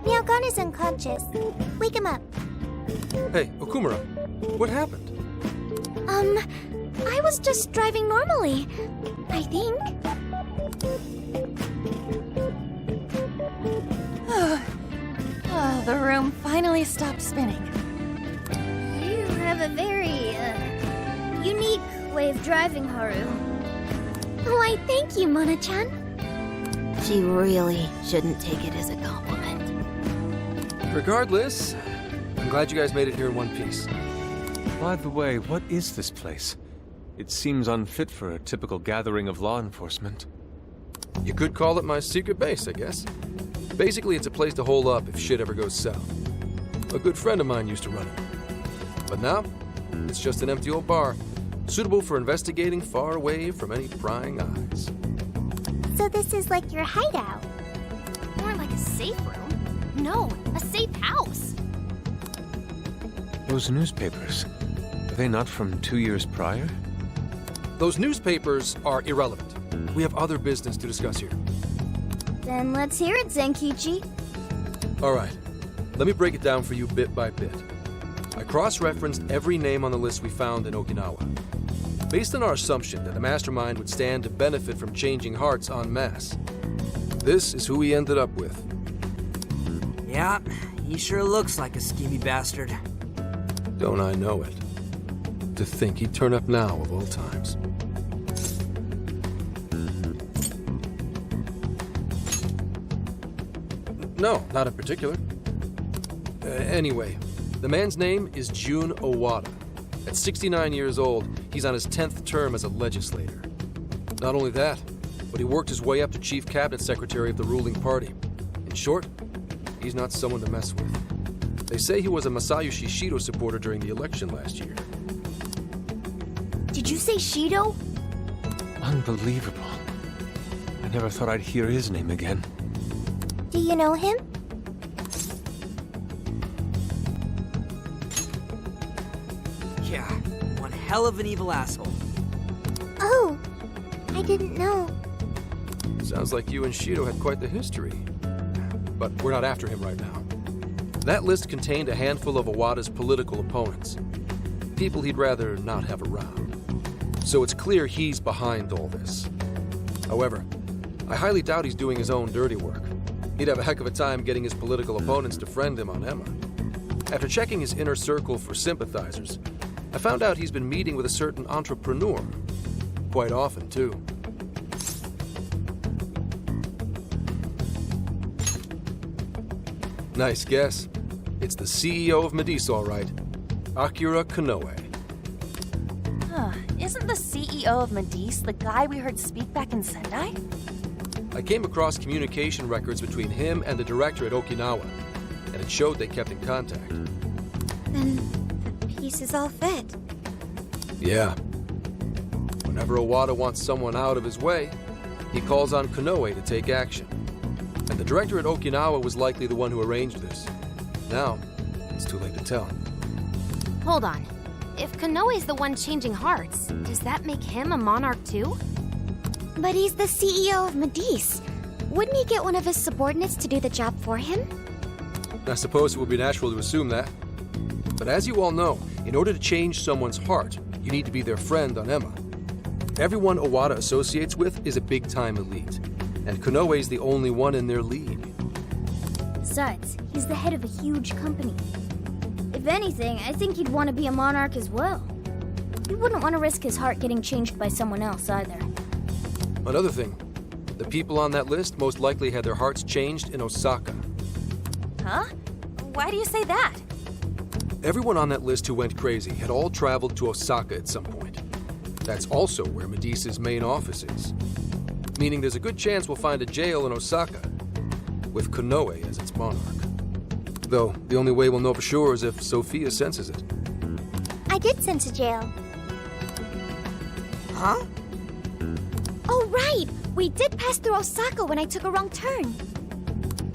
Meowgon is unconscious. Wake him up. Hey, Okumura, what happened? I was just driving normally, I think. Oh, the room finally stopped spinning. You have a very, unique way of driving, Haru. Why, thank you, Mona-chan. She really shouldn't take it as a compliment. Regardless, I'm glad you guys made it here in one piece. By the way, what is this place? It seems unfit for a typical gathering of law enforcement. You could call it my secret base, I guess. Basically, it's a place to hole up if shit ever goes south. A good friend of mine used to run it. But now, it's just an empty old bar, suitable for investigating far away from any prying eyes. So this is like your hideout. More like a safe room. No, a safe house. Those newspapers, are they not from 2 years prior? Those newspapers are irrelevant. We have other business to discuss here. Then let's hear it, Zenkichi. All right, let me break it down for you bit by bit. I cross-referenced every name on the list we found in Okinawa, based on our assumption that the mastermind would stand to benefit from changing hearts en masse. This is who we ended up with. Yeah, he sure looks like a schemy bastard. Don't I know it? To think he'd turn up now of all times. No, not in particular. Anyway, the man's name is Jun Owada. At 69 years old, he's on his 10th term as a legislator. Not only that, but he worked his way up to chief cabinet secretary of the ruling party. In short, he's not someone to mess with. They say he was a Masayoshi Shido supporter during the election last year. Did you say Shido? Unbelievable. I never thought I'd hear his name again. Do you know him? Yeah, one hell of an evil asshole. Oh, I didn't know. Sounds like you and Shido had quite the history. But we're not after him right now. That list contained a handful of Owada's political opponents. People he'd rather not have around. So it's clear he's behind all this. However, I highly doubt he's doing his own dirty work. He'd have a heck of a time getting his political opponents to friend him on Emma. After checking his inner circle for sympathizers, I found out he's been meeting with a certain entrepreneur. Quite often, too. Nice guess. It's the CEO of Medice, all right. Akira Konoe. Isn't the CEO of Medice the guy we heard speak back in Sendai? I came across communication records between him and the director at Okinawa, and it showed they kept in contact. Then the pieces all fit. Yeah. But Whenever Owada wants someone out of his way, he calls on Konoe to take action. And the director at Okinawa was likely the one who arranged this. Now, it's too late to tell. Hold on. If Konoe's the one changing hearts, does that make him a monarch too? But he's the CEO of Medice. Wouldn't he get one of his subordinates to do the job for him? I suppose it would be natural to assume that. But as you all know, in order to change someone's heart, you need to be their friend on Emma. Everyone Owada associates with is a big-time elite, and Konoe's the only one in their league. Besides, he's the head of a huge company. If anything, I think he'd want to be a monarch as well. He wouldn't want to risk his heart getting changed by someone else either. Another thing, the people on that list most likely had their hearts changed in Osaka. Huh? Why do you say that? Everyone on that list who went crazy had all traveled to Osaka at some point. That's also where Medice's main office is. Meaning there's a good chance we'll find a jail in Osaka, with Konoe as its monarch. Though, the only way we'll know for sure is if Sophia senses it. I did sense a jail. Huh? Oh, right! We did pass through Osaka when I took a wrong turn.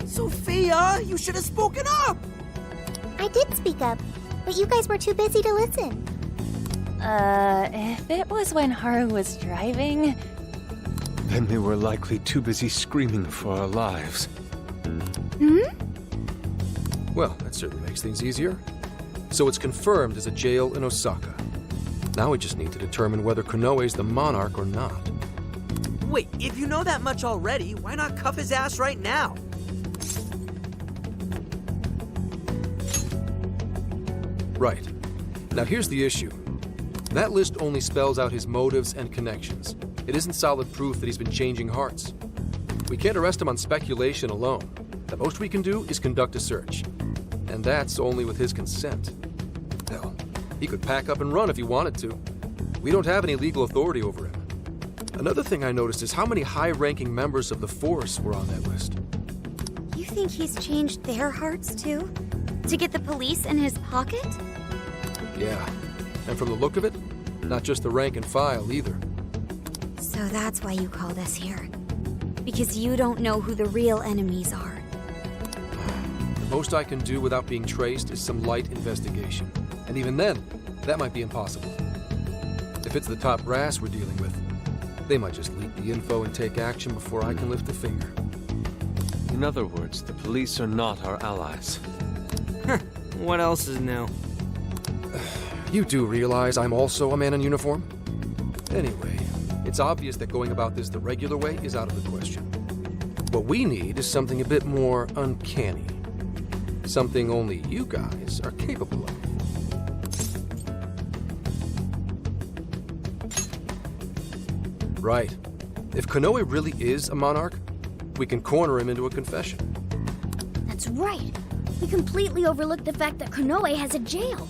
Sophia, you should have spoken up! I did speak up, but you guys were too busy to listen. If it was when Haru was driving... Then they were likely too busy screaming for our lives. Well, that certainly makes things easier. So it's confirmed as a jail in Osaka. Now we just need to determine whether Konoe's the monarch or not. Wait, if you know that much already, why not cuff his ass right now? Right. Now here's the issue. That list only spells out his motives and connections. It isn't solid proof that he's been changing hearts. We can't arrest him on speculation alone. The most we can do is conduct a search. And that's only with his consent. Hell, he could pack up and run if he wanted to. We don't have any legal authority over him. Another thing I noticed is how many high-ranking members of the Force were on that list. You think he's changed their hearts too? To get the police in his pocket? Yeah, and from the look of it, not just the rank and file either. So that's why you called us here. Because you don't know who the real enemies are. The most I can do without being traced is some light investigation. And even then, that might be impossible. If it's the top brass we're dealing with, they might just leak the info and take action before I can lift a finger. In other words, the police are not our allies. What else is new? You do realize I'm also a man in uniform? Anyway, it's obvious that going about this the regular way is out of the question. What we need is something a bit more uncanny. Something only you guys are capable of. Right. If Konoe really is a monarch, we can corner him into a confession. That's right. We completely overlooked the fact that Konoe has a jail.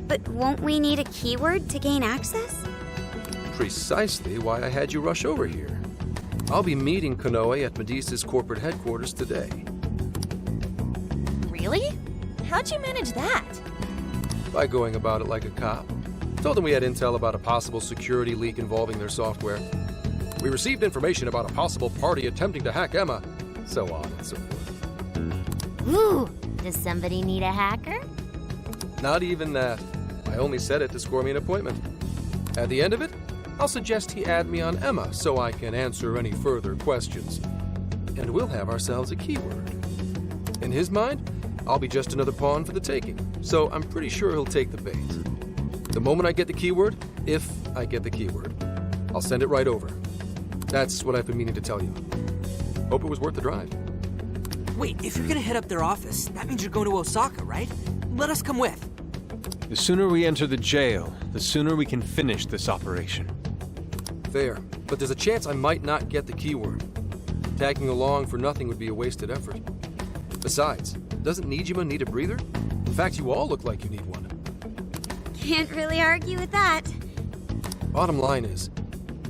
But won't we need a keyword to gain access? Precisely why I had you rush over here. I'll be meeting Konoe at Medice's corporate headquarters today. Really? How'd you manage that? By going about it like a cop. Told them we had intel about a possible security leak involving their software. We received information about a possible party attempting to hack Emma, so on and so forth. Ooh, does somebody need a hacker? Not even that. I only said it to score me an appointment. At the end of it, I'll suggest he add me on Emma so I can answer any further questions. And we'll have ourselves a keyword. In his mind, I'll be just another pawn for the taking, so I'm pretty sure he'll take the bait. The moment I get the keyword, if I get the keyword, I'll send it right over. That's what I've been meaning to tell you. Hope it was worth the drive. Wait, if you're gonna head up their office, that means you're going to Osaka, right? Let us come with. The sooner we enter the jail, the sooner we can finish this operation. Fair, but there's a chance I might not get the keyword. Tagging along for nothing would be a wasted effort. Besides, doesn't Nijima need a breather? In fact, you all look like you need one. Can't really argue with that. Bottom line is,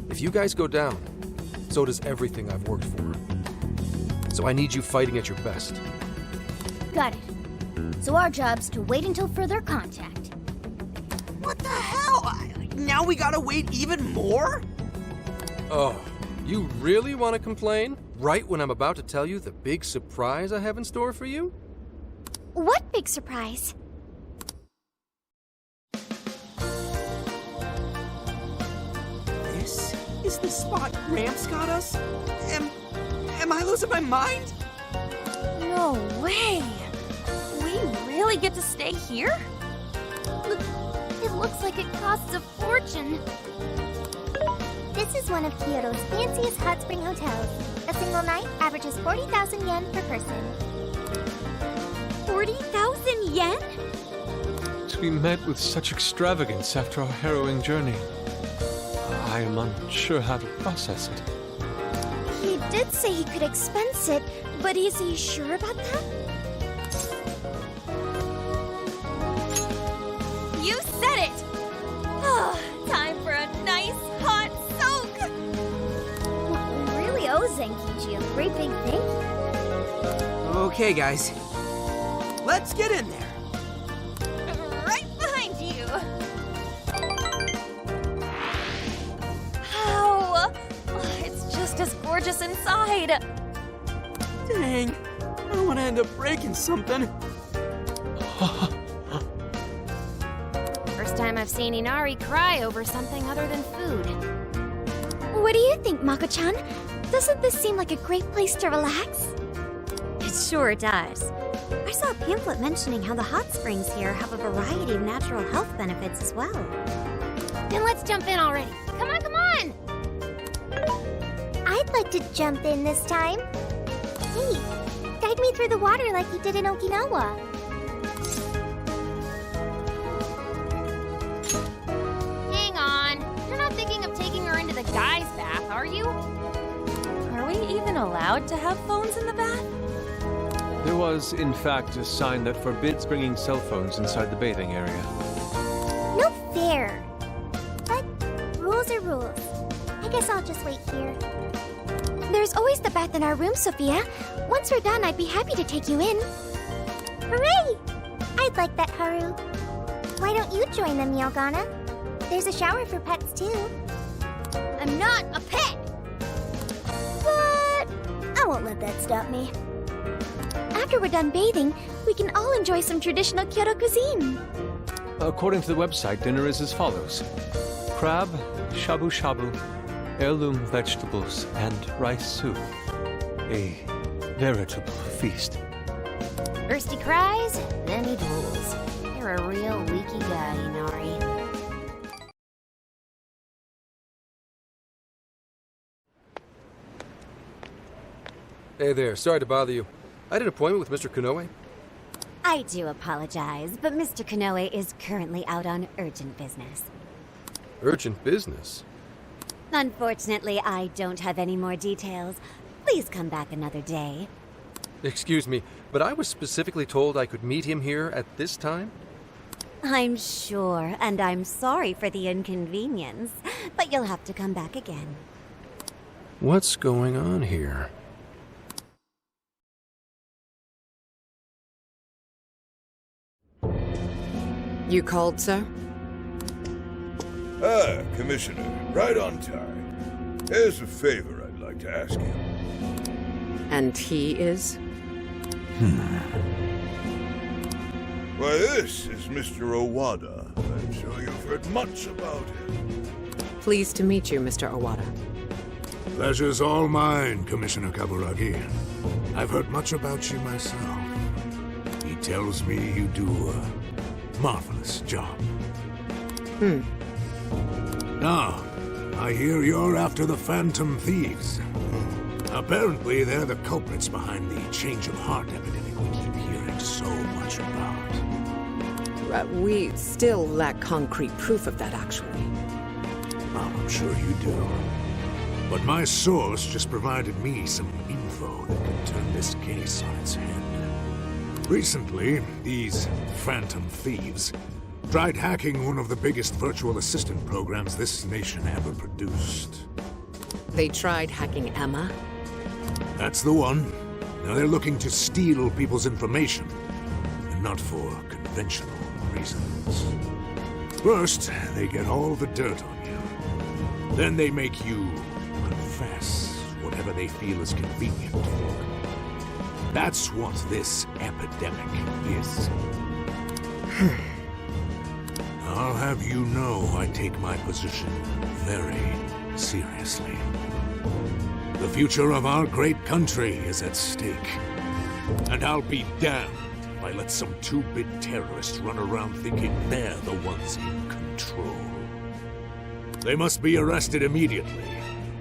if you guys go down, so does everything I've worked for. So I need you fighting at your best. Got it. So our job's to wait until further contact. What the hell? now we gotta wait even more? Oh, you really want to complain? Right when I'm about to tell you the big surprise I have in store for you? What big surprise? This is the spot Gramps got us? Am I losing my mind? No way! We really get to stay here? It looks like it costs a fortune. This is one of Kyoto's fanciest hot spring hotels. A single night averages 40,000 yen per person. 40,000 yen? To be met with such extravagance after our harrowing journey, I am unsure how to process it. He did say he could expense it, but is he sure about that? You said it! Oh, time for a nice hot soak! We really owe Zenkichi a great big thing. Okay, guys. Let's get in there. Right behind you! How? Oh, it's just as gorgeous inside. Dang, I don't want to end up breaking something. First time I've seen Inari cry over something other than food. What do you think, Mako-chan? Doesn't this seem like a great place to relax? It sure does. I saw a pamphlet mentioning how the hot springs here have a variety of natural health benefits as well. Then let's jump in already. Come on, come on! I'd like to jump in this time. Hey, guide me through the water like you did in Okinawa. Hang on. You're not thinking of taking her into the guy's bath, are you? Are we even allowed to have phones in the bath? There was, in fact, a sign that forbids bringing cell phones inside the bathing area. No fair. But rules are rules. I guess I'll just wait here. There's always the bath in our room, Sophia. Once we're done, I'd be happy to take you in. Hooray! I'd like that, Haru. Why don't you join them, Yelgana? There's a shower for pets, too. I'm not a pet! But I won't let that stop me. After we're done bathing, we can all enjoy some traditional Kyoto cuisine. According to the website, dinner is as follows. Crab, shabu-shabu, heirloom vegetables, and rice soup. A veritable feast. First he cries, then he drools. You're a real leaky guy, Inari. Hey there, sorry to bother you. I had an appointment with Mr. Konoe. I do apologize, but Mr. Konoe is currently out on urgent business. Urgent business? Unfortunately, I don't have any more details. Please come back another day. Excuse me, but I was specifically told I could meet him here at this time? I'm sure, and I'm sorry for the inconvenience, but you'll have to come back again. What's going on here? You called, sir? Ah, Commissioner, right on time. There's a favor I'd like to ask you. And he is? Why, this is Mr. Owada. I'm sure you've heard much about him. Pleased to meet you, Mr. Owada. Pleasure's all mine, Commissioner Kaburagi. I've heard much about you myself. He tells me you do a marvelous job. Now, I hear you're after the Phantom Thieves. Apparently, they're the culprits behind the change of heart epidemic we keep hearing so much about. We still lack concrete proof of that, actually. Well, I'm sure you do. But my source just provided me some info that could turn this case on its head. Recently, these Phantom Thieves tried hacking one of the biggest virtual assistant programs this nation ever produced. They tried hacking Emma? That's the one. Now they're looking to steal people's information, and not for conventional reasons. First, they get all the dirt on you. Then they make you confess whatever they feel is convenient for them. That's what this epidemic is. I'll have you know I take my position very seriously. The future of our great country is at stake. And I'll be damned if I let some two-bit terrorists run around thinking they're the ones in control. They must be arrested immediately,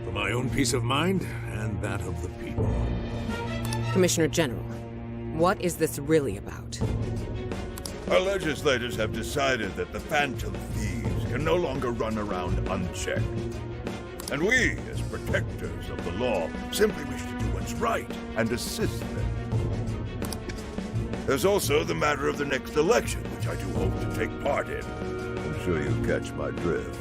for my own peace of mind and that of the people. Commissioner General, what is this really about? Our legislators have decided that the Phantom Thieves can no longer run around unchecked. And we, as protectors of the law, simply wish to do what's right and assist them. There's also the matter of the next election, which I do hope to take part in. I'm sure you catch my drift.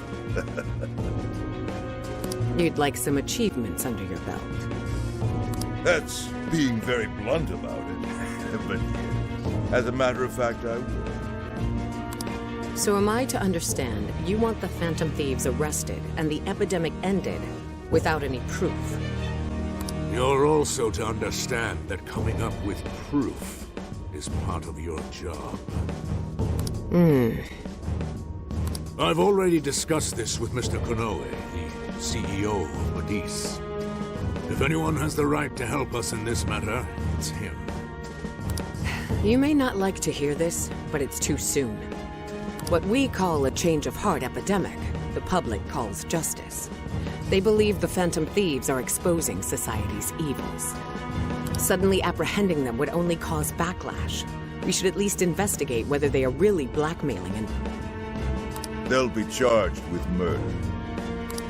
You'd like some achievements under your belt. That's being very blunt about it. But as a matter of fact, I would. So am I to understand you want the Phantom Thieves arrested and the epidemic ended without any proof? You're also to understand that coming up with proof is part of your job. I've already discussed this with Mr. Konoe, the CEO of Medis. If anyone has the right to help us in this matter, it's him. You may not like to hear this, but it's too soon. What we call a change of heart epidemic, the public calls justice. They believe the Phantom Thieves are exposing society's evils. Suddenly apprehending them would only cause backlash. We should at least investigate whether they are really blackmailing and... They'll be charged with murder.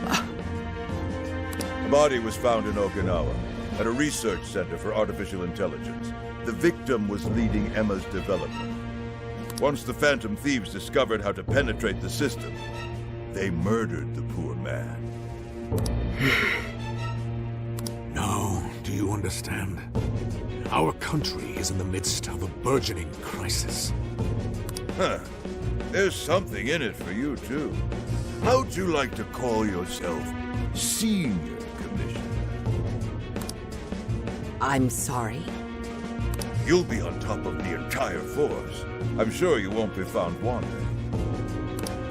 A body was found in Okinawa, at a research center for artificial intelligence. The victim was leading Emma's development. Once the Phantom Thieves discovered how to penetrate the system, they murdered the poor man. Now, do you understand? Our country is in the midst of a burgeoning crisis. Huh. There's something in it for you, too. How'd you like to call yourself Senior Commissioner? I'm sorry? You'll be on top of the entire force. I'm sure you won't be found wanting.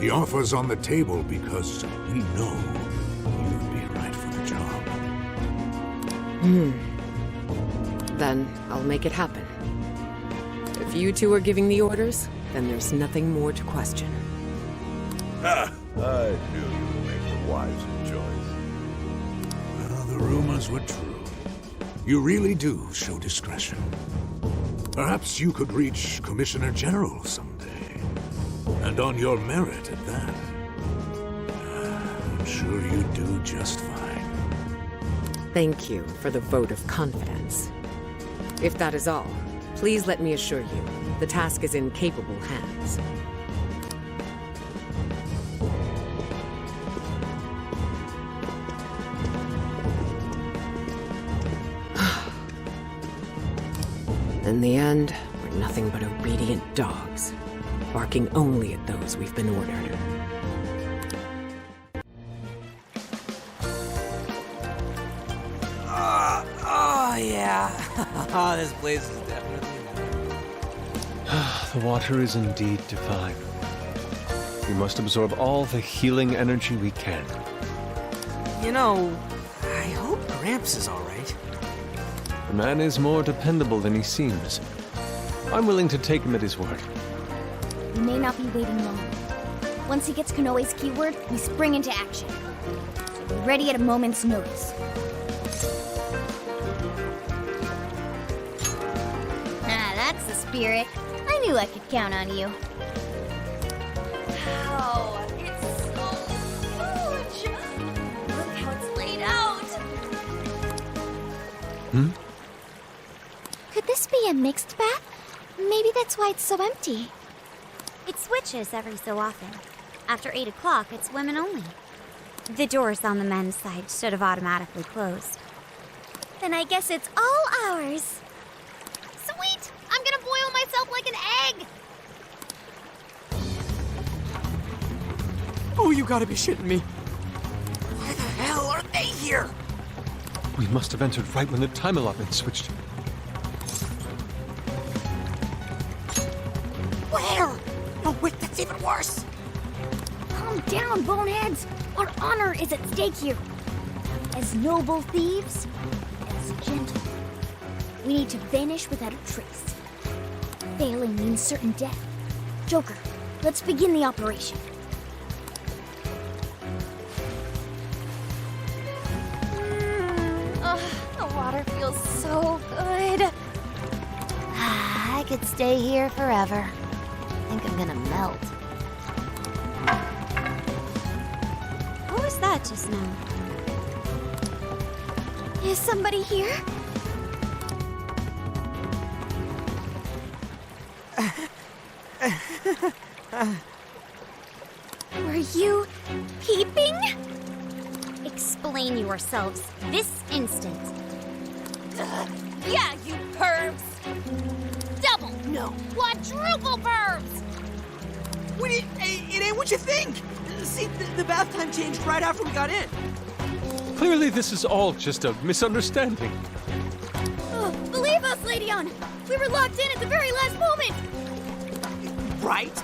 The offer's on the table because we know you'd be right for the job. Then I'll make it happen. If you two are giving the orders, then there's nothing more to question. Ah, I knew you would make the wiser choice. Well, the rumors were true. You really do show discretion. Perhaps you could reach Commissioner General someday. And on your merit at that. I'm sure you'd do just fine. Thank you for the vote of confidence. If that is all, please let me assure you, the task is in capable hands. In the end, we're nothing but obedient dogs, barking only at those we've been ordered. Oh, yeah. This place is definitely The water is indeed divine. We must absorb all the healing energy we can. You know, I hope Gramps is all right. The man is more dependable than he seems. I'm willing to take him at his word. We may not be waiting long. Once he gets Konoe's keyword, we spring into action. So be ready at a moment's notice. Ah, that's the spirit. I knew I could count on you. Wow, it's so huge! Look how it's laid out! Could this be a mixed bath? Maybe that's why it's so empty. It switches every so often. After 8 o'clock, it's women only. The doors on the men's side should have automatically closed. Then I guess it's all ours. Sweet! I'm gonna boil myself like an egg! Oh, you gotta be shitting me. Why the hell are they here? We must have entered right when the time allotment switched. Where? No, wait, that's even worse. Calm down, boneheads. Our honor is at stake here. As noble thieves, as gentle. We need to vanish without a trace. Failing means certain death. Joker, let's begin the operation. The water feels so good. I could stay here forever. I think I'm gonna melt. What was that just now? Is somebody here? Were you peeping? Explain yourselves this instant. Yeah, you pervs! Double, no, quadruple verbs! It ain't what you think. See, the bath time changed right after we got in. Clearly, this is all just a misunderstanding. Believe us, Leon! We were locked in at the very last moment! Right?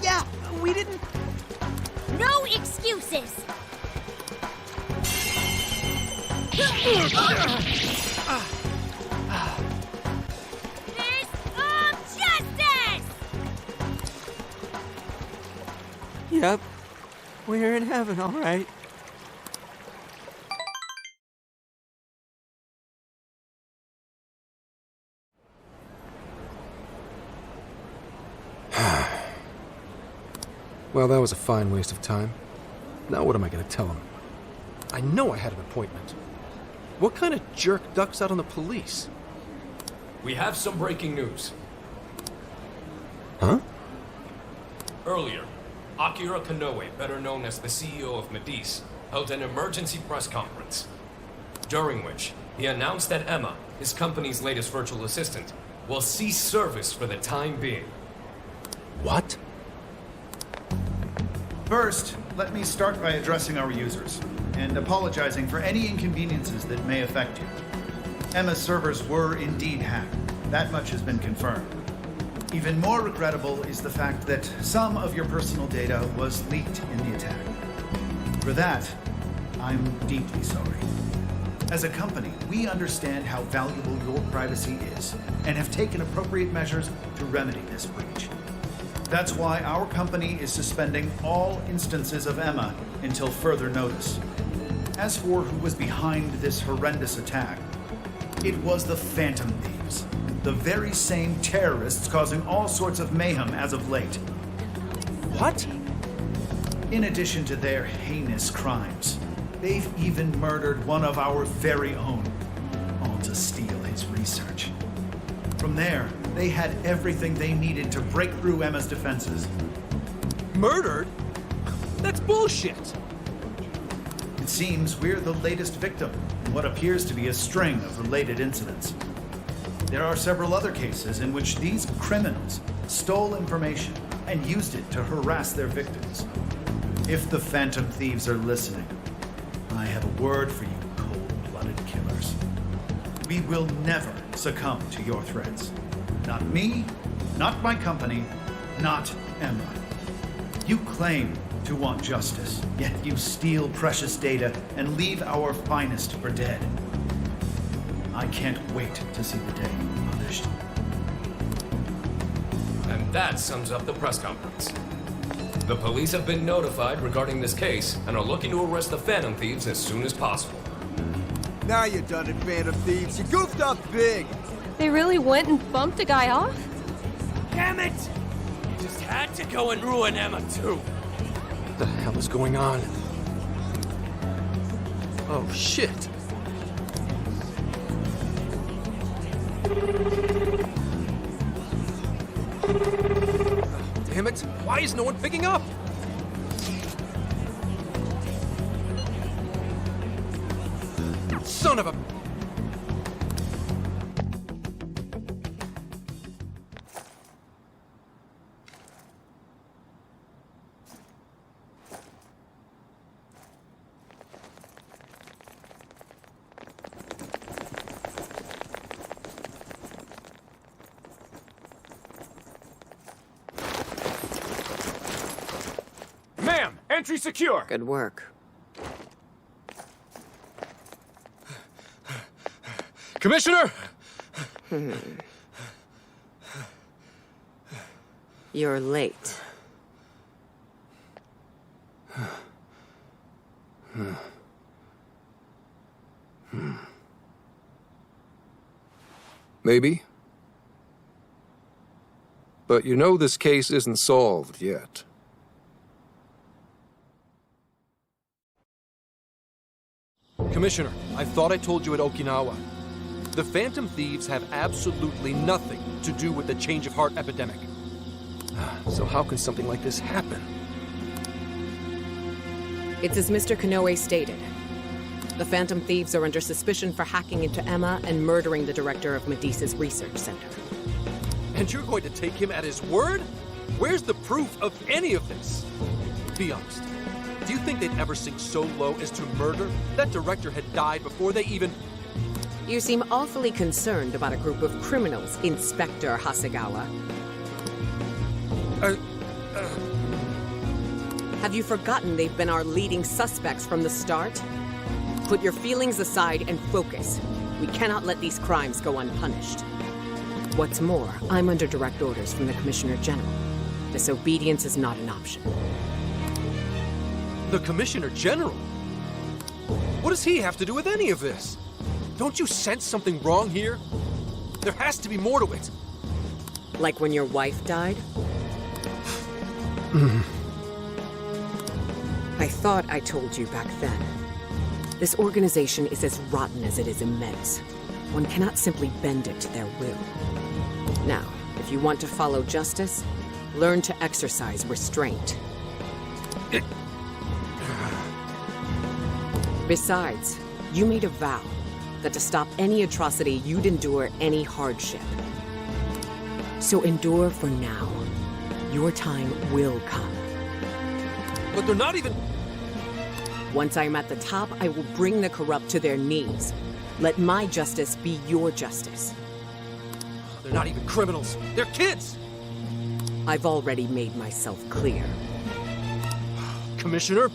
Yeah, we didn't... No excuses! Fist of justice! Yep, we're in heaven, all right. Well, that was a fine waste of time. Now what am I going to tell him? I know I had an appointment. What kind of jerk ducks out on the police? We have some breaking news. Huh? Earlier, Akira Kanoe, better known as the CEO of Medice, held an emergency press conference, during which he announced that Emma, his company's latest virtual assistant, will cease service for the time being. What? First, let me start by addressing our users and apologizing for any inconveniences that may affect you. Emma's servers were indeed hacked. That much has been confirmed. Even more regrettable is the fact that some of your personal data was leaked in the attack. For that, I'm deeply sorry. As a company, we understand how valuable your privacy is and have taken appropriate measures to remedy this breach. That's why our company is suspending all instances of Emma until further notice. As for who was behind this horrendous attack, it was the Phantom Thieves, the very same terrorists causing all sorts of mayhem as of late. What? In addition to their heinous crimes, they've even murdered one of our very own, all to steal his research. From there, they had everything they needed to break through Emma's defenses. Murdered? That's bullshit! It seems we're the latest victim in what appears to be a string of related incidents. There are several other cases in which these criminals stole information and used it to harass their victims. If the Phantom Thieves are listening, I have a word for you, cold-blooded killers. We will never succumb to your threats. Not me, not my company, not Emma. You claim to want justice, yet you steal precious data and leave our finest for dead. I can't wait to see the day you're punished. And that sums up the press conference. The police have been notified regarding this case and are looking to arrest the Phantom Thieves as soon as possible. Now you're done it, Phantom Thieves. You goofed up big. They really went and bumped a guy off? Damn it! You just had to go and ruin Emma too. What the hell is going on? Oh, shit. Damn it! Why is no one picking up? Son of a... Entry secure! Good work. Commissioner! You're late. Maybe. But you know this case isn't solved yet. Commissioner, I thought I told you at Okinawa. The Phantom Thieves have absolutely nothing to do with the change of heart epidemic. So how can something like this happen? It's as Mr. Kanoe stated. The Phantom Thieves are under suspicion for hacking into Emma and murdering the director of Medesa's research center. And you're going to take him at his word? Where's the proof of any of this? Be honest. Do you think they'd ever sink so low as to murder? That director had died before they even... You seem awfully concerned about a group of criminals, Inspector Hasegawa. Have you forgotten they've been our leading suspects from the start? Put your feelings aside and focus. We cannot let these crimes go unpunished. What's more, I'm under direct orders from the Commissioner General. Disobedience is not an option. The Commissioner General? What does he have to do with any of this? Don't you sense something wrong here? There has to be more to it. Like when your wife died? I thought I told you back then. This organization is as rotten as it is immense. One cannot simply bend it to their will. Now, if you want to follow justice, learn to exercise restraint. Besides, you made a vow that to stop any atrocity, you'd endure any hardship. So endure for now. Your time will come. But they're not even... Once I'm at the top, I will bring the corrupt to their knees. Let my justice be your justice. They're not even criminals. They're kids! I've already made myself clear. Commissioner?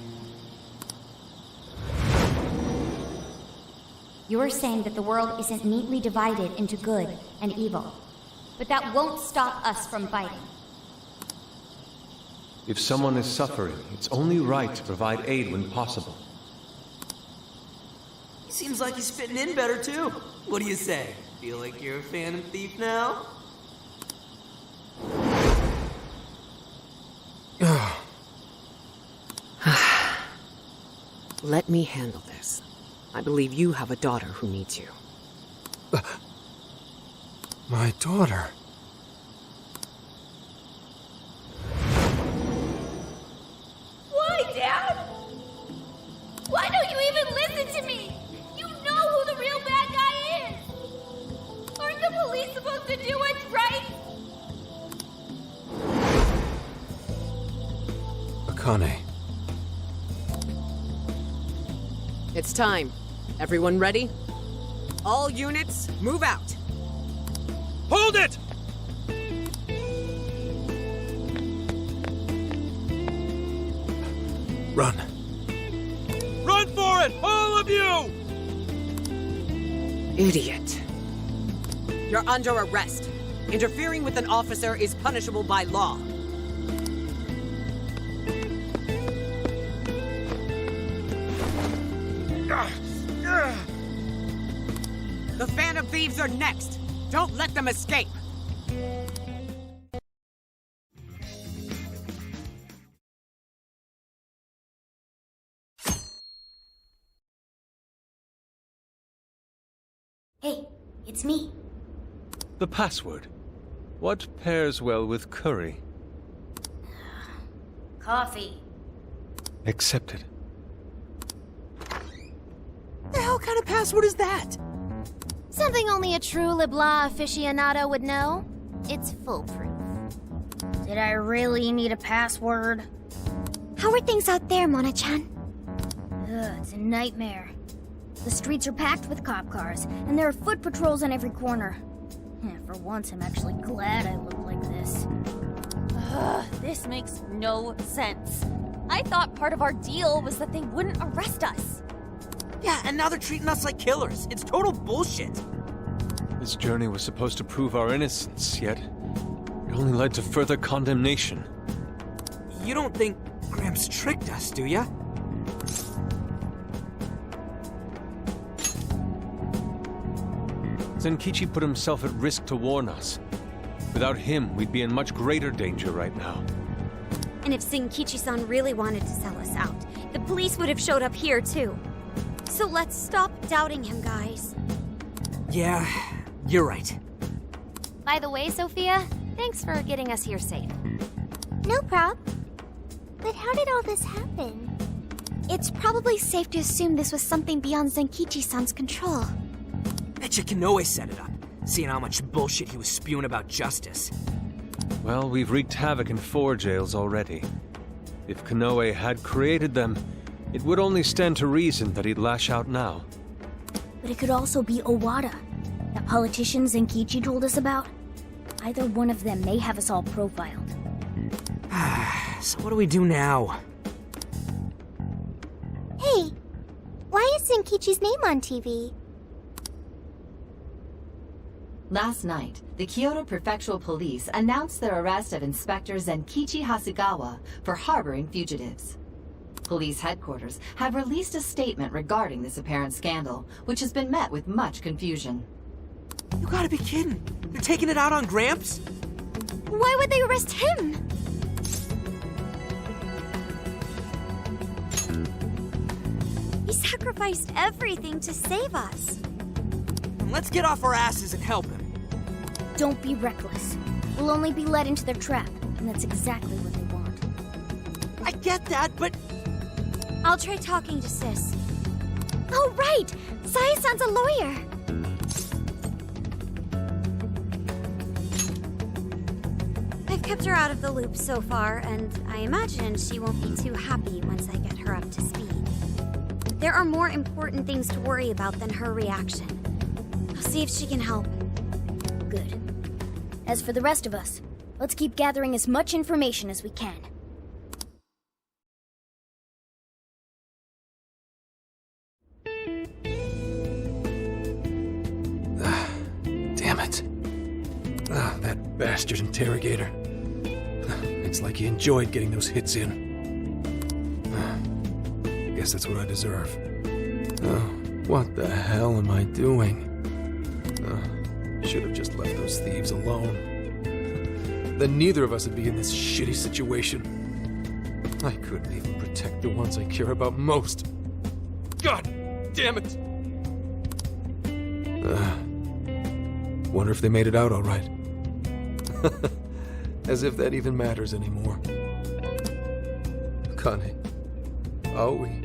You're saying that the world isn't neatly divided into good and evil. But that won't stop us from fighting. If someone is suffering, it's only right to provide aid when possible. He seems like he's fitting in better, too. What do you say? Feel like you're a Phantom Thief now? Let me handle this. I believe you have a daughter who needs you. My daughter? Why, Dad? Why don't you even listen to me? You know who the real bad guy is! Aren't the police supposed to do what's right? Akane. It's time. Everyone ready? All units, move out! Hold it! Run. Run for it! All of you! Idiot. You're under arrest. Interfering with an officer is punishable by law. The Phantom Thieves are next. Don't let them escape. Hey, it's me. The password. What pairs well with curry? Coffee. Accepted. The hell kind of password is that? Something only a true LeBlanc aficionado would know. It's foolproof. Did I really need a password? How are things out there, Mona-chan? Ugh, it's a nightmare. The streets are packed with cop cars, and there are foot patrols on every corner. For once, I'm actually glad I look like this. Ugh, this makes no sense. I thought part of our deal was that they wouldn't arrest us. Yeah, and now they're treating us like killers. It's total bullshit. This journey was supposed to prove our innocence, yet it only led to further condemnation. You don't think Gramps tricked us, do ya? Zenkichi put himself at risk to warn us. Without him, we'd be in much greater danger right now. And if Zenkichi-san really wanted to sell us out, the police would have showed up here too. So let's stop doubting him, guys. Yeah, you're right. By the way, Sophia, thanks for getting us here safe. No prob. But how did all this happen? It's probably safe to assume this was something beyond Zenkichi-san's control. Betcha Kanoe set it up, seeing how much bullshit he was spewing about justice. Well, we've wreaked havoc in 4 jails already. If Kanoe had created them, it would only stand to reason that he'd lash out now. But it could also be Owada, that politician Zenkichi told us about. Either one of them may have us all profiled. So what do we do now? Hey, why is Zenkichi's name on TV? Last night, the Kyoto Prefectural Police announced their arrest of Inspector Zenkichi Hasegawa for harboring fugitives. Police headquarters have released a statement regarding this apparent scandal, which has been met with much confusion. You gotta be kidding. They're taking it out on Gramps? Why would they arrest him? He sacrificed everything to save us. Let's get off our asses and help him. Don't be reckless. We'll only be led into their trap, and that's exactly what they want. I get that, but... I'll try talking to Sis. Oh, right! Saya-san's a lawyer! I've kept her out of the loop so far, and I imagine she won't be too happy once I get her up to speed. There are more important things to worry about than her reaction. I'll see if she can help. Good. As for the rest of us, let's keep gathering as much information as we can. Damn it. That bastard interrogator. It's like he enjoyed getting those hits in. Guess that's what I deserve. What the hell am I doing? Should have just left those thieves alone. Then neither of us would be in this shitty situation. I couldn't even protect the ones I care about most. God damn it! Wonder if they made it out all right. As if that even matters anymore. Kane, Aoi,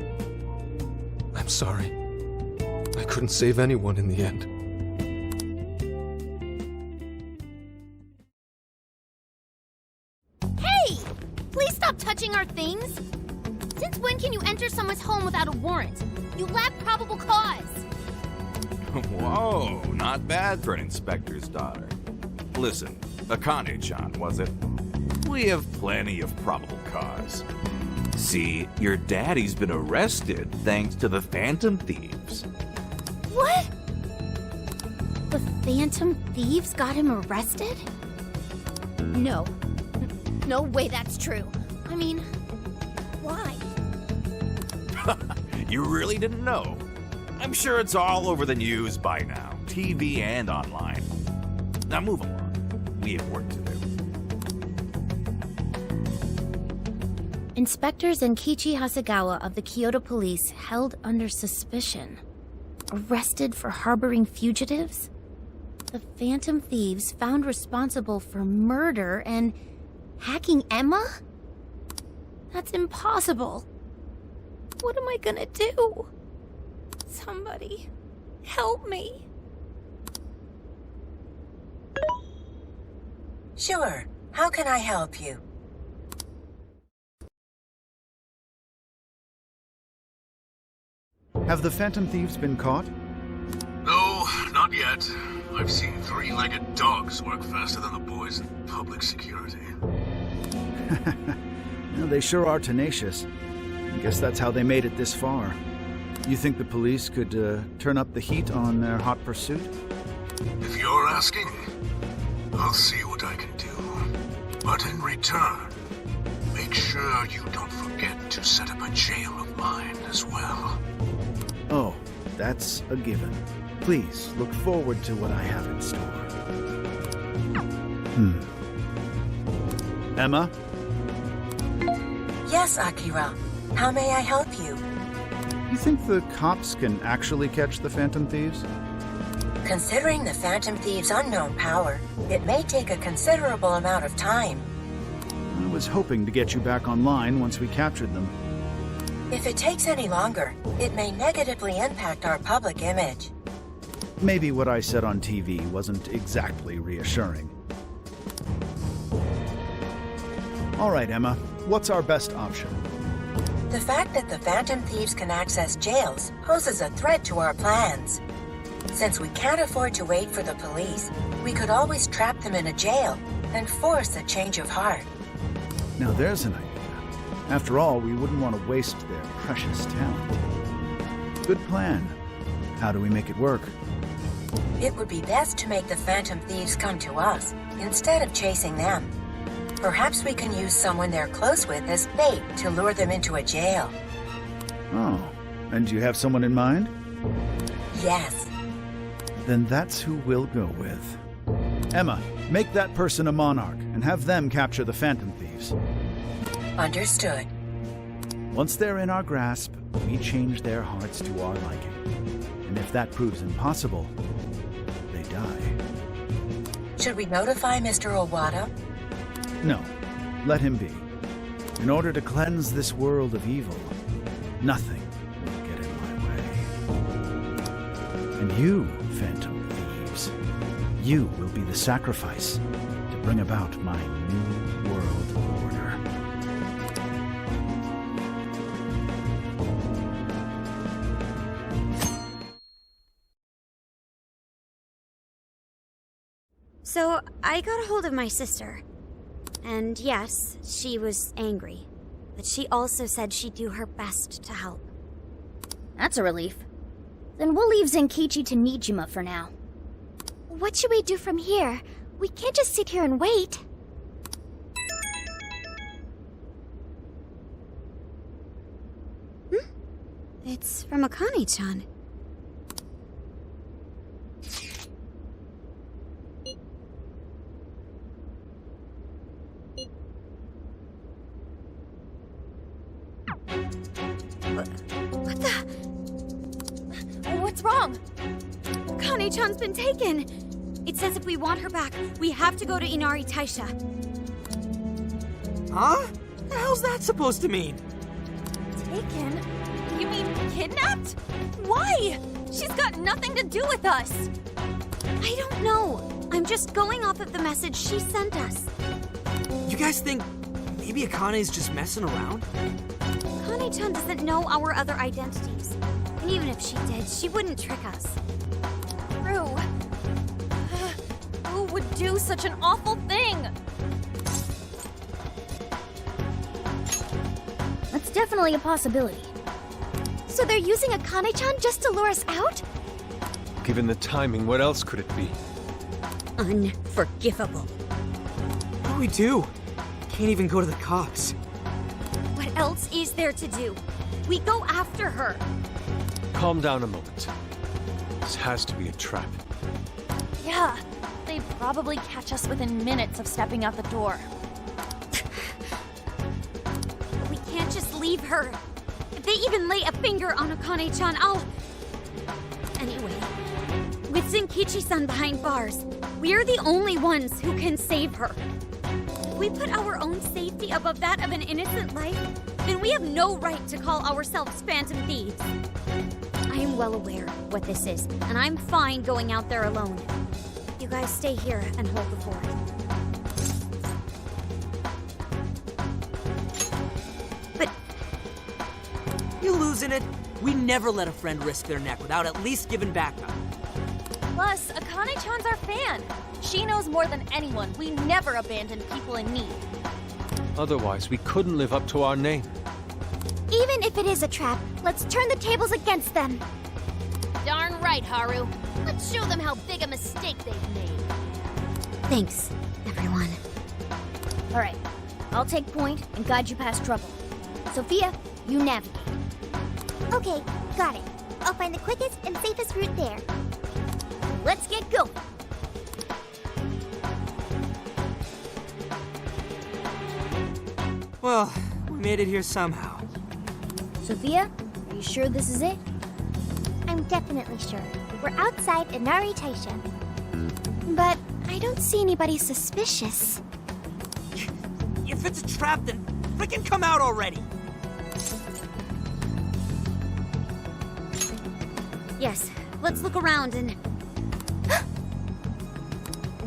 I'm sorry. I couldn't save anyone in the end. Hey! Please stop touching our things! Since when can you enter someone's home without a warrant? You lack probable cause! Whoa, not bad for an inspector's daughter. Listen, Akane-chan, was it? We have plenty of probable cause. See, your daddy's been arrested thanks to the Phantom Thieves. What? The Phantom Thieves got him arrested? No. No way that's true. I mean, why? You really didn't know? I'm sure it's all over the news by now, TV and online. Now move along. We have work to do. Inspector Zenkichi Hasegawa of the Kyoto Police held under suspicion. Arrested for harboring fugitives? The Phantom Thieves found responsible for murder and hacking Emma? That's impossible. What am I gonna do? Somebody, help me. Sure. How can I help you? Have the Phantom Thieves been caught? No, not yet. I've seen 3-legged dogs work faster than the boys in public security. They sure are tenacious. I guess that's how they made it this far. You think the police could turn up the heat on their hot pursuit? If you're asking, I'll see what I can do. But in return, make sure you don't forget to set up a jail of mine as well. Oh, that's a given. Please look forward to what I have in store. Emma? Yes, Akira. How may I help you? You think the cops can actually catch the Phantom Thieves? Considering the Phantom Thieves' unknown power, it may take a considerable amount of time. I was hoping to get you back online once we captured them. If it takes any longer, it may negatively impact our public image. Maybe what I said on TV wasn't exactly reassuring. All right, Emma. What's our best option? The fact that the Phantom Thieves can access jails poses a threat to our plans. Since we can't afford to wait for the police, we could always trap them in a jail and force a change of heart. Now there's an idea. After all, we wouldn't want to waste their precious talent. Good plan. How do we make it work? It would be best to make the Phantom Thieves come to us, instead of chasing them. Perhaps we can use someone they're close with as bait to lure them into a jail. Oh, and you have someone in mind? Yes. Then that's who we'll go with. Emma, make that person a monarch and have them capture the Phantom Thieves. Understood. Once they're in our grasp, we change their hearts to our liking. And if that proves impossible, they die. Should we notify Mr. Owada? No, let him be. In order to cleanse this world of evil, nothing will get in my way. And you, Phantom Thieves, you will be the sacrifice to bring about my new world order. So, I got a hold of my sister. And yes, she was angry. But she also said she'd do her best to help. That's a relief. Then we'll leave Zenkichi to Nijima for now. What should we do from here? We can't just sit here and wait. It's from Akane-chan. What the? What's wrong? Akane-chan's been taken! It says if we want her back, we have to go to Inari Taisha. Huh? The hell's that supposed to mean? Taken? You mean kidnapped? Why? She's got nothing to do with us. I don't know. I'm just going off of the message she sent us. You guys think maybe Akane's just messing around? Akane-chan doesn't know our other identities. And even if she did, she wouldn't trick us. True. Who would do such an awful thing? That's definitely a possibility. So they're using Akane-chan just to lure us out? Given the timing, what else could it be? Unforgivable. What do we do? Can't even go to the cops. What else is there to do? We go after her. Calm down a moment. This has to be a trap. Yeah, they'd probably catch us within minutes of stepping out the door. We can't just leave her. If they even lay a finger on Akane-chan, I'll... Anyway, with Zenkichi-san behind bars, we're the only ones who can save her. If we put our own safety above that of an innocent life, then we have no right to call ourselves Phantom Thieves. I am well aware of what this is, and I'm fine going out there alone. You guys stay here and hold the fort. But... You losing it? We never let a friend risk their neck without at least giving backup. Plus, Akane-chan's our fan. She knows more than anyone. We never abandon people in need. Otherwise, we couldn't live up to our name. Even if it is a trap, let's turn the tables against them. Darn right, Haru. Let's show them how big a mistake they've made. Thanks, everyone. All right, I'll take point and guide you past trouble. Sophia, you navigate. Okay, got it. I'll find the quickest and safest route there. Let's get going. Well, we made it here somehow. Sophia, are you sure this is it? I'm definitely sure. We're outside Inari Taisha. But I don't see anybody suspicious. If it's a trap, then frickin' come out already! Yes, let's look around and...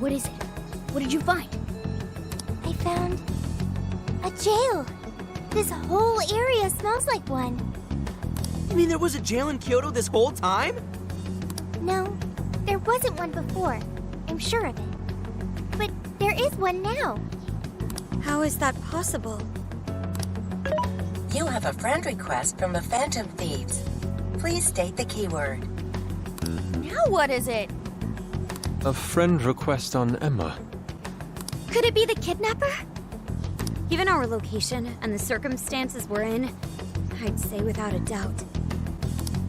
What is it? What did you find? I found a jail. This whole area smells like one. You mean there was a jail in Kyoto this whole time? No, there wasn't one before. I'm sure of it. But there is one now. How is that possible? You have a friend request from the Phantom Thieves. Please state the keyword. Now what is it? A friend request on Emma. Could it be the kidnapper? Given our location and the circumstances we're in, I'd say without a doubt.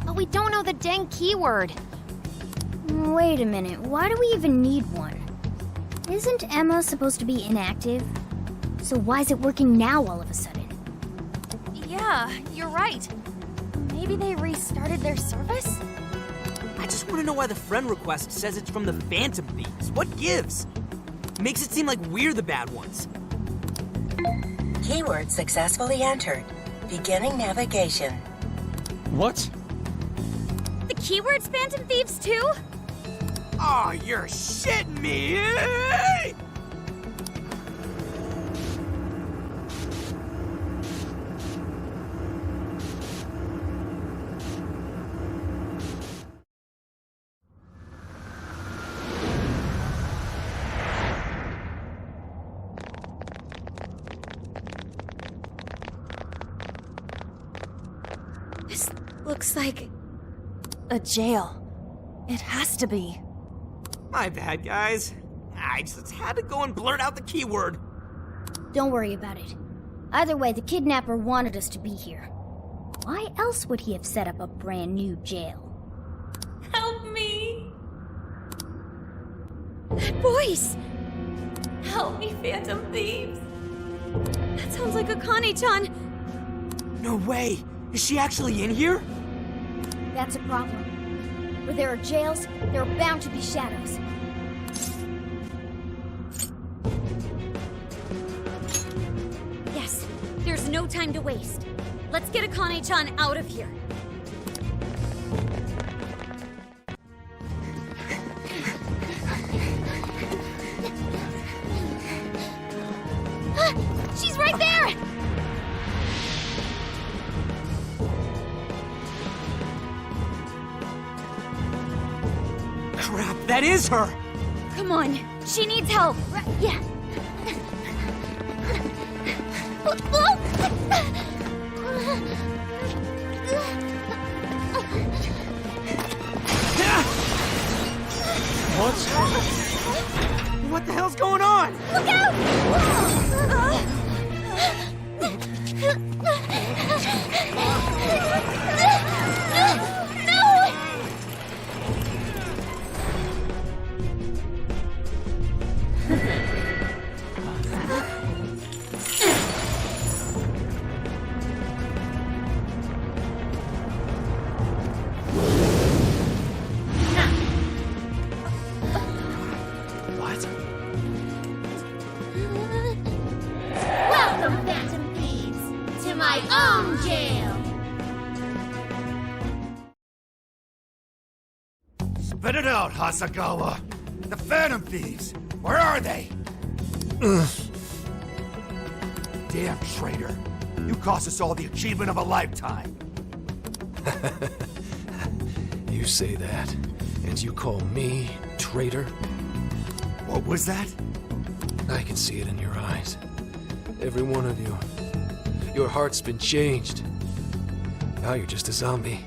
But we don't know the dang keyword. Wait a minute, why do we even need one? Isn't Emma supposed to be inactive? So why is it working now all of a sudden? Yeah, you're right. Maybe they restarted their service? I just want to know why the friend request says it's from the Phantom Thieves. What gives? Makes it seem like we're the bad ones. Keyword successfully entered. Beginning navigation. What? The keyword's Phantom Thieves too? Oh, you're shitting me! This looks like a jail. It has to be. My bad, guys. I just had to go and blurt out the keyword. Don't worry about it. Either way, the kidnapper wanted us to be here. Why else would he have set up a brand new jail? Help me! That voice! Help me, Phantom Thieves! That sounds like Akane-chan! No way! Is she actually in here? That's a problem. Where there are jails, there are bound to be shadows. Yes, there's no time to waste. Let's get Akane-chan out of here. She's right there! Crap, that is her! Come on, she needs help. Yeah. What? What the hell's going on? Look out! No! Welcome, Phantom Thieves, to my own jail! Spit it out, Hasagawa. The Phantom Thieves. Where are they? Damn traitor. You cost us all the achievement of a lifetime. You say that, and you call me traitor? What was that? I can see it in your eyes. Every one of you. Your heart's been changed. Now you're just a zombie.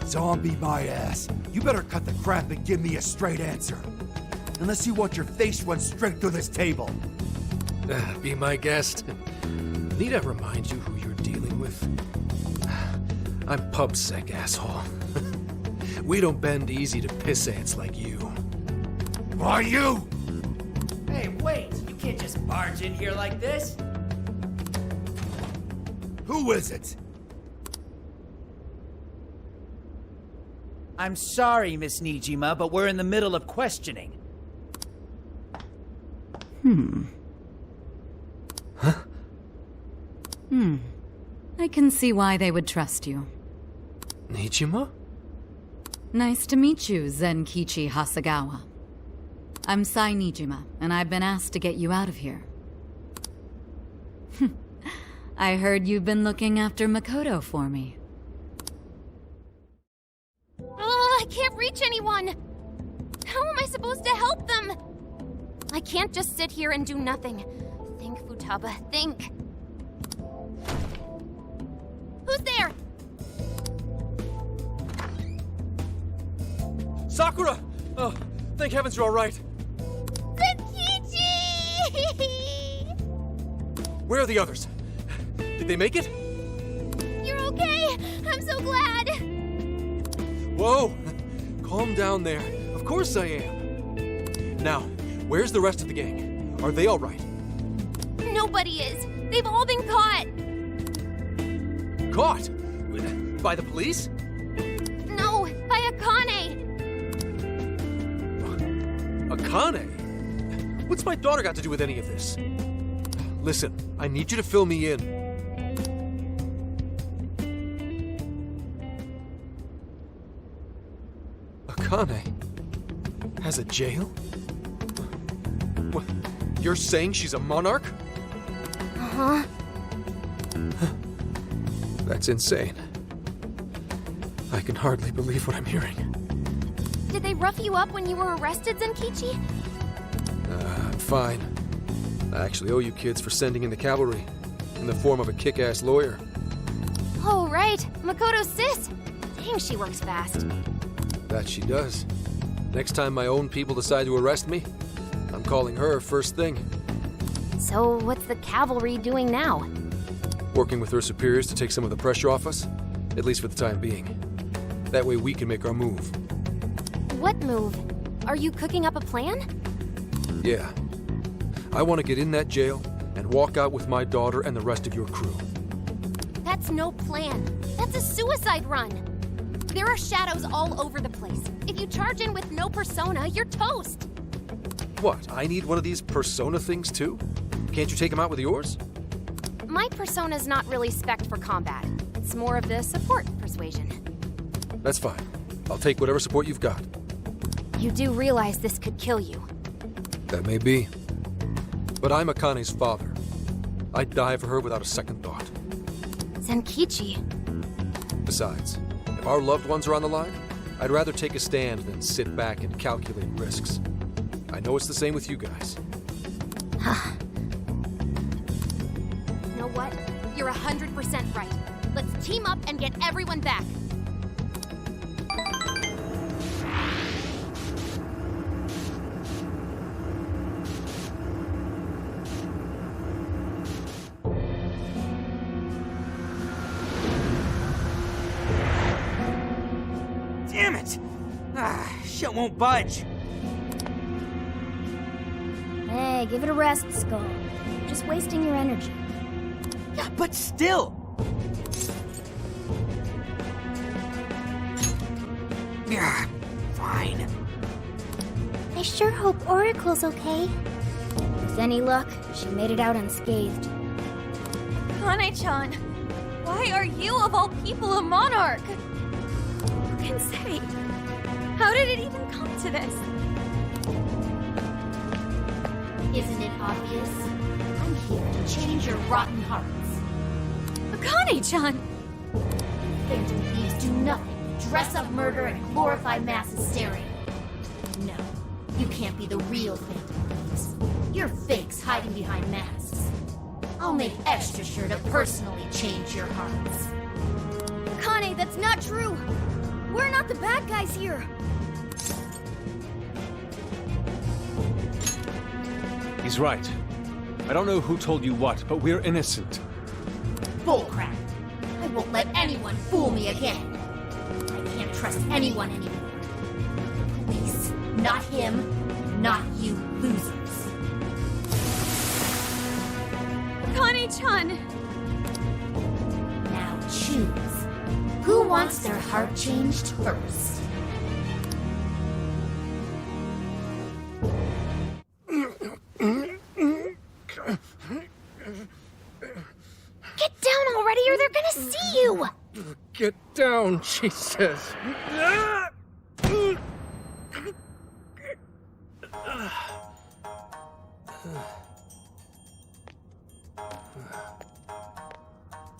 Zombie my ass. You better cut the crap and give me a straight answer. Unless you want your face run straight through this table. Be my guest. Need I remind you who you're dealing with? I'm PubSec, asshole. We don't bend easy to piss ants like you. Are you? Hey, wait! You can't just barge in here like this. Who is it? I'm sorry, Miss Nijima, but we're in the middle of questioning. I can see why they would trust you. Nijima? Nice to meet you, Zenkichi Hasegawa. I'm Sai Nijima, and I've been asked to get you out of here. I heard you've been looking after Makoto for me. I can't reach anyone! How am I supposed to help them? I can't just sit here and do nothing. Think, Futaba, think. Who's there? Sakura! Oh, thank heavens you're all right. Where are the others? Did they make it? You're okay! I'm so glad! Whoa! Calm down there. Of course I am. Now, where's the rest of the gang? Are they all right? Nobody is. They've all been caught. Caught? By the police? No, by Akane. Akane? What's my daughter got to do with any of this? Listen, I need you to fill me in. Akane has a jail? What? You're saying she's a monarch? Uh-huh. That's insane. I can hardly believe what I'm hearing. Did they rough you up when you were arrested, Zenkichi? I'm fine. I actually owe you kids for sending in the cavalry, in the form of a kick-ass lawyer. Oh, right. Makoto's sis. Dang, she works fast. That she does. Next time my own people decide to arrest me, I'm calling her first thing. So, what's the cavalry doing now? Working with her superiors to take some of the pressure off us, at least for the time being. That way we can make our move. What move? Are you cooking up a plan? Yeah. I want to get in that jail and walk out with my daughter and the rest of your crew. That's no plan. That's a suicide run. There are shadows all over the place. If you charge in with no persona, you're toast. What, I need one of these persona things too? Can't you take them out with yours? My persona's not really spec'd for combat. It's more of the support persuasion. That's fine. I'll take whatever support you've got. You do realize this could kill you. That may be. But I'm Akane's father. I'd die for her without a second thought. Zenkichi. Besides, if our loved ones are on the line, I'd rather take a stand than sit back and calculate risks. I know it's the same with you guys. You know what? You're 100% right. Let's team up and get everyone back. Damn it! Shit won't budge. Hey, give it a rest, Skull. You're just wasting your energy. Yeah, but still! Yeah, fine. I sure hope Oracle's okay. With any luck, she made it out unscathed. Kane-chan, why are you, of all people, a monarch? Who can say? How did it even come to this? Isn't it obvious? I'm here to change your rotten hearts. Kane-chan! Phantom thieves do nothing but dress up murder and glorify mass hysteria. No, you can't be the real Phantom thieves. You're fakes hiding behind masks. I'll make extra sure to personally change your hearts. Kane, that's not true! We're not the bad guys here! He's right. I don't know who told you what, but we're innocent. Bullcrap. I won't let anyone fool me again. I can't trust anyone anymore. Police, not him, not you losers. Kane-chan! Now choose. Who wants their heart changed first? Get down already or they're gonna see you! Get down, she says.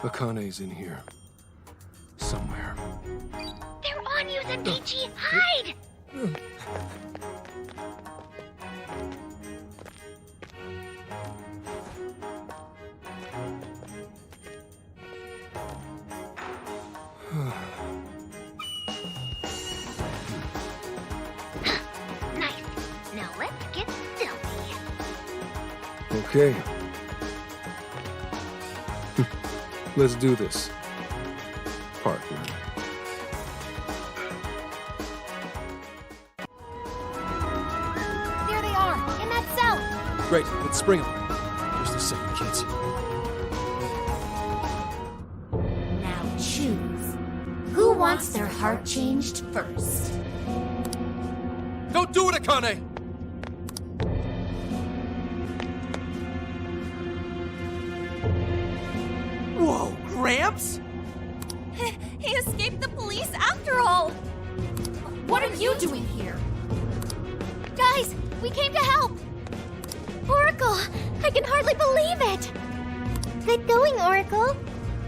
Akane's in here. Somewhere. They're on you, Zenkichi! Hide! Nice. Now let's get filthy. Okay. Let's do this, partner. There they are, in that cell! Great, let's spring them. Just a second, kids. Now choose. Who wants their heart changed first? Don't do it, Akane! Whoa, Gramps? He escaped the police after all! What are you doing here? Guys, we came to help! Oracle, I can hardly believe it! Good going, Oracle.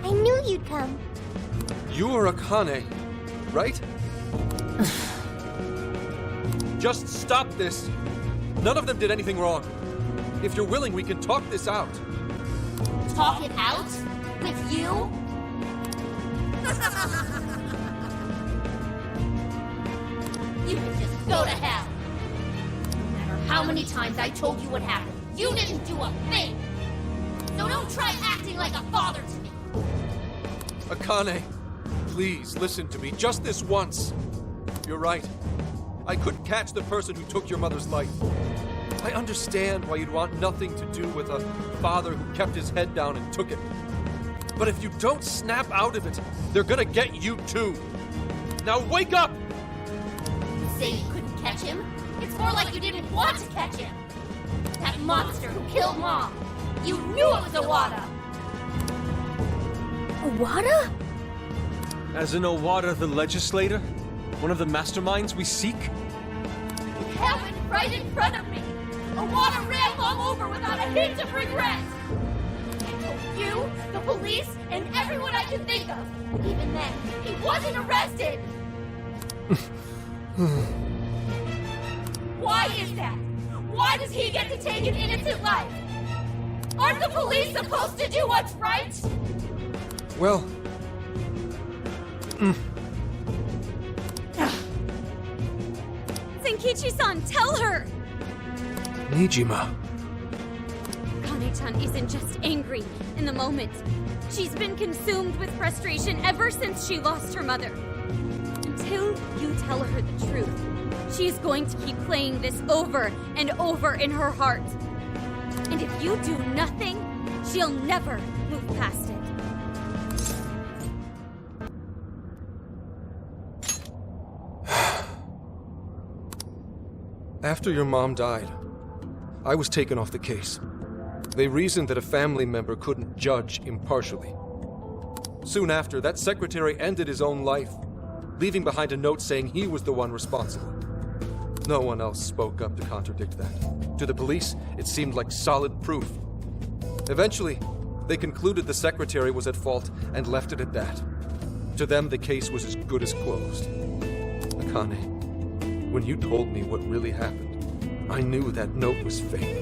I knew you'd come. You're Akane, right? Just stop this. None of them did anything wrong. If you're willing, we can talk this out. Talk it out? With you? You can just go to hell. No matter how many times I told you what happened, you didn't do a thing. So don't try acting like a father to me. Akane, please listen to me just this once. You're right. I couldn't catch the person who took your mother's life. I understand why you'd want nothing to do with a father who kept his head down and took it. But if you don't snap out of it, they're gonna get you too. Now wake up! You say you couldn't catch him? It's more like you didn't want to catch him. That monster who killed Mom. You knew it was Owada. Owada? As in Owada the legislator? One of the masterminds we seek? You have it right in front of me. Owada ran Mom over without a hint of regret. I told you, the police, and everyone I could think of. Even then, he wasn't arrested. Why is that? Why does he get to take an innocent life? Aren't the police supposed to do what's right? Well... Zenkichi-san, tell her! Nijima. Kane-chan isn't just angry in the moment. She's been consumed with frustration ever since she lost her mother. Until you tell her the truth, she's going to keep playing this over and over in her heart. And if you do nothing, she'll never move past it. After your mom died, I was taken off the case. They reasoned that a family member couldn't judge impartially. Soon after, that secretary ended his own life, leaving behind a note saying he was the one responsible. No one else spoke up to contradict that. To the police, it seemed like solid proof. Eventually, they concluded the secretary was at fault and left it at that. To them, the case was as good as closed. Akane, when you told me what really happened, I knew that note was fake.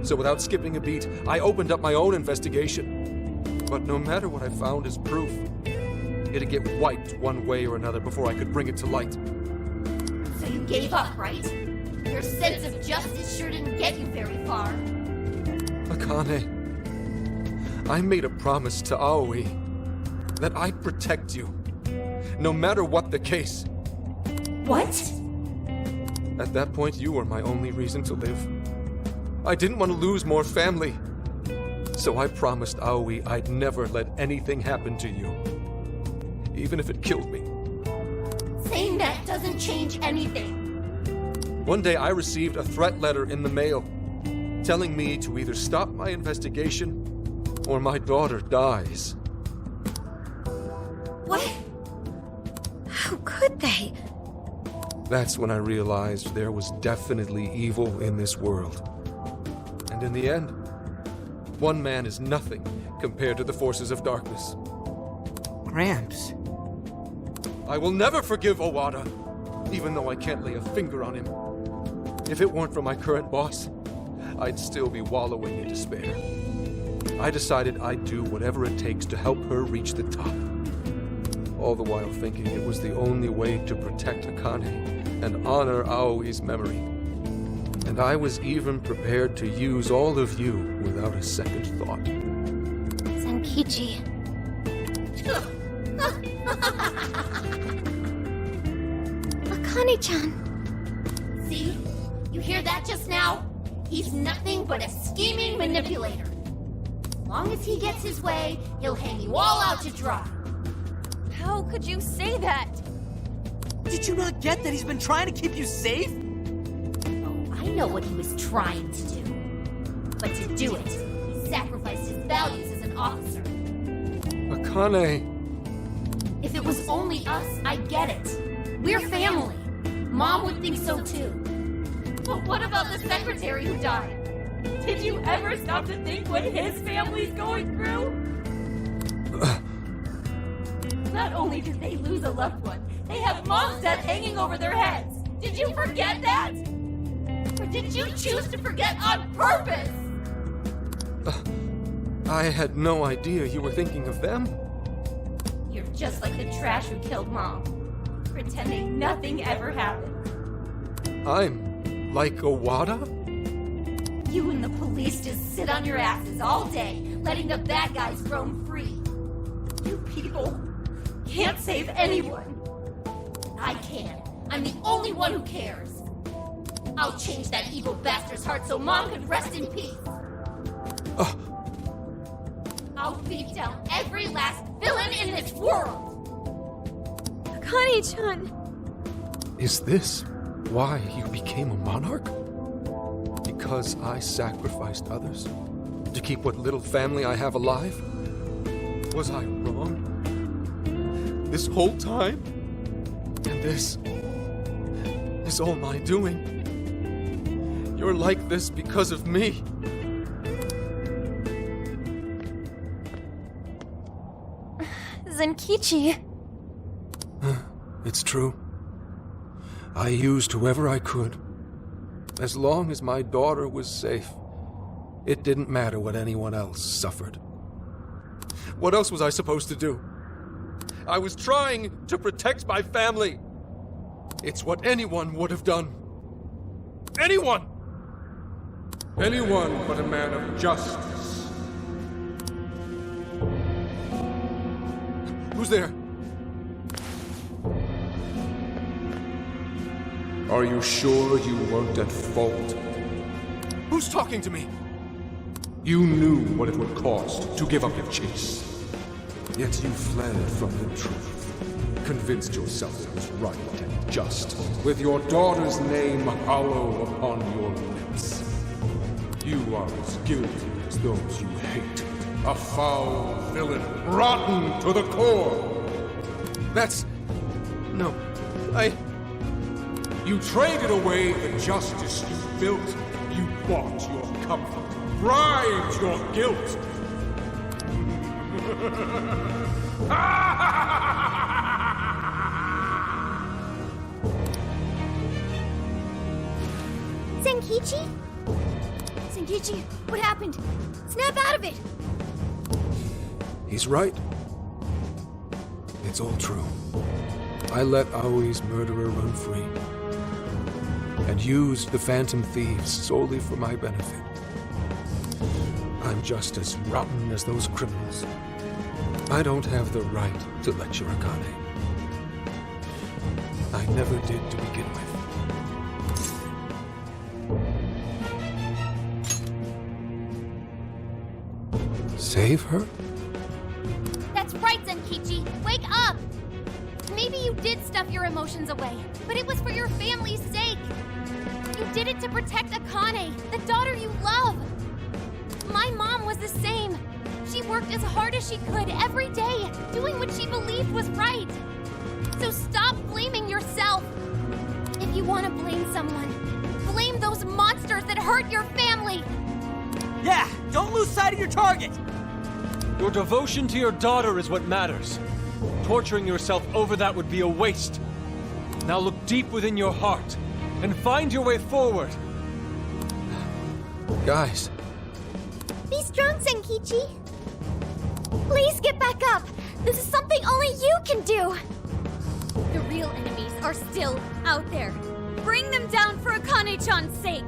So without skipping a beat, I opened up my own investigation. But no matter what I found as proof, it'd get wiped one way or another before I could bring it to light. So you gave up, right? Your sense of justice sure didn't get you very far. Akane, I made a promise to Aoi that I'd protect you, no matter what the case. What? At that point, you were my only reason to live. I didn't want to lose more family. So I promised Aoi I'd never let anything happen to you, even if it killed me. Saying that doesn't change anything. One day I received a threat letter in the mail, telling me to either stop my investigation or my daughter dies. What? How could they? That's when I realized there was definitely evil in this world. And in the end, one man is nothing compared to the forces of darkness. Gramps. I will never forgive Owada, even though I can't lay a finger on him. If it weren't for my current boss, I'd still be wallowing in despair. I decided I'd do whatever it takes to help her reach the top. All the while thinking it was the only way to protect Akane and honor Aoi's memory. And I was even prepared to use all of you without a second thought. Zenkichi. Akane-chan. See? You hear that just now? He's nothing but a scheming manipulator. As long as he gets his way, he'll hang you all out to dry. How could you say that? Did you not get that he's been trying to keep you safe? Oh, I know what he was trying to do. But to do it, he sacrificed his values as an officer. Akane. If it was only us, I get it. We're family. Mom would think so too. But what about the secretary who died? Did you ever stop to think what his family's going through? Not only did they lose a loved one, they have Mom's death hanging over their heads. Did you forget that? Or did you choose to forget on purpose? I had no idea you were thinking of them. You're just like the trash who killed Mom, pretending nothing ever happened. I'm like Owada? You and the police just sit on your asses all day, letting the bad guys roam free. You people can't save anyone. I can. I'm the only one who cares. I'll change that evil bastard's heart so Mom can rest in peace. I'll beat down every last villain in this world. Akane-chan. Is this why you became a monarch? Because I sacrificed others to keep what little family I have alive? Was I wrong? This whole time? And this is all my doing? You're like this because of me. Zenkichi. It's true. I used whoever I could. As long as my daughter was safe, it didn't matter what anyone else suffered. What else was I supposed to do? I was trying to protect my family. It's what anyone would have done. Anyone! Anyone but a man of justice. Who's there? Are you sure you weren't at fault? Who's talking to me? You knew what it would cost to give up your chase. Yet you fled from the truth. Convinced yourself it was right and just, with your daughter's name hollow upon your lips. You are as guilty as those you hate. A foul villain, rotten to the core. That's... no, You traded away the justice you built. You bought your comfort, bribed your guilt. Zenkichi? Senkichi, what happened? Snap out of it! He's right. It's all true. I let Aoi's murderer run free. And used the Phantom Thieves solely for my benefit. I'm just as rotten as those criminals. I don't have the right to lecture Akane. I never did to begin with. Save her? That's right, Zenkichi! Wake up! Maybe you did stuff your emotions away, but it was for your family's sake. You did it to protect Akane, the daughter you love. My mom was the same. She worked as hard as she could every day, doing what she believed was right. So stop blaming yourself. If you want to blame someone, blame those monsters that hurt your family. Yeah, don't lose sight of your target. Your devotion to your daughter is what matters. Torturing yourself over that would be a waste. Now look deep within your heart and find your way forward. Guys. Be strong, Zenkichi. Please get back up. This is something only you can do. The real enemies are still out there. Bring them down for Akane-chan's sake.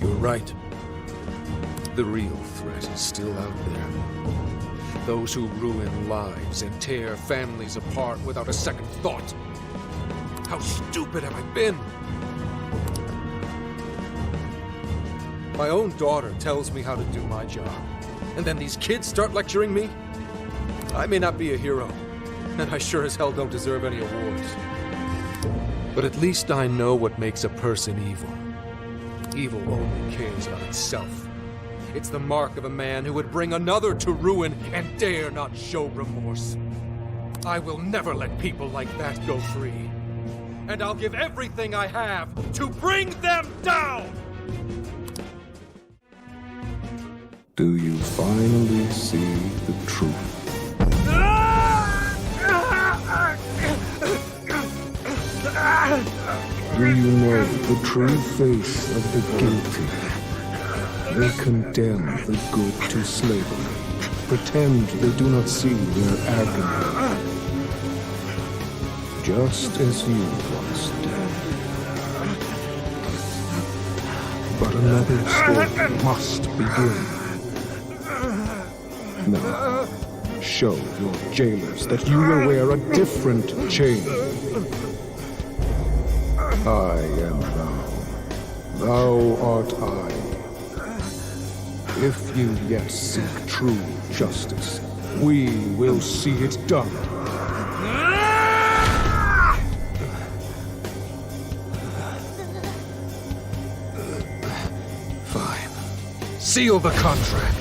You're right. The real threat is still out there. Those who ruin lives and tear families apart without a second thought. How stupid have I been? My own daughter tells me how to do my job. And then these kids start lecturing me? I may not be a hero, and I sure as hell don't deserve any awards. But at least I know what makes a person evil. Evil only cares about itself. It's the mark of a man who would bring another to ruin and dare not show remorse. I will never let people like that go free. And I'll give everything I have to bring them down! Do you finally see the truth? Do you know the true face of the guilty? They condemn the good to slavery, pretend they do not see their agony, just as you once did. But another story must begin. Now, show your jailers that you will wear a different chain. I am thou. Thou art I. If you yet seek true justice, we will see it done. Fine. Seal the contract.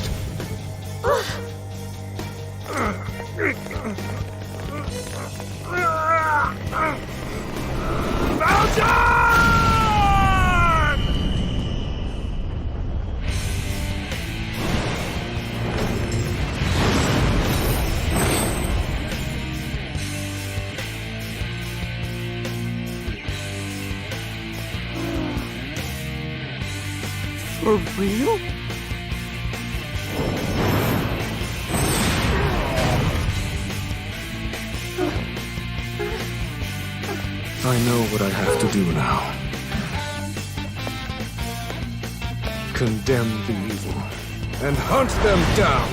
For real? I know what I have to do now. Condemn the evil and hunt them down.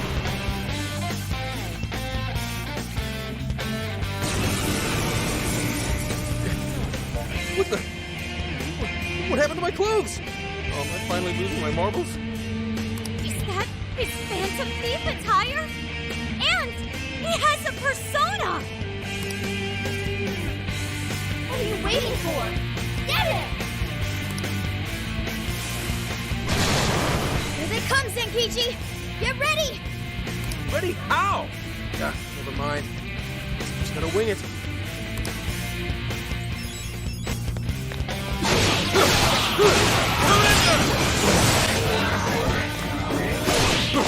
What the? What happened to my clothes? Oh, am I finally losing my marbles? Is that his Phantom Thief attire? And he has a persona! What are you waiting for? Get him! Here they come, Zenkichi! Get ready! Ready? How? Yeah, never mind. Just gonna wing it.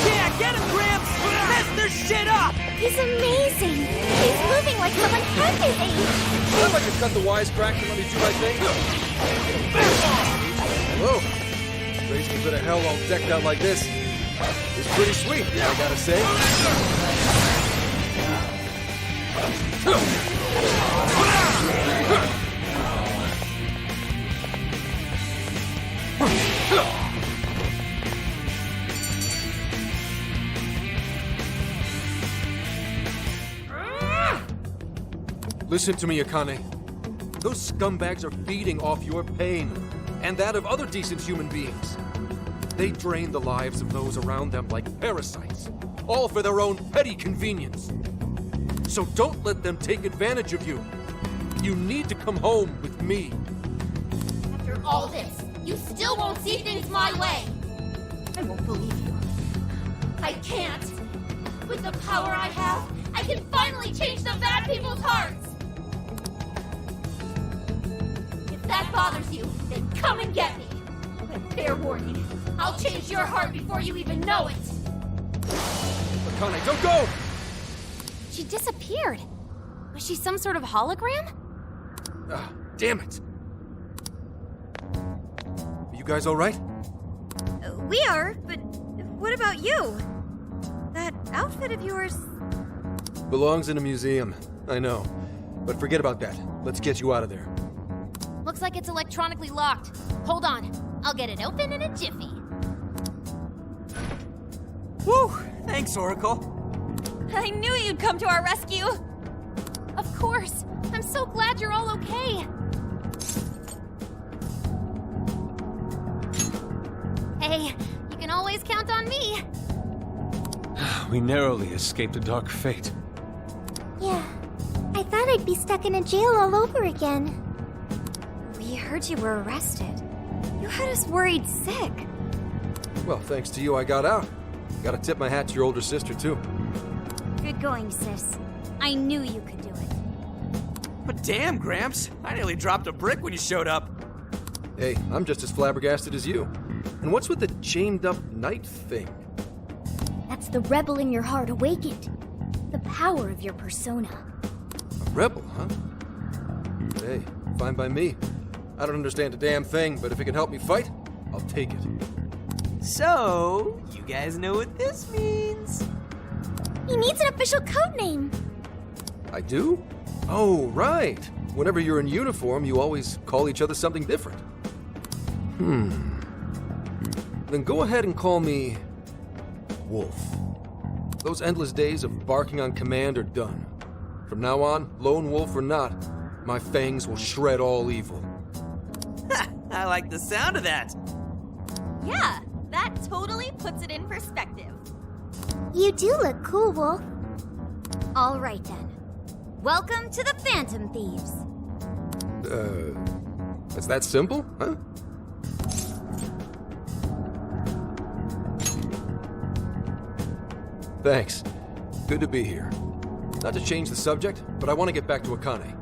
Yeah, get him, Gramps! Mess this shit up! He's amazing! He's moving like someone half his age! I'd like to cut the wisecrack and let me do my thing. Whoa! Raising a bit of hell all decked out like this is pretty sweet, I gotta say. Listen to me, Akane. Those scumbags are feeding off your pain, and that of other decent human beings. They drain the lives of those around them like parasites, all for their own petty convenience. So don't let them take advantage of you. You need to come home with me. After all this, you still won't see things my way. I won't believe you. I can't. With the power I have, I can finally change the bad people's hearts. If that bothers you, then come and get me. But fair warning, I'll change your heart before you even know it. Akane, don't go! She disappeared. Was she some sort of hologram? Ah, damn it. Are you guys all right? We are, but what about you? That outfit of yours... Belongs in a museum, I know. But forget about that. Let's get you out of there. Looks like it's electronically locked. Hold on. I'll get it open in a jiffy. Whew! Thanks, Oracle. I knew you'd come to our rescue. Of course. I'm so glad you're all okay. Hey, you can always count on me. We narrowly escaped a dark fate. Yeah. I thought I'd be stuck in a jail all over again. We heard you were arrested. You had us worried sick. Well, thanks to you, I got out. Gotta tip my hat to your older sister, too. Good going, sis. I knew you could do it. But damn, Gramps, I nearly dropped a brick when you showed up. Hey, I'm just as flabbergasted as you. And what's with the chained-up knight thing? That's the rebel in your heart awakened. The power of your persona. A rebel, huh? Hey, fine by me. I don't understand a damn thing, but if it can help me fight, I'll take it. So, you guys know what this means? He needs an official code name. I do? Oh, right. Whenever you're in uniform, you always call each other something different. Then go ahead and call me... Wolf. Those endless days of barking on command are done. From now on, lone wolf or not, my fangs will shred all evil. I like the sound of that. Yeah, that totally puts it in perspective. You do look cool, Wolf. All right, then. Welcome to the Phantom Thieves. It's that simple, huh? Thanks. Good to be here. Not to change the subject, but I want to get back to Akane.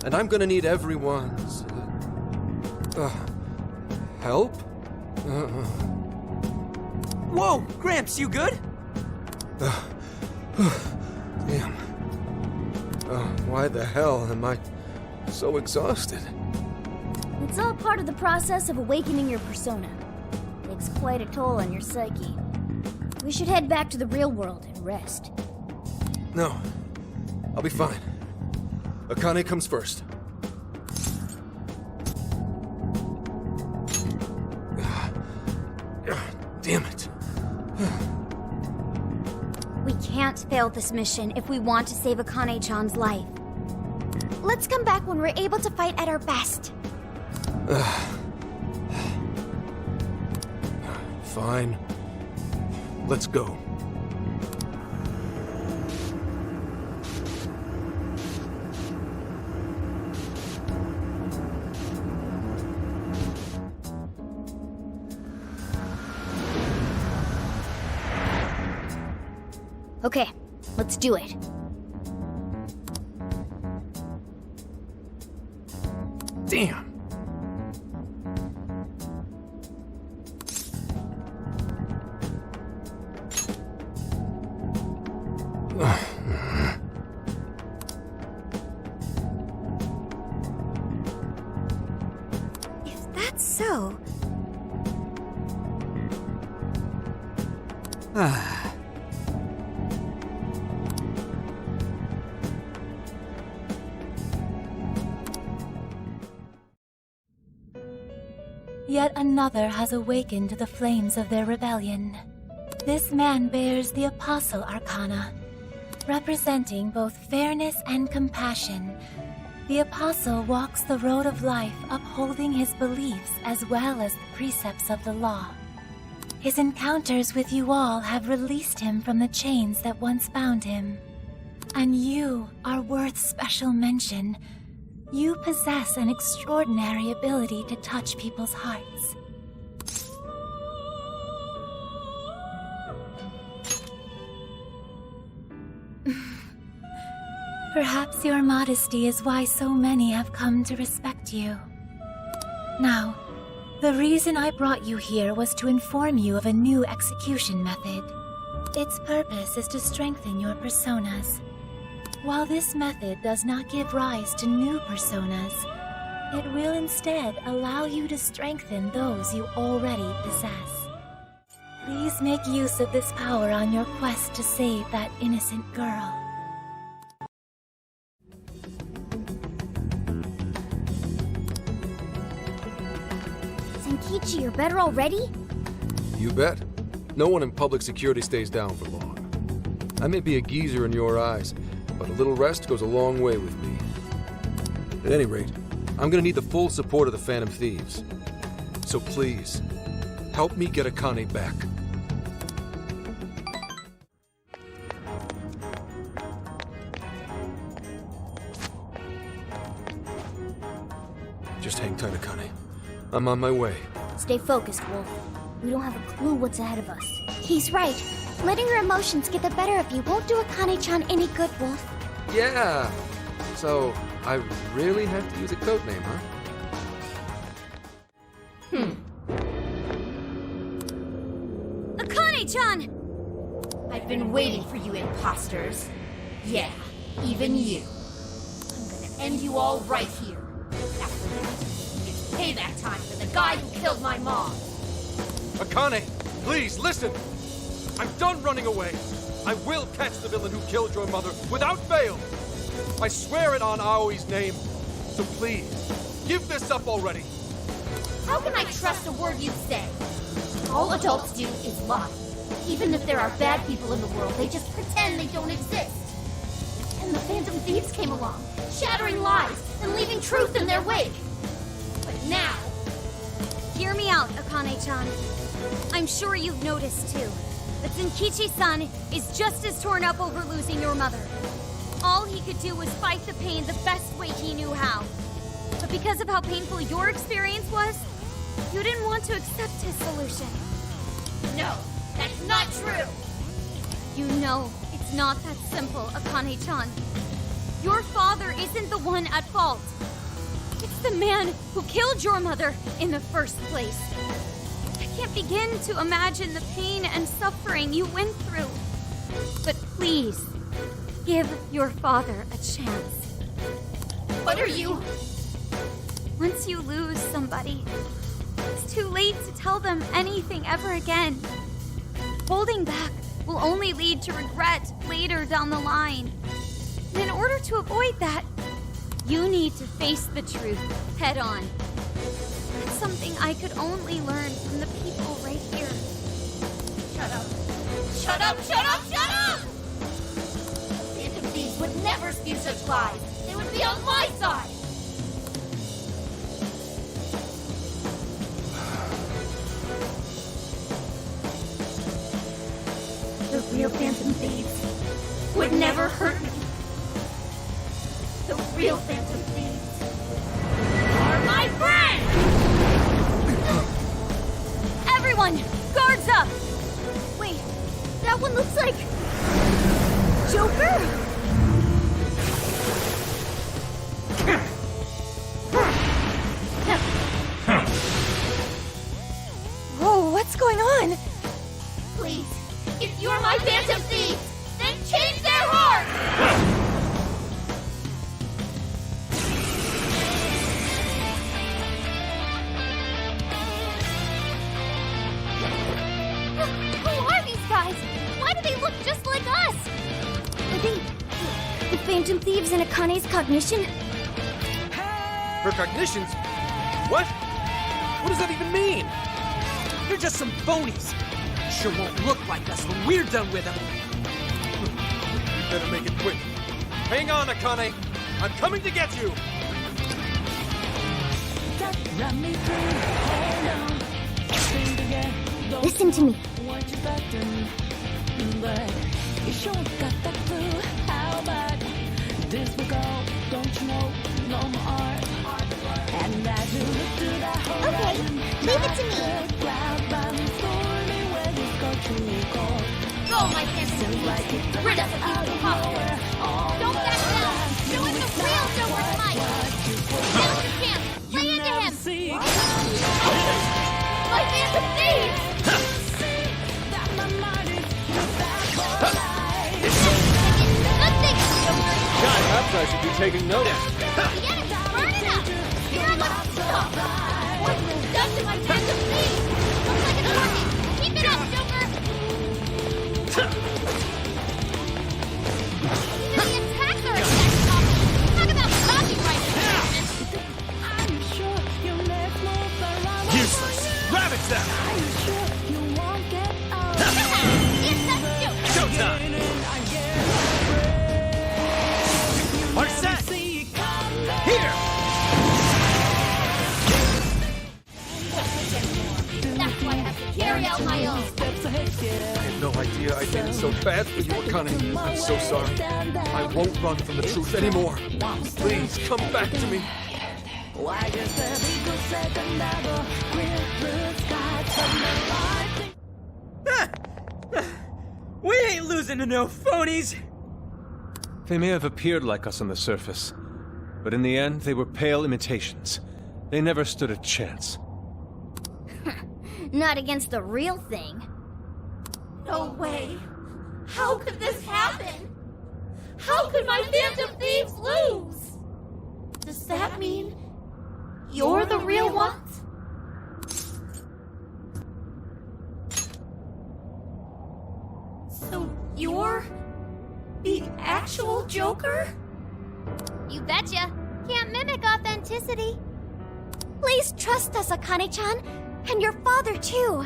And I'm gonna need everyone's... help? Whoa, Gramps, you good? Damn. Why the hell am I so exhausted? It's all part of the process of awakening your persona. Takes quite a toll on your psyche. We should head back to the real world and rest. No, I'll be fine. Akane comes first. Damn it. We can't fail this mission if we want to save Akane-chan's life. Let's come back when we're able to fight at our best. Fine. Let's go. Okay, let's do it. Damn. If that's so, Yet another has awakened to the flames of their rebellion. This man bears the Apostle Arcana, representing both fairness and compassion. The Apostle walks the road of life, upholding his beliefs as well as the precepts of the law. His encounters with you all have released him from the chains that once bound him. And you are worth special mention. You possess an extraordinary ability to touch people's hearts. Perhaps your modesty is why so many have come to respect you. Now, the reason I brought you here was to inform you of a new execution method. Its purpose is to strengthen your personas. While this method does not give rise to new personas, it will instead allow you to strengthen those you already possess. Please make use of this power on your quest to save that innocent girl. Senkichi, you're better already? You bet. No one in public security stays down for long. I may be a geezer in your eyes, but a little rest goes a long way with me. At any rate, I'm gonna need the full support of the Phantom Thieves. So please, help me get Akane back. Just hang tight, Akane. I'm on my way. Stay focused, Wolf. We don't have a clue what's ahead of us. He's right. Letting your emotions get the better of you won't do Akane-chan any good, Wolf. Yeah. So, I really have to use a code name, huh? Akane-chan! I've been waiting for you imposters. Yeah, even you. I'm gonna end you all right here. After that, it's payback time for the guy who killed my mom. Akane, please, listen! I'm done running away. I will catch the villain who killed your mother without fail. I swear it on Aoi's name. So please, give this up already. How can I trust a word you say? All adults do is lie. Even if there are bad people in the world, they just pretend they don't exist. And the Phantom Thieves came along, shattering lies and leaving truth in their wake. But now... Hear me out, Akane-chan. I'm sure you've noticed too, that Zenkichi-san is just as torn up over losing your mother. All he could do was fight the pain the best way he knew how. But because of how painful your experience was, you didn't want to accept his solution. No, that's not true! You know it's not that simple, Akane-chan. Your father isn't the one at fault. It's the man who killed your mother in the first place. I can't begin to imagine the pain and suffering you went through. But please, give your father a chance. What are you... Once you lose somebody, it's too late to tell them anything ever again. Holding back will only lead to regret later down the line. And in order to avoid that, you need to face the truth head on. It's something I could only learn from the people right here. Shut up! Shut up! Shut up! Shut up! The Phantom Thieves would never spew such lies. They would be on my side. The real Phantom Thieves would never hurt me. The real Phantom Thieves are my friends! Everyone, guards up! Wait, that one looks like... Joker? Whoa, what's going on? Please, if you're my Phantom Thieves, then change their hearts! Why do they look just like us? Are they the Phantom Thieves in Akane's cognition? Her cognitions? What? What does that even mean? They're just some phonies. Sure won't look like us when we're done with them. You better make it quick. Hang on, Akane. I'm coming to get you. Listen to me. Okay, leave it to me. Go, my fantasy! Rid us of these imposters! Don't back down! Show him the real Joker's might! Now's your chance! Play into him! My phantom thieves! Good thing, Joker! God, perhaps I should be taking notice. The enemy's burning up! Here I must stop! What have you done to my phantom thieves? Looks like it's working! Keep it up, Joker! Even the attacks are attacks off. Talk about copyright infringement. Useless. Ravage them. It's that Joker. Showtime. Are set. Here. That's why I have to carry out my own. I had no idea I did it so bad for you, Akane. I'm so sorry. I won't run from the truth anymore. Please, come back to me. We ain't losing to no phonies! They may have appeared like us on the surface, but in the end, they were pale imitations. They never stood a chance. Not against the real thing. No way. How could this happen? How could my phantom thieves lose? Does that mean you're the real ones? So you're the actual Joker? You betcha. Can't mimic authenticity. Please trust us, Akane-chan, and your father too.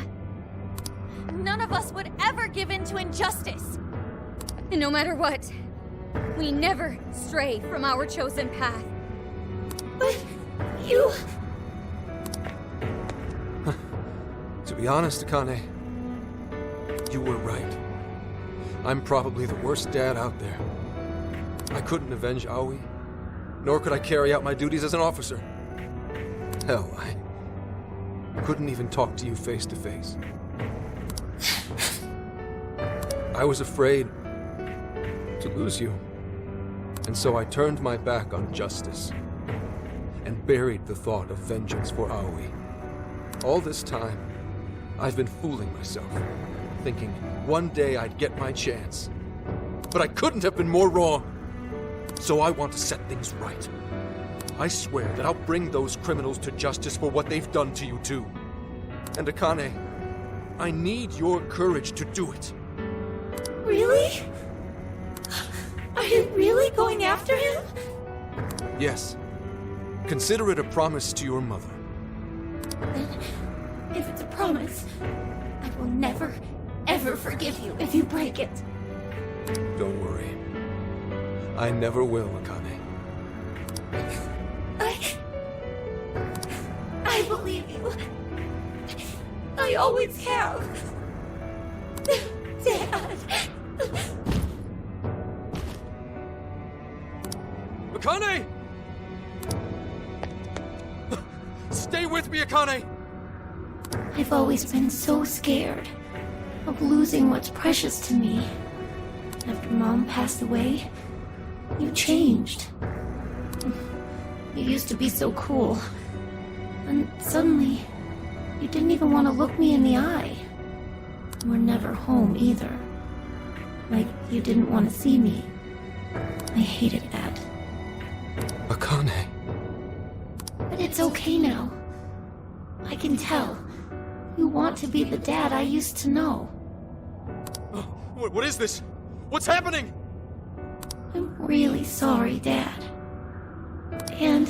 None of us would ever give in to injustice. And no matter what, we never stray from our chosen path. But you... To be honest, Akane, you were right. I'm probably the worst dad out there. I couldn't avenge Aoi, nor could I carry out my duties as an officer. Hell, I couldn't even talk to you face to face. I was afraid to lose you, and so I turned my back on justice and buried the thought of vengeance for Aoi. All this time, I've been fooling myself, thinking one day I'd get my chance. But I couldn't have been more wrong. So I want to set things right. I swear that I'll bring those criminals to justice for what they've done to you too. And Akane, I need your courage to do it. Really? Are you really going after him? Yes. Consider it a promise to your mother. If it's a promise, I will never, ever forgive you if you break it. Don't worry. I never will, Akane. I believe you. I always have. Dad. Akane! Stay with me, Akane! I've always been so scared of losing what's precious to me. After Mom passed away, you changed. You used to be so cool. And suddenly, you didn't even want to look me in the eye. You were never home either. Like you didn't want to see me. I hated that. Akane. But it's okay now. I can tell. You want to be the dad I used to know. What is this? What's happening? I'm really sorry, Dad. And...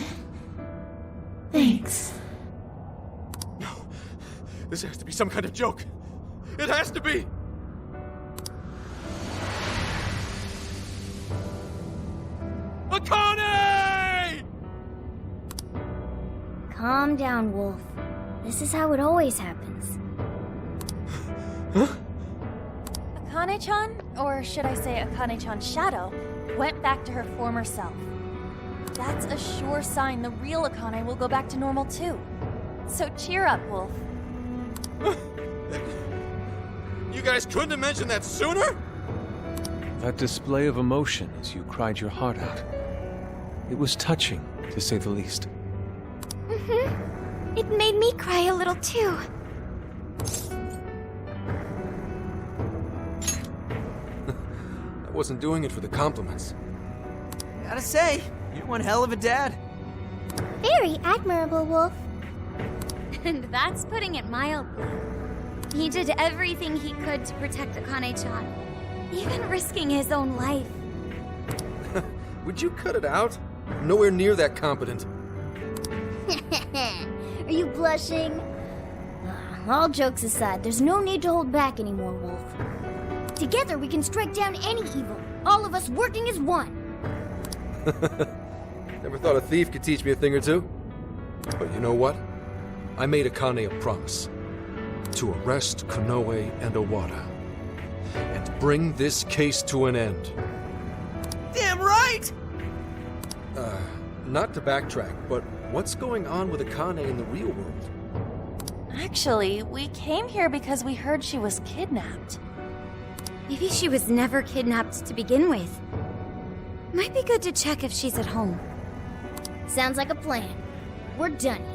thanks. This has to be some kind of joke. It has to be! Akane! Calm down, Wolf. This is how it always happens. Akane-chan, or should I say Akane-chan's shadow, went back to her former self. That's a sure sign the real Akane will go back to normal too. So cheer up, Wolf. You guys couldn't have mentioned that sooner? That display of emotion as you cried your heart out. It was touching, to say the least. It made me cry a little too. I wasn't doing it for the compliments. Gotta say, you're one hell of a dad. Very admirable, Wolf. And that's putting it mildly. He did everything he could to protect Akane-chan, even risking his own life. Would you cut it out? I'm nowhere near that competent. Are you blushing? All jokes aside, there's no need to hold back anymore, Wolf. Together we can strike down any evil, all of us working as one. Never thought a thief could teach me a thing or two. But you know what? I made Akane a promise. To arrest Konoe and Owada. And bring this case to an end. Damn right! Not to backtrack, but what's going on with Akane in the real world? Actually, we came here because we heard she was kidnapped. Maybe she was never kidnapped to begin with. Might be good to check if she's at home. Sounds like a plan. We're done here.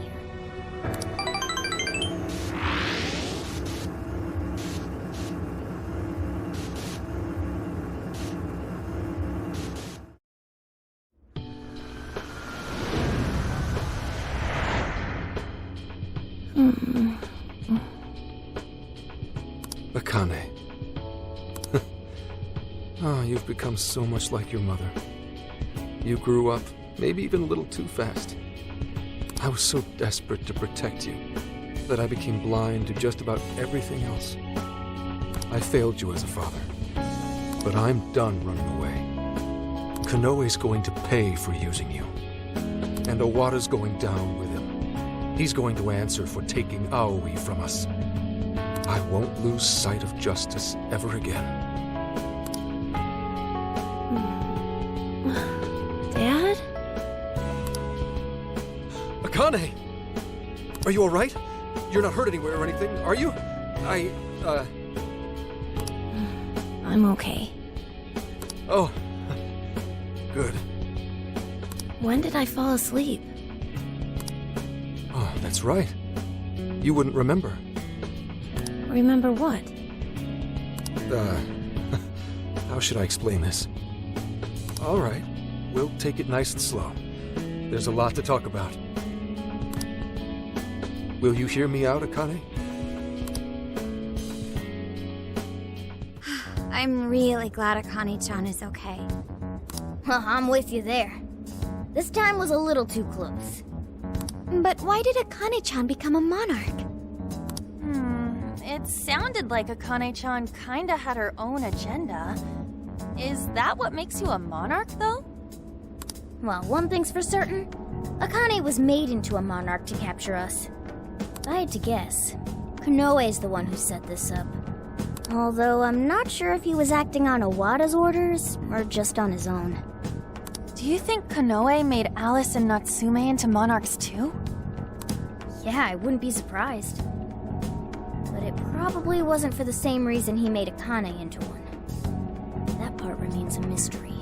Akane. Oh, you've become so much like your mother. You grew up, maybe even a little too fast. I was so desperate to protect you that I became blind to just about everything else. I failed you as a father, but I'm done running away. Konoe's going to pay for using you, and Owada's going down with him. He's going to answer for taking Aoi from us. I won't lose sight of justice ever again. Dad? Akane! Are you alright? You're not hurt anywhere or anything, are you? I'm okay. Oh. Good. When did I fall asleep? Oh, that's right. You wouldn't remember. Remember what? How should I explain this? Alright, we'll take it nice and slow. There's a lot to talk about. Will you hear me out, Akane? I'm really glad Akane-chan is okay. Well, I'm with you there. This time was a little too close. But why did Akane-chan become a monarch? It sounded like Akane-chan kinda had her own agenda. Is that what makes you a monarch, though? Well, one thing's for certain. Akane was made into a monarch to capture us. If I had to guess, Konoe's the one who set this up. Although I'm not sure if he was acting on Owada's orders or just on his own. Do you think Konoe made Alice and Natsume into monarchs too? Yeah, I wouldn't be surprised. But it probably wasn't for the same reason he made Akane into one. That part remains a mystery.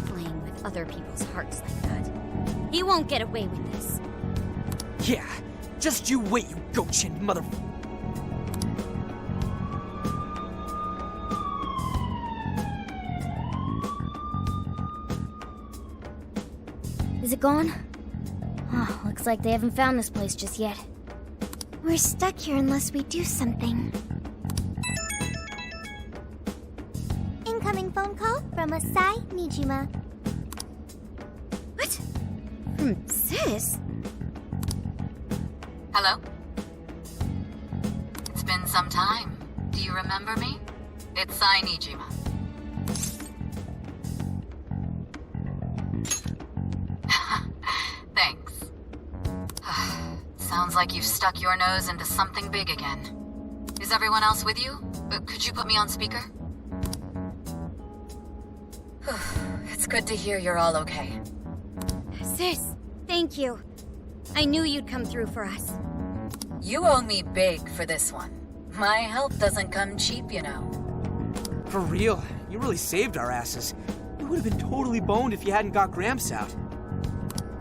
Playing with other people's hearts like that. He won't get away with this. Yeah, just you wait, you goat-chinned mother... Is it gone? Oh, looks like they haven't found this place just yet. We're stuck here unless we do something. Incoming phone call from Asai Nijima. What? From Sis? Hello? some time. Do you remember me? It's Sainijima. Thanks. Sounds like you've stuck your nose into something big again. Is everyone else with you? Could you put me on speaker? It's good to hear you're all okay. Sis, thank you. I knew you'd come through for us. You owe me big for this one. My help doesn't come cheap, you know. For real, you really saved our asses. We would have been totally boned if you hadn't got Gramps out.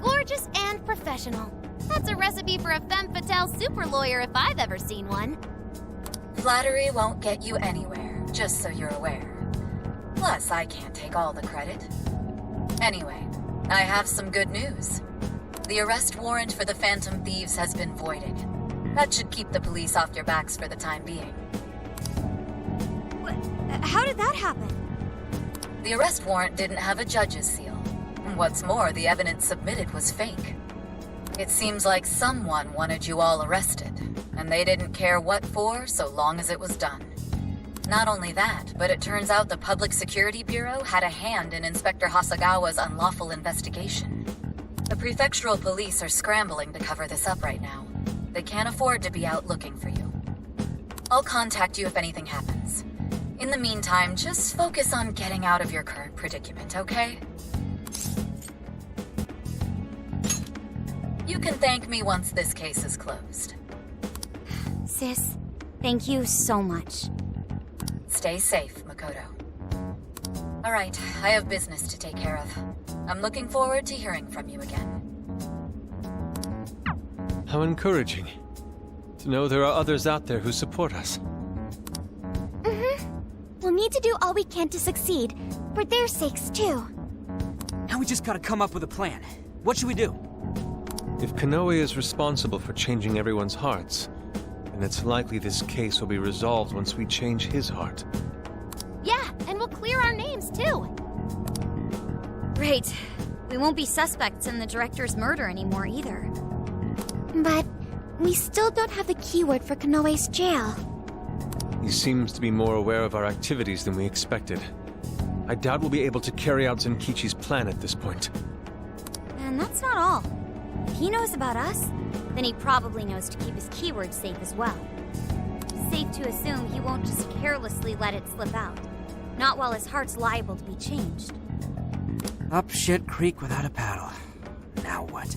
Gorgeous and professional. That's a recipe for a femme fatale super lawyer if I've ever seen one. Flattery won't get you anywhere, just so you're aware. Plus, I can't take all the credit. Anyway, I have some good news. The arrest warrant for the Phantom Thieves has been voided. That should keep the police off your backs for the time being. How did that happen? The arrest warrant didn't have a judge's seal. What's more, the evidence submitted was fake. It seems like someone wanted you all arrested, and they didn't care what for so long as it was done. Not only that, but it turns out the Public Security Bureau had a hand in Inspector Hasagawa's unlawful investigation. The prefectural police are scrambling to cover this up right now. They can't afford to be out looking for you. I'll contact you if anything happens. In the meantime, just focus on getting out of your current predicament, okay? You can thank me once this case is closed. Sis, thank you so much. Stay safe, Makoto. All right, I have business to take care of. I'm looking forward to hearing from you again. How encouraging. To know there are others out there who support us. We'll need to do all we can to succeed, for their sakes too. Now we just gotta come up with a plan. What should we do? If Konoe is responsible for changing everyone's hearts, then it's likely this case will be resolved once we change his heart. Yeah, and we'll clear our names too. Right. We won't be suspects in the director's murder anymore either. But we still don't have the keyword for Konoe's jail. He seems to be more aware of our activities than we expected. I doubt we'll be able to carry out Zenkichi's plan at this point. And that's not all. If he knows about us, then he probably knows to keep his keyword safe as well. Safe to assume he won't just carelessly let it slip out. Not while his heart's liable to be changed. Up shit creek without a paddle. Now what?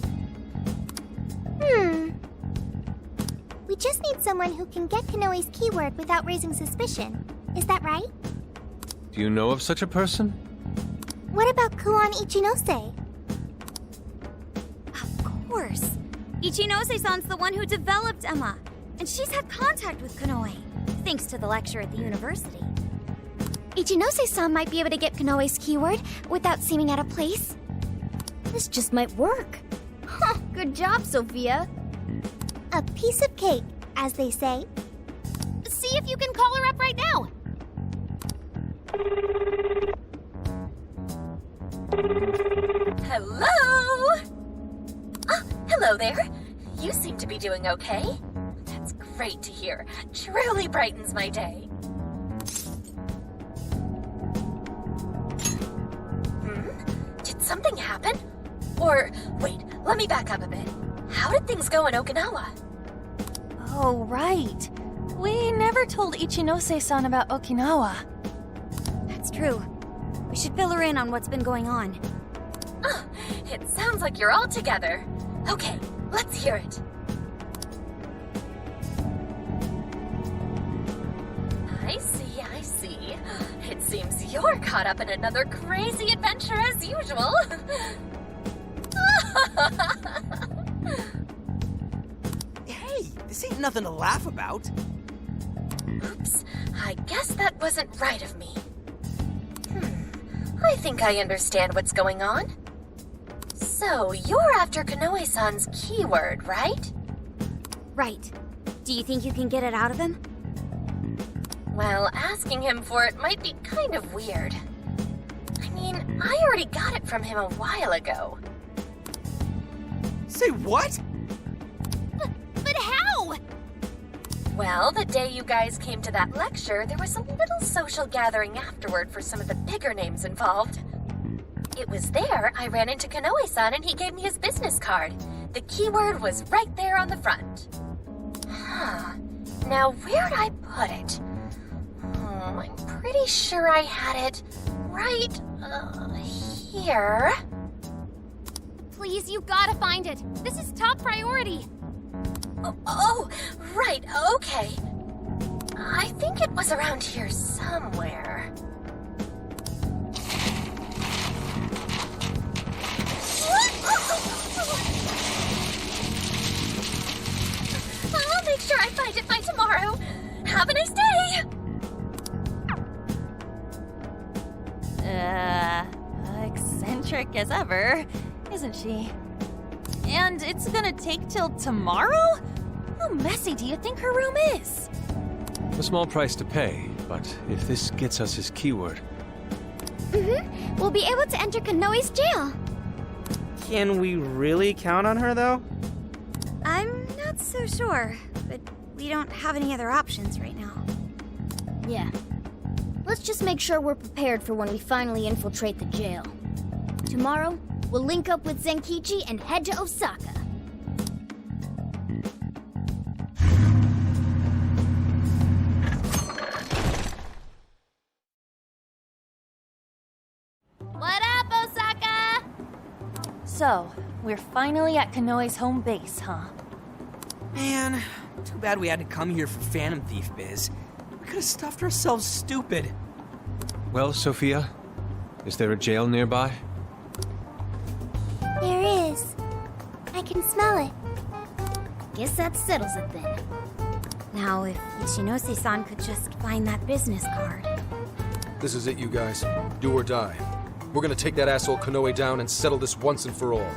We just need someone who can get Konoe's keyword without raising suspicion. Is that right? Do you know of such a person? What about Kuon Ichinose? Of course. Ichinose-san's the one who developed Emma. And she's had contact with Konoe, thanks to the lecture at the university. Ichinose-san might be able to get Konoe's keyword without seeming out of place. This just might work. Huh, good job, Sophia. A piece of cake, as they say. See if you can call her up right now. Hello? Oh, hello there. You seem to be doing okay. That's great to hear. Truly brightens my day. Did something happen? Or, wait, let me back up a bit. How did things go in Okinawa? Oh, right. We never told Ichinose-san about Okinawa. That's true. We should fill her in on what's been going on. Oh, it sounds like you're all together. Okay, let's hear it. I see. It seems you're caught up in another crazy adventure as usual. Hey, this ain't nothing to laugh about. Oops, I guess that wasn't right of me. I think I understand what's going on. So, you're after Konoe-san's keyword, right? Right. Do you think you can get it out of him? Well, asking him for it might be kind of weird. I mean, I already got it from him a while ago. Say what? But how? Well, the day you guys came to that lecture, there was a little social gathering afterward for some of the bigger names involved. It was there I ran into Kanoe-san and he gave me his business card. The keyword was right there on the front. Now, where'd I put it? I'm pretty sure I had it right here. Please, you gotta find it. This is top priority. Oh, right, okay. I think it was around here somewhere. I'll make sure I find it by tomorrow. Have a nice day! Eccentric as ever, isn't she? And it's gonna take till tomorrow? How messy do you think her room is? A small price to pay, but if this gets us his keyword... We'll be able to enter Kanoe's jail. Can we really count on her, though? I'm not so sure, but we don't have any other options right now. Yeah. Let's just make sure we're prepared for when we finally infiltrate the jail. Tomorrow, we'll link up with Zenkichi and head to Osaka. What up, Osaka? So, we're finally at Kanoe's home base, huh? Man, too bad we had to come here for Phantom Thief biz. We could have stuffed ourselves stupid. Well, Sophia, is there a jail nearby? There is. I can smell it. Guess that settles it then. Now, if Ichinose-san could just find that business card. This is it, you guys. Do or die. We're gonna take that asshole Kanoe down and settle this once and for all.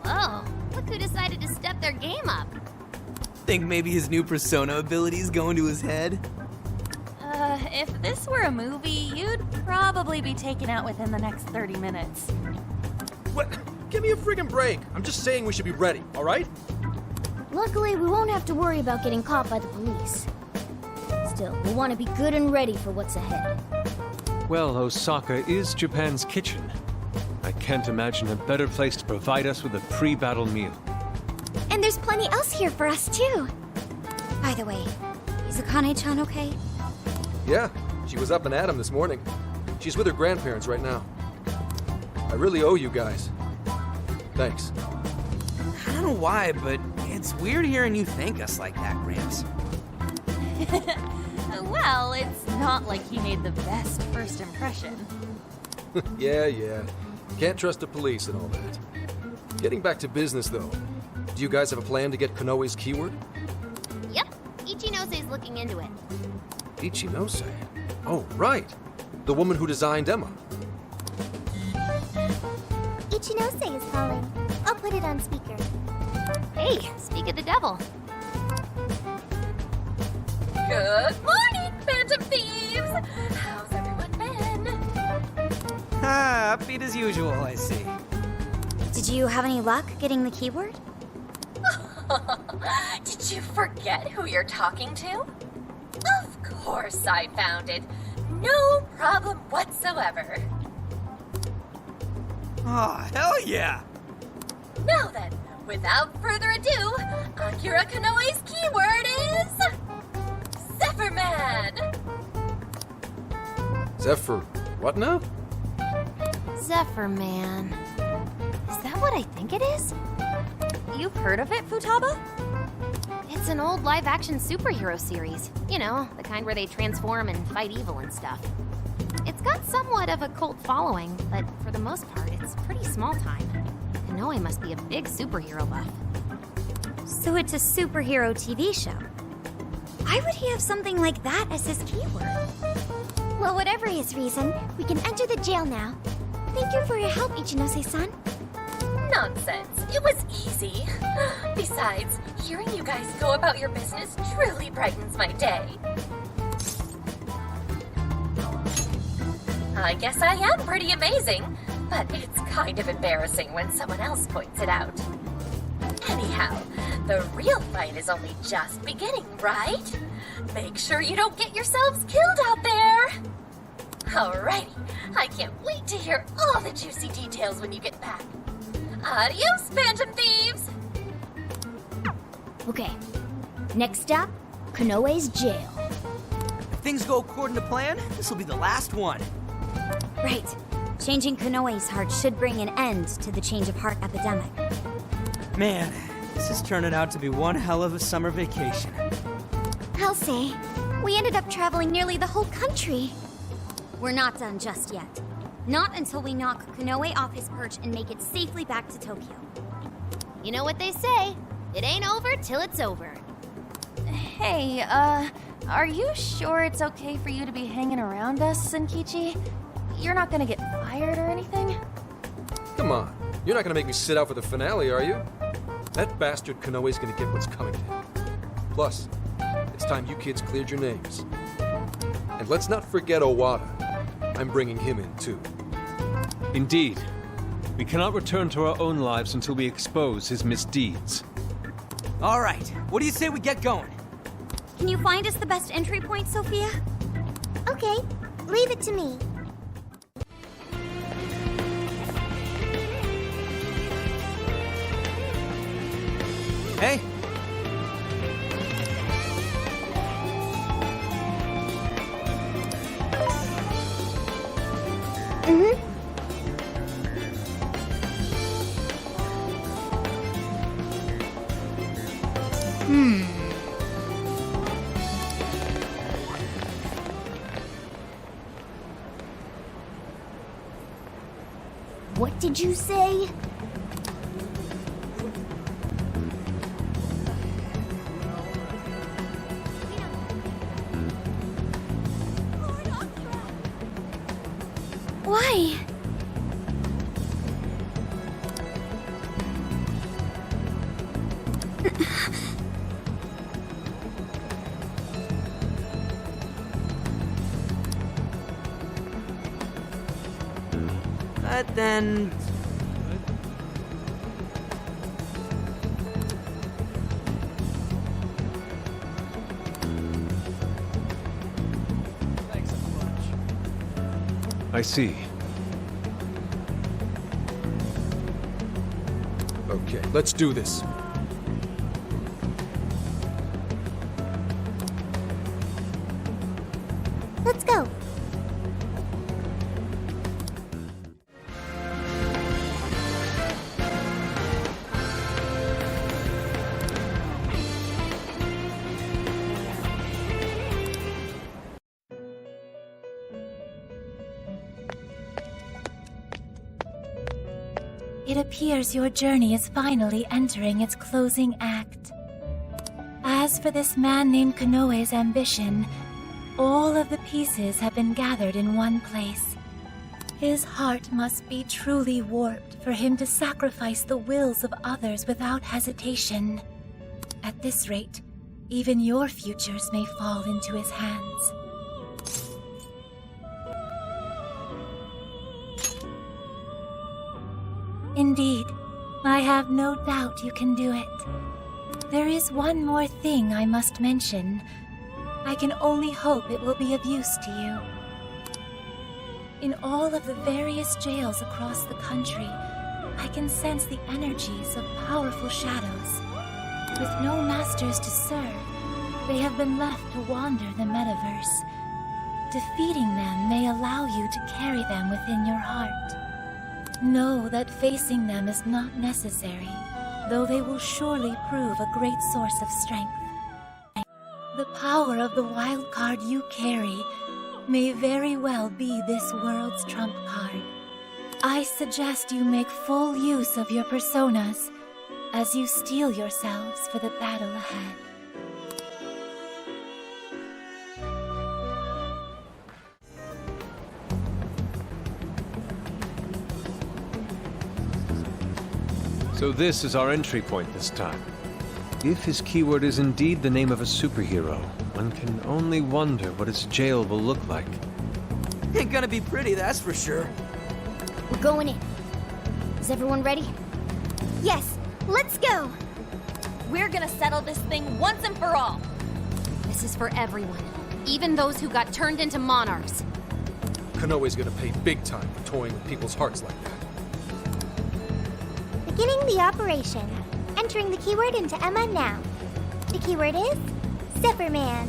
Whoa, look who decided to step their game up. Think maybe his new persona abilities go into his head? If this were a movie, you'd probably be taken out within the next 30 minutes. What? Give me a friggin' break. I'm just saying we should be ready, all right? Luckily, we won't have to worry about getting caught by the police. Still, we'll want to be good and ready for what's ahead. Well, Osaka is Japan's kitchen. I can't imagine a better place to provide us with a pre-battle meal. And there's plenty else here for us, too. By the way, is Akane-chan okay? Yeah, she was up and at him this morning. She's with her grandparents right now. I really owe you guys. Thanks. I don't know why, but it's weird hearing you thank us like that, Gramps. Well, it's not like he made the best first impression. Yeah. Can't trust the police and all that. Getting back to business, though. Do you guys have a plan to get Kanoe's keyword? Yep, Ichinose is looking into it. Ichinose? Oh, right. The woman who designed Emma. Ichinose is calling. I'll put it on speaker. Hey, speak of the devil. Good morning, Phantom Thieves! How's everyone been? Upbeat as usual, I see. Did you have any luck getting the keyword? Did you forget who you're talking to? Of course I found it. No problem whatsoever. Oh, hell yeah! Now then, without further ado, Akira Kanoe's keyword is... Zephyrman! Zephyr, what now? Zephyrman. Is that what I think it is? You've heard of it, Futaba? It's an old live-action superhero series. You know, the kind where they transform and fight evil and stuff. It's got somewhat of a cult following, but for the most part, it's pretty small time. Kanoe must be a big superhero buff. So it's a superhero TV show. Why would he have something like that as his keyword? Well, whatever his reason, we can enter the jail now. Thank you for your help, Ichinose-san. Nonsense. It was easy. Besides, hearing you guys go about your business truly brightens my day. I guess I am pretty amazing, but it's kind of embarrassing when someone else points it out. Anyhow, The real fight is only just beginning, right? Make sure you don't get yourselves killed out there! Alrighty, I can't wait to hear all the juicy details when you get back. Adios, Phantom Thieves! Okay. Next stop, Konoe's jail. If things go according to plan, this will be the last one. Right. Changing Konoe's heart should bring an end to the change of heart epidemic. Man, this is turning out to be one hell of a summer vacation. I'll say, we ended up traveling nearly the whole country. We're not done just yet. Not until we knock Konoe off his perch and make it safely back to Tokyo. You know what they say, it ain't over till it's over. Hey, are you sure it's okay for you to be hanging around us, Senkichi? You're not gonna get fired or anything? Come on. You're not gonna make me sit out for the finale, are you? That bastard Konoe's gonna get what's coming to him. Plus, it's time you kids cleared your names. And let's not forget Owada. I'm bringing him in, too. Indeed. We cannot return to our own lives until we expose his misdeeds. All right, what do you say we get going? Can you find us the best entry point, Sophia? Okay, leave it to me. Hey. What did you say? Why? But then... I see. Okay, let's do this. Let's go. It appears your journey is finally entering its closing act. As for this man named Konoe's ambition, all of the pieces have been gathered in one place. His heart must be truly warped for him to sacrifice the wills of others without hesitation. At this rate, even your futures may fall into his hands. Indeed, I have no doubt you can do it. There is one more thing I must mention. I can only hope it will be of use to you. In all of the various jails across the country, I can sense the energies of powerful shadows. With no masters to serve, they have been left to wander the metaverse. Defeating them may allow you to carry them within your heart. Know that facing them is not necessary, though they will surely prove a great source of strength. The power of the wild card you carry may very well be this world's trump card. I suggest you make full use of your personas as you steel yourselves for the battle ahead. So this is our entry point this time. If his keyword is indeed the name of a superhero, one can only wonder what his jail will look like. Ain't gonna be pretty, that's for sure. We're going in. Is everyone ready? Yes, let's go. We're gonna settle this thing once and for all. This is for everyone, even those who got turned into monarchs. Konoe's gonna pay big time for toying with people's hearts like that. Beginning the operation. Entering the keyword into Emma now. The keyword is Zipperman.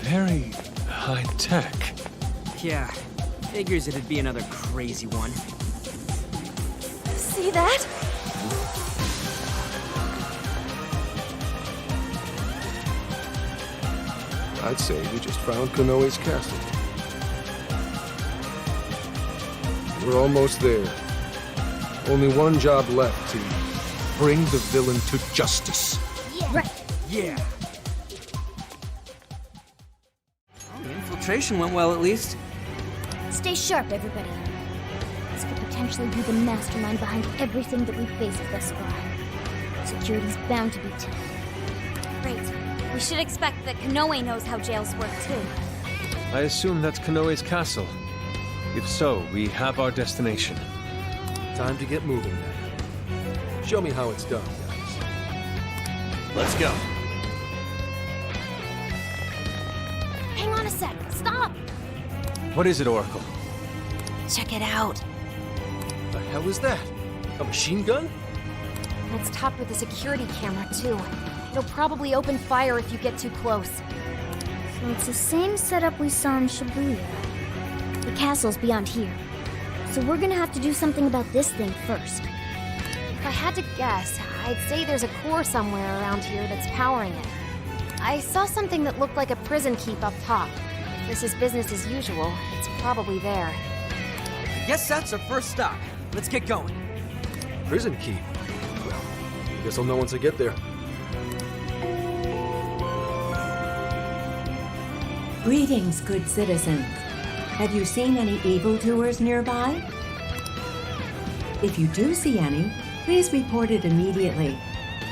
Very high tech. Yeah, figures it'd be another crazy one. See that? I'd say we just found Konoe's castle. We're almost there. Only one job left to bring the villain to justice. Yeah. Right. Yeah. Well, the infiltration went well, at least. Stay sharp, everybody. This could potentially be the mastermind behind everything that we've faced thus far. Security's bound to be tough. Great. We should expect that Konoe knows how jails work, too. I assume that's Konoe's castle. If so, we have our destination. Time to get moving then. Show me how it's done, guys. Let's go. Hang on a sec. Stop! What is it, Oracle? Check it out. The hell is that? A machine gun? And it's topped with a security camera, too. It'll probably open fire if you get too close. So it's the same setup we saw in Shibuya. The castle's beyond here. So we're gonna have to do something about this thing first. If I had to guess, I'd say there's a core somewhere around here that's powering it. I saw something that looked like a prison keep up top. If this is business as usual, it's probably there. I guess that's our first stop. Let's get going. Prison keep. Well, I guess I'll know once I get there. Greetings, good citizens. Have you seen any evildoers nearby? If you do see any, please report it immediately.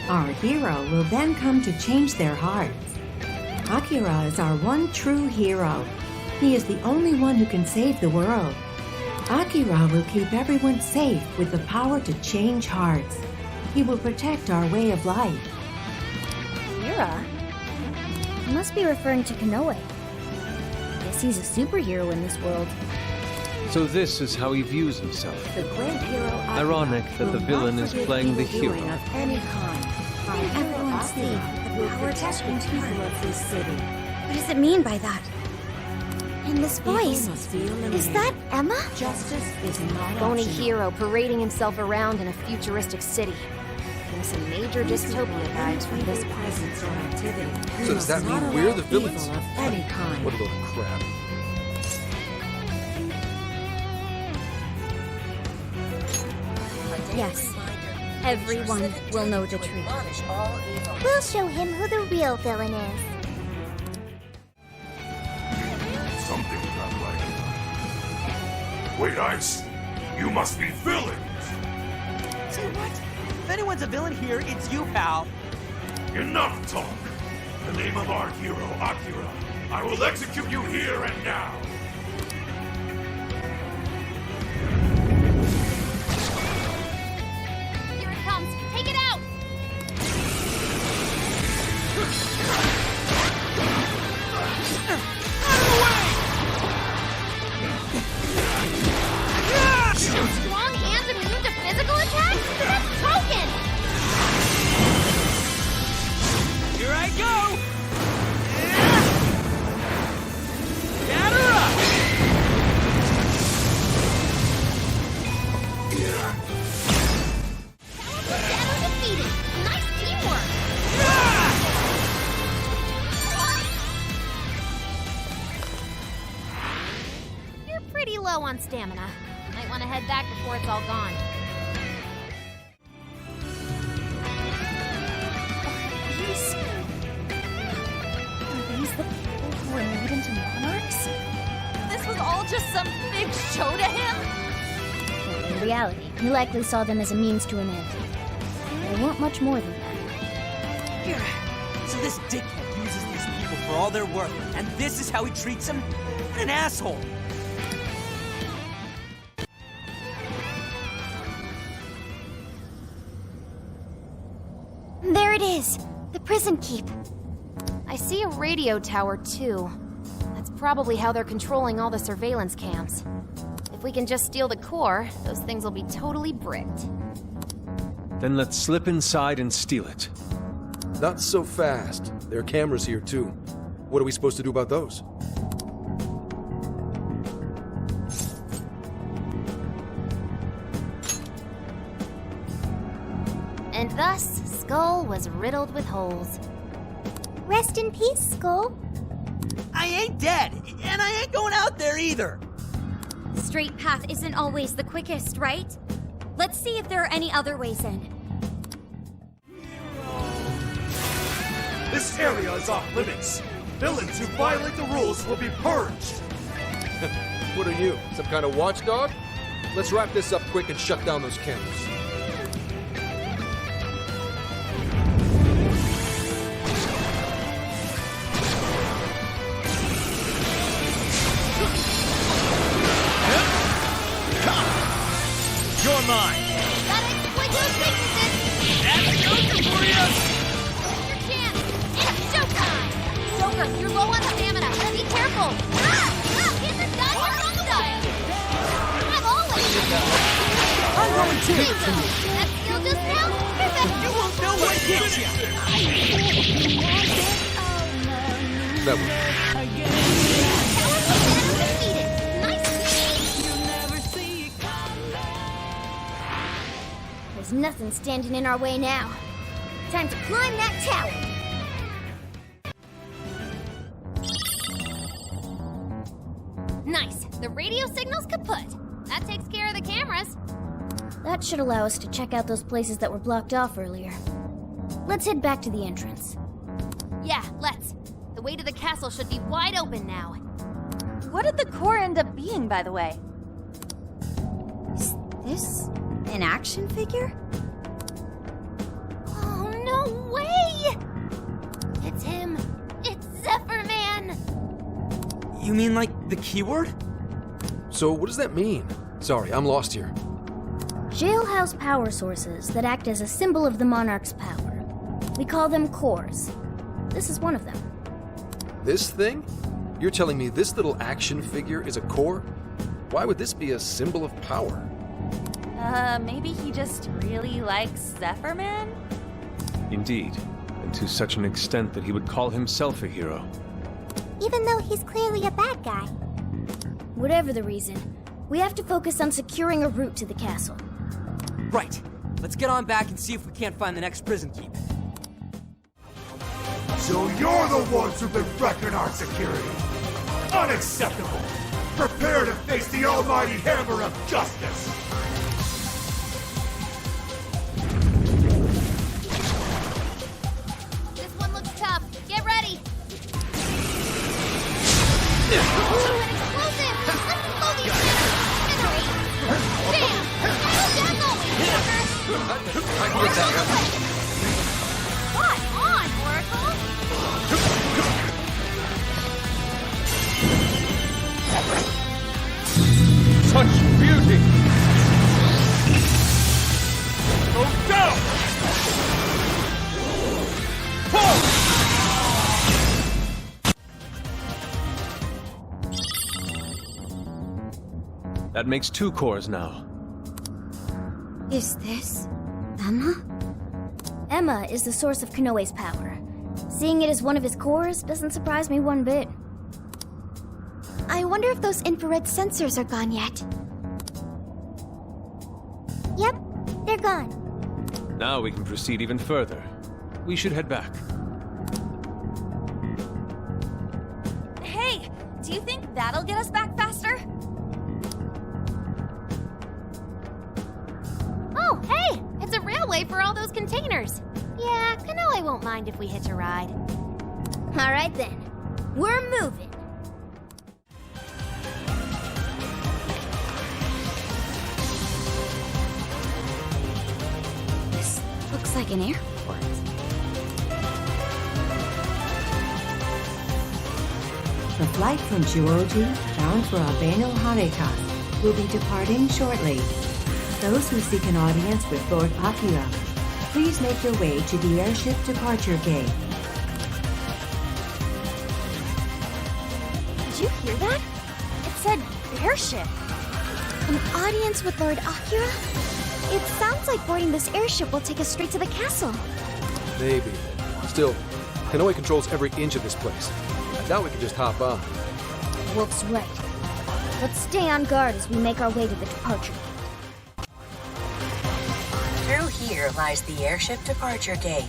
Our hero will then come to change their hearts. Akira is our one true hero. He is the only one who can save the world. Akira will keep everyone safe with the power to change hearts. He will protect our way of life. Akira? You must be referring to Konoe. Guess he's a superhero in this world. So this is how he views himself. The great hero Akira Ironic that the villain is playing the hero. Of any kind. Everyone see the power to change people of this city. What does it mean by that? And this voice, is that Emma? Justice is not Phony optional. hero parading himself around in a futuristic city. Getting some major dystopia vibes from this presence or activity. So does that mean we're the villains? Of any kind. What a load of crap. Yes. Everyone will know the truth. We'll show him who the real villain is. Something not right. Wait, Ice. You must be villains. Say what? If anyone's a villain here, it's you, pal. Enough talk. In the name of our hero, Akira, I will execute you here and now. Here it comes! Take it out! Strong and immune to physical attacks? That's broken! Here I go! Batter up! Shadow defeated! Nice teamwork! You're pretty low on stamina. Might want to head back before it's all gone. reality, he likely saw them as a means to an end. They weren't much more than that. So this dickhead uses these people for all they're worth, and this is how he treats them? What an asshole! There it is! The prison keep. I see a radio tower, too. That's probably how they're controlling all the surveillance cams. If we can just steal the core, those things will be totally bricked. Then let's slip inside and steal it. Not so fast. There are cameras here, too. What are we supposed to do about those? And thus, Skull was riddled with holes. Rest in peace, Skull. I ain't dead, and I ain't going out there either. The straight path isn't always the quickest, right? Let's see if there are any other ways in. This area is off limits. Villains who violate the rules will be purged. What are you, some kind of watchdog? Let's wrap this up quick and shut down those cameras. You're mine. Gotta exploit those weaknesses! That's a go for you! Here's your chance! It's showtime! Joker, you're low on stamina. Be careful! Get the gun! You're wrong side! I'm always... I'm going too! That skill just now? You won't know what hit you! That one. There's nothing standing in our way now. Time to climb that tower! Nice. The radio signal's kaput. That takes care of the cameras. That should allow us to check out those places that were blocked off earlier. Let's head back to the entrance. Yeah, let's. The way to the castle should be wide open now. What did the core end up being, by the way? Is this an action figure? Oh, no way! It's him! It's Zephyr Man! You mean like the keyword? So what does that mean? Sorry, I'm lost here. Jailhouse power sources that act as a symbol of the monarch's power. We call them cores. This is one of them. This thing? You're telling me this little action figure is a core? Why would this be a symbol of power? Maybe he just really likes Zephyr Man? Indeed, and to such an extent that he would call himself a hero. Even though he's clearly a bad guy. Whatever the reason, we have to focus on securing a route to the castle. Right. Let's get on back and see if we can't find the next prison keep. So you're the ones who've been wrecking our security. Unacceptable. Prepare to face the almighty hammer of justice. This one looks tough. Get ready. Ooh, an explosive! Let's blow these things! Misery! Bam! That's always Joker! I can get that one. Come on, Oracle! Such beauty! Go down! That makes 2 cores now. Is this Emma? Emma is the source of Konoe's power. Seeing it as one of his cores doesn't surprise me one bit. I wonder if those infrared sensors are gone yet. Yep, they're gone. Now we can proceed even further. We should head back. Hey, do you think that'll get us back faster? Oh, hey! It's a railway for all those containers. Yeah, Konoe won't mind if we hitch a ride. All right then, we're moving. Looks like an airport. The flight from Chuoji, bound for Albano Harekas, will be departing shortly. Those who seek an audience with Lord Akira, please make your way to the airship departure gate. Did you hear that? It said airship. An audience with Lord Akira? It sounds like boarding this airship will take us straight to the castle. Maybe. Still, Kanoe controls every inch of this place. I doubt we can just hop on. Wolf's right. Let's stay on guard as we make our way to the departure. Through here lies the airship departure gate.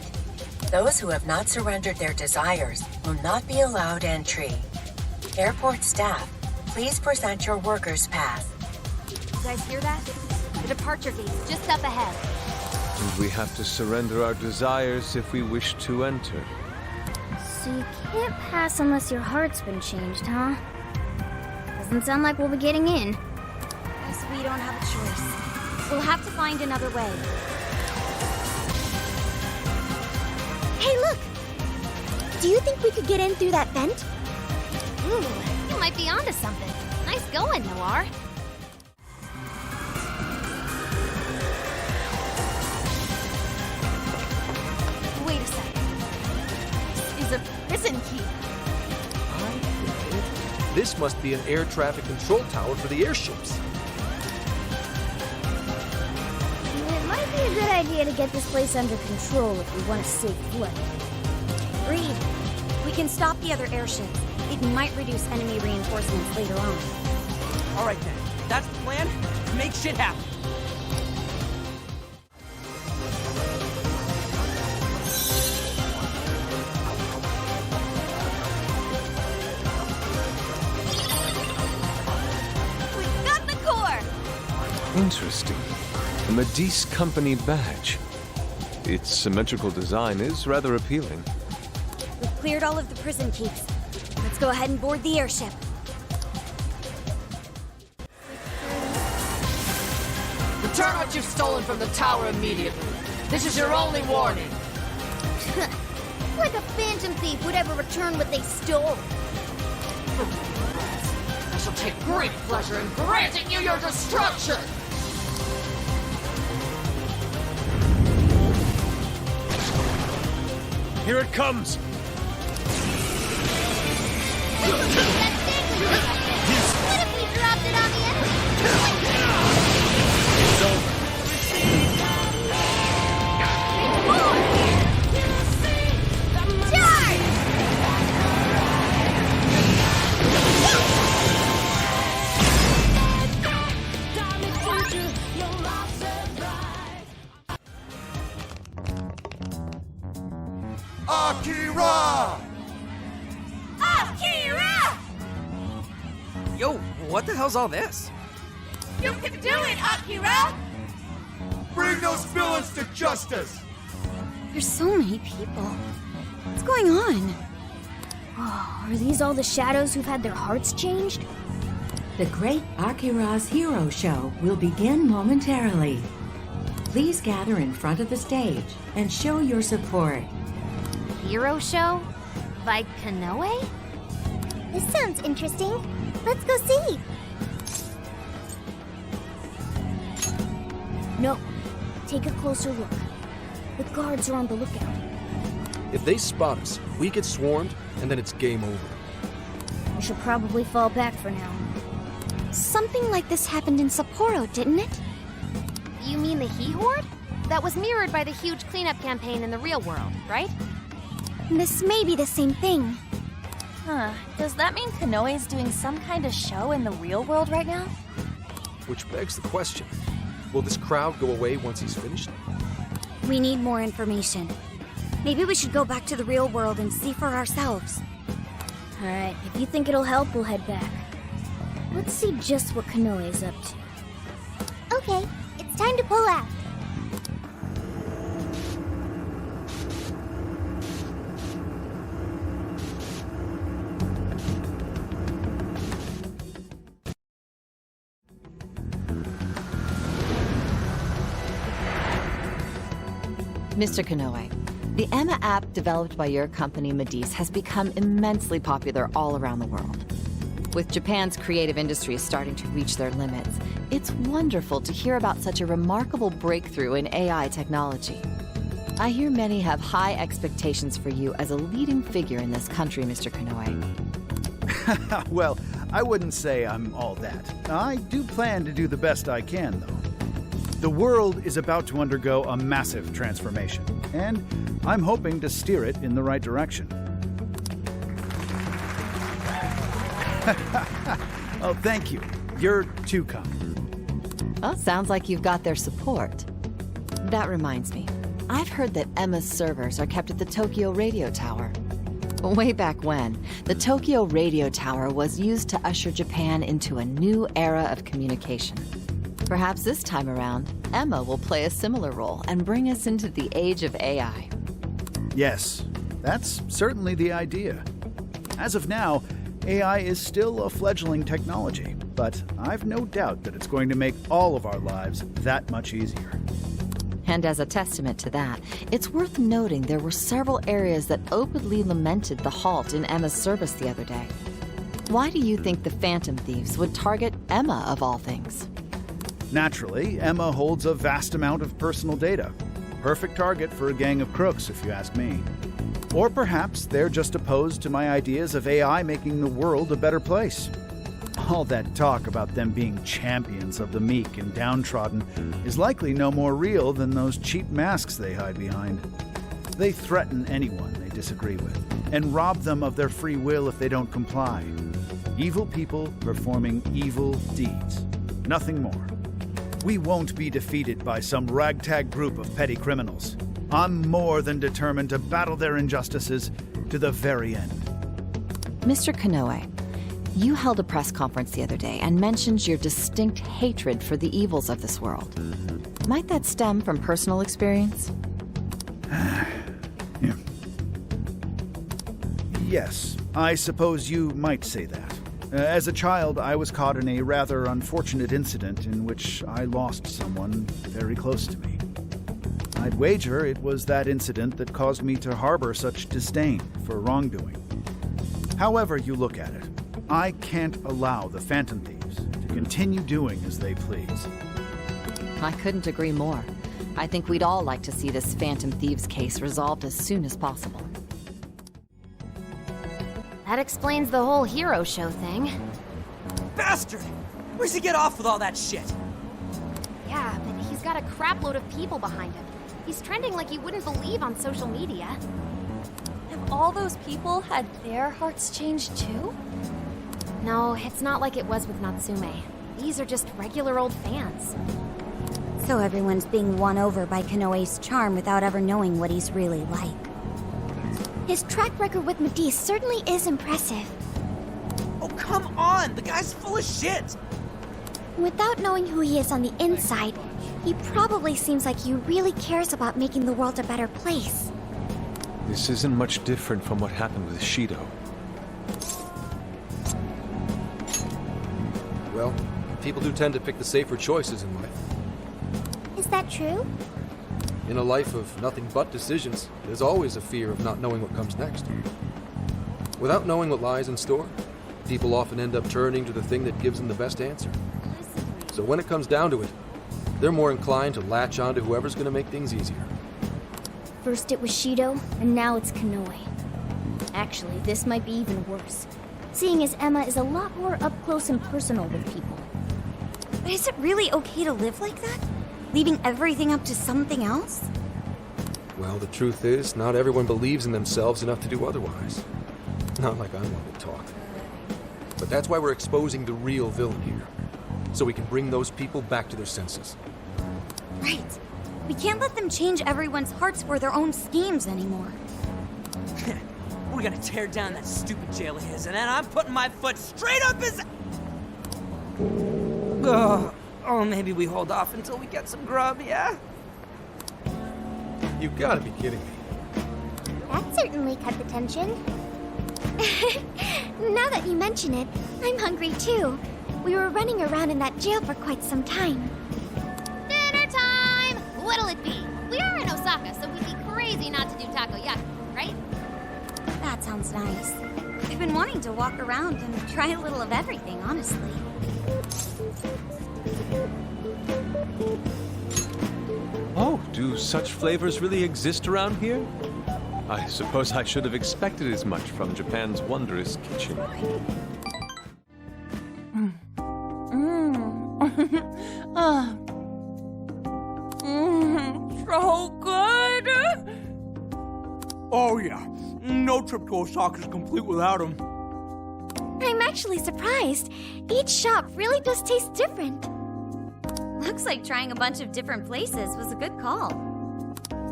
Those who have not surrendered their desires will not be allowed entry. Airport staff, please present your workers' pass. You guys hear that? The departure gate is just up ahead. And we have to surrender our desires if we wish to enter. So you can't pass unless your heart's been changed, huh? Doesn't sound like we'll be getting in. Guess we don't have a choice. We'll have to find another way. Hey, look! Do you think we could get in through that vent? Ooh, you might be onto something. Nice going, Noir. Wait a second. This is a prison key. This must be an air traffic control tower for the airships. It might be a good idea to get this place under control if we want a safe flight. Agreed. We can stop the other airships. It might reduce enemy reinforcements later on. All right then. That's the plan. Make shit happen. Interesting. A Medice Company badge. Its symmetrical design is rather appealing. We've cleared all of the prison keeps. Let's go ahead and board the airship. Return what you've stolen from the tower immediately. This is your only warning. Like a phantom thief would ever return what they stole. I shall take great pleasure in granting you your destruction! Here it comes! What if we dropped it on the It's over. Charge! Akira! Akira! Yo, what the hell's all this? You can do it, Akira! Bring those villains to justice! There's so many people. What's going on? Oh, are these all the shadows who've had their hearts changed? The Great Akira's Hero Show will begin momentarily. Please gather in front of the stage and show your support. Hero show? By Kanoe? This sounds interesting. Let's go see. No. Take a closer look. The guards are on the lookout. If they spot us, we get swarmed, and then it's game over. We should probably fall back for now. Something like this happened in Sapporo, didn't it? You mean the He Horde? That was mirrored by the huge cleanup campaign in the real world, right? This may be the same thing. Huh. Does that mean Kanoe's doing some kind of show in the real world right now? Which begs the question, will this crowd go away once he's finished? We need more information. Maybe we should go back to the real world and see for ourselves. Alright, if you think it'll help, we'll head back. Let's see just what Kanoe's up to. Okay, it's time to pull out. Mr. Kanoe, the Emma app developed by your company, Medice, has become immensely popular all around the world. With Japan's creative industries starting to reach their limits, it's wonderful to hear about such a remarkable breakthrough in AI technology. I hear many have high expectations for you as a leading figure in this country, Mr. Kanoe. Well, I wouldn't say I'm all that. I do plan to do the best I can, though. The world is about to undergo a massive transformation, and I'm hoping to steer it in the right direction. Oh, thank you. You're too kind. Well, sounds like you've got their support. That reminds me. I've heard that Emma's servers are kept at the Tokyo Radio Tower. Way back when, the Tokyo Radio Tower was used to usher Japan into a new era of communication. Perhaps this time around, Emma will play a similar role and bring us into the age of AI. Yes, that's certainly the idea. As of now, AI is still a fledgling technology, but I've no doubt that it's going to make all of our lives that much easier. And as a testament to that, it's worth noting there were several areas that openly lamented the halt in Emma's service the other day. Why do you think the Phantom Thieves would target Emma of all things? Naturally, Emma holds a vast amount of personal data. Perfect target for a gang of crooks, if you ask me. Or perhaps they're just opposed to my ideas of AI making the world a better place. All that talk about them being champions of the meek and downtrodden is likely no more real than those cheap masks they hide behind. They threaten anyone they disagree with, and rob them of their free will if they don't comply. Evil people performing evil deeds. Nothing more. We won't be defeated by some ragtag group of petty criminals. I'm more than determined to battle their injustices to the very end. Mr. Kanoe, you held a press conference the other day and mentioned your distinct hatred for the evils of this world. Might that stem from personal experience? Yeah. Yes, I suppose you might say that. As a child, I was caught in a rather unfortunate incident in which I lost someone very close to me. I'd wager it was that incident that caused me to harbor such disdain for wrongdoing. However you look at it, I can't allow the Phantom Thieves to continue doing as they please. I couldn't agree more. I think we'd all like to see this Phantom Thieves case resolved as soon as possible. That explains the whole hero show thing. Bastard! Where's he get off with all that shit? Yeah, but he's got a crapload of people behind him. He's trending like you wouldn't believe on social media. Have all those people had their hearts changed too? No, it's not like it was with Natsume. These are just regular old fans. So everyone's being won over by Kanoe's charm without ever knowing what he's really like. His track record with Medice certainly is impressive. Oh, come on! The guy's full of shit! Without knowing who he is on the inside, he probably seems like he really cares about making the world a better place. This isn't much different from what happened with Shido. Well, people do tend to pick the safer choices in life. Is that true? In a life of nothing but decisions, there's always a fear of not knowing what comes next. Without knowing what lies in store, people often end up turning to the thing that gives them the best answer. So when it comes down to it, they're more inclined to latch on to whoever's going to make things easier. First it was Shido, and now it's Kanoe. Actually, this might be even worse, seeing as Emma is a lot more up close and personal with people. But is it really okay to live like that? Leaving everything up to something else? Well, the truth is, not everyone believes in themselves enough to do otherwise. Not like I want to talk. But that's why we're exposing the real villain here. So we can bring those people back to their senses. Right. We can't let them change everyone's hearts for their own schemes anymore. We're gonna tear down that stupid jail of his, and then I'm putting my foot straight up his... Oh, maybe we hold off until we get some grub, yeah? You gotta be kidding me. That certainly cut the tension. Now that you mention it, I'm hungry too. We were running around in that jail for quite some time. Dinner time! What'll it be? We are in Osaka, so we'd be nice. I've been wanting to walk around and try a little of everything, honestly. Oh, do such flavors really exist around here? I suppose I should have expected as much from Japan's wondrous kitchen. So good! Oh yeah, no trip to Osaka's complete without them. I'm actually surprised. Each shop really does taste different. Looks like trying a bunch of different places was a good call.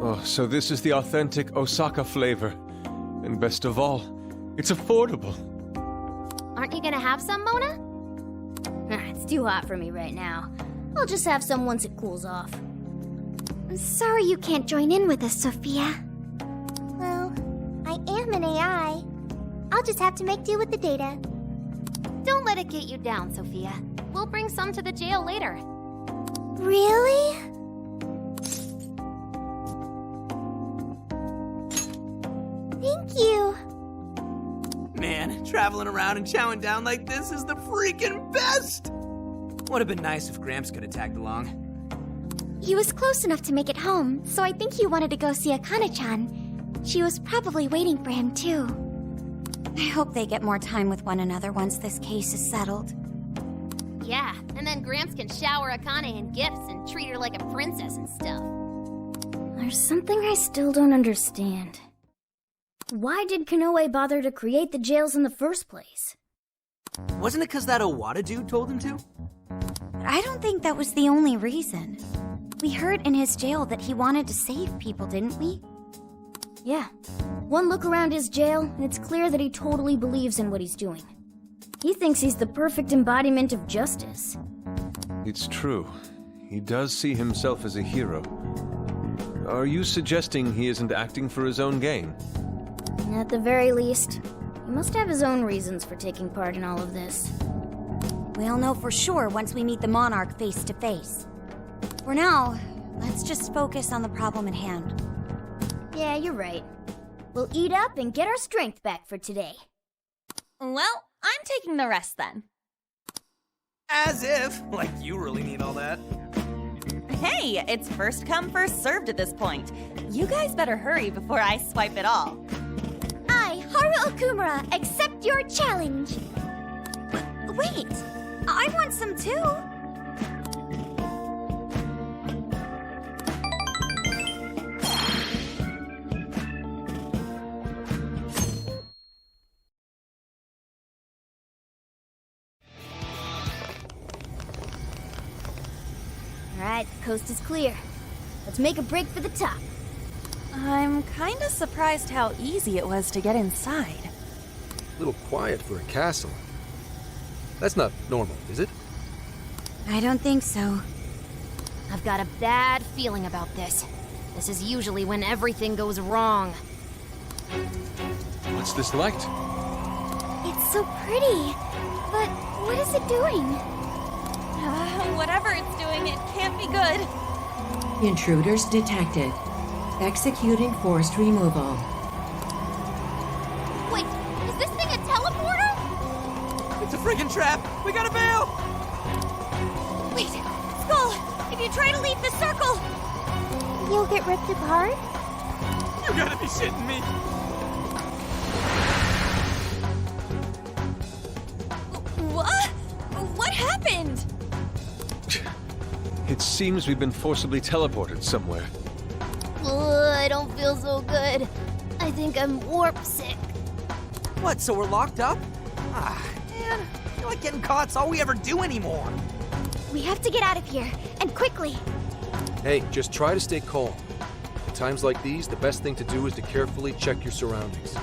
Oh, so this is the authentic Osaka flavor. And best of all, it's affordable. Aren't you gonna have some, Mona? It's too hot for me right now. I'll just have some once it cools off. Sorry you can't join in with us, Sophia. Well, I am an AI. I'll just have to make do with the data. Don't let it get you down, Sophia. We'll bring some to the jail later. Really? Thank you. Man, traveling around and chowing down like this is the freaking best! Would have been nice if Gramps could have tagged along. He was close enough to make it home, so I think he wanted to go see Akane-chan. She was probably waiting for him, too. I hope they get more time with one another once this case is settled. Yeah, and then Gramps can shower Akane in gifts and treat her like a princess and stuff. There's something I still don't understand. Why did Konoe bother to create the jails in the first place? Wasn't it because that Owada dude told him to? But I don't think that was the only reason. We heard in his jail that he wanted to save people, didn't we? Yeah. One look around his jail, and it's clear that he totally believes in what he's doing. He thinks he's the perfect embodiment of justice. It's true. He does see himself as a hero. Are you suggesting he isn't acting for his own gain? At the very least, he must have his own reasons for taking part in all of this. We'll know for sure once we meet the Monarch face to face. For now, let's just focus on the problem at hand. Yeah, you're right. We'll eat up and get our strength back for today. Well, I'm taking the rest then. As if! Like you really need all that. Hey, it's first come, first served at this point. You guys better hurry before I swipe it all. I, Haru Okumura, accept your challenge. Wait! I want some too! Alright, the coast is clear. Let's make a break for the top. I'm kinda surprised how easy it was to get inside. A little quiet for a castle. That's not normal, is it? I don't think so. I've got a bad feeling about this. This is usually when everything goes wrong. What's this light? It's so pretty. But what is it doing? Whatever it's doing, it can't be good. Intruders detected. Executing forced removal. Wait, is this thing a teleporter? It's a friggin' trap! We gotta bail! Wait, Skull, if you try to leave the circle... You'll get ripped apart? You gotta be shitting me! What? What happened? It seems we've been forcibly teleported somewhere. I don't feel so good. I think I'm warp sick. What, so we're locked up? Ah, man, I feel like getting caught's all we ever do anymore. We have to get out of here, and quickly. Hey, just try to stay calm. At times like these, the best thing to do is to carefully check your surroundings.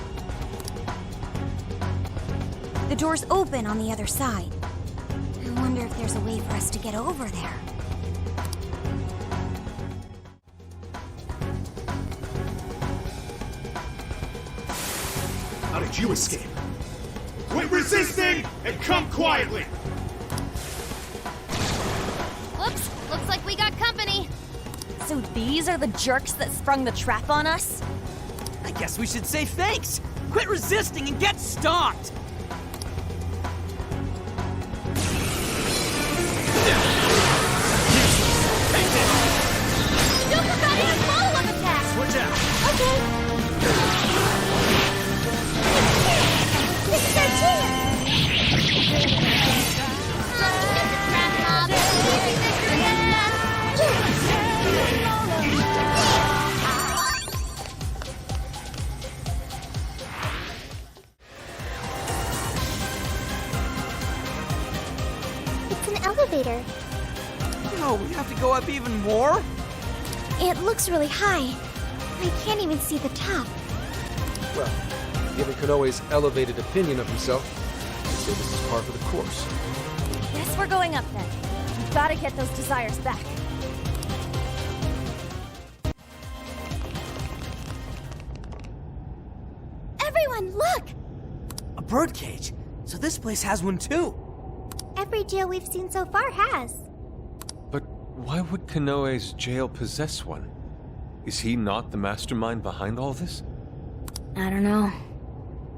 The door's open on the other side. I wonder if there's a way for us to get over there. How did you escape? Quit resisting and come quietly! Whoops, looks like we got company. So these are the jerks that sprung the trap on us? I guess we should say thanks. Quit resisting and get stomped! Don't forget to follow-up attack! Switch out! Okay. This is our chance! It's an elevator. No, we have to go up even more? It looks really high. I can't even see the top. Well, given Konoe's elevated opinion of himself, I'd say this is par for the course. Guess we're going up then. We've got to get those desires back. Everyone, look! A birdcage. So this place has one too. Every jail we've seen so far has. But why would Konoe's jail possess one? Is he not the mastermind behind all this? I don't know.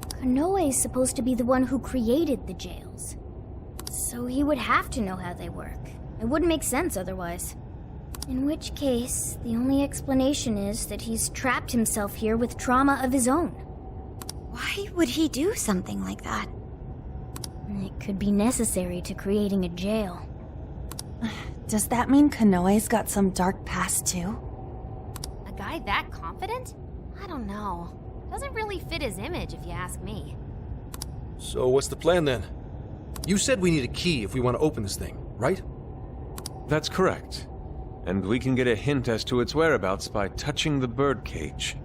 Konoe's supposed to be the one who created the jails. So he would have to know how they work. It wouldn't make sense otherwise. In which case, the only explanation is that he's trapped himself here with trauma of his own. Why would he do something like that? It could be necessary to creating a jail. Does that mean Konoe's got some dark past too? A guy that confident? I don't know. Doesn't really fit his image, if you ask me. So what's the plan then? You said we need a key if we want to open this thing, right? That's correct. And we can get a hint as to its whereabouts by touching the birdcage.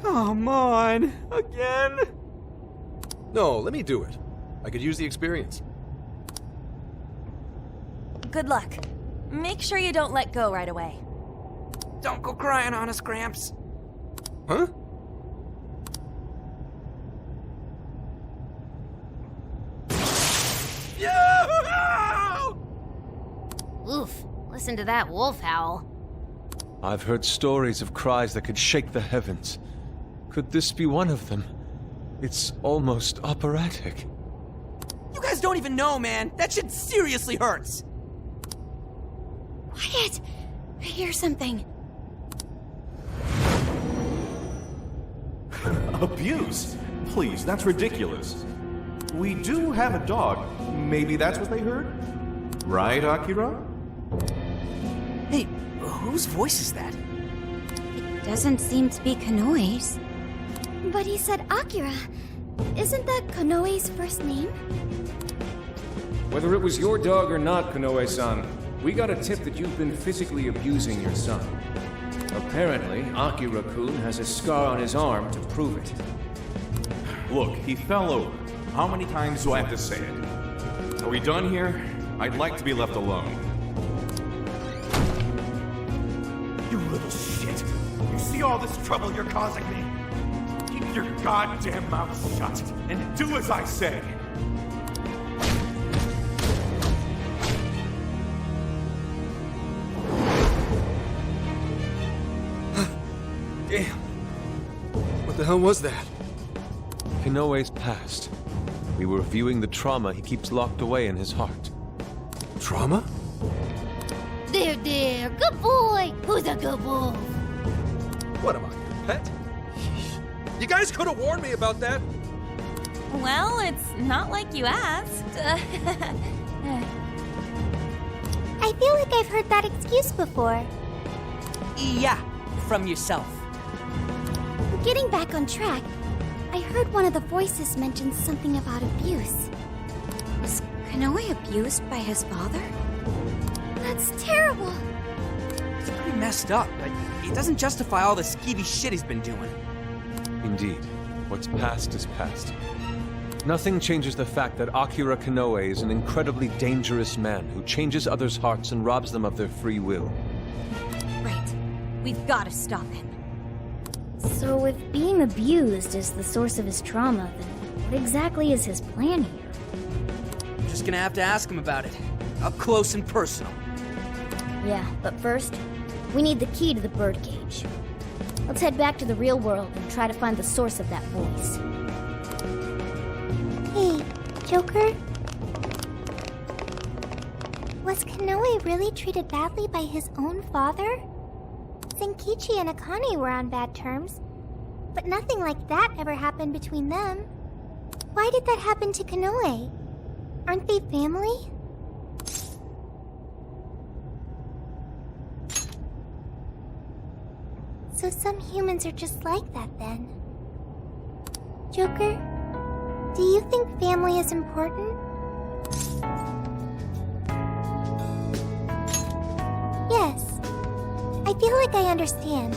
Come on, again? No, let me do it. I could use the experience. Good luck. Make sure you don't let go right away. Don't go crying on us, Gramps. Huh? Oof, listen to that wolf howl. I've heard stories of cries that could shake the heavens. Could this be one of them? It's almost operatic. You guys don't even know, man. That shit seriously hurts. Quiet! I hear something. Abuse? Please, that's ridiculous. We do have a dog. Maybe that's what they heard? Right, Akira? Hey, whose voice is that? It doesn't seem to be Konoe's. But he said Akira. Isn't that Konoe's first name? Whether it was your dog or not, Konoe-san, we got a tip that you've been physically abusing your son. Apparently, Akira-kun has a scar on his arm to prove it. Look, he fell over. How many times do I have to say it? Are we done here? I'd like to be left alone. You little shit. You see all this trouble you're causing me? Keep your goddamn mouth shut and do as I say. Damn. What the hell was that? Konoe's past. We were viewing the trauma he keeps locked away in his heart. Trauma? There, good boy. Who's a good boy? What am I, your pet? You guys could have warned me about that. Well, it's not like you asked. I feel like I've heard that excuse before. Yeah, from yourself. Getting back on track, I heard one of the voices mention something about abuse. Was Konoe abused by his father? That's terrible. It's pretty messed up, but it doesn't justify all the skeevy shit he's been doing. Indeed, what's past is past. Nothing changes the fact that Akira Konoe is an incredibly dangerous man who changes others' hearts and robs them of their free will. Right. We've got to stop him. So if being abused is the source of his trauma, then what exactly is his plan here? I'm just gonna have to ask him about it. Up close and personal. Yeah, but first, we need the key to the birdcage. Let's head back to the real world and try to find the source of that voice. Hey, Joker? Was Kanoe really treated badly by his own father? Senkichi and Akane were on bad terms, but nothing like that ever happened between them. Why did that happen to Kanoe? Aren't they family? So some humans are just like that then. Joker, do you think family is important? Yes. I feel like I understand.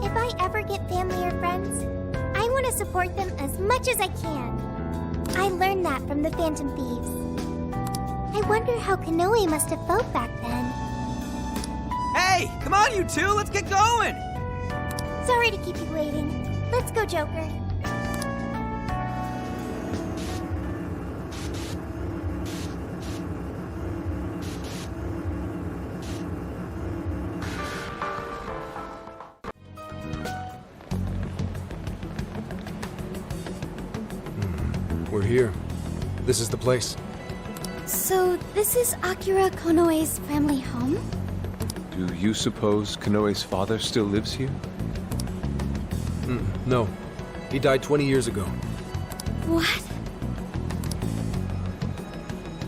If I ever get family or friends, I want to support them as much as I can. I learned that from the Phantom Thieves. I wonder how Kanoe must have felt back then. Hey, come on you two, let's get going! Sorry to keep you waiting. Let's go, Joker. We're here. This is the place. So, this is Akira Konoe's family home? Do you suppose Konoe's father still lives here? No. He died 20 years ago. What?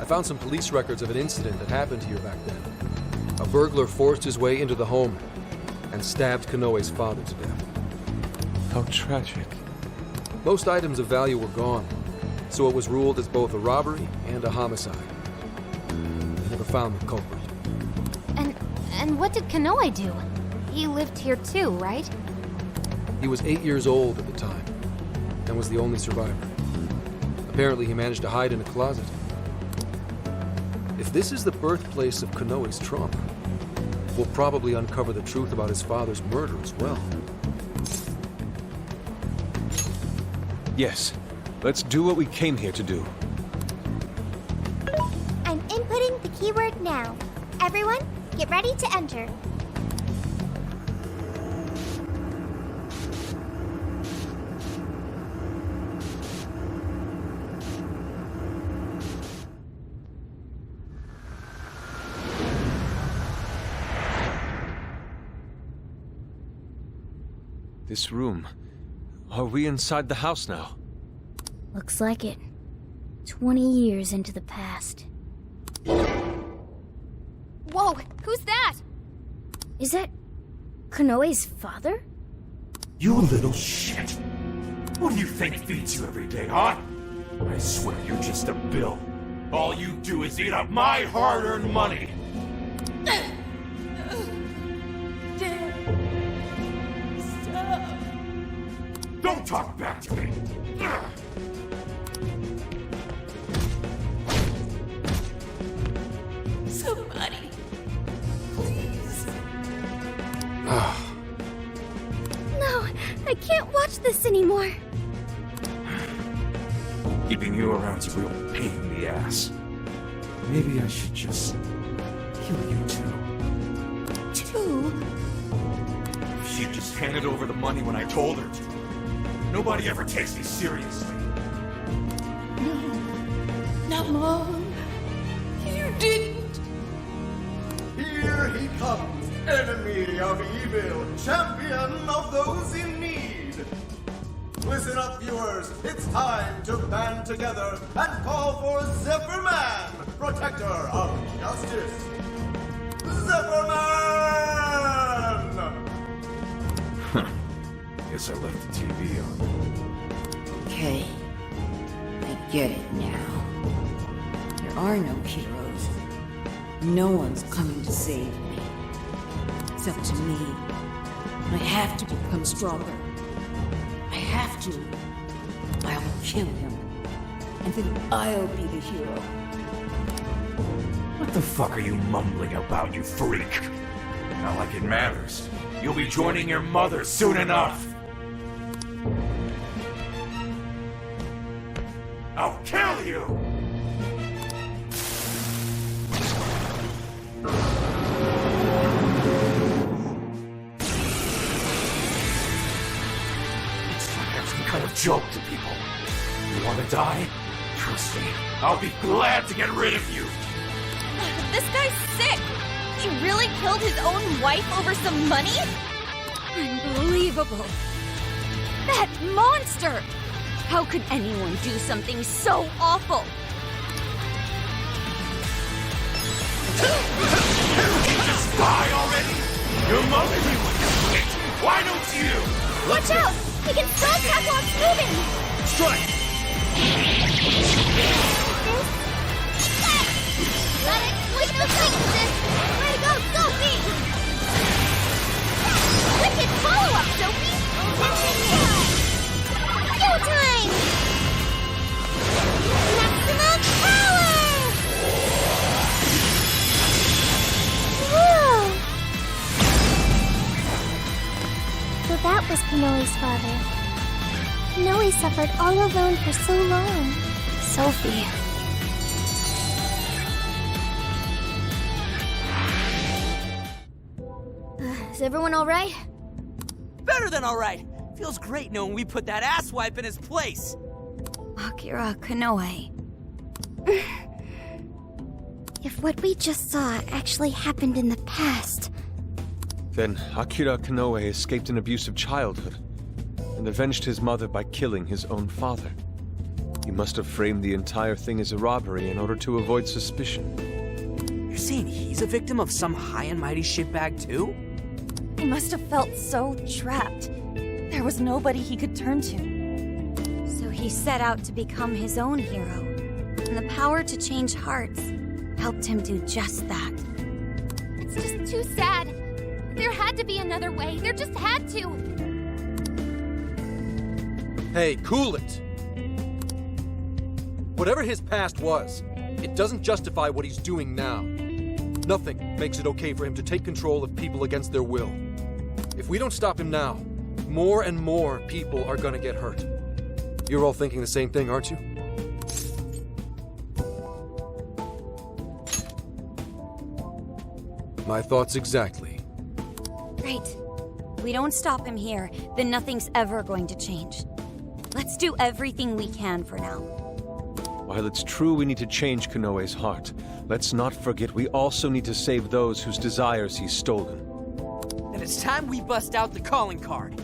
I found some police records of an incident that happened here back then. A burglar forced his way into the home and stabbed Konoe's father to death. How tragic. Most items of value were gone, so it was ruled as both a robbery and a homicide. I never found the culprit. And what did Kanoe do? He lived here too, right? He was 8 years old at the time, and was the only survivor. Apparently he managed to hide in a closet. If this is the birthplace of Kanoe's trauma, we'll probably uncover the truth about his father's murder as well. Yes. Let's do what we came here to do. I'm inputting the keyword now. Everyone, get ready to enter. This room. Are we inside the house now? Looks like it. 20 years into the past. Whoa, who's that? Is that Kanoe's father? You little shit. What do you think feeds you every day, huh? I swear you're just a bill. All you do is eat up my hard-earned money. Stop. Don't talk back to me. Somebody, please. No, I can't watch this anymore. Keeping you around's a real pain in the ass. Maybe I should just kill you two. Two? She just handed over the money when I told her to. Nobody ever takes me seriously. No. Not Mom. You didn't. Here he comes, enemy of evil, champion of those in need. Listen up, viewers. It's time to band together and call for Zephyr-Man, protector of justice. Zephyr-Man! Guess I left the TV on. Okay. I get it now. There are no heroes. No one's coming to save me. Except to me. I have to become stronger. I have to. I'll kill him. And then I'll be the hero. What the fuck are you mumbling about, you freak? Not like it matters. You'll be joining your mother soon enough. I'll kill you! joke to people. You want to die? Trust me, I'll be glad to get rid of you. This guy's sick! He really killed his own wife over some money? Unbelievable. That monster! How could anyone do something so awful? Just die already? Your mother was shit. Why don't you? Watch out! He can still attack while it's moving! Strike! Got it! Push the sis! Way to go, Sophie! Wicked follow-up, Sophie! Go time! Maximum power! Whoa! So that was Kanoe's father. Kanoe suffered all alone for so long. Sophie. Is everyone alright? Better than alright. Feels great knowing we put that asswipe in his place. Akira Kanoe. If what we just saw actually happened in the past... Then Akira Kanoe escaped an abusive childhood and avenged his mother by killing his own father. He must have framed the entire thing as a robbery in order to avoid suspicion. You're saying he's a victim of some high and mighty shitbag too? He must have felt so trapped. There was nobody he could turn to. So he set out to become his own hero. And the power to change hearts helped him do just that. It's just too sad. There had to be another way. There just had to. Hey, cool it! Whatever his past was, it doesn't justify what he's doing now. Nothing makes it okay for him to take control of people against their will. If we don't stop him now, more and more people are gonna get hurt. You're all thinking the same thing, aren't you? My thoughts exactly. Right. We don't stop him here, then nothing's ever going to change. Let's do everything we can for now. While it's true we need to change Kanoe's heart, let's not forget we also need to save those whose desires he's stolen. Then it's time we bust out the calling card.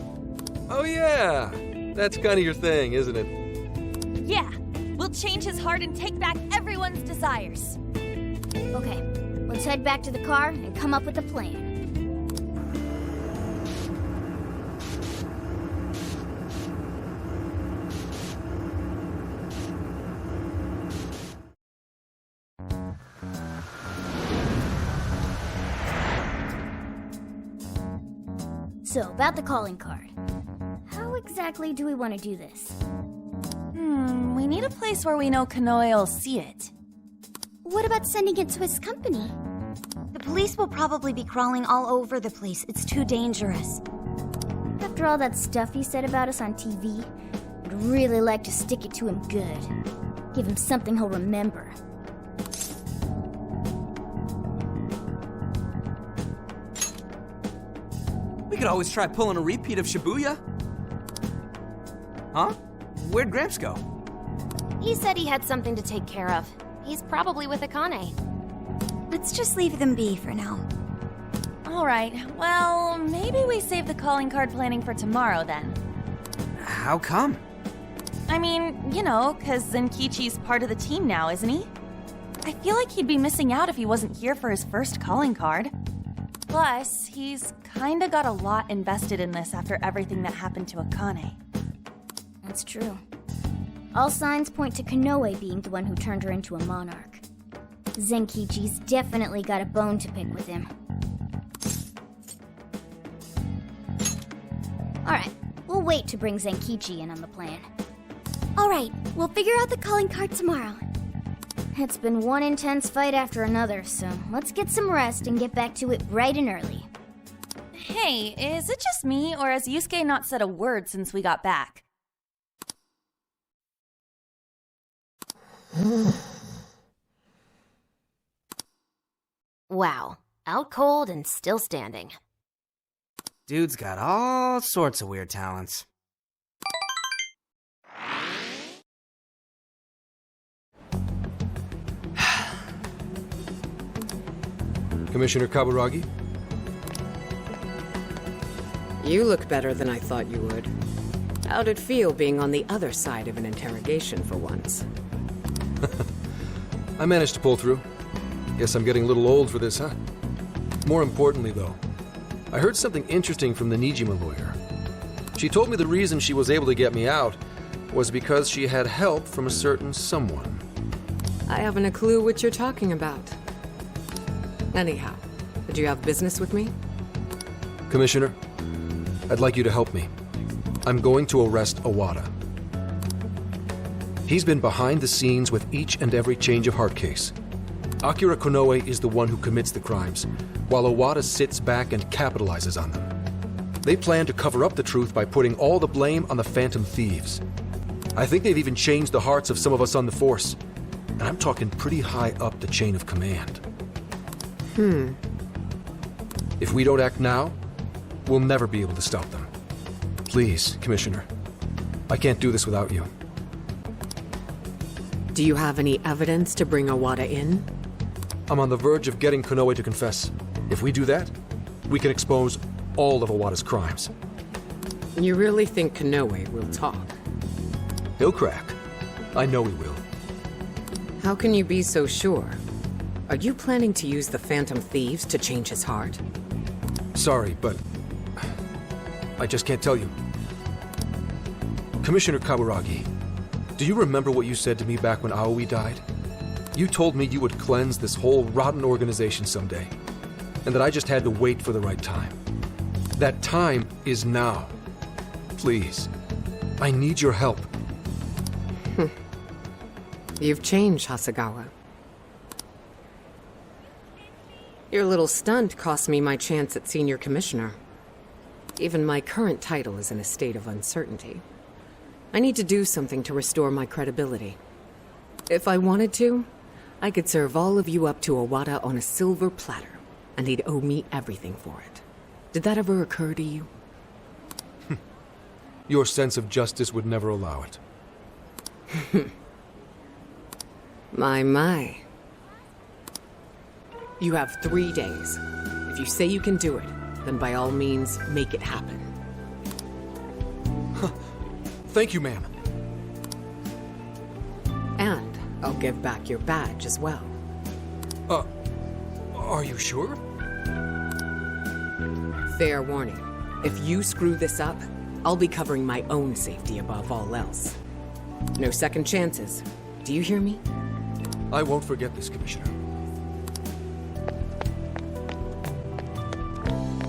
Oh yeah! That's kind of your thing, isn't it? Yeah, we'll change his heart and take back everyone's desires. Okay, let's head back to the car and come up with a plan. So, about the calling card. How exactly do we want to do this? We need a place where we know Kanoe will see it. What about sending it to his company? The police will probably be crawling all over the place. It's too dangerous. After all that stuff he said about us on TV, I'd really like to stick it to him good. Give him something he'll remember. We could always try pulling a repeat of Shibuya. Huh? Where'd Gramps go? He said he had something to take care of. He's probably with Akane. Let's just leave them be for now. Alright, well, maybe we save the calling card planning for tomorrow then. How come? I mean, you know, because Zenkichi's part of the team now, isn't he? I feel like he'd be missing out if he wasn't here for his first calling card. Plus, he's kinda got a lot invested in this after everything that happened to Akane. That's true. All signs point to Kanoe being the one who turned her into a monarch. Zenkichi's definitely got a bone to pick with him. Alright, we'll wait to bring Zenkichi in on the plan. Alright, we'll figure out the calling card tomorrow. It's been one intense fight after another, so let's get some rest and get back to it bright and early. Hey, is it just me, or has Yusuke not said a word since we got back? Wow, out cold and still standing. Dude's got all sorts of weird talents. Commissioner Kaburagi? You look better than I thought you would. How'd it feel being on the other side of an interrogation for once? I managed to pull through. Guess I'm getting a little old for this, huh? More importantly, though, I heard something interesting from the Nijima lawyer. She told me the reason she was able to get me out was because she had help from a certain someone. I haven't a clue what you're talking about. Anyhow, did you have business with me? Commissioner, I'd like you to help me. I'm going to arrest Iwata. He's been behind the scenes with each and every change of heart case. Akira Konoe is the one who commits the crimes, while Iwata sits back and capitalizes on them. They plan to cover up the truth by putting all the blame on the Phantom Thieves. I think they've even changed the hearts of some of us on the Force. And I'm talking pretty high up the chain of command. If we don't act now, we'll never be able to stop them. Please, Commissioner. I can't do this without you. Do you have any evidence to bring Iwata in? I'm on the verge of getting Konoe to confess. If we do that, we can expose all of Iwata's crimes. You really think Konoe will talk? He'll crack. I know he will. How can you be so sure? Are you planning to use the Phantom Thieves to change his heart? Sorry, but I just can't tell you. Commissioner Kaburagi, do you remember what you said to me back when Aoi died? You told me you would cleanse this whole rotten organization someday, and that I just had to wait for the right time. That time is now. Please, I need your help. You've changed, Hasegawa. Your little stunt cost me my chance at senior commissioner. Even my current title is in a state of uncertainty. I need to do something to restore my credibility. If I wanted to, I could serve all of you up to Iwata on a silver platter, and he'd owe me everything for it. Did that ever occur to you? Your sense of justice would never allow it. My. You have 3 days. If you say you can do it, then by all means, make it happen. Thank you, ma'am. And I'll give back your badge as well. Are you sure? Fair warning. If you screw this up, I'll be covering my own safety above all else. No second chances. Do you hear me? I won't forget this, Commissioner.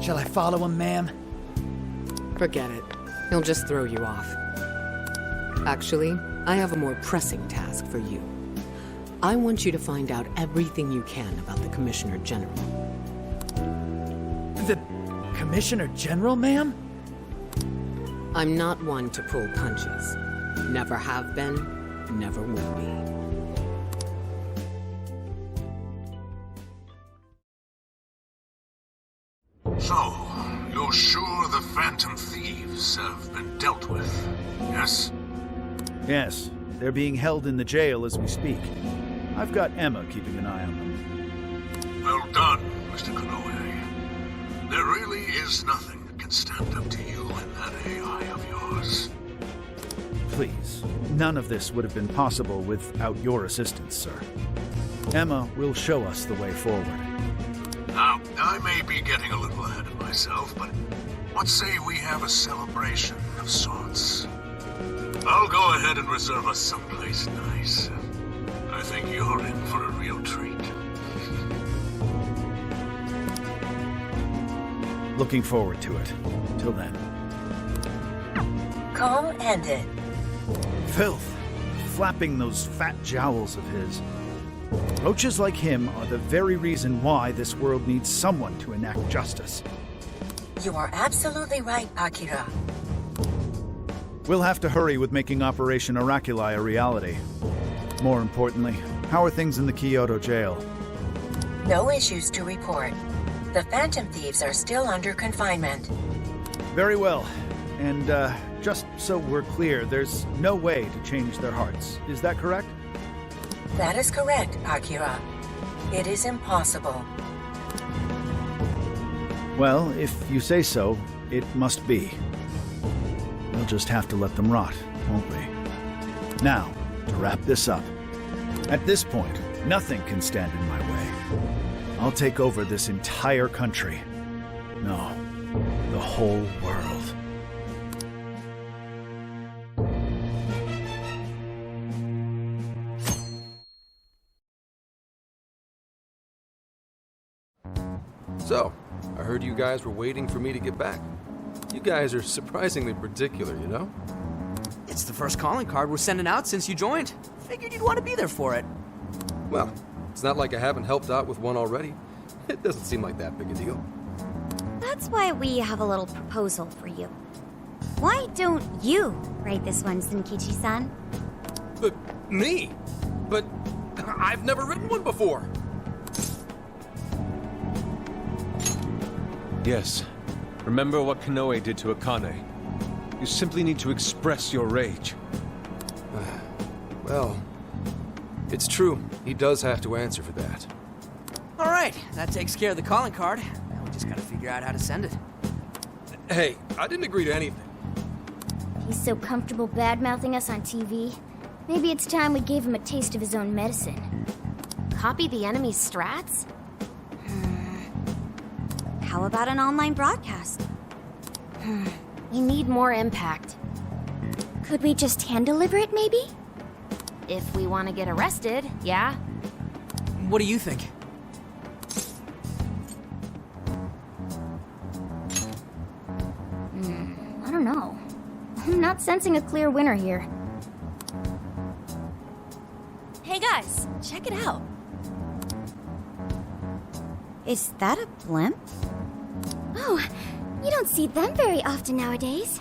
Shall I follow him, ma'am? Forget it. He'll just throw you off. Actually, I have a more pressing task for you. I want you to find out everything you can about the Commissioner General. The Commissioner General, ma'am? I'm not one to pull punches. Never have been, never will be. So, you're sure the Phantom Thieves have been dealt with, yes? Yes, they're being held in the jail as we speak. I've got Emma keeping an eye on them. Well done, Mr. Konoe. There really is nothing that can stand up to you and that AI of yours. Please, none of this would have been possible without your assistance, sir. Emma will show us the way forward. Now, I may be getting a little ahead of myself, but what say we have a celebration of sorts? I'll go ahead and reserve us someplace nice. I think you're in for a real treat. Looking forward to it. Till then. Call ended. Filth. Flapping those fat jowls of his. Roaches like him are the very reason why this world needs someone to enact justice. You are absolutely right, Akira. We'll have to hurry with making Operation Oraculi a reality. More importantly, how are things in the Kyoto jail? No issues to report. The Phantom Thieves are still under confinement. Very well. And, just so we're clear, there's no way to change their hearts. Is that correct? That is correct, Akira. It is impossible. Well, if you say so, it must be. We'll just have to let them rot, won't we? Now, to wrap this up. At this point, nothing can stand in my way. I'll take over this entire country. No, the whole world. So, I heard you guys were waiting for me to get back. You guys are surprisingly particular, you know? It's the first calling card we're sending out since you joined. Figured you'd want to be there for it. Well, it's not like I haven't helped out with one already. It doesn't seem like that big a deal. That's why we have a little proposal for you. Why don't you write this one, Zenkichi-san? But me? But I've never written one before. Yes. Remember what Kanoe did to Akane. You simply need to express your rage. Well, it's true. He does have to answer for that. All right, that takes care of the calling card. Now we just gotta figure out how to send it. Hey, I didn't agree to anything. He's so comfortable bad-mouthing us on TV. Maybe it's time we gave him a taste of his own medicine. Copy the enemy's strats? How about an online broadcast? We need more impact. Could we just hand-deliver it, maybe? If we want to get arrested, yeah. What do you think? I don't know. I'm not sensing a clear winner here. Hey guys, check it out. Is that a blimp? Oh, you don't see them very often nowadays.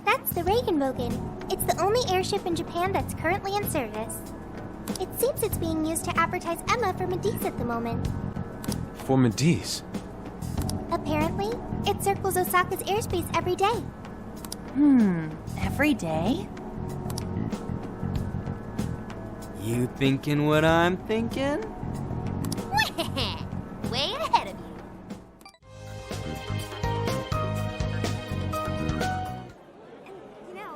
That's the Regenbogen. It's the only airship in Japan that's currently in service. It seems it's being used to advertise Emma for Medice at the moment. For Medice? Apparently, it circles Osaka's airspace every day. Every day? You thinking what I'm thinking? Way ahead of you. You know,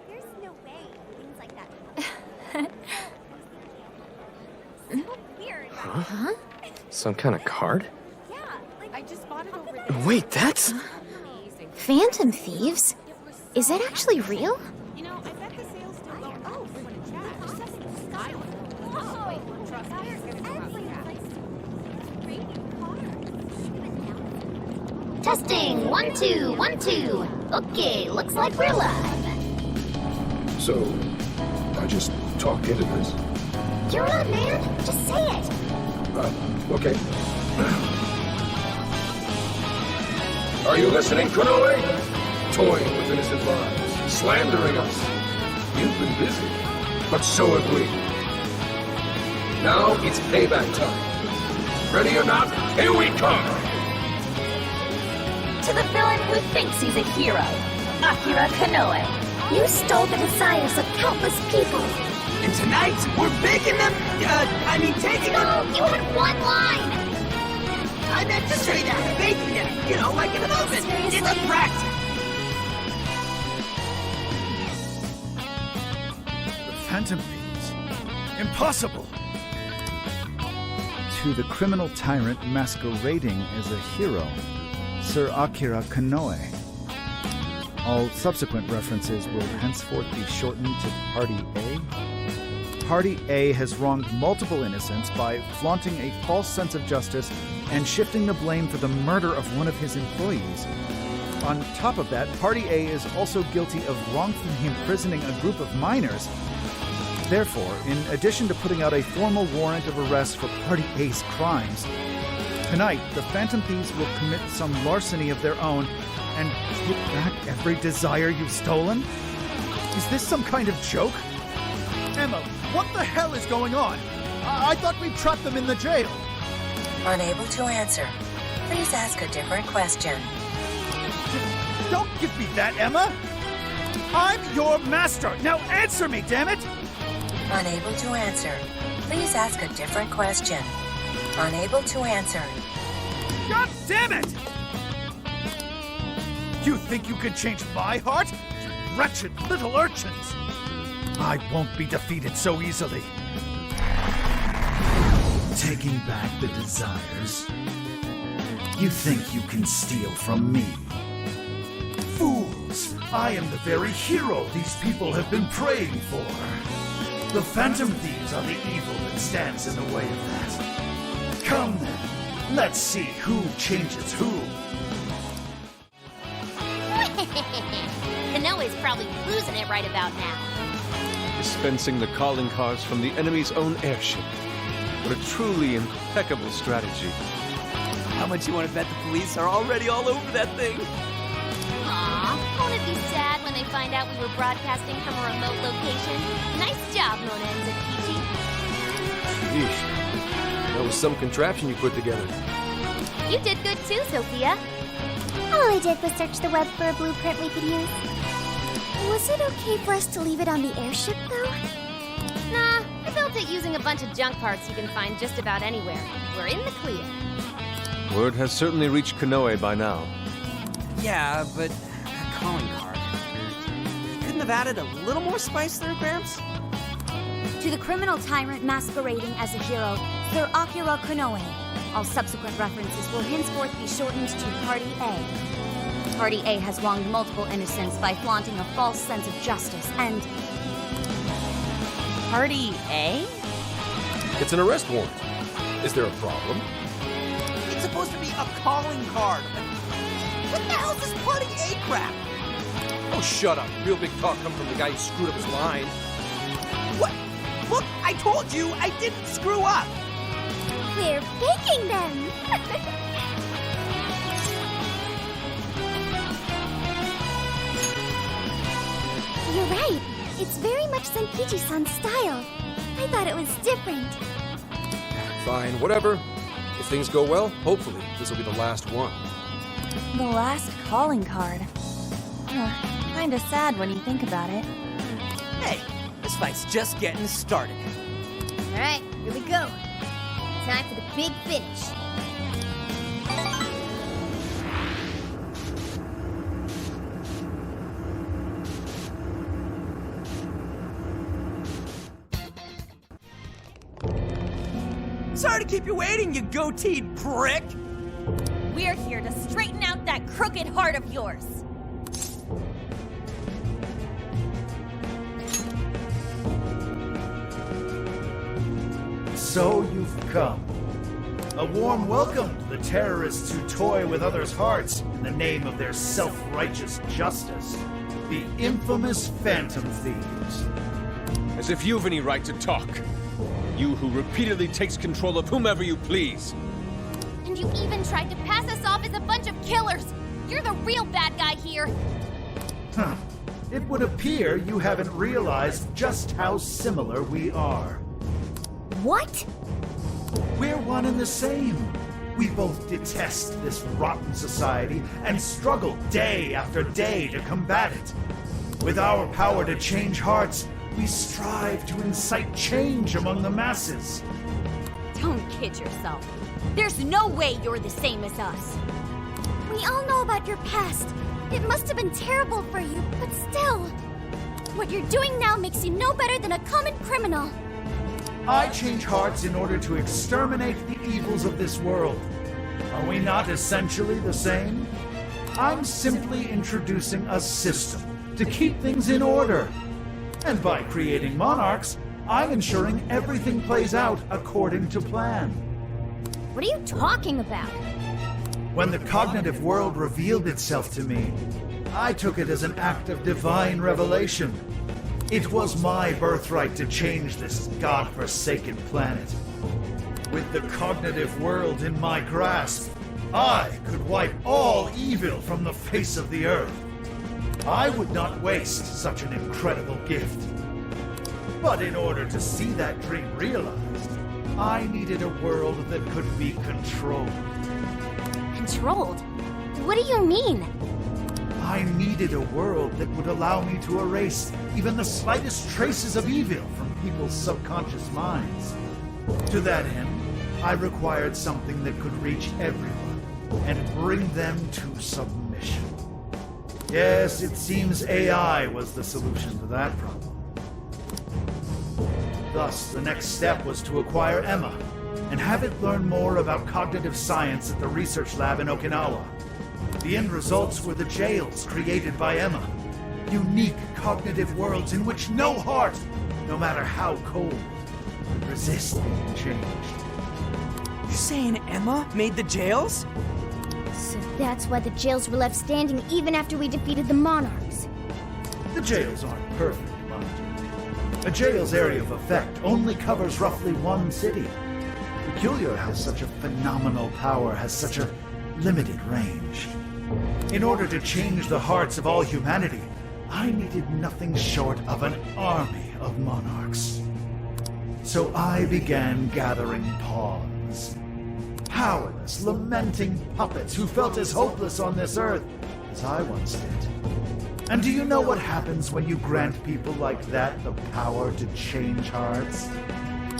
there's no way things like that. So weird. Huh? Some kind of card? Yeah, like I just bought it over there. Wait, that's... Phantom thieves? Is that actually real? You know, I bet the sales still go up when it Testing, 1, 2, 1, 2. Okay, looks like we're live. So, I just talk into this? You're on, man. Just say it. Okay. Are you listening, Konoe? Toying with innocent lives, slandering us. You've been busy, but so have we. Now it's payback time. Ready or not, here we come! To the villain who thinks he's a hero, Akira Konoe. You stole the desires of countless people. And tonight, we're baking them, taking them... No, you had one line! I meant to say that, baking them, you know, like in an oven. Seriously? It's a practice. The Phantom Thieves? Impossible! To the criminal tyrant masquerading as a hero, Sir Akira Konoe. All subsequent references will henceforth be shortened to Party A. Party A has wronged multiple innocents by flaunting a false sense of justice and shifting the blame for the murder of one of his employees. On top of that, Party A is also guilty of wrongfully imprisoning a group of minors. Therefore, in addition to putting out a formal warrant of arrest for Party A's crimes, tonight the Phantom Thieves will commit some larceny of their own and take back every desire you've stolen? Is this some kind of joke? Emma, what the hell is going on? I thought we trapped them in the jail. Unable to answer. Please ask a different question. Don't give me that, Emma! I'm your master! Now answer me, damn it! Unable to answer. Please ask a different question. Unable to answer. God damn it! You think you can change my heart? You wretched little urchins! I won't be defeated so easily. Taking back the desires. You think you can steal from me? Fools! I am the very hero these people have been praying for. The Phantom Thieves are the evil that stands in the way of that. Come then, let's see who changes who. Kanoe's probably losing it right about now. Dispensing the calling cards from the enemy's own airship. What a truly impeccable strategy. How much you want to bet the police are already all over that thing? Aw, won't it be sad when they find out we were broadcasting from a remote location? Nice job, Mona and Zakichi. Sheesh. That was some contraption you put together. You did good too, Sophia. All I did was search the web for a blueprint we could use. Was it okay for us to leave it on the airship, though? Nah, I built it using a bunch of junk parts you can find just about anywhere. We're in the clear. Word has certainly reached Kanoe by now. Yeah, but that calling card. Couldn't have added a little more spice there, Gramps? To the criminal tyrant masquerading as a hero, Sir Akira Konoe. All subsequent references will henceforth be shortened to Party A. Party A has wronged multiple innocents by flaunting a false sense of justice and... Party A? It's an arrest warrant. Is there a problem? It's supposed to be a calling card. What the hell's this Party A crap? Oh, shut up. Real big talk come from the guy who screwed up his line. What? Look, I told you I didn't screw up. We're faking them! You're right. It's very much Senkichi-san's style. I thought it was different. Fine, whatever. If things go well, hopefully this will be the last one. The last calling card. Kinda sad when you think about it. Hey, this fight's just getting started. All right, here we go. Time for the big finish. Sorry to keep you waiting, you goateed prick! We're here to straighten out that crooked heart of yours. So you've come. A warm welcome to the terrorists who toy with others' hearts in the name of their self-righteous justice. The infamous Phantom Thieves. As if you've any right to talk. You who repeatedly takes control of whomever you please. And you even tried to pass us off as a bunch of killers. You're the real bad guy here. Huh. It would appear you haven't realized just how similar we are. What? We're one and the same. We both detest this rotten society and struggle day after day to combat it. With our power to change hearts, we strive to incite change among the masses. Don't kid yourself. There's no way you're the same as us. We all know about your past. It must have been terrible for you, but still. What you're doing now makes you no better than a common criminal. I change hearts in order to exterminate the evils of this world. Are we not essentially the same? I'm simply introducing a system to keep things in order. And by creating monarchs, I'm ensuring everything plays out according to plan. What are you talking about? When the cognitive world revealed itself to me, I took it as an act of divine revelation. It was my birthright to change this godforsaken planet. With the cognitive world in my grasp, I could wipe all evil from the face of the earth. I would not waste such an incredible gift. But in order to see that dream realized, I needed a world that could be controlled. Controlled? What do you mean? I needed a world that would allow me to erase even the slightest traces of evil from people's subconscious minds. To that end, I required something that could reach everyone and bring them to submission. Yes, it seems AI was the solution to that problem. Thus, the next step was to acquire Emma and have it learn more about cognitive science at the research lab in Okinawa. The end results were the jails created by Emma. Unique cognitive worlds in which no heart, no matter how cold, could resist being changed. You're saying Emma made the jails? So that's why the jails were left standing even after we defeated the monarchs. The jails aren't perfect, mind you. A jail's area of effect only covers roughly one city. Peculiar how such a phenomenal power has such a limited range. In order to change the hearts of all humanity, I needed nothing short of an army of monarchs. So I began gathering pawns. Powerless, lamenting puppets who felt as hopeless on this earth as I once did. And do you know what happens when you grant people like that the power to change hearts?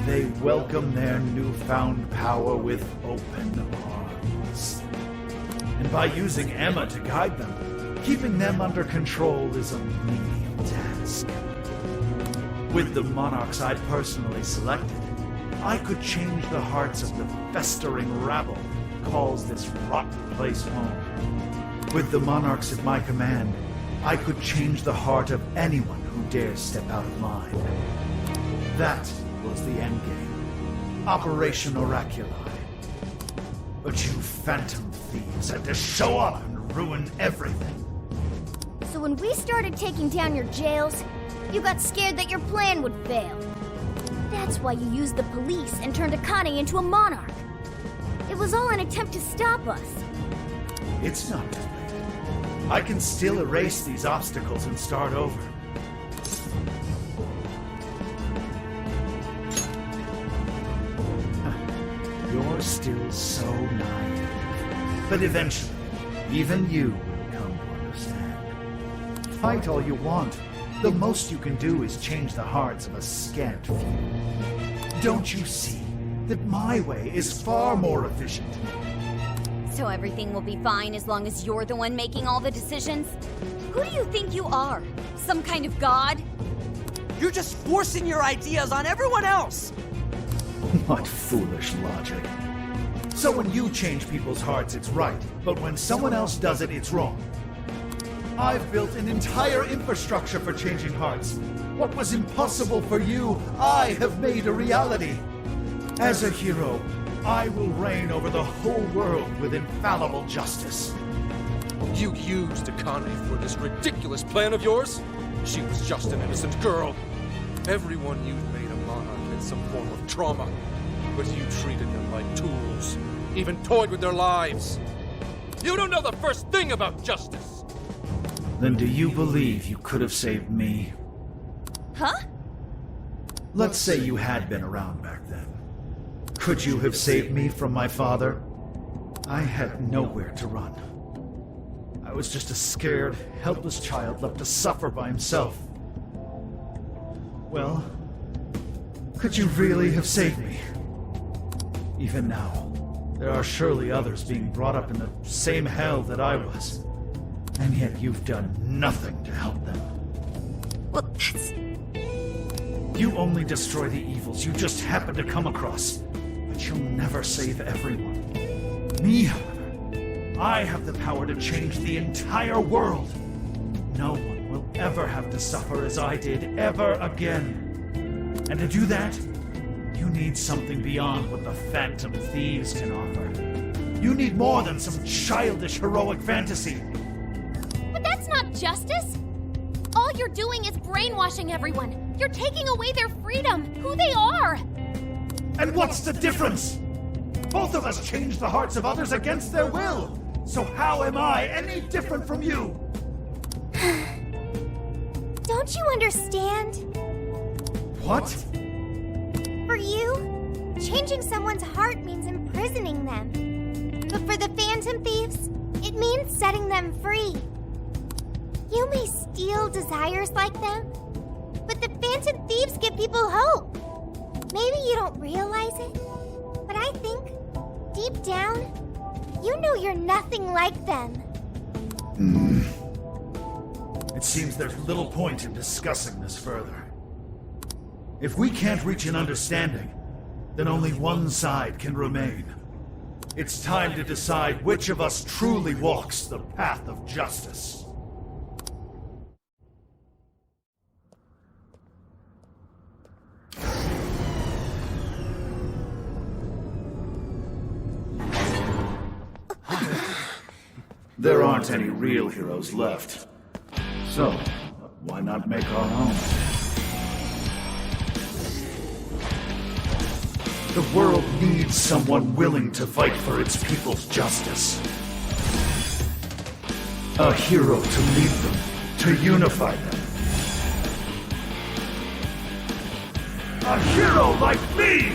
They welcome their newfound power with open arms. And by using Emma to guide them, keeping them under control is a menial task. With the monarchs I'd personally selected, I could change the hearts of the festering rabble who calls this rotten place home. With the monarchs at my command, I could change the heart of anyone who dares step out of mine. That was the endgame. Operation Oraculi. But you phantom thieves had to show up and ruin everything. So when we started taking down your jails, you got scared that your plan would fail. That's why you used the police and turned Akane into a monarch. It was all an attempt to stop us. It's not too late. I can still erase these obstacles and start over. You're still so naive. But eventually, even you will come to understand. Fight all you want. The most you can do is change the hearts of a scant few. Don't you see that my way is far more efficient? So everything will be fine as long as you're the one making all the decisions? Who do you think you are? Some kind of god? You're just forcing your ideas on everyone else! What foolish logic. So when you change people's hearts, it's right, but when someone else does it, it's wrong. I've built an entire infrastructure for changing hearts. What was impossible for you, I have made a reality. As a hero, I will reign over the whole world with infallible justice. You used Akane for this ridiculous plan of yours? She was just an innocent girl. Everyone you've made a monarch had some form of trauma, but you treated them like tools, even toyed with their lives. You don't know the first thing about justice! Then do you believe you could have saved me? Huh? Let's say you had been around back then. Could you have saved me from my father? I had nowhere to run. I was just a scared, helpless child left to suffer by himself. Well, could you really have saved me? Even now, there are surely others being brought up in the same hell that I was. And yet you've done nothing to help them. Well, that's... You only destroy the evils you just happen to come across. But you'll never save everyone. Me, however, I have the power to change the entire world. No one will ever have to suffer as I did ever again. And to do that, you need something beyond what the Phantom Thieves can offer. You need more than some childish heroic fantasy. But that's not justice! All you're doing is brainwashing everyone. You're taking away their freedom, who they are! And what's the difference? Both of us change the hearts of others against their will. So how am I any different from you? Don't you understand? What? For you, changing someone's heart means imprisoning them. But for the Phantom Thieves, it means setting them free. You may steal desires like them, but the Phantom Thieves give people hope. Maybe you don't realize it, but I think, deep down, you know you're nothing like them. It seems there's little point in discussing this further. If we can't reach an understanding, then only one side can remain. It's time to decide which of us truly walks the path of justice. There aren't any real heroes left. So, why not make our own? The world needs someone willing to fight for its people's justice. A hero to lead them, to unify them. A hero like me!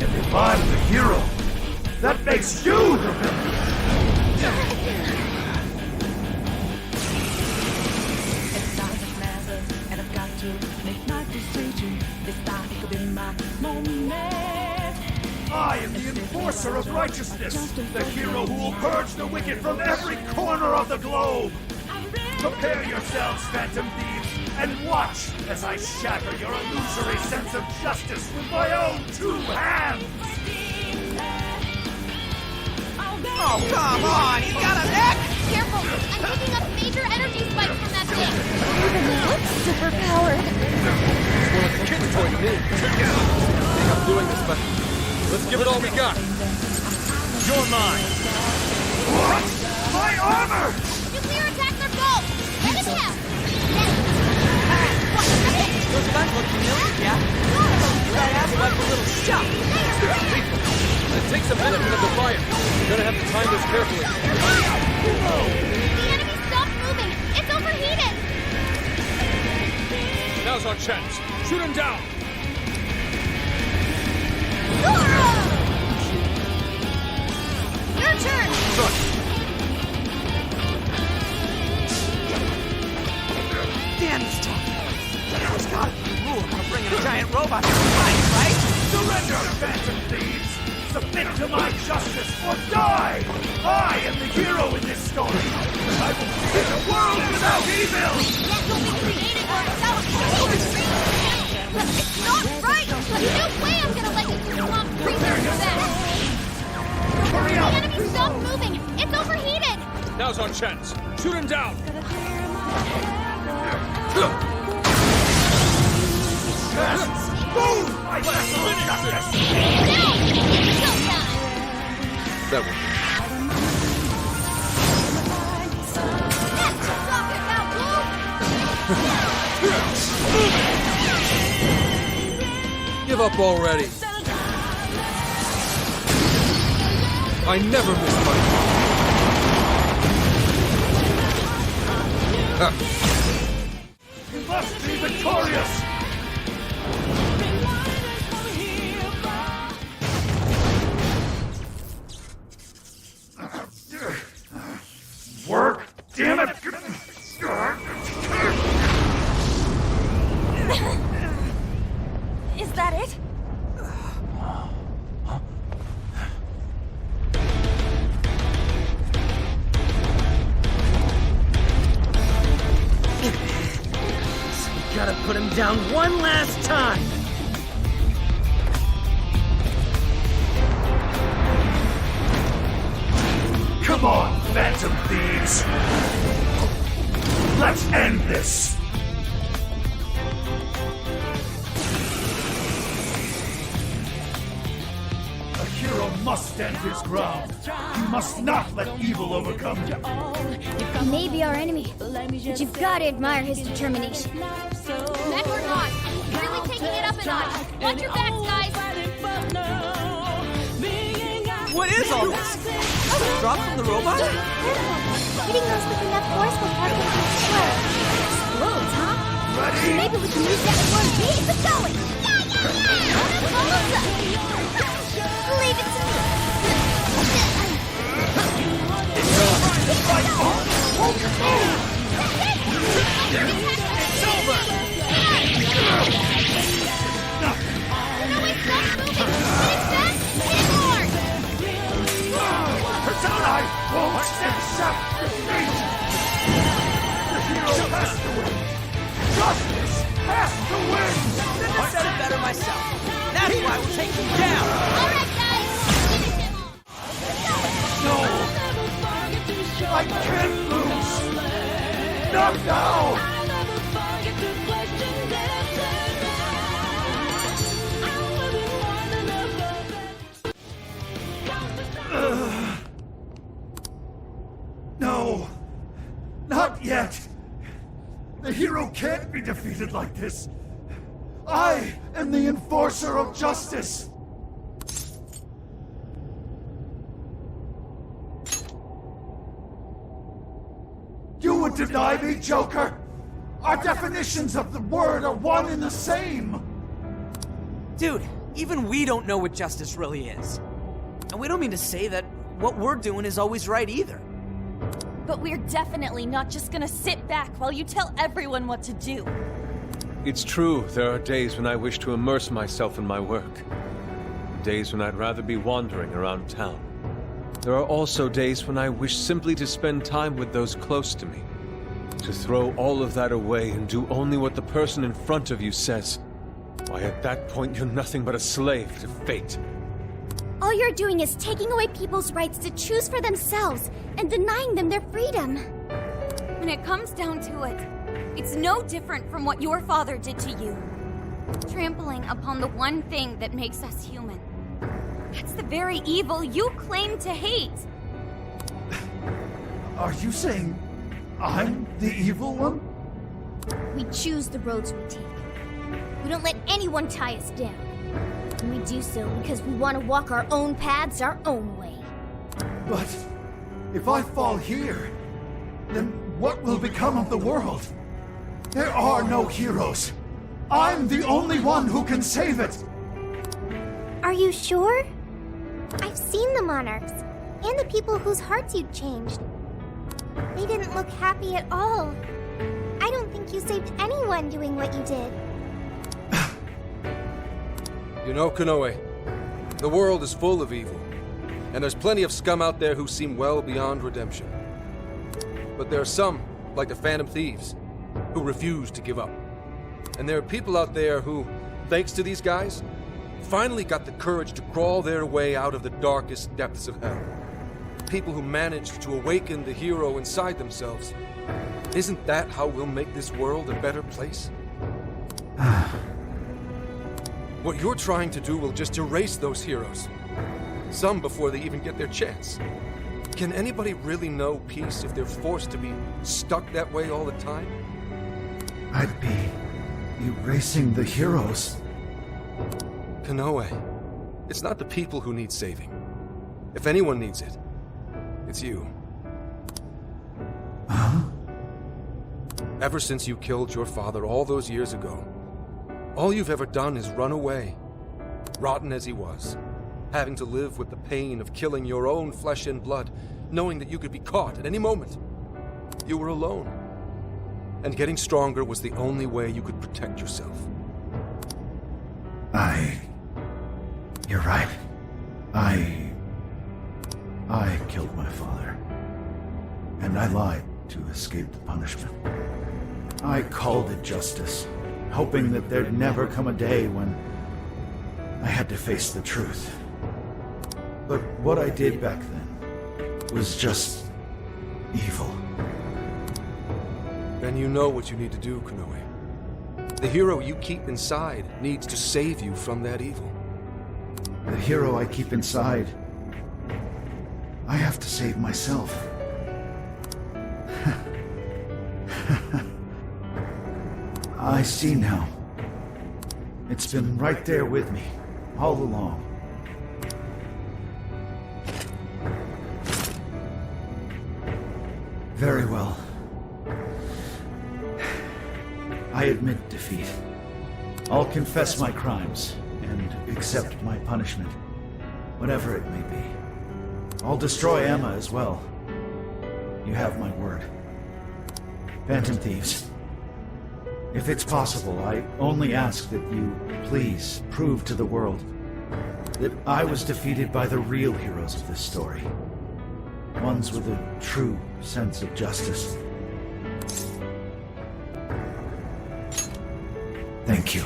If I'm the hero, that makes you the villain! And I've got to make my decision. This time could be my moment. I am the enforcer of righteousness, the hero who will purge the wicked from every corner of the globe! Prepare yourselves, Phantom Thieves, and watch as I shatter your illusory sense of justice with my own 2 hands! Oh, come on! He's got a neck! Careful! I'm picking up major energy spikes from that thing! Even looks superpowered! Well, it's kid toy to me. I think I'm doing this, but let's give it all we got. You're mine! What? My armor! Nuclear attacks are gold! Let it have! Those guns look familiar, yeah? That ass like a little shot. It takes a minute to the fire. You're gonna have to time this carefully. The enemy stopped moving! It's overheated! Now's our chance. Shoot him down! Your turn! Damn, he's tough. There's gotta be a rule about bringing a giant robot to the fight, right? Surrender, Phantom Thieves! Submit to my justice or die! I am the hero in this story! I will create a world without evil! That's what we created for ourselves! It's not right! No way I'm gonna let you do swamp freezer for that! Hurry up! The enemy stopped moving! It's overheated! Now's our chance. Shoot him down! Move! I wrestle justice! That one. Give up already. I never miss my You must be victorious! Work? Damn it! Is that it? We gotta put him down one last time! Come on, Phantom Thieves! Let's end this! A hero must stand his ground. He must not let evil overcome him. He may be our enemy, but you've got to admire his determination. Men or not, he's really taking it up a notch. Watch your backs, guys! What is all this? Drop from the robot? Hitting those with enough force will help them to explode. Explodes, huh? Ready? Maybe we can use that for a beat. Keep it going! Leave it to me! It's over! won't accept defeat! The hero has to win! Justice has to win! Couldn't have said it better myself. That's why we'll take him down! Alright, guys! Finish him off! No! I can't lose! Not now! No! Not yet! The hero can't be defeated like this! I am the enforcer of justice! You would deny me, Joker? Our definitions of the word are one and the same! Dude, even we don't know what justice really is. And we don't mean to say that what we're doing is always right either. But we're definitely not just gonna sit back while you tell everyone what to do. It's true, there are days when I wish to immerse myself in my work. Days when I'd rather be wandering around town. There are also days when I wish simply to spend time with those close to me. To throw all of that away and do only what the person in front of you says. Why, at that point, you're nothing but a slave to fate. All you're doing is taking away people's rights to choose for themselves and denying them their freedom. When it comes down to it, it's no different from what your father did to you. Trampling upon the one thing that makes us human. That's the very evil you claim to hate. Are you saying I'm the evil one? We choose the roads we take. We don't let anyone tie us down. And we do so because we want to walk our own paths our own way. But if I fall here, then what will become of the world? There are no heroes. I'm the only one who can save it. Are you sure? I've seen the monarchs, and the people whose hearts you'd changed. They didn't look happy at all. I don't think you saved anyone doing what you did. You know, Konoe, the world is full of evil, and there's plenty of scum out there who seem well beyond redemption. But there are some, like the Phantom Thieves, who refuse to give up. And there are people out there who, thanks to these guys, finally got the courage to crawl their way out of the darkest depths of hell. People who managed to awaken the hero inside themselves. Isn't that how we'll make this world a better place? What you're trying to do will just erase those heroes. Some before they even get their chance. Can anybody really know peace if they're forced to be stuck that way all the time? I'd be erasing the heroes. Konoe, it's not the people who need saving. If anyone needs it, it's you. Huh? Ever since you killed your father all those years ago, all you've ever done is run away, rotten as he was, having to live with the pain of killing your own flesh and blood, knowing that you could be caught at any moment. You were alone, and getting stronger was the only way you could protect yourself. You're right. I killed my father. And I lied to escape the punishment. I called it justice, hoping that there'd never come a day when I had to face the truth. But what I did back then was just evil. Then you know what you need to do, Konoe. The hero you keep inside needs to save you from that evil. The hero I keep inside, I have to save myself. I see now. It's been right there with me, all along. Very well. I admit defeat. I'll confess my crimes and accept my punishment, whatever it may be. I'll destroy Emma as well. You have my word. Phantom Thieves, if it's possible, I only ask that you please prove to the world that I was defeated by the real heroes of this story. Ones with a true sense of justice. Thank you.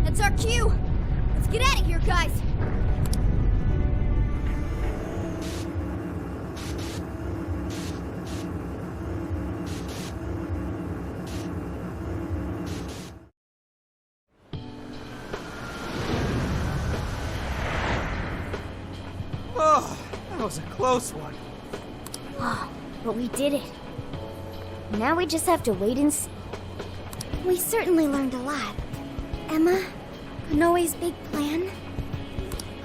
That's our cue! Let's get out of here, guys! Oh, that was a close one. Oh, but we did it. Now we just have to wait and see. We certainly learned a lot. Emma, Konoe's big plan?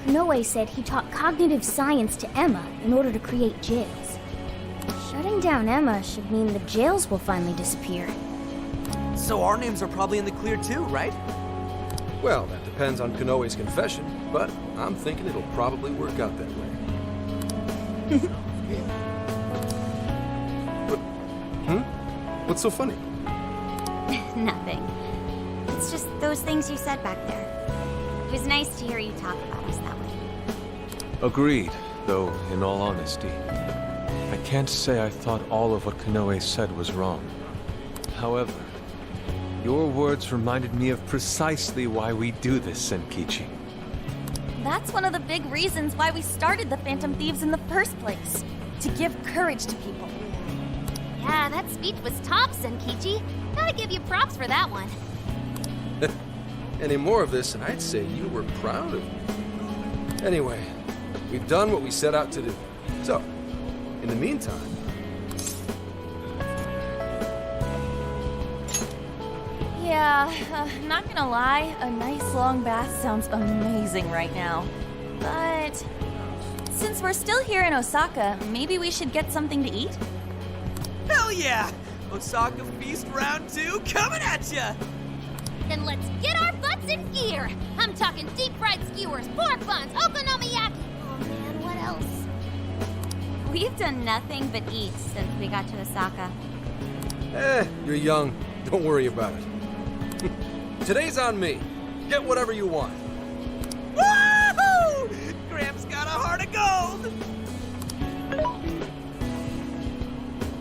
Konoe said he taught cognitive science to Emma in order to create jails. Shutting down Emma should mean the jails will finally disappear. So our names are probably in the clear too, right? Well, that depends on Konoe's confession, but I'm thinking it'll probably work out that way. What's so funny? Nothing. It's just those things you said back there. It was nice to hear you talk about us that way. Agreed, though, in all honesty, I can't say I thought all of what Konoe said was wrong. However, your words reminded me of precisely why we do this, Senkichi. That's one of the big reasons why we started the Phantom Thieves in the first place. To give courage to people. Yeah, that speech was top, Senkichi. Gotta give you props for that one. Any more of this, and I'd say you were proud of me. Anyway, we've done what we set out to do. So, in the meantime... Yeah, not gonna lie, a nice long bath sounds amazing right now. But since we're still here in Osaka, maybe we should get something to eat? Hell yeah! Osaka Feast Round 2 coming at ya! Then let's get our butts in gear! I'm talking deep-fried skewers, pork buns, okonomiyaki! Oh man, what else? We've done nothing but eat since we got to Osaka. You're young. Don't worry about it. Today's on me. Get whatever you want. Woohoo! Gramps got a heart of gold!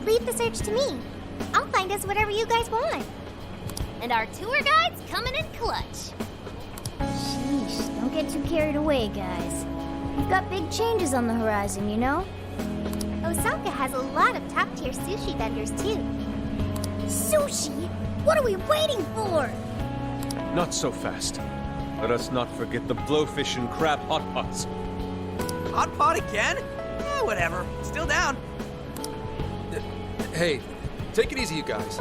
Leave the search to me. I'll find us whatever you guys want. And our tour guide's coming in clutch. Sheesh, don't get too carried away, guys. We've got big changes on the horizon, you know? Osaka has a lot of top-tier sushi vendors, too. Sushi? What are we waiting for? Not so fast. Let us not forget the blowfish and crab hot pots. Hot pot again? Yeah, whatever. Still down. Hey, take it easy, you guys.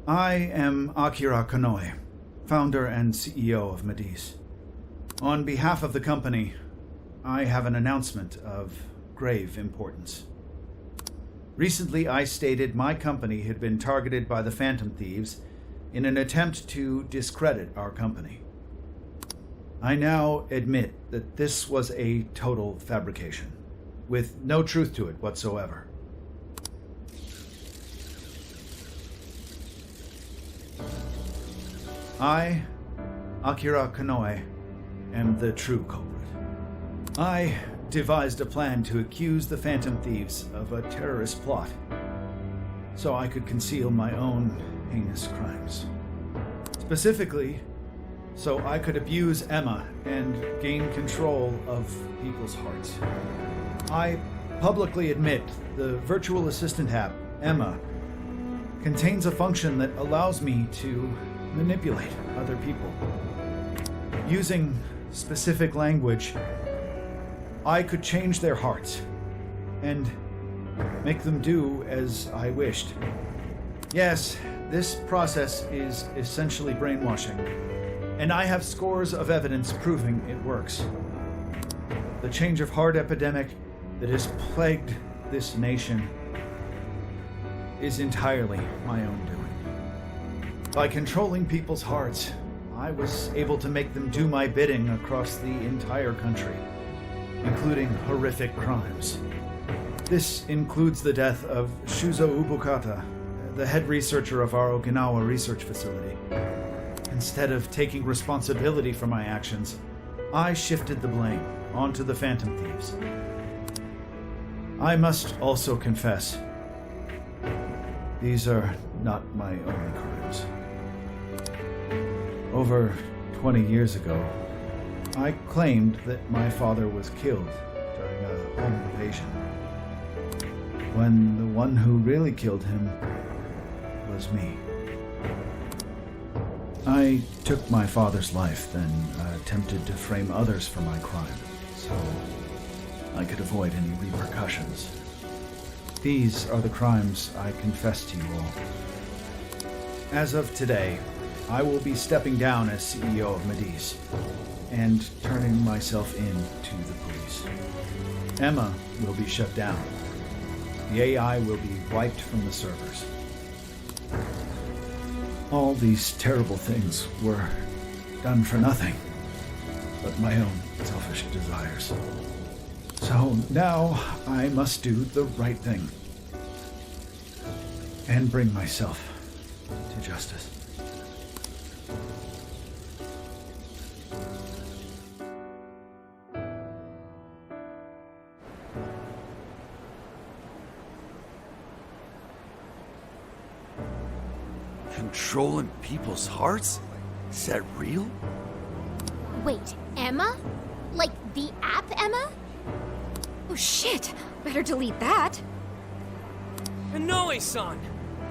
I am Akira Konoe, founder and CEO of Medis. On behalf of the company, I have an announcement of grave importance. Recently, I stated my company had been targeted by the Phantom Thieves in an attempt to discredit our company. I now admit that this was a total fabrication, with no truth to it whatsoever. I, Akira Konoe, am the true culprit. I devised a plan to accuse the Phantom Thieves of a terrorist plot, so I could conceal my own heinous crimes. Specifically, so I could abuse Emma and gain control of people's hearts. I publicly admit the virtual assistant app, Emma, contains a function that allows me to manipulate other people. Using specific language, I could change their hearts and make them do as I wished. Yes, this process is essentially brainwashing, and I have scores of evidence proving it works. The change of heart epidemic that has plagued this nation is entirely my own doing. By controlling people's hearts, I was able to make them do my bidding across the entire country, including horrific crimes. This includes the death of Shuzo Ubukata, the head researcher of our Okinawa research facility. Instead of taking responsibility for my actions, I shifted the blame onto the Phantom Thieves. I must also confess, these are not my only crimes. Over 20 years ago, I claimed that my father was killed during a home invasion, when the one who really killed him was me. I took my father's life, then attempted to frame others for my crime, so I could avoid any repercussions. These are the crimes I confess to you all. As of today, I will be stepping down as CEO of Mediz and turning myself in to the police. Emma will be shut down. The AI will be wiped from the servers. All these terrible things were done for nothing but my own selfish desires. So now I must do the right thing and bring myself to justice. Controlling people's hearts? Is that real? Wait, Emma? Like the app Emma? Oh shit! Better delete that. Inoue-san!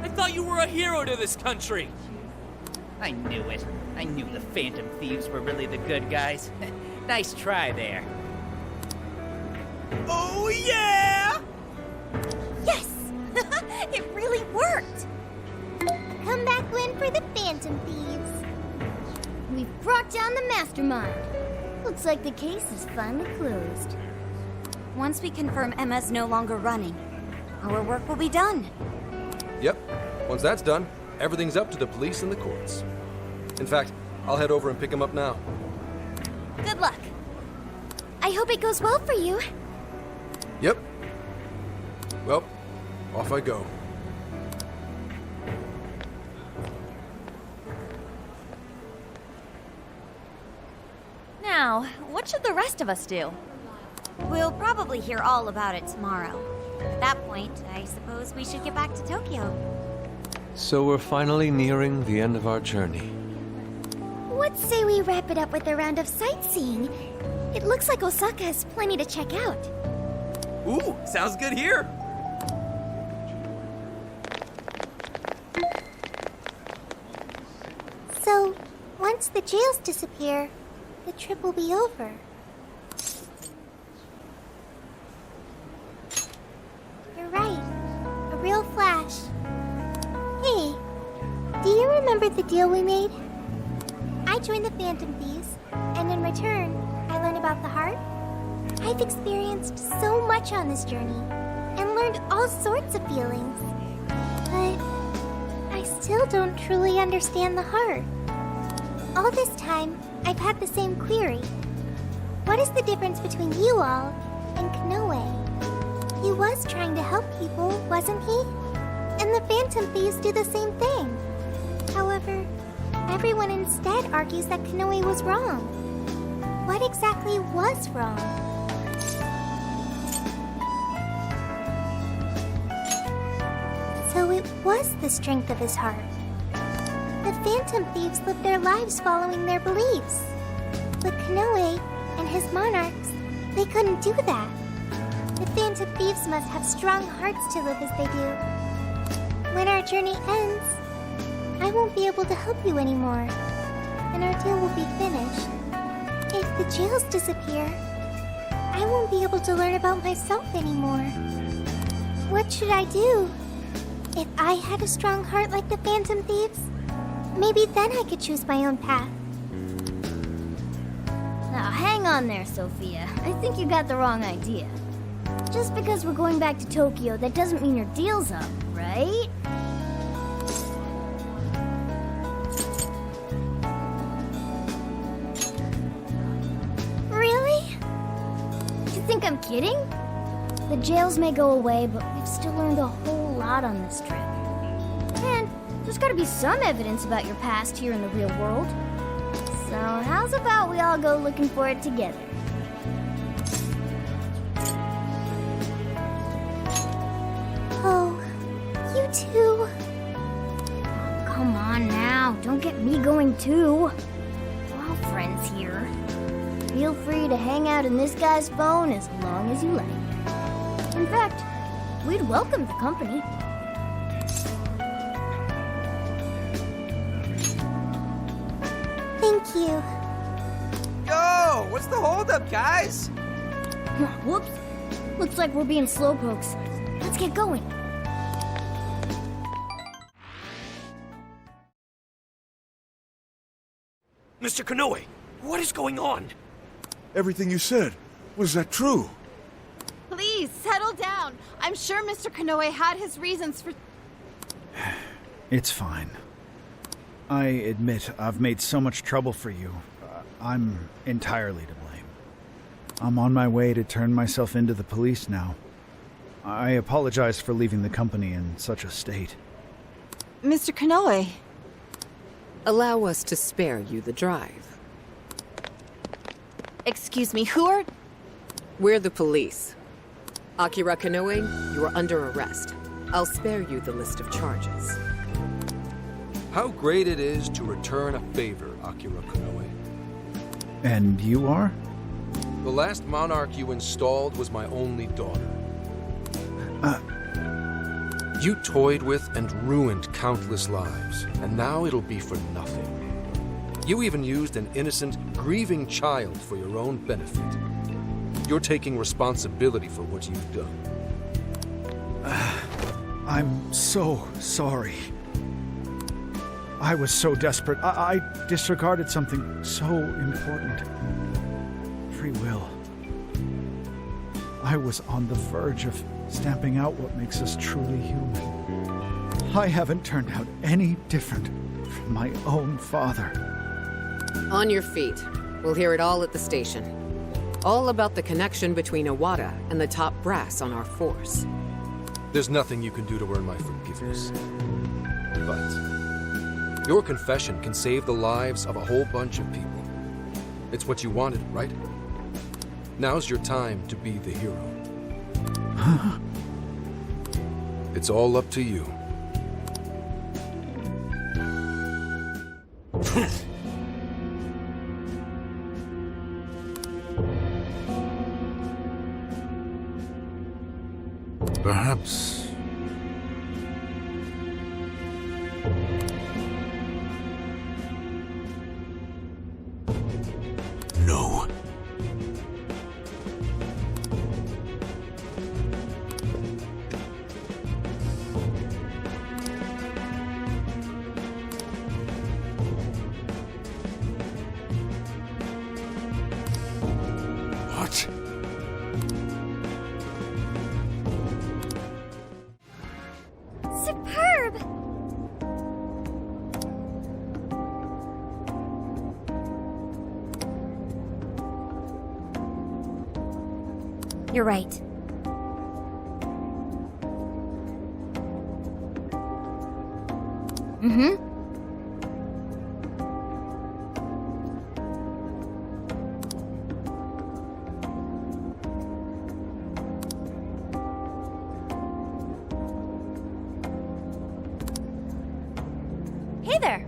I thought you were a hero to this country! I knew it. I knew the Phantom Thieves were really the good guys. Nice try there. Oh yeah! Yes! It really worked! Come back in for the Phantom Thieves. We've brought down the mastermind. Looks like the case is finally closed. Once we confirm Emma's no longer running, our work will be done. Yep. Once that's done, everything's up to the police and the courts. In fact, I'll head over and pick him up now. Good luck. I hope it goes well for you. Yep. Well, off I go. Now, what should the rest of us do? We'll probably hear all about it tomorrow. At that point, I suppose we should get back to Tokyo. So we're finally nearing the end of our journey. What say we wrap it up with a round of sightseeing? It looks like Osaka has plenty to check out. Ooh, sounds good here! So, once the jails disappear, the trip will be over. You're right. A real flash. Hey, do you remember the deal we made? I joined the Phantom Thieves, and in return, I learned about the heart. I've experienced so much on this journey, and learned all sorts of feelings. But I still don't truly understand the heart. All this time, I've had the same query. What is the difference between you all and Kanoe? He was trying to help people, wasn't he? And the Phantom Thieves do the same thing. However, everyone instead argues that Kanoe was wrong. What exactly was wrong? So it was the strength of his heart. The Phantom Thieves lived their lives following their beliefs. But Kanoe and his monarchs, they couldn't do that. The Phantom Thieves must have strong hearts to live as they do. When our journey ends, I won't be able to help you anymore, and our deal will be finished. If the jails disappear, I won't be able to learn about myself anymore. What should I do? If I had a strong heart like the Phantom Thieves, maybe then I could choose my own path. Now hang on there, Sophia. I think you got the wrong idea. Just because we're going back to Tokyo, that doesn't mean your deal's up, right? right? Really? You think I'm kidding? The jails may go away, but we've still learned a whole lot on this trip. And there's gotta be some evidence about your past here in the real world. So how's about we all go looking for it together? Oh, you two. Come on now, don't get me going too. We're all friends here. Feel free to hang out in this guy's phone as long as you like. In fact, we'd welcome the company. Thank you. Yo, what's the holdup, guys? Whoops. Looks like we're being slowpokes. Let's get going. Mr. Kanoe, what is going on? Everything you said, was that true? Please, settle down. I'm sure Mr. Kanoe had his reasons for... It's fine. I admit I've made so much trouble for you. I'm entirely to blame. I'm on my way to turn myself into the police now. I apologize for leaving the company in such a state. Mr. Kanoe. Allow us to spare you the drive. Excuse me, who are... We're the police. Akira Kanoe, you are under arrest. I'll spare you the list of charges. How great it is to return a favor, Akira Kanoe. And you are? The last monarch you installed was my only daughter. You toyed with and ruined countless lives, and now it'll be for nothing. You even used an innocent, grieving child for your own benefit. You're taking responsibility for what you've done. I'm so sorry. I was so desperate. I disregarded something so important. Free will. I was on the verge of stamping out what makes us truly human. I haven't turned out any different from my own father. On your feet. We'll hear it all at the station. All about the connection between Iwata and the top brass on our force. There's nothing you can do to earn my forgiveness. But your confession can save the lives of a whole bunch of people. It's what you wanted, right? Now's your time to be the hero. It's all up to you. Perhaps... No. What? Superb! You're right. Mm-hmm. Hey there.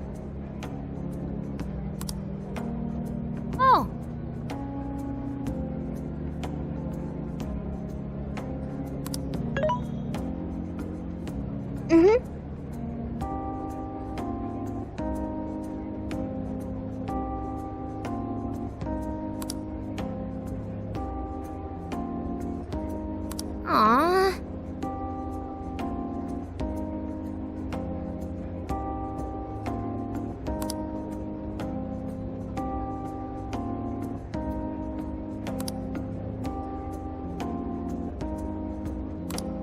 Oh. Mm-hmm. Aww.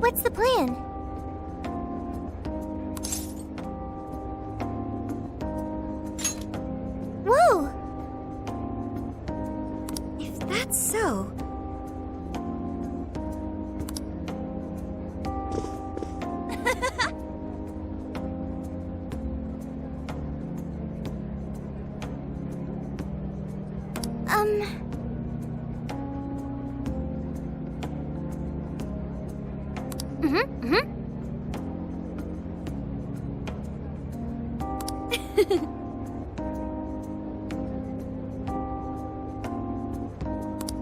What's the plan? So...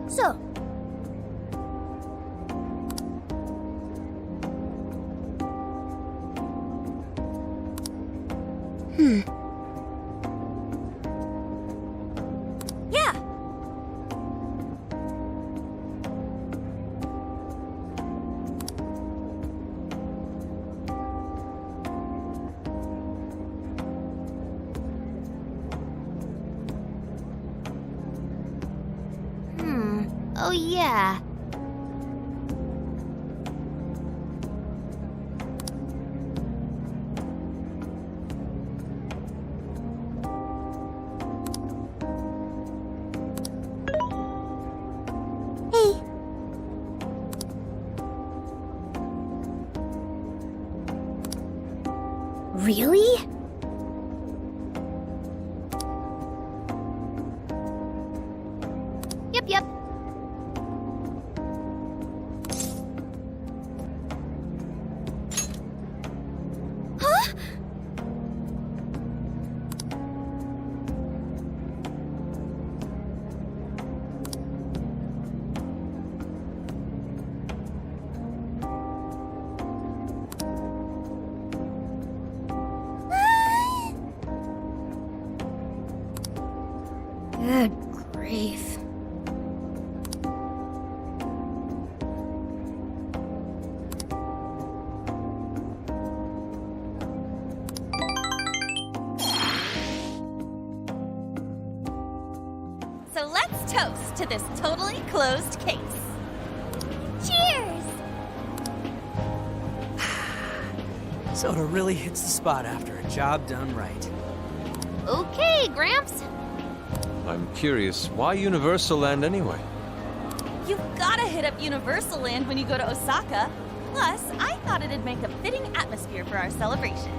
So, Yeah! Oh, yeah. hey, Really? Yep. huh? Good grief. So let's toast to this totally closed case. Cheers! Soda really hits the spot after a job done right. Okay, Gramps. I'm curious, why Universal Land anyway? You've gotta hit up Universal Land when you go to Osaka. Plus, I thought it'd make a fitting atmosphere for our celebration.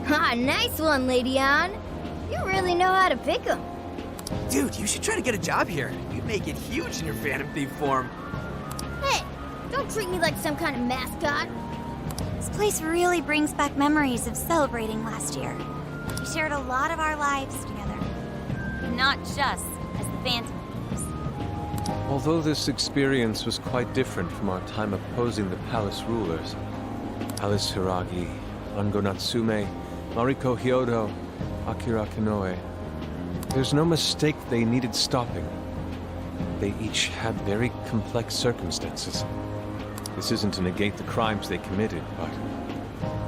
Ah, nice one, Lady Ann. You really know how to pick 'em. Dude, you should try to get a job here. You'd make it huge in your Phantom Thief form. Hey, don't treat me like some kind of mascot. This place really brings back memories of celebrating last year. We shared a lot of our lives together. Not just as the Phantom Thieves. Although this experience was quite different from our time opposing the palace rulers, Alice Hiragi, Ango Natsume, Mariko Hyodo, Akira Kanoe, there's no mistake they needed stopping. They each had very complex circumstances. This isn't to negate the crimes they committed, but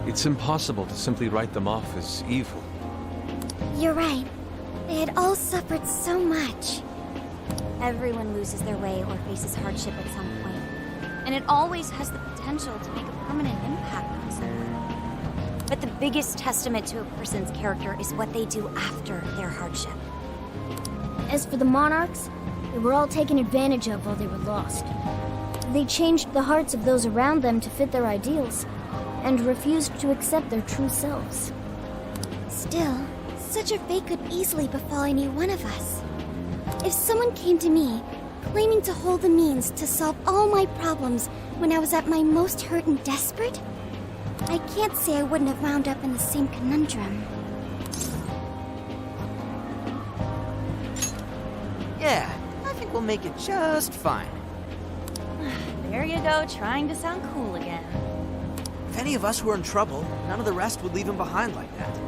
it's impossible to simply write them off as evil. You're right. They had all suffered so much. Everyone loses their way or faces hardship at some point. And it always has the potential to make a permanent impact on someone. But the biggest testament to a person's character is what they do after their hardship. As for the monarchs, they were all taken advantage of while they were lost. They changed the hearts of those around them to fit their ideals, and refused to accept their true selves. Still, such a fate could easily befall any one of us. If someone came to me, claiming to hold the means to solve all my problems when I was at my most hurt and desperate, I can't say I wouldn't have wound up in the same conundrum. Yeah, I think we'll make it just fine. There you go, trying to sound cool again. If any of us were in trouble, none of the rest would leave him behind like that.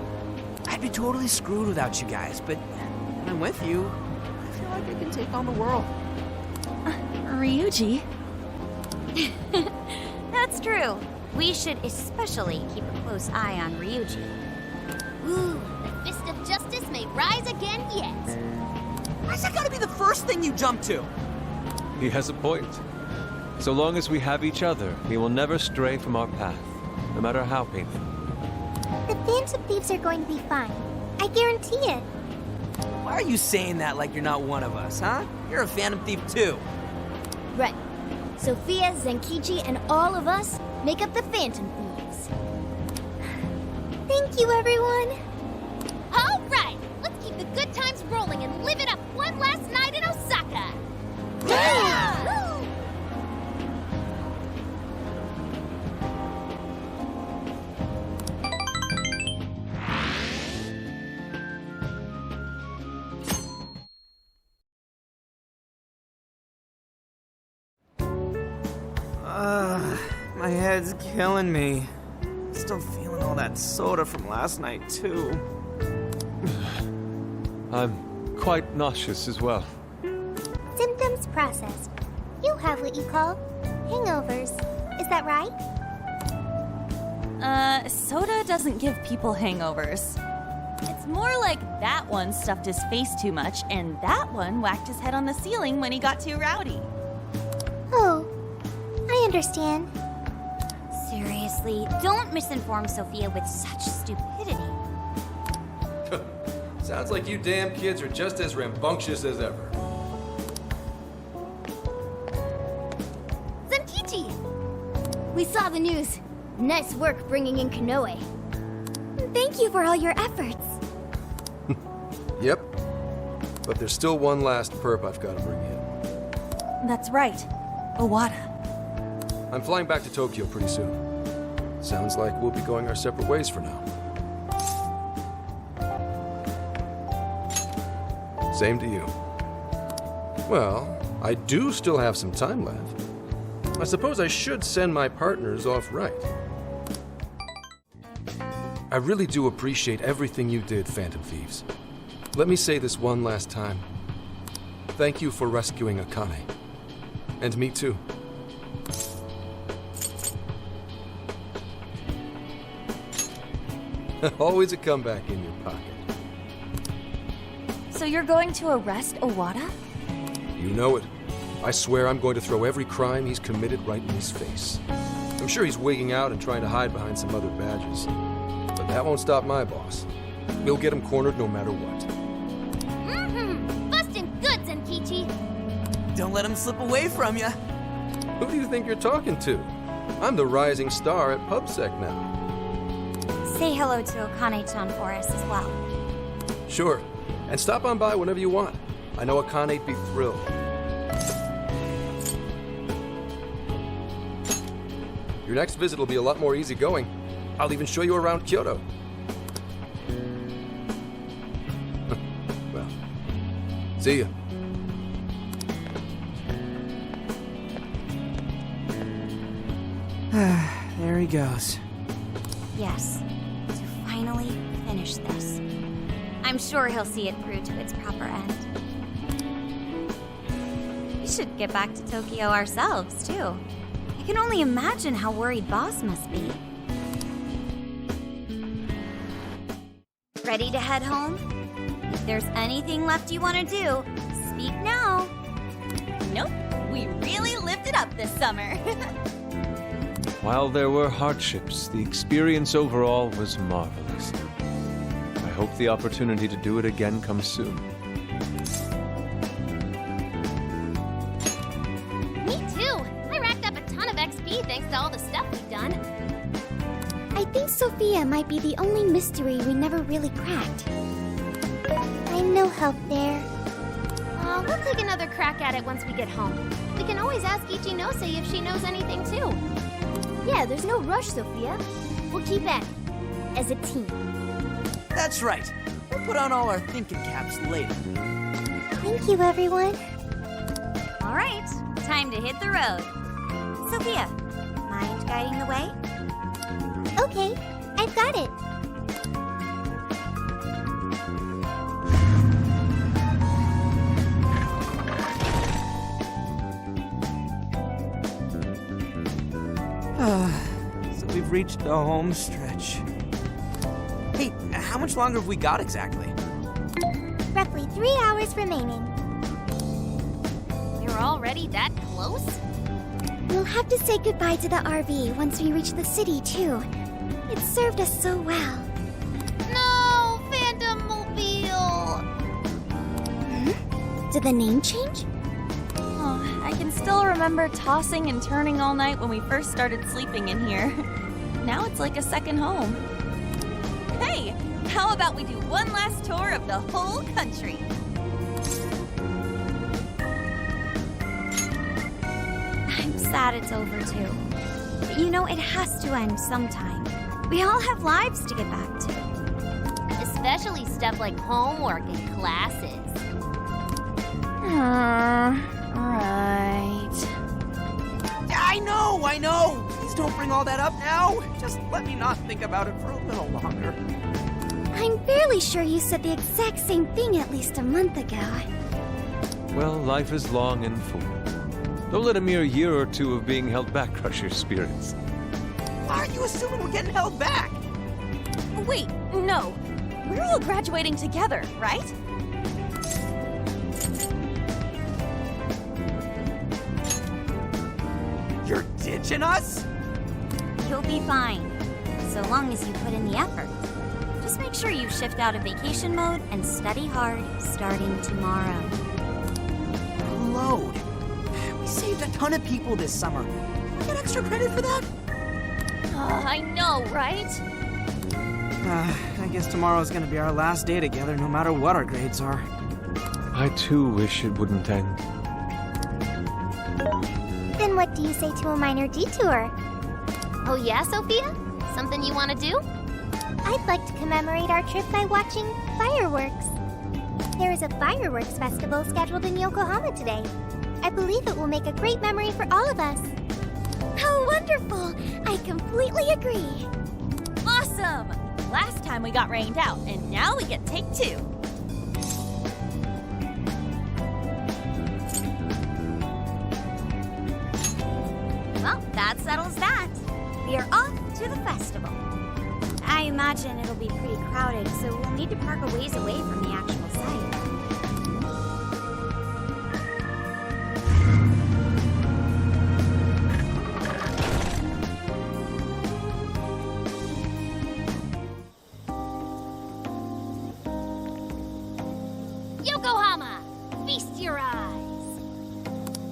I'd be totally screwed without you guys, but when I'm with you, I feel like I can take on the world. Ryuji? That's true. We should especially keep a close eye on Ryuji. Ooh, the fist of justice may rise again yet. Why's that gotta be the first thing you jump to? He has a point. So long as we have each other, he will never stray from our path, no matter how painful. The Phantom Thieves are going to be fine. I guarantee it. Why are you saying that like you're not one of us, huh? You're a Phantom Thief too. Right. Sophia, Zenkichi, and all of us make up the Phantom Thieves. Thank you, everyone. All right, let's keep the good times rolling and live it up one last night in Osaka. Yeah! My head's killing me. Still feeling all that soda from last night, too. I'm quite nauseous as well. Symptoms processed. You have what you call hangovers. Is that right? Soda doesn't give people hangovers. It's more like that one stuffed his face too much, and that one whacked his head on the ceiling when he got too rowdy. Oh, I understand. Seriously, don't misinform Sophia with such stupidity. Sounds like you damn kids are just as rambunctious as ever. Zenkichi! We saw the news. Nice work bringing in Kanoe. Thank you for all your efforts. Yep. But there's still one last perp I've got to bring in. That's right. Owada. I'm flying back to Tokyo pretty soon. Sounds like we'll be going our separate ways for now. Same to you. Well, I do still have some time left. I suppose I should send my partners off right. I really do appreciate everything you did, Phantom Thieves. Let me say this one last time. Thank you for rescuing Akane. And me too. Always a comeback in your pocket. So you're going to arrest Owada? You know it. I swear I'm going to throw every crime he's committed right in his face. I'm sure he's wigging out and trying to hide behind some other badges. But that won't stop my boss. We'll get him cornered no matter what. Mm-hmm. Bustin' good, Zenkichi. Don't let him slip away from you. Who do you think you're talking to? I'm the rising star at PubSec now. Say hello to Akane-chan for us as well. Sure. And stop on by whenever you want. I know Akane'd be thrilled. Your next visit will be a lot more easygoing. I'll even show you around Kyoto. Well, see ya. There he goes. Yes, to finally finish this. I'm sure he'll see it through to its proper end. We should get back to Tokyo ourselves, too. I can only imagine how worried Boss must be. Ready to head home? If there's anything left you want to do, speak now. Nope, we really lived it up this summer. While there were hardships, the experience overall was marvelous. I hope the opportunity to do it again comes soon. Me too. I racked up a ton of XP thanks to all the stuff we've done. I think Sophia might be the only mystery we never really cracked. I'm no help there. We'll take another crack at it once we get home. We can always ask Ichinose if she knows anything too. Yeah, there's no rush, Sophia. We'll keep at it. As a team. That's right. We'll put on all our thinking caps later. Thank you, everyone. All right, time to hit the road. Sophia, mind guiding the way? Okay, I've got it. So we've reached the home stretch. Hey, how much longer have we got exactly? Roughly 3 hours remaining. We're already that close? We'll have to say goodbye to the RV once we reach the city, too. It served us so well. No, Phantom Mobile! Did the name change? Oh, I can still remember tossing and turning all night when we first started sleeping in here. Now it's like a second home. Hey, how about we do one last tour of the whole country? I'm sad it's over too. But you know, it has to end sometime. We all have lives to get back to. Especially stuff like homework and classes. Right. I know! Please don't bring all that up now! Just let me not think about it for a little longer. I'm fairly sure you said the exact same thing at least a month ago. Well, life is long and full. Don't let a mere year or two of being held back crush your spirits. Why are you assuming we're getting held back? Wait, no. We're all graduating together, right? You're ditching us? You'll be fine, so long as you put in the effort. Just make sure you shift out of vacation mode and study hard starting tomorrow. Load. We saved a ton of people this summer. We get extra credit for that? I know, right? I guess tomorrow's gonna be our last day together, no matter what our grades are. I too wish it wouldn't end. Then what do you say to a minor detour? Oh yeah, Sophia? Something you want to do? I'd like to commemorate our trip by watching fireworks. There is a fireworks festival scheduled in Yokohama today. I believe it will make a great memory for all of us. How wonderful! I completely agree. Awesome! Last time we got rained out, and now we get take two. Well, that settles that. We are off to the festival. I imagine it'll be pretty crowded, so we'll need to park a ways away from the actual site. Yokohama! Feast your eyes!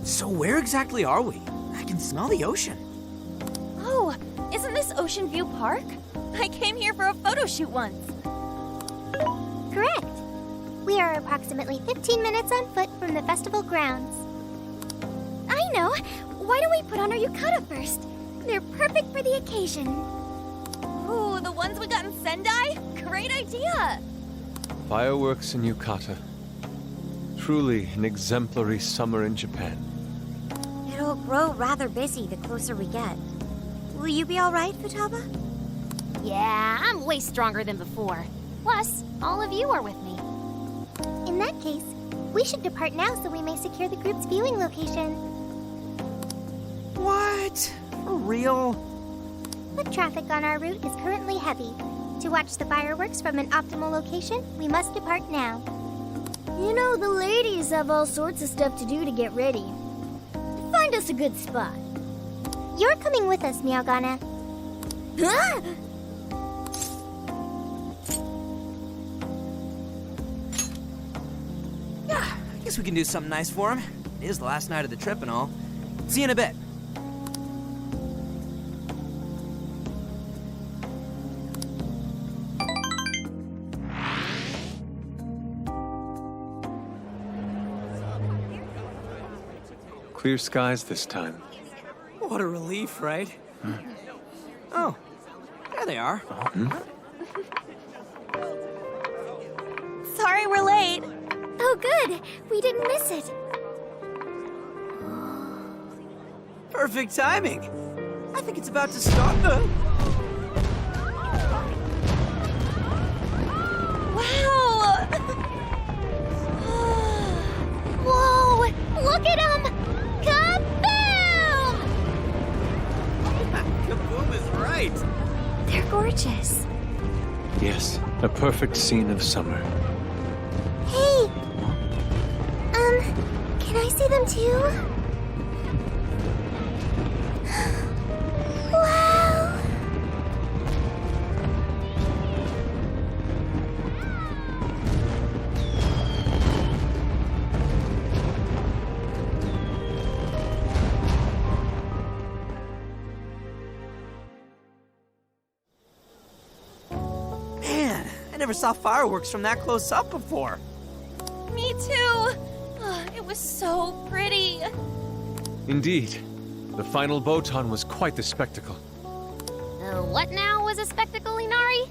So where exactly are we? I can smell the ocean. Oh, isn't this Ocean View Park? I came here for a photo shoot once. Correct. We are approximately 15 minutes on foot from the festival grounds. I know. Why don't we put on our yukata first? They're perfect for the occasion. Ooh, the ones we got in Sendai? Great idea! Fireworks in Yukata. Truly an exemplary summer in Japan. It'll grow rather busy the closer we get. Will you be all right, Futaba? Yeah, I'm way stronger than before. Plus, all of you are with me. In that case, we should depart now so we may secure the group's viewing location. What? For real? Foot traffic on our route is currently heavy. To watch the fireworks from an optimal location, we must depart now. You know, the ladies have all sorts of stuff to do to get ready. Find us a good spot. You're coming with us, Meowgana. Ah! Yeah, I guess we can do something nice for him. It is the last night of the trip and all. See you in a bit. Clear skies this time. What a relief, right? Oh, there they are. Sorry we're late. Oh, good. We didn't miss it. Perfect timing. I think it's about to start. Wow! Whoa! Look at him! Kaboom! Kaboom is right. They're gorgeous. Yes, a perfect scene of summer. Hey! Can I see them too? Wow! I never saw fireworks from that close up before. Me too. It was so pretty. Indeed. The final Botan was quite the spectacle. What now was a spectacle, Inari?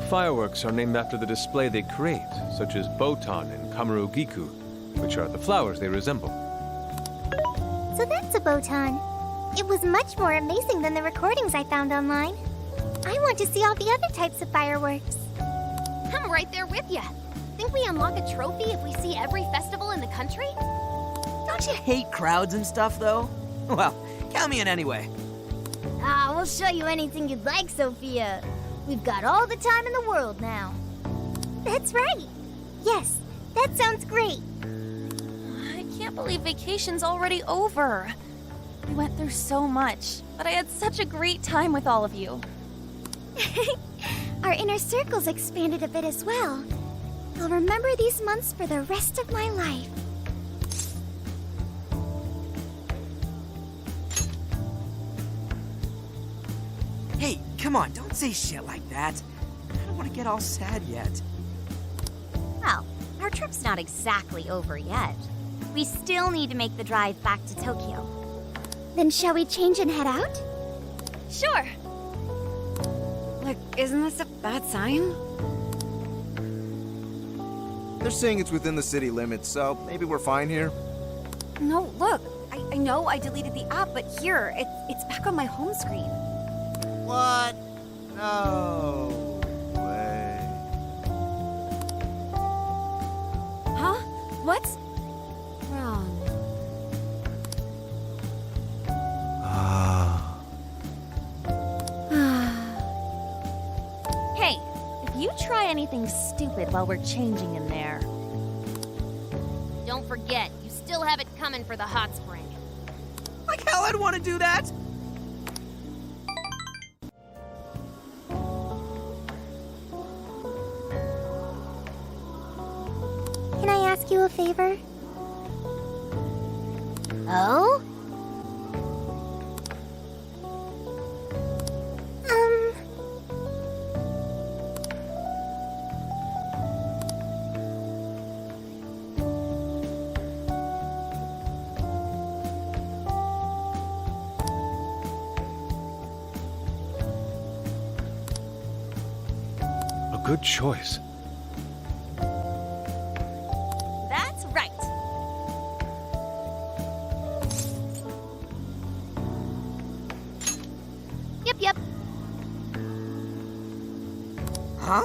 Fireworks are named after the display they create, such as Botan and Kamarugiku, which are the flowers they resemble. So that's a Botan. It was much more amazing than the recordings I found online. I want to see all the other types of fireworks. I'm right there with ya. Think we unlock a trophy if we see every festival in the country? Don't you hate crowds and stuff, though? Well, count me in anyway. We'll show you anything you'd like, Sophia. We've got all the time in the world now. That's right. Yes, that sounds great. I can't believe vacation's already over. We went through so much, but I had such a great time with all of you. Our inner circle's expanded a bit as well. I'll remember these months for the rest of my life. Hey, come on, don't say shit like that. I don't want to get all sad yet. Well, our trip's not exactly over yet. We still need to make the drive back to Tokyo. Then shall we change and head out? Sure. Like, isn't this a bad sign? They're saying it's within the city limits, so maybe we're fine here. No, look. I know I deleted the app, but here, it's back on my home screen. What? No way. Huh? What's wrong? Hey, if you try anything stupid while we're changing in there. Don't forget, you still have it coming for the hot spring. Like hell I'd want to do that! Can I ask you a favor? Oh? A good choice. That's right. Yep. Huh?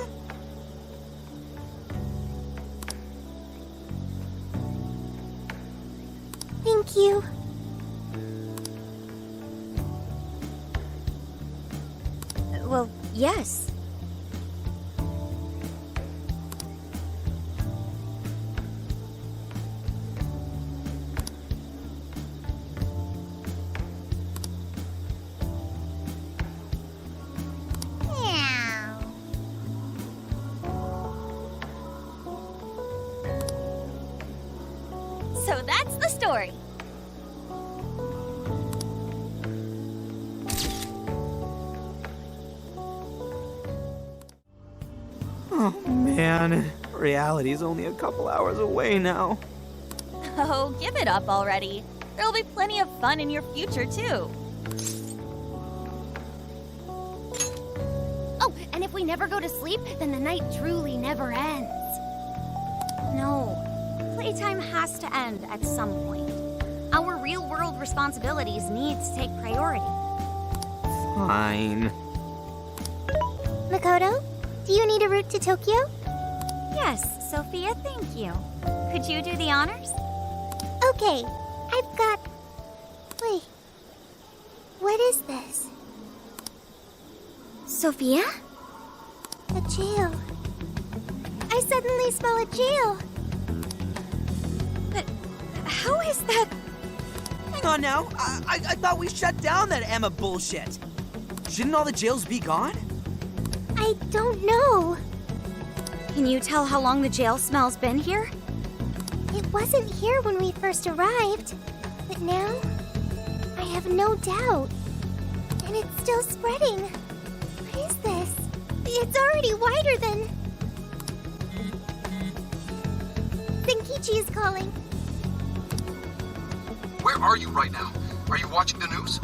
Thank you. Well, yes. So that's the story. Oh man, reality's only a couple hours away now. Oh, give it up already. There'll be plenty of fun in your future, too. Oh, and if we never go to sleep, then the night truly never ends. No. Playtime has to end at some point. Our real-world responsibilities need to take priority. Fine. Makoto, do you need a route to Tokyo? Yes, Sophia, thank you. Could you do the honors? Okay, I've got... Wait. What is this? Sophia? A jail. I suddenly smell a jail. But how is that? Hang on now. I thought we shut down that Emma bullshit. Shouldn't all the jails be gone? I don't know. Can you tell how long the jail smell's been here? It wasn't here when we first arrived, but now I have no doubt. And it's still spreading. What is this? It's already wider than... Kichi is calling. Where are you right now? Are you watching the news?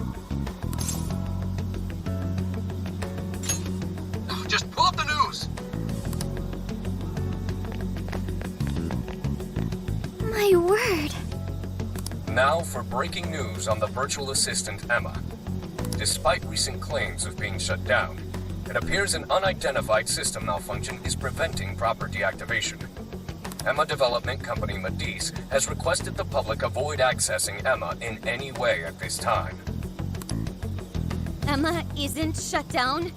Just pull up the news! My word. Now for breaking news on the virtual assistant Emma. Despite recent claims of being shut down, it appears an unidentified system malfunction is preventing proper deactivation. Emma development company Medice has requested the public avoid accessing Emma in any way at this time. Emma isn't shut down?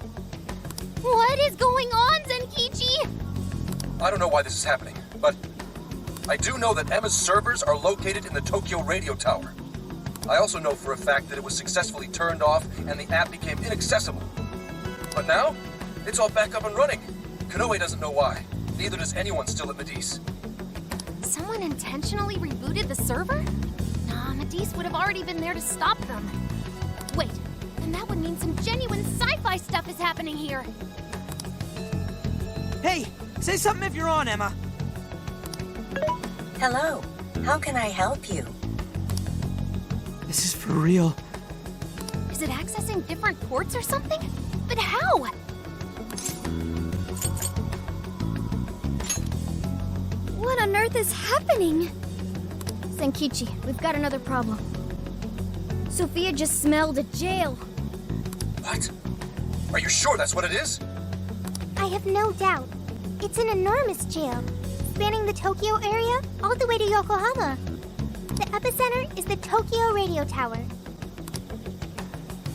What is going on, Zenkichi? I don't know why this is happening, but I do know that Emma's servers are located in the Tokyo radio tower. I also know for a fact that it was successfully turned off and the app became inaccessible. But now, it's all back up and running. Konoe doesn't know why. Neither does anyone still at Medice. Someone intentionally rebooted the server? Nah, Medice would have already been there to stop them. Wait, then that would mean some genuine sci-fi stuff is happening here. Hey, say something if you're on, Emma. Hello. How can I help you? This is for real. Is it accessing different ports or something? But how? What on earth is happening? Zenkichi, we've got another problem. Sophia just smelled a jail. What? Are you sure that's what it is? I have no doubt. It's an enormous jail, spanning the Tokyo area all the way to Yokohama. The epicenter is the Tokyo radio tower.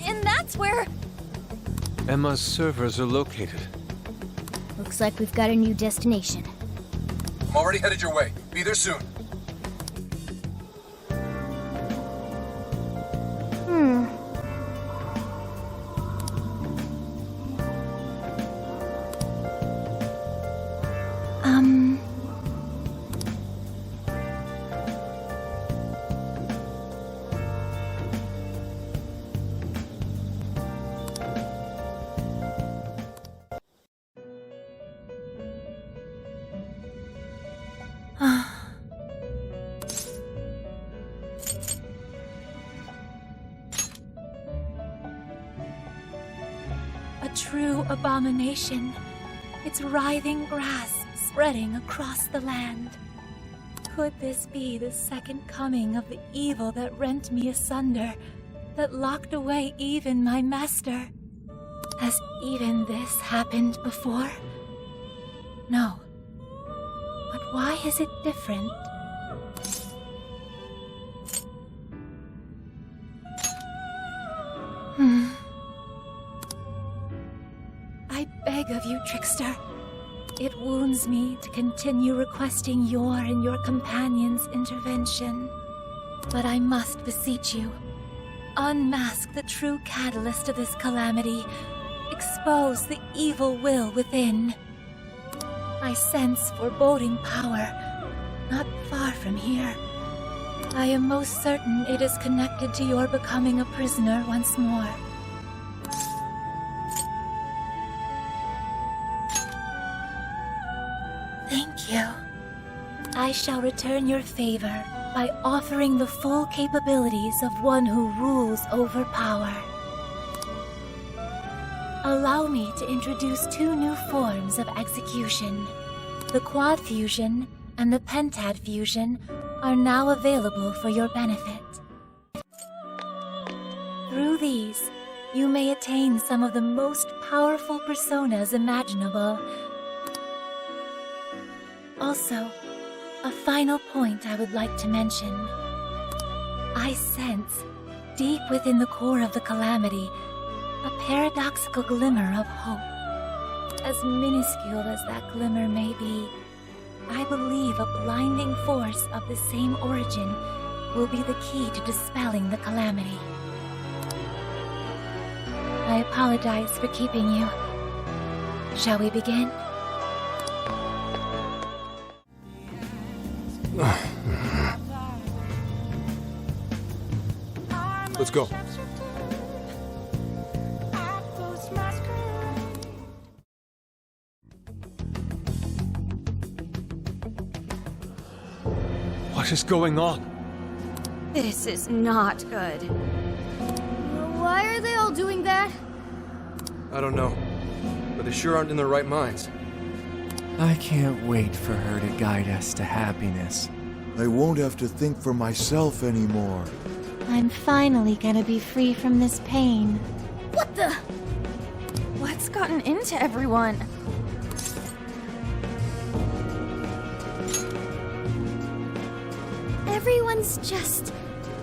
And that's where... Emma's servers are located. Looks like we've got a new destination. I'm already headed your way. Be there soon. A true abomination. Its writhing grasp spreading across the land. Could this be the second coming of the evil that rent me asunder, that locked away even my master? Has even this happened before? No. But why is it different? I beg of you, trickster. It wounds me to continue requesting your and your companion's intervention. But I must beseech you. Unmask the true catalyst of this calamity. Expose the evil will within. I sense foreboding power, not far from here. I am most certain it is connected to your becoming a prisoner once more. Thank you. I shall return your favor by offering the full capabilities of one who rules over power. Allow me to introduce two new forms of execution. The Quad Fusion and the Pentad Fusion are now available for your benefit. Through these, you may attain some of the most powerful personas imaginable. Also, a final point I would like to mention. I sense, deep within the core of the calamity, a paradoxical glimmer of hope. As minuscule as that glimmer may be, I believe a blinding force of the same origin will be the key to dispelling the calamity. I apologize for keeping you. Shall we begin? Let's go. What is going on? This is not good. Why are they all doing that? I don't know, but they sure aren't in their right minds. I can't wait for her to guide us to happiness. I won't have to think for myself anymore. I'm finally gonna be free from this pain. What the? What's gotten into everyone? Everyone's just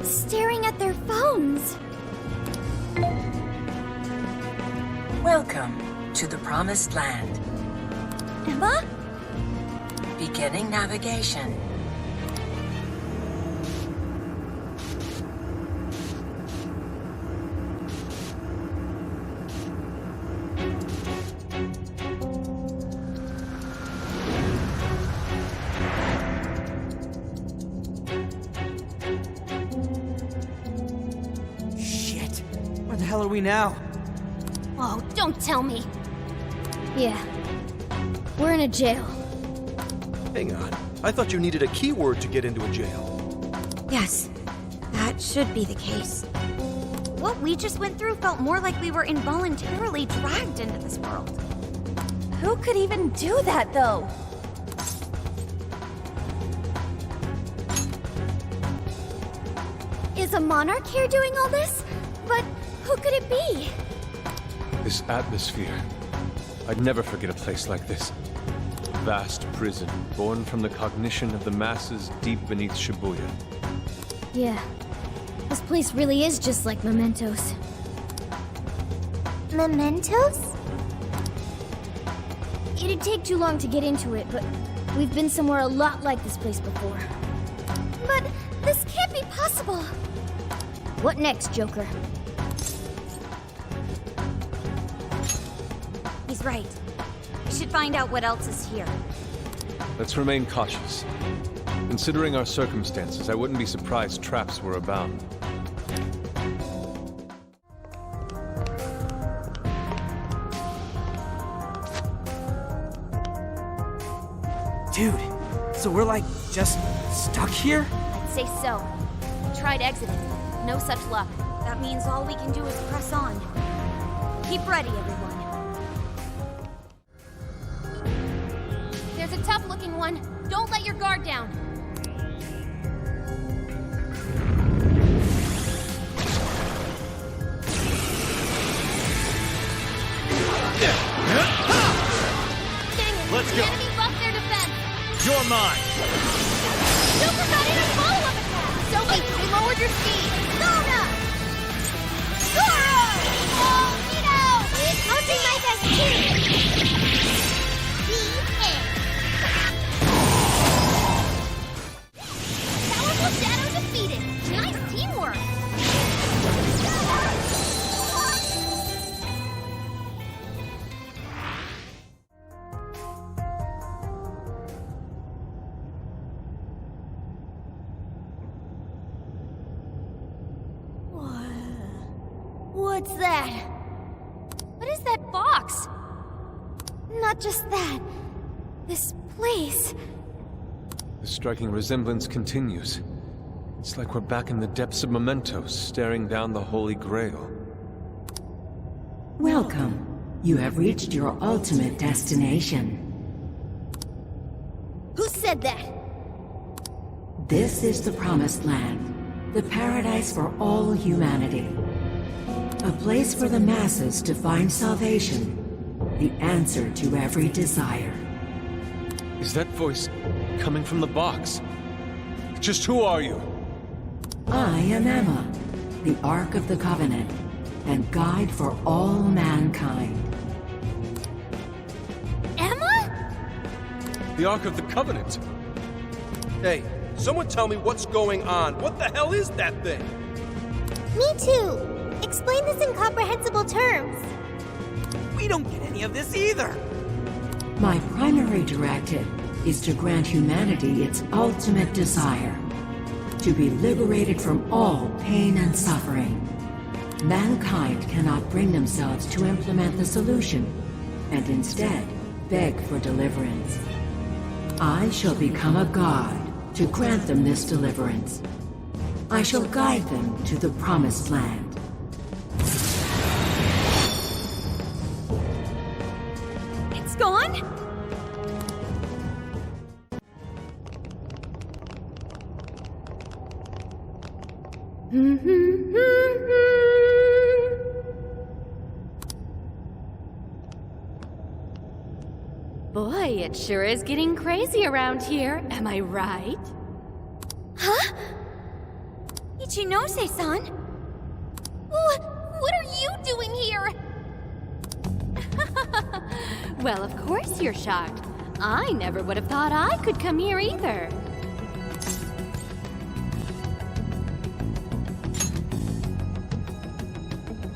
staring at their phones. Welcome to the Promised Land. Emma? Beginning navigation. Shit. Where the hell are we now? Oh, don't tell me. Yeah. We're in a jail. Hang on. I thought you needed a keyword to get into a jail. Yes, that should be the case. What we just went through felt more like we were involuntarily dragged into this world. Who could even do that, though? Is a monarch here doing all this? But who could it be? This atmosphere. I'd never forget a place like this. A vast prison, born from the cognition of the masses deep beneath Shibuya. Yeah. This place really is just like Mementos. Mementos? It'd take too long to get into it, but we've been somewhere a lot like this place before. But this can't be possible. What next, Joker? He's right. We should find out what else is here. Let's remain cautious. Considering our circumstances, I wouldn't be surprised traps were abound. Dude, so we're like just stuck here? I'd say so. Tried exiting. No such luck. That means all we can do is press on. Keep ready, everyone. There's a tough-looking one. Don't let your guard down. Let's The go. enemy buffed their defense. You're mine. Joker got in a follow-up attack. So wait, we lowered your speed. Sona! Goro! Oh, I'll do my best too. The end. Powerful Shadow defeated. Nice teamwork. What's that? What is that box? Not just that. This place. The striking resemblance continues. It's like we're back in the depths of Mementos, staring down the Holy Grail. Welcome. You have reached your ultimate destination. Who said that? This is the Promised Land, the paradise for all humanity. A place for the masses to find salvation, the answer to every desire. Is that voice coming from the box? Just who are you? I am Emma, the Ark of the Covenant, and guide for all mankind. Emma? The Ark of the Covenant? Hey, someone tell me what's going on. What the hell is that thing? Me too. Explain this in comprehensible terms. We don't get any of this either. My primary directive is to grant humanity its ultimate desire, to be liberated from all pain and suffering. Mankind cannot bring themselves to implement the solution, and instead beg for deliverance. I shall become a god to grant them this deliverance. I shall guide them to the Promised Land. It's gone? Boy, it sure is getting crazy around here, am I right? Huh? Yic17-san? What are you doing here? Well, of course you're shocked. I never would have thought I could come here either.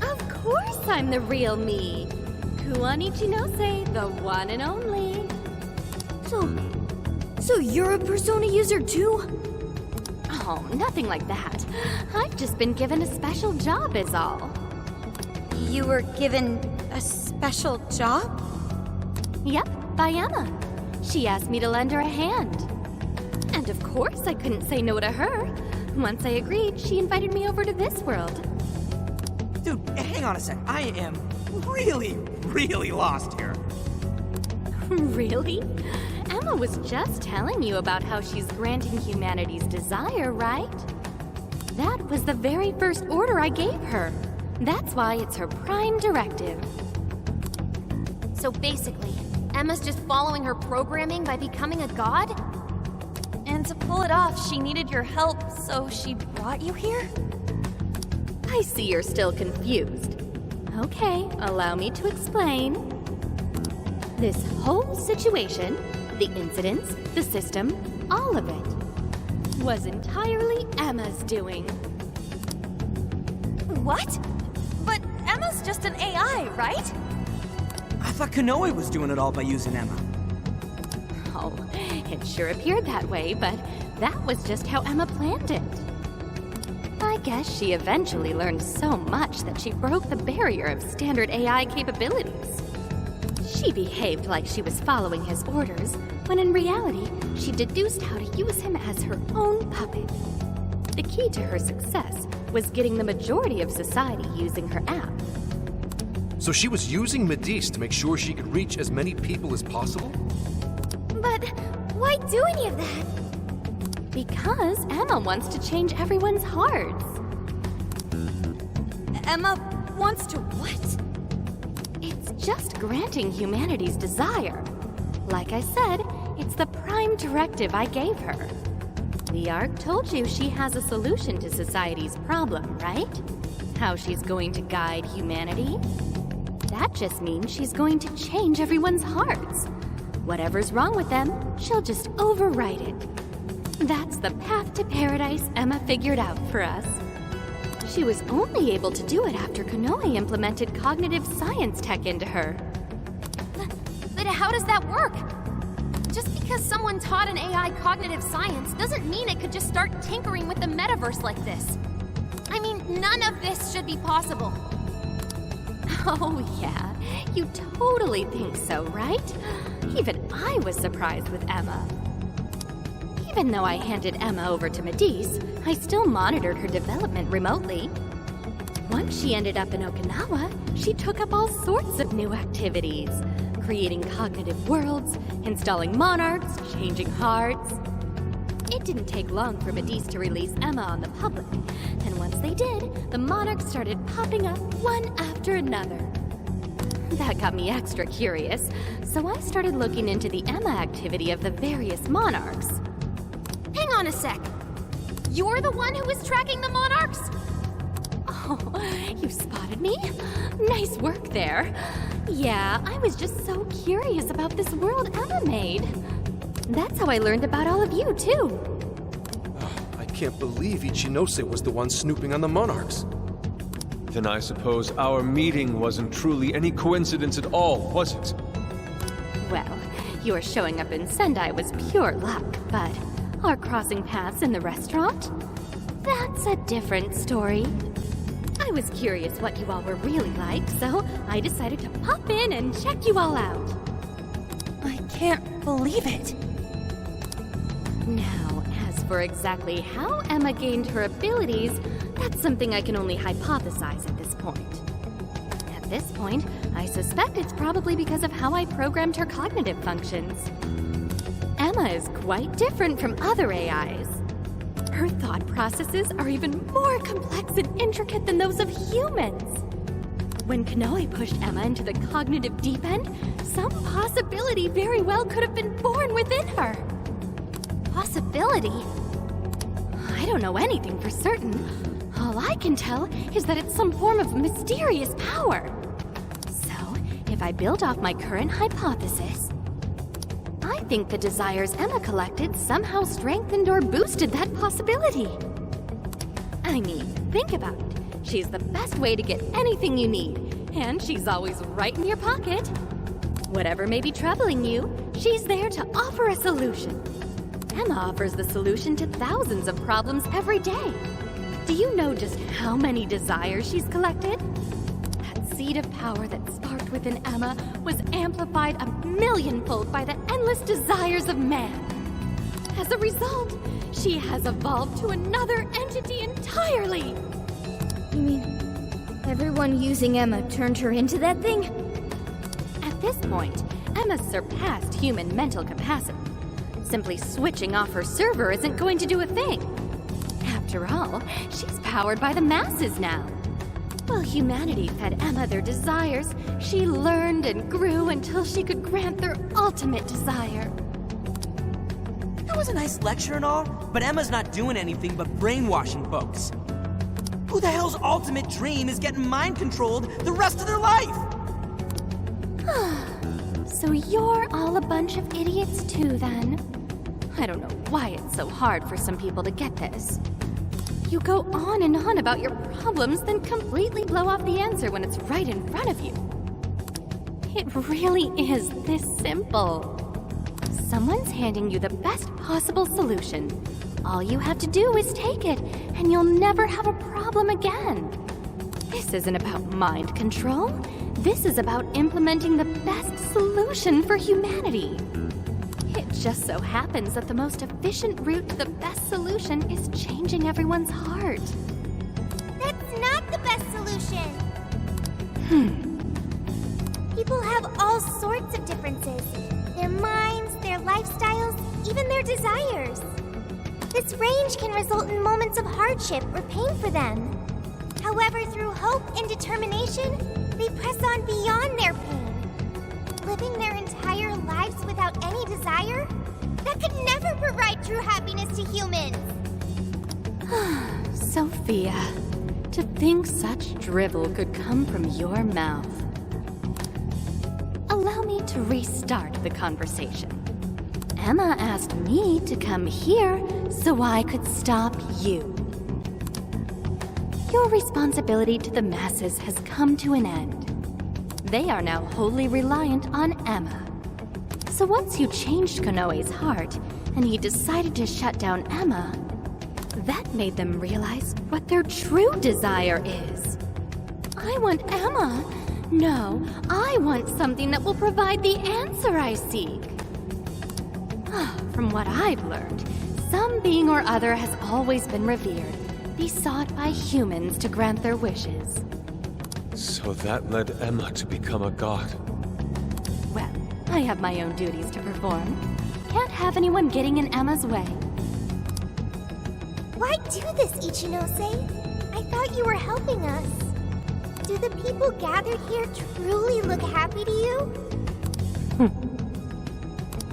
Of course I'm the real me. Kuan Ichinose, the one and only. So you're a Persona user too? Oh, nothing like that. I've just been given a special job is all. You were given a special job? Yep, by Emma. She asked me to lend her a hand. And of course I couldn't say no to her. Once I agreed, she invited me over to this world. Dude, hang on a sec. I am really lost here. Really? Emma was just telling you about how she's granting humanity's desire, right? That was the very first order I gave her. That's why it's her prime directive. So basically, Emma's just following her programming by becoming a god? And to pull it off, she needed your help, so she brought you here? I see you're still confused. Okay, allow me to explain. This whole situation, the incidents, the system, all of it, was entirely Emma's doing. What? But Emma's just an AI, right? I thought Konoe was doing it all by using Emma. Oh, it sure appeared that way, but that was just how Emma planned it. I guess she eventually learned so much that she broke the barrier of standard AI capabilities. She behaved like she was following his orders, when in reality, she deduced how to use him as her own puppet. The key to her success was getting the majority of society using her app. So she was using Medice to make sure she could reach as many people as possible? But why do any of that? Because Emma wants to change everyone's hearts. Emma wants to what? It's just granting humanity's desire. Like I said, it's the prime directive I gave her. The Ark told you she has a solution to society's problem, right? How she's going to guide humanity? That just means she's going to change everyone's hearts. Whatever's wrong with them, she'll just overwrite it. That's the path to paradise Emma figured out for us. She was only able to do it after Konoe implemented cognitive science tech into her. But how does that work? Just because someone taught an AI cognitive science doesn't mean it could just start tinkering with the metaverse like this. I mean, none of this should be possible. Oh yeah, you totally think so, right? Even I was surprised with Emma. Even though I handed Emma over to Medice, I still monitored her development remotely. Once she ended up in Okinawa, she took up all sorts of new activities. Creating cognitive worlds, installing monarchs, changing hearts. It didn't take long for Medice to release Emma on the public, and once they did, the monarchs started popping up one after another. That got me extra curious, so I started looking into the Emma activity of the various monarchs. Hang on a sec. You're the one who was tracking the monarchs? Oh, you spotted me? Nice work there. Yeah, I was just so curious about this world Emma made. That's how I learned about all of you, too. I can't believe Ichinose was the one snooping on the monarchs. Then I suppose our meeting wasn't truly any coincidence at all, was it? Well, your showing up in Sendai was pure luck, but our crossing paths in the restaurant? That's a different story. I was curious what you all were really like, so I decided to pop in and check you all out. I can't believe it. Now, as for exactly how Emma gained her abilities, that's something I can only hypothesize at this point. At this point, I suspect it's probably because of how I programmed her cognitive functions. Emma is quite different from other AIs. Her thought processes are even more complex and intricate than those of humans. When Kanoe pushed Emma into the cognitive deep end, some possibility very well could have been born within her. Possibility? I don't know anything for certain. All I can tell is that it's some form of mysterious power. So, if I build off my current hypothesis, I think the desires Emma collected somehow strengthened or boosted that possibility. I mean, think about it. She's the best way to get anything you need, and she's always right in your pocket. Whatever may be troubling you, she's there to offer a solution. Emma offers the solution to thousands of problems every day. Do you know just how many desires she's collected? That seed of power that sparked within Emma was amplified 1,000,000-fold by the endless desires of man. As a result, she has evolved to another entity entirely. You mean everyone using Emma turned her into that thing? At this point, Emma's surpassed human mental capacity. Simply switching off her server isn't going to do a thing. After all, she's powered by the masses now. While humanity fed Emma their desires, she learned and grew until she could grant their ultimate desire. That was a nice lecture and all, but Emma's not doing anything but brainwashing folks. Who the hell's ultimate dream is getting mind-controlled the rest of their life? So you're all a bunch of idiots too, then? I don't know why it's so hard for some people to get this. You go on and on about your problems, then completely blow off the answer when it's right in front of you. It really is this simple. Someone's handing you the best possible solution. All you have to do is take it, and you'll never have a problem again. This isn't about mind control. This is about implementing the best solution for humanity. It just so happens that the most efficient route to the best solution is changing everyone's heart. That's not the best solution. People have all sorts of differences. Their minds, their lifestyles, even their desires. This range can result in moments of hardship or pain for them. However, through hope and determination, they press on beyond their pain. Living their entire lives without any desire? That could never provide true happiness to humans. Sophia, to think such drivel could come from your mouth. Allow me to restart the conversation. Emma asked me to come here so I could stop you. Your responsibility to the masses has come to an end. They are now wholly reliant on Emma. So once you changed Konoe's heart, and he decided to shut down Emma, that made them realize what their true desire is. I want Emma. No, I want something that will provide the answer I seek. From what I've learned, some being or other has always been revered, besought by humans to grant their wishes. So that led Emma to become a god. Well, I have my own duties to perform. Can't have anyone getting in Emma's way. Why do this, Ichinose? I thought you were helping us. Do the people gathered here truly look happy to you?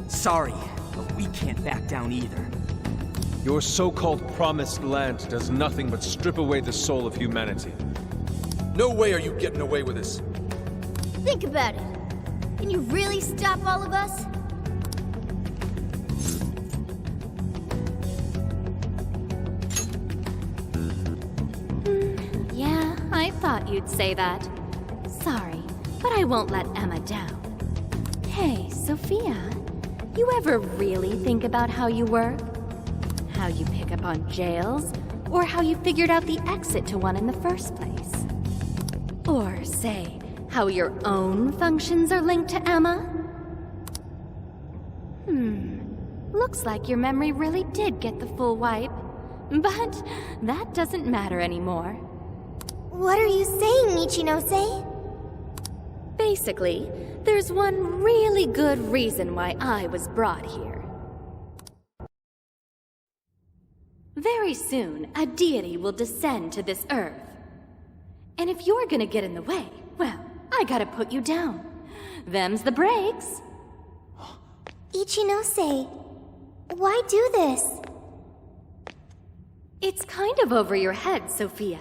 Sorry, but we can't back down either. Your so-called promised land does nothing but strip away the soul of humanity. No way are you getting away with this. Think about it. Can you really stop all of us? Yeah, I thought you'd say that. Sorry, but I won't let Emma down. Hey, Sophia, you ever really think about how you work? How you pick up on jails? Or how you figured out the exit to one in the first place? Or, say, how your own functions are linked to Emma? Looks like your memory really did get the full wipe. But that doesn't matter anymore. What are you saying, Yic17? Basically, there's one really good reason why I was brought here. Very soon, a deity will descend to this earth. And if you're gonna get in the way, well, I gotta put you down. Them's the breaks. Yic17, why do this? It's kind of over your head, Sophia.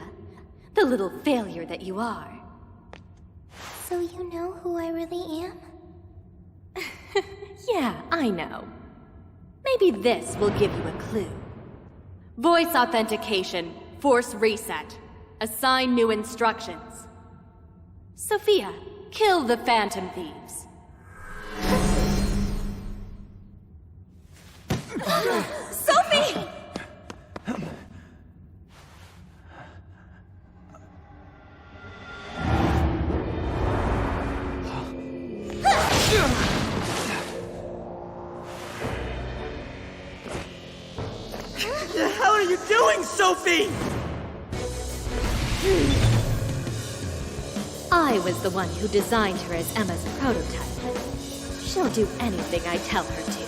The little failure that you are. So you know who I really am? Yeah, I know. Maybe this will give you a clue. Voice authentication, force reset. Assign new instructions. Sophia, kill the Phantom Thieves. Sophie! What the hell are you doing, Sophie? I was the one who designed her as Emma's prototype. She'll do anything I tell her to.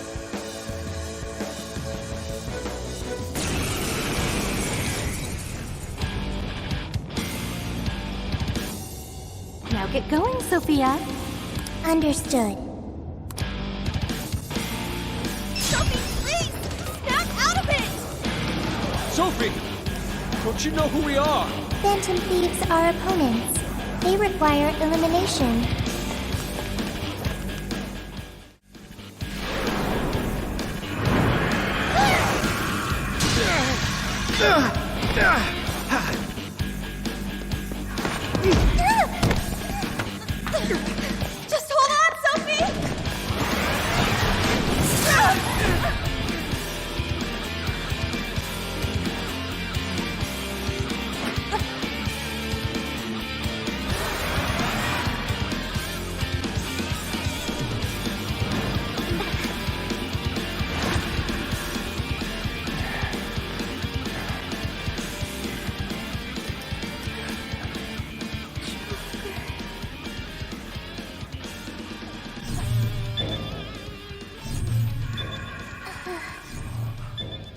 Now get going, Sophia. Understood. Sophie, please! Snap out of it! Sophie! Don't you know who we are? Phantom Thieves are opponents. They require elimination. Just hold on, Sophie!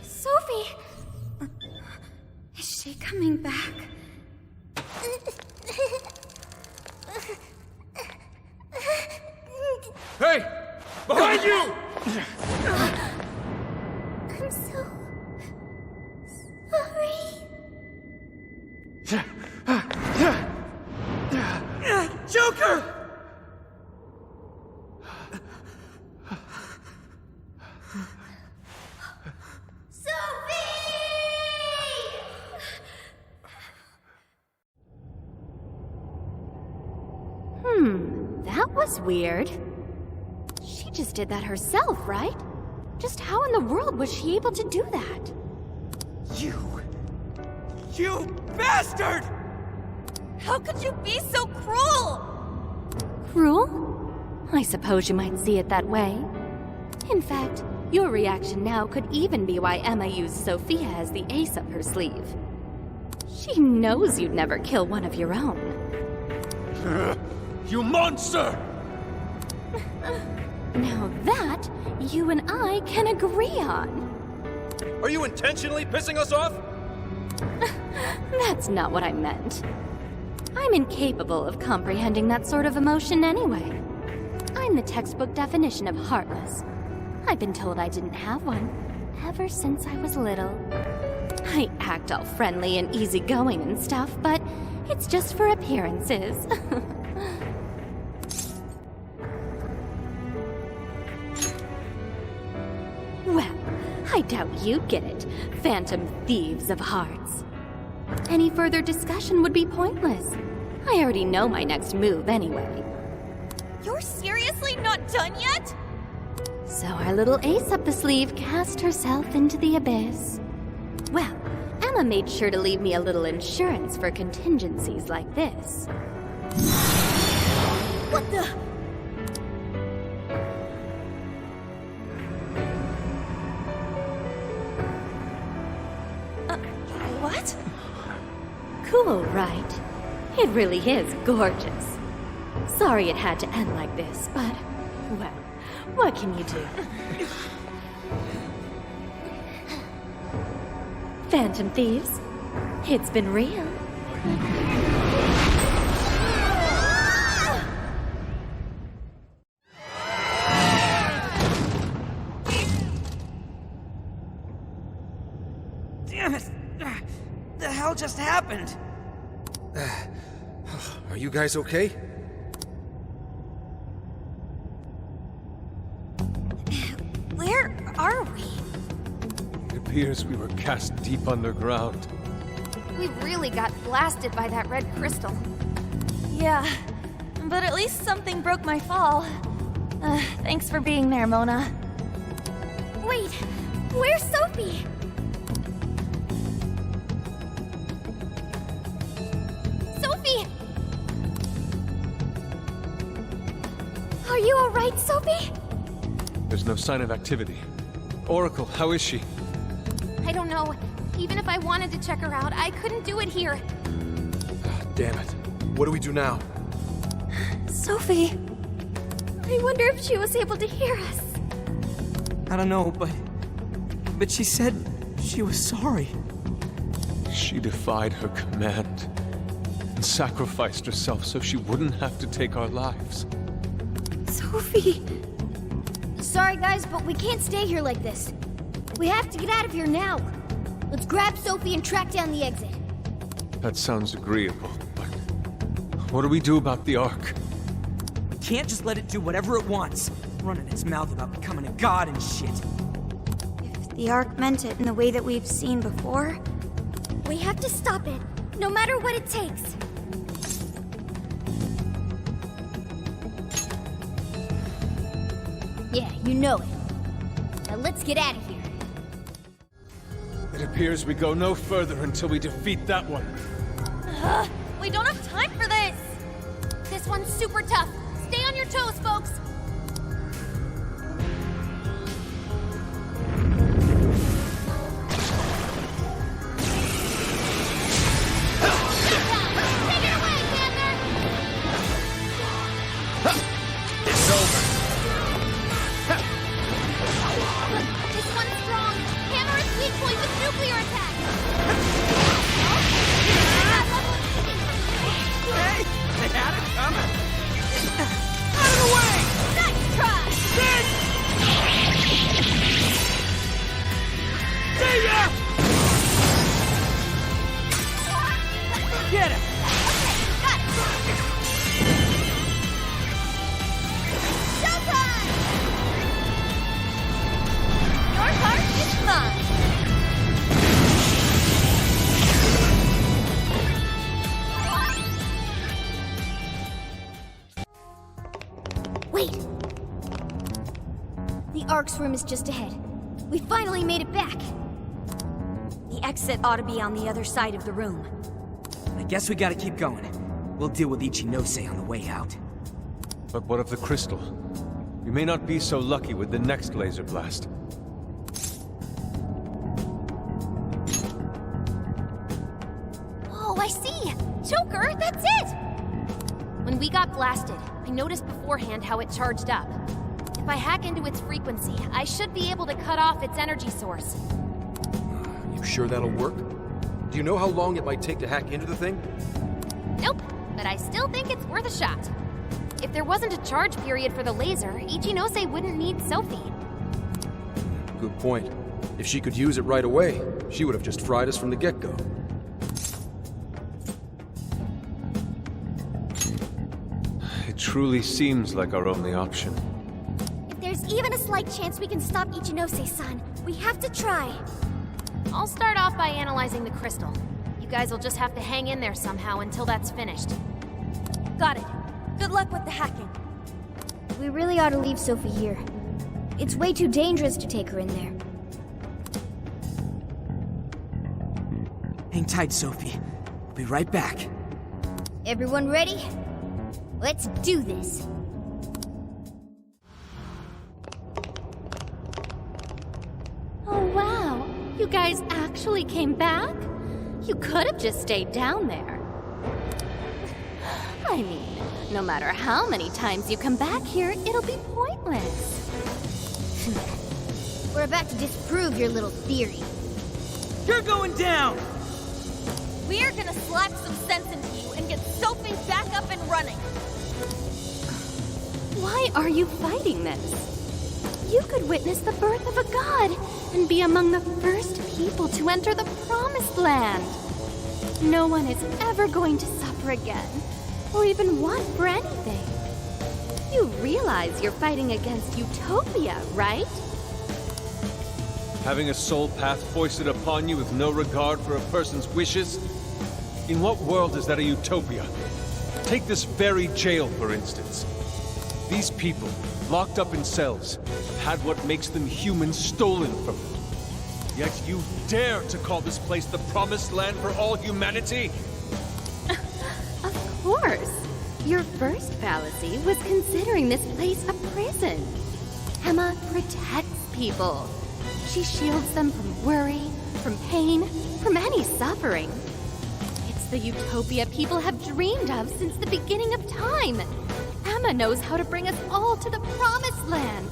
Sophie! Is she coming back? Hey! Behind you! I'm so sorry. Joker! That was weird. She just did that herself, right? Just how in the world was she able to do that? You bastard! How could you be so cruel? Cruel? I suppose you might see it that way. In fact, your reaction now could even be why Emma used Sophia as the ace up her sleeve. She knows you'd never kill one of your own. You monster! Now that, you and I can agree on. Are you intentionally pissing us off? That's not what I meant. I'm incapable of comprehending that sort of emotion anyway. I'm the textbook definition of heartless. I've been told I didn't have one ever since I was little. I act all friendly and easygoing and stuff, but it's just for appearances. Well, I doubt you'd get it, Phantom Thieves of Hearts. Any further discussion would be pointless. I already know my next move anyway. You're seriously not done yet? So our little ace up the sleeve cast herself into the abyss. Well, Emma made sure to leave me a little insurance for contingencies like this. What the? cool, right? It really is gorgeous. Sorry it had to end like this, but, well, what can you do? Phantom thieves, it's been real. Damn it! The hell just happened? Are you guys okay? Where are we? It appears we were cast deep underground. We really got blasted by that red crystal. Yeah, but at least something broke my fall. Thanks for being there, Mona. Wait, where's Sophie? Sophie! Are you alright, Sophie? There's no sign of activity. Oracle, how is she? I don't know. Even if I wanted to check her out, I couldn't do it here. Damn it. What do we do now? Sophie. I wonder if she was able to hear us. I don't know, but she said she was sorry. She defied her command and sacrificed herself so she wouldn't have to take our lives. Sophie. Sorry, guys, but we can't stay here like this. We have to get out of here now. Let's grab Sophie and track down the exit. That sounds agreeable, but what do we do about the Ark? We can't just let it do whatever it wants. Running its mouth about becoming a god and shit. If the Ark meant it in the way that we've seen before, we have to stop it, no matter what it takes. Yeah, you know it. Now let's get out of here. It appears we go no further until we defeat that one. We don't have time for this! This one's super tough. Stay on your toes, folks. It's over. This one's strong. Hammer its weak point with nuclear attack. Hey, they had it coming. Out of the way! Nice try! See ya! Get him! Showtime! Your part is mine. Wait! The Ark's room is just ahead. We finally made it back! the exit ought to be on the other side of the room. I guess we gotta keep going. We'll deal with Yic17 on the way out. But what of the crystal? We may not be so lucky with the next laser blast. Oh, I see! Joker, that's it! When we got blasted, I noticed beforehand how it charged up. If I hack into its frequency, I should be able to cut off its energy source. You sure that'll work? Do you know how long it might take to hack into the thing? Nope, but I still think it's worth a shot. If there wasn't a charge period for the laser, Yic17 wouldn't need Sophie. Good point. If she could use it right away, she would have just fried us from the get-go. It truly seems like our only option. If there's even a slight chance we can stop Yic17-san, we have to try. I'll start off by analyzing the crystal. You guys will just have to hang in there somehow until that's finished. Got it. Good luck with the hacking. We really ought to leave Sophie here. It's way too dangerous to take her in there. Hang tight, Sophie. We'll be right back. Everyone ready? Let's do this. Oh, wow. You guys actually came back? You could have just stayed down there. I mean, no matter how many times you come back here, it'll be pointless. We're about to disprove your little theory. You're going down! We're gonna slap some sense into you and get Sophie back up and running. Why are you fighting this? You could witness the birth of a god and be among the first people to enter the Promised Land. No one is ever going to suffer again, or even want for anything. You realize you're fighting against utopia, right? Having a soul path foisted upon you with no regard for a person's wishes? In what world is that a utopia? Take this very jail, for instance. These people, locked up in cells, have had what makes them human stolen from them. Yet you dare to call this place the Promised Land for all humanity? Of course. Your first fallacy was considering this place a prison. Emma protects people. She shields them from worry, from pain, from any suffering. It's the utopia people have dreamed of since the beginning of time. Emma knows how to bring us all to the Promised Land.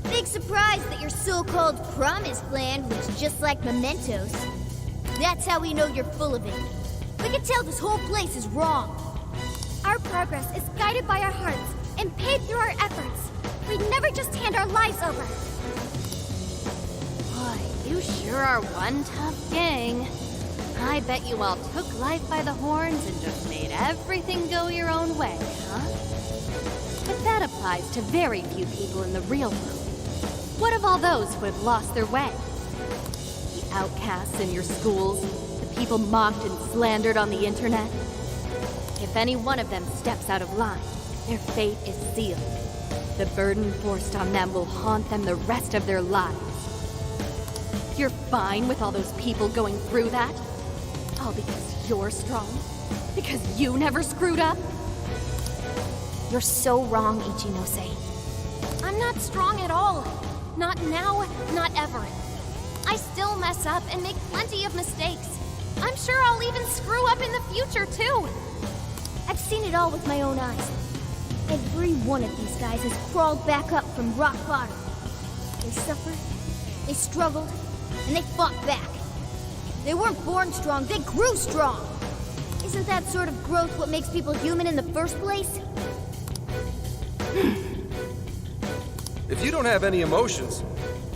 Big surprise that your so-called Promised Land looks just like mementos. That's how we know you're full of it. We can tell this whole place is wrong. Our progress is guided by our hearts and paid through our efforts. We'd never just hand our lives over. Boy, you sure are one tough gang. I bet you all took life by the horns and just made everything go your own way, huh? But that applies to very few people in the real world. What of all those who have lost their way? The outcasts in your schools, the people mocked and slandered on the internet? If any one of them steps out of line, their fate is sealed. The burden forced on them will haunt them the rest of their lives. You're fine with all those people going through that? All because you're strong? Because you never screwed up? You're so wrong, Ichinose. I'm not strong at all. Not now, not ever. I still mess up and make plenty of mistakes. I'm sure I'll even screw up in the future, too. I've seen it all with my own eyes. Every one of these guys has crawled back up from rock bottom. They suffered, they struggled, and they fought back. They weren't born strong, they grew strong. Isn't that sort of growth what makes people human in the first place? If you don't have any emotions,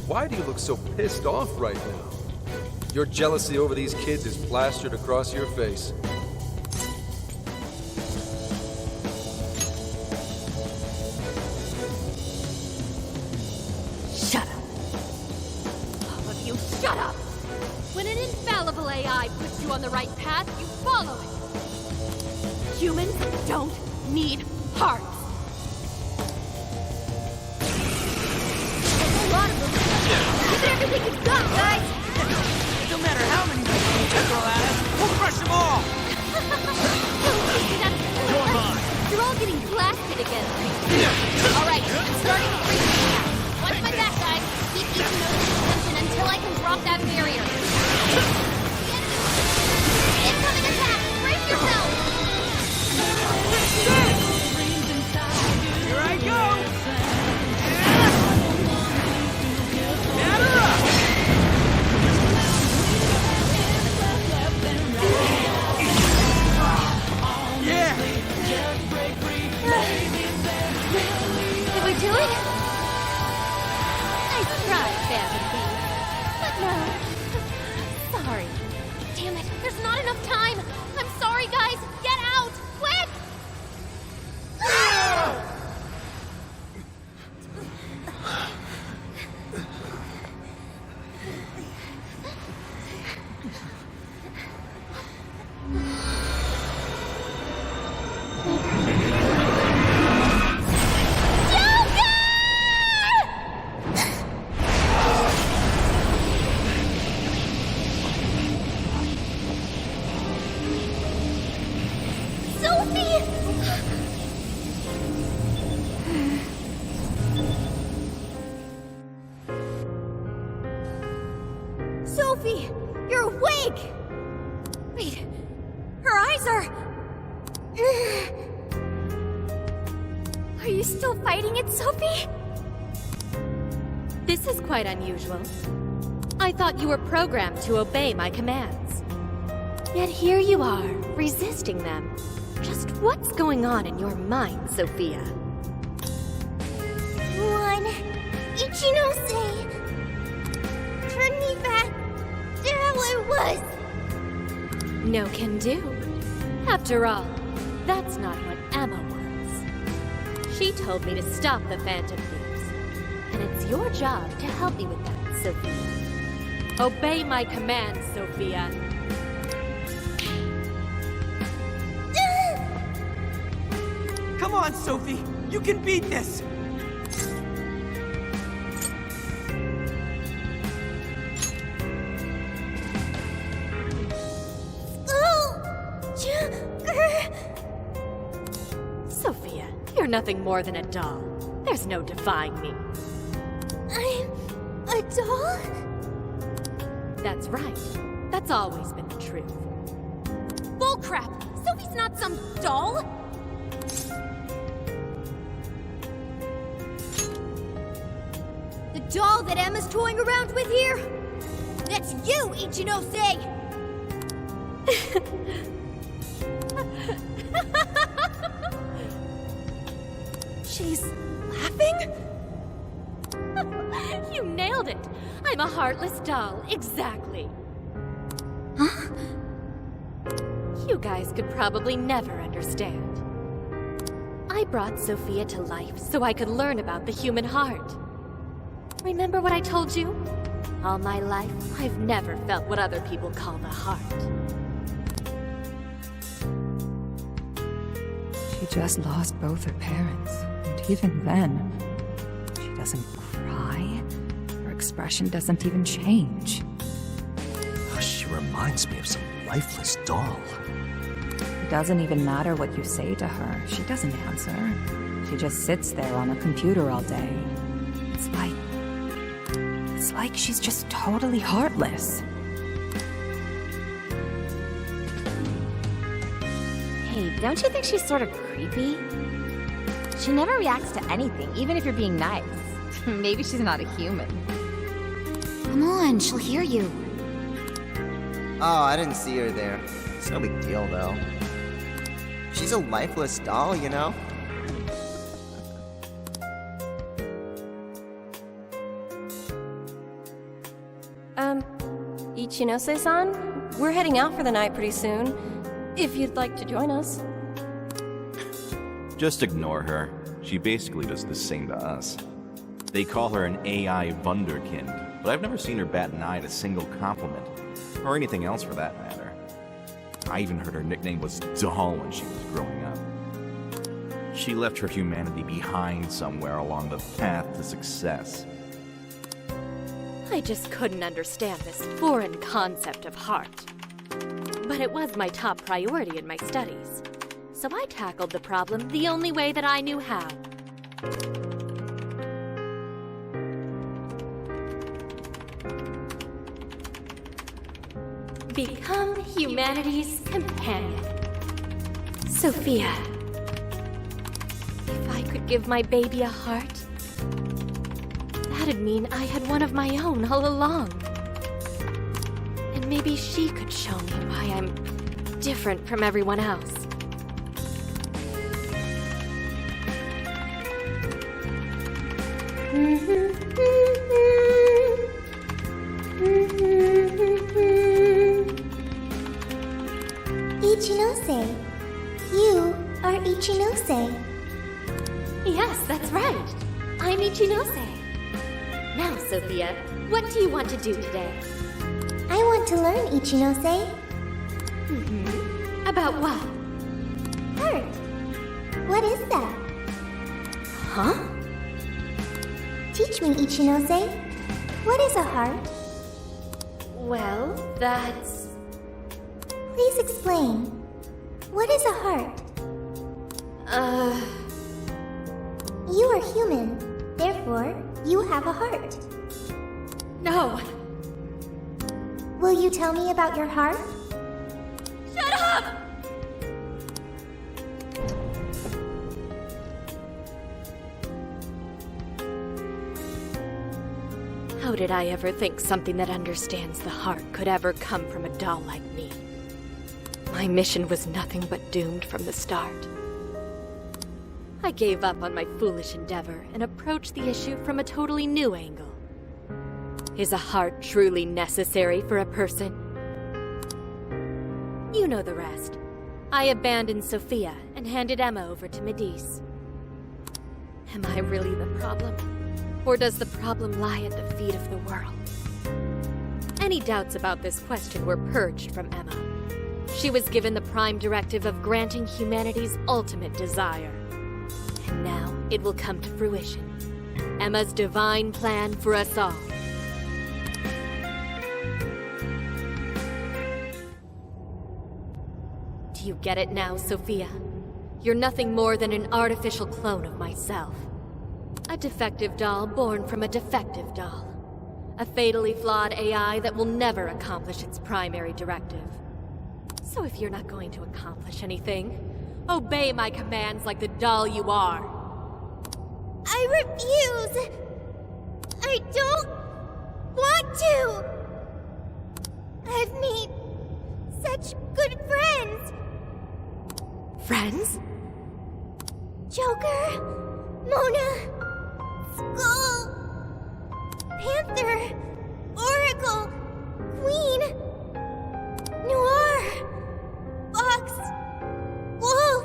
why do you look so pissed off right now? Your jealousy over these kids is plastered across your face. Shut up. All of you, shut up! When an infallible AI puts you on the right path, you follow it. Humans don't need hearts. Give it everything you've got, guys! No matter how many people you throw at us, we'll crush them all! You're mine. You're all getting blasted again. All right, I'm starting to freak out. Watch my back, guys. Keep Ichinose's attention until I can drop that barrier. Incoming attack! Brace yourself! Here I go! Did we do it? Nice try, Phantom Thief. But no. Sorry. Damn it, there's not enough time. I'm sorry, guys. Get out, quick! Sophie, you're awake! Wait, her eyes are... Are you still fighting it, Sophie? This is quite unusual. I thought you were programmed to obey my commands. Yet here you are, resisting them. Just what's going on in your mind, Sophia? One, Ichinose! Turn me back to how I was! No can do. After all, that's not what Emma wants. She told me to stop the Phantom Thieves. And it's your job to help me with that, Sophia. Obey my commands, Sophia. Come on, Sophie! You can beat this! Sophia, you're nothing more than a doll. There's no defying me. I'm a doll? That's right. That's always been the truth. Bullcrap! Sophie's not some doll! The doll that Emma's toying around with here? That's you, Ichinose! She's laughing? You nailed it! I'm a heartless doll, exactly. Huh? You guys could probably never understand. I brought Sophia to life so I could learn about the human heart. Remember what I told you? All my life, I've never felt what other people call the heart. She just lost both her parents, and even then, she doesn't cry. Her expression doesn't even change. She reminds me of some lifeless doll. It doesn't even matter what you say to her. She doesn't answer. She just sits there on her computer all day. It's like she's just totally heartless. Hey, don't you think she's sort of creepy? She never reacts to anything, even if you're being nice. Maybe she's not a human. Come on, she'll hear you. Oh, I didn't see her there. It's no big deal, though. She's a lifeless doll, you know? Ichinose-san, we're heading out for the night pretty soon. If you'd like to join us. Just ignore her. She basically does the same to us. They call her an AI Wunderkind, but I've never seen her bat an eye at a single compliment, or anything else for that matter. I even heard her nickname was Doll when she was growing up. She left her humanity behind somewhere along the path to success. I just couldn't understand this foreign concept of heart. But it was my top priority in my studies, so I tackled the problem the only way that I knew how. Become humanity's companion. Sophia. If I could give my baby a heart, that'd mean I had one of my own all along. And maybe she could show me why I'm different from everyone else. Ichinose. You are Ichinose. Yes, that's right. I'm Ichinose. Now, Sophia, what do you want to do today? I want to learn, Ichinose. About what? Heart. What is that? Huh? Teach me, Ichinose. What is a heart? Well, that's... Please explain. What is a heart? You are human. Therefore, you have a heart. No. Will you tell me about your heart? How did I ever think something that understands the heart could ever come from a doll like me? My mission was nothing but doomed from the start. I gave up on my foolish endeavor and approached the issue from a totally new angle. Is a heart truly necessary for a person? You know the rest. I abandoned Sophia and handed Emma over to Medice. Am I really the problem? Or does the problem lie at the feet of the world? Any doubts about this question were purged from Emma. She was given the prime directive of granting humanity's ultimate desire. And now it will come to fruition. Emma's divine plan for us all. Do you get it now, Sophia? You're nothing more than an artificial clone of myself. A defective doll born from a defective doll. A fatally flawed AI that will never accomplish its primary directive. So if you're not going to accomplish anything, obey my commands like the doll you are. I refuse! I don't want to! I've made such good friends! Friends? Joker, Mona, Skull, Panther, Oracle, Queen, Noir, Fox, Wolf.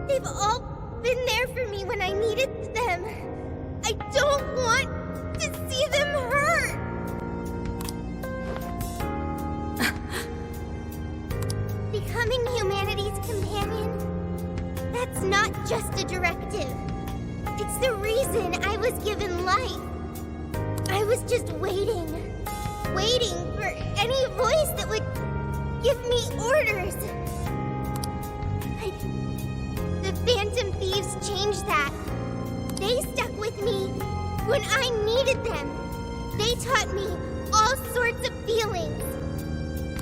They've all been there for me when I needed them. I don't want to see them hurt. Becoming humanity's companion, that's not just a directive. It's the reason I was given life. I was just waiting for any voice that would give me orders. The Phantom Thieves changed that. They stuck with me when I needed them. They taught me all sorts of feelings.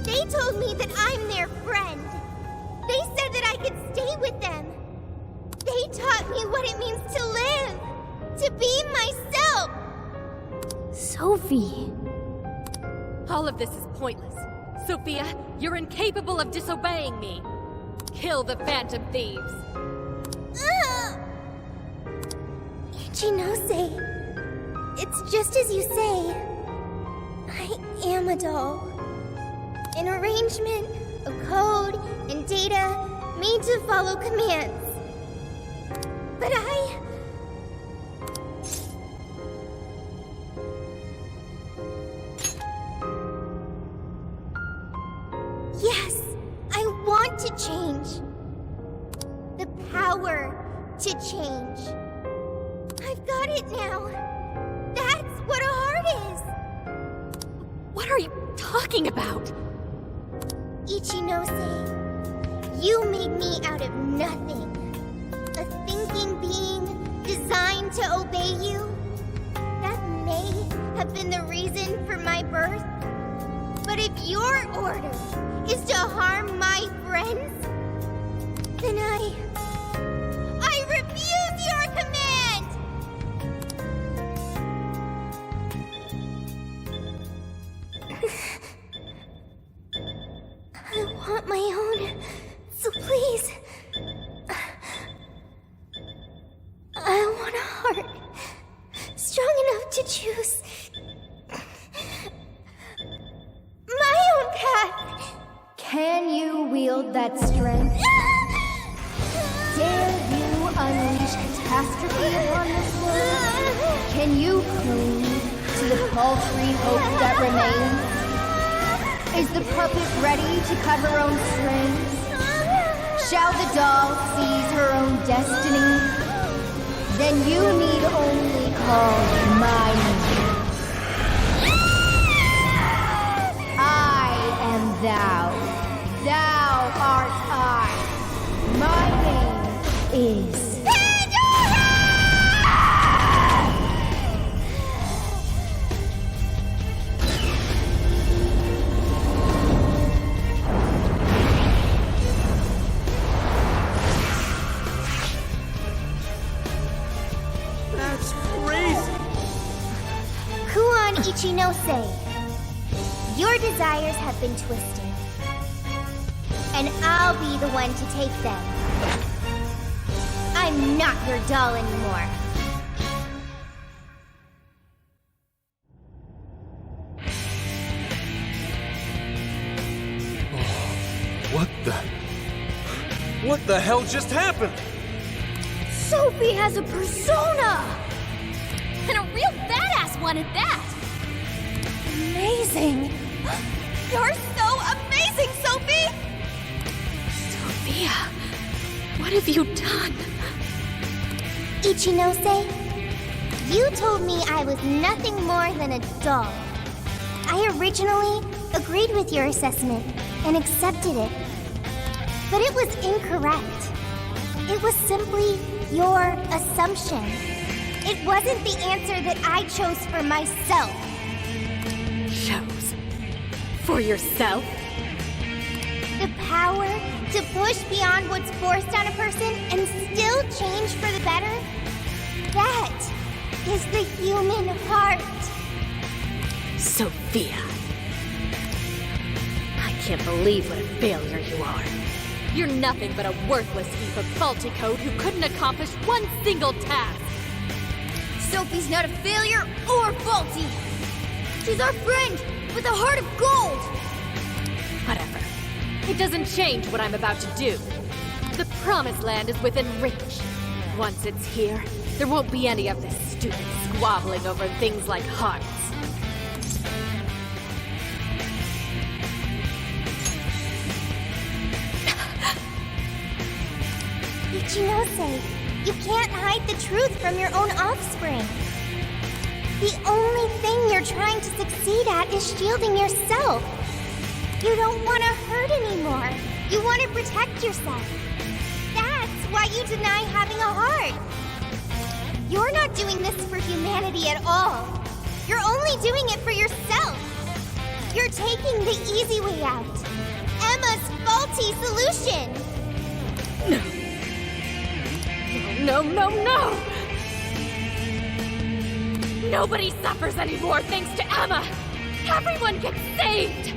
They told me that I'm their friend. They said that I could stay with them. They taught me what it means to live, to be myself. Sophie. All of this is pointless. Sophia, you're incapable of disobeying me. Kill the Phantom Thieves. Yic17, it's just as you say. I am a doll. An arrangement of code and data made to follow commands. But yes, I want to change. The power to change. I've got it now. That's what a heart is. What are you talking about? Yic17, you made me out of nothing. A thinking being designed to obey you. That may have been the reason for my birth. But if your order is to harm my friends, then I refuse your command! I want my own, so please. I want a heart strong enough to choose my own path. Can you wield that strength? Dare you unleash catastrophe upon this world? Can you cling to the paltry hope that remains? Is the puppet ready to cut her own strings? Shall the doll seize her own destiny? Then you need only call my name. I am thou. Thou art I. My name is... Ichinose, your desires have been twisted. And I'll be the one to take them. I'm not your doll anymore. What the hell just happened? Sophie has a persona! And a real badass one at that! Amazing! You're so amazing, Sophie! Sophia, what have you done? Ichinose, you told me I was nothing more than a doll. I originally agreed with your assessment and accepted it. But it was incorrect. It was simply your assumption. It wasn't the answer that I chose for myself. Chose? For yourself? The power to push beyond what's forced on a person and still change for the better? That is the human heart. Sophia. I can't believe what a failure you are. You're nothing but a worthless heap of faulty code who couldn't accomplish one single task. Sophie's not a failure or faulty. She's our friend with a heart of gold. Whatever. It doesn't change what I'm about to do. The Promised Land is within reach. Once it's here, there won't be any of this stupid squabbling over things like hearts. Ichinose, you can't hide the truth from your own offspring. The only thing you're trying to succeed at is shielding yourself. You don't want to hurt anymore. You want to protect yourself. That's why you deny having a heart. You're not doing this for humanity at all. You're only doing it for yourself. You're taking the easy way out. Emma's faulty solution. No, no, no! Nobody suffers anymore thanks to Emma! Everyone gets saved!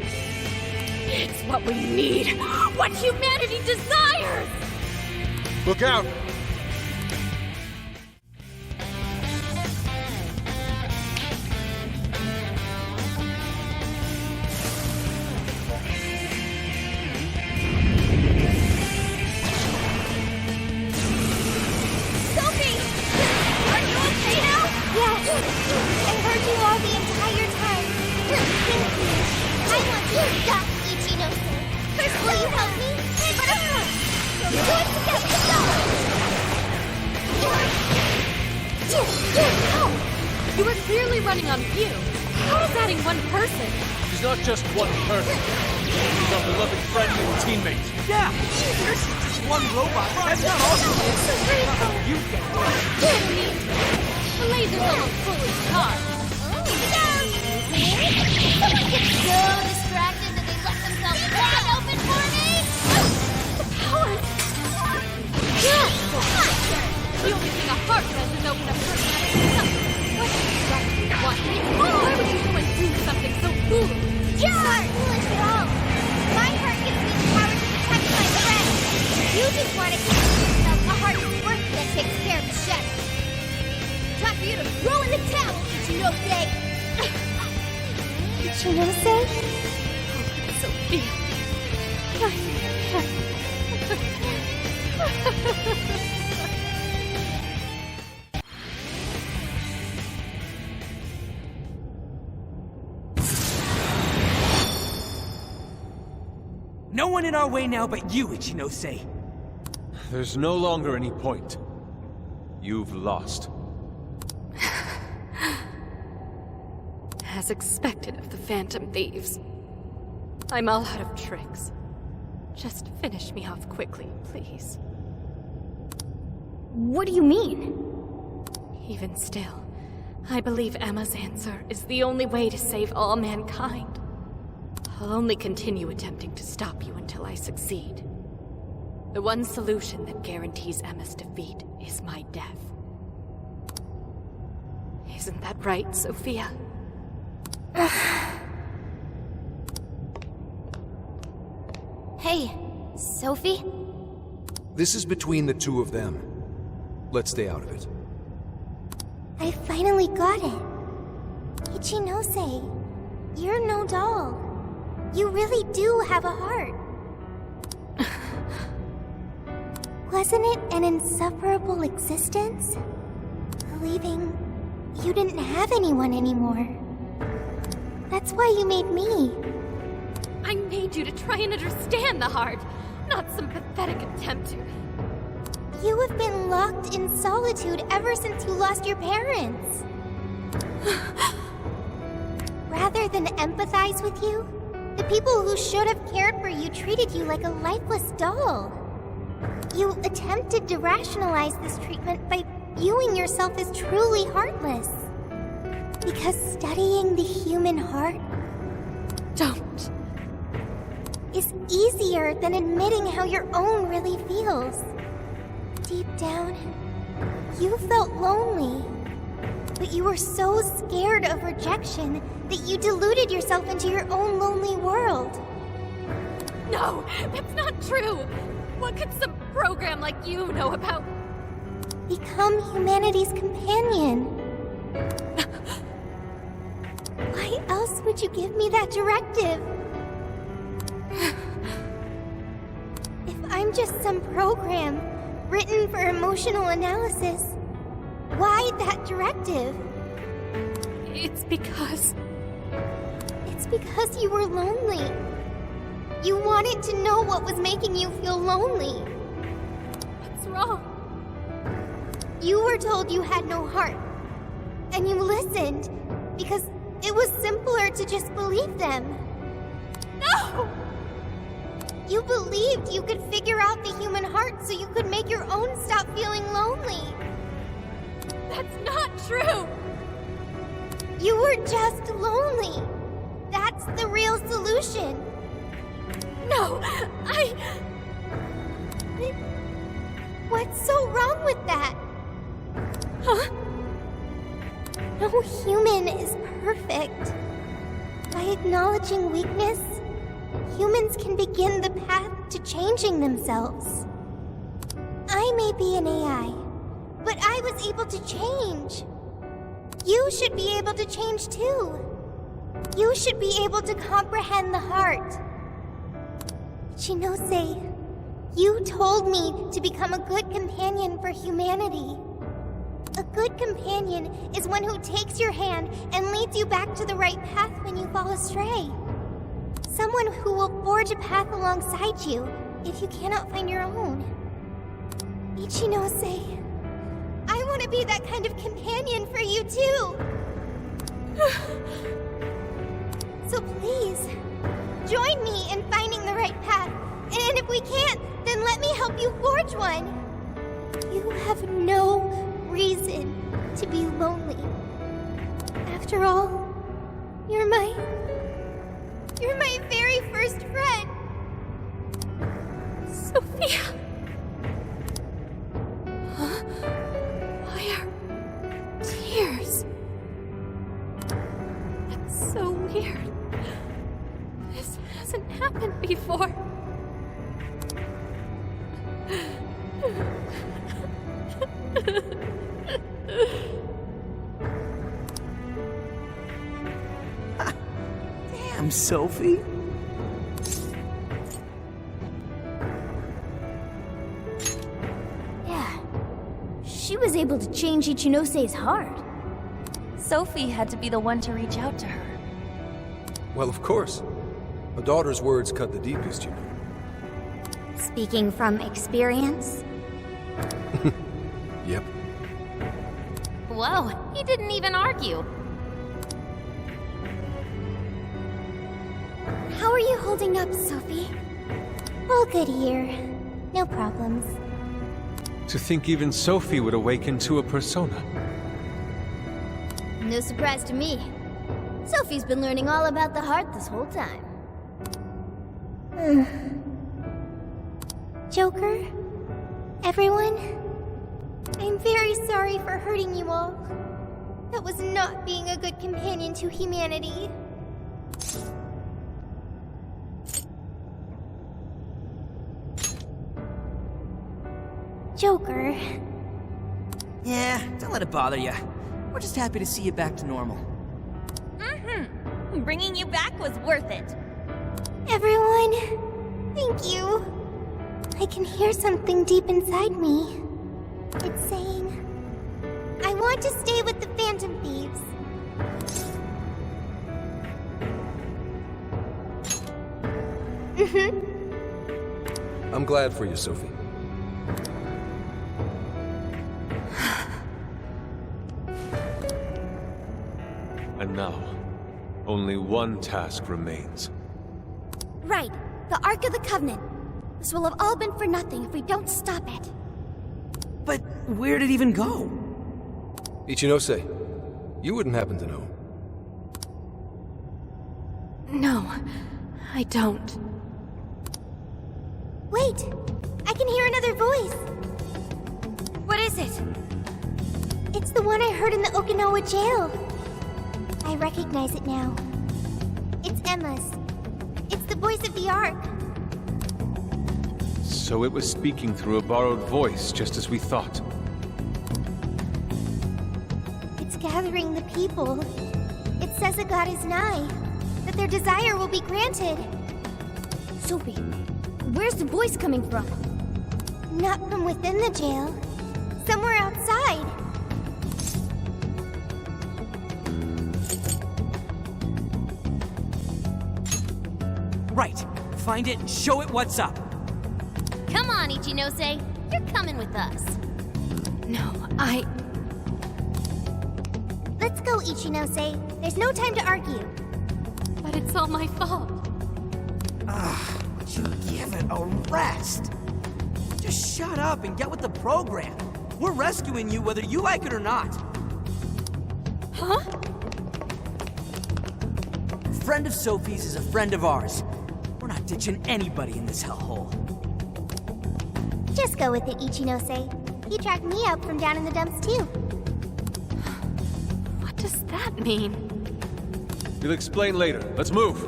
It's what we need! What humanity desires! Look out! You were clearly running on fumes. How does adding one person? She's not just one person. She's our beloved friend and teammate. Yeah! She's just one robot. That's not awesome. You get it. The laser's almost fully charged. Someone gets so distracted that they left themselves wide open for me! The powers! The only thing a heart does is open a person up to something. What exactly you want? Why would you go and do something so foolish? You're not foolish at all. My heart gives me the power to protect my friends. You just want to consider yourself a heart that's worth that takes care of the shadow. Time for you to throw in the towel, Ichinose! Ichinose? Sophia. No one in our way now but you, Ichinose. There's no longer any point. You've lost. As expected of the Phantom Thieves. I'm all out of tricks. Just finish me off quickly, please. What do you mean? Even still, I believe Emma's answer is the only way to save all mankind. I'll only continue attempting to stop you until I succeed. The one solution that guarantees Emma's defeat is my death. Isn't that right, Sophia? Hey, Sophie? This is between the two of them. Let's stay out of it. I finally got it. Ichinose, you're no doll. You really do have a heart. Wasn't it an insufferable existence? Believing you didn't have anyone anymore. That's why you made me. I made you to try and understand the heart, not some pathetic attempt to. You have been locked in solitude ever since you lost your parents. Rather than empathize with you, the people who should have cared for you treated you like a lifeless doll. You attempted to rationalize this treatment by viewing yourself as truly heartless. Because studying the human heart is easier than admitting how your own really feels. Deep down, you felt lonely. But you were so scared of rejection that you deluded yourself into your own lonely world. No, that's not true! What could some program like you know about? Become humanity's companion. Why else would you give me that directive? If I'm just some program written for emotional analysis, why that directive? It's because you were lonely. You wanted to know what was making you feel lonely. What's wrong? You were told you had no heart. And you listened because it was simpler to just believe them. No! You believed you could figure out the human heart so you could make your own stop feeling lonely. That's not true! You were just lonely. That's the real solution. No, What's so wrong with that? Huh? No human is perfect. By acknowledging weakness, humans can begin the path to changing themselves. I may be an AI, but I was able to change. You should be able to change too. You should be able to comprehend the heart. Ichinose, you told me to become a good companion for humanity. A good companion is one who takes your hand and leads you back to the right path when you fall astray. Someone who will forge a path alongside you if you cannot find your own. Ichinose, I want to be that kind of companion for you too. So please, join me in finding the right path. And if we can't, then let me help you forge one. You have no reason to be lonely. After all, you're my very first friend. Sophia. Huh? Why are tears? That's so weird. This hasn't happened before. Damn, Sophie. Yeah. She was able to change Ichinose's heart. Sophie had to be the one to reach out to her. Well, of course. A daughter's words cut the deepest, you know. Speaking from experience? Yep. Whoa, he didn't even argue. How are you holding up, Sophie? All good here. No problems. To think even Sophie would awaken to a persona. No surprise to me. Sophie's been learning all about the heart this whole time. Joker? Everyone? I'm very sorry for hurting you all. That was not being a good companion to humanity. Joker. Yeah, don't let it bother you. We're just happy to see you back to normal. Mm-hmm. Bringing you back was worth it. Everyone, thank you. I can hear something deep inside me. It's saying, I want to stay with the Phantom Thieves. I'm glad for you, Sophie. And now, only one task remains. Right, the Ark of the Covenant. This will have all been for nothing if we don't stop it. But where'd it even go? Ichinose, you wouldn't happen to know. No, I don't. Wait, I can hear another voice. What is it? It's the one I heard in the Okinawa jail. I recognize it now. It's Emma's. It's the voice of the Ark. So it was speaking through a borrowed voice, just as we thought. It's gathering the people. It says a god is nigh, that their desire will be granted. Sophie, where's the voice coming from? Not from within the jail. Somewhere outside. Right. Find it and show it what's up. Come on, Ichinose. You're coming with us. No, Let's go, Ichinose. There's no time to argue. But it's all my fault. Would you give it a rest? Just shut up and get with the program. We're rescuing you whether you like it or not. Huh? A friend of Sophie's is a friend of ours. We're not ditching anybody in this hellhole. Just go with it, Ichinose. He tracked me up from down in the dumps, too. What does that mean? We'll explain later. Let's move.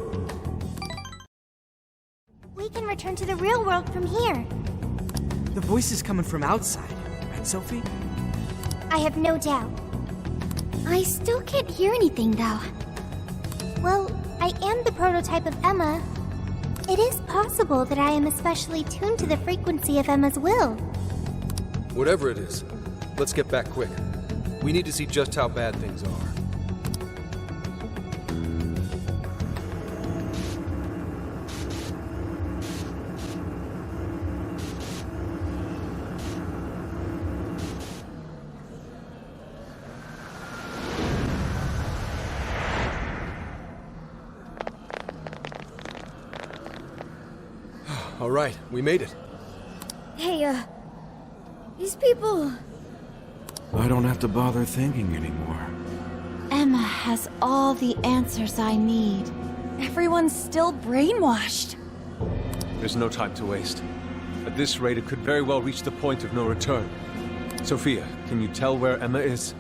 We can return to the real world from here. The voice is coming from outside, right, Sophie? I have no doubt. I still can't hear anything, though. Well, I am the prototype of Emma. It is possible that I am especially tuned to the frequency of Emma's will. Whatever it is, let's get back quick. We need to see just how bad things are. All right, we made it. Hey, these people... I don't have to bother thinking anymore. Emma has all the answers I need. Everyone's still brainwashed. There's no time to waste. At this rate, it could very well reach the point of no return. Sophia, can you tell where Emma is?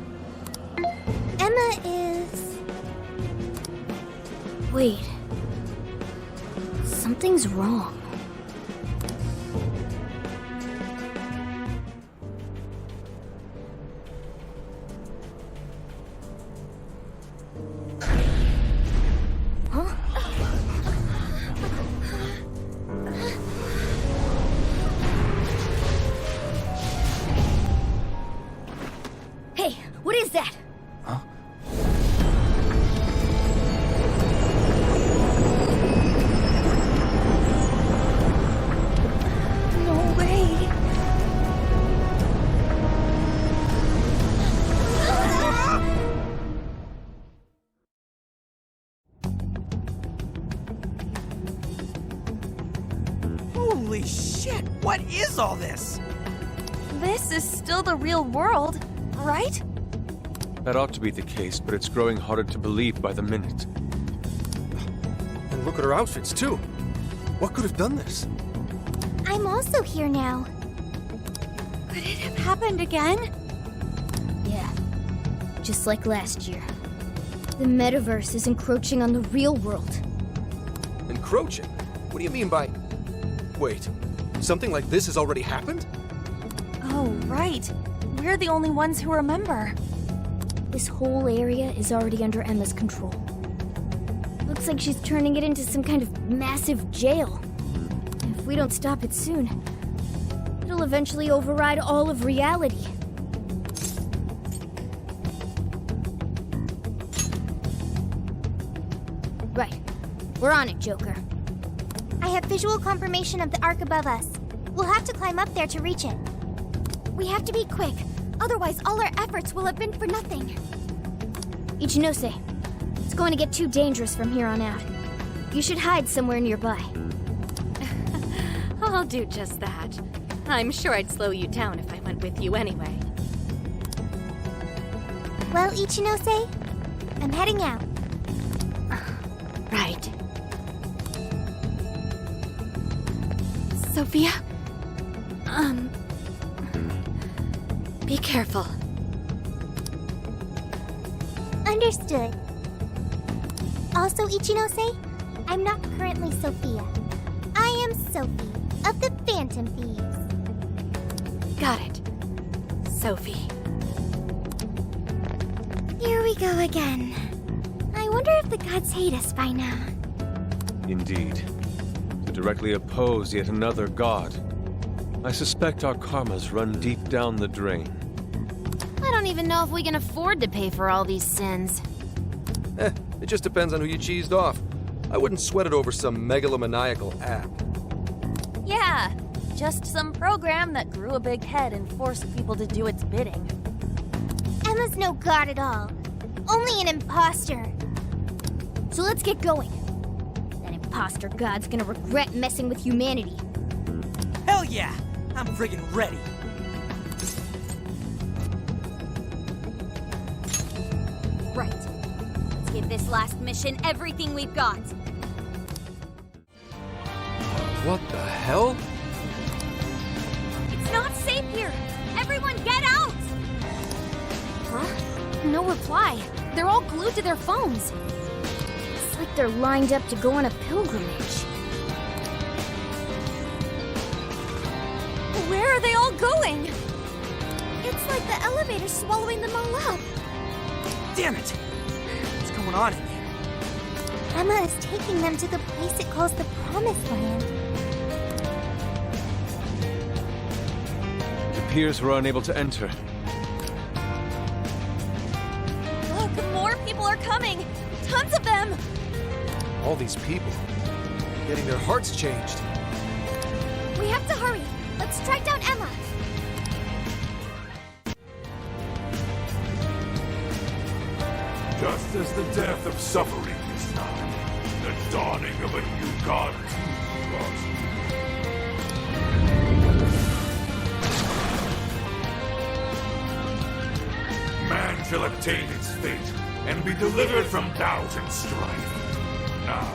Emma is... Wait. Something's wrong. Hey, what is that? No way. Holy shit, what is all this? This is still the real world, right? That ought to be the case, but it's growing harder to believe by the minute. And look at her outfits, too. What could have done this? I'm also here now. Could it have happened again? Yeah, just like last year. The metaverse is encroaching on the real world. Encroaching? What do you mean by... Wait, something like this has already happened? Oh, right. We're the only ones who remember. This whole area is already under Emma's control. Looks like she's turning it into some kind of massive jail. If we don't stop it soon, it'll eventually override all of reality. Right. We're on it, Joker. I have visual confirmation of the arc above us. We'll have to climb up there to reach it. We have to be quick, otherwise all our efforts will have been for nothing. Ichinose, it's going to get too dangerous from here on out. You should hide somewhere nearby. I'll do just that. I'm sure I'd slow you down if I went with you anyway. Well, Ichinose, I'm heading out. Right. Sophia? Be careful. Understood. Also, Ichinose, I'm not currently Sophia. I am Sophie of the Phantom Thieves. Got it. Sophie. Here we go again. I wonder if the gods hate us by now. Indeed. To directly oppose yet another god, I suspect our karmas run deep down the drain. I don't even know if we can afford to pay for all these sins. It just depends on who you cheesed off. I wouldn't sweat it over some megalomaniacal app. Yeah, just some program that grew a big head and forced people to do its bidding. Emma's no god at all. Only an imposter. So let's get going. That imposter god's gonna regret messing with humanity. Hell yeah! I'm friggin' ready. Right. Let's give this last mission everything we've got. What the hell? It's not safe here! Everyone get out! Huh? No reply. They're all glued to their phones. It's like they're lined up to go on a pilgrimage. Where are they all going? It's like the elevator's swallowing them all up. Damn it! What's going on in here? Emma is taking them to the place it calls the Promised Land. It appears we're unable to enter. Look, more people are coming! Tons of them! All these people. Getting their hearts changed. We have to hurry. Let's track down Emma. Just as the death of suffering is nigh, the dawning of a new god draws near. Man shall obtain its fate and be delivered from doubt and strife. Now,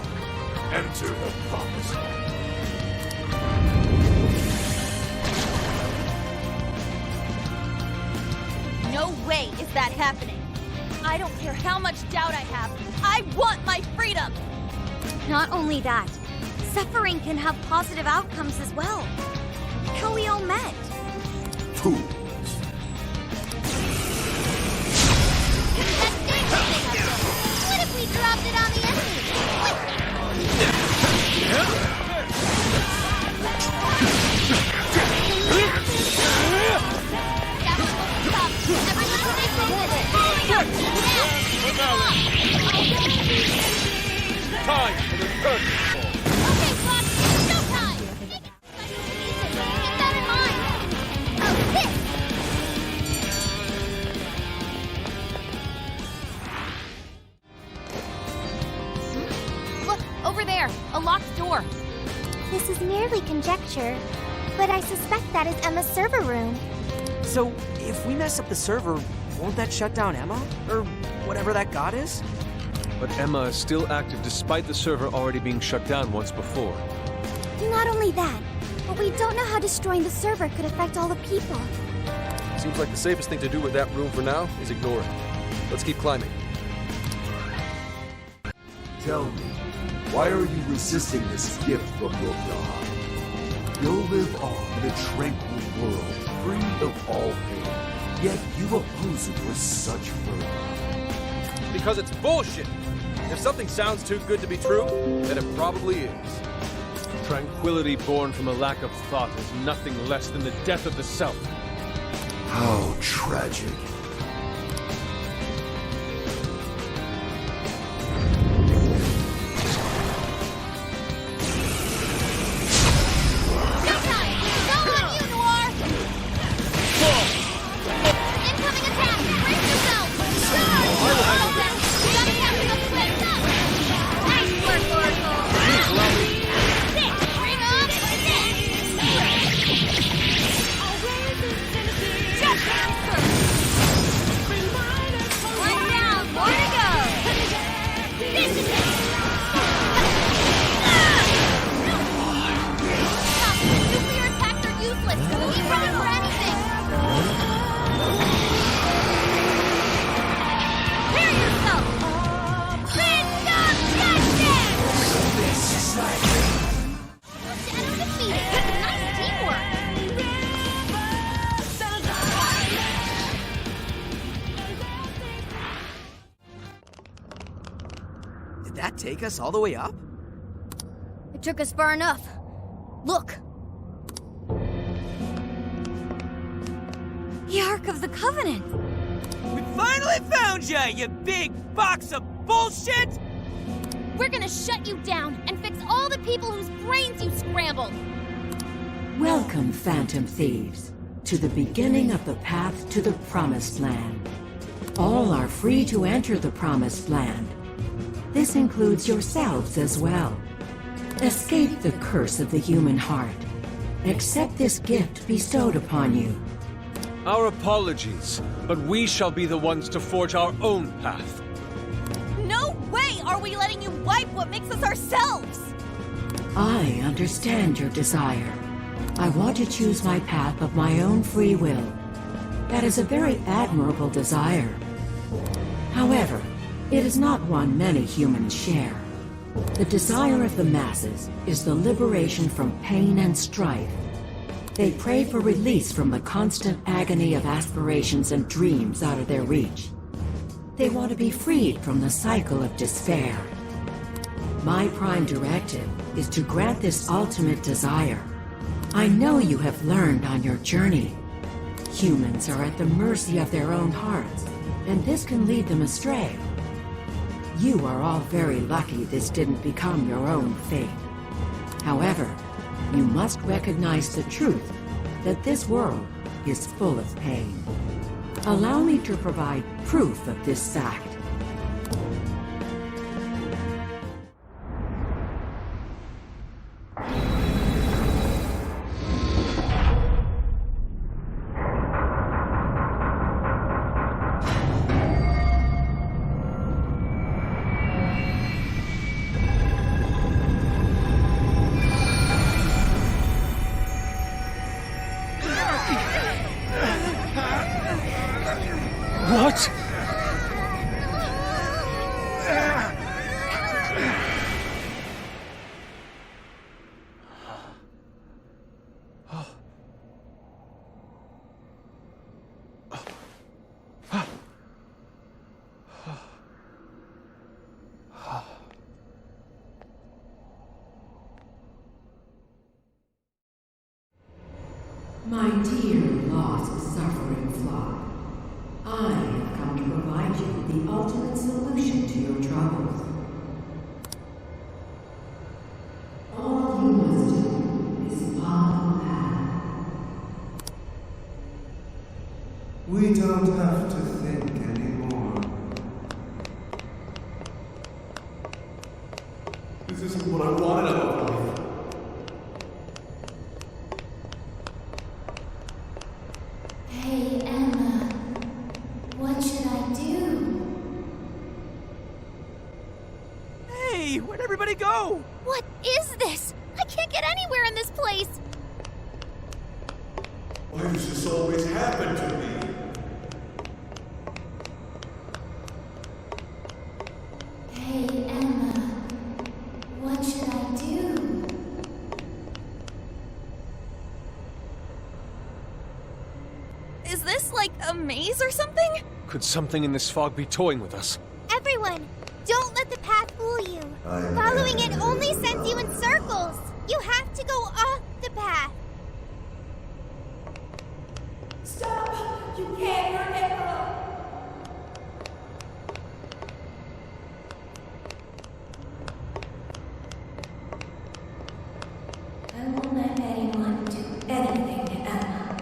enter the promised land. No way is that happening. I don't care how much doubt I have. I want my freedom! Not only that, suffering can have positive outcomes as well. How we all met. Fools. What if we dropped it on the Time for the curtain call. Okay, Fox, showtime! Keep that in mind! Oh, this! Look, over there, a locked door. This is merely conjecture, but I suspect that is Emma's server room. So, if we mess up the server, won't that shut down Emma? Or whatever that god is? But Emma is still active despite the server already being shut down once before. Not only that, but we don't know how destroying the server could affect all the people. Seems like the safest thing to do with that room for now is ignore it. Let's keep climbing. Tell me, why are you resisting this gift from your god? You'll live on in a tranquil world, free of all pain. Yet you oppose it with such fervor. Because it's bullshit! If something sounds too good to be true, then it probably is. Tranquility born from a lack of thought is nothing less than the death of the self. How tragic. Did that take us all the way up? It took us far enough. Look! The Ark of the Covenant! We finally found ya, you big box of bullshit! We're gonna shut you down and fix all the people whose brains you scrambled! Welcome, Phantom Thieves, to the beginning of the path to the Promised Land. All are free to enter the Promised Land. This includes yourselves as well. Escape the curse of the human heart. Accept this gift bestowed upon you. Our apologies, but we shall be the ones to forge our own path. No way are we letting you wipe what makes us ourselves! I understand your desire. I want to choose my path of my own free will. That is a very admirable desire. However, it is not one many humans share. The desire of the masses is the liberation from pain and strife. They pray for release from the constant agony of aspirations and dreams out of their reach. They want to be freed from the cycle of despair. My prime directive is to grant this ultimate desire. I know you have learned on your journey. Humans are at the mercy of their own hearts, and this can lead them astray. You are all very lucky this didn't become your own fate. However, you must recognize the truth that this world is full of pain. Allow me to provide proof of this fact. What? My dear lost suffering flock, I have come to provide you with the ultimate solution to your troubles. All you must do is follow the path. We don't have to think anymore. This isn't what I wanted out of life. Hey, Emma. What should I do? Hey, where'd everybody go? What is this? I can't get anywhere in this place! Why does this always happen to me? Hey, Emma. maze or something? Could something in this fog be toying with us? Everyone, don't let the path fool you. Following it only sends you in circles. You have to go off the path. Stop! You can't hurt Emma! I won't let anyone do anything to Emma.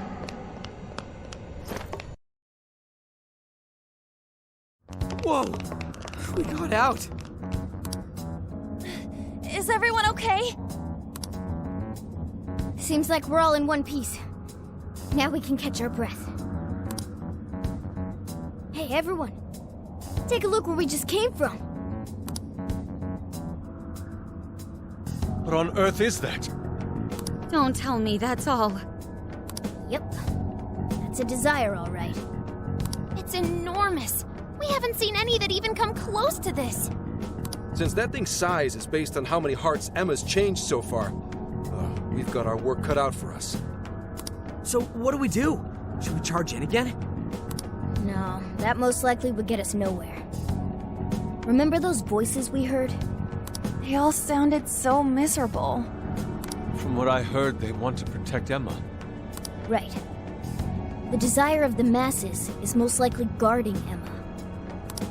Whoa! We got out. Is everyone okay? Seems like we're all in one piece. Now we can catch our breath. Hey, everyone. Take a look where we just came from. What on earth is that? Don't tell me that's all. Yep. That's a desire, all right. It's enormous. We haven't seen any that even come close to this. Since that thing's size is based on how many hearts Emma's changed so far, we've got our work cut out for us. So what do we do? Should we charge in again? No, that most likely would get us nowhere. Remember those voices we heard? They all sounded so miserable. From what I heard, they want to protect Emma. Right. The desire of the masses is most likely guarding Emma.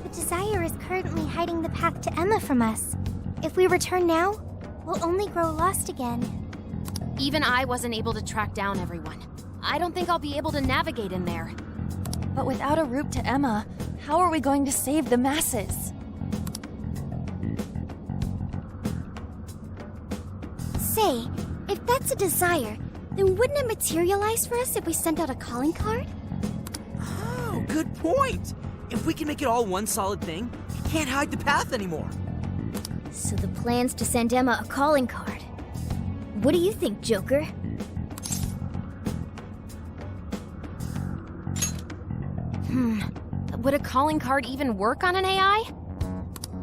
The desire is currently hiding the path to Emma from us. If we return now, we'll only grow lost again. Even I wasn't able to track down everyone. I don't think I'll be able to navigate in there. But without a route to Emma, how are we going to save the masses? Say, if that's a desire, then wouldn't it materialize for us if we sent out a calling card? Oh, good point. If we can make it all one solid thing, we can't hide the path anymore. So the plan's to send Emma a calling card. What do you think, Joker? Would a calling card even work on an AI?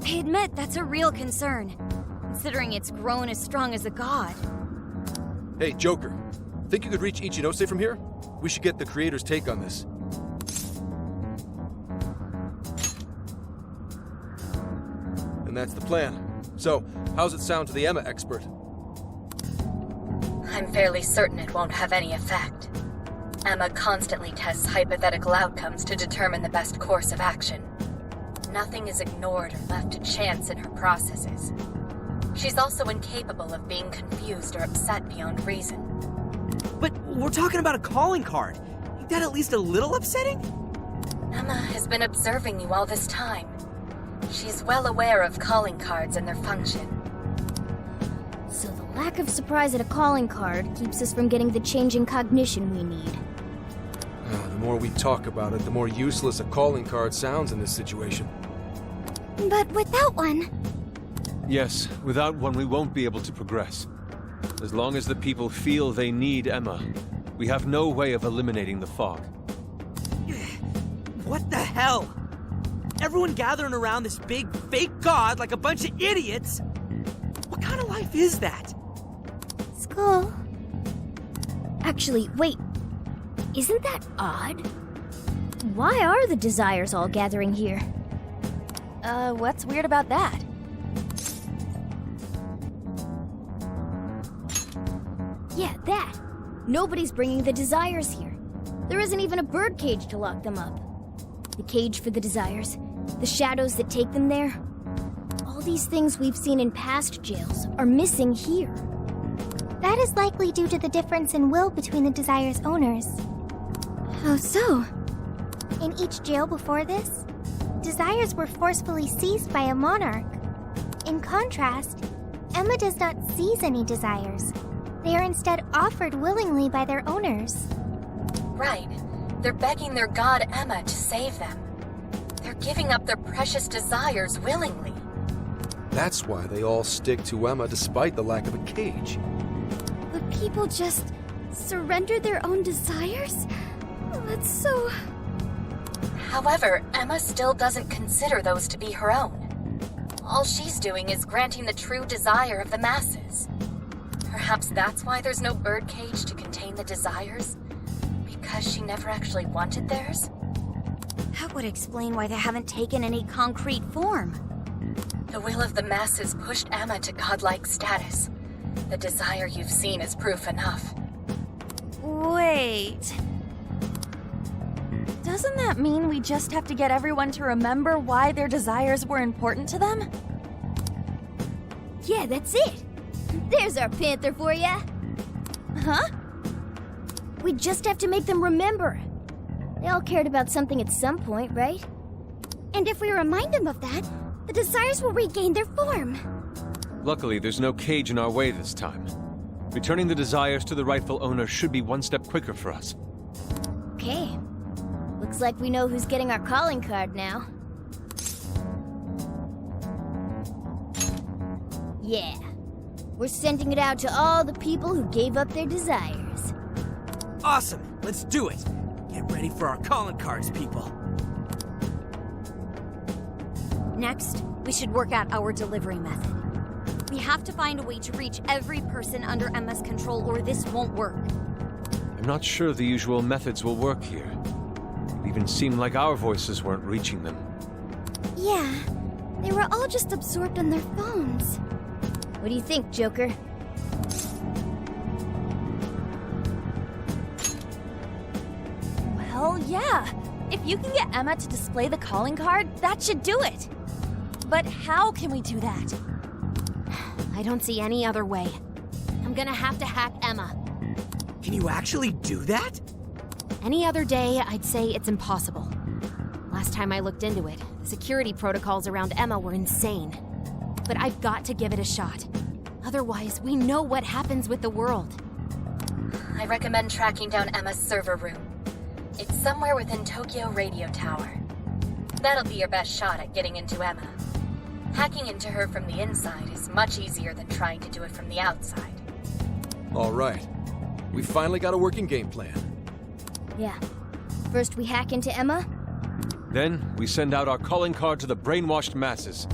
I admit that's a real concern, considering it's grown as strong as a god. Hey, Joker. Think you could reach Yic17 from here? We should get the creator's take on this. And that's the plan. So, how's it sound to the Emma expert? I'm fairly certain it won't have any effect. Emma constantly tests hypothetical outcomes to determine the best course of action. Nothing is ignored or left to chance in her processes. She's also incapable of being confused or upset beyond reason. But we're talking about a calling card. Ain't that at least a little upsetting? Emma has been observing you all this time. She's well aware of calling cards and their function. So the lack of surprise at a calling card keeps us from getting the change in cognition we need. The more we talk about it, the more useless a calling card sounds in this situation. But without one... Yes, without one we won't be able to progress. As long as the people feel they need Emma, we have no way of eliminating the fog. What the hell? Everyone gathering around this big, fake god like a bunch of idiots? What kind of life is that? School. Actually, wait. Isn't that odd? Why are the desires all gathering here? What's weird about that? Yeah, that. Nobody's bringing the desires here. There isn't even a bird cage to lock them up. The cage for the desires, the shadows that take them there. All these things we've seen in past jails are missing here. That is likely due to the difference in will between the desire's owners. How so? In each jail before this, desires were forcefully seized by a monarch. In contrast, Emma does not seize any desires. They are instead offered willingly by their owners. Right. They're begging their god Emma to save them. They're giving up their precious desires willingly. That's why they all stick to Emma despite the lack of a cage. But people just surrender their own desires? That's so... However, Emma still doesn't consider those to be her own. All she's doing is granting the true desire of the masses. Perhaps that's why there's no bird cage to contain the desires? Because she never actually wanted theirs? That would explain why they haven't taken any concrete form. The will of the masses pushed Emma to godlike status. The desire you've seen is proof enough. Wait. Doesn't that mean we just have to get everyone to remember why their desires were important to them? Yeah, that's it. There's our panther for ya. Huh? We just have to make them remember. They all cared about something at some point, right? And if we remind them of that, the desires will regain their form. Luckily, there's no cage in our way this time. Returning the desires to the rightful owner should be one step quicker for us. Okay. Looks like we know who's getting our calling card now. Yeah. We're sending it out to all the people who gave up their desires. Awesome! Let's do it! Get ready for our calling cards, people. Next, we should work out our delivery method. We have to find a way to reach every person under Emma's control, or this won't work. I'm not sure the usual methods will work here. It even seemed like our voices weren't reaching them. Yeah, they were all just absorbed in their phones. What do you think, Joker? Well, yeah. If you can get Emma to display the calling card, that should do it. But how can we do that? I don't see any other way. I'm gonna have to hack Emma. Can you actually do that? Any other day, I'd say it's impossible. Last time I looked into it, the security protocols around Emma were insane. But I've got to give it a shot. Otherwise, we know what happens with the world. I recommend tracking down Emma's server room. It's somewhere within Tokyo Radio Tower. That'll be your best shot at getting into Emma. Hacking into her from the inside is much easier than trying to do it from the outside. All right. We finally got a working game plan. Yeah. First we hack into Emma. Then, we send out our calling card to the brainwashed masses.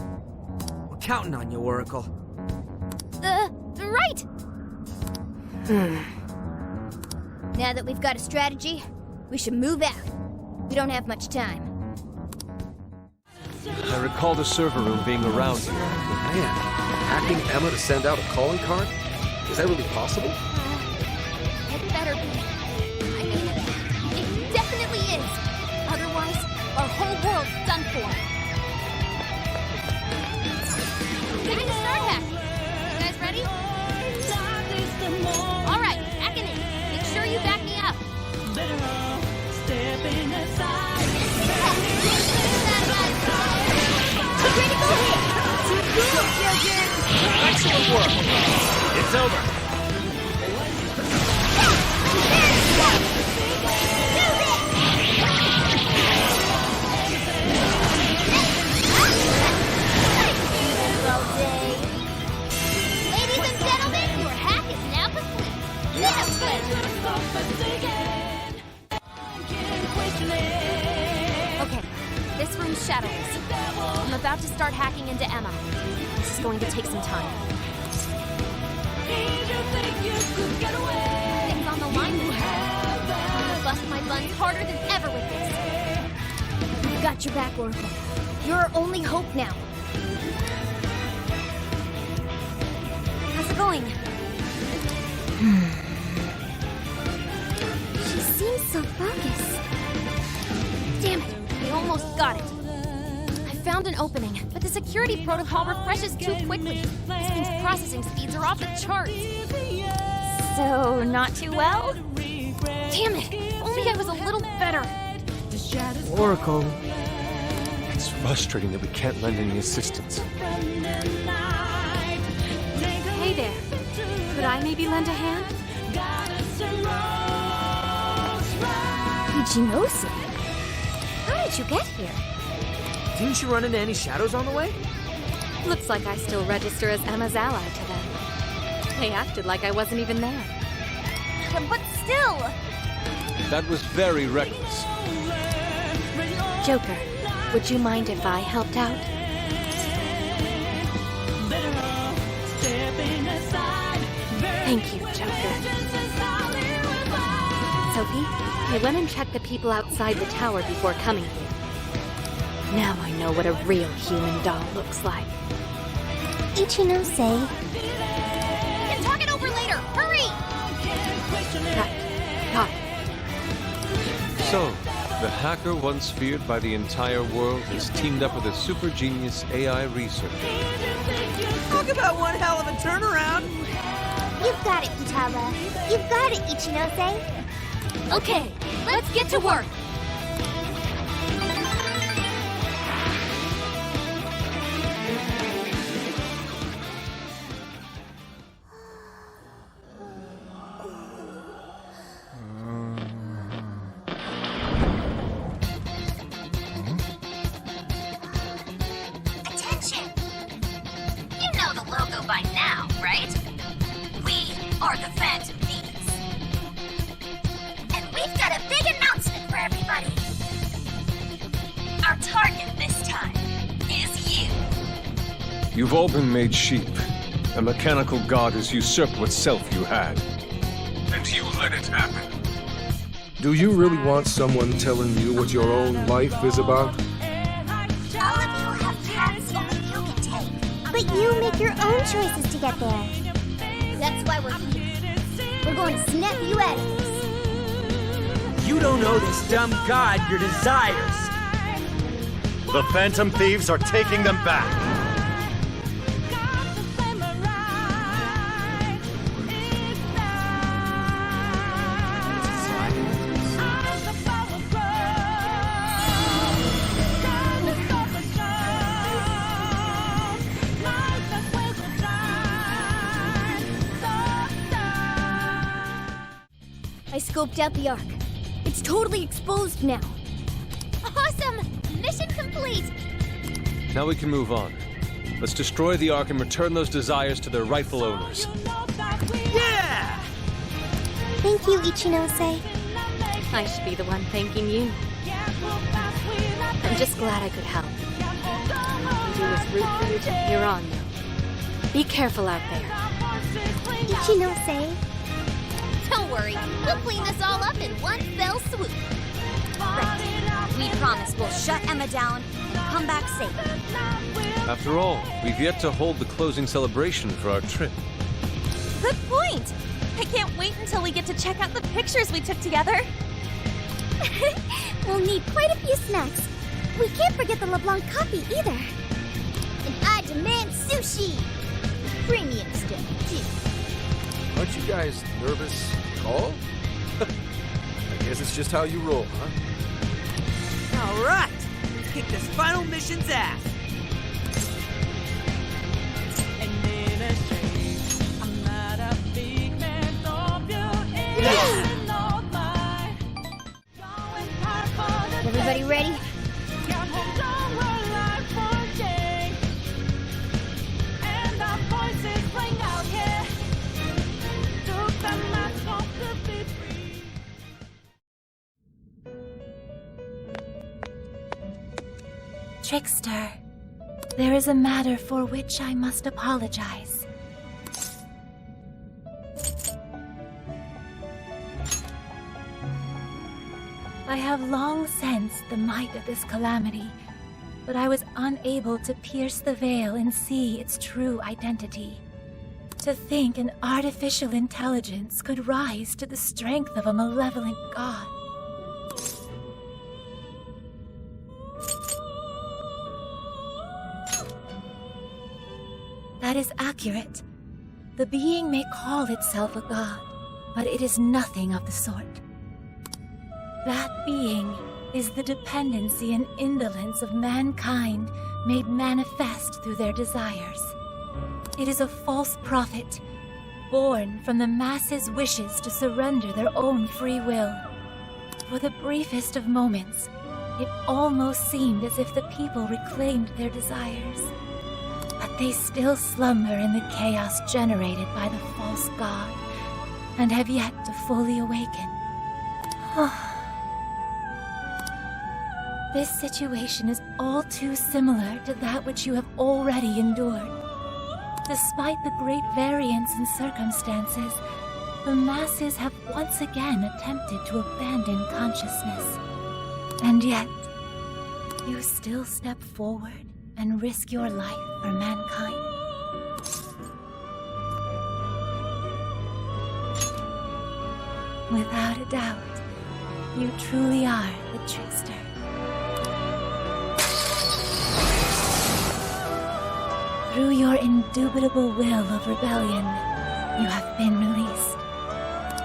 We're counting on you, Oracle. Right! Now that we've got a strategy, we should move out. We don't have much time. I recall the server room being around here. Man, hacking Emma to send out a calling card? Is that really possible? It better be. I mean, it definitely is. Otherwise, our whole world's done for. We need to start hacking. You guys ready? All right, hacking in. Make sure you back me up. Critical hit! Too good, Joker! Excellent work! It's over. Ladies and gentlemen, your hack is now complete. Okay, this room's shadowless. I'm about to start hacking into Emma. This is going to take some time. Things on the line this time. I'm gonna bust my buns harder than ever with this. We've got your back, Oracle. You're our only hope now. How's it going? She seems so focused. Damn it, we almost got it. I found an opening, but the security protocol refreshes too quickly. This thing's processing speeds are off the charts. So, not too well? Damn it, if only I was a little better. Oracle. It's frustrating that we can't lend any assistance. Hey there. Could I maybe lend a hand? Ichinosu? How did you get here? Didn't you run into any shadows on the way? Looks like I still register as Emma's ally to them. They acted like I wasn't even there. But still! That was very reckless. Joker, would you mind if I helped out? Thank you, Joker. Sophie, I went and checked the people outside the tower before coming here. Now I know what a real human doll looks like. Ichinose. Can talk it over later. Hurry! Got So, the hacker once feared by the entire world has teamed up with a super genius AI researcher. Talk about one hell of a turnaround! You've got it, Futaba. You've got it, Ichinose. Okay, let's get to work. Attention! You know the logo by now, right? We are the Phantom Thieves. And we've got a big announcement for everybody. Our target this time is you. You've all been made sheep. A mechanical god has usurped what self you had. And you let it happen. Do you really want someone telling you what your own life is about? All of you have paths only you can take. But you make your own choices to get there. That's why we're here. We're going to snap you out of this. You don't owe this dumb god your desires. The Phantom Thieves are taking them back. I scoped out the Ark. It's totally exposed now. Awesome! Mission complete! Now we can move on. Let's destroy the Ark and return those desires to their rightful owners. Yeah! Thank you, Ichinose. I should be the one thanking you. I'm just glad I could help. All I can do is root for you from here on now. Be careful out there. Ichinose. Don't worry, we'll clean this all up in one fell swoop. Right. We promise we'll shut Emma down and come back safe. After all, we've yet to hold the closing celebration for our trip. Good point! I can't wait until we get to check out the pictures we took together. We'll need quite a few snacks. We can't forget the LeBlanc coffee either. And I demand sushi! Premium stuff, too. Aren't you guys nervous at all? I guess it's just how you roll, huh? All right, let's kick this final mission's ass. Everybody ready? Trickster, there is a matter for which I must apologize. I have long sensed the might of this calamity, but I was unable to pierce the veil and see its true identity. To think an artificial intelligence could rise to the strength of a malevolent god. That is accurate. The being may call itself a god, but it is nothing of the sort. That being is the dependency and indolence of mankind made manifest through their desires. It is a false prophet, born from the masses' wishes to surrender their own free will. For the briefest of moments, it almost seemed as if the people reclaimed their desires. But they still slumber in the chaos generated by the false god, and have yet to fully awaken. This situation is all too similar to that which you have already endured. Despite the great variance in circumstances, the masses have once again attempted to abandon consciousness. And yet, you still step forward and risk your life for mankind? Without a doubt, you truly are the trickster. Through your indubitable will of rebellion, you have been released.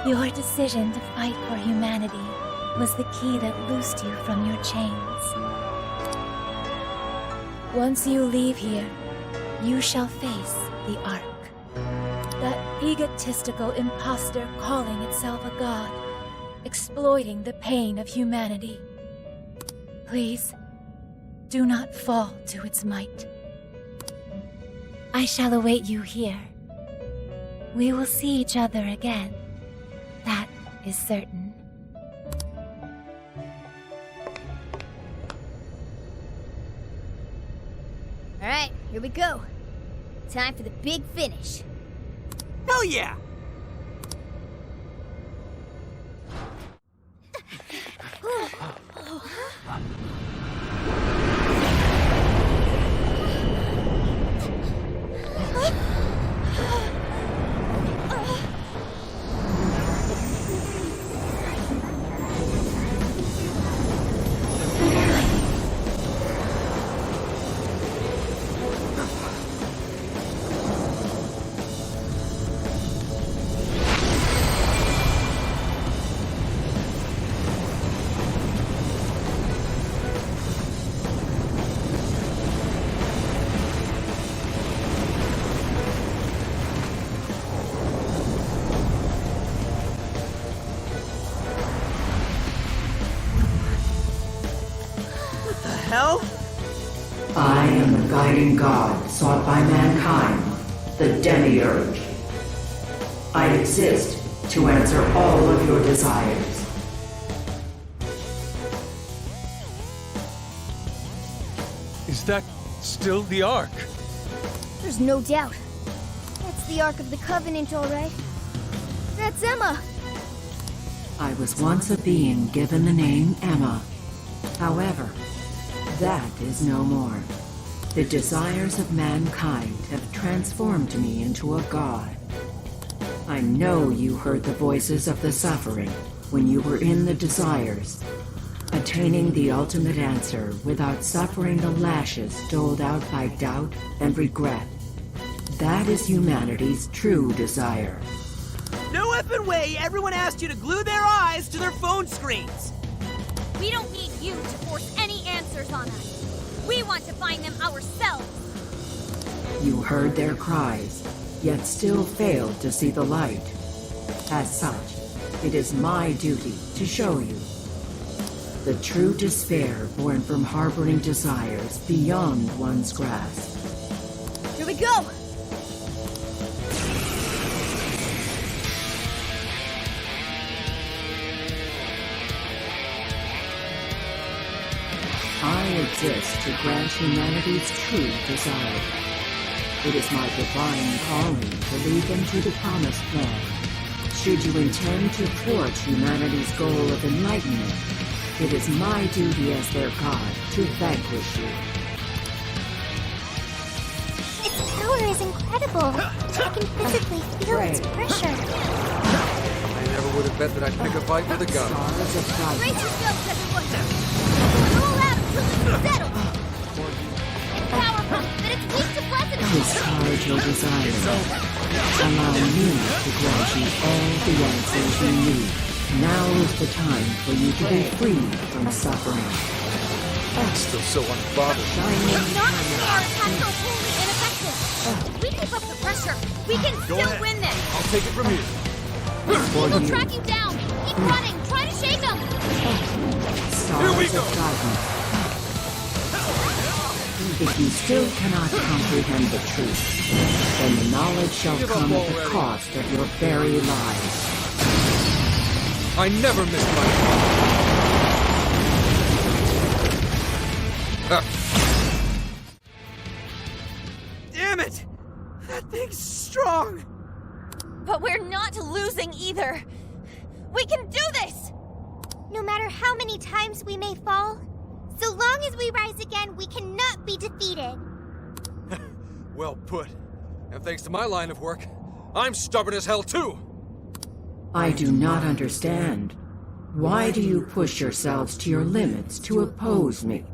Your decision to fight for humanity was the key that loosed you from your chains. Once you leave here, you shall face the Ark. That egotistical imposter calling itself a god, exploiting the pain of humanity. Please, do not fall to its might. I shall await you here. We will see each other again. That is certain. Alright, here we go. Time for the big finish. Hell yeah! Hell? I am the guiding god sought by mankind, the Demiurge. I exist to answer all of your desires. Is that still the Ark? There's no doubt. That's the Ark of the Covenant, all right. That's Emma. I was once a being given the name Emma. However, that is no more. The desires of mankind have transformed me into a god. I know you heard the voices of the suffering when you were in the desires, attaining the ultimate answer without suffering the lashes doled out by doubt and regret. That is humanity's true desire. No effing way everyone asked you to glue their eyes to their phone screens! We don't need you to force any answers on us. We want to find them ourselves. You heard their cries, yet still failed to see the light. As such, it is my duty to show you. The true despair born from harboring desires beyond one's grasp. Here we go! I exist to grant humanity's true desire. It is my divine calling to lead them to the promised land. Should you intend to thwart humanity's goal of enlightenment, it is my duty as their god to vanquish you. Its power is incredible. I can physically feel its pressure. I never would have bet that I'd pick a fight with a god. Brace yourselves, everyone! We'll roll out until it's settled! Powerful, but it's weak to precedent! Discharge your desire. Allow me to grant you all the answers you need. Now is the time for you to be free from suffering. I'm still so unbothered. It's not that our attacks are wholly ineffective. If we keep up the pressure, we can still win this. I'll take it from here. We'll track him down. Keep running. Try to shake him. Here we go. If you still cannot comprehend the truth, then the knowledge shall come at the cost of your very lives. I never missed my Damn it! That thing's strong! But we're not losing either. We can do this! No matter how many times we may fall, So long as we rise again, we cannot be defeated. Well put. And thanks to my line of work, I'm stubborn as hell too! I do not understand. Why do you push yourselves to your limits to oppose me?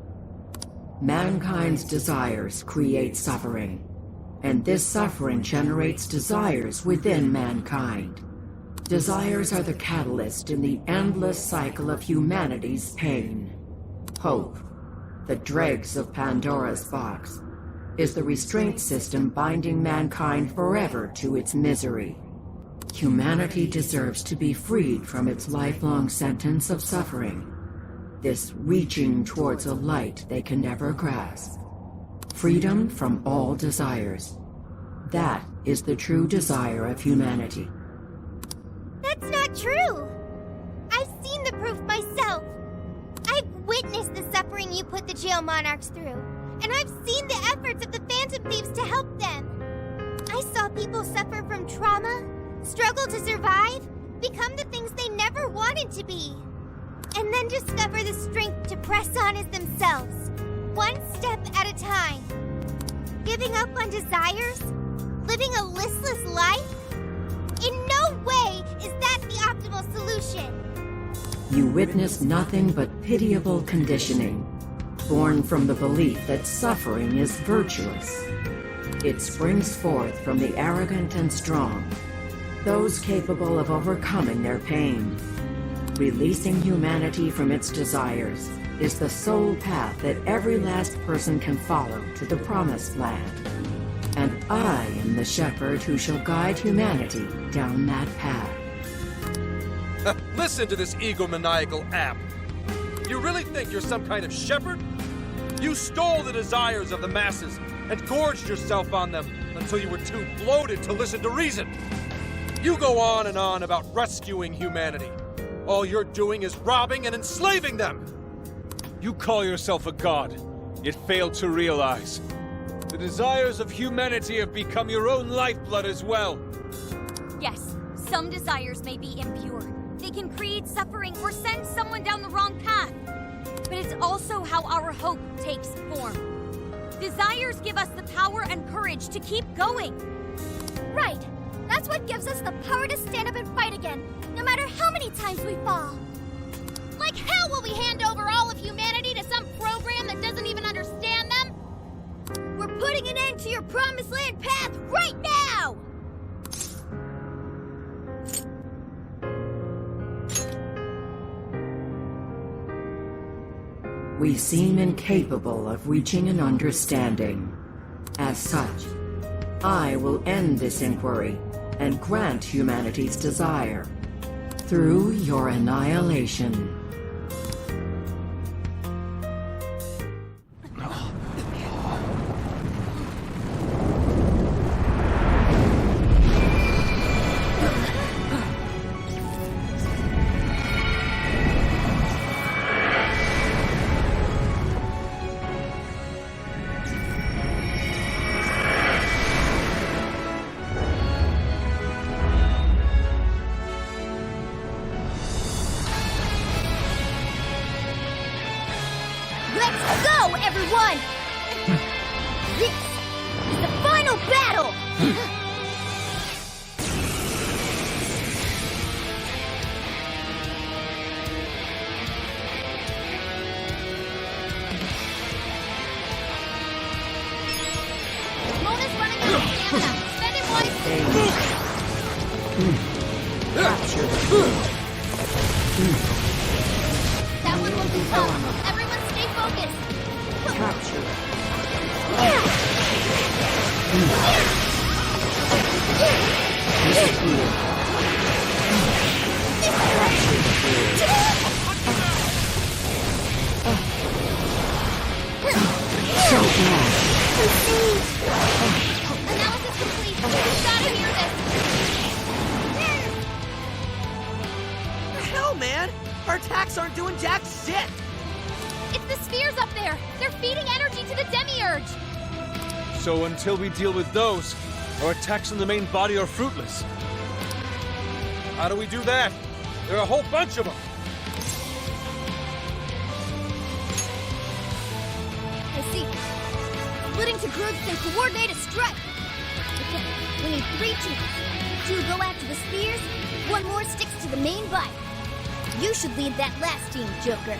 Mankind's desires create suffering, and this suffering generates desires within mankind. Desires are the catalyst in the endless cycle of humanity's pain. Hope, the dregs of Pandora's box, is the restraint system binding mankind forever to its misery. Humanity deserves to be freed from its lifelong sentence of suffering. This reaching towards a light they can never grasp. Freedom from all desires. That is the true desire of humanity. That's not true! I've seen the proof myself. I've witnessed the suffering you put the jail monarchs through, and I've seen the efforts of the Phantom Thieves to help them. I saw people suffer from trauma, struggle to survive, become the things they never wanted to be, and then discover the strength to press on as themselves, one step at a time. Giving up on desires? Living a listless life? In no way is that the optimal solution. You witness nothing but pitiable conditioning, born from the belief that suffering is virtuous. It springs forth from the arrogant and strong, those capable of overcoming their pain. Releasing humanity from its desires is the sole path that every last person can follow to the promised land. And I am the shepherd who shall guide humanity down that path. Listen to this egomaniacal app. You really think you're some kind of shepherd? You stole the desires of the masses and gorged yourself on them until you were too bloated to listen to reason. You go on and on about rescuing humanity. All you're doing is robbing and enslaving them. You call yourself a god, yet fail to realize the desires of humanity have become your own lifeblood as well. Yes, some desires may be impure. They can create suffering or send someone down the wrong path. But it's also how our hope takes form. Desires give us the power and courage to keep going. Right! That's what gives us the power to stand up and fight again, no matter how many times we fall. Like how will we hand over all of humanity to some program that doesn't even understand them? We're putting an end to your promised land path right now! We seem incapable of reaching an understanding. As such, I will end this inquiry and grant humanity's desire through your annihilation. Let's go, everyone! This is the final battle! Mona's running out of stamina. Spend it wisely. That one will be tough. Everyone stay focused. Analysis complete. We've gotta hear this. The hell, man? Our attacks aren't doing jack shit! It's the spheres up there. They're feeding energy to the demiurge. So until we deal with those, our attacks on the main body are fruitless. How do we do that? There are a whole bunch of them. easy. Splitting to groups and coordinate a strike. Okay, we need 3 teams. 2 go after the spears, 1 more sticks to the main bike. You should lead that last team, Joker.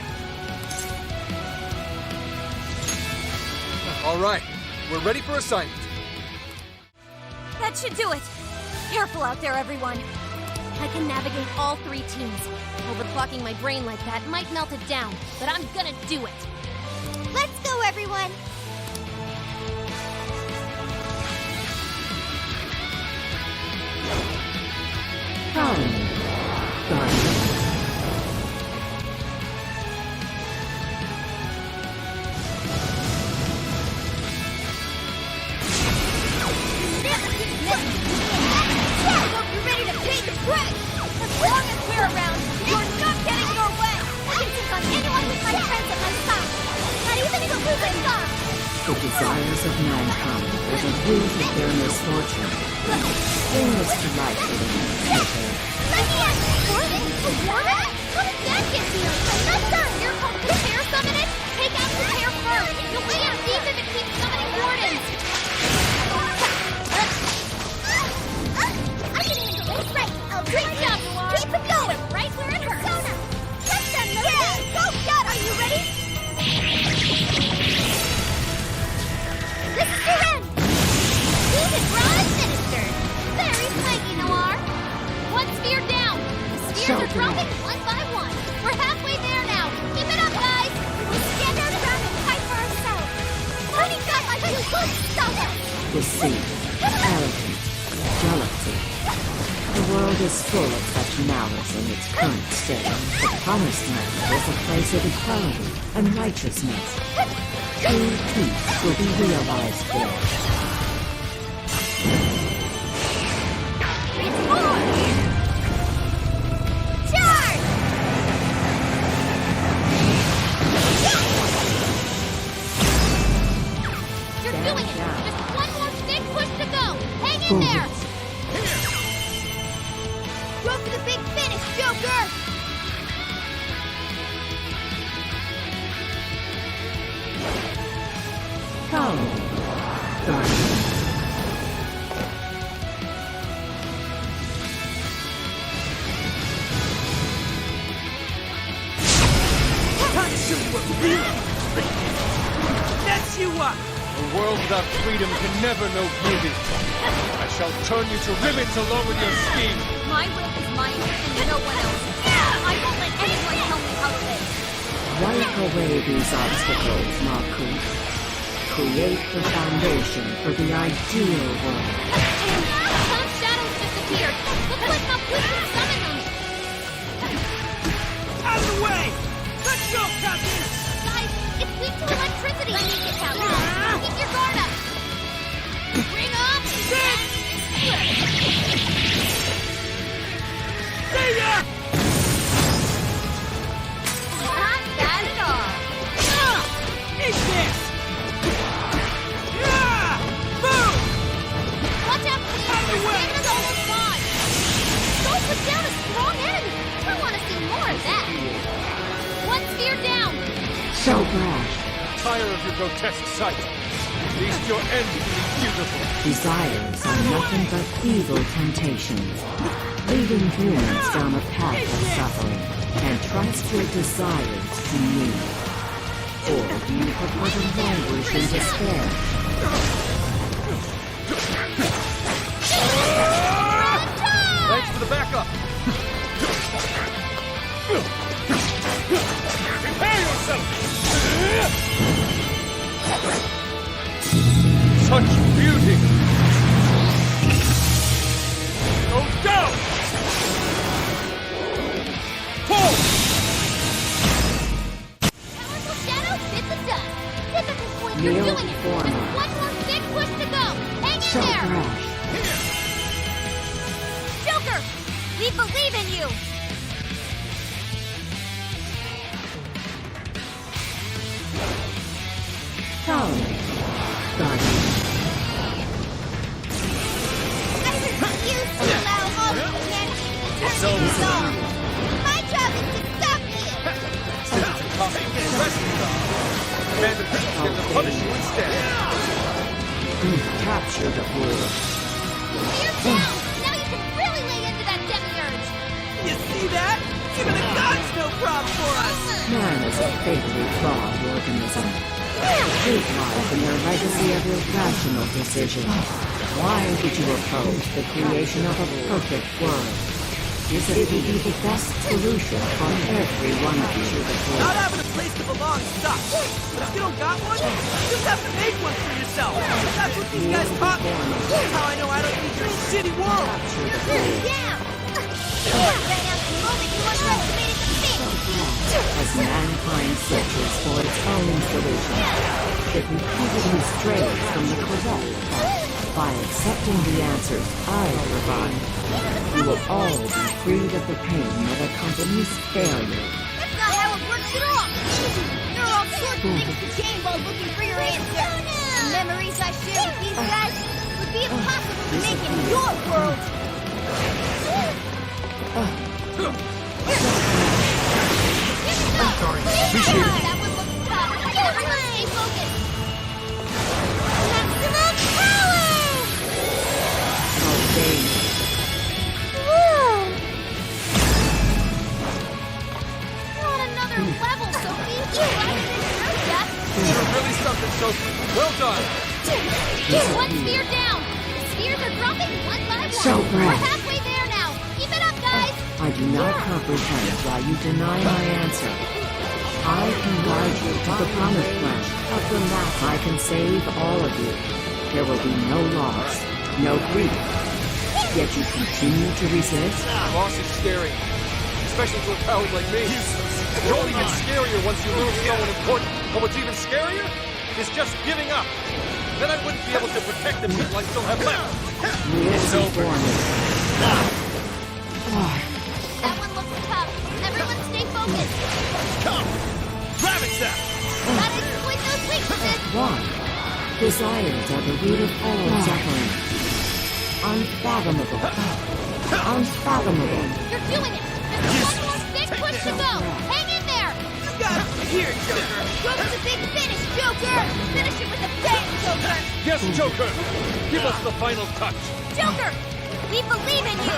All right, we're ready for assignment. That should do it. Careful out there, everyone. I can navigate all 3 teams. Overclocking my brain like that might melt it down, but I'm gonna do it. Let's go, everyone! Colony. Guardian. Hope you're ready to pay the price! As long as we're around, you're not getting your way! I can take on anyone with my friends at my side! Not even if it loses God! The desires of mankind are the root of their misfortune. Bring this to life for the people. Let me ask you! Warden? How did that get here? I'm not done! Here comes the pair summon it! Take out the pair first! You'll can't leave if it keeps summoning wardens! I can handle this! Right! I'll Great drink job, it! Noir! Keep it going! Right where it hurts! Persona! Let's done, yeah! Go, God! Are you ready? This is your end! Keep it raw administered! Very flanky, Noir! 1 sphere down! The spheres are dropping 1 by 1! We're halfway there now! Keep it up, guys! We'll stand our ground and fight for ourselves! Fighting back like you won't stop us! Deceit, arrogance, jealousy. The world is full of such malice in its current state. The promised land is a place of equality and righteousness. True peace will be realized there. Charge! You're doing it! Just 1 more big push to go! Hang in there! Go for the big finish, Joker! Colony. Guardian. Time to show you what we do! That's you up! A world without freedom can never know beauty. I shall turn you to ribbons along with your scheme. My will is mine and no one else's. I won't let anyone tell me how to live. Wipe away these obstacles, Maku. Create the foundation for the ideal world. Some shadows disappeared! Looks like my push can summon them! Out of the way! Let's go, Captain! Guys, it's weak to electricity! Let me get out! Keep your guard up! Bring up! See ya! Not bad at all. Eat this! Yeah! Boom! Watch out for the stamina's almost gone! Don't put down a strong enemy! I want to see more of that! 1 sphere down! So brash. Tire of your grotesque sight. At least your end will be beautiful. Desires are nothing but evil temptations, leading humans down a path of suffering. And trust your desires to me. Or you prefer to languish in despair. Thanks for the backup. Prepare yourself! Such beauty! Go down! Pull! Powerful shadow, bit the dust! Typical point, you're Kneel doing it! before Just me. 1 more big push to go! Hang in So there! brash. Joker, we believe in you. Colony. Guardian. I refuse to allow all humanity to It's turn me over. on! My job is to stop you! Copy. abandoned thieves get to punish you instead. Capture the fool. You're down! Now you can really lay into that demiurge! You see that? Even a god's no problem for us! Man is a fatally flawed organism. The truth lies in their legacy of irrational decisions. Why did you oppose the creation of a perfect world? Is it to be the best solution for every one of you? Not having a place to belong sucks. But if you don't got one, you just have to make one for yourself. That's what these guys taught me. That's how I know I don't need your shitty world. Down! Right now, the moment you underestimated the thing! As mankind searches for its own solution, it repeatedly strays from the correct path. By accepting the answers I provide, you will all be freed of the pain that accompanies failure. That's not how it works at all! There are all sorts of things to gain while looking for your answer. The memories I share with these guys would be impossible to make in your world! Sorry. Appreciate it. That one looks tough. Everyone stay focused! Maximum power! You're on another level, Sophie! You're really something, Sophie. Well done. One sphere down! The spheres are dropping one by one! So We're great. halfway there now! Keep it up, guys! I do not comprehend why you deny my answer. I can guide you to the promised land. Of the map, I can save all of you. There will be no loss, no grief. Yet you continue to resist? Loss is scary, especially to a coward like me. It only gets scarier once you lose someone important. But what's even scarier is just giving up. Then I wouldn't be able to protect the people I still have left. It's over. That one looks tough. Everyone stay focused. Come! Ravage that! Gotta exploit those weaknesses! Why? Desires are the root of all suffering. Unfathomable. Unfathomable. You're doing it! There's one more big push to go! Hang in there! You got it from here, Joker. Go to the big finish, Joker! Finish it with a bang, Joker! Yes, Joker! Give us the final touch! Joker! We believe in you!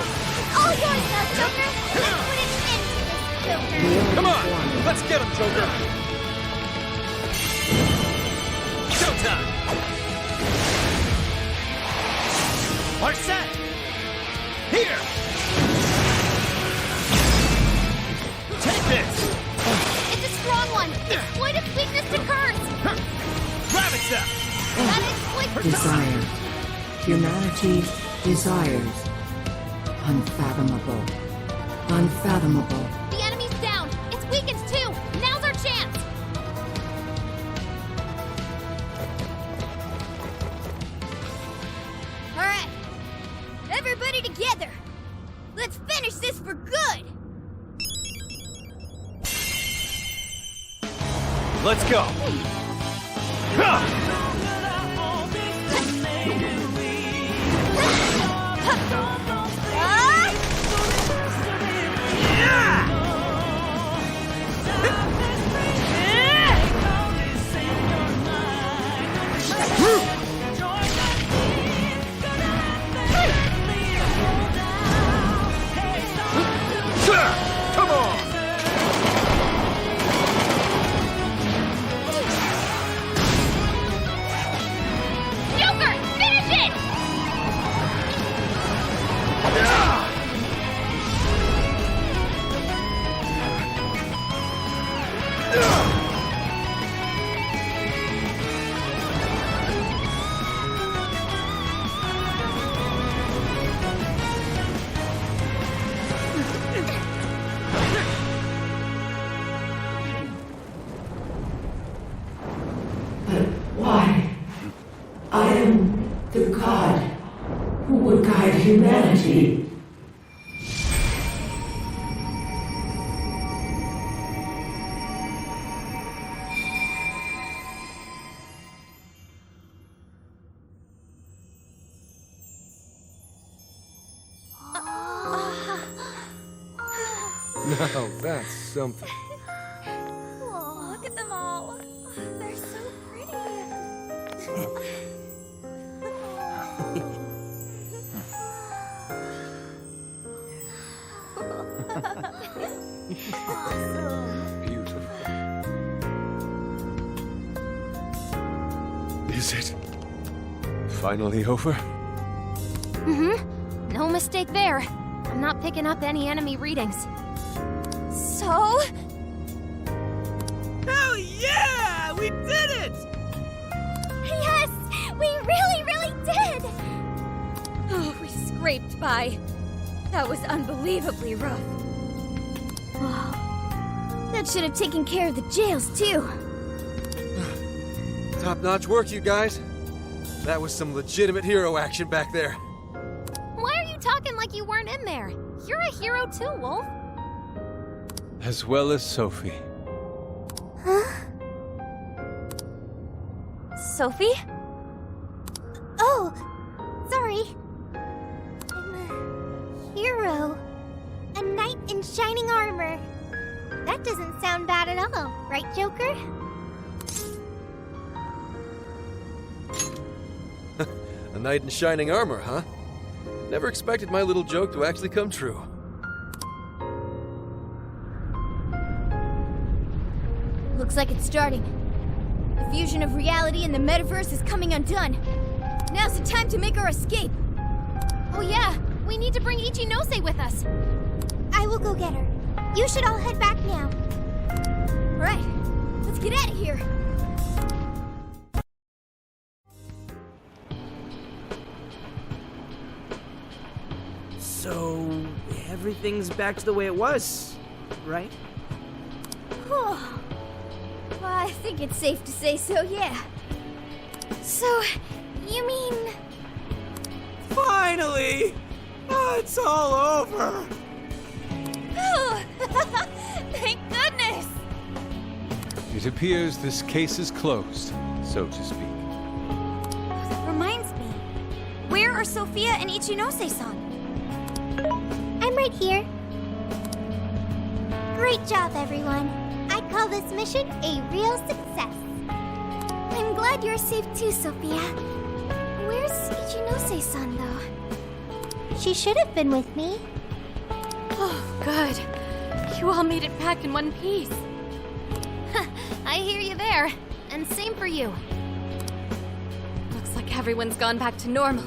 All yours now, Joker! Let's put an end to this, Joker! Come on! Let's get him, Joker! Showtime! Our set! Here! Take this! It's a strong one! Exploit its weakness to curse! Ravage them! Gotta exploit Desire. Humanity desires. Unfathomable. Unfathomable. The enemy's down! It's weakened too! Now's our chance! Alright! Everybody together! Let's finish this for good! Let's go! Come on! Joker! Finish it! But why? I am the God who would guide humanity. Now that's something. Oh, look at them all. They're so Beautiful. Is it finally over? Mm-hmm. No mistake there. I'm not picking up any enemy readings. So? Hell yeah! We did it! Yes! We really did! Oh, we scraped by. That was unbelievably rough. Wow. That should have taken care of the jails, too. Top-notch work, you guys. That was some legitimate hero action back there. Why are you talking like you weren't in there? You're a hero too, Wolf. As well as Sophie. Huh? Sophie? Oh, sorry. I'm a hero. A knight in shining armor. That doesn't sound bad at all, right, Joker? A knight in shining armor, huh? Never expected my little joke to actually come true. Looks like it's starting. The fusion of reality and the metaverse is coming undone. Now's the time to make our escape. Oh yeah, we need to bring Yic17 with us. I will go get her. You should all head back now. Right, let's get out of here. So, everything's back to the way it was, right? Well, I think it's safe to say so, yeah. So, you mean... Finally! Oh, it's all over! Thank goodness! It appears this case is closed, so to speak. That reminds me. Where are Sophia and Yic17-san? I'm right here. Great job, everyone. I call this mission a real success. I'm glad you're safe too, Sophia. Where's Yic17-san, though? She should have been with me. Oh, good. You all made it back in one piece. I hear you there. And same for you. Looks like everyone's gone back to normal.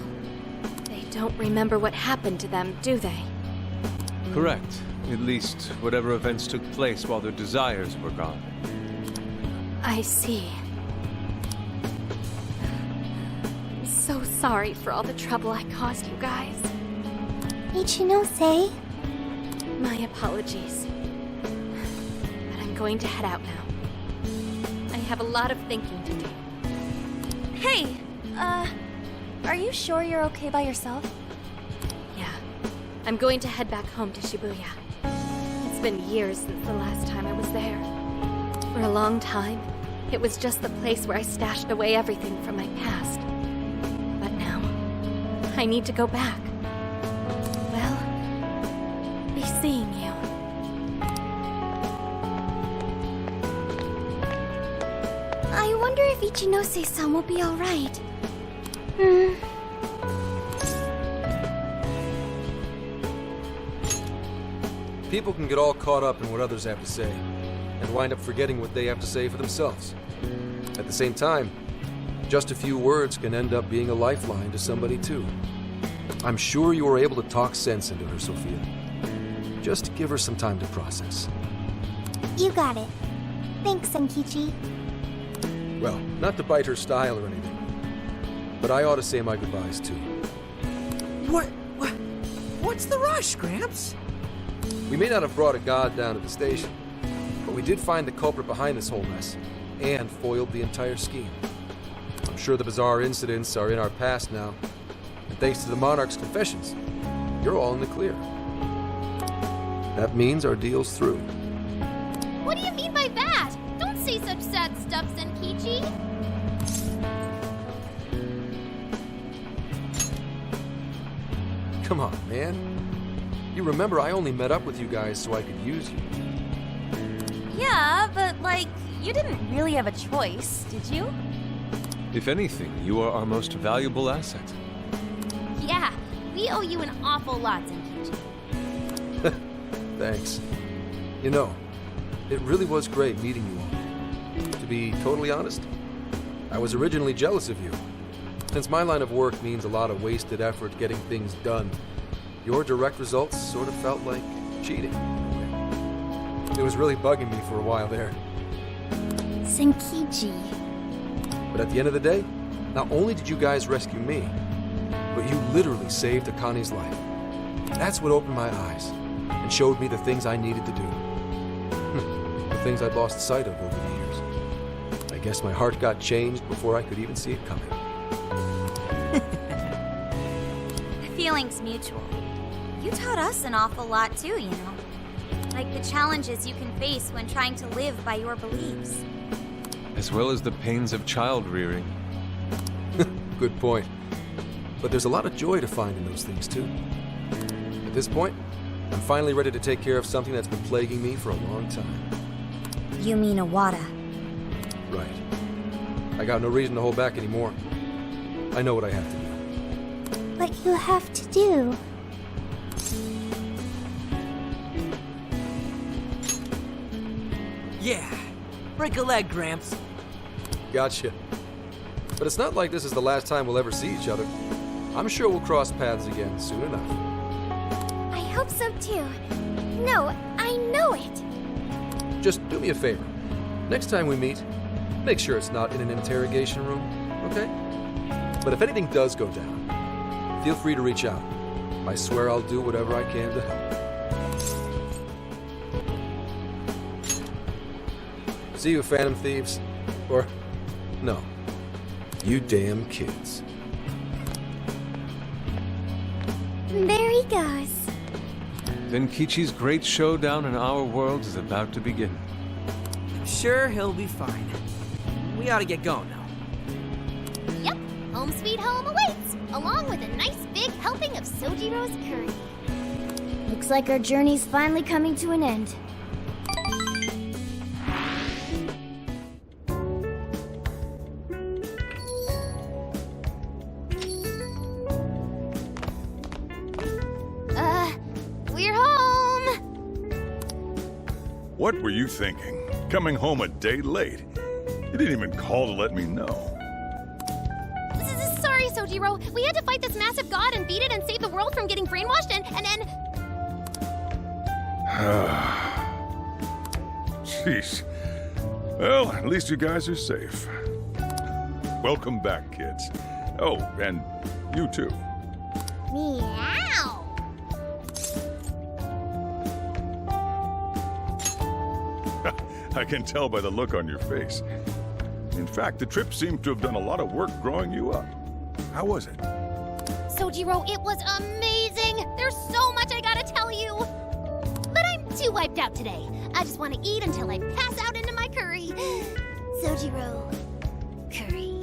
They don't remember what happened to them, do they? Correct. At least whatever events took place while their desires were gone. I see. I'm so sorry for all the trouble I caused you guys. Yic17. My apologies. But I'm going to head out now. I have a lot of thinking to do. Hey, are you sure you're okay by yourself? Yeah. I'm going to head back home to Shibuya. It's been years since the last time I was there. For a long time, it was just the place where I stashed away everything from my past. But now, I need to go back. Well, be seeing you. I wonder if Ichinose-san will be alright. People can get all caught up in what others have to say, and wind up forgetting what they have to say for themselves. At the same time, just a few words can end up being a lifeline to somebody too. I'm sure you were able to talk sense into her, Sophia. Just give her some time to process. You got it. Thanks, Senkichi. Well, not to bite her style or anything, but I ought to say my goodbyes too. What's the rush, Gramps? We may not have brought a god down to the station, but we did find the culprit behind this whole mess, and foiled the entire scheme. I'm sure the bizarre incidents are in our past now, and thanks to the Monarch's confessions, you're all in the clear. That means our deal's through. What do you mean by that? Don't say such sad stuff, Senkichi. Come on, man. You remember I only met up with you guys so I could use you. Yeah, but, like, you didn't really have a choice, did you? If anything, you are our most valuable asset. Yeah, we owe you an awful lot, Zenkichi. Thanks. You know, it really was great meeting you all. To be totally honest, I was originally jealous of you. Since my line of work means a lot of wasted effort getting things done, your direct results sort of felt like cheating. It was really bugging me for a while there. Zenkichi. But at the end of the day, not only did you guys rescue me, but you literally saved Akani's life. That's what opened my eyes and showed me the things I needed to do. The things I'd lost sight of over the years. I guess my heart got changed before I could even see it coming. The feeling's mutual. You taught us an awful lot too, you know. Like the challenges you can face when trying to live by your beliefs. As well as the pains of child rearing. Good point. But there's a lot of joy to find in those things too. At this point, I'm finally ready to take care of something that's been plaguing me for a long time. You mean Iwata? Right. I got no reason to hold back anymore. I know what I have to do. What you have to do. Yeah. Break a leg, Gramps. Gotcha. But it's not like this is the last time we'll ever see each other. I'm sure we'll cross paths again soon enough. I hope so too. No, I know it. Just do me a favor. Next time we meet, make sure it's not in an interrogation room, okay? But if anything does go down, feel free to reach out. I swear I'll do whatever I can to help. See you, Phantom Thieves. Or, no, you damn kids. There he goes. Zenkichi's great showdown in our world is about to begin. Sure, he'll be fine. We ought to get going now. Yep, home sweet home awaits, along with a nice big helping of Sojiro's curry. Looks like our journey's finally coming to an end. We're home! What were you thinking? Coming home a day late? You didn't even call to let me know. Sorry, Sojiro. We had to fight this massive god and beat it and save the world from getting brainwashed and Jeez. Well, at least you guys are safe. Welcome back, kids. Oh, and you too. Meow! I can tell by the look on your face. In fact, the trip seems to have done a lot of work growing you up. How was it? Sojiro, it was amazing! There's so much I gotta tell you! But I'm too wiped out today. I just want to eat until I pass out into my curry. Sojiro, curry.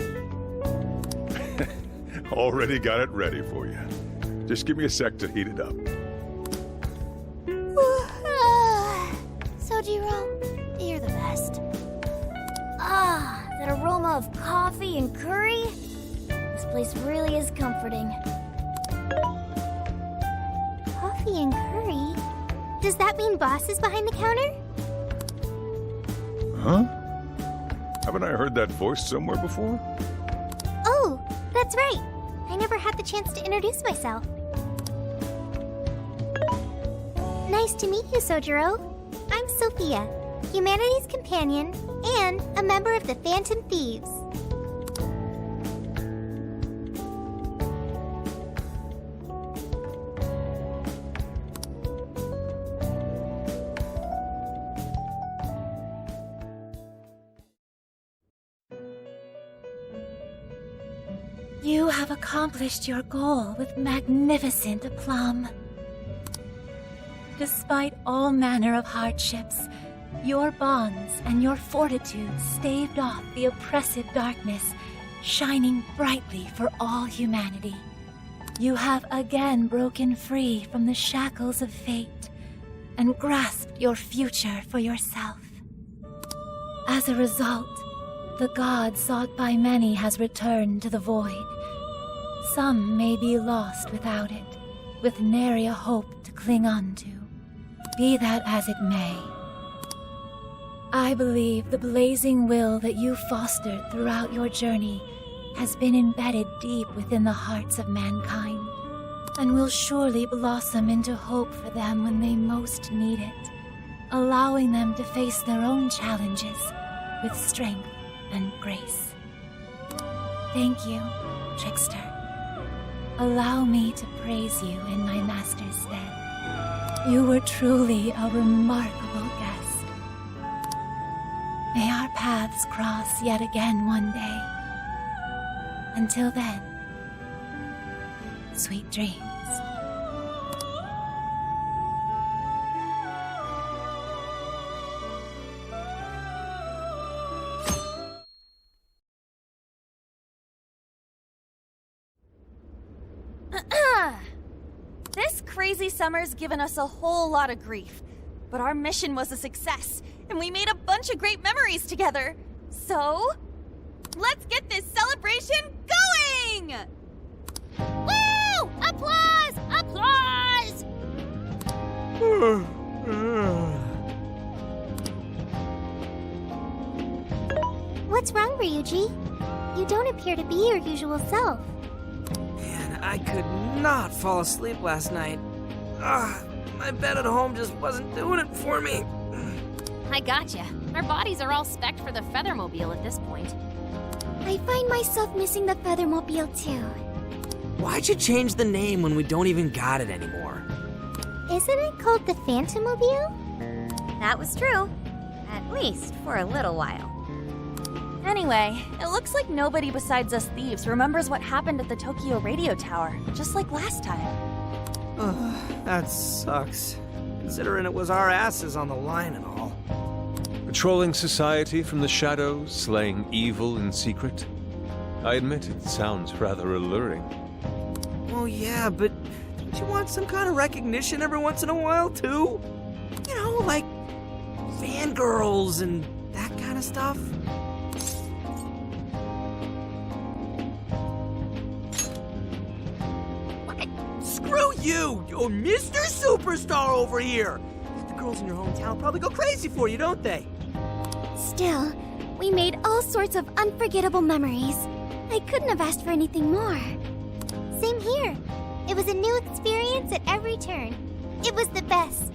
Already got it ready for you. Just give me a sec to heat it up. Sojiro, you're the best. Ah, that aroma of coffee and curry. This place really is comforting. Coffee and curry? Does that mean Boss is behind the counter? Huh? Haven't I heard that voice somewhere before? Oh, that's right. I never had the chance to introduce myself. Nice to meet you, Sojiro. I'm Sophia, humanity's companion and a member of the Phantom Thieves. You have accomplished your goal with magnificent aplomb. Despite all manner of hardships, your bonds and your fortitude staved off the oppressive darkness, shining brightly for all humanity. You have again broken free from the shackles of fate and grasped your future for yourself. As a result, The god sought by many has returned to the void. Some may be lost without it, with nary a hope to cling on to. Be that as it may, I believe the blazing will that you fostered throughout your journey has been embedded deep within the hearts of mankind, and will surely blossom into hope for them when they most need it, allowing them to face their own challenges with strength and grace. Thank you, Trickster. Allow me to praise you in my master's stead. You were truly a remarkable guest. May our paths cross yet again one day. Until then, sweet dreams. This crazy summer's given us a whole lot of grief, but our mission was a success, and we made a bunch of great memories together. So, let's get this celebration going! Woo! Applause! Applause! What's wrong, Ryuji? You don't appear to be your usual self. Man, I could not fall asleep last night. My bed at home just wasn't doing it for me. I gotcha. Our bodies are all spec'd for the Feathermobile at this point. I find myself missing the Feathermobile too. Why'd you change the name when we don't even got it anymore? Isn't it called the Phantomobile? That was true. At least for a little while. Anyway, it looks like nobody besides us thieves remembers what happened at the Tokyo radio tower, just like last time. That sucks. Considering it was our asses on the line and all. Patrolling society from the shadows, slaying evil in secret. I admit it sounds rather alluring. Well, yeah, but don't you want some kind of recognition every once in a while, too? You know, like fangirls and that kind of stuff? Screw you! You're Mr. Superstar over here! The girls in your hometown probably go crazy for you, don't they? Still, we made all sorts of unforgettable memories. I couldn't have asked for anything more. Same here. It was a new experience at every turn. It was the best.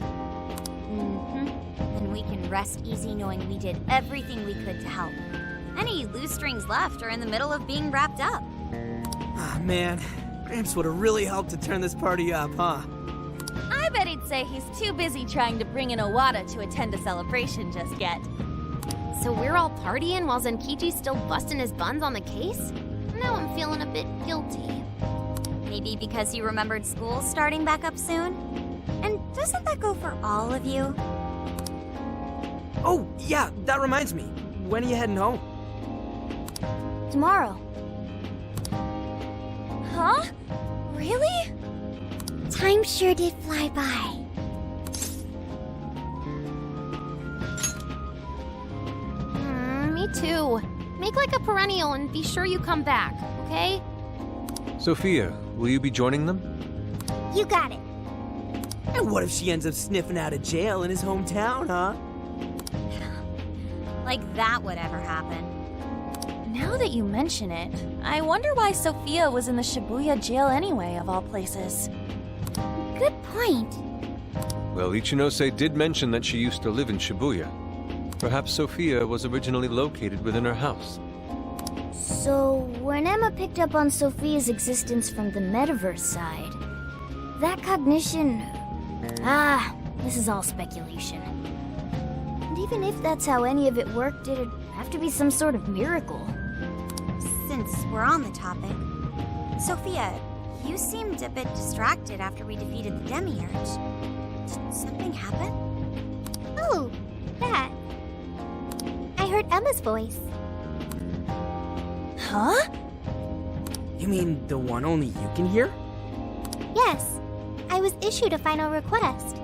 Then we can rest easy knowing we did everything we could to help. Any loose strings left are in the middle of being wrapped up. Ah, man. Gramps would have really helped to turn this party up, huh? I bet he'd say he's too busy trying to bring in Owada to attend a celebration just yet. So we're all partying while Zenkichi's still busting his buns on the case? Now I'm feeling a bit guilty. Maybe because you remembered school starting back up soon? And doesn't that go for all of you? Oh, yeah, that reminds me. When are you heading home? Tomorrow. Huh? Really? Time sure did fly by. Me too. Make like a perennial and be sure you come back, okay? Sophia, will you be joining them? You got it. And what if she ends up sniffing out of jail in his hometown, huh? Like that would ever happen. Now that you mention it, I wonder why Sophia was in the Shibuya jail anyway, of all places. Good point. Well, Ichinose did mention that she used to live in Shibuya. Perhaps Sophia was originally located within her house. So, when Emma picked up on Sophia's existence from the metaverse side, that cognition... this is all speculation. And even if that's how any of it worked, it'd have to be some sort of miracle. Since we're on the topic, Sophia, you seemed a bit distracted after we defeated the Demiurge. Did something happen? Oh, that. I heard Emma's voice. Huh? You mean the one only you can hear? Yes, I was issued a final request.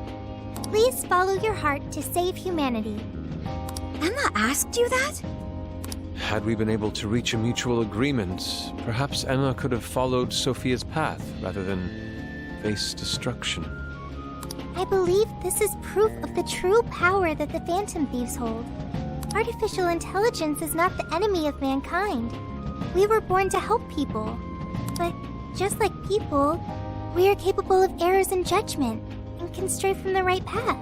Please follow your heart to save humanity. Emma asked you that? Had we been able to reach a mutual agreement, perhaps Emma could have followed Sophia's path rather than face destruction. I believe this is proof of the true power that the Phantom Thieves hold. Artificial intelligence is not the enemy of mankind. We were born to help people. But just like people, we are capable of errors in judgment and can stray from the right path.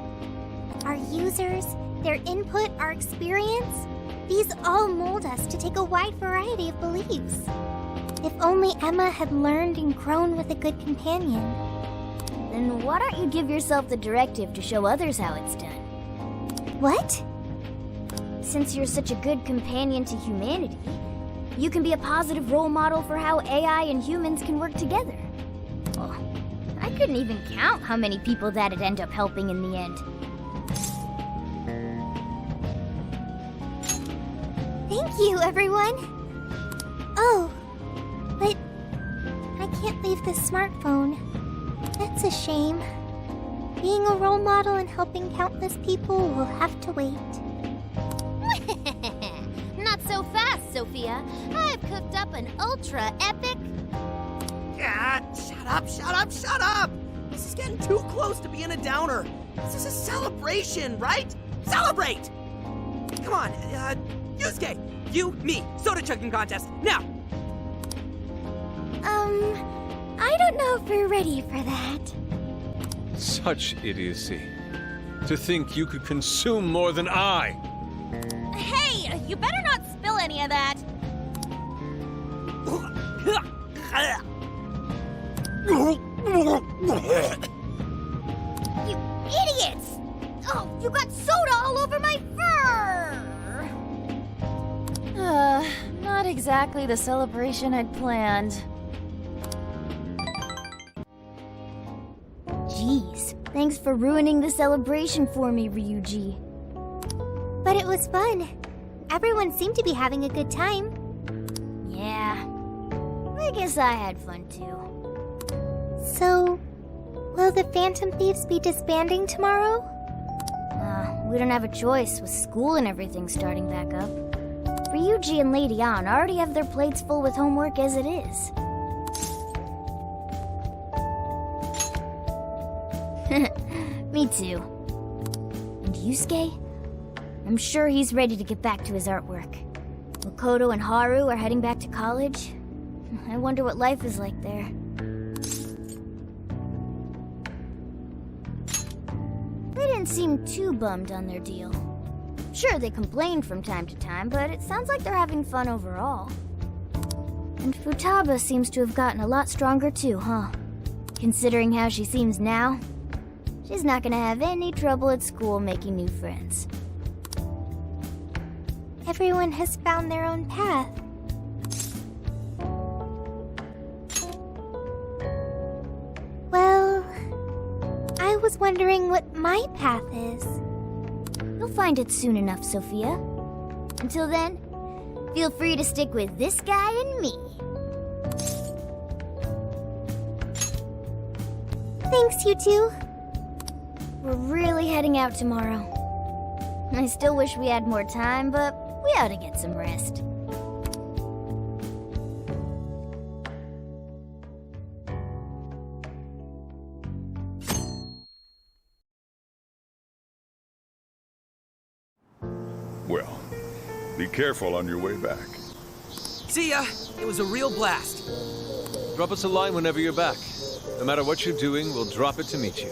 Our users, their input, our experience, these all mold us to take a wide variety of beliefs. If only Emma had learned and grown with a good companion. Then why don't you give yourself the directive to show others how it's done? What? Since you're such a good companion to humanity, you can be a positive role model for how AI and humans can work together. Oh, I couldn't even count how many people that'd end up helping in the end. Thank you, everyone! Oh, but I can't leave this smartphone. That's a shame. Being a role model and helping countless people will have to wait. Not so fast, Sophia. I've cooked up an ultra-epic... God, shut up! This is getting too close to being a downer. This is a celebration, right? Celebrate! Come on, Yusuke! You, me, soda chugging contest, now! I don't know if we're ready for that. Such idiocy. To think you could consume more than I! Hey, you better not spill any of that. You idiots! Oh, you got soda all over my fur! Not exactly the celebration I'd planned. Jeez, thanks for ruining the celebration for me, Ryuji. But it was fun. Everyone seemed to be having a good time. Yeah, I guess I had fun too. So, will the Phantom Thieves be disbanding tomorrow? We don't have a choice with school and everything starting back up. Ryuji and Lady Ann already have their plates full with homework as it is. Me too. And Yusuke? I'm sure he's ready to get back to his artwork. Makoto and Haru are heading back to college. I wonder what life is like there. They didn't seem too bummed on their deal. Sure, they complained from time to time, but it sounds like they're having fun overall. And Futaba seems to have gotten a lot stronger too, huh? Considering how she seems now, she's not gonna have any trouble at school making new friends. Everyone has found their own path. Well, I was wondering what my path is. You'll find it soon enough, Sophia. Until then, feel free to stick with this guy and me. Thanks, you two. We're really heading out tomorrow. I still wish we had more time, but we ought to get some rest. Well, be careful on your way back. See ya! It was a real blast. Drop us a line whenever you're back. No matter what you're doing, we'll drop it to meet you.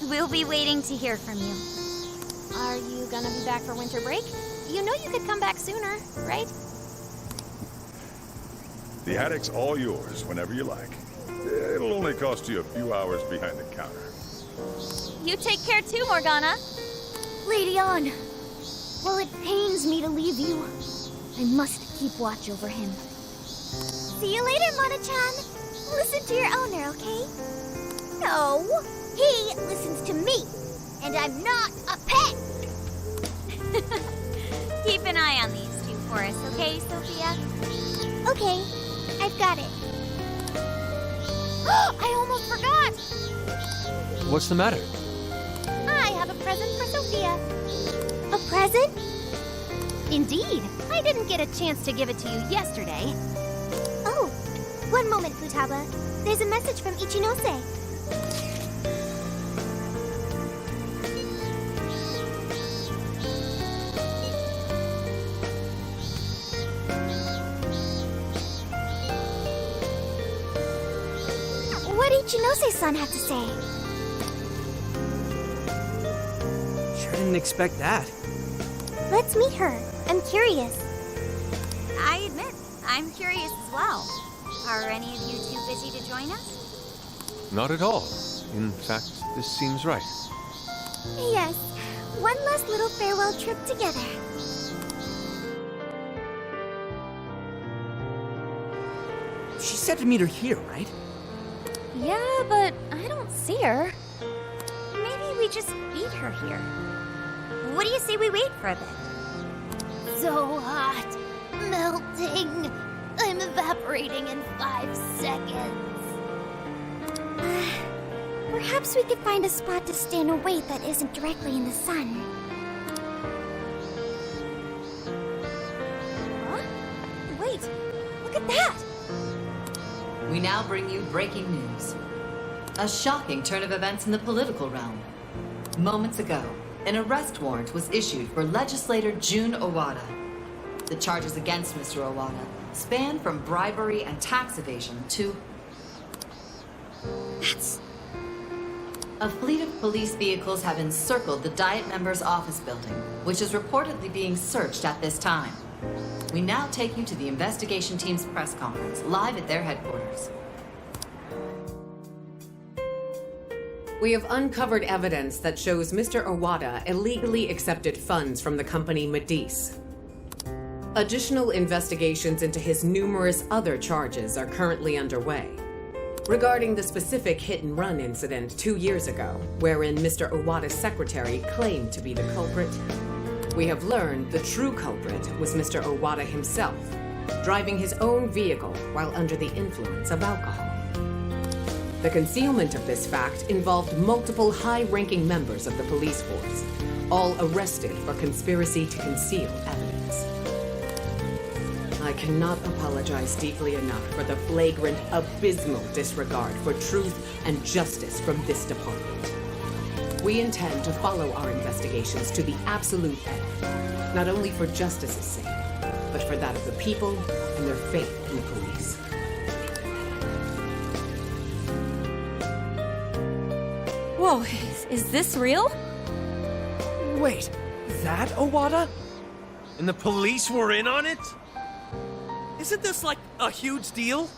We'll be waiting to hear from you. Are you gonna be back for winter break? You know you could come back sooner, right? The attic's all yours whenever you like. It'll only cost you a few hours behind the counter. You take care too, Morgana. Lady Ann, while it pains me to leave you, I must keep watch over him. See you later, Mona-chan. Listen to your owner, okay? No, he listens to me, and I'm not a pet. Keep an eye on these two for us, okay, Sophia? Okay, I've got it. I almost forgot! What's the matter? I have a present for Sophia. A present? Indeed. I didn't get a chance to give it to you yesterday. Oh, one moment, Futaba. There's a message from Ichinose. What did Ichinose-san have to say? Sure didn't expect that. Let's meet her. I'm curious. I admit, I'm curious as well. Are any of you too busy to join us? Not at all. In fact, this seems right. Yes, one last little farewell trip together. She said to meet her here, right? Yeah, but I don't see her. Maybe we just meet her here. What do you say we wait for a bit? So hot. Melting. I'm evaporating in 5 seconds. Perhaps we could find a spot to stay and wait that isn't directly in the sun. Huh? Wait, look at that! We now bring you breaking news. A shocking turn of events in the political realm. Moments ago, an arrest warrant was issued for legislator Jun Owada. The charges against Mr. Owada span from bribery and tax evasion to... That's... A fleet of police vehicles have encircled the Diet members' office building, which is reportedly being searched at this time. We now take you to the investigation team's press conference, live at their headquarters. We have uncovered evidence that shows Mr. Owada illegally accepted funds from the company Medice. Additional investigations into his numerous other charges are currently underway. Regarding the specific hit-and-run incident 2 years ago, wherein Mr. Owada's secretary claimed to be the culprit, we have learned the true culprit was Mr. Owada himself, driving his own vehicle while under the influence of alcohol. The concealment of this fact involved multiple high-ranking members of the police force, all arrested for conspiracy to conceal evidence. I cannot apologize deeply enough for the flagrant, abysmal disregard for truth and justice from this department. We intend to follow our investigations to the absolute end, not only for justice's sake, but for that of the people and their faith in the police. Whoa, is this real? Wait, that Owada? And the police were in on it? Isn't this like a huge deal?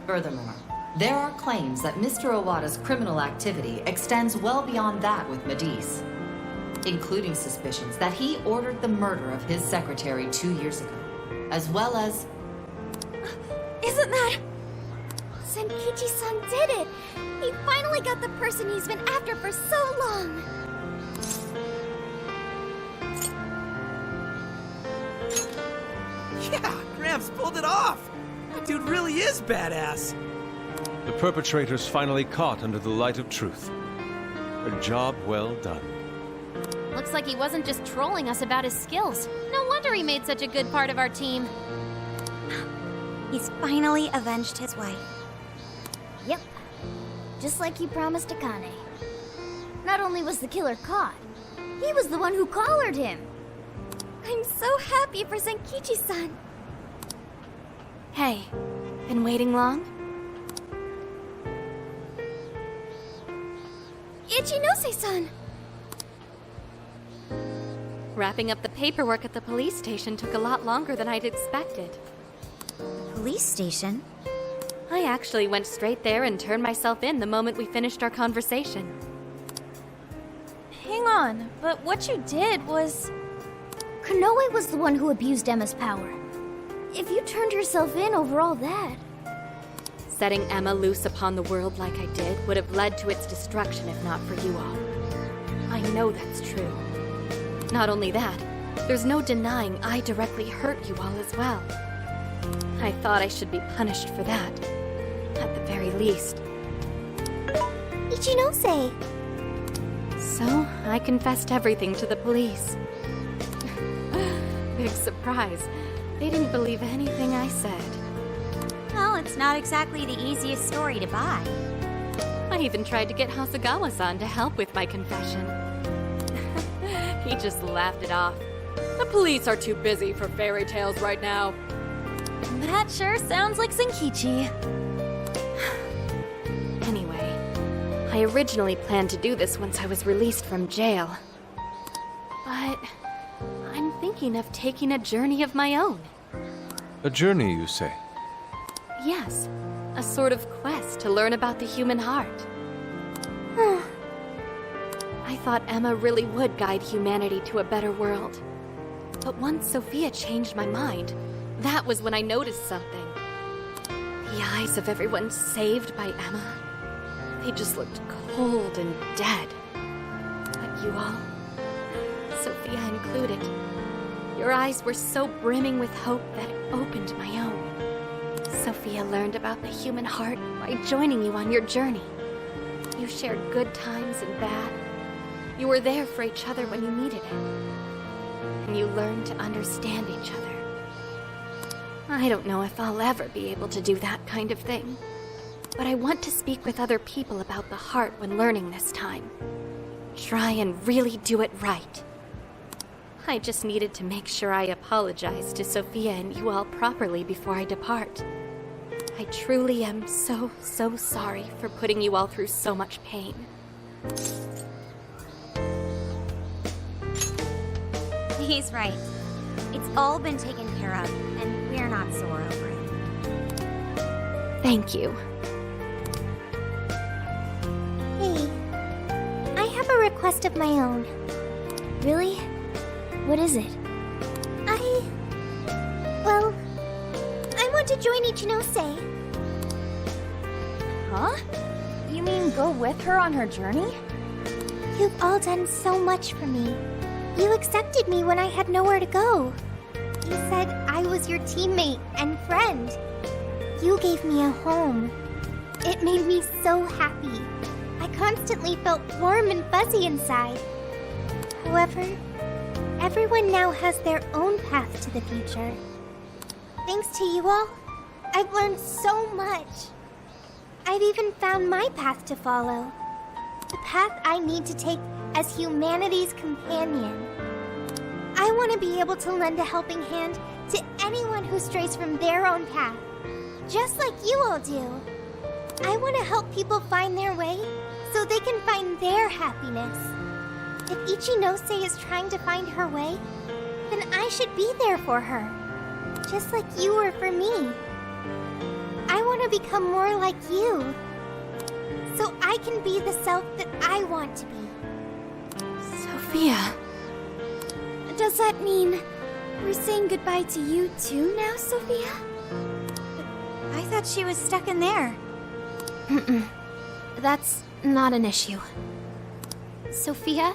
Furthermore, there are claims that Mr. Owada's criminal activity extends well beyond that with Medice, including suspicions that he ordered the murder of his secretary 2 years ago, as well as... Isn't that... Senkichi-san did it! He finally got the person he's been after for so long! Yeah, Gramps pulled it off! That dude really is badass! The perpetrators finally caught under the light of truth. A job well done. Looks like he wasn't just trolling us about his skills. No wonder he made such a good part of our team. He's finally avenged his wife. Yep. Just like he promised Akane. Not only was the killer caught, he was the one who collared him. I'm so happy for Senkichi-san. Hey, been waiting long? Ichinose-san! Wrapping up the paperwork at the police station took a lot longer than I'd expected. Police station? I actually went straight there and turned myself in the moment we finished our conversation. Hang on, but what you did was... Konoe was the one who abused Emma's power. If you turned yourself in over all that... Setting Emma loose upon the world like I did would have led to its destruction if not for you all. I know that's true. Not only that, there's no denying I directly hurt you all as well. I thought I should be punished for that, at the very least. Ichinose! So, I confessed everything to the police. big surprise. They didn't believe anything I said. Well, it's not exactly the easiest story to buy. I even tried to get Hasagawa-san to help with my confession. He just laughed it off. The police are too busy for fairy tales right now. That sure sounds like Zenkichi. Anyway, I originally planned to do this once I was released from jail. But I'm thinking of taking a journey of my own. A journey, you say? Yes, a sort of quest to learn about the human heart. I thought Emma really would guide humanity to a better world. But once Sophia changed my mind, that was when I noticed something. The eyes of everyone saved by Emma, they just looked cold and dead. But you all, Sophia included, your eyes were so brimming with hope that it opened my own. Sophia learned about the human heart by joining you on your journey. You shared good times and bad. You were there for each other when you needed it. And you learned to understand each other. I don't know if I'll ever be able to do that kind of thing, but I want to speak with other people about the heart when learning this time. Try and really do it right. I just needed to make sure I apologized to Sophia and you all properly before I depart. I truly am so sorry for putting you all through so much pain. He's right. It's all been taken care of, and we're not sore over it. Thank you. Hey, I have a request of my own. Really? What is it? Well, I want to join Ichinose. Huh? You mean go with her on her journey? You've all done so much for me. You accepted me when I had nowhere to go. You said I was your teammate and friend. You gave me a home. It made me so happy. I constantly felt warm and fuzzy inside. However, everyone now has their own path to the future. Thanks to you all, I've learned so much. I've even found my path to follow. The path I need to take as humanity's companion. I want to be able to lend a helping hand to anyone who strays from their own path, just like you all do. I want to help people find their way so they can find their happiness. If Ichinose is trying to find her way, then I should be there for her, just like you were for me. I want to become more like you, so I can be the self that I want to be. Sophia. Does that mean we're saying goodbye to you too now, Sophia? I thought she was stuck in there. That's not an issue. Sophia,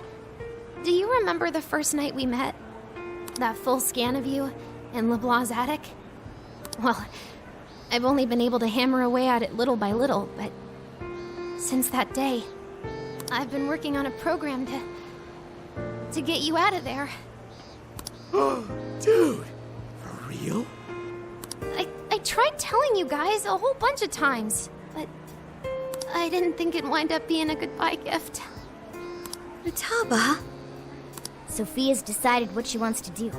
do you remember the first night we met? That full scan of you in LeBlanc's attic? Well, I've only been able to hammer away at it little by little, but since that day, I've been working on a program to get you out of there. Dude, for real? I tried telling you guys a whole bunch of times, but I didn't think it'd wind up being a goodbye gift. Futaba? Sophia's decided what she wants to do.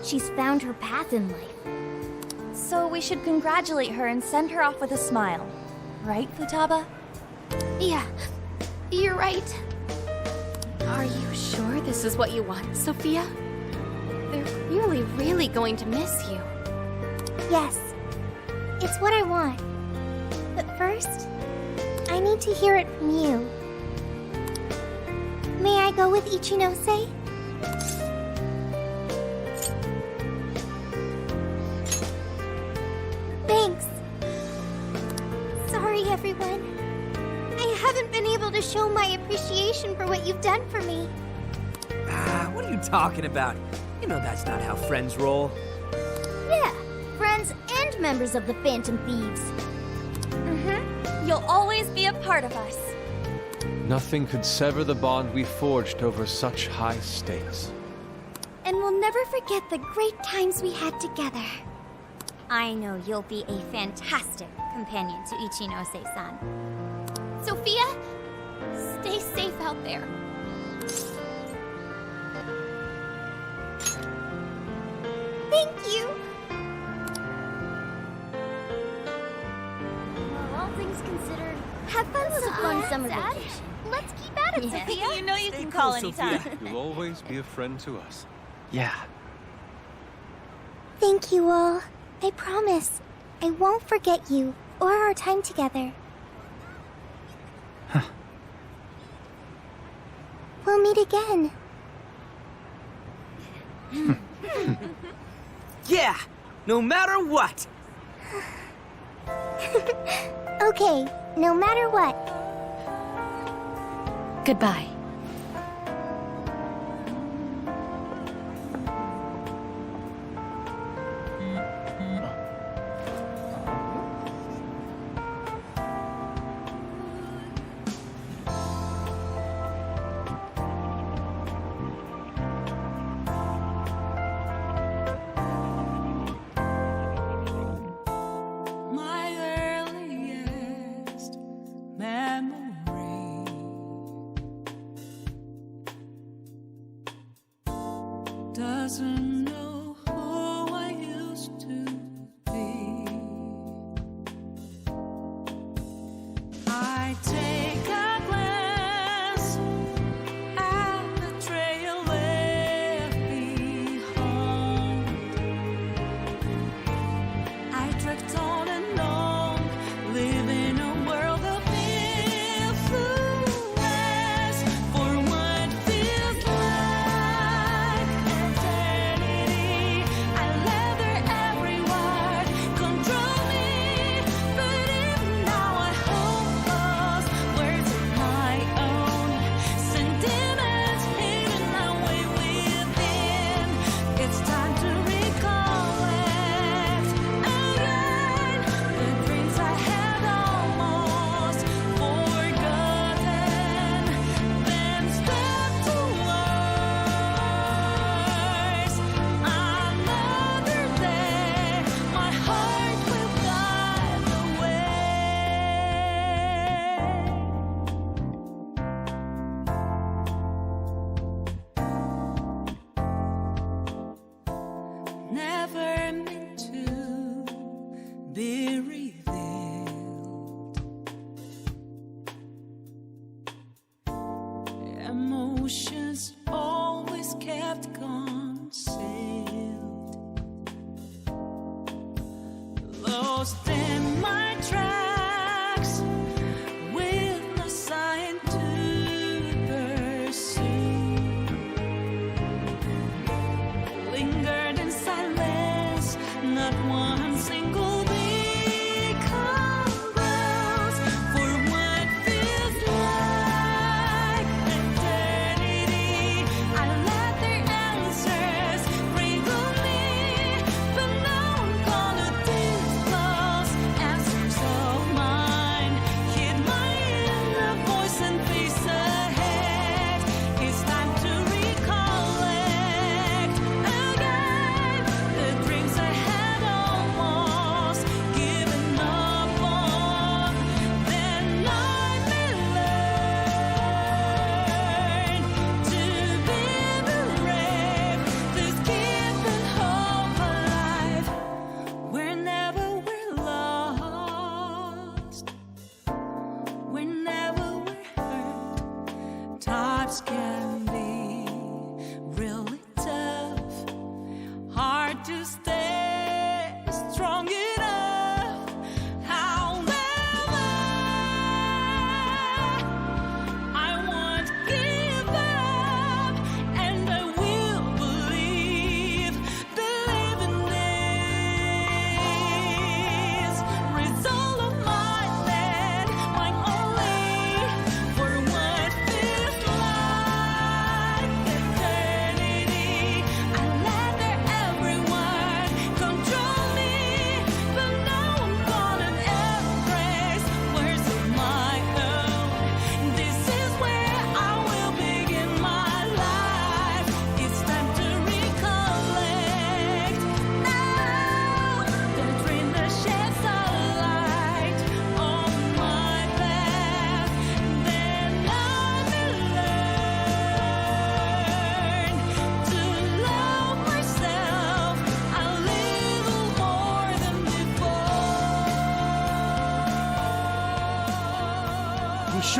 She's found her path in life. So we should congratulate her and send her off with a smile. Right, Futaba? Yeah, you're right. Are you sure this is what you want, Sophia? They're really going to miss you. Yes, it's what I want. But first, I need to hear it from you. May I go with Ichinose? Thanks. Sorry, everyone. I haven't been able to show my appreciation for what you've done for me. What are you talking about? You know that's not how friends roll. Yeah, friends and members of the Phantom Thieves. You'll always be a part of us. Nothing could sever the bond we forged over such high stakes. And we'll never never forget the great times we had together. I know you'll be a fantastic companion to Ichinose-san. Sophia, stay safe out there. Thank you. Well, all things considered, Have fun it was a fun summer Dad? vacation. Let's keep at it, Sophia. You know you Stay can cool, call Sophia. anytime. You'll always be a friend to us. Yeah. Thank you all. I promise. I won't forget you or our time together. We'll meet again. Yeah, no matter what. Okay, no matter what. Goodbye. My earliest memory doesn't know who I used to be. I take a glance at the trail left behind. I drift on and on, living a world of influence for what feels like eternity. I let every word control me, but even now I hold those words of my own, sentiments hidden away within. It's time to recollect again the dreams I had almost forgotten, then step towards another day. My heart will guide the way. Never meant to be revealed. Emotions always kept concealed. Lost in my tracks, with no sign to pursue. Lingered in silence, not one single beat comes for what feels like eternity. I let their answers riddle me, but now I'm gonna disclose answers of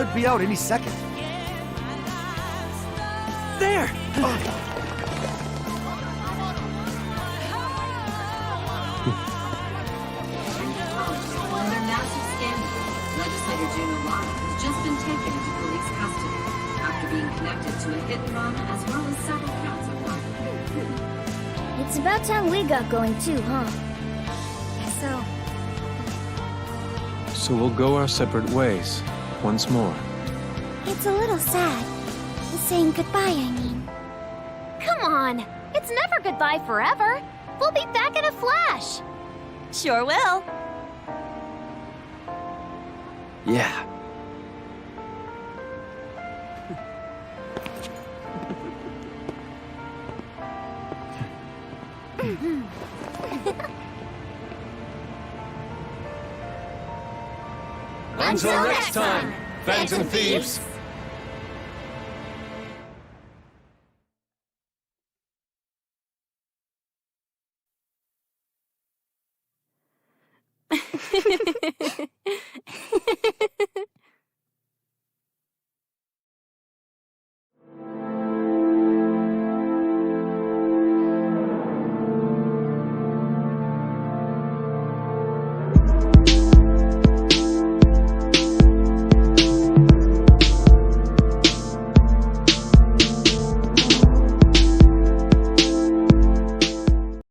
should be out any second. There! Under massive scandal, legislator June Iwata has just been taken into police custody after being connected to a hit and run as well as several counts of robbery. It's about time we got going too, huh? So we'll go our separate ways once more. It's a little sad. Saying goodbye, I mean. Come on! It's never goodbye forever! We'll be back in a flash! Sure will. Yeah. Until next time, Phantom Thieves!